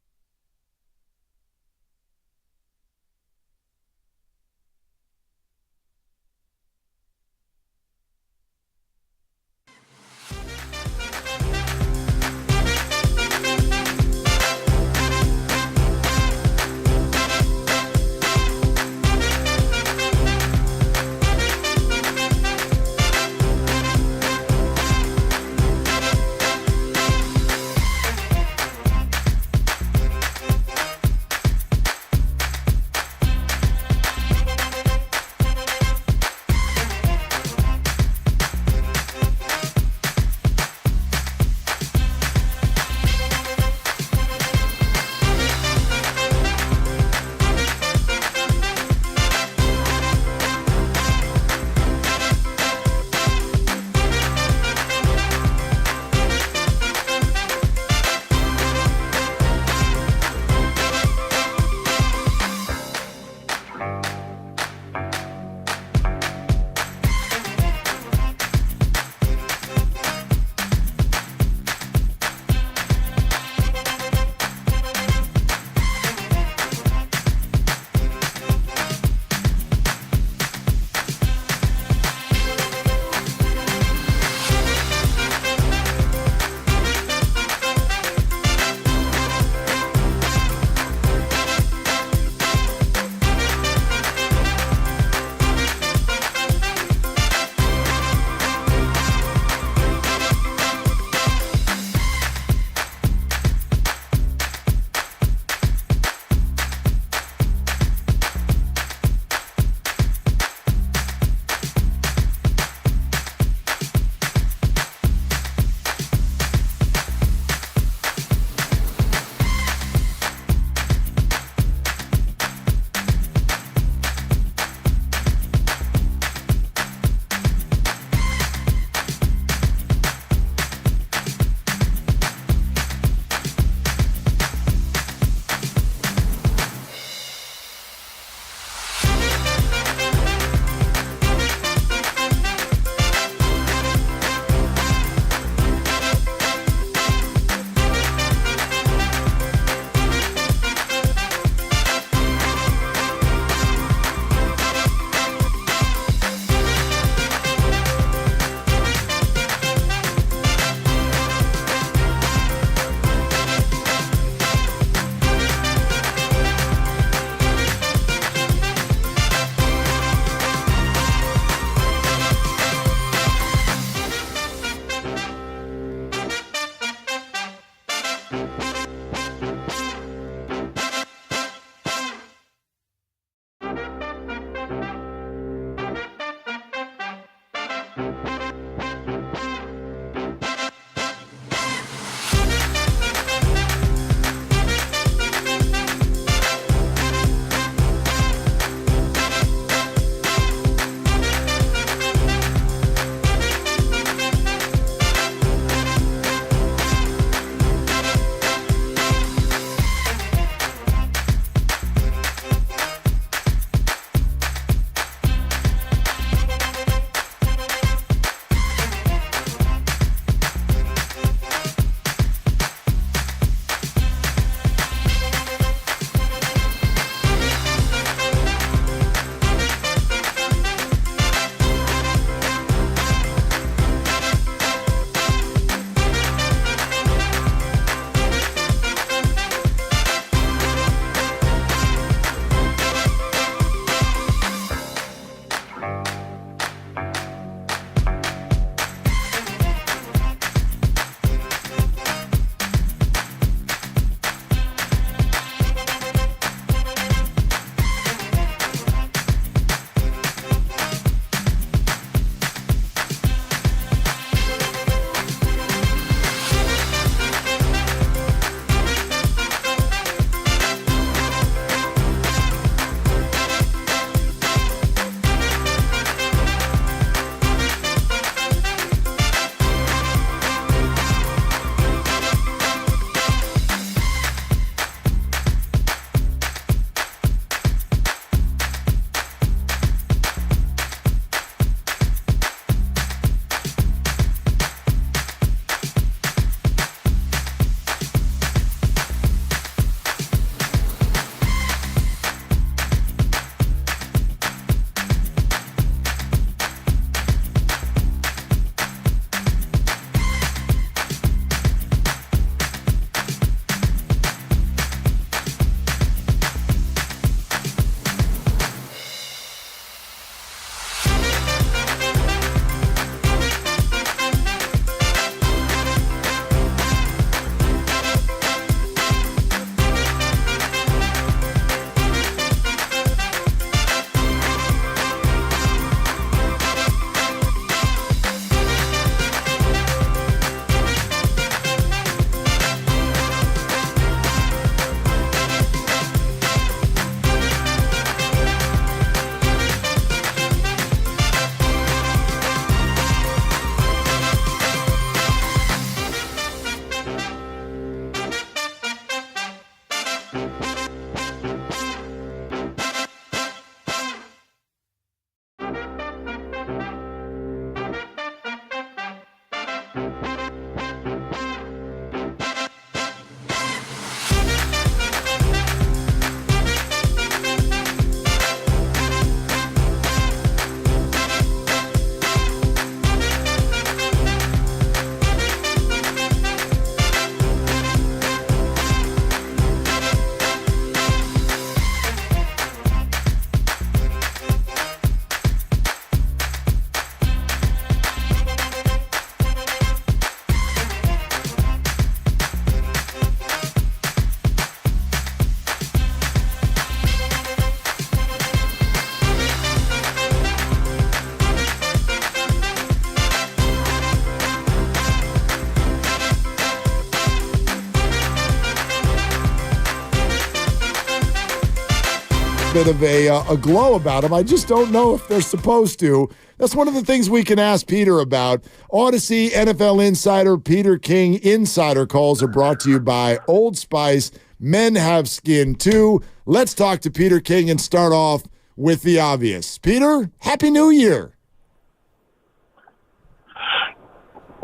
Bit of a glow about them. I just don't know if they're supposed to. That's one of the things we can ask Peter about. Odyssey NFL Insider Peter King Insider Calls are brought to you by Old Spice. Men have skin too. Let's talk to Peter King and start off with the obvious. Peter, Happy New Year.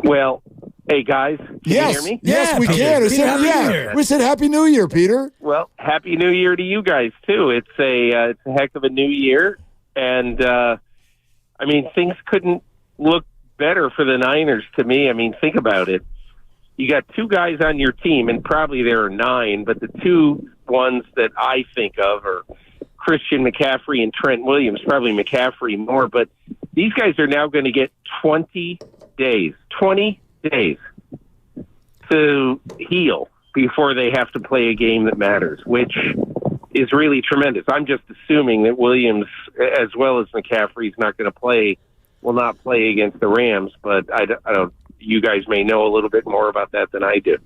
Well, hey guys, can you hear me? Yes, we can. We said Happy New Year, Peter. Well, Happy New Year to you guys too. It's a heck of a new year, and I mean things couldn't look better for the Niners to me. I mean, think about it. You got two guys on your team, and probably there are 9, but the two ones that I think of are Christian McCaffrey and Trent Williams. Probably McCaffrey more, but these guys are now going to get 20 days to heal before they have to play a game that matters, which is really tremendous. I'm just assuming that Williams, as well as McCaffrey, will not play against the Rams, but I don't. You guys may know a little bit more about that than I do.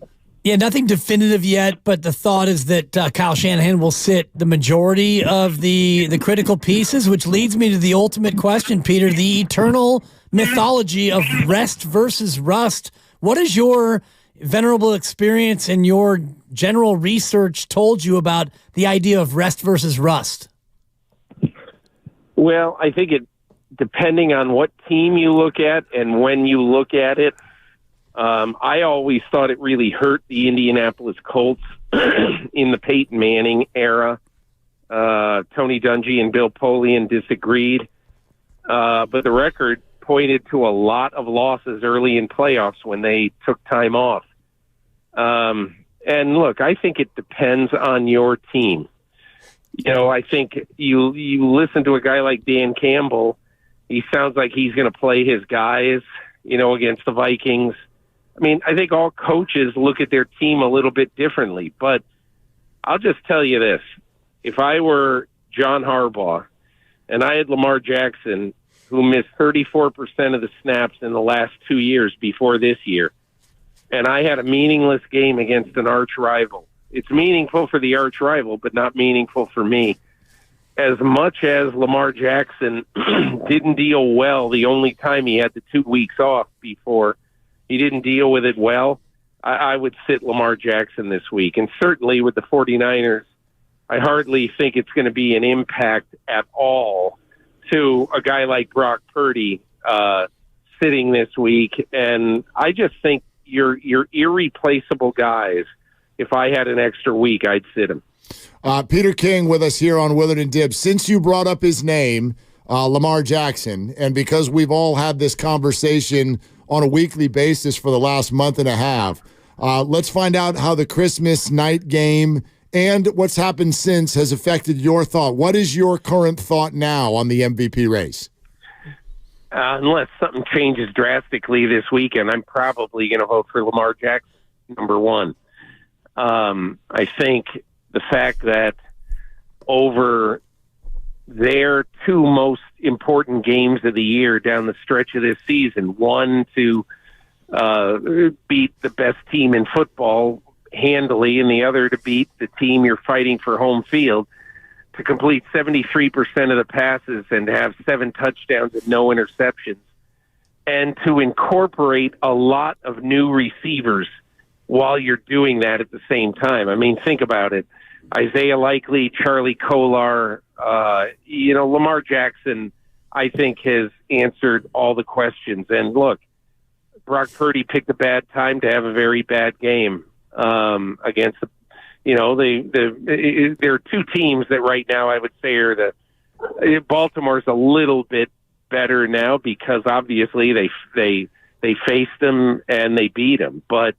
Yeah, nothing definitive yet, but the thought is that Kyle Shanahan will sit the majority of the critical pieces, which leads me to the ultimate question, Peter, the eternal mythology of rest versus rust. What has your venerable experience and your general research told you about the idea of rest versus rust? Well, I think it, depending on what team you look at and when you look at it, I always thought it really hurt the Indianapolis Colts in the Peyton Manning era. Tony Dungy and Bill Polian disagreed, but the record pointed to a lot of losses early in playoffs when they took time off. And look, I think it depends on your team. You know, I think you listen to a guy like Dan Campbell, he sounds like he's going to play his guys, you know, against the Vikings. I mean, I think all coaches look at their team a little bit differently, but I'll just tell you this. If I were John Harbaugh and I had Lamar Jackson, who missed 34% of the snaps in the last 2 years before this year, and I had a meaningless game against an arch rival, it's meaningful for the arch rival, but not meaningful for me. As much as Lamar Jackson didn't deal well the only time he had the 2 weeks off before, he didn't deal with it well, I would sit Lamar Jackson this week. And certainly with the 49ers, I hardly think it's going to be an impact at all to a guy like Brock Purdy sitting this week. And I just think you're irreplaceable guys. If I had an extra week, I'd sit him. Peter King with us here on Willard and Dibbs. Since you brought up his name, Lamar Jackson, and because we've all had this conversation on a weekly basis for the last month and a half, let's find out how the Christmas night game and what's happened since has affected your thought. What is your current thought now on the MVP race? Unless something changes drastically this weekend, I'm probably going to vote for Lamar Jackson, number one. I think the fact that over their 2 most important games of the year down the stretch of this season, one to beat the best team in football handily and the other to beat the team you're fighting for home field, to complete 73% of the passes and to have 7 touchdowns and no interceptions, and to incorporate a lot of new receivers while you're doing that at the same time. I mean, think about it. Isaiah Likely, Charlie Kolar, Lamar Jackson, I think, has answered all the questions. And look, Brock Purdy picked a bad time to have a very bad game against the. There are two teams that right now I would say are Baltimore's a little bit better now because obviously they faced them and they beat them. But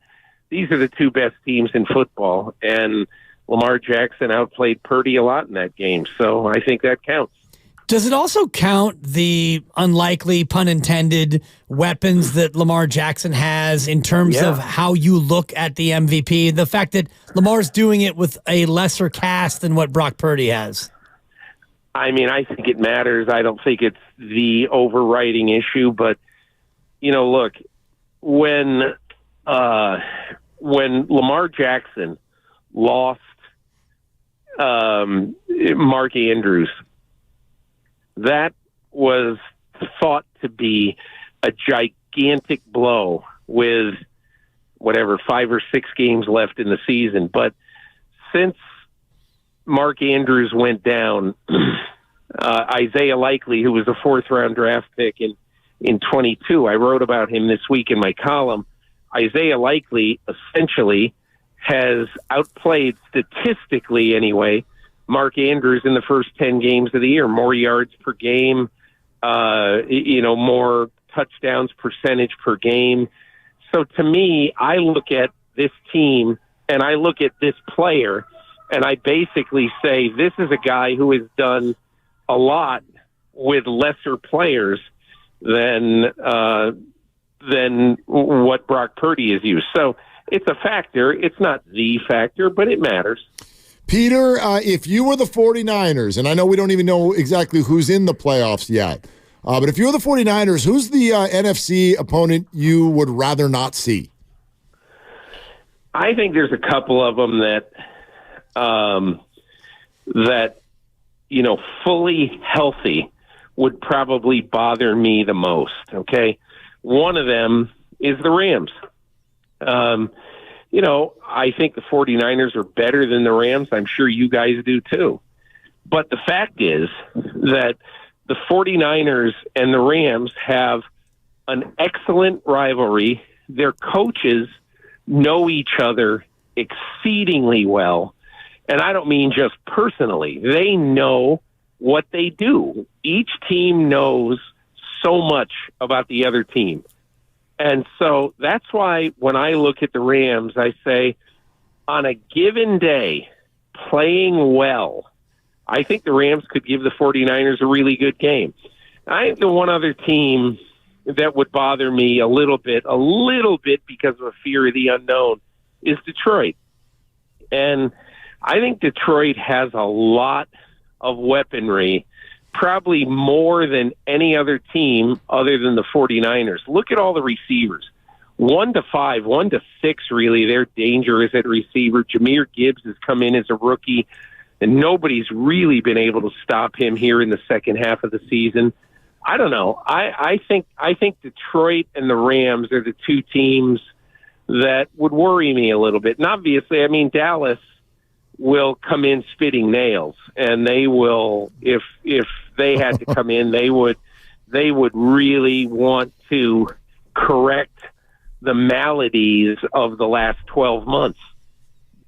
these are the two best teams in football, and Lamar Jackson outplayed Purdy a lot in that game. So I think that counts. Does it also count the unlikely, pun intended, weapons that Lamar Jackson has in terms of how you look at the MVP? The fact that Lamar's doing it with a lesser cast than what Brock Purdy has? I mean, I think it matters. I don't think it's the overriding issue, but, look, when Lamar Jackson lost Mark Andrews, that was thought to be a gigantic blow with 5 or 6 games left in the season. But since Mark Andrews went down, Isaiah Likely, who was a 4th-round draft pick in 22, I wrote about him this week in my column. Isaiah Likely essentially has outplayed, statistically anyway, Mark Andrews in the first 10 games of the year. More yards per game, more touchdowns percentage per game. So to me, I look at this team and I look at this player and I basically say this is a guy who has done a lot with lesser players than what Brock Purdy has used. So it's a factor. It's not the factor, but it matters. Peter, if you were the 49ers, and I know we don't even know exactly who's in the playoffs yet, but if you're the 49ers, who's the NFC opponent you would rather not see? I think there's a couple of them that fully healthy would probably bother me the most, okay? One of them is the Rams. I think the 49ers are better than the Rams. I'm sure you guys do too. But the fact is that the 49ers and the Rams have an excellent rivalry. Their coaches know each other exceedingly well. And I don't mean just personally. They know what they do. Each team knows so much about the other team. And so that's why when I look at the Rams, I say on a given day, playing well, I think the Rams could give the 49ers a really good game. I think the one other team that would bother me a little bit because of a fear of the unknown is Detroit. And I think Detroit has a lot of weaponry, probably more than any other team other than the 49ers. Look at all the receivers. 1 to 5, 1 to 6, really. They're dangerous at receiver. Jahmyr Gibbs has come in as a rookie, and nobody's really been able to stop him here in the second half of the season. I don't know. I think Detroit and the Rams are the two teams that would worry me a little bit. And obviously, I mean, Dallas will come in spitting nails, and they will, if they had to come in, they would really want to correct the maladies of the last 12 months.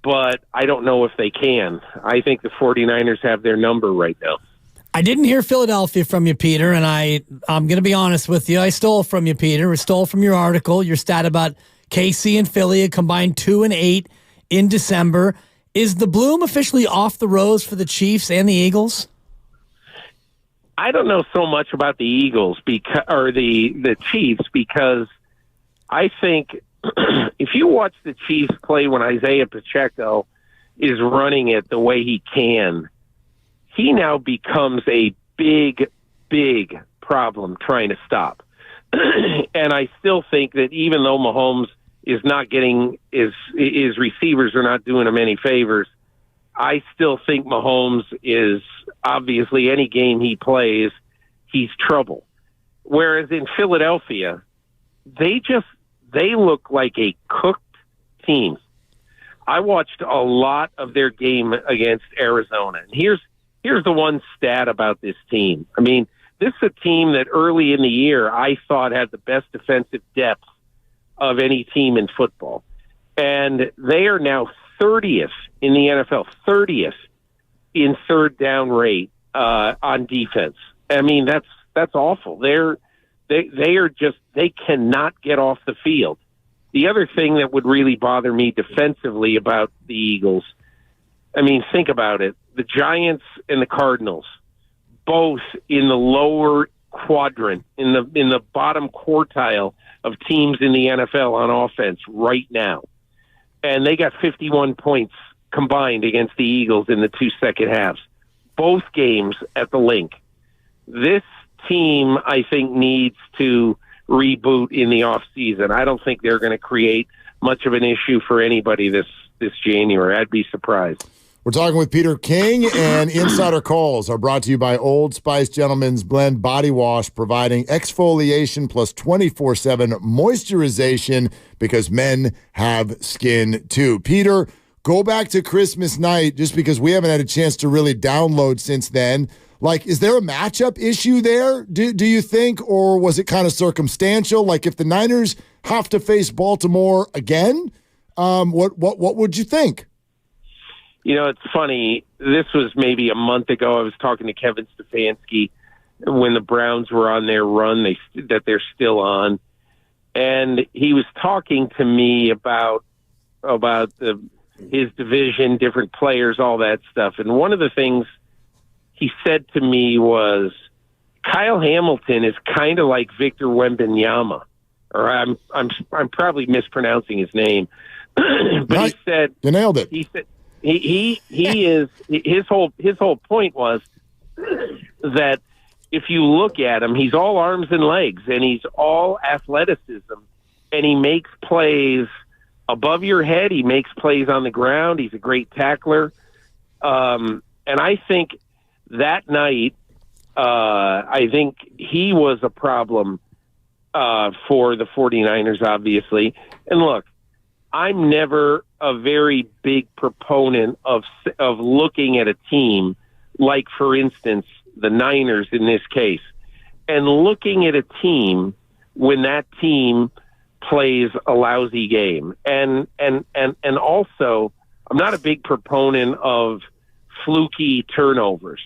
But I don't know if they can. I think the 49ers have their number right now. I didn't hear Philadelphia from you, Peter, and I'm going to be honest with you. I stole from you, Peter. I stole from your article, your stat about KC and Philly, a combined 2-8 in December. Is the bloom officially off the rose for the Chiefs and the Eagles? I don't know so much about the Eagles or the Chiefs, because I think if you watch the Chiefs play when Isaiah Pacheco is running it the way he can, he now becomes a big, big problem trying to stop. And I still think that even though Mahomes is not getting his receivers are not doing him any favors, I still think Mahomes is obviously any game he plays, he's trouble. Whereas in Philadelphia, they look like a cooked team. I watched a lot of their game against Arizona. And here's the one stat about this team. I mean, this is a team that early in the year I thought had the best defensive depth of any team in football. And they are now 30th in the NFL, 30th in third down rate on defense. I mean, that's awful. They cannot get off the field. The other thing that would really bother me defensively about the Eagles, I mean, think about it. The Giants and the Cardinals, both in the lower quadrant, in the bottom quartile of teams in the NFL on offense right now. And they got 51 points combined against the Eagles in the 2 second halves. Both games at the Link. This team, I think, needs to reboot in the offseason. I don't think they're going to create much of an issue for anybody this January. I'd be surprised. We're talking with Peter King, and Insider Calls are brought to you by Old Spice Gentleman's Blend Body Wash, providing exfoliation plus 24/7 moisturization because men have skin too. Peter, go back to Christmas night just because we haven't had a chance to really download since then. Like, is there a matchup issue there, do you think, or was it kind of circumstantial? Like, if the Niners have to face Baltimore again, what would you think? You know, it's funny. This was maybe a month ago. I was talking to Kevin Stefanski when the Browns were on their run that they're still on, and he was talking to me about his division, different players, all that stuff. And one of the things he said to me was, Kyle Hamilton is kind of like Victor Wembanyama, or I'm probably mispronouncing his name, but he said you nailed it. He said he is his whole point was that if you look at him, he's all arms and legs, and he's all athleticism, and he makes plays above your head. He makes plays on the ground. He's a great tackler, and I think that night, I think he was a problem for the 49ers, obviously. And look, I'm never a very big proponent of looking at a team like, for instance, the Niners in this case, and looking at a team when that team plays a lousy game. And also, I'm not a big proponent of fluky turnovers.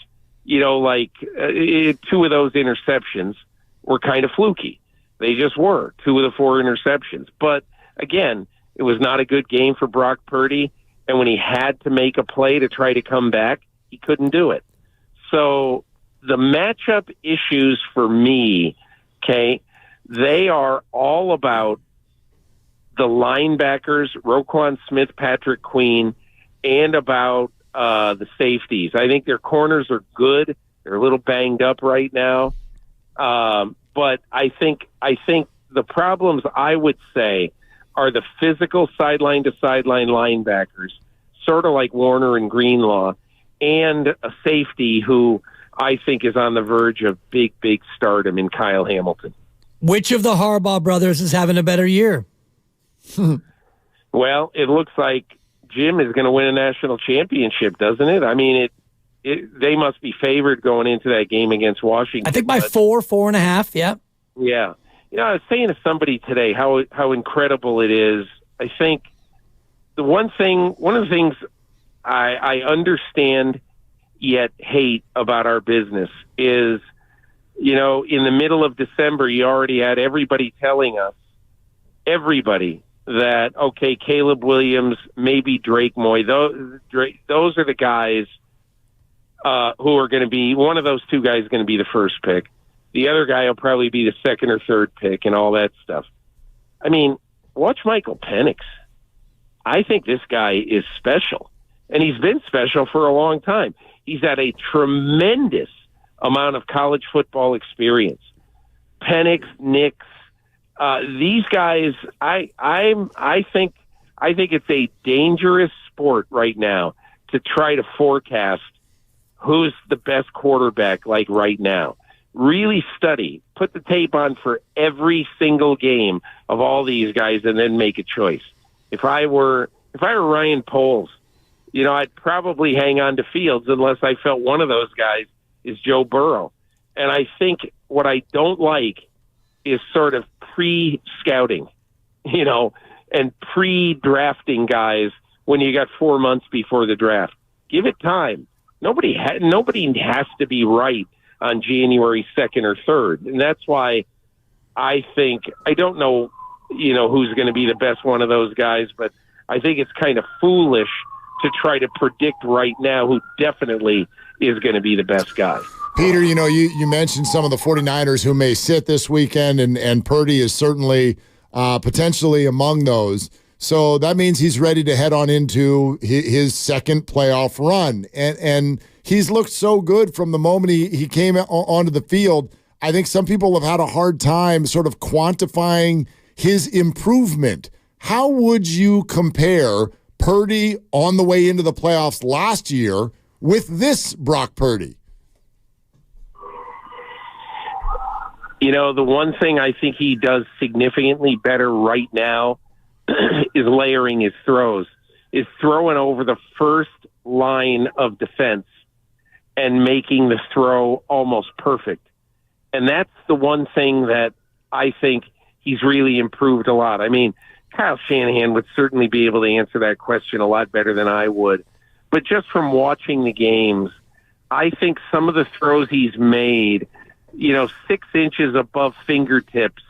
You know, like two of those interceptions were kind of fluky. They just were, 2 of the 4 interceptions. But, again, it was not a good game for Brock Purdy. And when he had to make a play to try to come back, he couldn't do it. So the matchup issues for me, okay, they are all about the linebackers, Roquan Smith, Patrick Queen, and about the safeties. I think their corners are good. They're a little banged up right now. But I think the problems, I would say, are the physical sideline-to-sideline linebackers, sort of like Warner and Greenlaw, and a safety who I think is on the verge of big stardom in Kyle Hamilton. Which of the Harbaugh brothers is having a better year? Well, it looks like Jim is going to win a national championship, doesn't it? I mean, they must be favored going into that game against Washington. I think by 4.5, yeah. Yeah. You know, I was saying to somebody today how incredible it is. I think one of the things I understand yet hate about our business is, you know, in the middle of December, you already had everybody telling us, that, okay, Caleb Williams, maybe Drake Moy, those are the guys who are going to be, one of those 2 guys is going to be the first pick. The other guy will probably be the 2nd or 3rd pick and all that stuff. I mean, watch Michael Penix. I think this guy is special, and he's been special for a long time. He's had a tremendous amount of college football experience. Penix, Nix, these guys, I think it's a dangerous sport right now to try to forecast who's the best quarterback like right now. Really study, put the tape on for every single game of all these guys, and then make a choice. If I were Ryan Poles, you know, I'd probably hang on to Fields unless I felt one of those guys is Joe Burrow. And I think what I don't like is sort of pre-scouting. and pre-drafting guys when you got 4 months before the draft. Give it time. Nobody has to be right on January 2nd or 3rd. And that's why I think, I don't know, who's going to be the best one of those guys, but I think it's kind of foolish to try to predict right now who definitely is going to be the best guy. Peter, you mentioned some of the 49ers who may sit this weekend, and Purdy is certainly potentially among those. So that means he's ready to head on into his second playoff run. And he's looked so good from the moment he came onto the field. I think some people have had a hard time sort of quantifying his improvement. How would you compare Purdy on the way into the playoffs last year with this Brock Purdy? The one thing I think he does significantly better right now is layering his throws, is throwing over the first line of defense and making the throw almost perfect. And that's the one thing that I think he's really improved a lot. I mean, Kyle Shanahan would certainly be able to answer that question a lot better than I would. But just from watching the games, I think some of the throws he's made, 6 inches above fingertips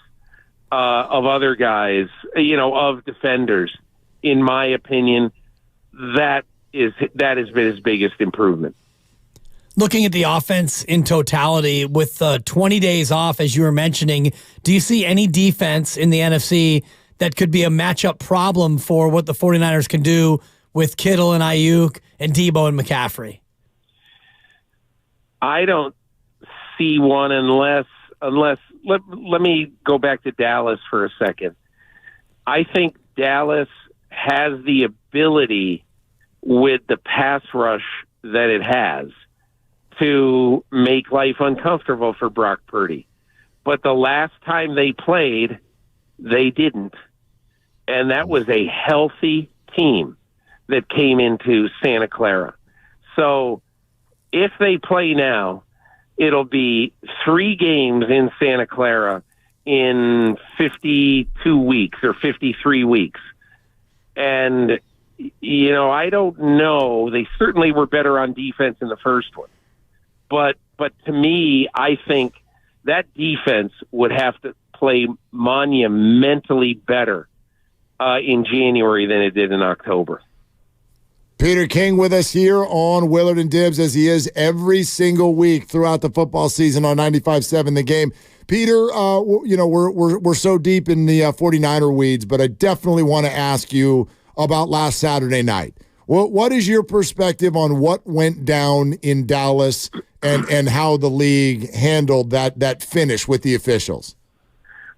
of other guys, of defenders, in my opinion, that has been his biggest improvement. Looking at the offense in totality, with 20 days off, as you were mentioning, do you see any defense in the NFC that could be a matchup problem for what the 49ers can do with Kittle and Ayuk and Debo and McCaffrey? I don't see one unless let me go back to Dallas for a second. I think Dallas has the ability with the pass rush that it has to make life uncomfortable for Brock Purdy. But the last time they played, they didn't. And that was a healthy team that came into Santa Clara. So if they play now, it'll be 3 games in Santa Clara in 52 weeks or 53 weeks. And, I don't know. They certainly were better on defense in the first one. But to me, I think that defense would have to play monumentally better in January than it did in October. Peter King with us here on Willard and Dibs, as he is every single week throughout the football season on 95.7 The Game. Peter, we're so deep in the 49er weeds, but I definitely want to ask you about last Saturday night. What is your perspective on what went down in Dallas and how the league handled that finish with the officials?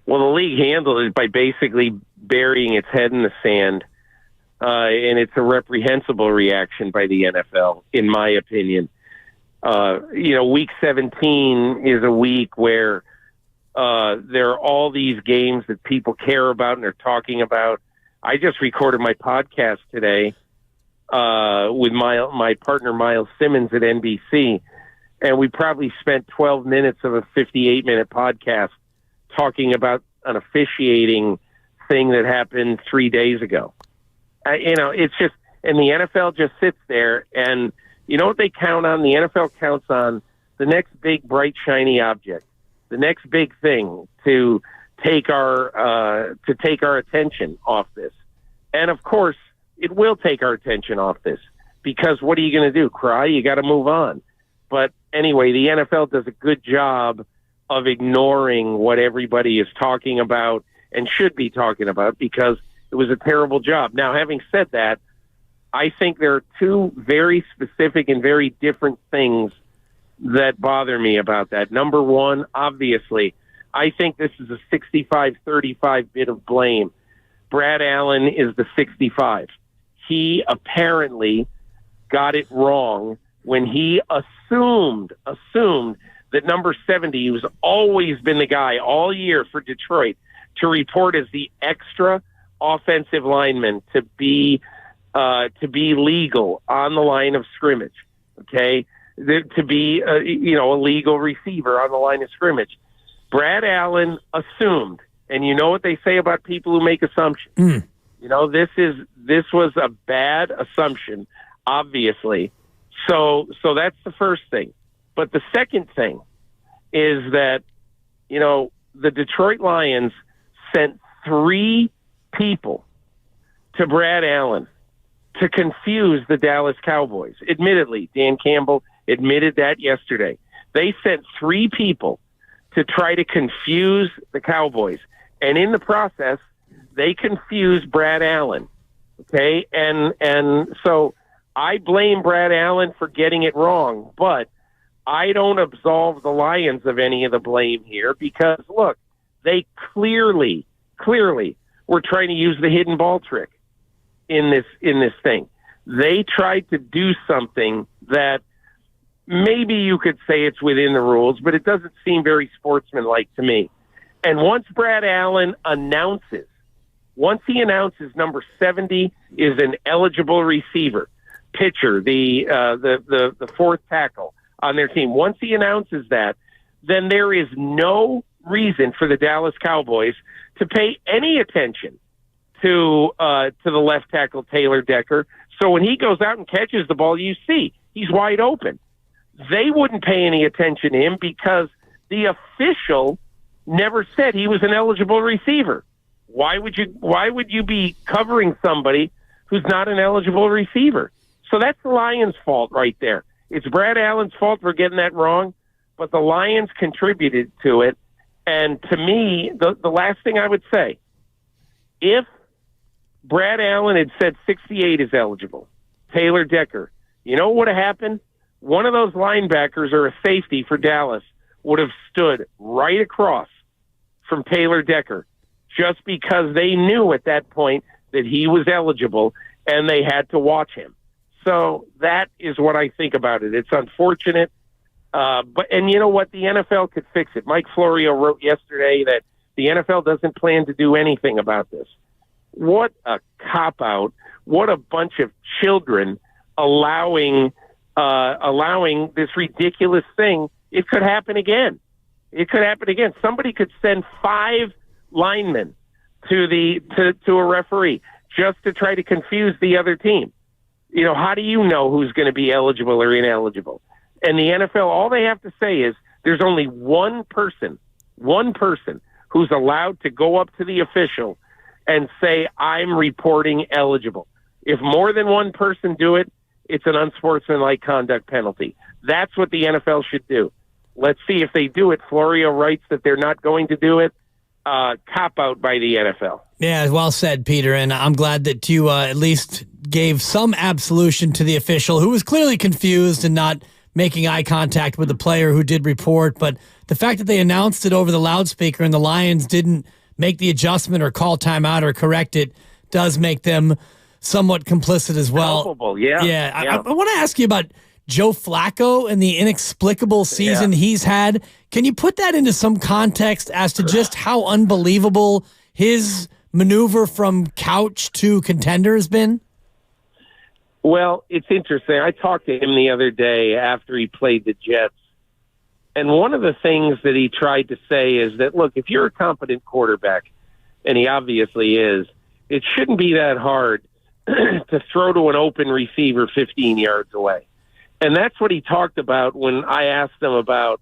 Well, the league handled it by basically burying its head in the sand. And it's a reprehensible reaction by the NFL, in my opinion. Week 17 is a week where there are all these games that people care about and they're talking about. I just recorded my podcast today with my partner, Miles Simmons at NBC, and we probably spent 12 minutes of a 58-minute podcast talking about an officiating thing that happened 3 days ago. It's just, and the NFL just sits there, and you know what they count on? The NFL counts on the next big, bright, shiny object, the next big thing to take our attention off this. And of course, it will take our attention off this, because what are you going to do? Cry? You got to move on. But anyway, the NFL does a good job of ignoring what everybody is talking about and should be talking about, because it was a terrible job. Now, having said that, I think there are 2 very specific and very different things that bother me about that. Number one, obviously, I think this is a 65-35 bit of blame. Brad Allen is the 65. He apparently got it wrong when he assumed that number 70, who's always been the guy all year for Detroit, to report as the extra offensive lineman to be legal on the line of scrimmage, okay? To be a legal receiver on the line of scrimmage. Brad Allen assumed And you know what they say about people who make assumptions. You know, this was a bad assumption, obviously. So that's the first thing. But the second thing is that, you know, the Detroit Lions sent 3 people to Brad Allen to confuse the Dallas Cowboys. Admittedly, Dan Campbell admitted that yesterday. They sent 3 people to try to confuse the Cowboys. And in the process, they confused Brad Allen. Okay? And so I blame Brad Allen for getting it wrong, but I don't absolve the Lions of any of the blame here because, look, they clearly were trying to use the hidden ball trick in this thing. They tried to do something that maybe you could say it's within the rules, but it doesn't seem very sportsmanlike to me. And once Brad Allen announces number 70 is an eligible receiver, pitcher, the fourth tackle on their team. Once he announces that, then there is no reason for the Dallas Cowboys to pay any attention to the left tackle Taylor Decker. So when he goes out and catches the ball, you see he's wide open. They wouldn't pay any attention to him because the official never said he was an eligible receiver. Why would you be covering somebody who's not an eligible receiver? So that's the Lions' fault right there. It's Brad Allen's fault for getting that wrong, but the Lions contributed to it. And to me, the last thing I would say, if Brad Allen had said 68 is eligible, Taylor Decker, you know what would have happened? One of those linebackers or a safety for Dallas would have stood right across from Taylor Decker just because they knew at that point that he was eligible and they had to watch him. So that is what I think about it. It's unfortunate. And you know what? The NFL could fix it. Mike Florio wrote yesterday that the NFL doesn't plan to do anything about this. What a cop-out. What a bunch of children allowing this ridiculous thing. It could happen again. Somebody could send 5 linemen to a referee just to try to confuse the other team. You know, how do you know who's going to be eligible or ineligible? And the NFL, all they have to say is there's only one person who's allowed to go up to the official and say, I'm reporting eligible. If more than one person do it, it's an unsportsmanlike conduct penalty. That's what the NFL should do. Let's see if they do it. Florio writes that they're not going to do it. Cop out by the NFL. Yeah, well said, Peter. And I'm glad that you at least gave some absolution to the official who was clearly confused and not making eye contact with the player who did report. But the fact that they announced it over the loudspeaker and the Lions didn't make the adjustment or call timeout or correct it does make them somewhat complicit as well. Culpable, yeah. I want to ask you about Joe Flacco and the inexplicable season he's had. Can you put that into some context as to just how unbelievable his maneuver from couch to contender has been? Well, it's interesting. I talked to him the other day after he played the Jets. And one of the things that he tried to say is that, look, if you're a competent quarterback, and he obviously is, it shouldn't be that hard to throw to an open receiver 15 yards away. And that's what he talked about when I asked him about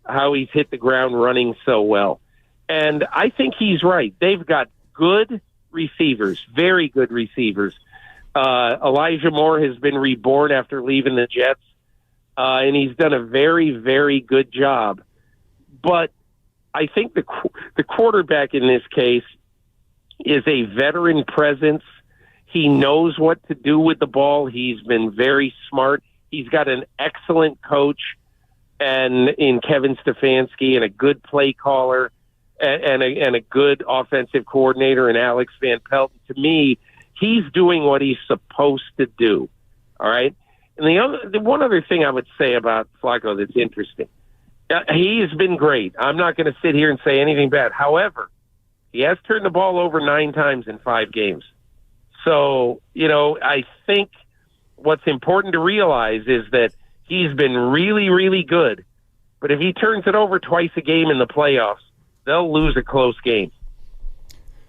how he's hit the ground running so well. And I think he's right. They've got good receivers, very good receivers. Elijah Moore has been reborn after leaving the Jets, and he's done a very, very good job. But I think the quarterback in this case is a veteran presence. He knows what to do with the ball. He's been very smart. He's got an excellent coach and in Kevin Stefanski and a good play caller and a good offensive coordinator in Alex Van Pelt. To me, he's doing what he's supposed to do. All right. And the one other thing I would say about Flacco that's interesting, he's been great. I'm not going to sit here and say anything bad. However, he has turned the ball over 9 times in 5 games. So, you know, I think what's important to realize is that he's been really, really good. But if he turns it over twice a game in the playoffs, they'll lose a close game.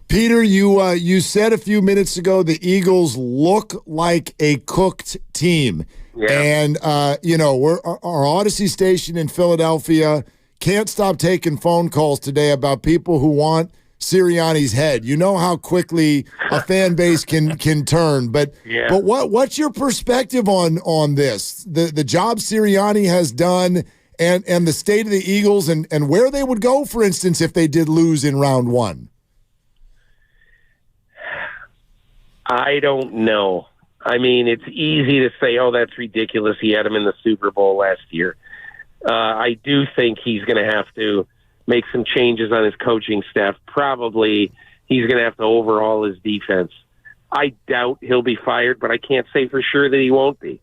Peter, you said a few minutes ago the Eagles look like a cooked team. Yeah. And, we're our Odyssey station in Philadelphia can't stop taking phone calls today about people who want Sirianni's head. You know how quickly a fan base can turn. But what's your perspective on this? The job Sirianni has done and the state of the Eagles and where they would go, for instance, if they did lose in round one? I don't know. I mean, it's easy to say, oh, that's ridiculous. He had him in the Super Bowl last year. I do think he's going to have to make some changes on his coaching staff. Probably he's going to have to overhaul his defense. I doubt he'll be fired, but I can't say for sure that he won't be.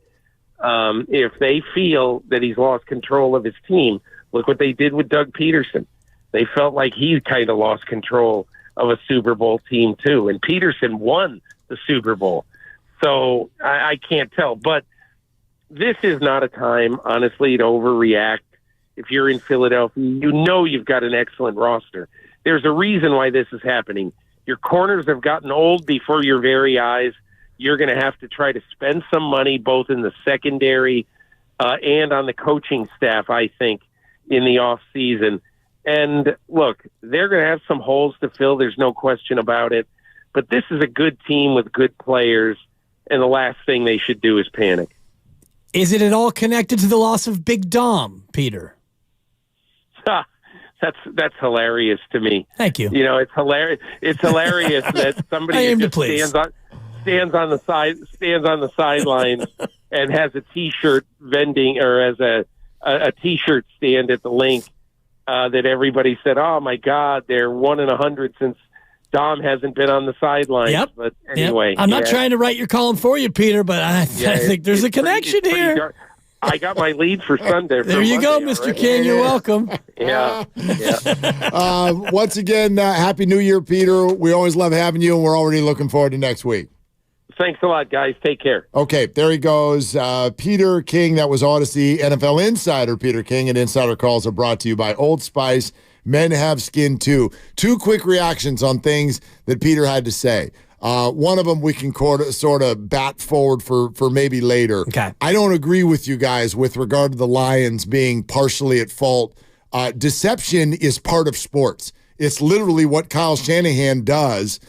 If they feel that he's lost control of his team, look what they did with Doug Peterson. They felt like he kind of lost control of a Super Bowl team too, and Peterson won the Super Bowl. So I can't tell, but this is not a time, honestly, to overreact. If you're in Philadelphia, you know you've got an excellent roster. There's a reason why this is happening. Your corners have gotten old before your very eyes. You're going to have to try to spend some money both in the secondary and on the coaching staff, I think, in the off season. And look, they're going to have some holes to fill. There's no question about it. But this is a good team with good players, and the last thing they should do is panic. Is it at all connected to the loss of Big Dom, Peter? That's hilarious to me. Thank you. You know, it's hilarious. It's hilarious that somebody just stands on the sideline and has a T-shirt vending or has a T-shirt stand at the link that everybody said, "Oh my God, they're 1 in 100 since Dom hasn't been on the sidelines." Yep. But anyway, I'm not trying to write your column for you, Peter, but I think there's a connection here. I got my lead for Sunday. There you go, Mr. King. You're welcome. Yeah. Once again, Happy New Year, Peter. We always love having you, and we're already looking forward to next week. Thanks a lot, guys. Take care. Okay, there he goes. Peter King, that was Odyssey NFL Insider Peter King, and Insider Calls are brought to you by Old Spice. Men have skin too. 2 quick reactions on things that Peter had to say. One of them we can sort of bat forward for maybe later. Okay. I don't agree with you guys with regard to the Lions being partially at fault. Deception is part of sports. It's literally what Kyle Shanahan does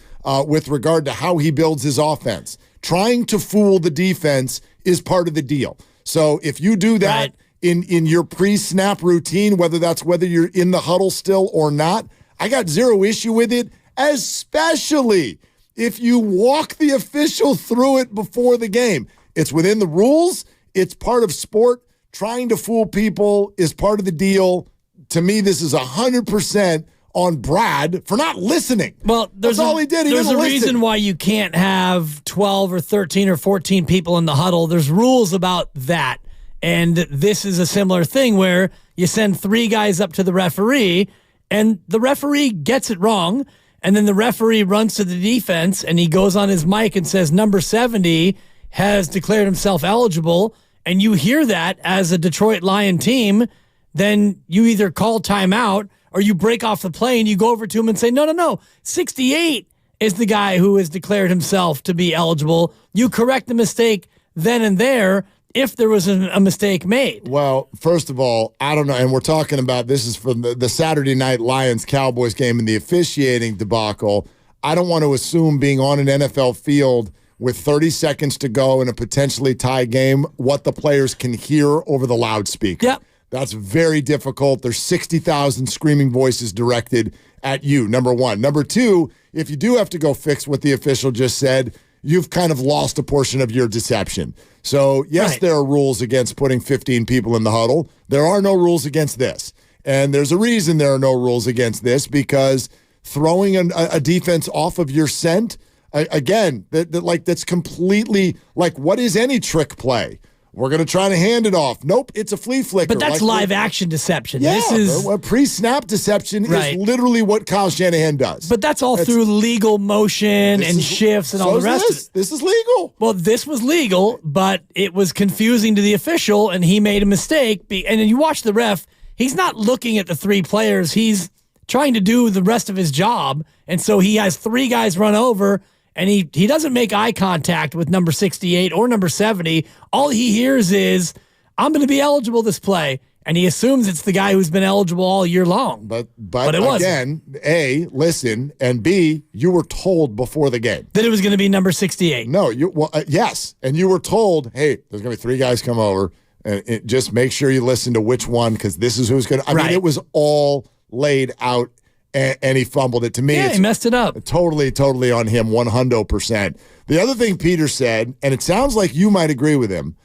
with regard to how he builds his offense. Trying to fool the defense is part of the deal. So if you do that in your pre-snap routine, whether you're in the huddle still or not, I got zero issue with it, especially if you walk the official through it before the game. It's within the rules. It's part of sport. Trying to fool people is part of the deal. To me, this is 100% on Brad for not listening. Well, that's all he did. There's a reason why you can't have 12 or 13 or 14 people in the huddle. There's rules about that. And this is a similar thing where you send 3 guys up to the referee, and the referee gets it wrong. And then the referee runs to the defense, and he goes on his mic and says, number 70 has declared himself eligible. And you hear that as a Detroit Lion team, then you either call timeout or you break off the play and you go over to him and say, no, 68 is the guy who has declared himself to be eligible. You correct the mistake then and there if there was a mistake made. Well, first of all, I don't know, and we're talking about this is from the Saturday night Lions-Cowboys game and the officiating debacle. I don't want to assume being on an NFL field with 30 seconds to go in a potentially tie game what the players can hear over the loudspeaker. Yep. That's very difficult. There's 60,000 screaming voices directed at you, number one. Number two, if you do have to go fix what the official just said, you've kind of lost a portion of your deception. So, yes, there are rules against putting 15 people in the huddle. There are no rules against this. And there's a reason there are no rules against this, because throwing a defense off of your scent, again, that's completely like, what is any trick play? We're going to try to hand it off. Nope, it's a flea flicker. But that's live action deception. Yeah, this is pre-snap deception is literally what Kyle Shanahan does. But that's all through legal motion and shifts and all the rest of it. This is legal. Well, this was legal, but it was confusing to the official, and he made a mistake. And then you watch the ref, he's not looking at the 3 players. He's trying to do the rest of his job. And so he has 3 guys run over, and he doesn't make eye contact with number 68 or number 70. All he hears is, I'm going to be eligible this play. And he assumes it's the guy who's been eligible all year long. But it wasn't. Again, A, listen, and B, you were told before the game that it was going to be number 68. No, yes. And you were told, hey, there's going to be 3 guys come over, and just make sure you listen to which one, because this is who's going to. I mean, it was all laid out, and he fumbled it. To me, he messed it up. Totally on him, 100%. The other thing Peter said, and it sounds like you might agree with him,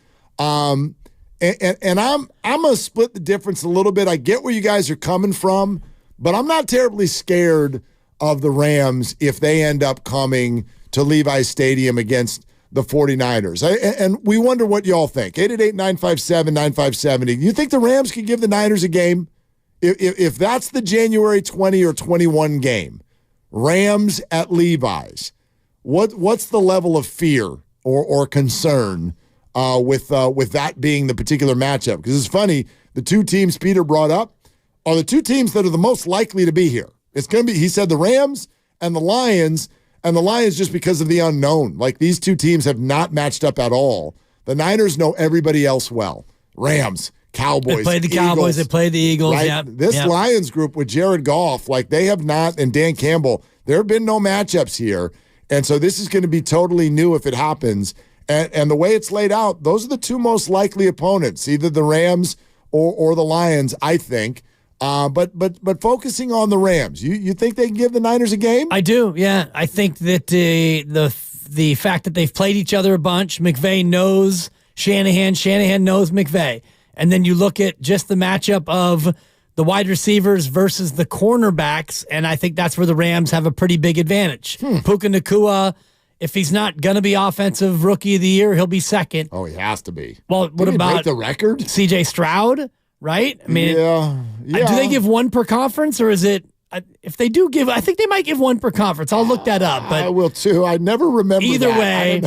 and I'm going to split the difference a little bit. I get where you guys are coming from, but I'm not terribly scared of the Rams if they end up coming to Levi's Stadium against the 49ers. And we wonder what y'all think. 888-957-9570. You think the Rams could give the Niners a game? If that's the January 20 or 21 game, Rams at Levi's, what's the level of fear or concern with that being the particular matchup? Because it's funny, the 2 teams Peter brought up are the 2 teams that are the most likely to be here. It's going to be, he said, the Rams and the Lions just because of the unknown. Like, these 2 teams have not matched up at all. The Niners know everybody else well. Rams, Cowboys, they played the Cowboys, they played the Eagles. Right? Yep. This Lions group with Jared Goff, like, they have not, and Dan Campbell, there have been no matchups here. And so this is going to be totally new if it happens. And the way it's laid out, those are the 2 most likely opponents, either the Rams or the Lions, I think. But focusing on the Rams, you think they can give the Niners a game? I do, yeah. I think that the fact that they've played each other a bunch, McVay knows Shanahan knows McVay. And then you look at just the matchup of the wide receivers versus the cornerbacks, and I think that's where the Rams have a pretty big advantage. Puka Nacua, if he's not going to be offensive rookie of the year, he'll be second. Oh, he has to be. Well, what about break the record? CJ Stroud, right? I mean, yeah. Do they give 1 per conference, or is it? If they do give, I think they might give 1 per conference. I'll look that up. But I will too. I never remember. Either that. way,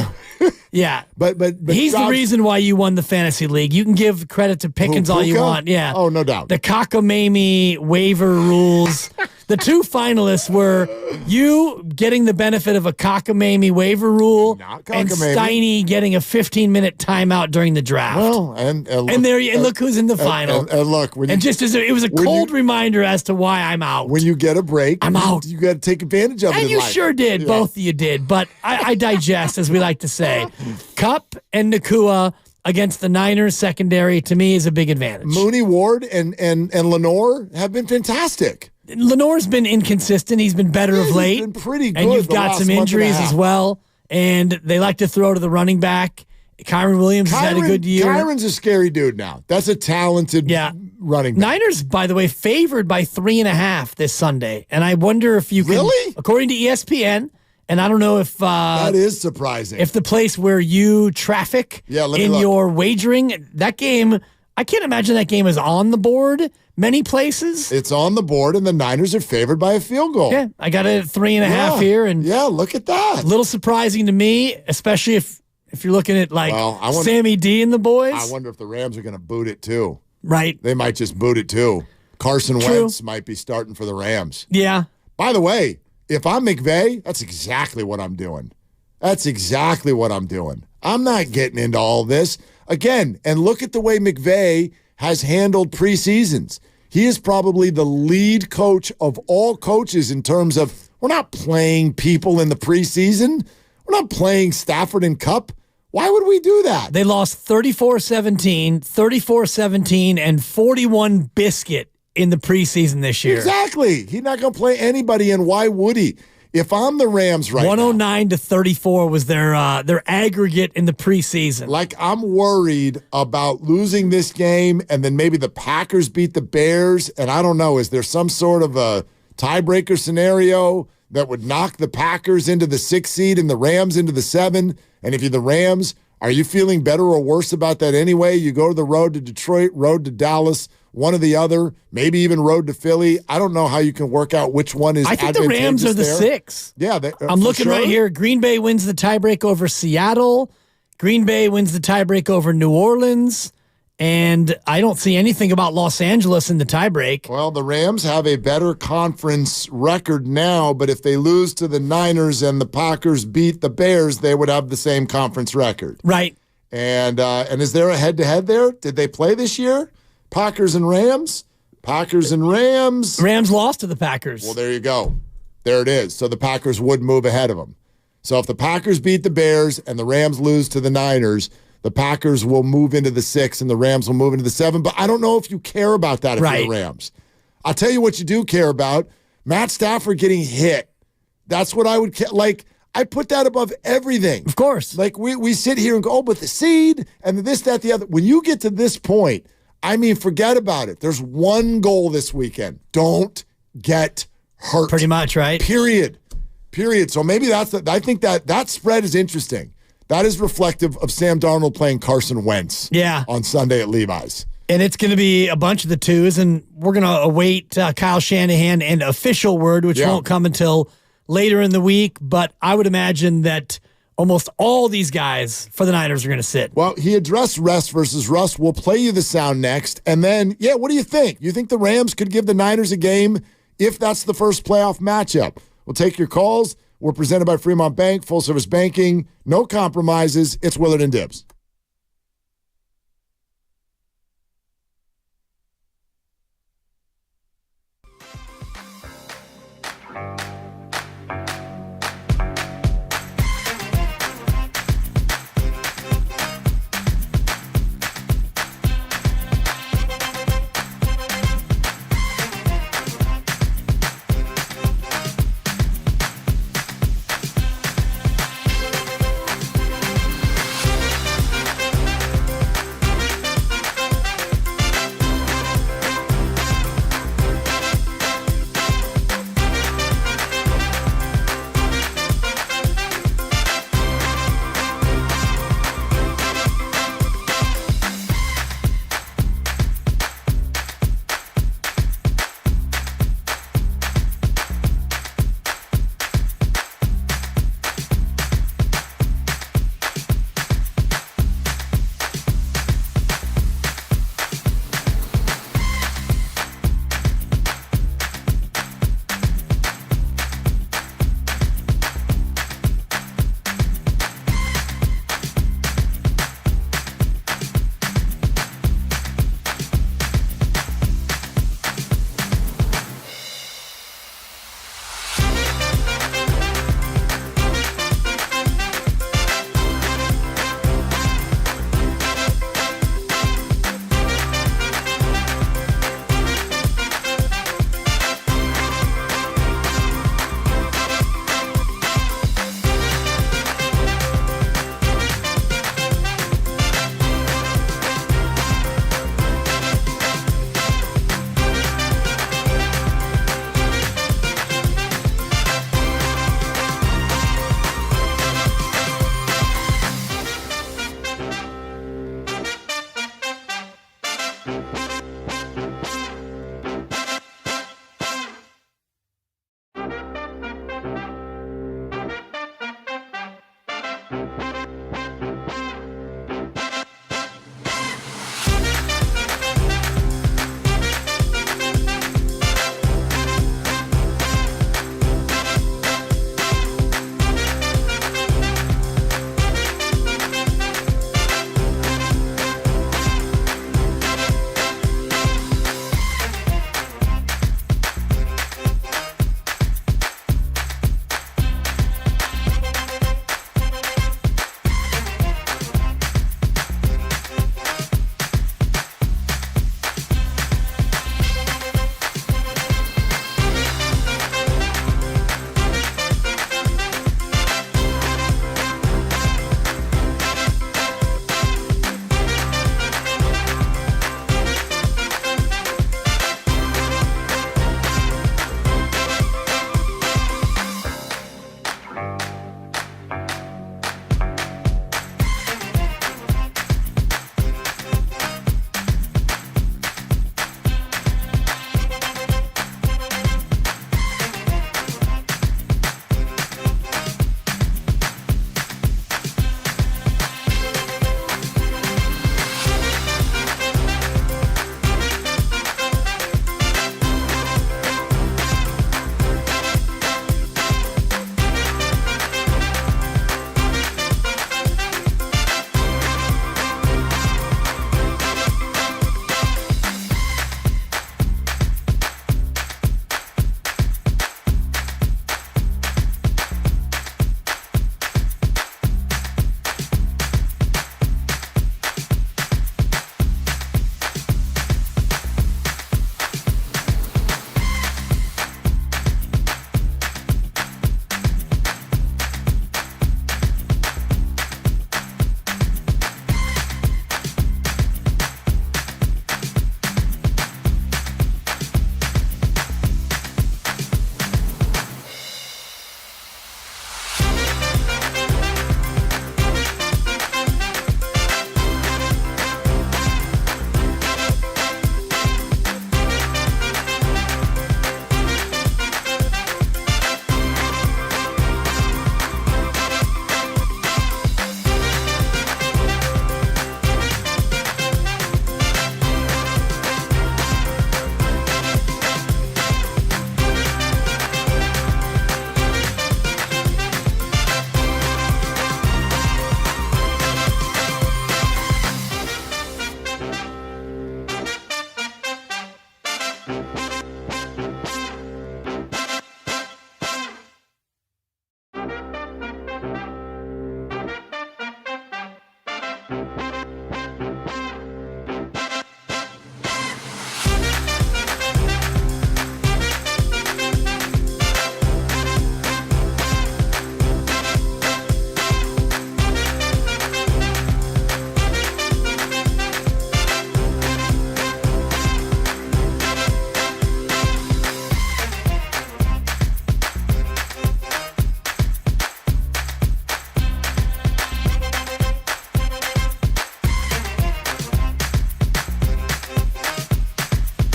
yeah. But he's the reason why you won the fantasy league. You can give credit to Pickens all you want. Yeah. Oh, no doubt. The cockamamie waiver rules. The 2 finalists were you getting the benefit of a cockamamie waiver rule, and Steiny getting a 15-minute timeout during the draft. Well, and look who's in the final. And look, it was a cold reminder as to why I'm out. When you get a break, I'm out. You got to take advantage of it. And you sure did. Yeah. Both of you did. But I digest, as we like to say. Kupp and Nacua against the Niners secondary, to me, is a big advantage. Mooney, Ward, and Lenore have been fantastic. Lenore's been inconsistent. He's been better of late. He's been pretty good. And you've got some injuries as well. And they like to throw to the running back. Kyron Williams has had a good year. Kyron's a scary dude now. That's a talented running back. Niners, by the way, favored by 3.5 this Sunday. And I wonder if you can, really? According to ESPN, and I don't know if that is surprising. If the place where you traffic in your wagering, that game, I can't imagine that game is on the board many places. It's on the board, and the Niners are favored by a field goal. Yeah, I got it at 3.5 here, and look at that. A little surprising to me, especially if you're looking at Sammy D and the boys. I wonder if the Rams are going to boot it too. Right, they might just boot it too. Carson Wentz might be starting for the Rams. Yeah. By the way, if I'm McVay, that's exactly what I'm doing. I'm not getting into all this. Again, and look at the way McVay has handled preseasons. He is probably the lead coach of all coaches in terms of, we're not playing people in the preseason. We're not playing Stafford and Kupp. Why would we do that? They lost 34-17, 34-17, and 41 biscuit in the preseason this year. Exactly. He's not going to play anybody, and why would he? If I'm the Rams right 109-34 was their aggregate in the preseason. Like, I'm worried about losing this game, and then maybe the Packers beat the Bears, and I don't know, is there some sort of a tiebreaker scenario that would knock the Packers into the 6th seed and the Rams into the 7? And if you're the Rams, are you feeling better or worse about that anyway? You go to the road to Detroit, road to Dallas, one or the other, maybe even road to Philly. I don't know how you can work out which one is advantageous. I think the Rams are the 6. Yeah. I'm looking right here. Green Bay wins the tiebreak over Seattle. Green Bay wins the tiebreak over New Orleans. And I don't see anything about Los Angeles in the tiebreak. Well, the Rams have a better conference record now, but if they lose to the Niners and the Packers beat the Bears, they would have the same conference record. Right. And is there a head-to-head there? Did they play this year? Packers and Rams? Packers and Rams. Rams lost to the Packers. Well, there you go. There it is. So the Packers would move ahead of them. So if the Packers beat the Bears and the Rams lose to the Niners, the Packers will move into the 6 and the Rams will move into the 7. But I don't know if you care about that if you're the Rams. I'll tell you what you do care about. Matt Stafford getting hit. That's what I would care. Like, I put that above everything. Of course. Like, we sit here and go, oh, but the seed and this, that, the other. When you get to this point, I mean, forget about it. There's one goal this weekend. Don't get hurt. Pretty much, right? Period. So maybe I think that spread is interesting. That is reflective of Sam Darnold playing Carson Wentz on Sunday at Levi's. And it's going to be a bunch of the twos, and we're going to await Kyle Shanahan and official word, which won't come until later in the week. But I would imagine that almost all these guys for the Niners are going to sit. Well, he addressed rest versus rust. We'll play you the sound next. And then, what do you think? You think the Rams could give the Niners a game if that's the first playoff matchup? We'll take your calls. We're presented by Fremont Bank, full-service banking, no compromises. It's Willard and Dibs.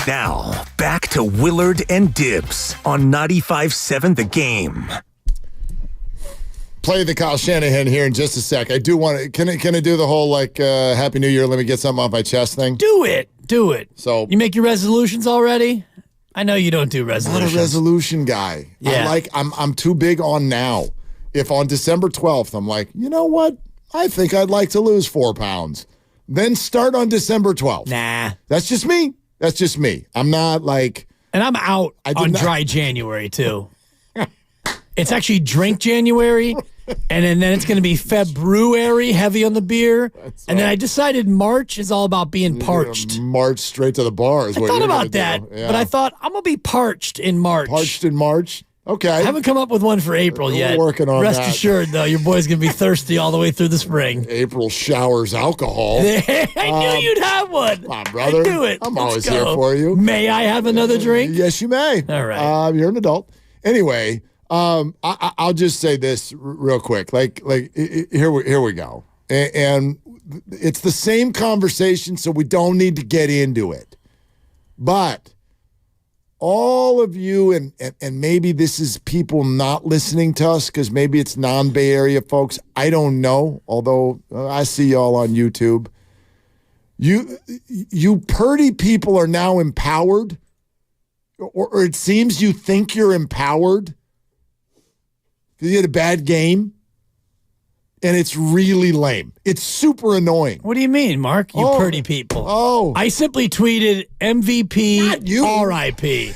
Now, back to Willard and Dibbs on 95.7 The Game. Play the Kyle Shanahan here in just a sec. I do want to. Can I do the whole Happy New Year? Let me get something off my chest thing. Do it. So you make your resolutions already? I know you don't do resolutions. Not a resolution guy. Yeah. I'm too big on now. If on December 12th I'm like, you know what? I think I'd like to lose 4 pounds. Then start on December 12th. Nah. That's just me. I'm not like. And I'm out on dry January too. It's actually drink January, and then it's going to be February, heavy on the beer. And then I decided March is all about being parched. March straight to the bar is I what thought you're about that, but I thought I'm going to be parched in March. Parched in March? Okay. I haven't come up with one for April yet. We're working on Rest that. assured, though, your boy's going to be thirsty all the way through the spring. April showers alcohol. I knew you'd have one. Come on, brother. I knew it. I'm Let's always go. here for you. May I have another drink? Yes, you may. All right. You're an adult. Anyway, I'll just say this real quick. Here we go. And it's the same conversation, so we don't need to get into it. But all of you, and maybe this is people not listening to us because maybe it's non-Bay Area folks. I don't know, although I see y'all on YouTube. You Purdy people are now empowered, or it seems you think you're empowered because you had a bad game, and it's really lame. It's super annoying. What do you mean, Mark? You Purdy people. Oh. I simply tweeted MVP Not you. RIP.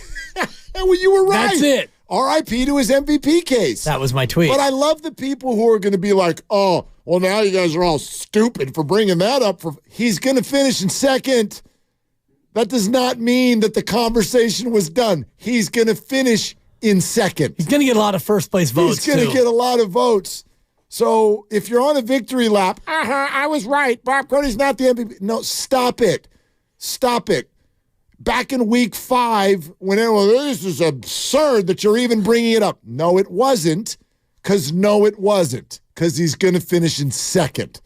Well, you were right. That's it. RIP to his MVP case. That was my tweet. But I love the people who are going to be like, oh, well, now you guys are all stupid for bringing that up. He's going to finish in second. That does not mean that the conversation was done. He's going to finish in second. He's going to get a lot of first place votes, He's going to get a lot of votes. So if you're on a victory lap, I was right. Brock Purdy's not the MVP. No, stop it. Stop it. Back in week 5, when everyone, this is absurd that you're even bringing it up. No, it wasn't. Because he's going to finish in second.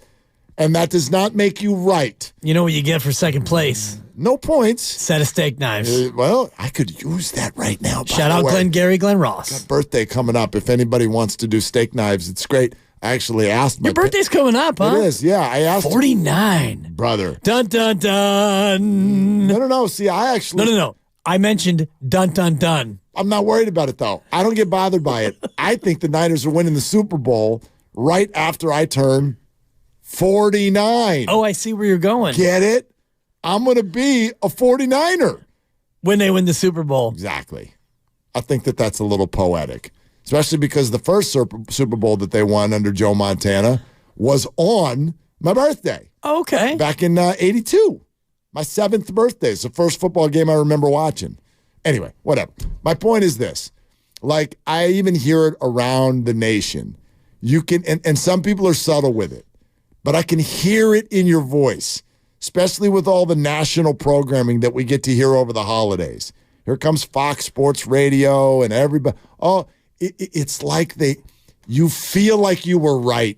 And that does not make you right. You know what you get for second place? No points. Set of steak knives. Well, I could use that right now. Shout out Glenn Ross. Got birthday coming up. If anybody wants to do steak knives, it's great. I actually asked my... Your birthday's coming up, huh? It is, yeah. I asked... 49. Brother. Dun, dun, dun. No. See, I actually... No. I mentioned dun, dun, dun. I'm not worried about it, though. I don't get bothered by it. I think the Niners are winning the Super Bowl right after I turn 49. Oh, I see where you're going. Get it? I'm going to be a 49er. When they win the Super Bowl. Exactly. I think that's a little poetic. Especially because the first Super Bowl that they won under Joe Montana was on my birthday. Okay. Back in 82. My 7th birthday. It's the first football game I remember watching. Anyway, whatever. My point is this. Like, I even hear it around the nation. You can, and some people are subtle with it, but I can hear it in your voice, especially with all the national programming that we get to hear over the holidays. Here comes Fox Sports Radio and everybody. Oh, it's like you feel like you were right.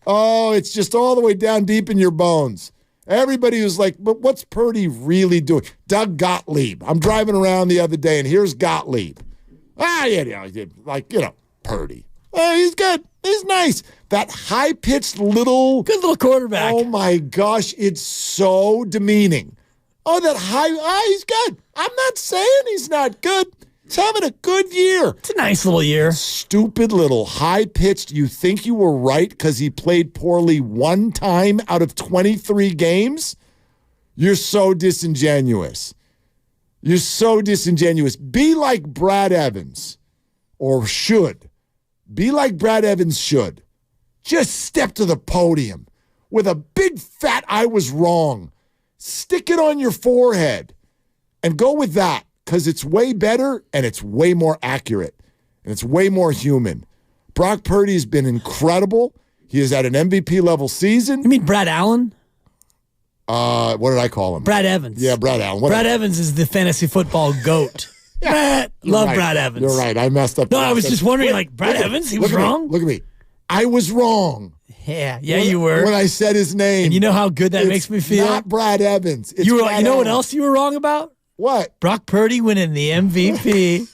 Oh, it's just all the way down deep in your bones. Everybody was like, but what's Purdy really doing? Doug Gottlieb. I'm driving around the other day, and here's Gottlieb. Purdy. Oh, he's good. He's nice. That high-pitched little... Good little quarterback. Oh, my gosh. It's so demeaning. Oh, that high... he's good. I'm not saying he's not good. He's having a good year. It's a nice little year. Stupid little high-pitched, you think you were right because he played poorly one time out of 23 games? You're so disingenuous. You're so disingenuous. Be like Brad Evans, or should. Be like Brad Evans should. Just step to the podium with a big big fat I was wrong. Stick it on your forehead and go with that because it's way better and it's way more accurate and it's way more human. Brock Purdy has been incredible. He has had an MVP level season. You mean Brad Allen? What did I call him? Brad Evans. Yeah, Brad Allen. Brad Evans is the fantasy football GOAT. Love right. Brad Evans. You're right. I messed up. No, I was just wondering, Brad Evans, he was wrong? Look at me. I was wrong. Yeah, you were. When I said his name. And you know how good that makes me feel? Not Brad Evans. It's you Brad know Allen. what else you were wrong about? What? Brock Purdy winning the MVP.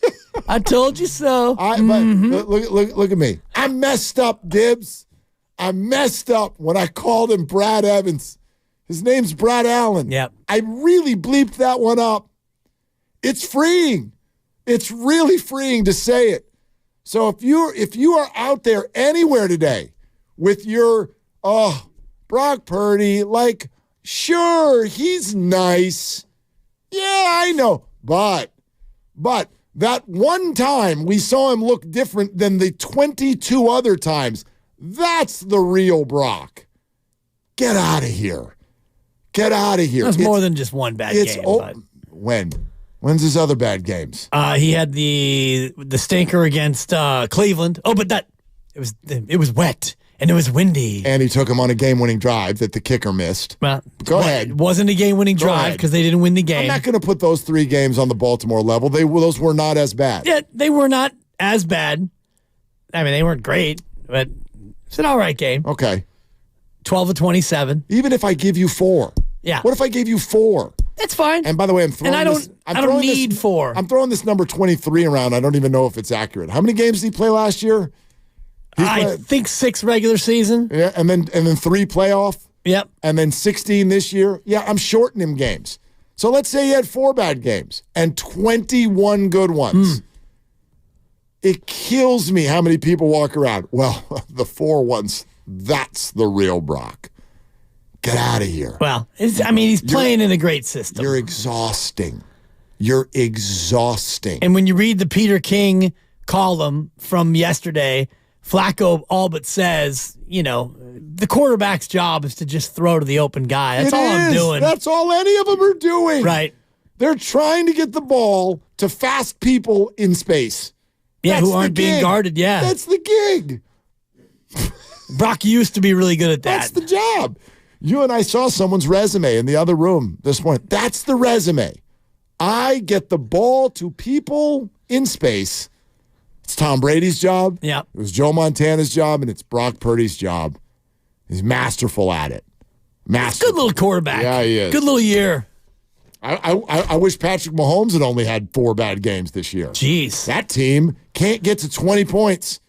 I told you so. But look at me. I messed up, Dibs. I messed up when I called him Brad Evans. His name's Brad Allen. Yep. I really bleeped that one up. It's freeing. It's really freeing to say it. So if you are out there anywhere today with your Brock Purdy, like, sure, he's nice. Yeah, I know. But that one time we saw him look different than the 22 other times. That's the real Brock. Get out of here. Get out of here. That's more than just one bad game. When's his other bad games? He had the stinker against Cleveland. Oh, but it was wet and it was windy. And he took him on a game-winning drive that the kicker missed. Well, go ahead. It wasn't a game-winning drive because they didn't win the game. I'm not going to put those 3 games on the Baltimore level. Those were not as bad. Yeah, they were not as bad. I mean, they weren't great, but it's an all right game. Okay. 12-27. Even if I give you 4. Yeah. What if I gave you 4? That's fine. And by the way, I don't need 4. I'm throwing this number 23 around. I don't even know if it's accurate. How many games did he play last year? I think 6 regular season. Yeah, and then 3 playoff. Yep. And then 16 this year. Yeah, I'm shorting him games. So let's say he had 4 bad games and 21 good ones. It kills me how many people walk around. Well, the 4 ones, that's the real Brock. Get out of here. Well, he's playing in a great system. You're exhausting. You're exhausting. And when you read the Peter King column from yesterday, Flacco all but says, the quarterback's job is to just throw to the open guy. That's all I'm doing. That's all any of them are doing. Right. They're trying to get the ball to fast people in space. Yeah, who aren't being guarded. Yeah. That's the gig. Brock used to be really good at that. That's the job. You and I saw someone's resume in the other room this morning. That's the resume. I get the ball to people in space. It's Tom Brady's job. Yeah. It was Joe Montana's job, and it's Brock Purdy's job. He's masterful at it. Good little quarterback. Yeah, he is. Good little year. I wish Patrick Mahomes had only had 4 bad games this year. Jeez. That team can't get to 20 points.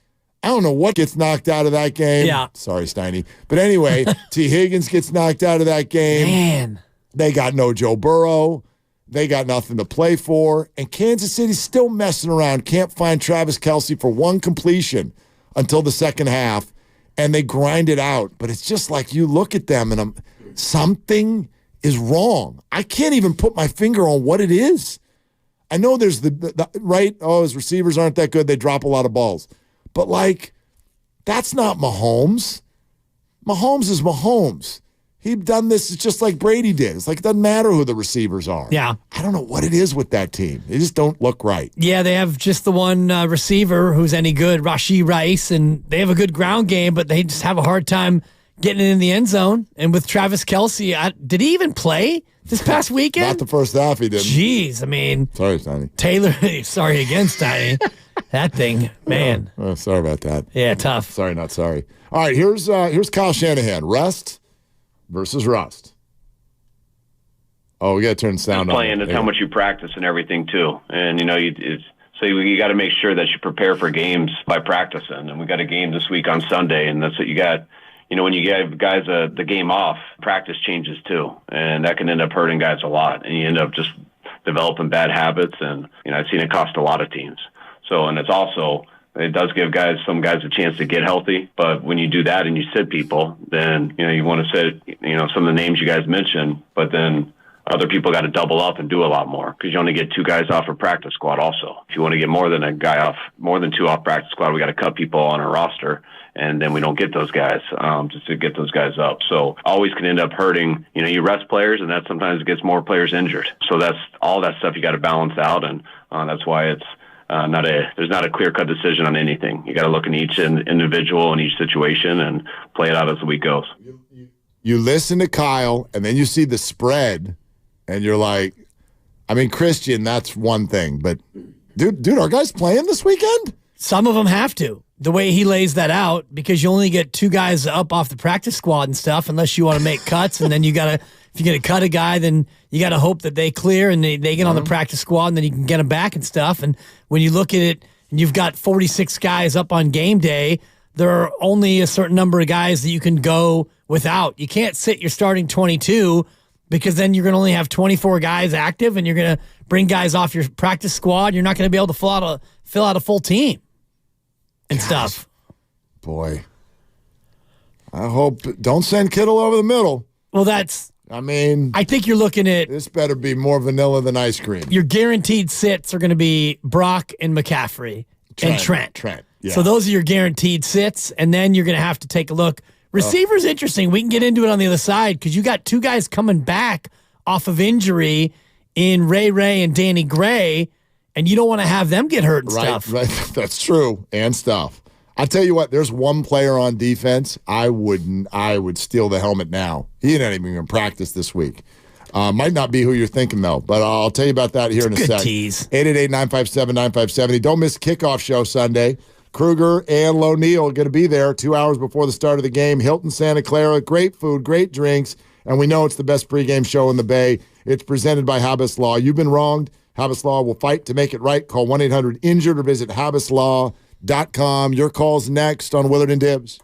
I don't know what gets knocked out of that game. Yeah. Sorry, Steiny. But anyway, T. Higgins gets knocked out of that game. Man. They got no Joe Burrow. They got nothing to play for. And Kansas City's still messing around. Can't find Travis Kelce for 1 completion until the second half. And they grind it out. But it's just like you look at them and something is wrong. I can't even put my finger on what it is. I know there's the right, his receivers aren't that good. They drop a lot of balls. But, that's not Mahomes. Mahomes is Mahomes. He'd done this just like Brady did. It's like it doesn't matter who the receivers are. Yeah. I don't know what it is with that team. They just don't look right. Yeah, they have just the one receiver who's any good, Rashee Rice, and they have a good ground game, but they just have a hard time getting it in the end zone. And with Travis Kelce, did he even play this past weekend? Not the first half he didn't. Jeez, Sorry, Steiny. Taylor, sorry again, Steiny. That thing, man. Oh, sorry about that. Yeah, tough. Sorry, not sorry. All right, here's Kyle Shanahan. Rest versus rust. Oh, we got to turn the sound on. Playing, it's how much you practice and everything too. And so you got to make sure that you prepare for games by practicing. And we got a game this week on Sunday, and that's what you got. When you give guys the game off, practice changes too, and that can end up hurting guys a lot. And you end up just developing bad habits, and I've seen it cost a lot of teams. So, and it does give some guys a chance to get healthy. But when you do that and you sit people, then, you want to sit, some of the names you guys mentioned, but then other people got to double up and do a lot more because you only get 2 guys off a practice squad also. If you want to get more than 2 off practice squad, we got to cut people on our roster. and then we don't get those guys just to get those guys up. So always can end up hurting. You rest players, and that sometimes gets more players injured. So that's all that stuff you got to balance out, and that's why it's there's not a clear-cut decision on anything. You got to look in each individual and each situation and play it out as the week goes. You listen to Kyle, and then you see the spread, and you're like, I mean, Christian, that's one thing, but dude, are guys playing this weekend? Some of them have to. The way he lays that out, because you only get 2 guys up off the practice squad and stuff, unless you want to make cuts, and then if you're going to cut a guy, then you got to hope that they clear and they get on the practice squad, and then you can get them back and stuff. And when you look at it, and you've got 46 guys up on game day, there are only a certain number of guys that you can go without. You can't sit your starting 22, because then you're going to only have 24 guys active, and you're going to bring guys off your practice squad. You're not going to be able to fill out a full team and stuff. Boy, I hope don't send Kittle over the middle. Well, I think you're looking at this. Better be more vanilla than ice cream. Your guaranteed sits are going to be Brock and McCaffrey and Trent. Yeah. So those are your guaranteed sits, and then you're going to have to take a look. Receivers, interesting. We can get into it on the other side, because you got 2 guys coming back off of injury in Ray and Danny Gray, and you don't want to have them get hurt and stuff. Right, that's true, and stuff. I tell you what, there's one player on defense I would steal the helmet now. He ain't even going to practice this week. Might not be who you're thinking, though, but I'll tell you about that here in a Good sec. tease. 888-957-9570. Don't miss kickoff show Sunday. Kruger and Loneal are going to be there 2 hours before the start of the game. Hilton Santa Clara, great food, great drinks, and we know it's the best pregame show in the Bay. It's presented by Habas Law. You've been wronged. Habas Law will fight to make it right. Call 1-800-INJURED or visit habaslaw.com. Your call's next on Willard and Dibs.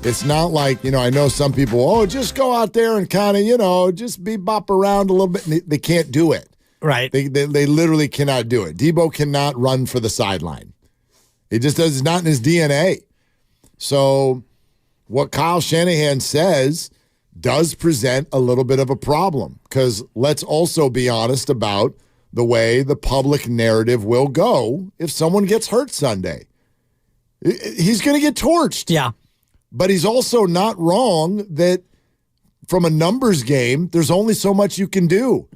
It's not like, I know some people, just go out there and kind of, just bop around a little bit. And they can't do it. Right. They literally cannot do it. Debo cannot run for the sideline. He just does. It's not in his DNA. So what Kyle Shanahan says does present a little bit of a problem, because let's also be honest about the way the public narrative will go if someone gets hurt Sunday. He's going to get torched. Yeah. But he's also not wrong that from a numbers game, there's only so much you can do.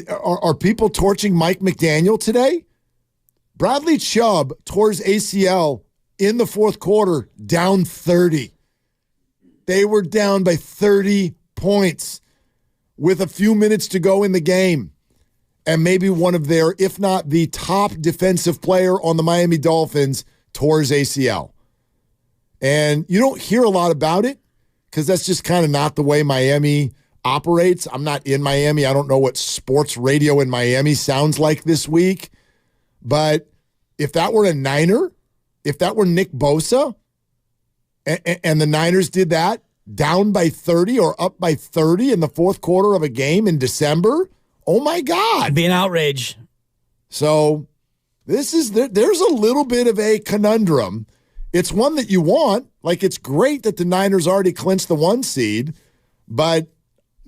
Are people torching Mike McDaniel today? Bradley Chubb tore his ACL in the fourth quarter, down 30. They were down by 30 points with a few minutes to go in the game. And maybe one of their, if not the top defensive player on the Miami Dolphins, tore his ACL. And you don't hear a lot about it because that's just kind of not the way Miami operates. I'm not in Miami. I don't know what sports radio in Miami sounds like this week. But if that were a Niner, if that were Nick Bosa, and the Niners did that, down by 30 or up by 30 in the fourth quarter of a game in December, oh my God. It'd be an outrage. So there's a little bit of a conundrum. It's one that you want. Like, it's great that the Niners already clinched the 1 seed, but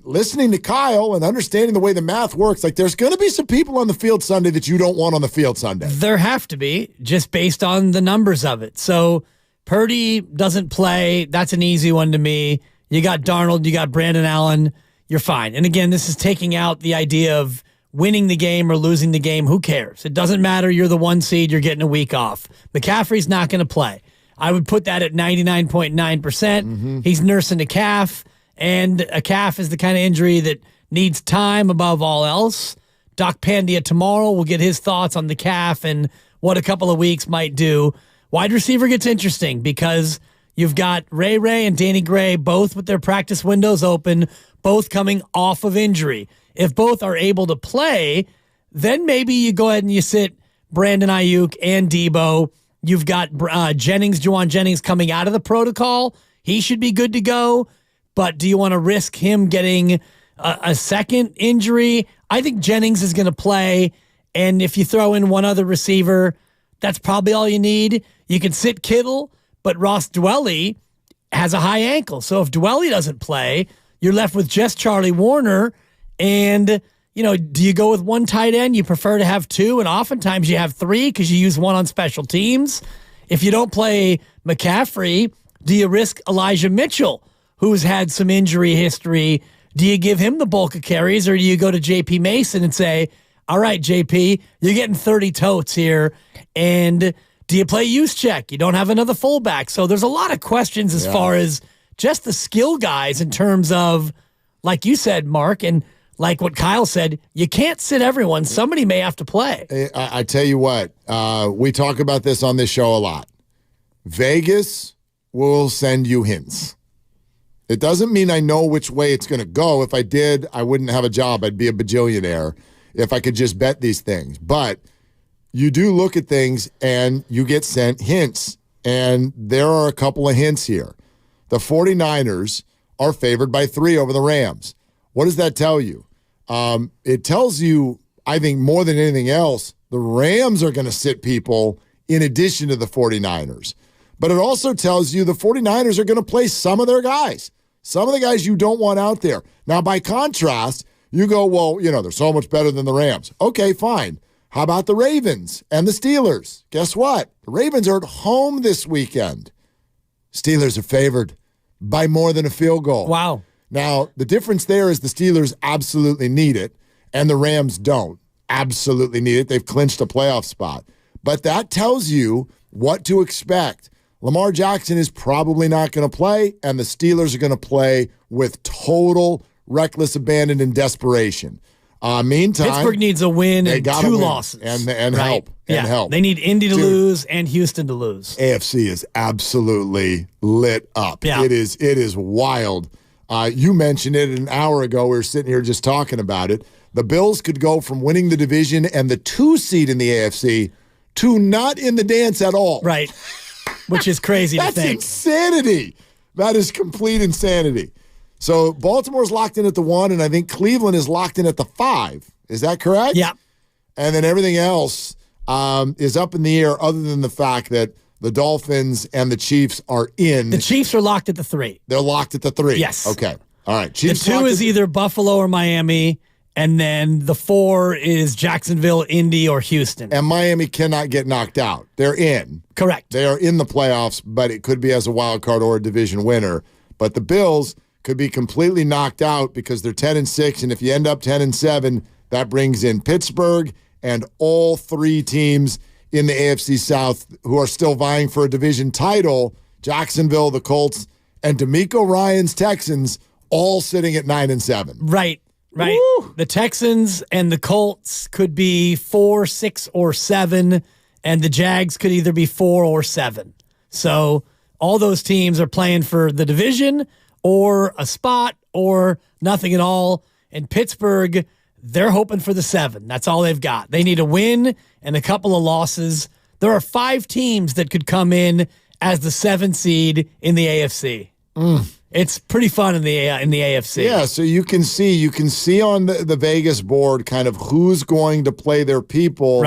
listening to Kyle and understanding the way the math works, like, there's going to be some people on the field Sunday that you don't want on the field Sunday. There have to be, just based on the numbers of it. So Purdy doesn't play. That's an easy one to me. You got Darnold, you got Brandon Allen. You're fine. And again, this is taking out the idea of winning the game or losing the game. Who cares? It doesn't matter. You're the 1 seed. You're getting a week off. McCaffrey's not going to play. I would put that at 99.9%. Mm-hmm. He's nursing a calf, and a calf is the kind of injury that needs time above all else. Doc Pandia tomorrow will get his thoughts on the calf and what a couple of weeks might do. Wide receiver gets interesting because you've got Ray and Danny Gray both with their practice windows open, both coming off of injury. If both are able to play, then maybe you go ahead and you sit Brandon Ayuk and Debo. You've got Juwan Jennings coming out of the protocol. He should be good to go. But do you want to risk him getting a second injury? I think Jennings is going to play. And if you throw in one other receiver, that's probably all you need. You can sit Kittle, but Ross Dwelly has a high ankle. So if Dwelly doesn't play, you're left with just Charlie Warner. And, do you go with one tight end? You prefer to have 2, and oftentimes you have 3 because you use 1 on special teams. If you don't play McCaffrey, do you risk Elijah Mitchell, who's had some injury history? Do you give him the bulk of carries, or do you go to J.P. Mason and say, all right, J.P., you're getting 30 totes here, and do you play Juszczyk? You don't have another fullback. So there's a lot of questions as far as just the skill guys in terms of, like you said, Mark, and like what Kyle said, you can't sit everyone. Somebody may have to play. I tell you what, we talk about this on this show a lot. Vegas will send you hints. It doesn't mean I know which way it's going to go. If I did, I wouldn't have a job. I'd be a bajillionaire if I could just bet these things. But you do look at things and you get sent hints. And there are a couple of hints here. The 49ers are favored by 3 over the Rams. What does that tell you? It tells you, I think more than anything else, the Rams are going to sit people in addition to the 49ers. But it also tells you the 49ers are going to play some of their guys, some of the guys you don't want out there. Now, by contrast, you go, well, they're so much better than the Rams. Okay, fine. How about the Ravens and the Steelers? Guess what? The Ravens are at home this weekend. Steelers are favored by more than a field goal. Wow. Now, the difference there is the Steelers absolutely need it, and the Rams don't absolutely need it. They've clinched a playoff spot. But that tells you what to expect. Lamar Jackson is probably not going to play, and the Steelers are going to play with total reckless abandon and desperation. Meantime, Pittsburgh needs a win and 2 losses. And help. And help. They need Indy to lose and Houston to lose. AFC is absolutely lit up. Yeah. It is wild. You mentioned it an hour ago. We were sitting here just talking about it. The Bills could go from winning the division and the 2 seed in the AFC to not in the dance at all. Right. Which is crazy to think. That's insanity. That is complete insanity. So Baltimore's locked in at the 1, and I think Cleveland is locked in at the 5. Is that correct? Yeah. And then everything else is up in the air other than the fact that the Dolphins and the Chiefs are in. The Chiefs are locked at the 3. They're locked at the 3. Yes. Okay. All right. Chiefs the 2 is either Buffalo or Miami, and then the 4 is Jacksonville, Indy, or Houston. And Miami cannot get knocked out. They're in. Correct. They are in the playoffs, but it could be as a wild card or a division winner. But the Bills could be completely knocked out because they're 10-6, and if you end up 10-7, that brings in Pittsburgh and all 3 teams in the AFC South who are still vying for a division title, Jacksonville, the Colts, and DeMeco Ryans Texans, all sitting at 9-7. Right. Woo! The Texans and the Colts could be 4, 6, or 7, and the Jags could either be 4 or 7. So all those teams are playing for the division or a spot or nothing at all. And Pittsburgh, they're hoping for the 7. That's all they've got. They need a win and a couple of losses. There are 5 teams that could come in as the 7 seed in the AFC. It's pretty fun in the AFC. Yeah, so you can see on the Vegas board kind of who's going to play their people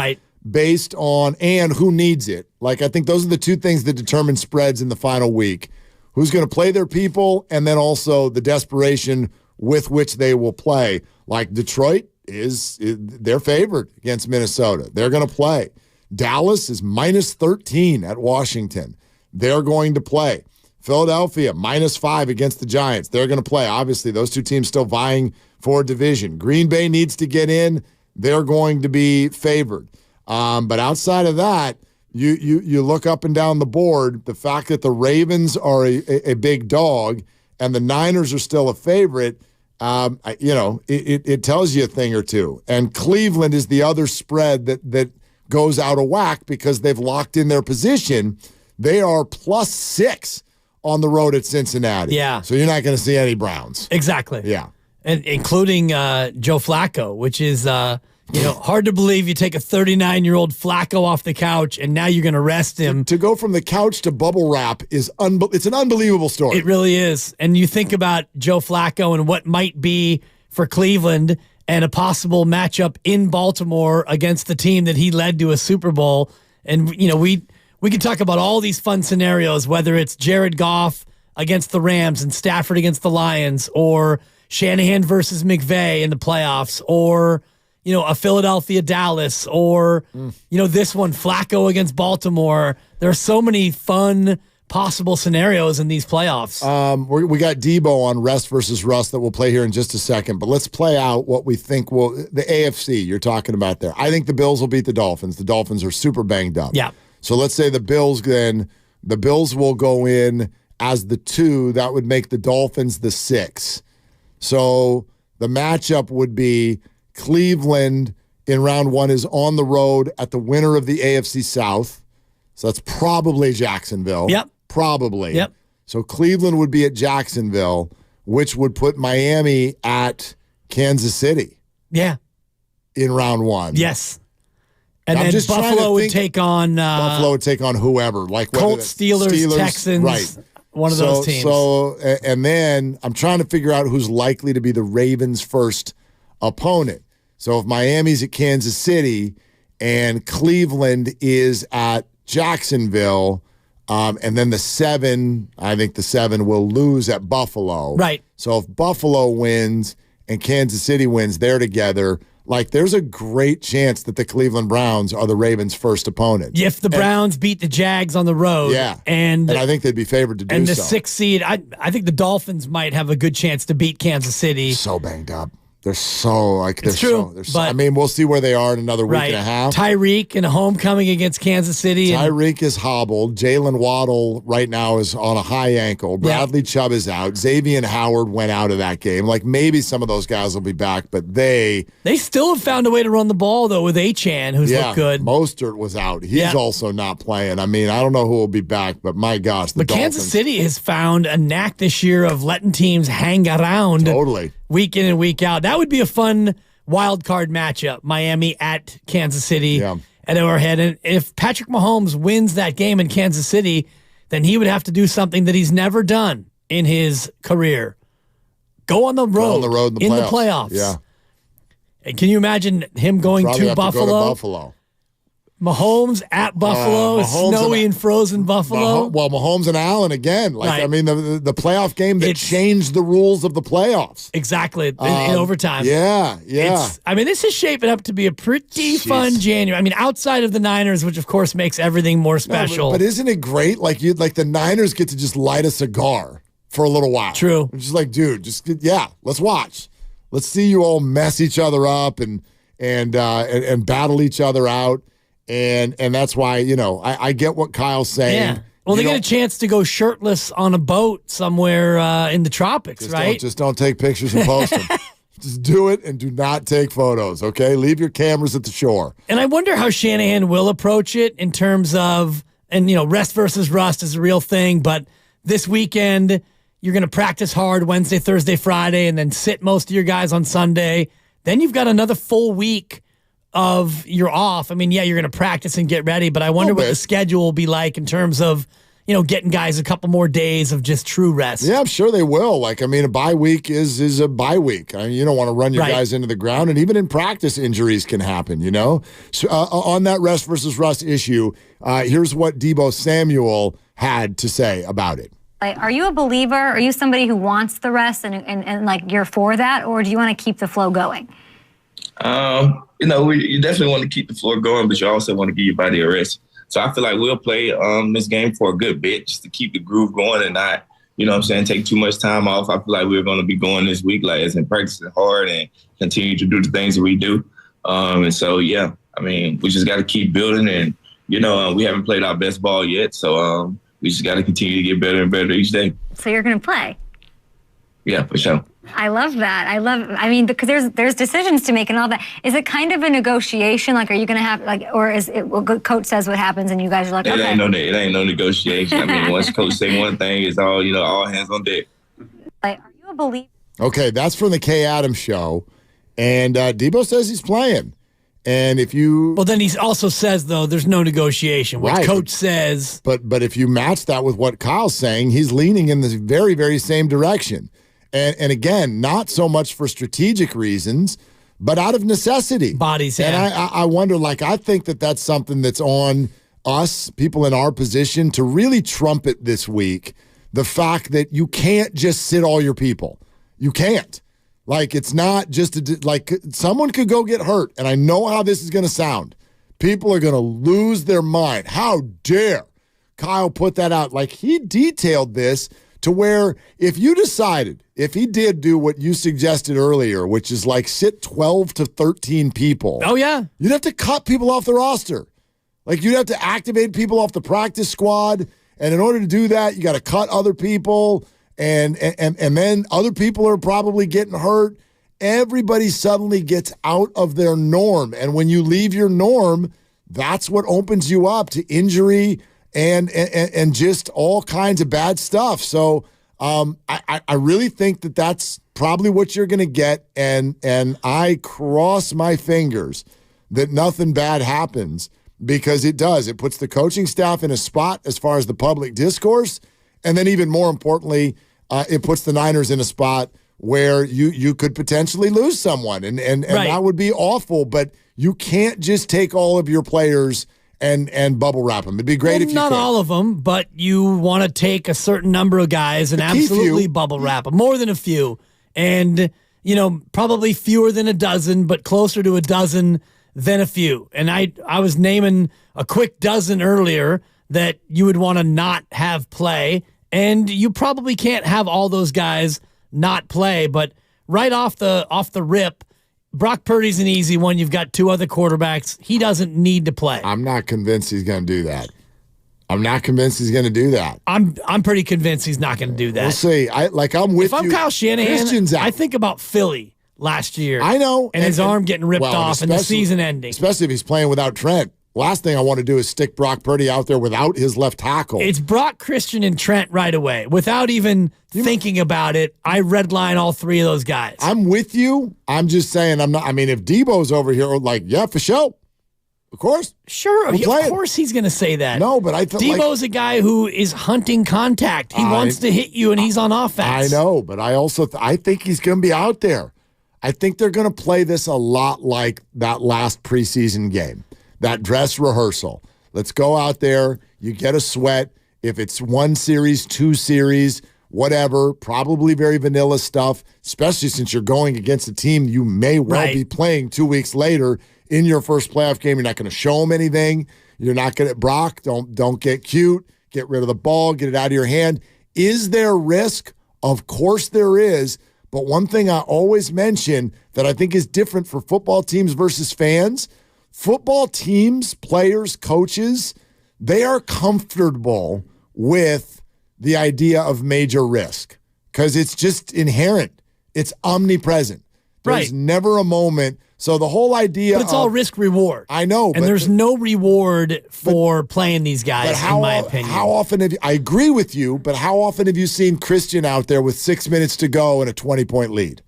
based on and who needs it. Like, I think those are the 2 things that determine spreads in the final week. Who's going to play their people, and then also the desperation with which they will play. Like Detroit they're favored against Minnesota. They're going to play. Dallas is -13 at Washington. They're going to play. Philadelphia, -5 against the Giants. They're going to play. Obviously, those 2 teams still vying for a division. Green Bay needs to get in. They're going to be favored. But outside of that, you look up and down the board, the fact that the Ravens are a big dog and the Niners are still a favorite, it tells you a thing or two. And Cleveland is the other spread that goes out of whack because they've locked in their position. They are +6 on the road at Cincinnati. Yeah. So you're not going to see any Browns. Exactly. Yeah. And including Joe Flacco, which is hard to believe you take a 39-year-old Flacco off the couch and now you're going to rest him. To go from the couch to bubble wrap it's an unbelievable story. It really is. And you think about Joe Flacco and what might be for Cleveland and a possible matchup in Baltimore against the team that he led to a Super Bowl. And, we can talk about all these fun scenarios, whether it's Jared Goff against the Rams and Stafford against the Lions, or Shanahan versus McVay in the playoffs, or a Philadelphia Dallas, or this one, Flacco against Baltimore. There are so many fun possible scenarios in these playoffs. We got Debo on rest versus rust that we'll play here in just a second, but let's play out what we think the AFC you're talking about there. I think the Bills will beat the Dolphins. The Dolphins are super banged up. Yeah. So let's say the Bills will go in as the 2. That would make the Dolphins the 6. So the matchup would be Cleveland in round 1 is on the road at the winner of the AFC South. So that's probably Jacksonville. Yep. Probably. Yep. So Cleveland would be at Jacksonville, which would put Miami at Kansas City. Yeah. In round 1. Yes. And then Buffalo would take on whoever, like Colts, Steelers, Texans, right? One of those teams. And then I'm trying to figure out who's likely to be the Ravens' first opponent. So if Miami's at Kansas City and Cleveland is at Jacksonville, and then the 7, I think the 7 will lose at Buffalo. Right. So if Buffalo wins and Kansas City wins, they're together. Like, there's a great chance that the Cleveland Browns are the Ravens' first opponent. If the Browns beat the Jags on the road. Yeah. And I think they'd be favored to do so. And the 6th seed, I think the Dolphins might have a good chance to beat Kansas City. So banged up. They're so it's true. I mean, we'll see where they are in another week and a half. Tyreek in a homecoming against Kansas City. Tyreek is hobbled. Jalen Waddle right now is on a high ankle. Bradley Chubb is out. Xavier Howard went out of that game. Like, maybe some of those guys will be back, but they still have found a way to run the ball, though, with Achane, who's looked good. Mostert was out. He's also not playing. I mean, I don't know who will be back, but my gosh, the Dolphins. Kansas City has found a knack this year of letting teams hang around. Totally. Week in and week out. That would be a fun wild card matchup. Miami at Kansas City at Arrowhead. And if Patrick Mahomes wins that game in Kansas City, then he would have to do something that he's never done in his career. Go on the road, in the playoffs. Yeah. And can you imagine him going Probably to have Buffalo? To go to Buffalo. Mahomes at Buffalo, snowy and frozen Buffalo. Mahomes and Allen again. Right. I mean, the playoff game that changed the rules of the playoffs. Exactly, in overtime. Yeah. This is shaping up to be a pretty fun January. I mean, outside of the Niners, which of course makes everything more special. But isn't it great? Like the Niners get to just light a cigar for a little while. True. I'm just like, dude, let's watch. Let's see you all mess each other up and battle each other out. And that's why, I get what Kyle's saying. Yeah. Well, they get a chance to go shirtless on a boat somewhere in the tropics, right? Just don't take pictures and post them. Just do it and do not take photos, okay? Leave your cameras at the shore. And I wonder how Shanahan will approach it in terms of, rest versus rust is a real thing, but this weekend you're going to practice hard Wednesday, Thursday, Friday, and then sit most of your guys on Sunday. Then you've got another full week of you're off. I mean, yeah, you're going to practice and get ready, but I wonder what the schedule will be like in terms of, getting guys a couple more days of just true rest. Yeah, I'm sure they will. A bye week is a bye week. I mean, you don't want to run your guys into the ground, and even in practice, injuries can happen, So, on that rest versus rust issue, here's what Deebo Samuel had to say about it. Are you a believer? Are you somebody who wants the rest and you're for that, or do you want to keep the flow going? You definitely want to keep the floor going, but you also want to give your body a rest. So I feel like we'll play this game for a good bit just to keep the groove going and not, take too much time off. I feel like we're going to be going this week, as in practicing hard and continue to do the things that we do. We just got to keep building and, we haven't played our best ball yet. So we just got to continue to get better and better each day. So you're going to play? Yeah, for sure. I love that. Because there's decisions to make and all that. Is it kind of a negotiation? Are you going to have, or is it, coach says what happens and you guys are like, okay. It ain't no negotiation. Once coach say one thing, it's all, all hands on deck. Are you a believer? Okay, that's from the Kay Adams show. And Deebo says he's playing. And if you... Well, then he also says, though, there's no negotiation. What coach says... But if you match that with what Kyle's saying, he's leaning in the very, very same direction. And again, not so much for strategic reasons, but out of necessity. Bodies, And I wonder, I think that's something that's on us, people in our position, to really trumpet this week, the fact that you can't just sit all your people. You can't. It's not just, someone could go get hurt, and I know how this is going to sound. People are going to lose their mind. How dare Kyle put that out? He detailed this to where if he did do what you suggested earlier, which is sit 12 to 13 people. Oh, yeah. You'd have to cut people off the roster. You'd have to activate people off the practice squad. And in order to do that, you got to cut other people. And then other people are probably getting hurt. Everybody suddenly gets out of their norm. And when you leave your norm, that's what opens you up to injury and just all kinds of bad stuff. So I really think that's probably what you're going to get. And I cross my fingers that nothing bad happens, because it does. It puts the coaching staff in a spot as far as the public discourse. And then even more importantly, it puts the Niners in a spot where you could potentially lose someone. And that would be awful. But you can't just take all of your players and bubble wrap them. It'd be great if you not could. all of them, but you want to take a certain number of guys and absolutely bubble wrap them. More than a few. And, probably fewer than a dozen, but closer to a dozen than a few. And I was naming a quick dozen earlier that you would want to not have play. And you probably can't have all those guys not play. But right off the rip, Brock Purdy's an easy one. You've got two other quarterbacks. He doesn't need to play. I'm not convinced he's going to do that. I'm pretty convinced he's not going to do that. We'll see. I'm with you. If I'm Kyle Shanahan, I think about Philly last year. I know. And his arm getting ripped off and the season ending. Especially if he's playing without Trent. Last thing I want to do is stick Brock Purdy out there without his left tackle. It's Brock, Christian, and Trent right away. Without even thinking about it, I redline all three of those guys. I'm with you. I'm just saying I'm not. I mean, if Debo's over here, yeah, for sure. Of course. Sure, We'll play of it. course he's going to say that. No, but I thought Debo's a guy who is hunting contact. He wants to hit you, and he's on offense. I know, but I also I think he's going to be out there. I think they're going to play this a lot like that last preseason game, that dress rehearsal. Let's go out there. You get a sweat. If it's 1 series, 2 series, whatever, probably very vanilla stuff, especially since you're going against a team you may well be playing 2 weeks later in your first playoff game. You're not going to show them anything. You're not going to, Brock, don't get cute. Get rid of the ball. Get it out of your hand. Is there risk? Of course there is. But one thing I always mention that I think is different for football teams versus fans, football teams, players, coaches, they are comfortable with the idea of major risk because it's just inherent. It's omnipresent. There's never a moment. So the whole idea But it's all risk-reward. I know. And there's no reward for playing these guys, in my opinion. How often have you, I agree with you, but how often have you seen Christian out there with 6 minutes to go and a 20-point lead?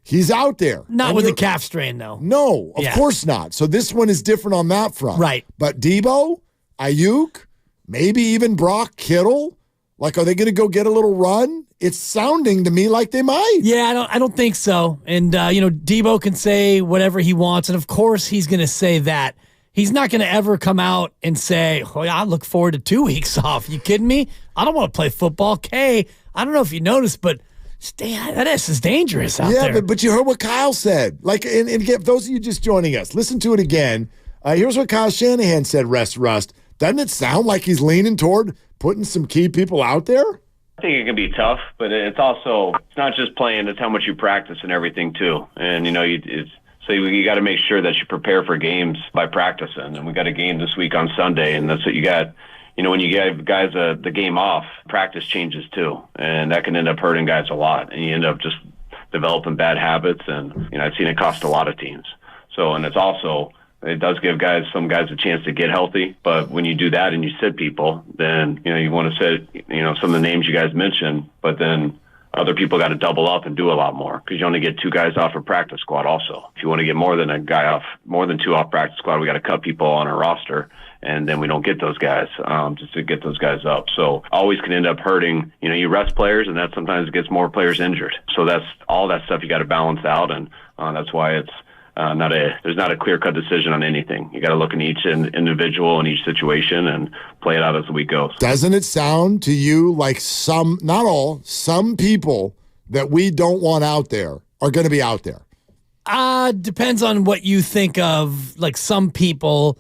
He's out there. Not with a calf strain, though. No, of course not. So this one is different on that front. Right. But Debo, Ayuk, maybe even Brock Kittle, like, are they going to go get a little run? It's sounding to me like they might. Yeah, I don't think so. And, Debo can say whatever he wants. And, of course, he's going to say that. He's not going to ever come out and say, oh, yeah, I look forward to 2 weeks off. You kidding me? I don't want to play football. Kay, I don't know if you noticed, but that S is dangerous out there. Yeah, but you heard what Kyle said. Like, and again, those of you just joining us, listen to it again. Here's what Kyle Shanahan said, Rust. Doesn't it sound like he's leaning toward putting some key people out there? I think it can be tough, but it's not just playing, it's how much you practice and everything too. And, so you got to make sure that you prepare for games by practicing. And we got a game this week on Sunday, and that's what you got. When you give guys the game off, practice changes too. And that can end up hurting guys a lot. And you end up just developing bad habits. And, I've seen it cost a lot of teams. So, and it does give some guys a chance to get healthy. But when you do that and you sit people, then, you want to sit, some of the names you guys mentioned, but then other people got to double up and do a lot more because you only get 2 guys off a practice squad also. If you want to get more than 2 off practice squad, we got to cut people on our roster. And then we don't get those guys just to get those guys up. So always can end up hurting, you rest players, and that sometimes gets more players injured. So that's all that stuff you got to balance out. And that's why it's, there's not a clear-cut decision on anything. You got to look in each individual and each situation and play it out as the week goes. Doesn't it sound to you like not all, some people that we don't want out there are going to be out there? Depends on what you think of, like some people.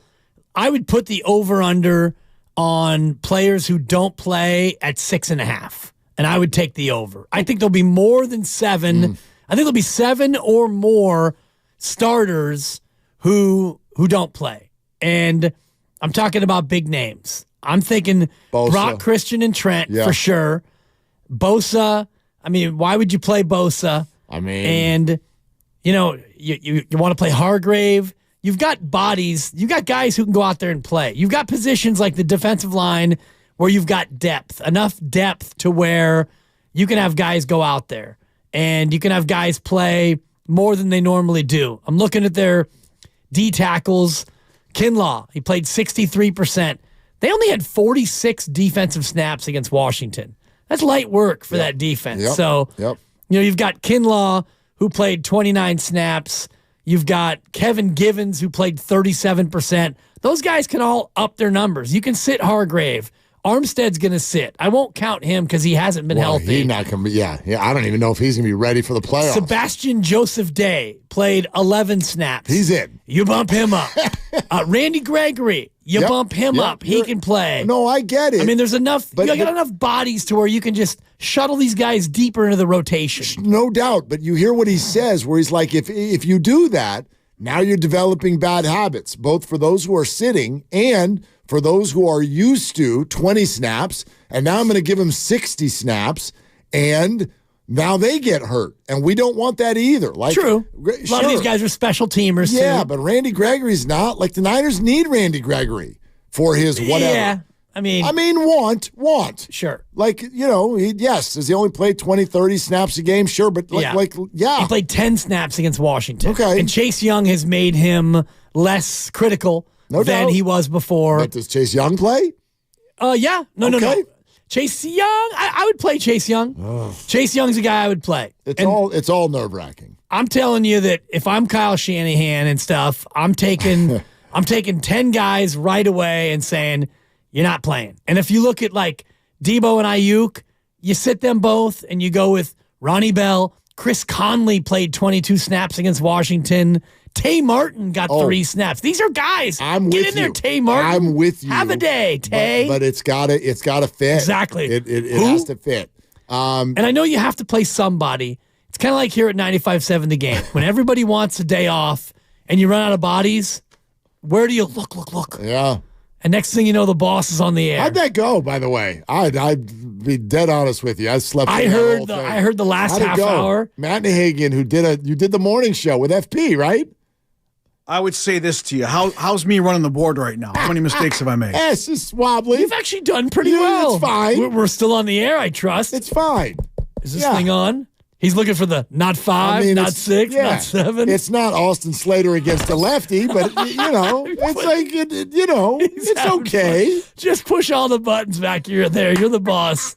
I would put the over-under on players who don't play at 6.5, and I would take the over. I think there'll be more than 7. I think there'll be 7 or more starters who don't play. And I'm talking about big names. I'm thinking Bosa. Brock, Christian, and Trent for sure. Bosa, why would you play Bosa? And, you want to play Hargrave. You've got bodies. You've got guys who can go out there and play. You've got positions like the defensive line where you've got depth, enough depth to where you can have guys go out there. And you can have guys play more than they normally do. I'm looking at their D tackles. Kinlaw, he played 63%. They only had 46 defensive snaps against Washington. That's light work for that defense. So, you've got Kinlaw, who played 29 snaps. You've got Kevin Givens, who played 37%. Those guys can all up their numbers. You can sit Hargrave. Armstead's going to sit. I won't count him because he hasn't been healthy. He's not going to be, I don't even know if he's going to be ready for the playoffs. Sebastian Joseph Day played 11 snaps. He's in. You bump him up. Randy Gregory, you bump him up. He can play. No, I get it. There's enough. You got enough bodies to where you can just shuttle these guys deeper into the rotation. No doubt. But you hear what he says, where he's like, if you do that, now you're developing bad habits, both for those who are sitting and for those who are used to 20 snaps, and now I'm going to give them 60 snaps, and now they get hurt. And we don't want that either. True. A lot of these guys are special teamers, too. Yeah, but Randy Gregory's not. Like, the Niners need Randy Gregory for his whatever. Yeah. Want. Sure. Like, does he only play 20, 30 snaps a game? Sure, but He played 10 snaps against Washington. Okay. And Chase Young has made him less critical No than doubt. he was before. But does Chase Young play? Yeah. No. Chase Young, I would play Chase Young. Oh. Chase Young's a guy I would play. It's all nerve-wracking. I'm telling you that if I'm Kyle Shanahan and stuff, I'm taking 10 guys right away and saying, you're not playing. And if you look at like Debo and Ayuk, you sit them both and you go with Ronnie Bell. Chris Conley played 22 snaps against Washington. Tay Martin got 3 snaps. These are guys. Get in there, Tay Martin. I'm with you. Have a day, Tay. But it's gotta fit. Exactly. It has to fit. And I know you have to play somebody. It's kind of like here at 95.7 The Game. When everybody wants a day off and you run out of bodies, where do you look? Yeah. And next thing you know, the boss is on the air. How'd that go, by the way? I'd be dead honest with you. I slept. I heard the last half hour. Matt Nahagian, you did the morning show with FP, right? I would say this to you. How's me running the board right now? How many mistakes have I made? It's just wobbly. You've actually done pretty well. It's fine. We're still on the air, I trust. It's fine. Is this thing on? He's looking for the not 5, not 6, not 7. It's not Austin Slater against a lefty, but it's like it's okay. Just push all the buttons back here. There, you're the boss.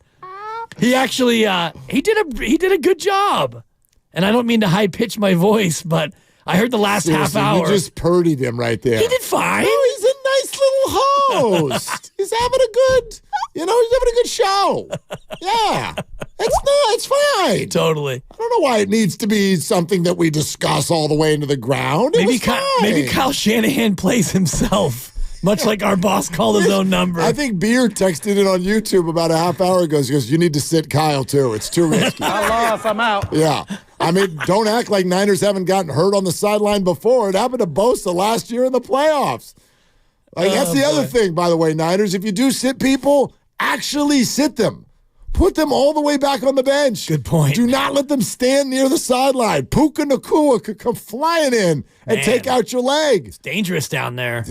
He actually he did a good job, and I don't mean to high pitch my voice, but I heard the last half hour. You just purdied him right there. He did fine. Oh, he's a nice little host. He's having a good show. Yeah. It's fine. Totally. I don't know why it needs to be something that we discuss all the way into the ground. Maybe Kyle Shanahan plays himself, much like our boss called his own number. I think Beer texted it on YouTube about a half hour ago. He goes, you need to sit Kyle, too. It's too risky. I lost. I'm out. Yeah. I mean, don't act like Niners haven't gotten hurt on the sideline before. It happened to Bosa last year in the playoffs. That's the other thing, by the way, Niners. If you do sit people, actually sit them. Put them all the way back on the bench. Good point. Do not let them stand near the sideline. Puka Nacua could come flying in and take out your leg. It's dangerous down there.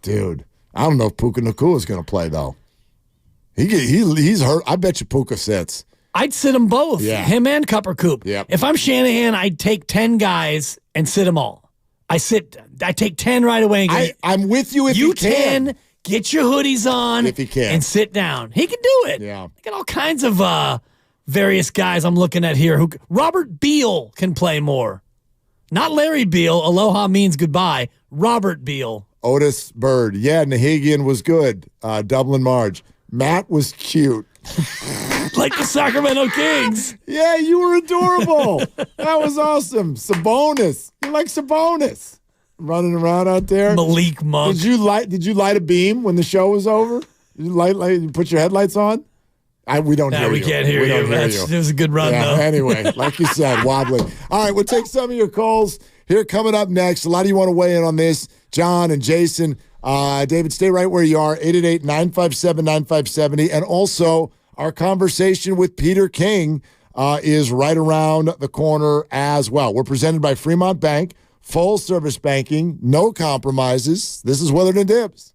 Dude. I don't know if Puka Nacua is going to play, though. He's hurt. I bet you Puka sits. I'd sit them both, him and Cupper Coop. Yep. If I'm Shanahan, I'd take 10 guys and sit them all. I take 10 right away. And I'm with you if you can. 10, get your hoodies on if he can. And sit down. He can do it. Yeah. They got all kinds of various guys I'm looking at here. Robert Beal can play more. Not Larry Beal. Aloha means goodbye. Robert Beal. Otis Bird. Yeah, Nahagian was good. Dublin Marge. Matt was cute. Like the Sacramento Kings. Yeah, you were adorable. That was awesome. Sabonis. You like Sabonis. Running around out there. Malik Monk. Did you light a beam when the show was over? Did you put your headlights on? We don't hear you. We can't hear you. It was a good run, though. Anyway, like you said, wobbly. All right, we'll take some of your calls here coming up next. A lot of you want to weigh in on this. John and Jason. David, stay right where you are. 888-957-9570. And also, our conversation with Peter King is right around the corner as well. We're presented by Fremont Bank. Full service banking, no compromises. This is Willard and Dibs.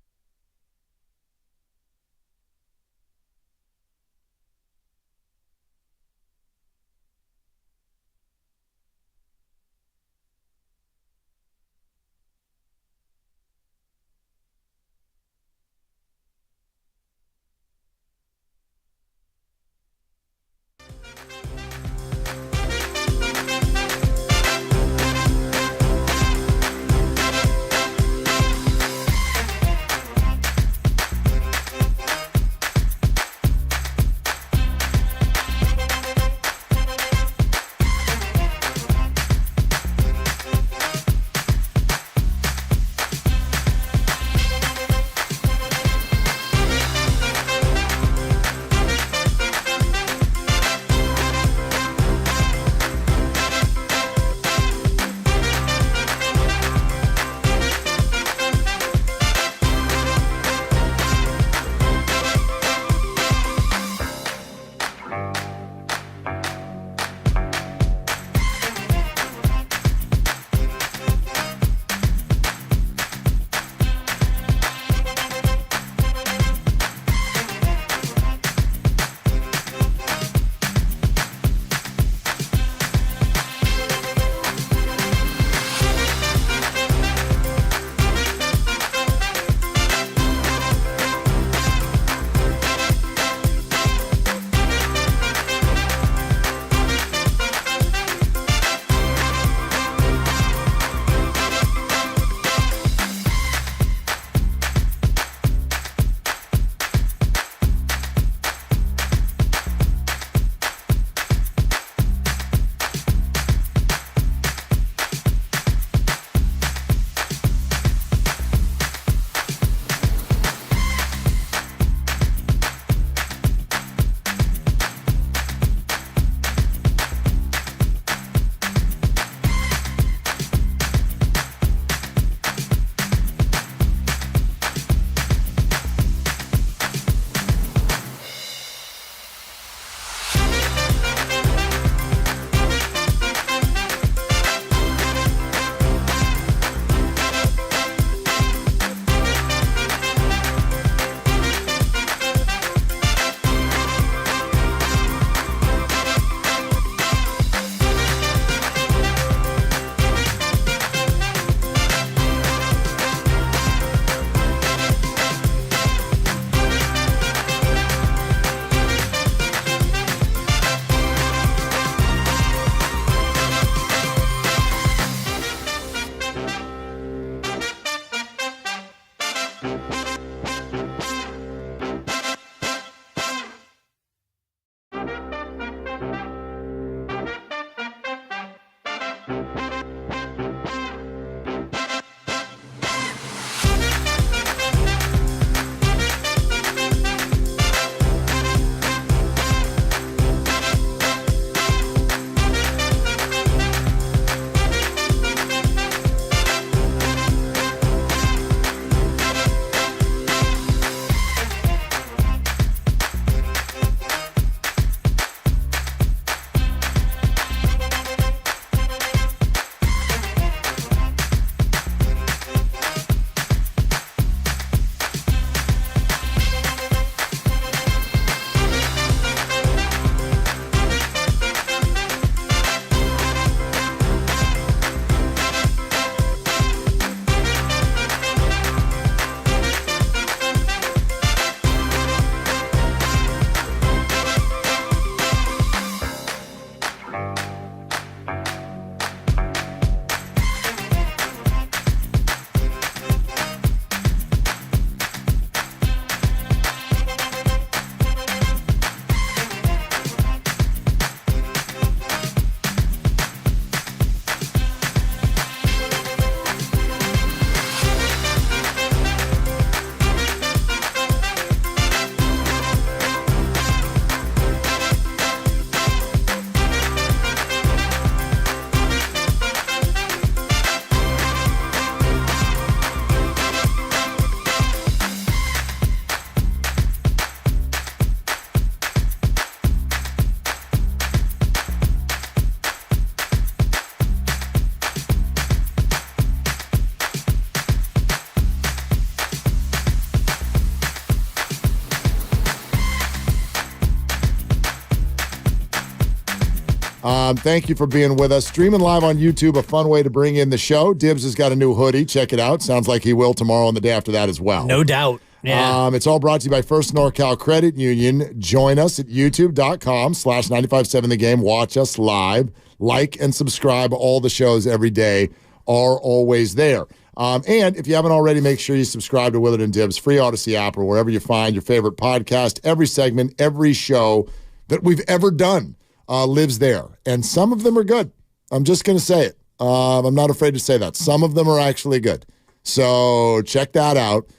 Thank you for being with us. Streaming live on YouTube, a fun way to bring in the show. Dibs has got a new hoodie. Check it out. Sounds like he will tomorrow and the day after that as well. No doubt. Yeah. It's all brought to you by First NorCal Credit Union. Join us at youtube.com/957 The Game. Watch us live. Like and subscribe. All the shows every day are always there. And if you haven't already, make sure you subscribe to Willard and Dibs, free Odyssey app or wherever you find your favorite podcast. Every segment, every show that we've ever done lives there. And some of them are good. I'm just going to say it. I'm not afraid to say that. Some of them are actually good. So check that out.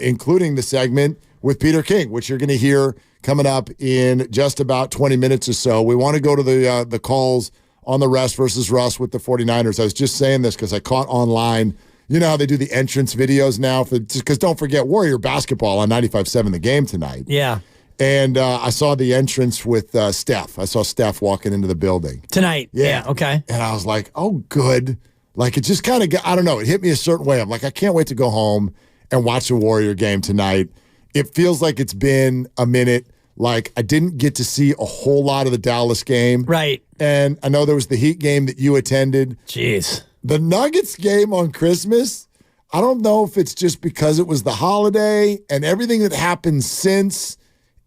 Including the segment with Peter King, which you're going to hear coming up in just about 20 minutes or so. We want to go to the calls on the rest versus Russ with the 49ers. I was just saying this because I caught online, you know how they do the entrance videos now? Because don't forget, Warrior basketball on 95.7 The Game tonight. Yeah. And I saw the entrance with Steph. I saw Steph walking into the building. Tonight. Yeah, okay. And I was like, oh, good. Like, it just kind of, I don't know, it hit me a certain way. I'm like, I can't wait to go home and watch a Warrior game tonight. It feels like it's been a minute. Like, I didn't get to see a whole lot of the Dallas game. Right. And I know there was the Heat game that you attended. Jeez. The Nuggets game on Christmas, I don't know if it's just because it was the holiday and everything that happened since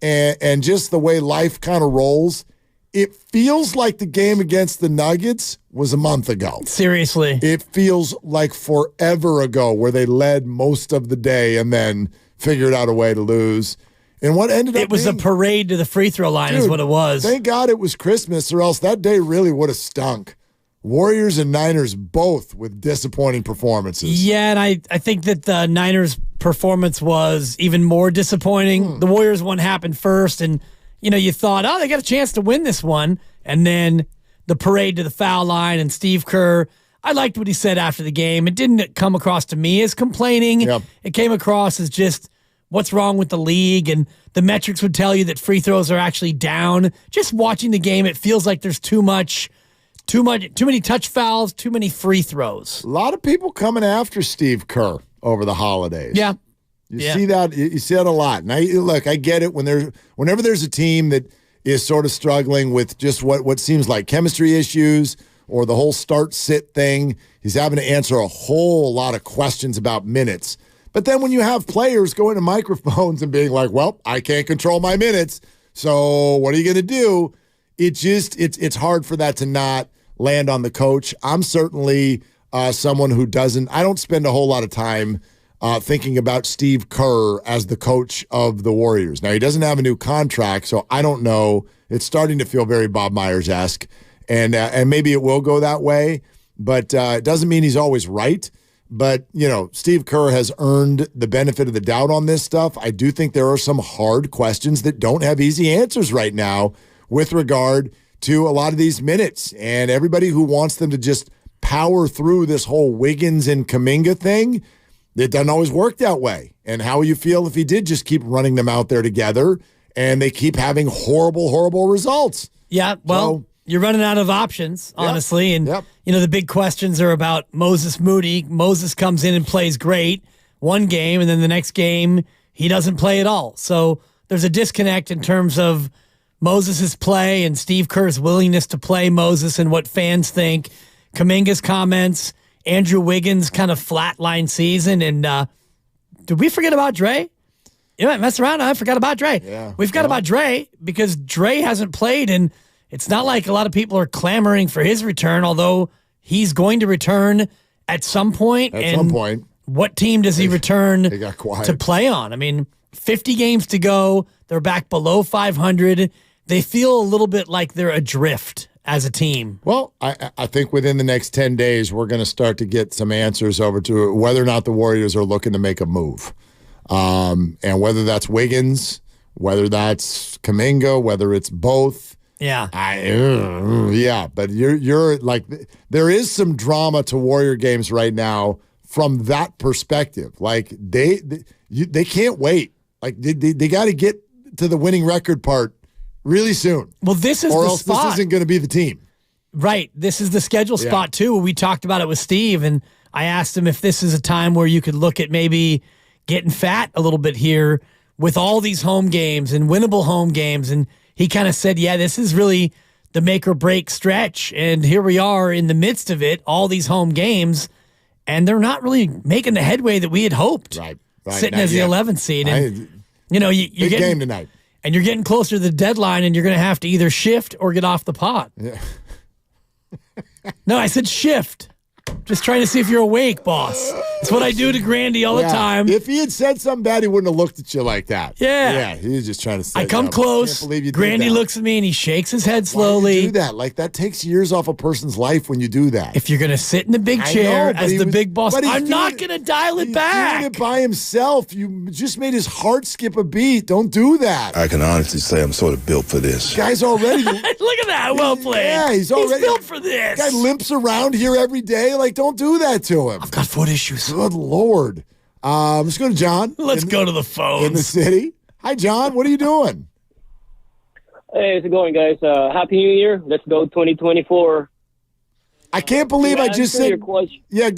and just the way life kind of rolls. It feels like the game against the Nuggets was a month ago. Seriously. It feels like forever ago where they led most of the day and then figured out a way to lose. And what ended up It was being, a parade to the free throw line is what it was. Thank God it was Christmas or else that day really would have stunk. Warriors and Niners both with disappointing performances. Yeah, and I think that the Niners' performance was even more disappointing. The Warriors one happened first, and you thought, oh, they got a chance to win this one. And then the parade to the foul line and Steve Kerr, I liked what he said after the game. It didn't come across to me as complaining. Yep. It came across as just what's wrong with the league, and the metrics would tell you that free throws are actually down. Just watching the game, it feels like there's too many touch fouls, too many free throws. A lot of people coming after Steve Kerr over the holidays. Yeah. You see that a lot. Now, look, I get it whenever there's a team that is sort of struggling with just what seems like chemistry issues or the whole start-sit thing. He's having to answer a whole lot of questions about minutes. But then when you have players going to microphones and being like, well, I can't control my minutes, so what are you going to do? It's hard for that to not land on the coach. I'm certainly someone who I don't spend a whole lot of time thinking about Steve Kerr as the coach of the Warriors. Now, he doesn't have a new contract, so I don't know. It's starting to feel very Bob Myers-esque, and maybe it will go that way, but it doesn't mean he's always right. But, Steve Kerr has earned the benefit of the doubt on this stuff. I do think there are some hard questions that don't have easy answers right now with regard to a lot of these minutes. And everybody who wants them to just power through this whole Wiggins and Kuminga thing, it doesn't always work that way. And how will you feel if he did just keep running them out there together and they keep having horrible, horrible results? Yeah, well, you're running out of options, honestly. And, the big questions are about Moses Moody. Moses comes in and plays great one game, and then the next game, he doesn't play at all. So there's a disconnect in terms of Moses' play and Steve Kerr's willingness to play Moses and what fans think. Kuminga's comments, Andrew Wiggins' kind of flatline season. And did we forget about Dre? You might mess around. I forgot about Dre. Yeah. We forgot about Dre because Dre hasn't played, and it's not like a lot of people are clamoring for his return, although he's going to return at some point. What team does he return to play on? I mean, 50 games to go. They're back below 500. They feel a little bit like they're adrift as a team. Well, I think within the next 10 days, we're going to start to get some answers over to whether or not the Warriors are looking to make a move. And whether that's Wiggins, whether that's Kuminga, whether it's both. Yeah. But you're like, there is some drama to Warrior games right now from that perspective. Like they can't wait. Like they got to get to the winning record part really soon. Well, this is or the else spot. This isn't going to be the team. Right. This is the schedule spot too. We talked about it with Steve, and I asked him if this is a time where you could look at maybe getting fat a little bit here with all these home games and winnable home games. And he kind of said, yeah, this is really the make or break stretch. And here we are in the midst of it, all these home games, and they're not really making the headway that we had hoped. Right. Sitting as the 11th seed. And, you're big getting, game tonight. And you're getting closer to the deadline, and you're going to have to either shift or get off the pot. Yeah. No, I said shift. Just trying to see if you're awake, boss. It's what I do to Grandy all the time. If he had said something bad, he wouldn't have looked at you like that. Yeah. Yeah, he was just trying to say I come close. Can't believe you did Grandy that. looks at me and he shakes his head Why slowly. do you do that? Like, that takes years off a person's life when you do that. If you're going to sit in the big I chair know, but as he the was- big boss, but he's I'm doing not it- going to dial it He's back. doing it by himself. You just made his heart skip a beat. Don't do that. I can honestly say I'm sort of built for this. Guy's already. Look at that. Well played. Yeah, he's already built for this. Guy limps around here every day. Like, don't do that to him. I've got foot issues. Good Lord. Let's go to John. Let's go to the phones. In the city. Hi, John. What are you doing? Hey, how's it going, guys? Happy New Year. Let's go 2024. I can't believe I just said. Your question. Yeah,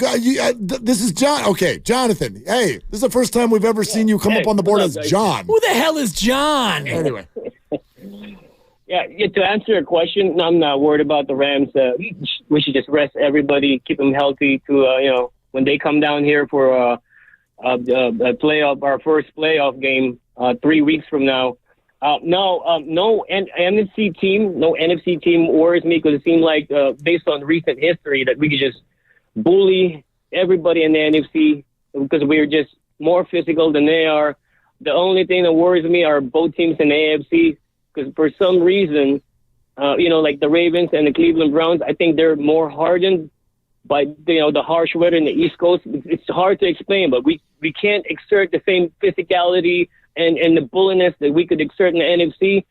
this is John. Okay, Jonathan. Hey, this is the first time we've ever seen you come up on the board as John. Who the hell is John? Anyway. Yeah, to answer your question, I'm not worried about the Rams. We should just rest everybody, keep them healthy to, when they come down here for a playoff, our first playoff game 3 weeks from now. No NFC team worries me because it seemed like, based on recent history, that we could just bully everybody in the NFC because we're just more physical than they are. The only thing that worries me are both teams in the AFC because for some reason, like the Ravens and the Cleveland Browns, I think they're more hardened by the harsh weather in the East Coast. It's hard to explain, but we can't exert the same physicality and the bulliness that we could exert in the NFC.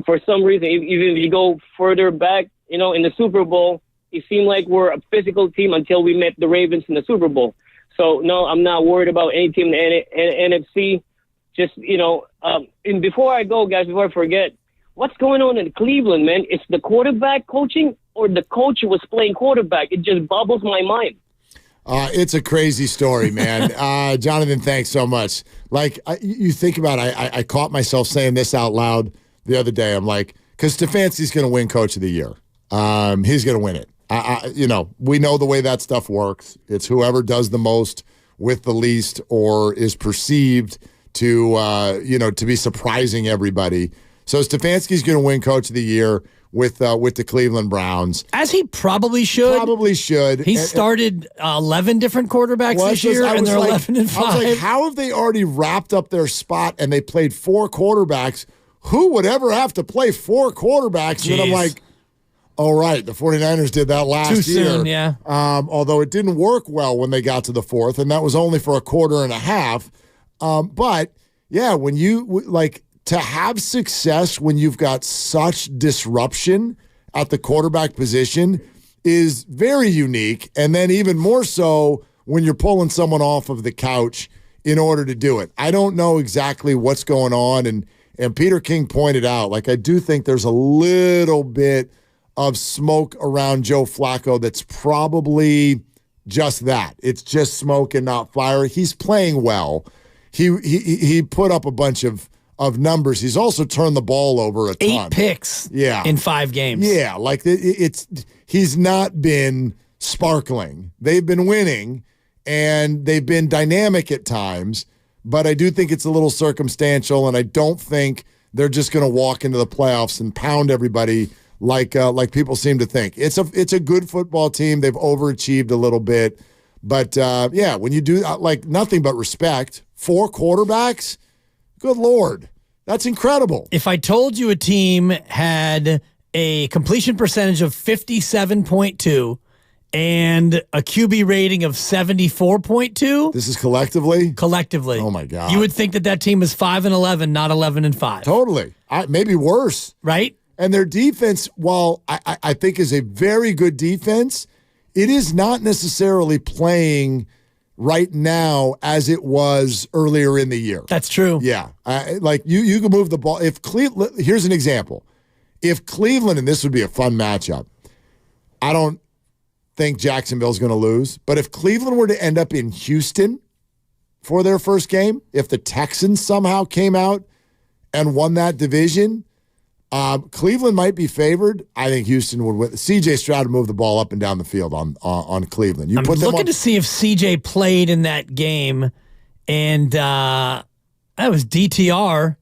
For some reason, even if you go further back, in the Super Bowl, it seemed like we're a physical team until we met the Ravens in the Super Bowl. So, no, I'm not worried about any team in the NFC. Just, and before I go, guys, before I forget, what's going on in Cleveland, man? It's the quarterback coaching or the coach who was playing quarterback. It just bobbles my mind. It's a crazy story, man. Jonathan, thanks so much. Like, you think about it, I caught myself saying this out loud the other day. I'm like, because Stefanski's going to win Coach of the Year. He's going to win it. We know the way that stuff works. It's whoever does the most with the least or is perceived to, to be surprising everybody. So Stefanski's going to win Coach of the Year with the Cleveland Browns. As he probably should. Probably should. He started 11 different quarterbacks this year, and they're 11-5. I was like, how have they already wrapped up their spot and they played 4 quarterbacks? Who would ever have to play 4 quarterbacks? Jeez. And I'm like, all right, the 49ers did that last Too year. soon, yeah. Although it didn't work well when they got to the 4th, and that was only for a quarter and a half. But, yeah, when you, to have success when you've got such disruption at the quarterback position is very unique. And then even more so when you're pulling someone off of the couch in order to do it. I don't know exactly what's going on. And Peter King pointed out, I do think there's a little bit of smoke around Joe Flacco that's probably just that. It's just smoke and not fire. He's playing well. He put up a bunch of numbers. He's also turned the ball over a ton. 8 picks in 5 games. Yeah, he's not been sparkling. They've been winning, and they've been dynamic at times, but I do think it's a little circumstantial, and I don't think they're just going to walk into the playoffs and pound everybody like people seem to think. It's a good football team. They've overachieved a little bit, but when you do nothing but respect, 4 quarterbacks, good Lord. That's incredible. If I told you a team had a completion percentage of 57.2 and a QB rating of 74.2. This is collectively? Collectively. Oh, my God. You would think that team is 5-11, not 11-5. Totally. Maybe worse. Right? And their defense, while I think is a very good defense, it is not necessarily playing right now as it was earlier in the year. That's true. Yeah. You can move the ball. If Cleveland, here's an example. If Cleveland, and this would be a fun matchup, I don't think Jacksonville's going to lose, but if Cleveland were to end up in Houston for their first game, if the Texans somehow came out and won that division, Cleveland might be favored. I think Houston would win. C.J. Stroud would move the ball up and down the field on Cleveland. I'm looking to see if C.J. played in that game, and that was DTR.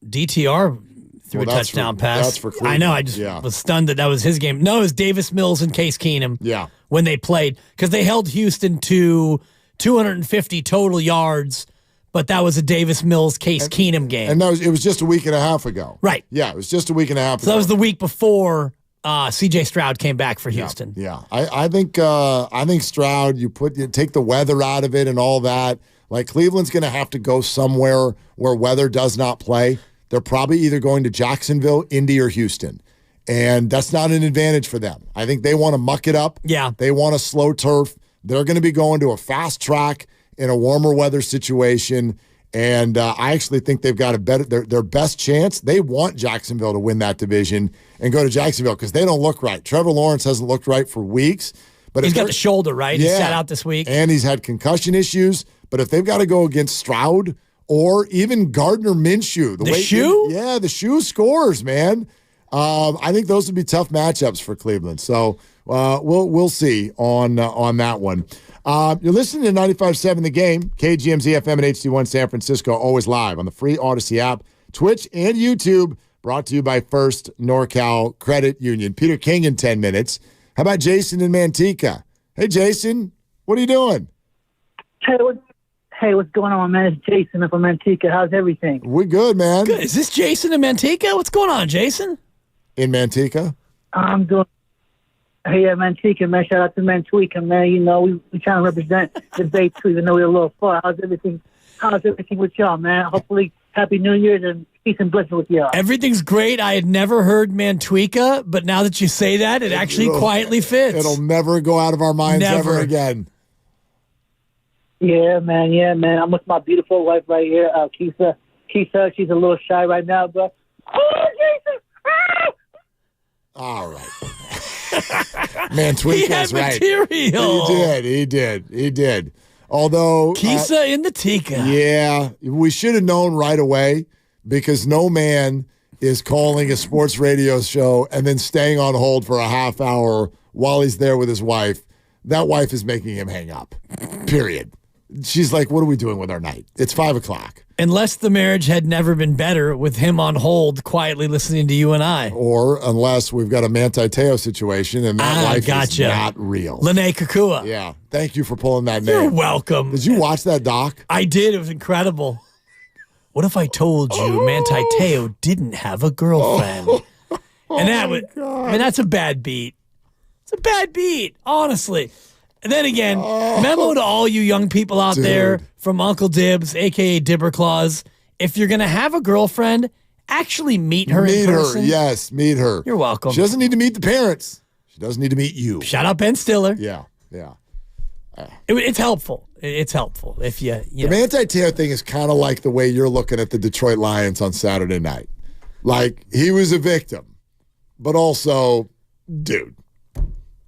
DTR threw a touchdown pass. That's for Cleveland. I know. I just was stunned that was his game. No, it was Davis Mills and Case Keenum. Yeah. When they played, because they held Houston to 250 total yards, but that was a Davis Mills Case Keenum game. And it was just a week and a half ago. Right. Yeah, it was just a week and a half ago. So that was the week before C.J. Stroud came back for Houston. Yeah. I think Stroud, you take the weather out of it and all that. Like, Cleveland's going to have to go somewhere where weather does not play. They're probably either going to Jacksonville, Indy, or Houston. And that's not an advantage for them. I think they want to muck it up. Yeah. They want a slow turf. They're going to be going to a fast track in a warmer weather situation. And I actually think they've got their best chance. They want Jacksonville to win that division and go to Jacksonville because they don't look right. Trevor Lawrence hasn't looked right for weeks. But he's got the shoulder, right? Yeah, he sat out this week. And he's had concussion issues. But if they've got to go against Stroud or even Gardner Minshew. The shoe? Yeah, the shoe scores, man. I think those would be tough matchups for Cleveland. So we'll see on that one. You're listening to 95.7 The Game, KGMZ FM and HD1 San Francisco, always live on the free Odyssey app, Twitch, and YouTube, brought to you by First NorCal Credit Union. Peter King in 10 minutes. How about Jason in Manteca? Hey, Jason, what are you doing? Hey, what's going on, man? It's Jason up in Manteca. How's everything? We're good, man. Good. Is this Jason in Manteca? What's going on, Jason? In Manteca? I'm doing. Hey, Manteca, man. Shout out to Manteca, man. You know, we trying to represent the Bay too, even though we're a little far. How's everything with y'all, man? Hopefully, Happy New Year's and peace and blessings with y'all. Everything's great. I had never heard Manteca, but now that you say that, it actually quietly fits. It'll never go out of our minds ever again. Yeah, man. I'm with my beautiful wife right here, Keisha. Keisha, she's a little shy right now, but Jason! All right. Man, Tweeka's right. Material. He did. Although Keisha in the Tika. Yeah, we should have known right away because no man is calling a sports radio show and then staying on hold for a half hour while he's there with his wife. That wife is making him hang up. Period. She's like, what are we doing with our night? It's 5:00. Unless the marriage had never been better with him on hold, quietly listening to you and I. Or unless we've got a Manti Te'o situation and that life is not real. Lene Kukua. Yeah. Thank you for pulling that name. You're welcome. Did you watch that doc? I did. It was incredible. What if I told you Manti Te'o didn't have a girlfriend? And that would, I mean, that's a bad beat. It's a bad beat, honestly. And then again, memo to all you young people out there from Uncle Dibs, a.k.a. Dibber Claus. If you're going to have a girlfriend, actually meet her in person. Yes, meet her. You're welcome. She doesn't need to meet the parents. She doesn't need to meet you. Shout out Ben Stiller. Yeah. It's helpful. It's helpful. If you the Manti Te'o thing is kind of like the way you're looking at the Detroit Lions on Saturday night. Like, he was a victim, but also, dude,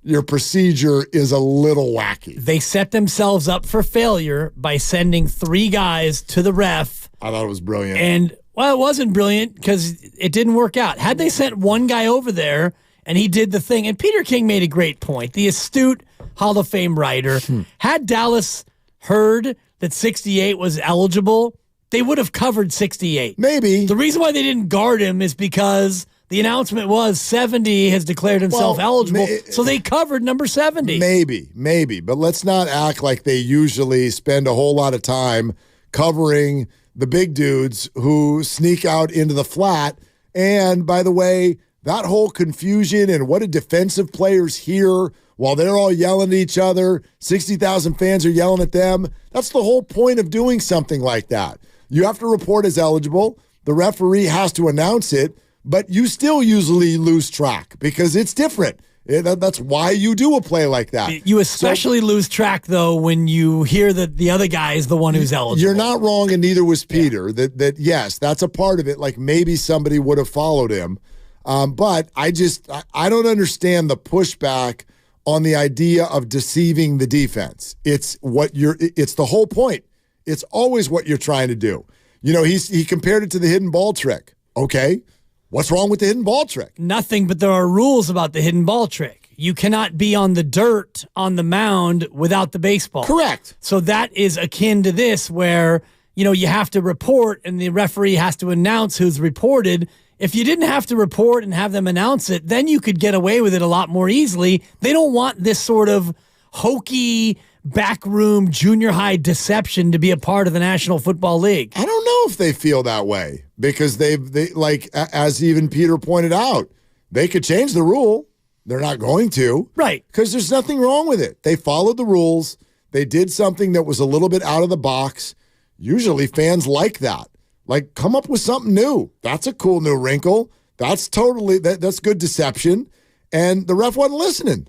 your procedure is a little wacky. They set themselves up for failure by sending 3 guys to the ref. I thought it was brilliant. And, well, it wasn't brilliant because it didn't work out. Had they sent one guy over there and he did the thing, and Peter King made a great point, the astute Hall of Fame writer, had Dallas heard that 68 was eligible, they would have covered 68. Maybe. The reason why they didn't guard him is because the announcement was 70 has declared himself eligible, so they covered number 70. Maybe. But let's not act like they usually spend a whole lot of time covering the big dudes who sneak out into the flat. And, by the way, that whole confusion and what do defensive players hear while they're all yelling at each other, 60,000 fans are yelling at them. That's the whole point of doing something like that. You have to report as eligible. The referee has to announce it. But you still usually lose track because it's different. That's why you do a play like that. You especially lose track, though, when you hear that the other guy is the one who's eligible. You're not wrong, and neither was Peter. Yeah. That yes, that's a part of it. Like, maybe somebody would have followed him. But I don't understand the pushback on the idea of deceiving the defense. It's the whole point. It's always what you're trying to do. You know, he compared it to the hidden ball trick. Okay. What's wrong with the hidden ball trick? Nothing, but there are rules about the hidden ball trick. You cannot be on the dirt on the mound without the baseball. Correct. So that is akin to this where, you have to report and the referee has to announce who's reported. If you didn't have to report and have them announce it, then you could get away with it a lot more easily. They don't want this sort of hokey backroom junior high deception to be a part of the National Football League. I don't know if they feel that way because they like, as even Peter pointed out, they could change the rule. They're not going to. Right. Because there's nothing wrong with it. They followed the rules. They did something that was a little bit out of the box. Usually fans like that. Like, come up with something new. That's a cool new wrinkle. That's good deception. And the ref wasn't listening.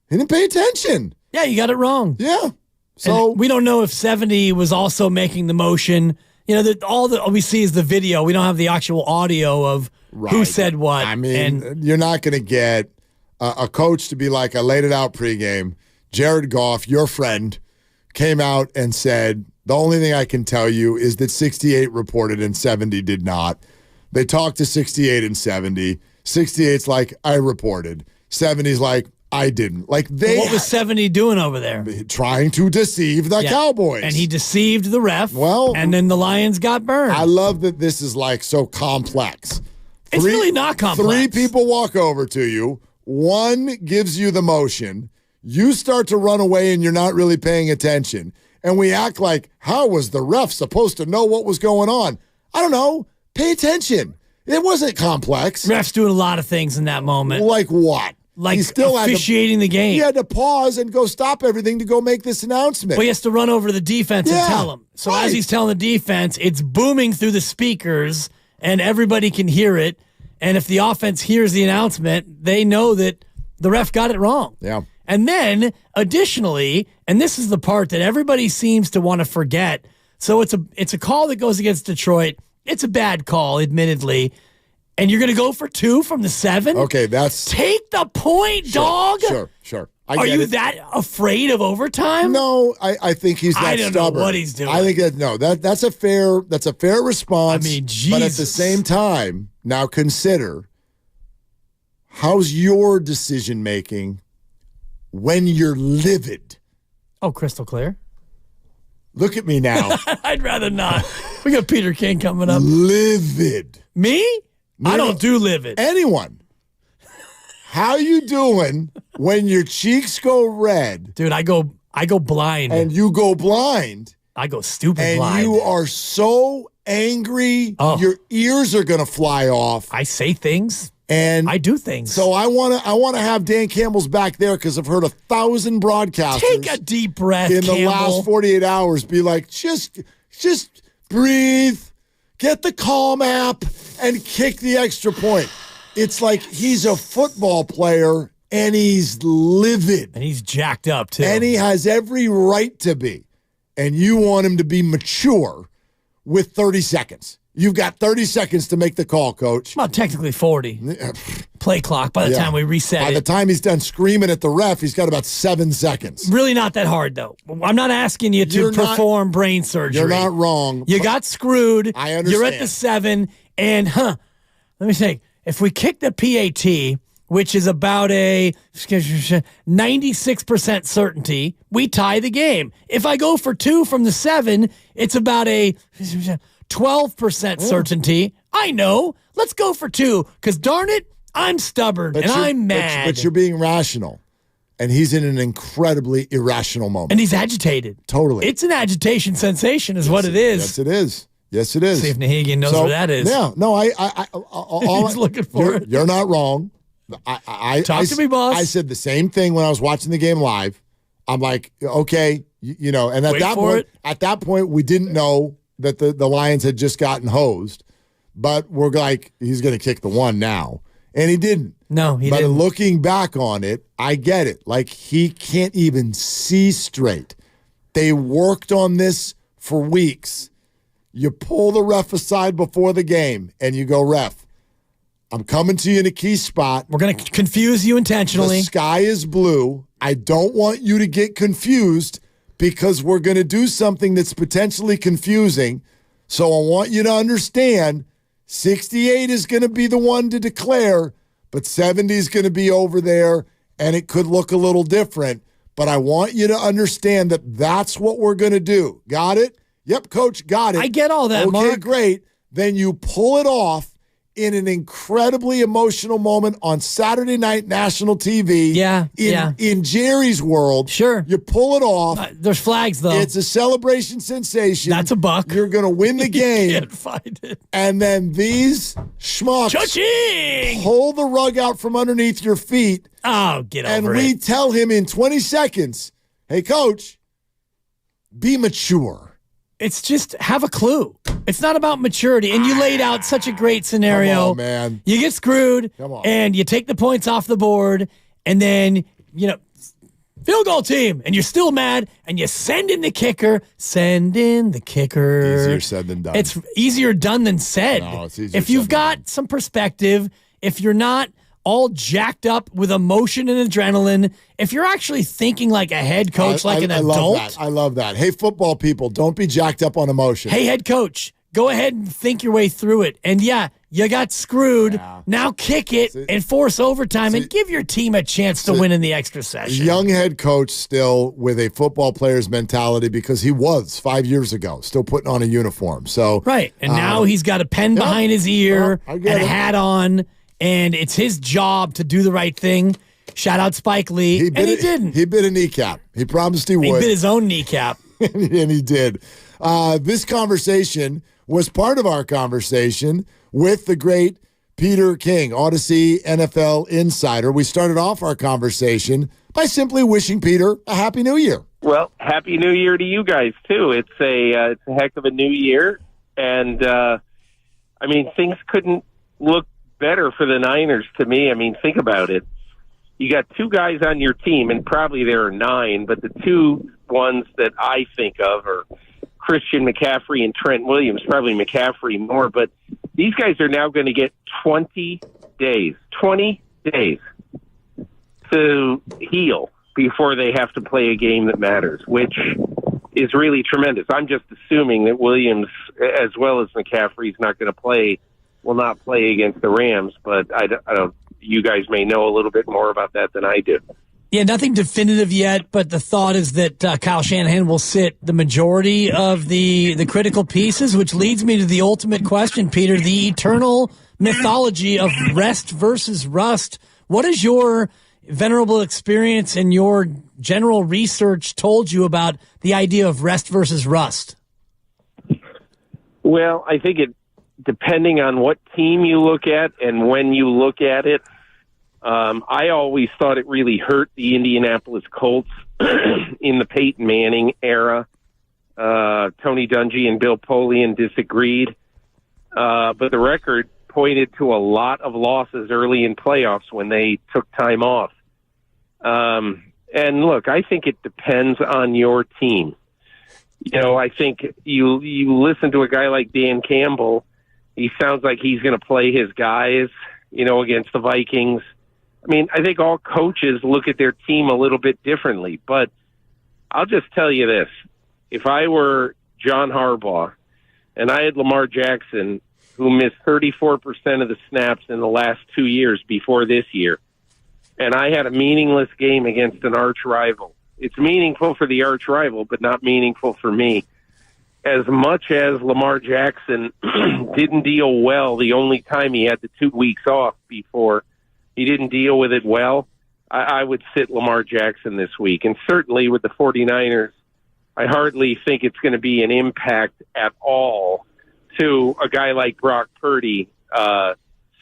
He didn't pay attention. Yeah, you got it wrong. Yeah. So and we don't know if 70 was also making the motion. All that we see is the video. We don't have the actual audio of who said what. I mean, you're not going to get a coach to be like, I laid it out pregame. Jared Goff, your friend, came out and said, the only thing I can tell you is that 68 reported and 70 did not. They talked to 68 and 70. 68's like, I reported. 70's like, I didn't. Like what was 70 doing over there? Trying to deceive the Cowboys. And he deceived the ref. Well, and then the Lions got burned. I love that this is like so complex. It's really not complex. 3 people walk over to you. 1 gives you the motion. You start to run away and you're not really paying attention. And we act like, how was the ref supposed to know what was going on? I don't know. Pay attention. It wasn't complex. Ref's doing a lot of things in that moment. Like what? Like he still officiating the game. He had to pause and go stop everything to go make this announcement. Well, he has to run over to the defense and tell them. So as he's telling the defense, it's booming through the speakers and everybody can hear it. And if the offense hears the announcement, they know that the ref got it wrong. Yeah. And then additionally, and this is the part that everybody seems to want to forget. So it's a call that goes against Detroit. It's a bad call, admittedly. And you're going to go for 2 from the 7? Okay, that's... Take the point, dog! Sure. Are you that afraid of overtime? No, I think he's that I don't stubborn. know what he's doing. I think that's a fair response. I mean, Jesus. But at the same time, now consider, how's your decision-making when you're livid? Oh, crystal clear. Look at me now. I'd rather not. We got Peter King coming up. Livid. Me? I don't do livid. Anyone. How you doing when your cheeks go red? Dude, I go blind. And you go blind. I go stupid and blind. And you are so angry, your ears are going to fly off. I say things. And I do things. So I want to have Dan Campbell's back there because I've heard 1,000 broadcasters. Take a deep breath, in Campbell. the last 48 hours be like, just breathe, get the Calm app, and kick the extra point. It's like he's a football player and he's livid. And he's jacked up too. And he has every right to be. And you want him to be mature with 30 seconds. You've got 30 seconds to make the call, Coach. Well, technically 40. Play clock by the time we reset By the time he's done screaming at the ref, he's got about 7 seconds. Really not that hard, though. I'm not asking you to perform brain surgery. You're not wrong. You got screwed. I understand. You're at the 7, and, let me think. If we kick the PAT, which is about a 96% certainty, we tie the game. If I go for 2 from the 7, it's about a 12% certainty. I know. Let's go for 2, because darn it, I'm stubborn and I'm mad. But you're being rational. And he's in an incredibly irrational moment. And he's agitated. Totally. It's an agitation sensation is what it is. Yes, it is. Yes, it is. See if Nahigian knows where that is. Yeah. No, He's looking for it. You're not wrong. Talk to me, boss. I said the same thing when I was watching the game live. I'm like, okay, and at that point, we didn't know that the Lions had just gotten hosed, but we're like, he's going to kick the 1 now. And he didn't. No, he didn't. But looking back on it, I get it. Like, he can't even see straight. They worked on this for weeks. You pull the ref aside before the game, and you go, ref, I'm coming to you in a key spot. We're going to confuse you intentionally. The sky is blue. I don't want you to get confused because we're going to do something that's potentially confusing. So I want you to understand 68 is going to be the one to declare, but 70 is going to be over there, and it could look a little different. But I want you to understand that that's what we're going to do. Got it? Yep, Coach, got it. I get all that, okay, Mark. Great. Then you pull it off in an incredibly emotional moment on Saturday night national TV. In Jerry's world. Sure. You pull it off. There's flags, though. It's a celebration sensation. That's a buck. You're going to win the game. You can't find it. And then these schmucks Cha-ching! pull the rug out from underneath your feet. Oh, get over and it. we tell him in 20 seconds, hey, Coach, be mature. It's just have a clue. It's not about maturity. And you laid out such a great scenario. Come on, man. You get screwed, Come on. and you take the points off the board, and then, field goal team, and you're still mad, and you send in the kicker. Send in the kicker. Easier said than done. It's easier done than said. No, it's easier if you've said than got some perspective, if you're not all jacked up with emotion and adrenaline, if you're actually thinking like a head coach, like an adult. I love that. Hey, football people, don't be jacked up on emotion. Hey, head coach, go ahead and think your way through it. And yeah, you got screwed. Yeah. Now kick it and force overtime and give your team a chance to win in the extra session. Young head coach still with a football player's mentality because he was 5 years ago still putting on a uniform. So right. And now he's got a pen behind his ear and a hat on, and it's his job to do the right thing. Shout out Spike Lee. He didn't. He bit a kneecap. He promised he would. He bit his own kneecap. and he did. This conversation was part of our conversation with the great Peter King, Odyssey NFL insider. We started off our conversation by simply wishing Peter a Happy New Year. Well, Happy New Year to you guys, too. It's a heck of a new year. And, things couldn't look better for the Niners to me. Think about it. You got two guys on your team, and probably there are 9, but the two ones that I think of are Christian McCaffrey and Trent Williams, probably McCaffrey more, but these guys are now going to get 20 days to heal before they have to play a game that matters, which is really tremendous. I'm just assuming that Williams, as well as McCaffrey, is not going to will not play against the Rams, but I don't. You guys may know a little bit more about that than I do. Yeah, nothing definitive yet, but the thought is that Kyle Shanahan will sit the majority of the critical pieces, which leads me to the ultimate question, Peter, the eternal mythology of rest versus rust. What has your venerable experience and your general research told you about the idea of rest versus rust? Well, I think depending on what team you look at and when you look at it, I always thought it really hurt the Indianapolis Colts in the Peyton Manning era. Tony Dungy and Bill Polian disagreed, but the record pointed to a lot of losses early in playoffs when they took time off. And look, I think it depends on your team. I think you listen to a guy like Dan Campbell. He sounds like he's going to play his guys, against the Vikings. I think all coaches look at their team a little bit differently, but I'll just tell you this. If I were John Harbaugh and I had Lamar Jackson, who missed 34% of the snaps in the last 2 years before this year, and I had a meaningless game against an arch rival, it's meaningful for the arch rival, but not meaningful for me. As much as Lamar Jackson didn't deal well the only time he had the 2 weeks off before, he didn't deal with it well, I would sit Lamar Jackson this week. And certainly with the 49ers, I hardly think it's going to be an impact at all to a guy like Brock Purdy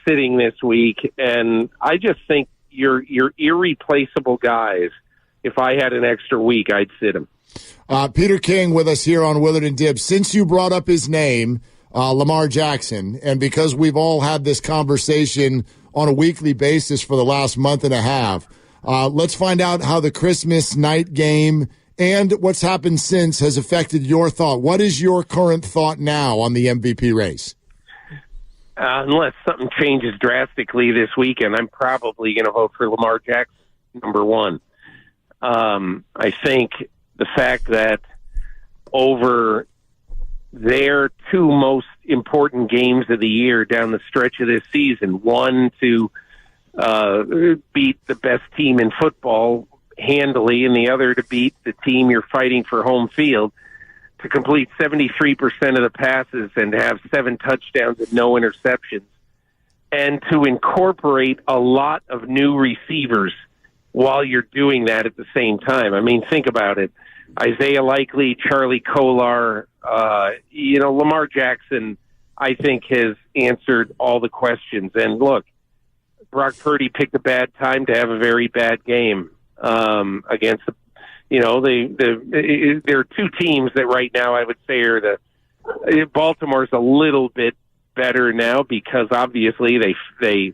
sitting this week. And I just think you're irreplaceable guys. If I had an extra week, I'd sit him. Peter King with us here on Willard and Dibbs. Since you brought up his name, Lamar Jackson, and because we've all had this conversation on a weekly basis for the last month and a half, let's find out how the Christmas night game and what's happened since has affected your thought. What is your current thought now on the MVP race? Unless something changes drastically this weekend, I'm probably going to vote for Lamar Jackson, number one. I think the fact that over their two most important games of the year down the stretch of this season. One, to beat the best team in football handily, and the other to beat the team you're fighting for home field, to complete 73% of the passes and have 7 touchdowns and no interceptions, and to incorporate a lot of new receivers while you're doing that at the same time. I mean, think about it. Isaiah Likely, Charlie Kolar, Lamar Jackson, I think, has answered all the questions. And look, Brock Purdy picked a bad time to have a very bad game against the. There are 2 teams that right now I would say are Baltimore's a little bit better now because obviously they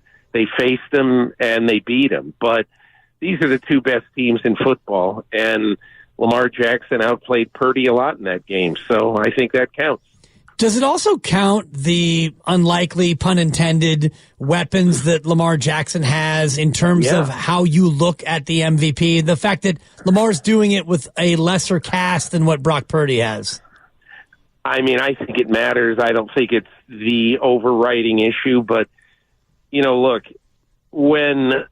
faced them and they beat them. But these are the 2 best teams in football, and Lamar Jackson outplayed Purdy a lot in that game. So I think that counts. Does it also count the unlikely, pun intended, weapons that Lamar Jackson has in terms of how you look at the MVP? The fact that Lamar's doing it with a lesser cast than what Brock Purdy has? I mean, I think it matters. I don't think it's the overriding issue, but, look, when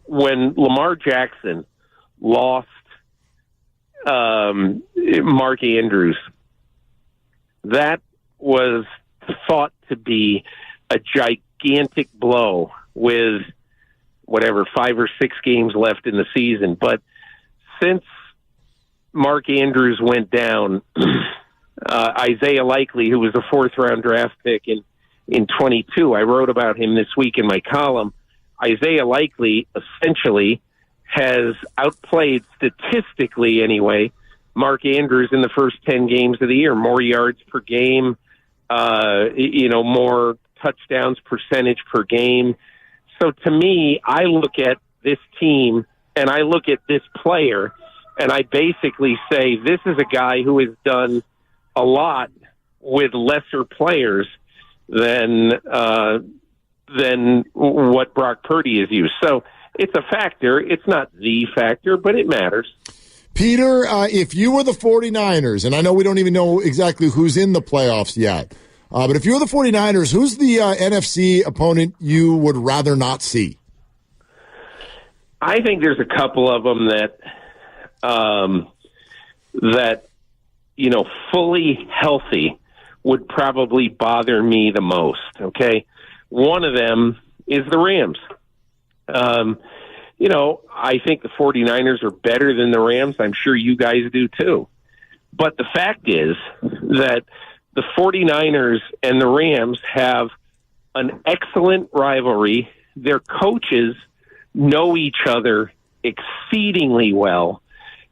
Lamar Jackson lost Mark Andrews, that was thought to be a gigantic blow with 5 or 6 games left in the season. But since Mark Andrews went down, Isaiah Likely, who was a 4th-round draft pick in 22, I wrote about him this week in my column. Isaiah Likely essentially has outplayed, statistically anyway, Mark Andrews in the first 10 games of the year. More yards per game, more touchdowns percentage per game. So to me, I look at this team and I look at this player and I basically say this is a guy who has done a lot with lesser players than what Brock Purdy has used. So it's a factor. It's not the factor, but it matters. Peter, if you were the 49ers, and I know we don't even know exactly who's in the playoffs yet, but if you were the 49ers, who's the NFC opponent you would rather not see? I think there's a couple of them that fully healthy would probably bother me the most, okay? One of them is the Rams. I think the 49ers are better than the Rams. I'm sure you guys do too. But the fact is that the 49ers and the Rams have an excellent rivalry. Their coaches know each other exceedingly well.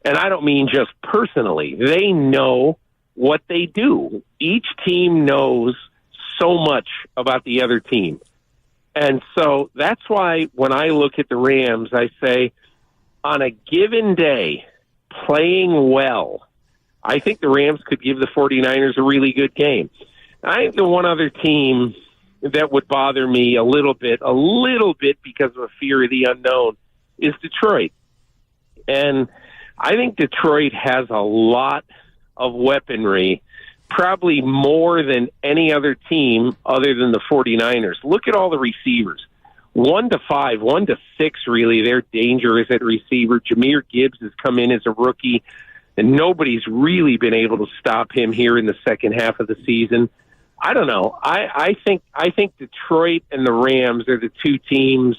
And I don't mean just personally. They know what they do. Each team knows so much about the other team. And so that's why when I look at the Rams, I say on a given day, playing well, I think the Rams could give the 49ers a really good game. I think the one other team that would bother me a little bit because of a fear of the unknown is Detroit. And I think Detroit has a lot of weaponry, probably more than any other team other than the 49ers. Look at all the receivers. 1 to 5, 1 to 6, really. They're dangerous at receiver. Jahmyr Gibbs has come in as a rookie, and nobody's really been able to stop him here in the second half of the season. I don't know. I think Detroit and the Rams are the 2 teams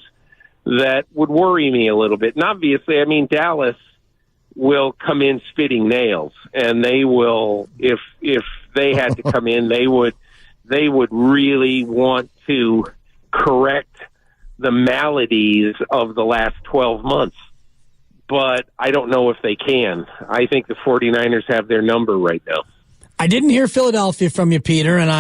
that would worry me a little bit. And obviously, I mean, Dallas will come in spitting nails, and they will, if they had to come in, they would really want to correct the maladies of the last 12 months. But I don't know if they can. I think the 49ers have their number right now. I didn't hear Philadelphia from you, Peter, and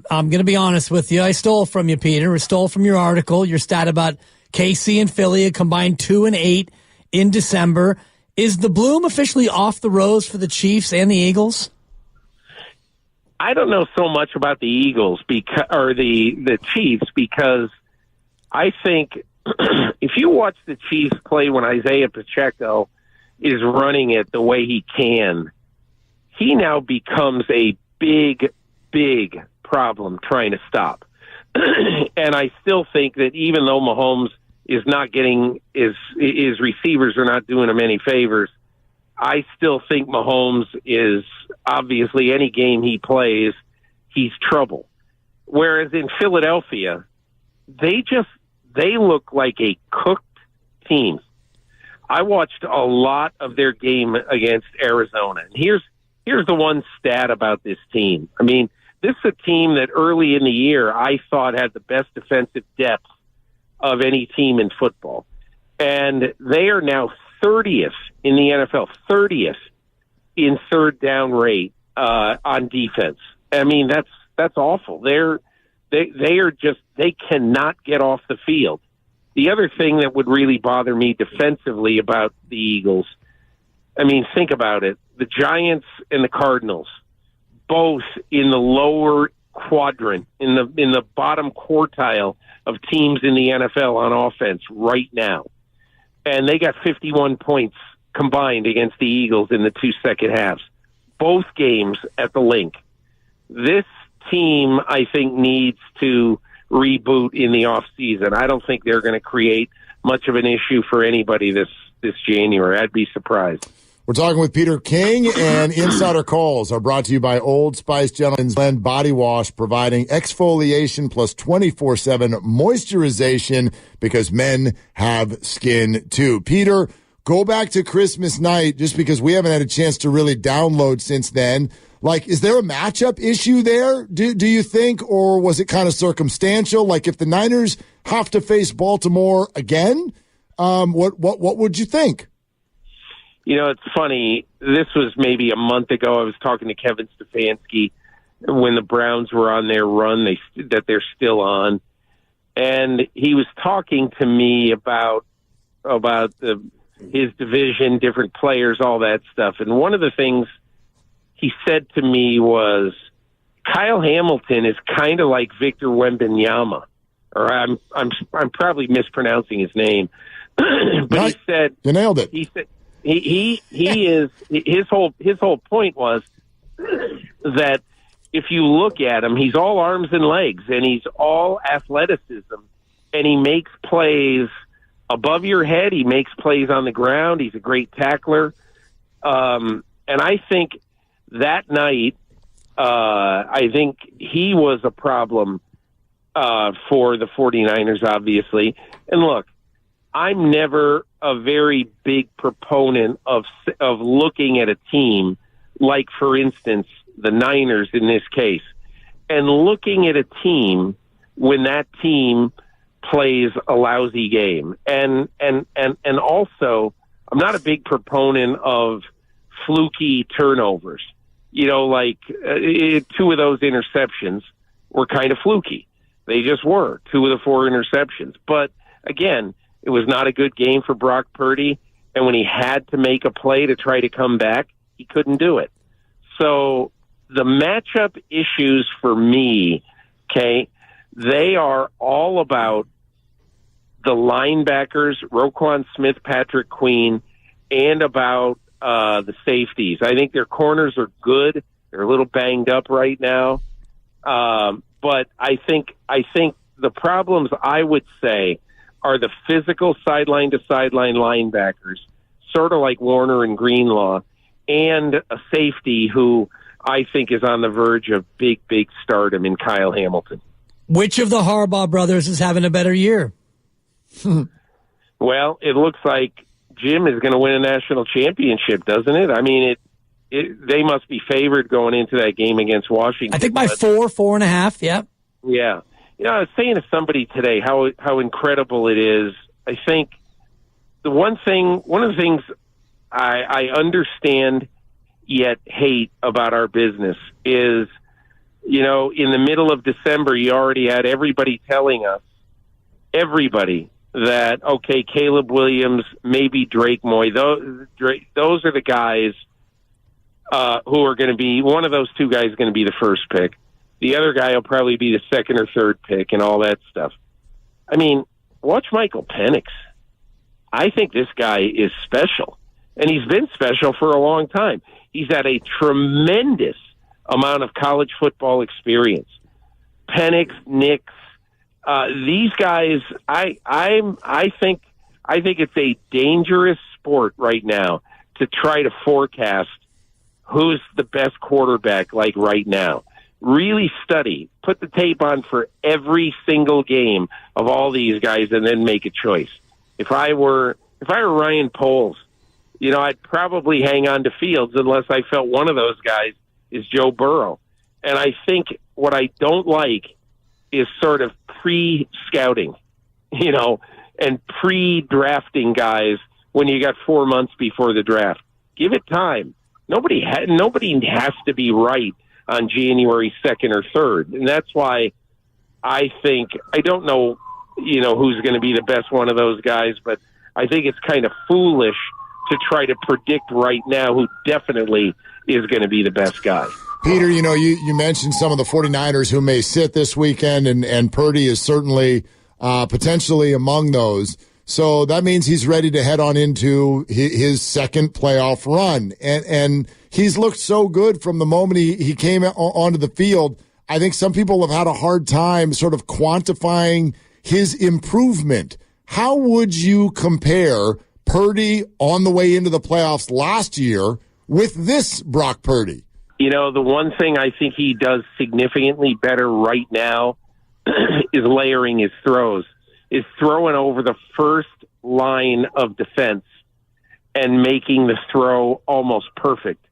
I'm going to be honest with you. I stole from you, Peter. I stole from your article, your stat about KC and Philly, a combined 2-8 in December. Is the bloom officially off the rose for the Chiefs and the Eagles? I don't know so much about the Eagles or the Chiefs, because I think if you watch the Chiefs play when Isaiah Pacheco is running it the way he can, he now becomes a big big problem trying to stop. And I still think that even though Mahomes is not getting his receivers are not doing him any favors, I still think Mahomes is obviously any game he plays, he's trouble. Whereas in Philadelphia, they look like a cooked team. I watched a lot of their game against Arizona. And here's the one stat about this team. I mean, this is a team that early in the year I thought had the best defensive depth of any team in football. And they are now 30th in the NFL, 30th in third down rate on defense. I mean, that's awful. They cannot get off the field. The other thing that would really bother me defensively about the Eagles, I mean, think about it. The Giants and the Cardinals, both in the lower quadrant, in the bottom quartile of teams in the NFL on offense right now. And they got 51 points combined against the Eagles in the 2 second halves. Both games at the Link. This team, I think, needs to reboot in the offseason. I don't think they're going to create much of an issue for anybody this January. I'd be surprised. We're talking with Peter King, and Insider Calls are brought to you by Old Spice Gentleman's Blend Body Wash, providing exfoliation plus 24/7 moisturization because men have skin too. Peter, go back to Christmas night just because we haven't had a chance to really download since then. Like, is there a matchup issue there, do you think, or was it kind of circumstantial? Like, if the Niners have to face Baltimore again, what would you think? You know, it's funny. This was maybe a month ago. I was talking to Kevin Stefanski when the Browns were on their run that they're still on. And he was talking to me about his division, different players, all that stuff. And one of the things he said to me was, Kyle Hamilton is kind of like Victor Wembanyama, or I'm probably mispronouncing his name, but he said you nailed it. He said he is his whole point was that if you look at him, he's all arms and legs, and he's all athleticism, and he makes plays above your head. He makes plays on the ground. He's a great tackler, and I think that night, I think he was a problem for the 49ers, obviously. And look, I'm never a very big proponent of looking at a team like, for instance, the Niners in this case, and looking at a team when that team plays a lousy game. And also, I'm not a big proponent of fluky turnovers. You know, like two of those interceptions were kind of fluky. They just were, 2 of the 4 interceptions. But, again, it was not a good game for Brock Purdy. And when he had to make a play to try to come back, he couldn't do it. So the matchup issues for me, okay, they are all about the linebackers, Roquan Smith, Patrick Queen, and about the safeties. I think their corners are good. They're a little banged up right now. But I think the problems, I would say, are the physical sideline-to-sideline linebackers, sort of like Warner and Greenlaw, and a safety who I think is on the verge of big stardom in Kyle Hamilton. Which of the Harbaugh brothers is having a better year? Well, it looks like Jim is going to win a national championship, doesn't it? I mean, they must be favored going into that game against Washington. I think by 4.5, yeah. Yeah. You know, I was saying to somebody today how incredible it is. I think one of the things I understand yet hate about our business is, you know, in the middle of December, you already had everybody telling us, that, okay, Caleb Williams, maybe Drake Moy, those are the guys who are going to be, one of those 2 guys is going to be the first pick. The other guy will probably be the 2nd or 3rd pick and all that stuff. I mean, watch Michael Penix. I think this guy is special, and he's been special for a long time. He's had a tremendous amount of college football experience. Penix, Nix, these guys, I think it's a dangerous sport right now to try to forecast who's the best quarterback like right now. Really study, put the tape on for every single game of all these guys, and then make a choice. If I were Ryan Poles, I'd probably hang on to Fields unless I felt one of those guys is Joe Burrow. And I think what I don't like is sort of pre-scouting, and pre-drafting guys when you got 4 months before the draft. Give it time. Nobody has to be right on January 2nd or 3rd. And that's why I think, I don't know, who's going to be the best one of those guys, but I think it's kind of foolish to try to predict right now who definitely is going to be the best guy. Peter, you mentioned some of the 49ers who may sit this weekend, and Purdy is certainly potentially among those. So that means he's ready to head on into his second playoff run. And he's looked so good from the moment he came onto the field. I think some people have had a hard time sort of quantifying his improvement. How would you compare Purdy on the way into the playoffs last year with this Brock Purdy? The one thing I think he does significantly better right now is layering his throws, is throwing over the first line of defense and making the throw almost perfect.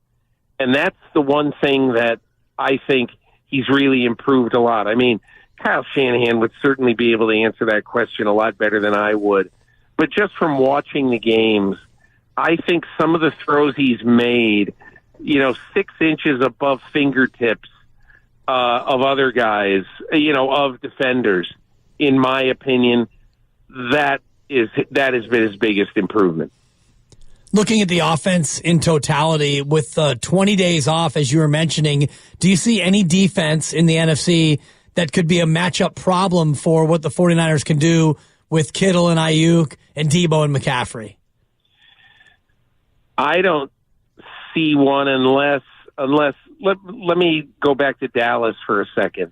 And that's the one thing that I think he's really improved a lot. I mean, Kyle Shanahan would certainly be able to answer that question a lot better than I would. But just from watching the games, I think some of the throws he's made, 6 inches above fingertips of other guys, of defenders, in my opinion, that has been his biggest improvement. Looking at the offense in totality, with 20 days off, as you were mentioning, do you see any defense in the NFC that could be a matchup problem for what the 49ers can do with Kittle and Ayuk and Debo and McCaffrey? I don't see one unless let me go back to Dallas for a second.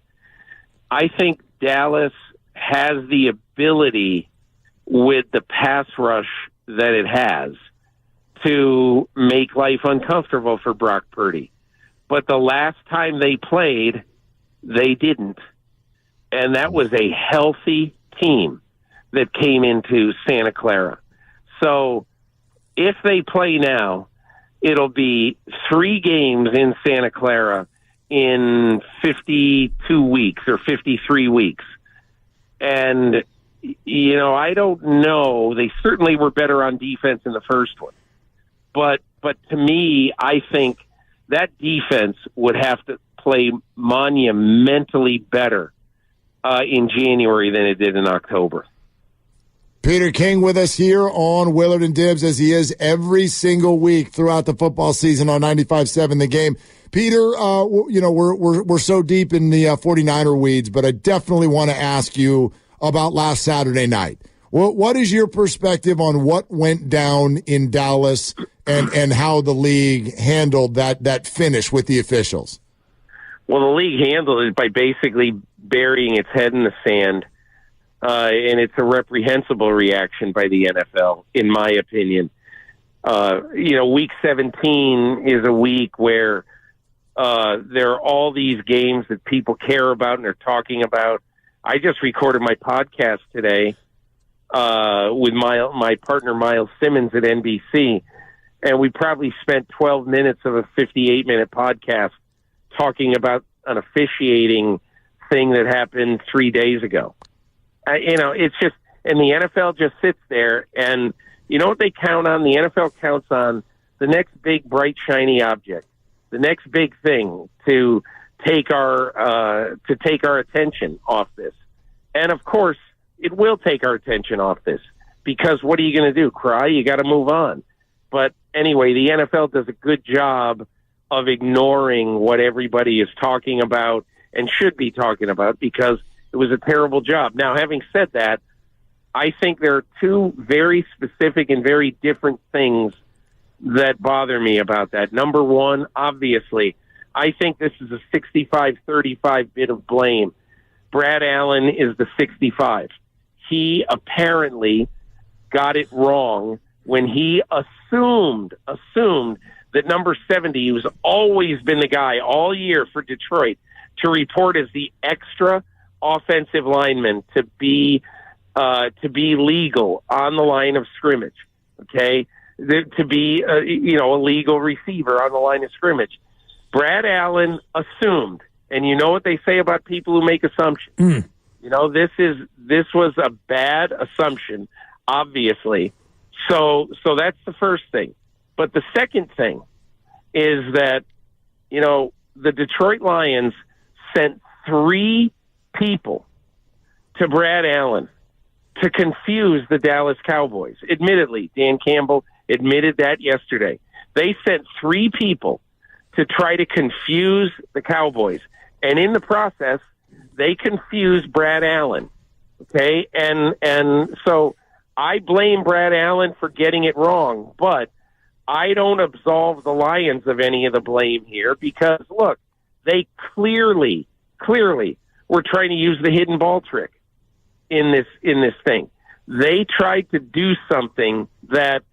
I think Dallas has the ability with the pass rush that it has to make life uncomfortable for Brock Purdy. But the last time they played, they didn't. And that was a healthy team that came into Santa Clara. So if they play now, it'll be 3 games in Santa Clara in 52 weeks or 53 weeks. And, I don't know. They certainly were better on defense in the first one. But to me, I think that defense would have to play monumentally better in January than it did in October. Peter King with us here on Willard and Dibs, as he is every single week throughout the football season on 95.7 The Game. Peter, we're so deep in the 49er weeds, but I definitely want to ask you about last Saturday night. What is your perspective on what went down in Dallas and how the league handled that finish with the officials? Well, the league handled it by basically burying its head in the sand. And it's a reprehensible reaction by the NFL, in my opinion. Week 17 is a week where there are all these games that people care about and are talking about. I just recorded my podcast today with my partner Miles Simmons at NBC, and we probably spent 12 minutes of a 58-minute podcast talking about an officiating thing that happened 3 days ago. It's just, and the NFL just sits there, and you know what they count on? The NFL counts on the next big, bright, shiny object, the next big thing to take our attention off this. And of course, it will take our attention off this, because what are you going to do? Cry? You got to move on. But anyway, the NFL does a good job of ignoring what everybody is talking about and should be talking about, because it was a terrible job. Now, having said that, I think there are 2 very specific and very different things that bother me about that. Number one, obviously, I think this is a 65-35 bit of blame. Brad Allen is the 65. He apparently got it wrong when he assumed that number 70, who's always been the guy all year for Detroit, to report as the extra offensive lineman to be legal on the line of scrimmage, okay? To be a legal receiver on the line of scrimmage. Brad Allen assumed, and you know what they say about people who make assumptions. You know, this was a bad assumption, obviously. So that's the first thing. But the second thing is that, you know, the Detroit Lions sent 3 people to Brad Allen to confuse the Dallas Cowboys. Admittedly, Dan Campbell admitted that yesterday. They sent 3 people to try to confuse the Cowboys. And in the process, they confused Brad Allen. Okay? And so I blame Brad Allen for getting it wrong, but I don't absolve the Lions of any of the blame here because, look, they clearly were trying to use the hidden ball trick in this thing. They tried to do something that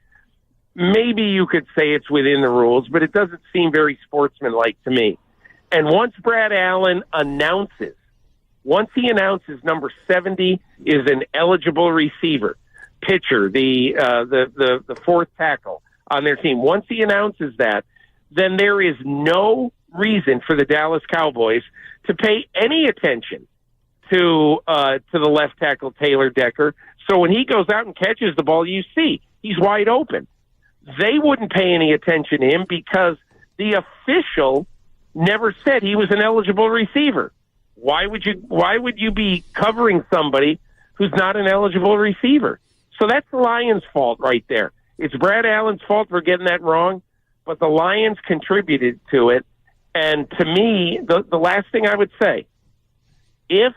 maybe you could say it's within the rules, but it doesn't seem very sportsmanlike to me. And once Brad Allen announces number 70 is an eligible receiver, pitcher, the fourth tackle on their team, once he announces that, then there is no reason for the Dallas Cowboys to pay any attention to the left tackle Taylor Decker. So when he goes out and catches the ball, you see he's wide open. They wouldn't pay any attention to him because the official never said he was an eligible receiver. Why would you be covering somebody who's not an eligible receiver? So that's the Lions' fault right there. It's Brad Allen's fault for getting that wrong, but the Lions contributed to it. And to me, the last thing I would say, if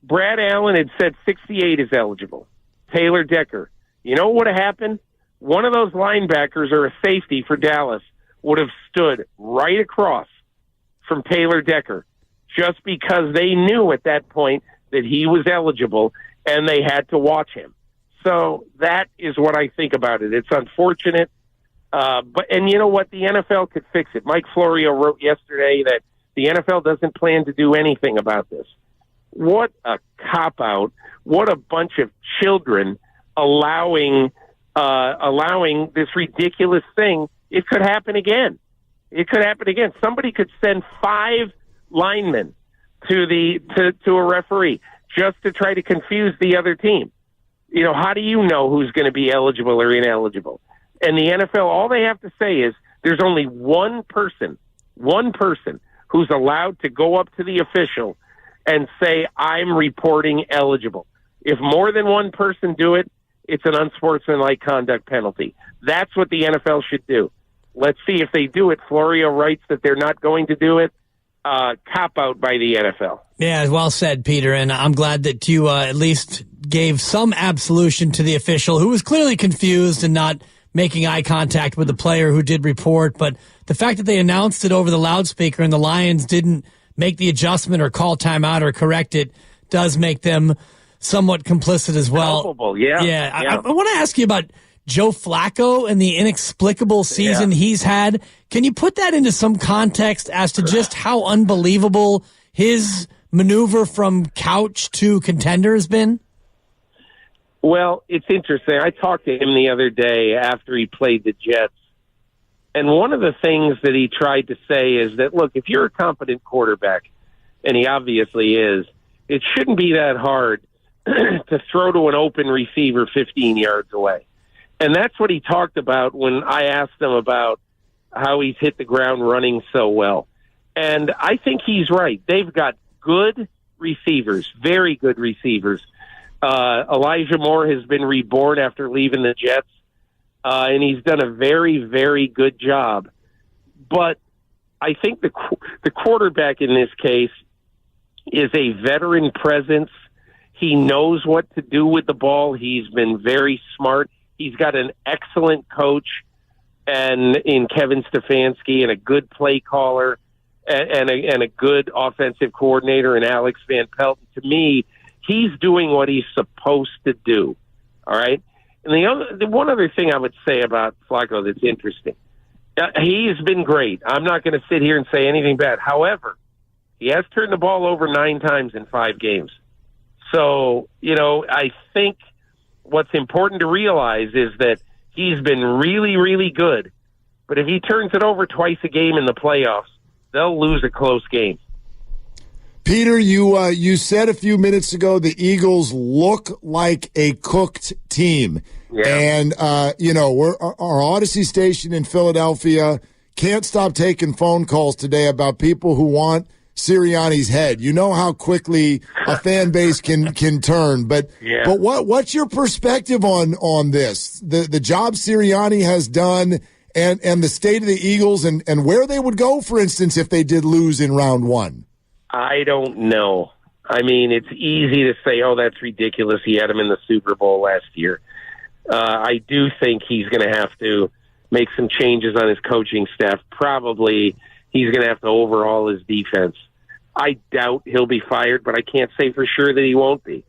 Brad Allen had said 68 is eligible, Taylor Decker, you know what would have happened? One of those linebackers or a safety for Dallas would have stood right across from Taylor Decker just because they knew at that point that he was eligible and they had to watch him. So that is what I think about it. It's unfortunate. And you know what? The NFL could fix it. Mike Florio wrote yesterday that the NFL doesn't plan to do anything about this. What a cop-out. What a bunch of children allowing this ridiculous thing. It could happen again. Somebody could send 5 linemen to a referee just to try to confuse the other team. You know, how do you know who's going to be eligible or ineligible? And the NFL, all they have to say is there's only one person who's allowed to go up to the official and say, I'm reporting eligible. If more than one person do it, it's an unsportsmanlike conduct penalty. That's what the NFL should do. Let's see if they do it. Florio writes that they're not going to do it. Cop out by the NFL. Yeah, well said, Peter. And I'm glad that you at least gave some absolution to the official who was clearly confused and not making eye contact with the player who did report. But the fact that they announced it over the loudspeaker and the Lions didn't make the adjustment or call timeout or correct it does make them somewhat complicit as well. Culpable, yeah. I want to ask you about Joe Flacco and the inexplicable season he's had. Can you put that into some context as to just how unbelievable his maneuver from couch to contender has been? Well, it's interesting. I talked to him the other day after he played the Jets. And one of the things that he tried to say is that, look, if you're a competent quarterback, and he obviously is, it shouldn't be that hard to throw to an open receiver 15 yards away. And that's what he talked about when I asked him about how he's hit the ground running so well. And I think he's right. They've got good receivers, very good receivers. Elijah Moore has been reborn after leaving the Jets, and he's done a very, very good job. But I think the quarterback in this case is a veteran presence. He knows what to do with the ball. He's been very smart. He's got an excellent coach and in Kevin Stefanski and a good play caller. and a good offensive coordinator in Alex Van Pelt. To me, he's doing what he's supposed to do. All right. And the one other thing I would say about Flacco that's interesting, he's been great. I'm not going to sit here and say anything bad. However, he has turned the ball over 9 times in 5 games. So, I think what's important to realize is that he's been really, really good. But if he turns it over twice a game in the playoffs, they'll lose a close game. Peter, you said a few minutes ago the Eagles look like a cooked team. Yeah. And, our Odyssey station in Philadelphia can't stop taking phone calls today about people who want Sirianni's head. You know how quickly a fan base can turn. But what's your perspective on this? The job Sirianni has done and the state of the Eagles and where they would go, for instance, if they did lose in round 1? I don't know. I mean, it's easy to say, oh, that's ridiculous. He had him in the Super Bowl last year. I do think he's going to have to make some changes on his coaching staff. Probably he's going to have to overhaul his defense. I doubt he'll be fired, but I can't say for sure that he won't be.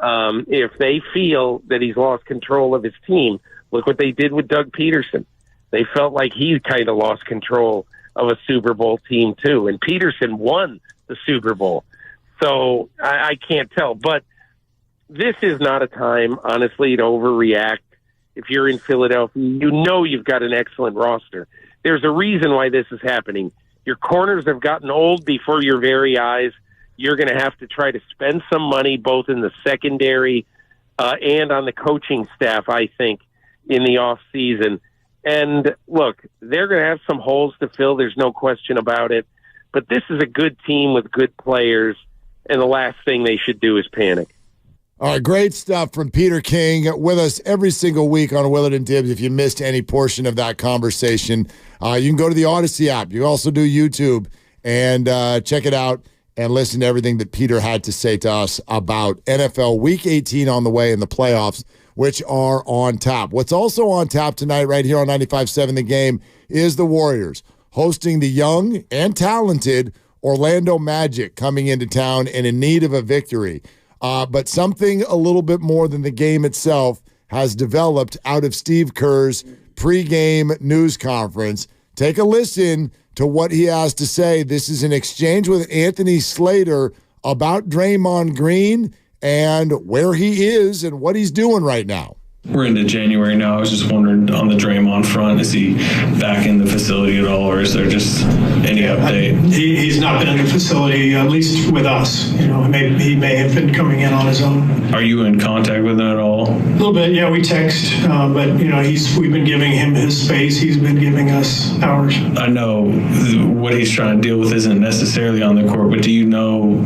If they feel that he's lost control of his team, look what they did with Doug Peterson. They felt like he kind of lost control of a Super Bowl team too, and Peterson won the Super Bowl. So I can't tell, but this is not a time, honestly, to overreact. If you're in Philadelphia, you've got an excellent roster. There's a reason why this is happening. Your corners have gotten old before your very eyes. You're going to have to try to spend some money both in the secondary and on the coaching staff, I think, in the off season. And look, they're going to have some holes to fill. There's no question about it. But this is a good team with good players, and the last thing they should do is panic. All right, great stuff from Peter King with us every single week on Willard and Dibbs. If you missed any portion of that conversation, you can go to the Odyssey app. You can also do YouTube and check it out and listen to everything that Peter had to say to us about NFL Week 18 on the way in the playoffs, which are on tap. What's also on tap tonight right here on 95.7 The Game is the Warriors hosting the young and talented Orlando Magic coming into town and in need of a victory. But something a little bit more than the game itself has developed out of Steve Kerr's pregame news conference. Take a listen to what he has to say. This is an exchange with Anthony Slater about Draymond Green and where he is and what he's doing right now. We're into January now. I was just wondering on the Draymond front, is he back in the facility at all, or is there just any update? He's not been in the facility, at least with us. He may have been coming in on his own. Are you in contact with him at all? A little bit, yeah. We text, but we've been giving him his space. He's been giving us ours. I know what he's trying to deal with isn't necessarily on the court, but do you know,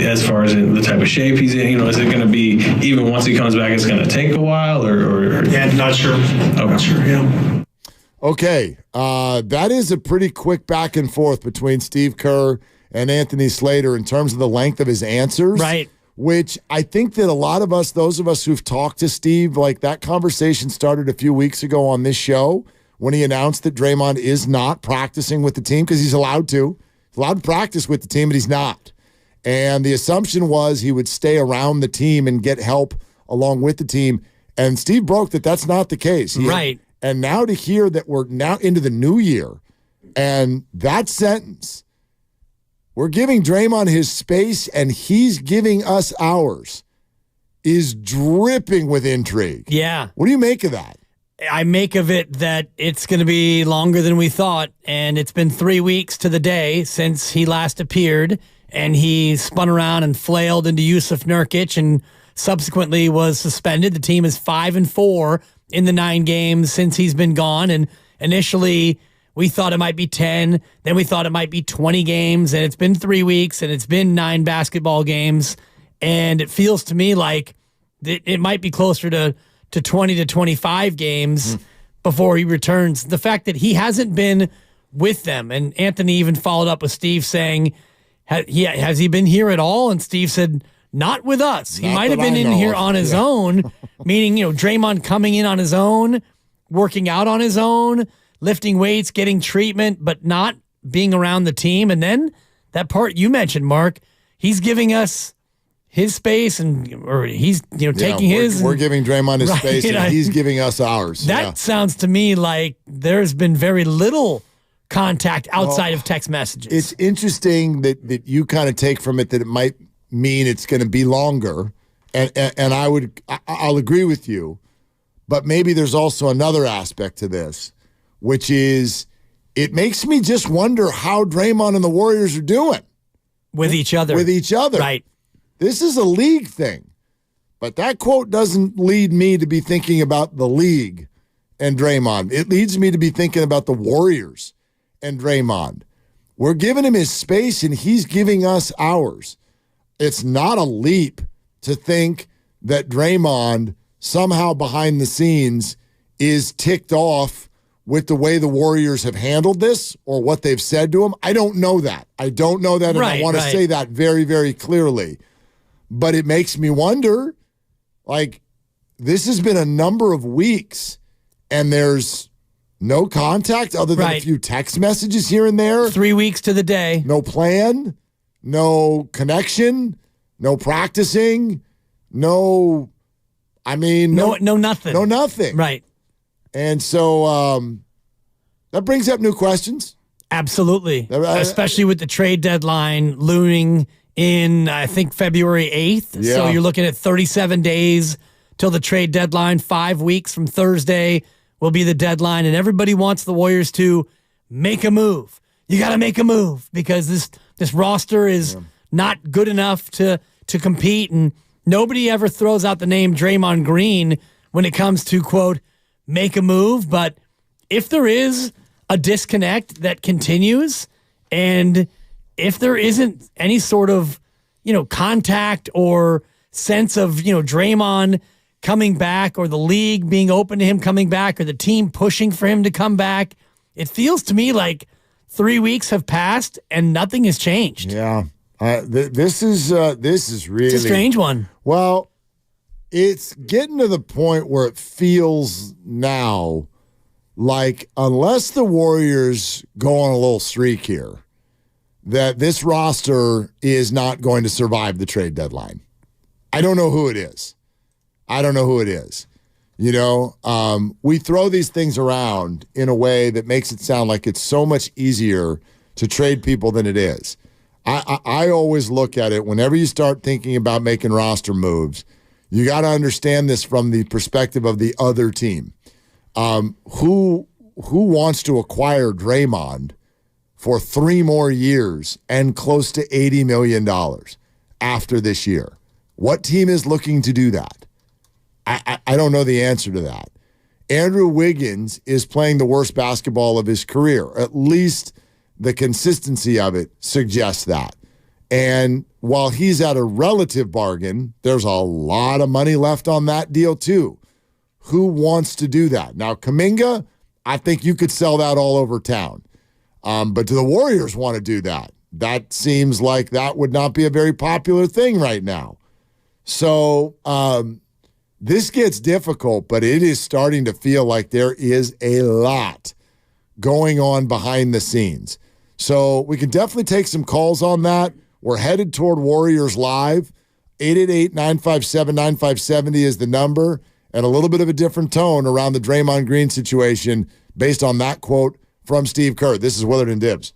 as far as the type of shape he's in, is it going to be even once he comes back, it's going to take a while? Or yeah, not sure. Okay. Not sure, yeah. Okay, that is a pretty quick back and forth between Steve Kerr and Anthony Slater in terms of the length of his answers. Right. Which I think that a lot of us, those of us who've talked to Steve, like that conversation started a few weeks ago on this show when he announced that Draymond is not practicing with the team because he's allowed to. He's allowed to practice with the team, but he's not. And the assumption was he would stay around the team and get help along with the team. And Steve broke that that's not the case. Right. And now to hear that we're now into the new year and that sentence, we're giving Draymond his space and he's giving us ours, is dripping with intrigue. Yeah. What do you make of that? I make of it that it's going to be longer than we thought, and it's been 3 weeks to the day since he last appeared, and he spun around and flailed into Yusuf Nurkic and subsequently was suspended. The team is 5-4 in the 9 games since he's been gone. And initially we thought it might be 10. Then we thought it might be 20 games. And it's been 3 weeks and it's been 9 basketball games. And it feels to me like it might be closer to 20 to 25 games before he returns. The fact that he hasn't been with them. And Anthony even followed up with Steve saying, has he been here at all? And Steve said, not with us. He might have been in here on his own, meaning, Draymond coming in on his own, working out on his own, lifting weights, getting treatment, but not being around the team. And then that part you mentioned, Mark, he's giving us his space or he's taking his. We're giving Draymond his space and he's giving us ours. That sounds to me like there's been very little contact outside of text messages. It's interesting that you kind of take from it that it might mean it's going to be longer. And I'll agree with you, but maybe there's also another aspect to this, which is it makes me just wonder how Draymond and the Warriors are doing. With each other. Right. This is a league thing, but that quote doesn't lead me to be thinking about the league and Draymond. It leads me to be thinking about the Warriors and Draymond. We're giving him his space and he's giving us ours. It's not a leap to think that Draymond somehow behind the scenes is ticked off with the way the Warriors have handled this or what they've said to him. I don't know that. And I want to say that very, very clearly. But it makes me wonder, like, this has been a number of weeks and there's no contact other than a few text messages here and there. 3 weeks to the day. No plan, no connection, no practicing, no nothing. No nothing. Right. And so that brings up new questions. Absolutely. Especially with the trade deadline looming in, I think, February 8th. Yeah. So you're looking at 37 days till the trade deadline. 5 weeks from Thursday will be the deadline. And everybody wants the Warriors to make a move. You got to make a move because this roster is not good enough to compete. And nobody ever throws out the name Draymond Green when it comes to, quote, make a move. But if there is a disconnect that continues and if there isn't any sort of, contact or sense of, Draymond coming back or the league being open to him coming back or the team pushing for him to come back, it feels to me like 3 weeks have passed and nothing has changed. Yeah. This is really it's a strange one. Well, it's getting to the point where it feels now like unless the Warriors go on a little streak here, that this roster is not going to survive the trade deadline. I don't know who it is. We throw these things around in a way that makes it sound like it's so much easier to trade people than it is. I always look at it whenever you start thinking about making roster moves, you got to understand this from the perspective of the other team. Who wants to acquire Draymond for 3 more years and close to $80 million after this year? What team is looking to do that? I don't know the answer to that. Andrew Wiggins is playing the worst basketball of his career. At least the consistency of it suggests that. And while he's at a relative bargain, there's a lot of money left on that deal too. Who wants to do that? Now, Kuminga, I think you could sell that all over town. But do the Warriors want to do that? That seems like that would not be a very popular thing right now. So this gets difficult, but it is starting to feel like there is a lot going on behind the scenes. So we can definitely take some calls on that. We're headed toward Warriors Live. 888-957-9570 is the number. And a little bit of a different tone around the Draymond Green situation based on that quote from Steve Kerr. This is Willard and Dibs.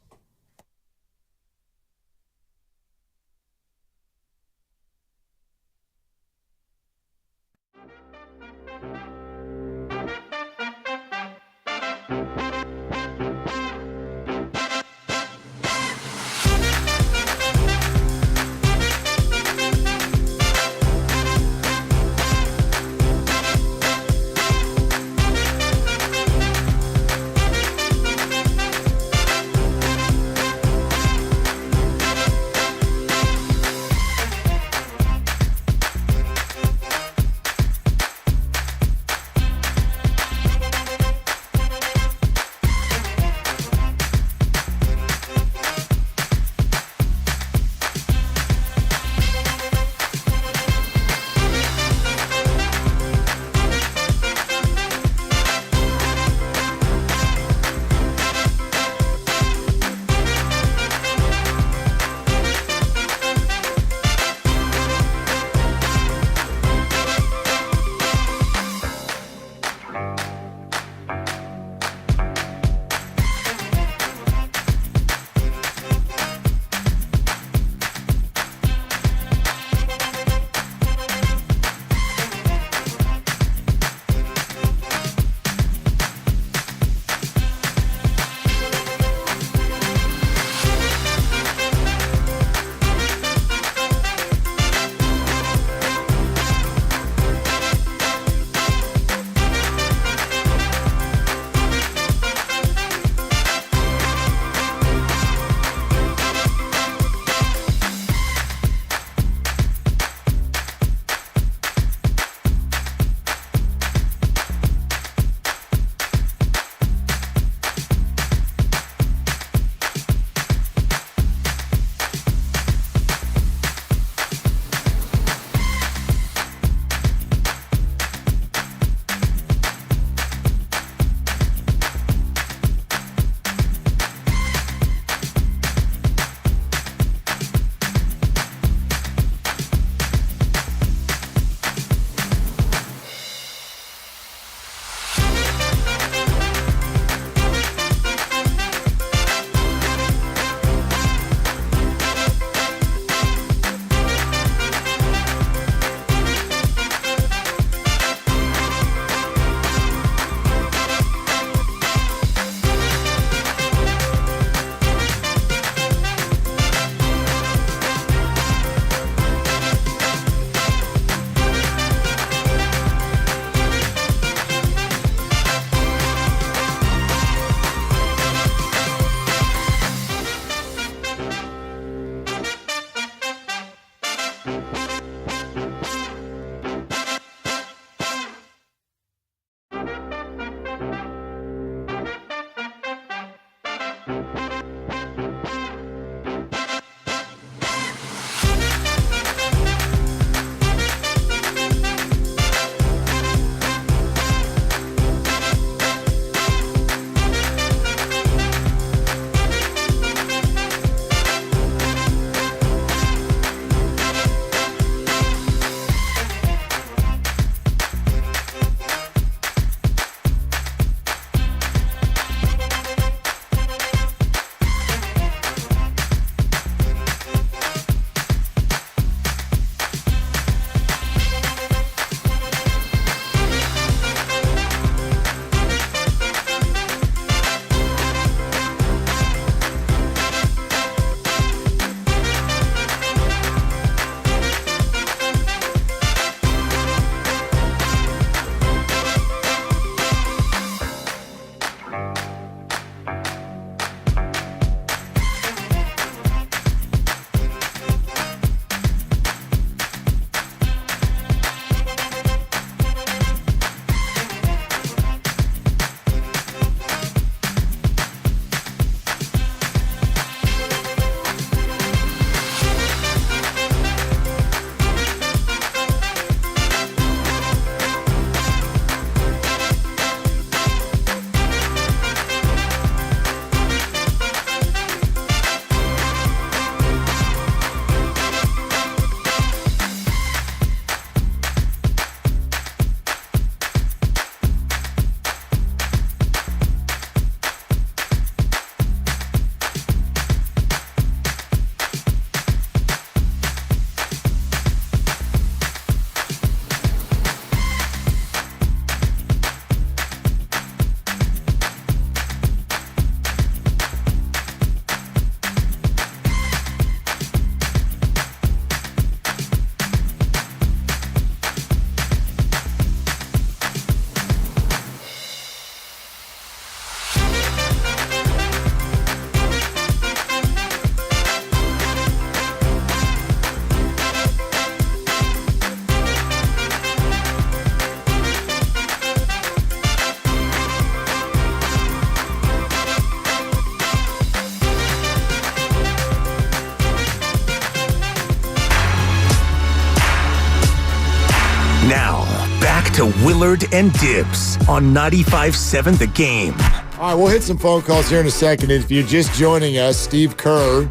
Now, back to Willard and Dibbs on 95.7 The Game. All right, we'll hit some phone calls here in a second. If you're just joining us, Steve Kerr,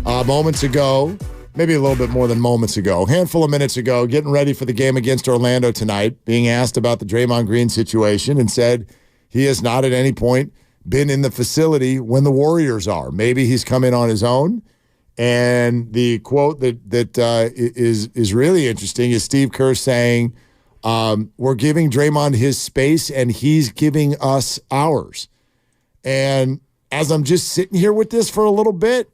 moments ago, maybe a little bit more than moments ago, a handful of minutes ago, getting ready for the game against Orlando tonight, being asked about the Draymond Green situation, and said he has not at any point been in the facility when the Warriors are. Maybe he's come in on his own. And the quote that is really interesting is Steve Kerr saying, we're giving Draymond his space and he's giving us ours. And as I'm just sitting here with this for a little bit,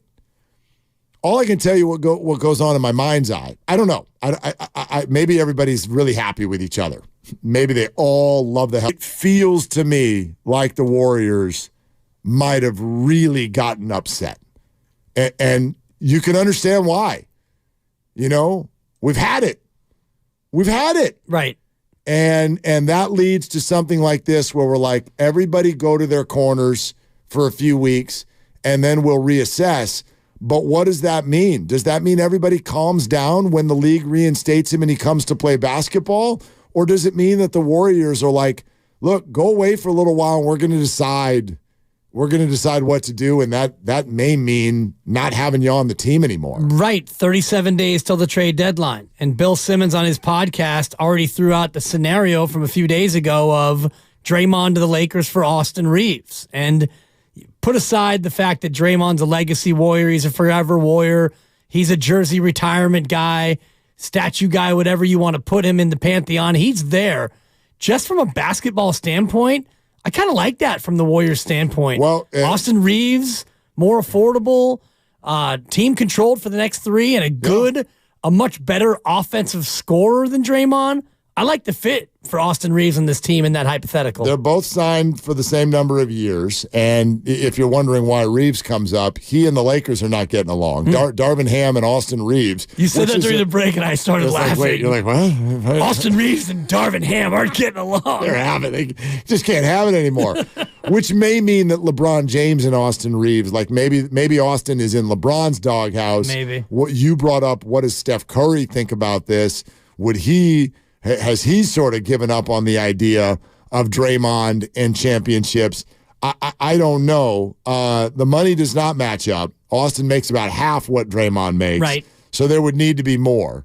all I can tell you what goes on in my mind's eye. I don't know. I maybe everybody's really happy with each other. Maybe they all love the hell. It feels to me like the Warriors might have really gotten upset. And you can understand why. You know, we've had it. We've had it. Right. And that leads to something like this where we're like, everybody go to their corners for a few weeks and then we'll reassess. But what does that mean? Does that mean everybody calms down when the league reinstates him and he comes to play basketball? Or does it mean that the Warriors are like, look, go away for a little while and we're going to decide what to do, and that may mean not having you on the team anymore. Right, 37 days till the trade deadline. And Bill Simmons on his podcast already threw out the scenario from a few days ago of Draymond to the Lakers for Austin Reeves. And put aside the fact that Draymond's a legacy Warrior, he's a forever Warrior, he's a jersey retirement guy, statue guy, whatever you want to put him in the pantheon, he's there. Just from a basketball standpoint, I kind of like that from the Warriors' standpoint. Well, Austin Reeves, more affordable, team controlled for the next three, and a much better offensive scorer than Draymond. I like the fit for Austin Reeves and this team in that hypothetical. They're both signed for the same number of years, and if you're wondering why Reeves comes up, he and the Lakers are not getting along. Darvin Ham and Austin Reeves. You said that during the break, and I started laughing. Like, wait, you're like, what? Austin Reeves and Darvin Ham aren't getting along. They just can't have it anymore. Which may mean that LeBron James and Austin Reeves, like maybe Austin is in LeBron's doghouse. Maybe. What you brought up, what does Steph Curry think about this? Has he sort of given up on the idea of Draymond and championships? I don't know. The money does not match up. Austin makes about half what Draymond makes. Right. So there would need to be more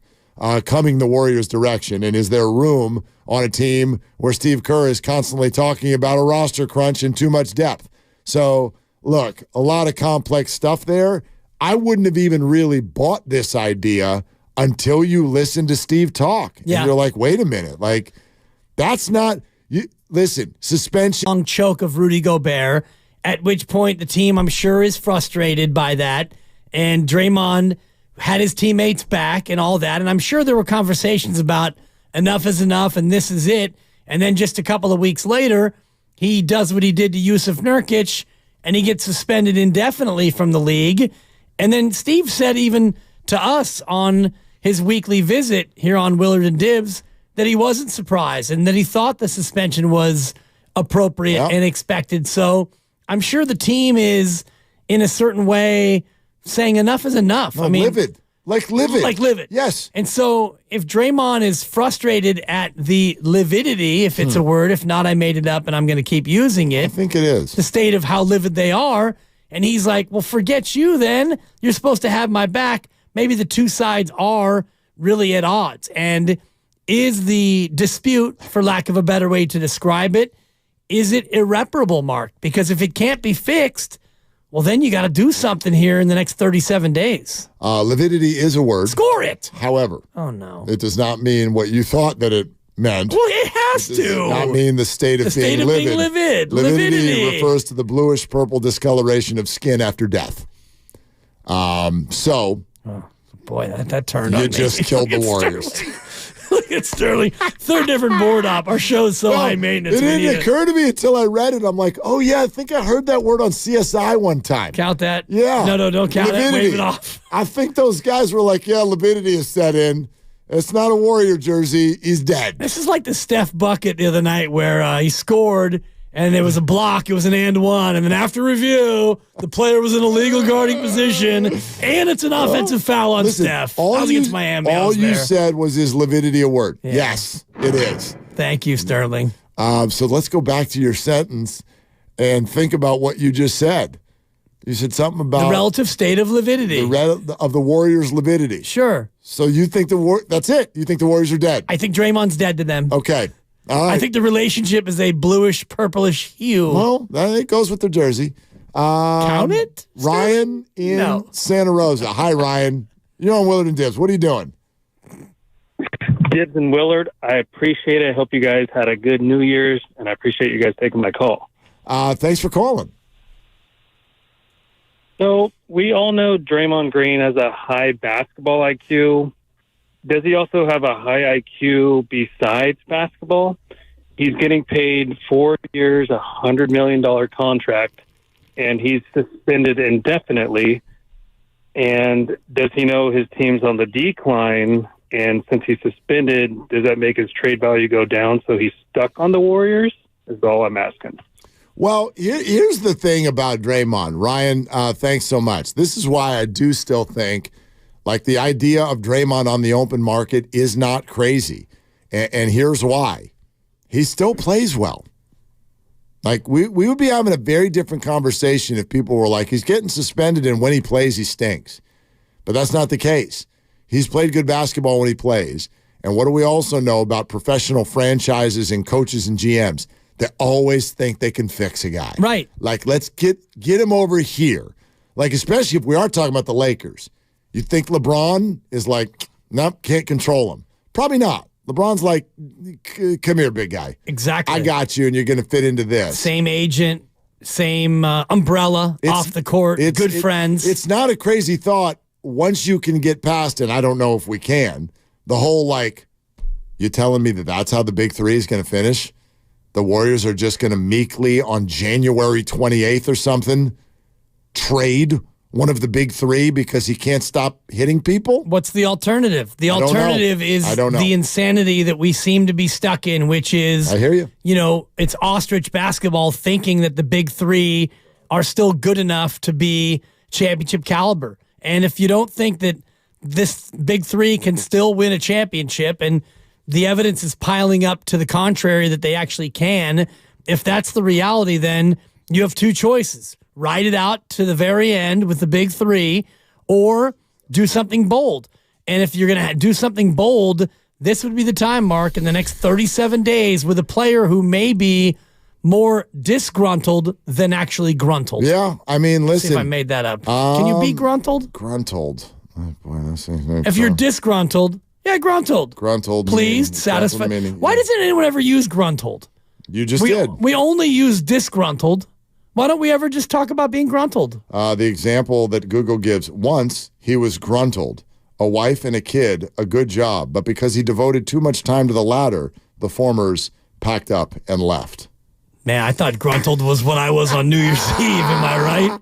coming the Warriors' direction. And is there room on a team where Steve Kerr is constantly talking about a roster crunch and too much depth? So, look, a lot of complex stuff there. I wouldn't have even really bought this idea until you listen to Steve talk. And you're like, wait a minute. Like, that's not – listen, suspension. Long choke of Rudy Gobert, at which point the team, I'm sure, is frustrated by that. And Draymond had his teammates back and all that. And I'm sure there were conversations about enough is enough and this is it. And then just a couple of weeks later, he does what he did to Yusuf Nurkic, and he gets suspended indefinitely from the league. And then Steve said even to us on his weekly visit here on Willard and Dibs that he wasn't surprised and that he thought the suspension was appropriate and expected. So I'm sure the team is, in a certain way, saying enough is enough. No, livid. Like livid. Like livid. Yes. And so if Draymond is frustrated at the lividity, if it's a word, if not, I made it up and I'm going to keep using it. I think it is. The state of how livid they are. And he's like, well, forget you then. You're supposed to have my back. Maybe the two sides are really at odds. And is the dispute, for lack of a better way to describe it, is it irreparable, Mark? Because if it can't be fixed, well, then you got to do something here in the next 37 days. Lividity is a word. Score it. However, it does not mean what you thought that it meant. Well, it has to. It does not mean the state of being livid. Lividity refers to the bluish-purple discoloration of skin after death. Boy, that turned on me. You just killed the Warriors. Look at Sterling. Third different board op. Our show is so high maintenance. It didn't occur to me until I read it. I'm like, oh, yeah, I think I heard that word on CSI one time. Count that? Yeah. No, don't count it. Wave it off. I think those guys were like, yeah, lividity is set in. It's not a Warrior jersey. He's dead. This is like the Steph bucket the other night where he scored and it was a block. It was an and one. And then after review, the player was in a legal guarding position, and it's an offensive foul on Steph. How's against Miami? All you said was, is lividity a word? Yeah. Yes, it is. Thank you, Sterling. So let's go back to your sentence and think about what you just said. You said something about the relative state of lividity. Of the Warriors' lividity. Sure. So you think that's it? You think the Warriors are dead? I think Draymond's dead to them. Okay. All right. I think the relationship is a bluish, purplish hue. Well, it goes with their jersey. Count it? Ryan in Santa Rosa. Hi, Ryan. You're on Willard and Dibs. What are you doing? Dibs and Willard, I appreciate it. I hope you guys had a good New Year's, and I appreciate you guys taking my call. Thanks for calling. So we all know Draymond Green has a high basketball IQ. Does he also have a high IQ besides basketball? He's getting paid 4 years, $100 million contract, and he's suspended indefinitely. And does he know his team's on the decline? And since he's suspended, does that make his trade value go down? So he's stuck on the Warriors? Is all I'm asking. Well, here's the thing about Draymond. Ryan, thanks so much. This is why I do still think, like, the idea of Draymond on the open market is not crazy. And here's why. He still plays well. Like, we would be having a very different conversation if people were like, he's getting suspended and when he plays, he stinks. But that's not the case. He's played good basketball when he plays. And what do we also know about professional franchises and coaches and GMs? They always think they can fix a guy. Right. Like, let's get him over here. Like, especially if we are talking about the Lakers. You think LeBron is like, nope, can't control him. Probably not. LeBron's like, come here, big guy. Exactly. I got you, and you're going to fit into this. Same agent, same umbrella off the court, good friends. It's not a crazy thought once you can get past, and I don't know if we can, the whole, like, You telling me that that's how the big three is going to finish? The Warriors are just going to meekly on January 28th or something trade one of the big three because he can't stop hitting people? What's the alternative? The alternative is the insanity that we seem to be stuck in, which is, I hear you. It's ostrich basketball thinking that the big three are still good enough to be championship caliber. And if you don't think that this big three can still win a championship, and the evidence is piling up to the contrary that they actually can, if that's the reality, then you have two choices. Ride it out to the very end with the big three, or do something bold. And if you're going to do something bold, this would be the time, Mark, in the next 37 days with a player who may be more disgruntled than actually gruntled. Yeah, I mean, listen. See if I made that up. Can you be gruntled? Gruntled. Oh, boy, if you're disgruntled, gruntled. Gruntled. Pleased, satisfied. Why doesn't anyone ever use gruntled? You just did. We only use disgruntled. Why don't we ever just talk about being gruntled? The example that Google gives, once he was gruntled, a wife and a kid, a good job, but because he devoted too much time to the latter, the formers packed up and left. Man, I thought gruntled was what I was on New Year's Eve. Am I right?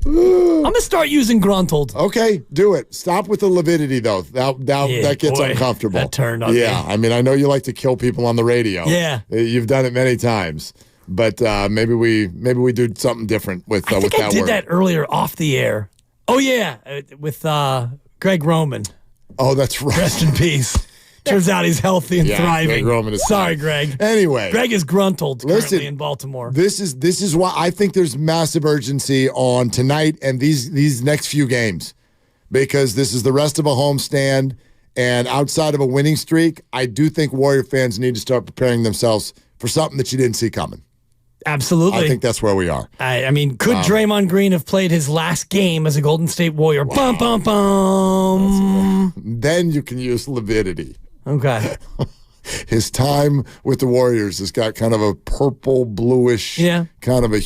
I'm going to start using gruntled. Okay, do it. Stop with the lividity, though. That gets uncomfortable. That turned on me. I mean, I know you like to kill people on the radio. Yeah. You've done it many times. But maybe we do something different with that word. I did that earlier off the air. Oh, yeah, with Greg Roman. Oh, that's right. Rest in peace. Turns out he's healthy and thriving. Greg Roman is Sorry, fine. Greg. Anyway. Greg is gruntled currently in Baltimore. This is why I think there's massive urgency on tonight and these next few games, because this is the rest of a homestand, and outside of a winning streak, I do think Warrior fans need to start preparing themselves for something that you didn't see coming. Absolutely. I think that's where we are. I mean, could Draymond Green have played his last game as a Golden State Warrior? Wow. Bum, bum, bum. Then you can use lividity. Okay. His time with the Warriors has got kind of a purple, bluish, kind of a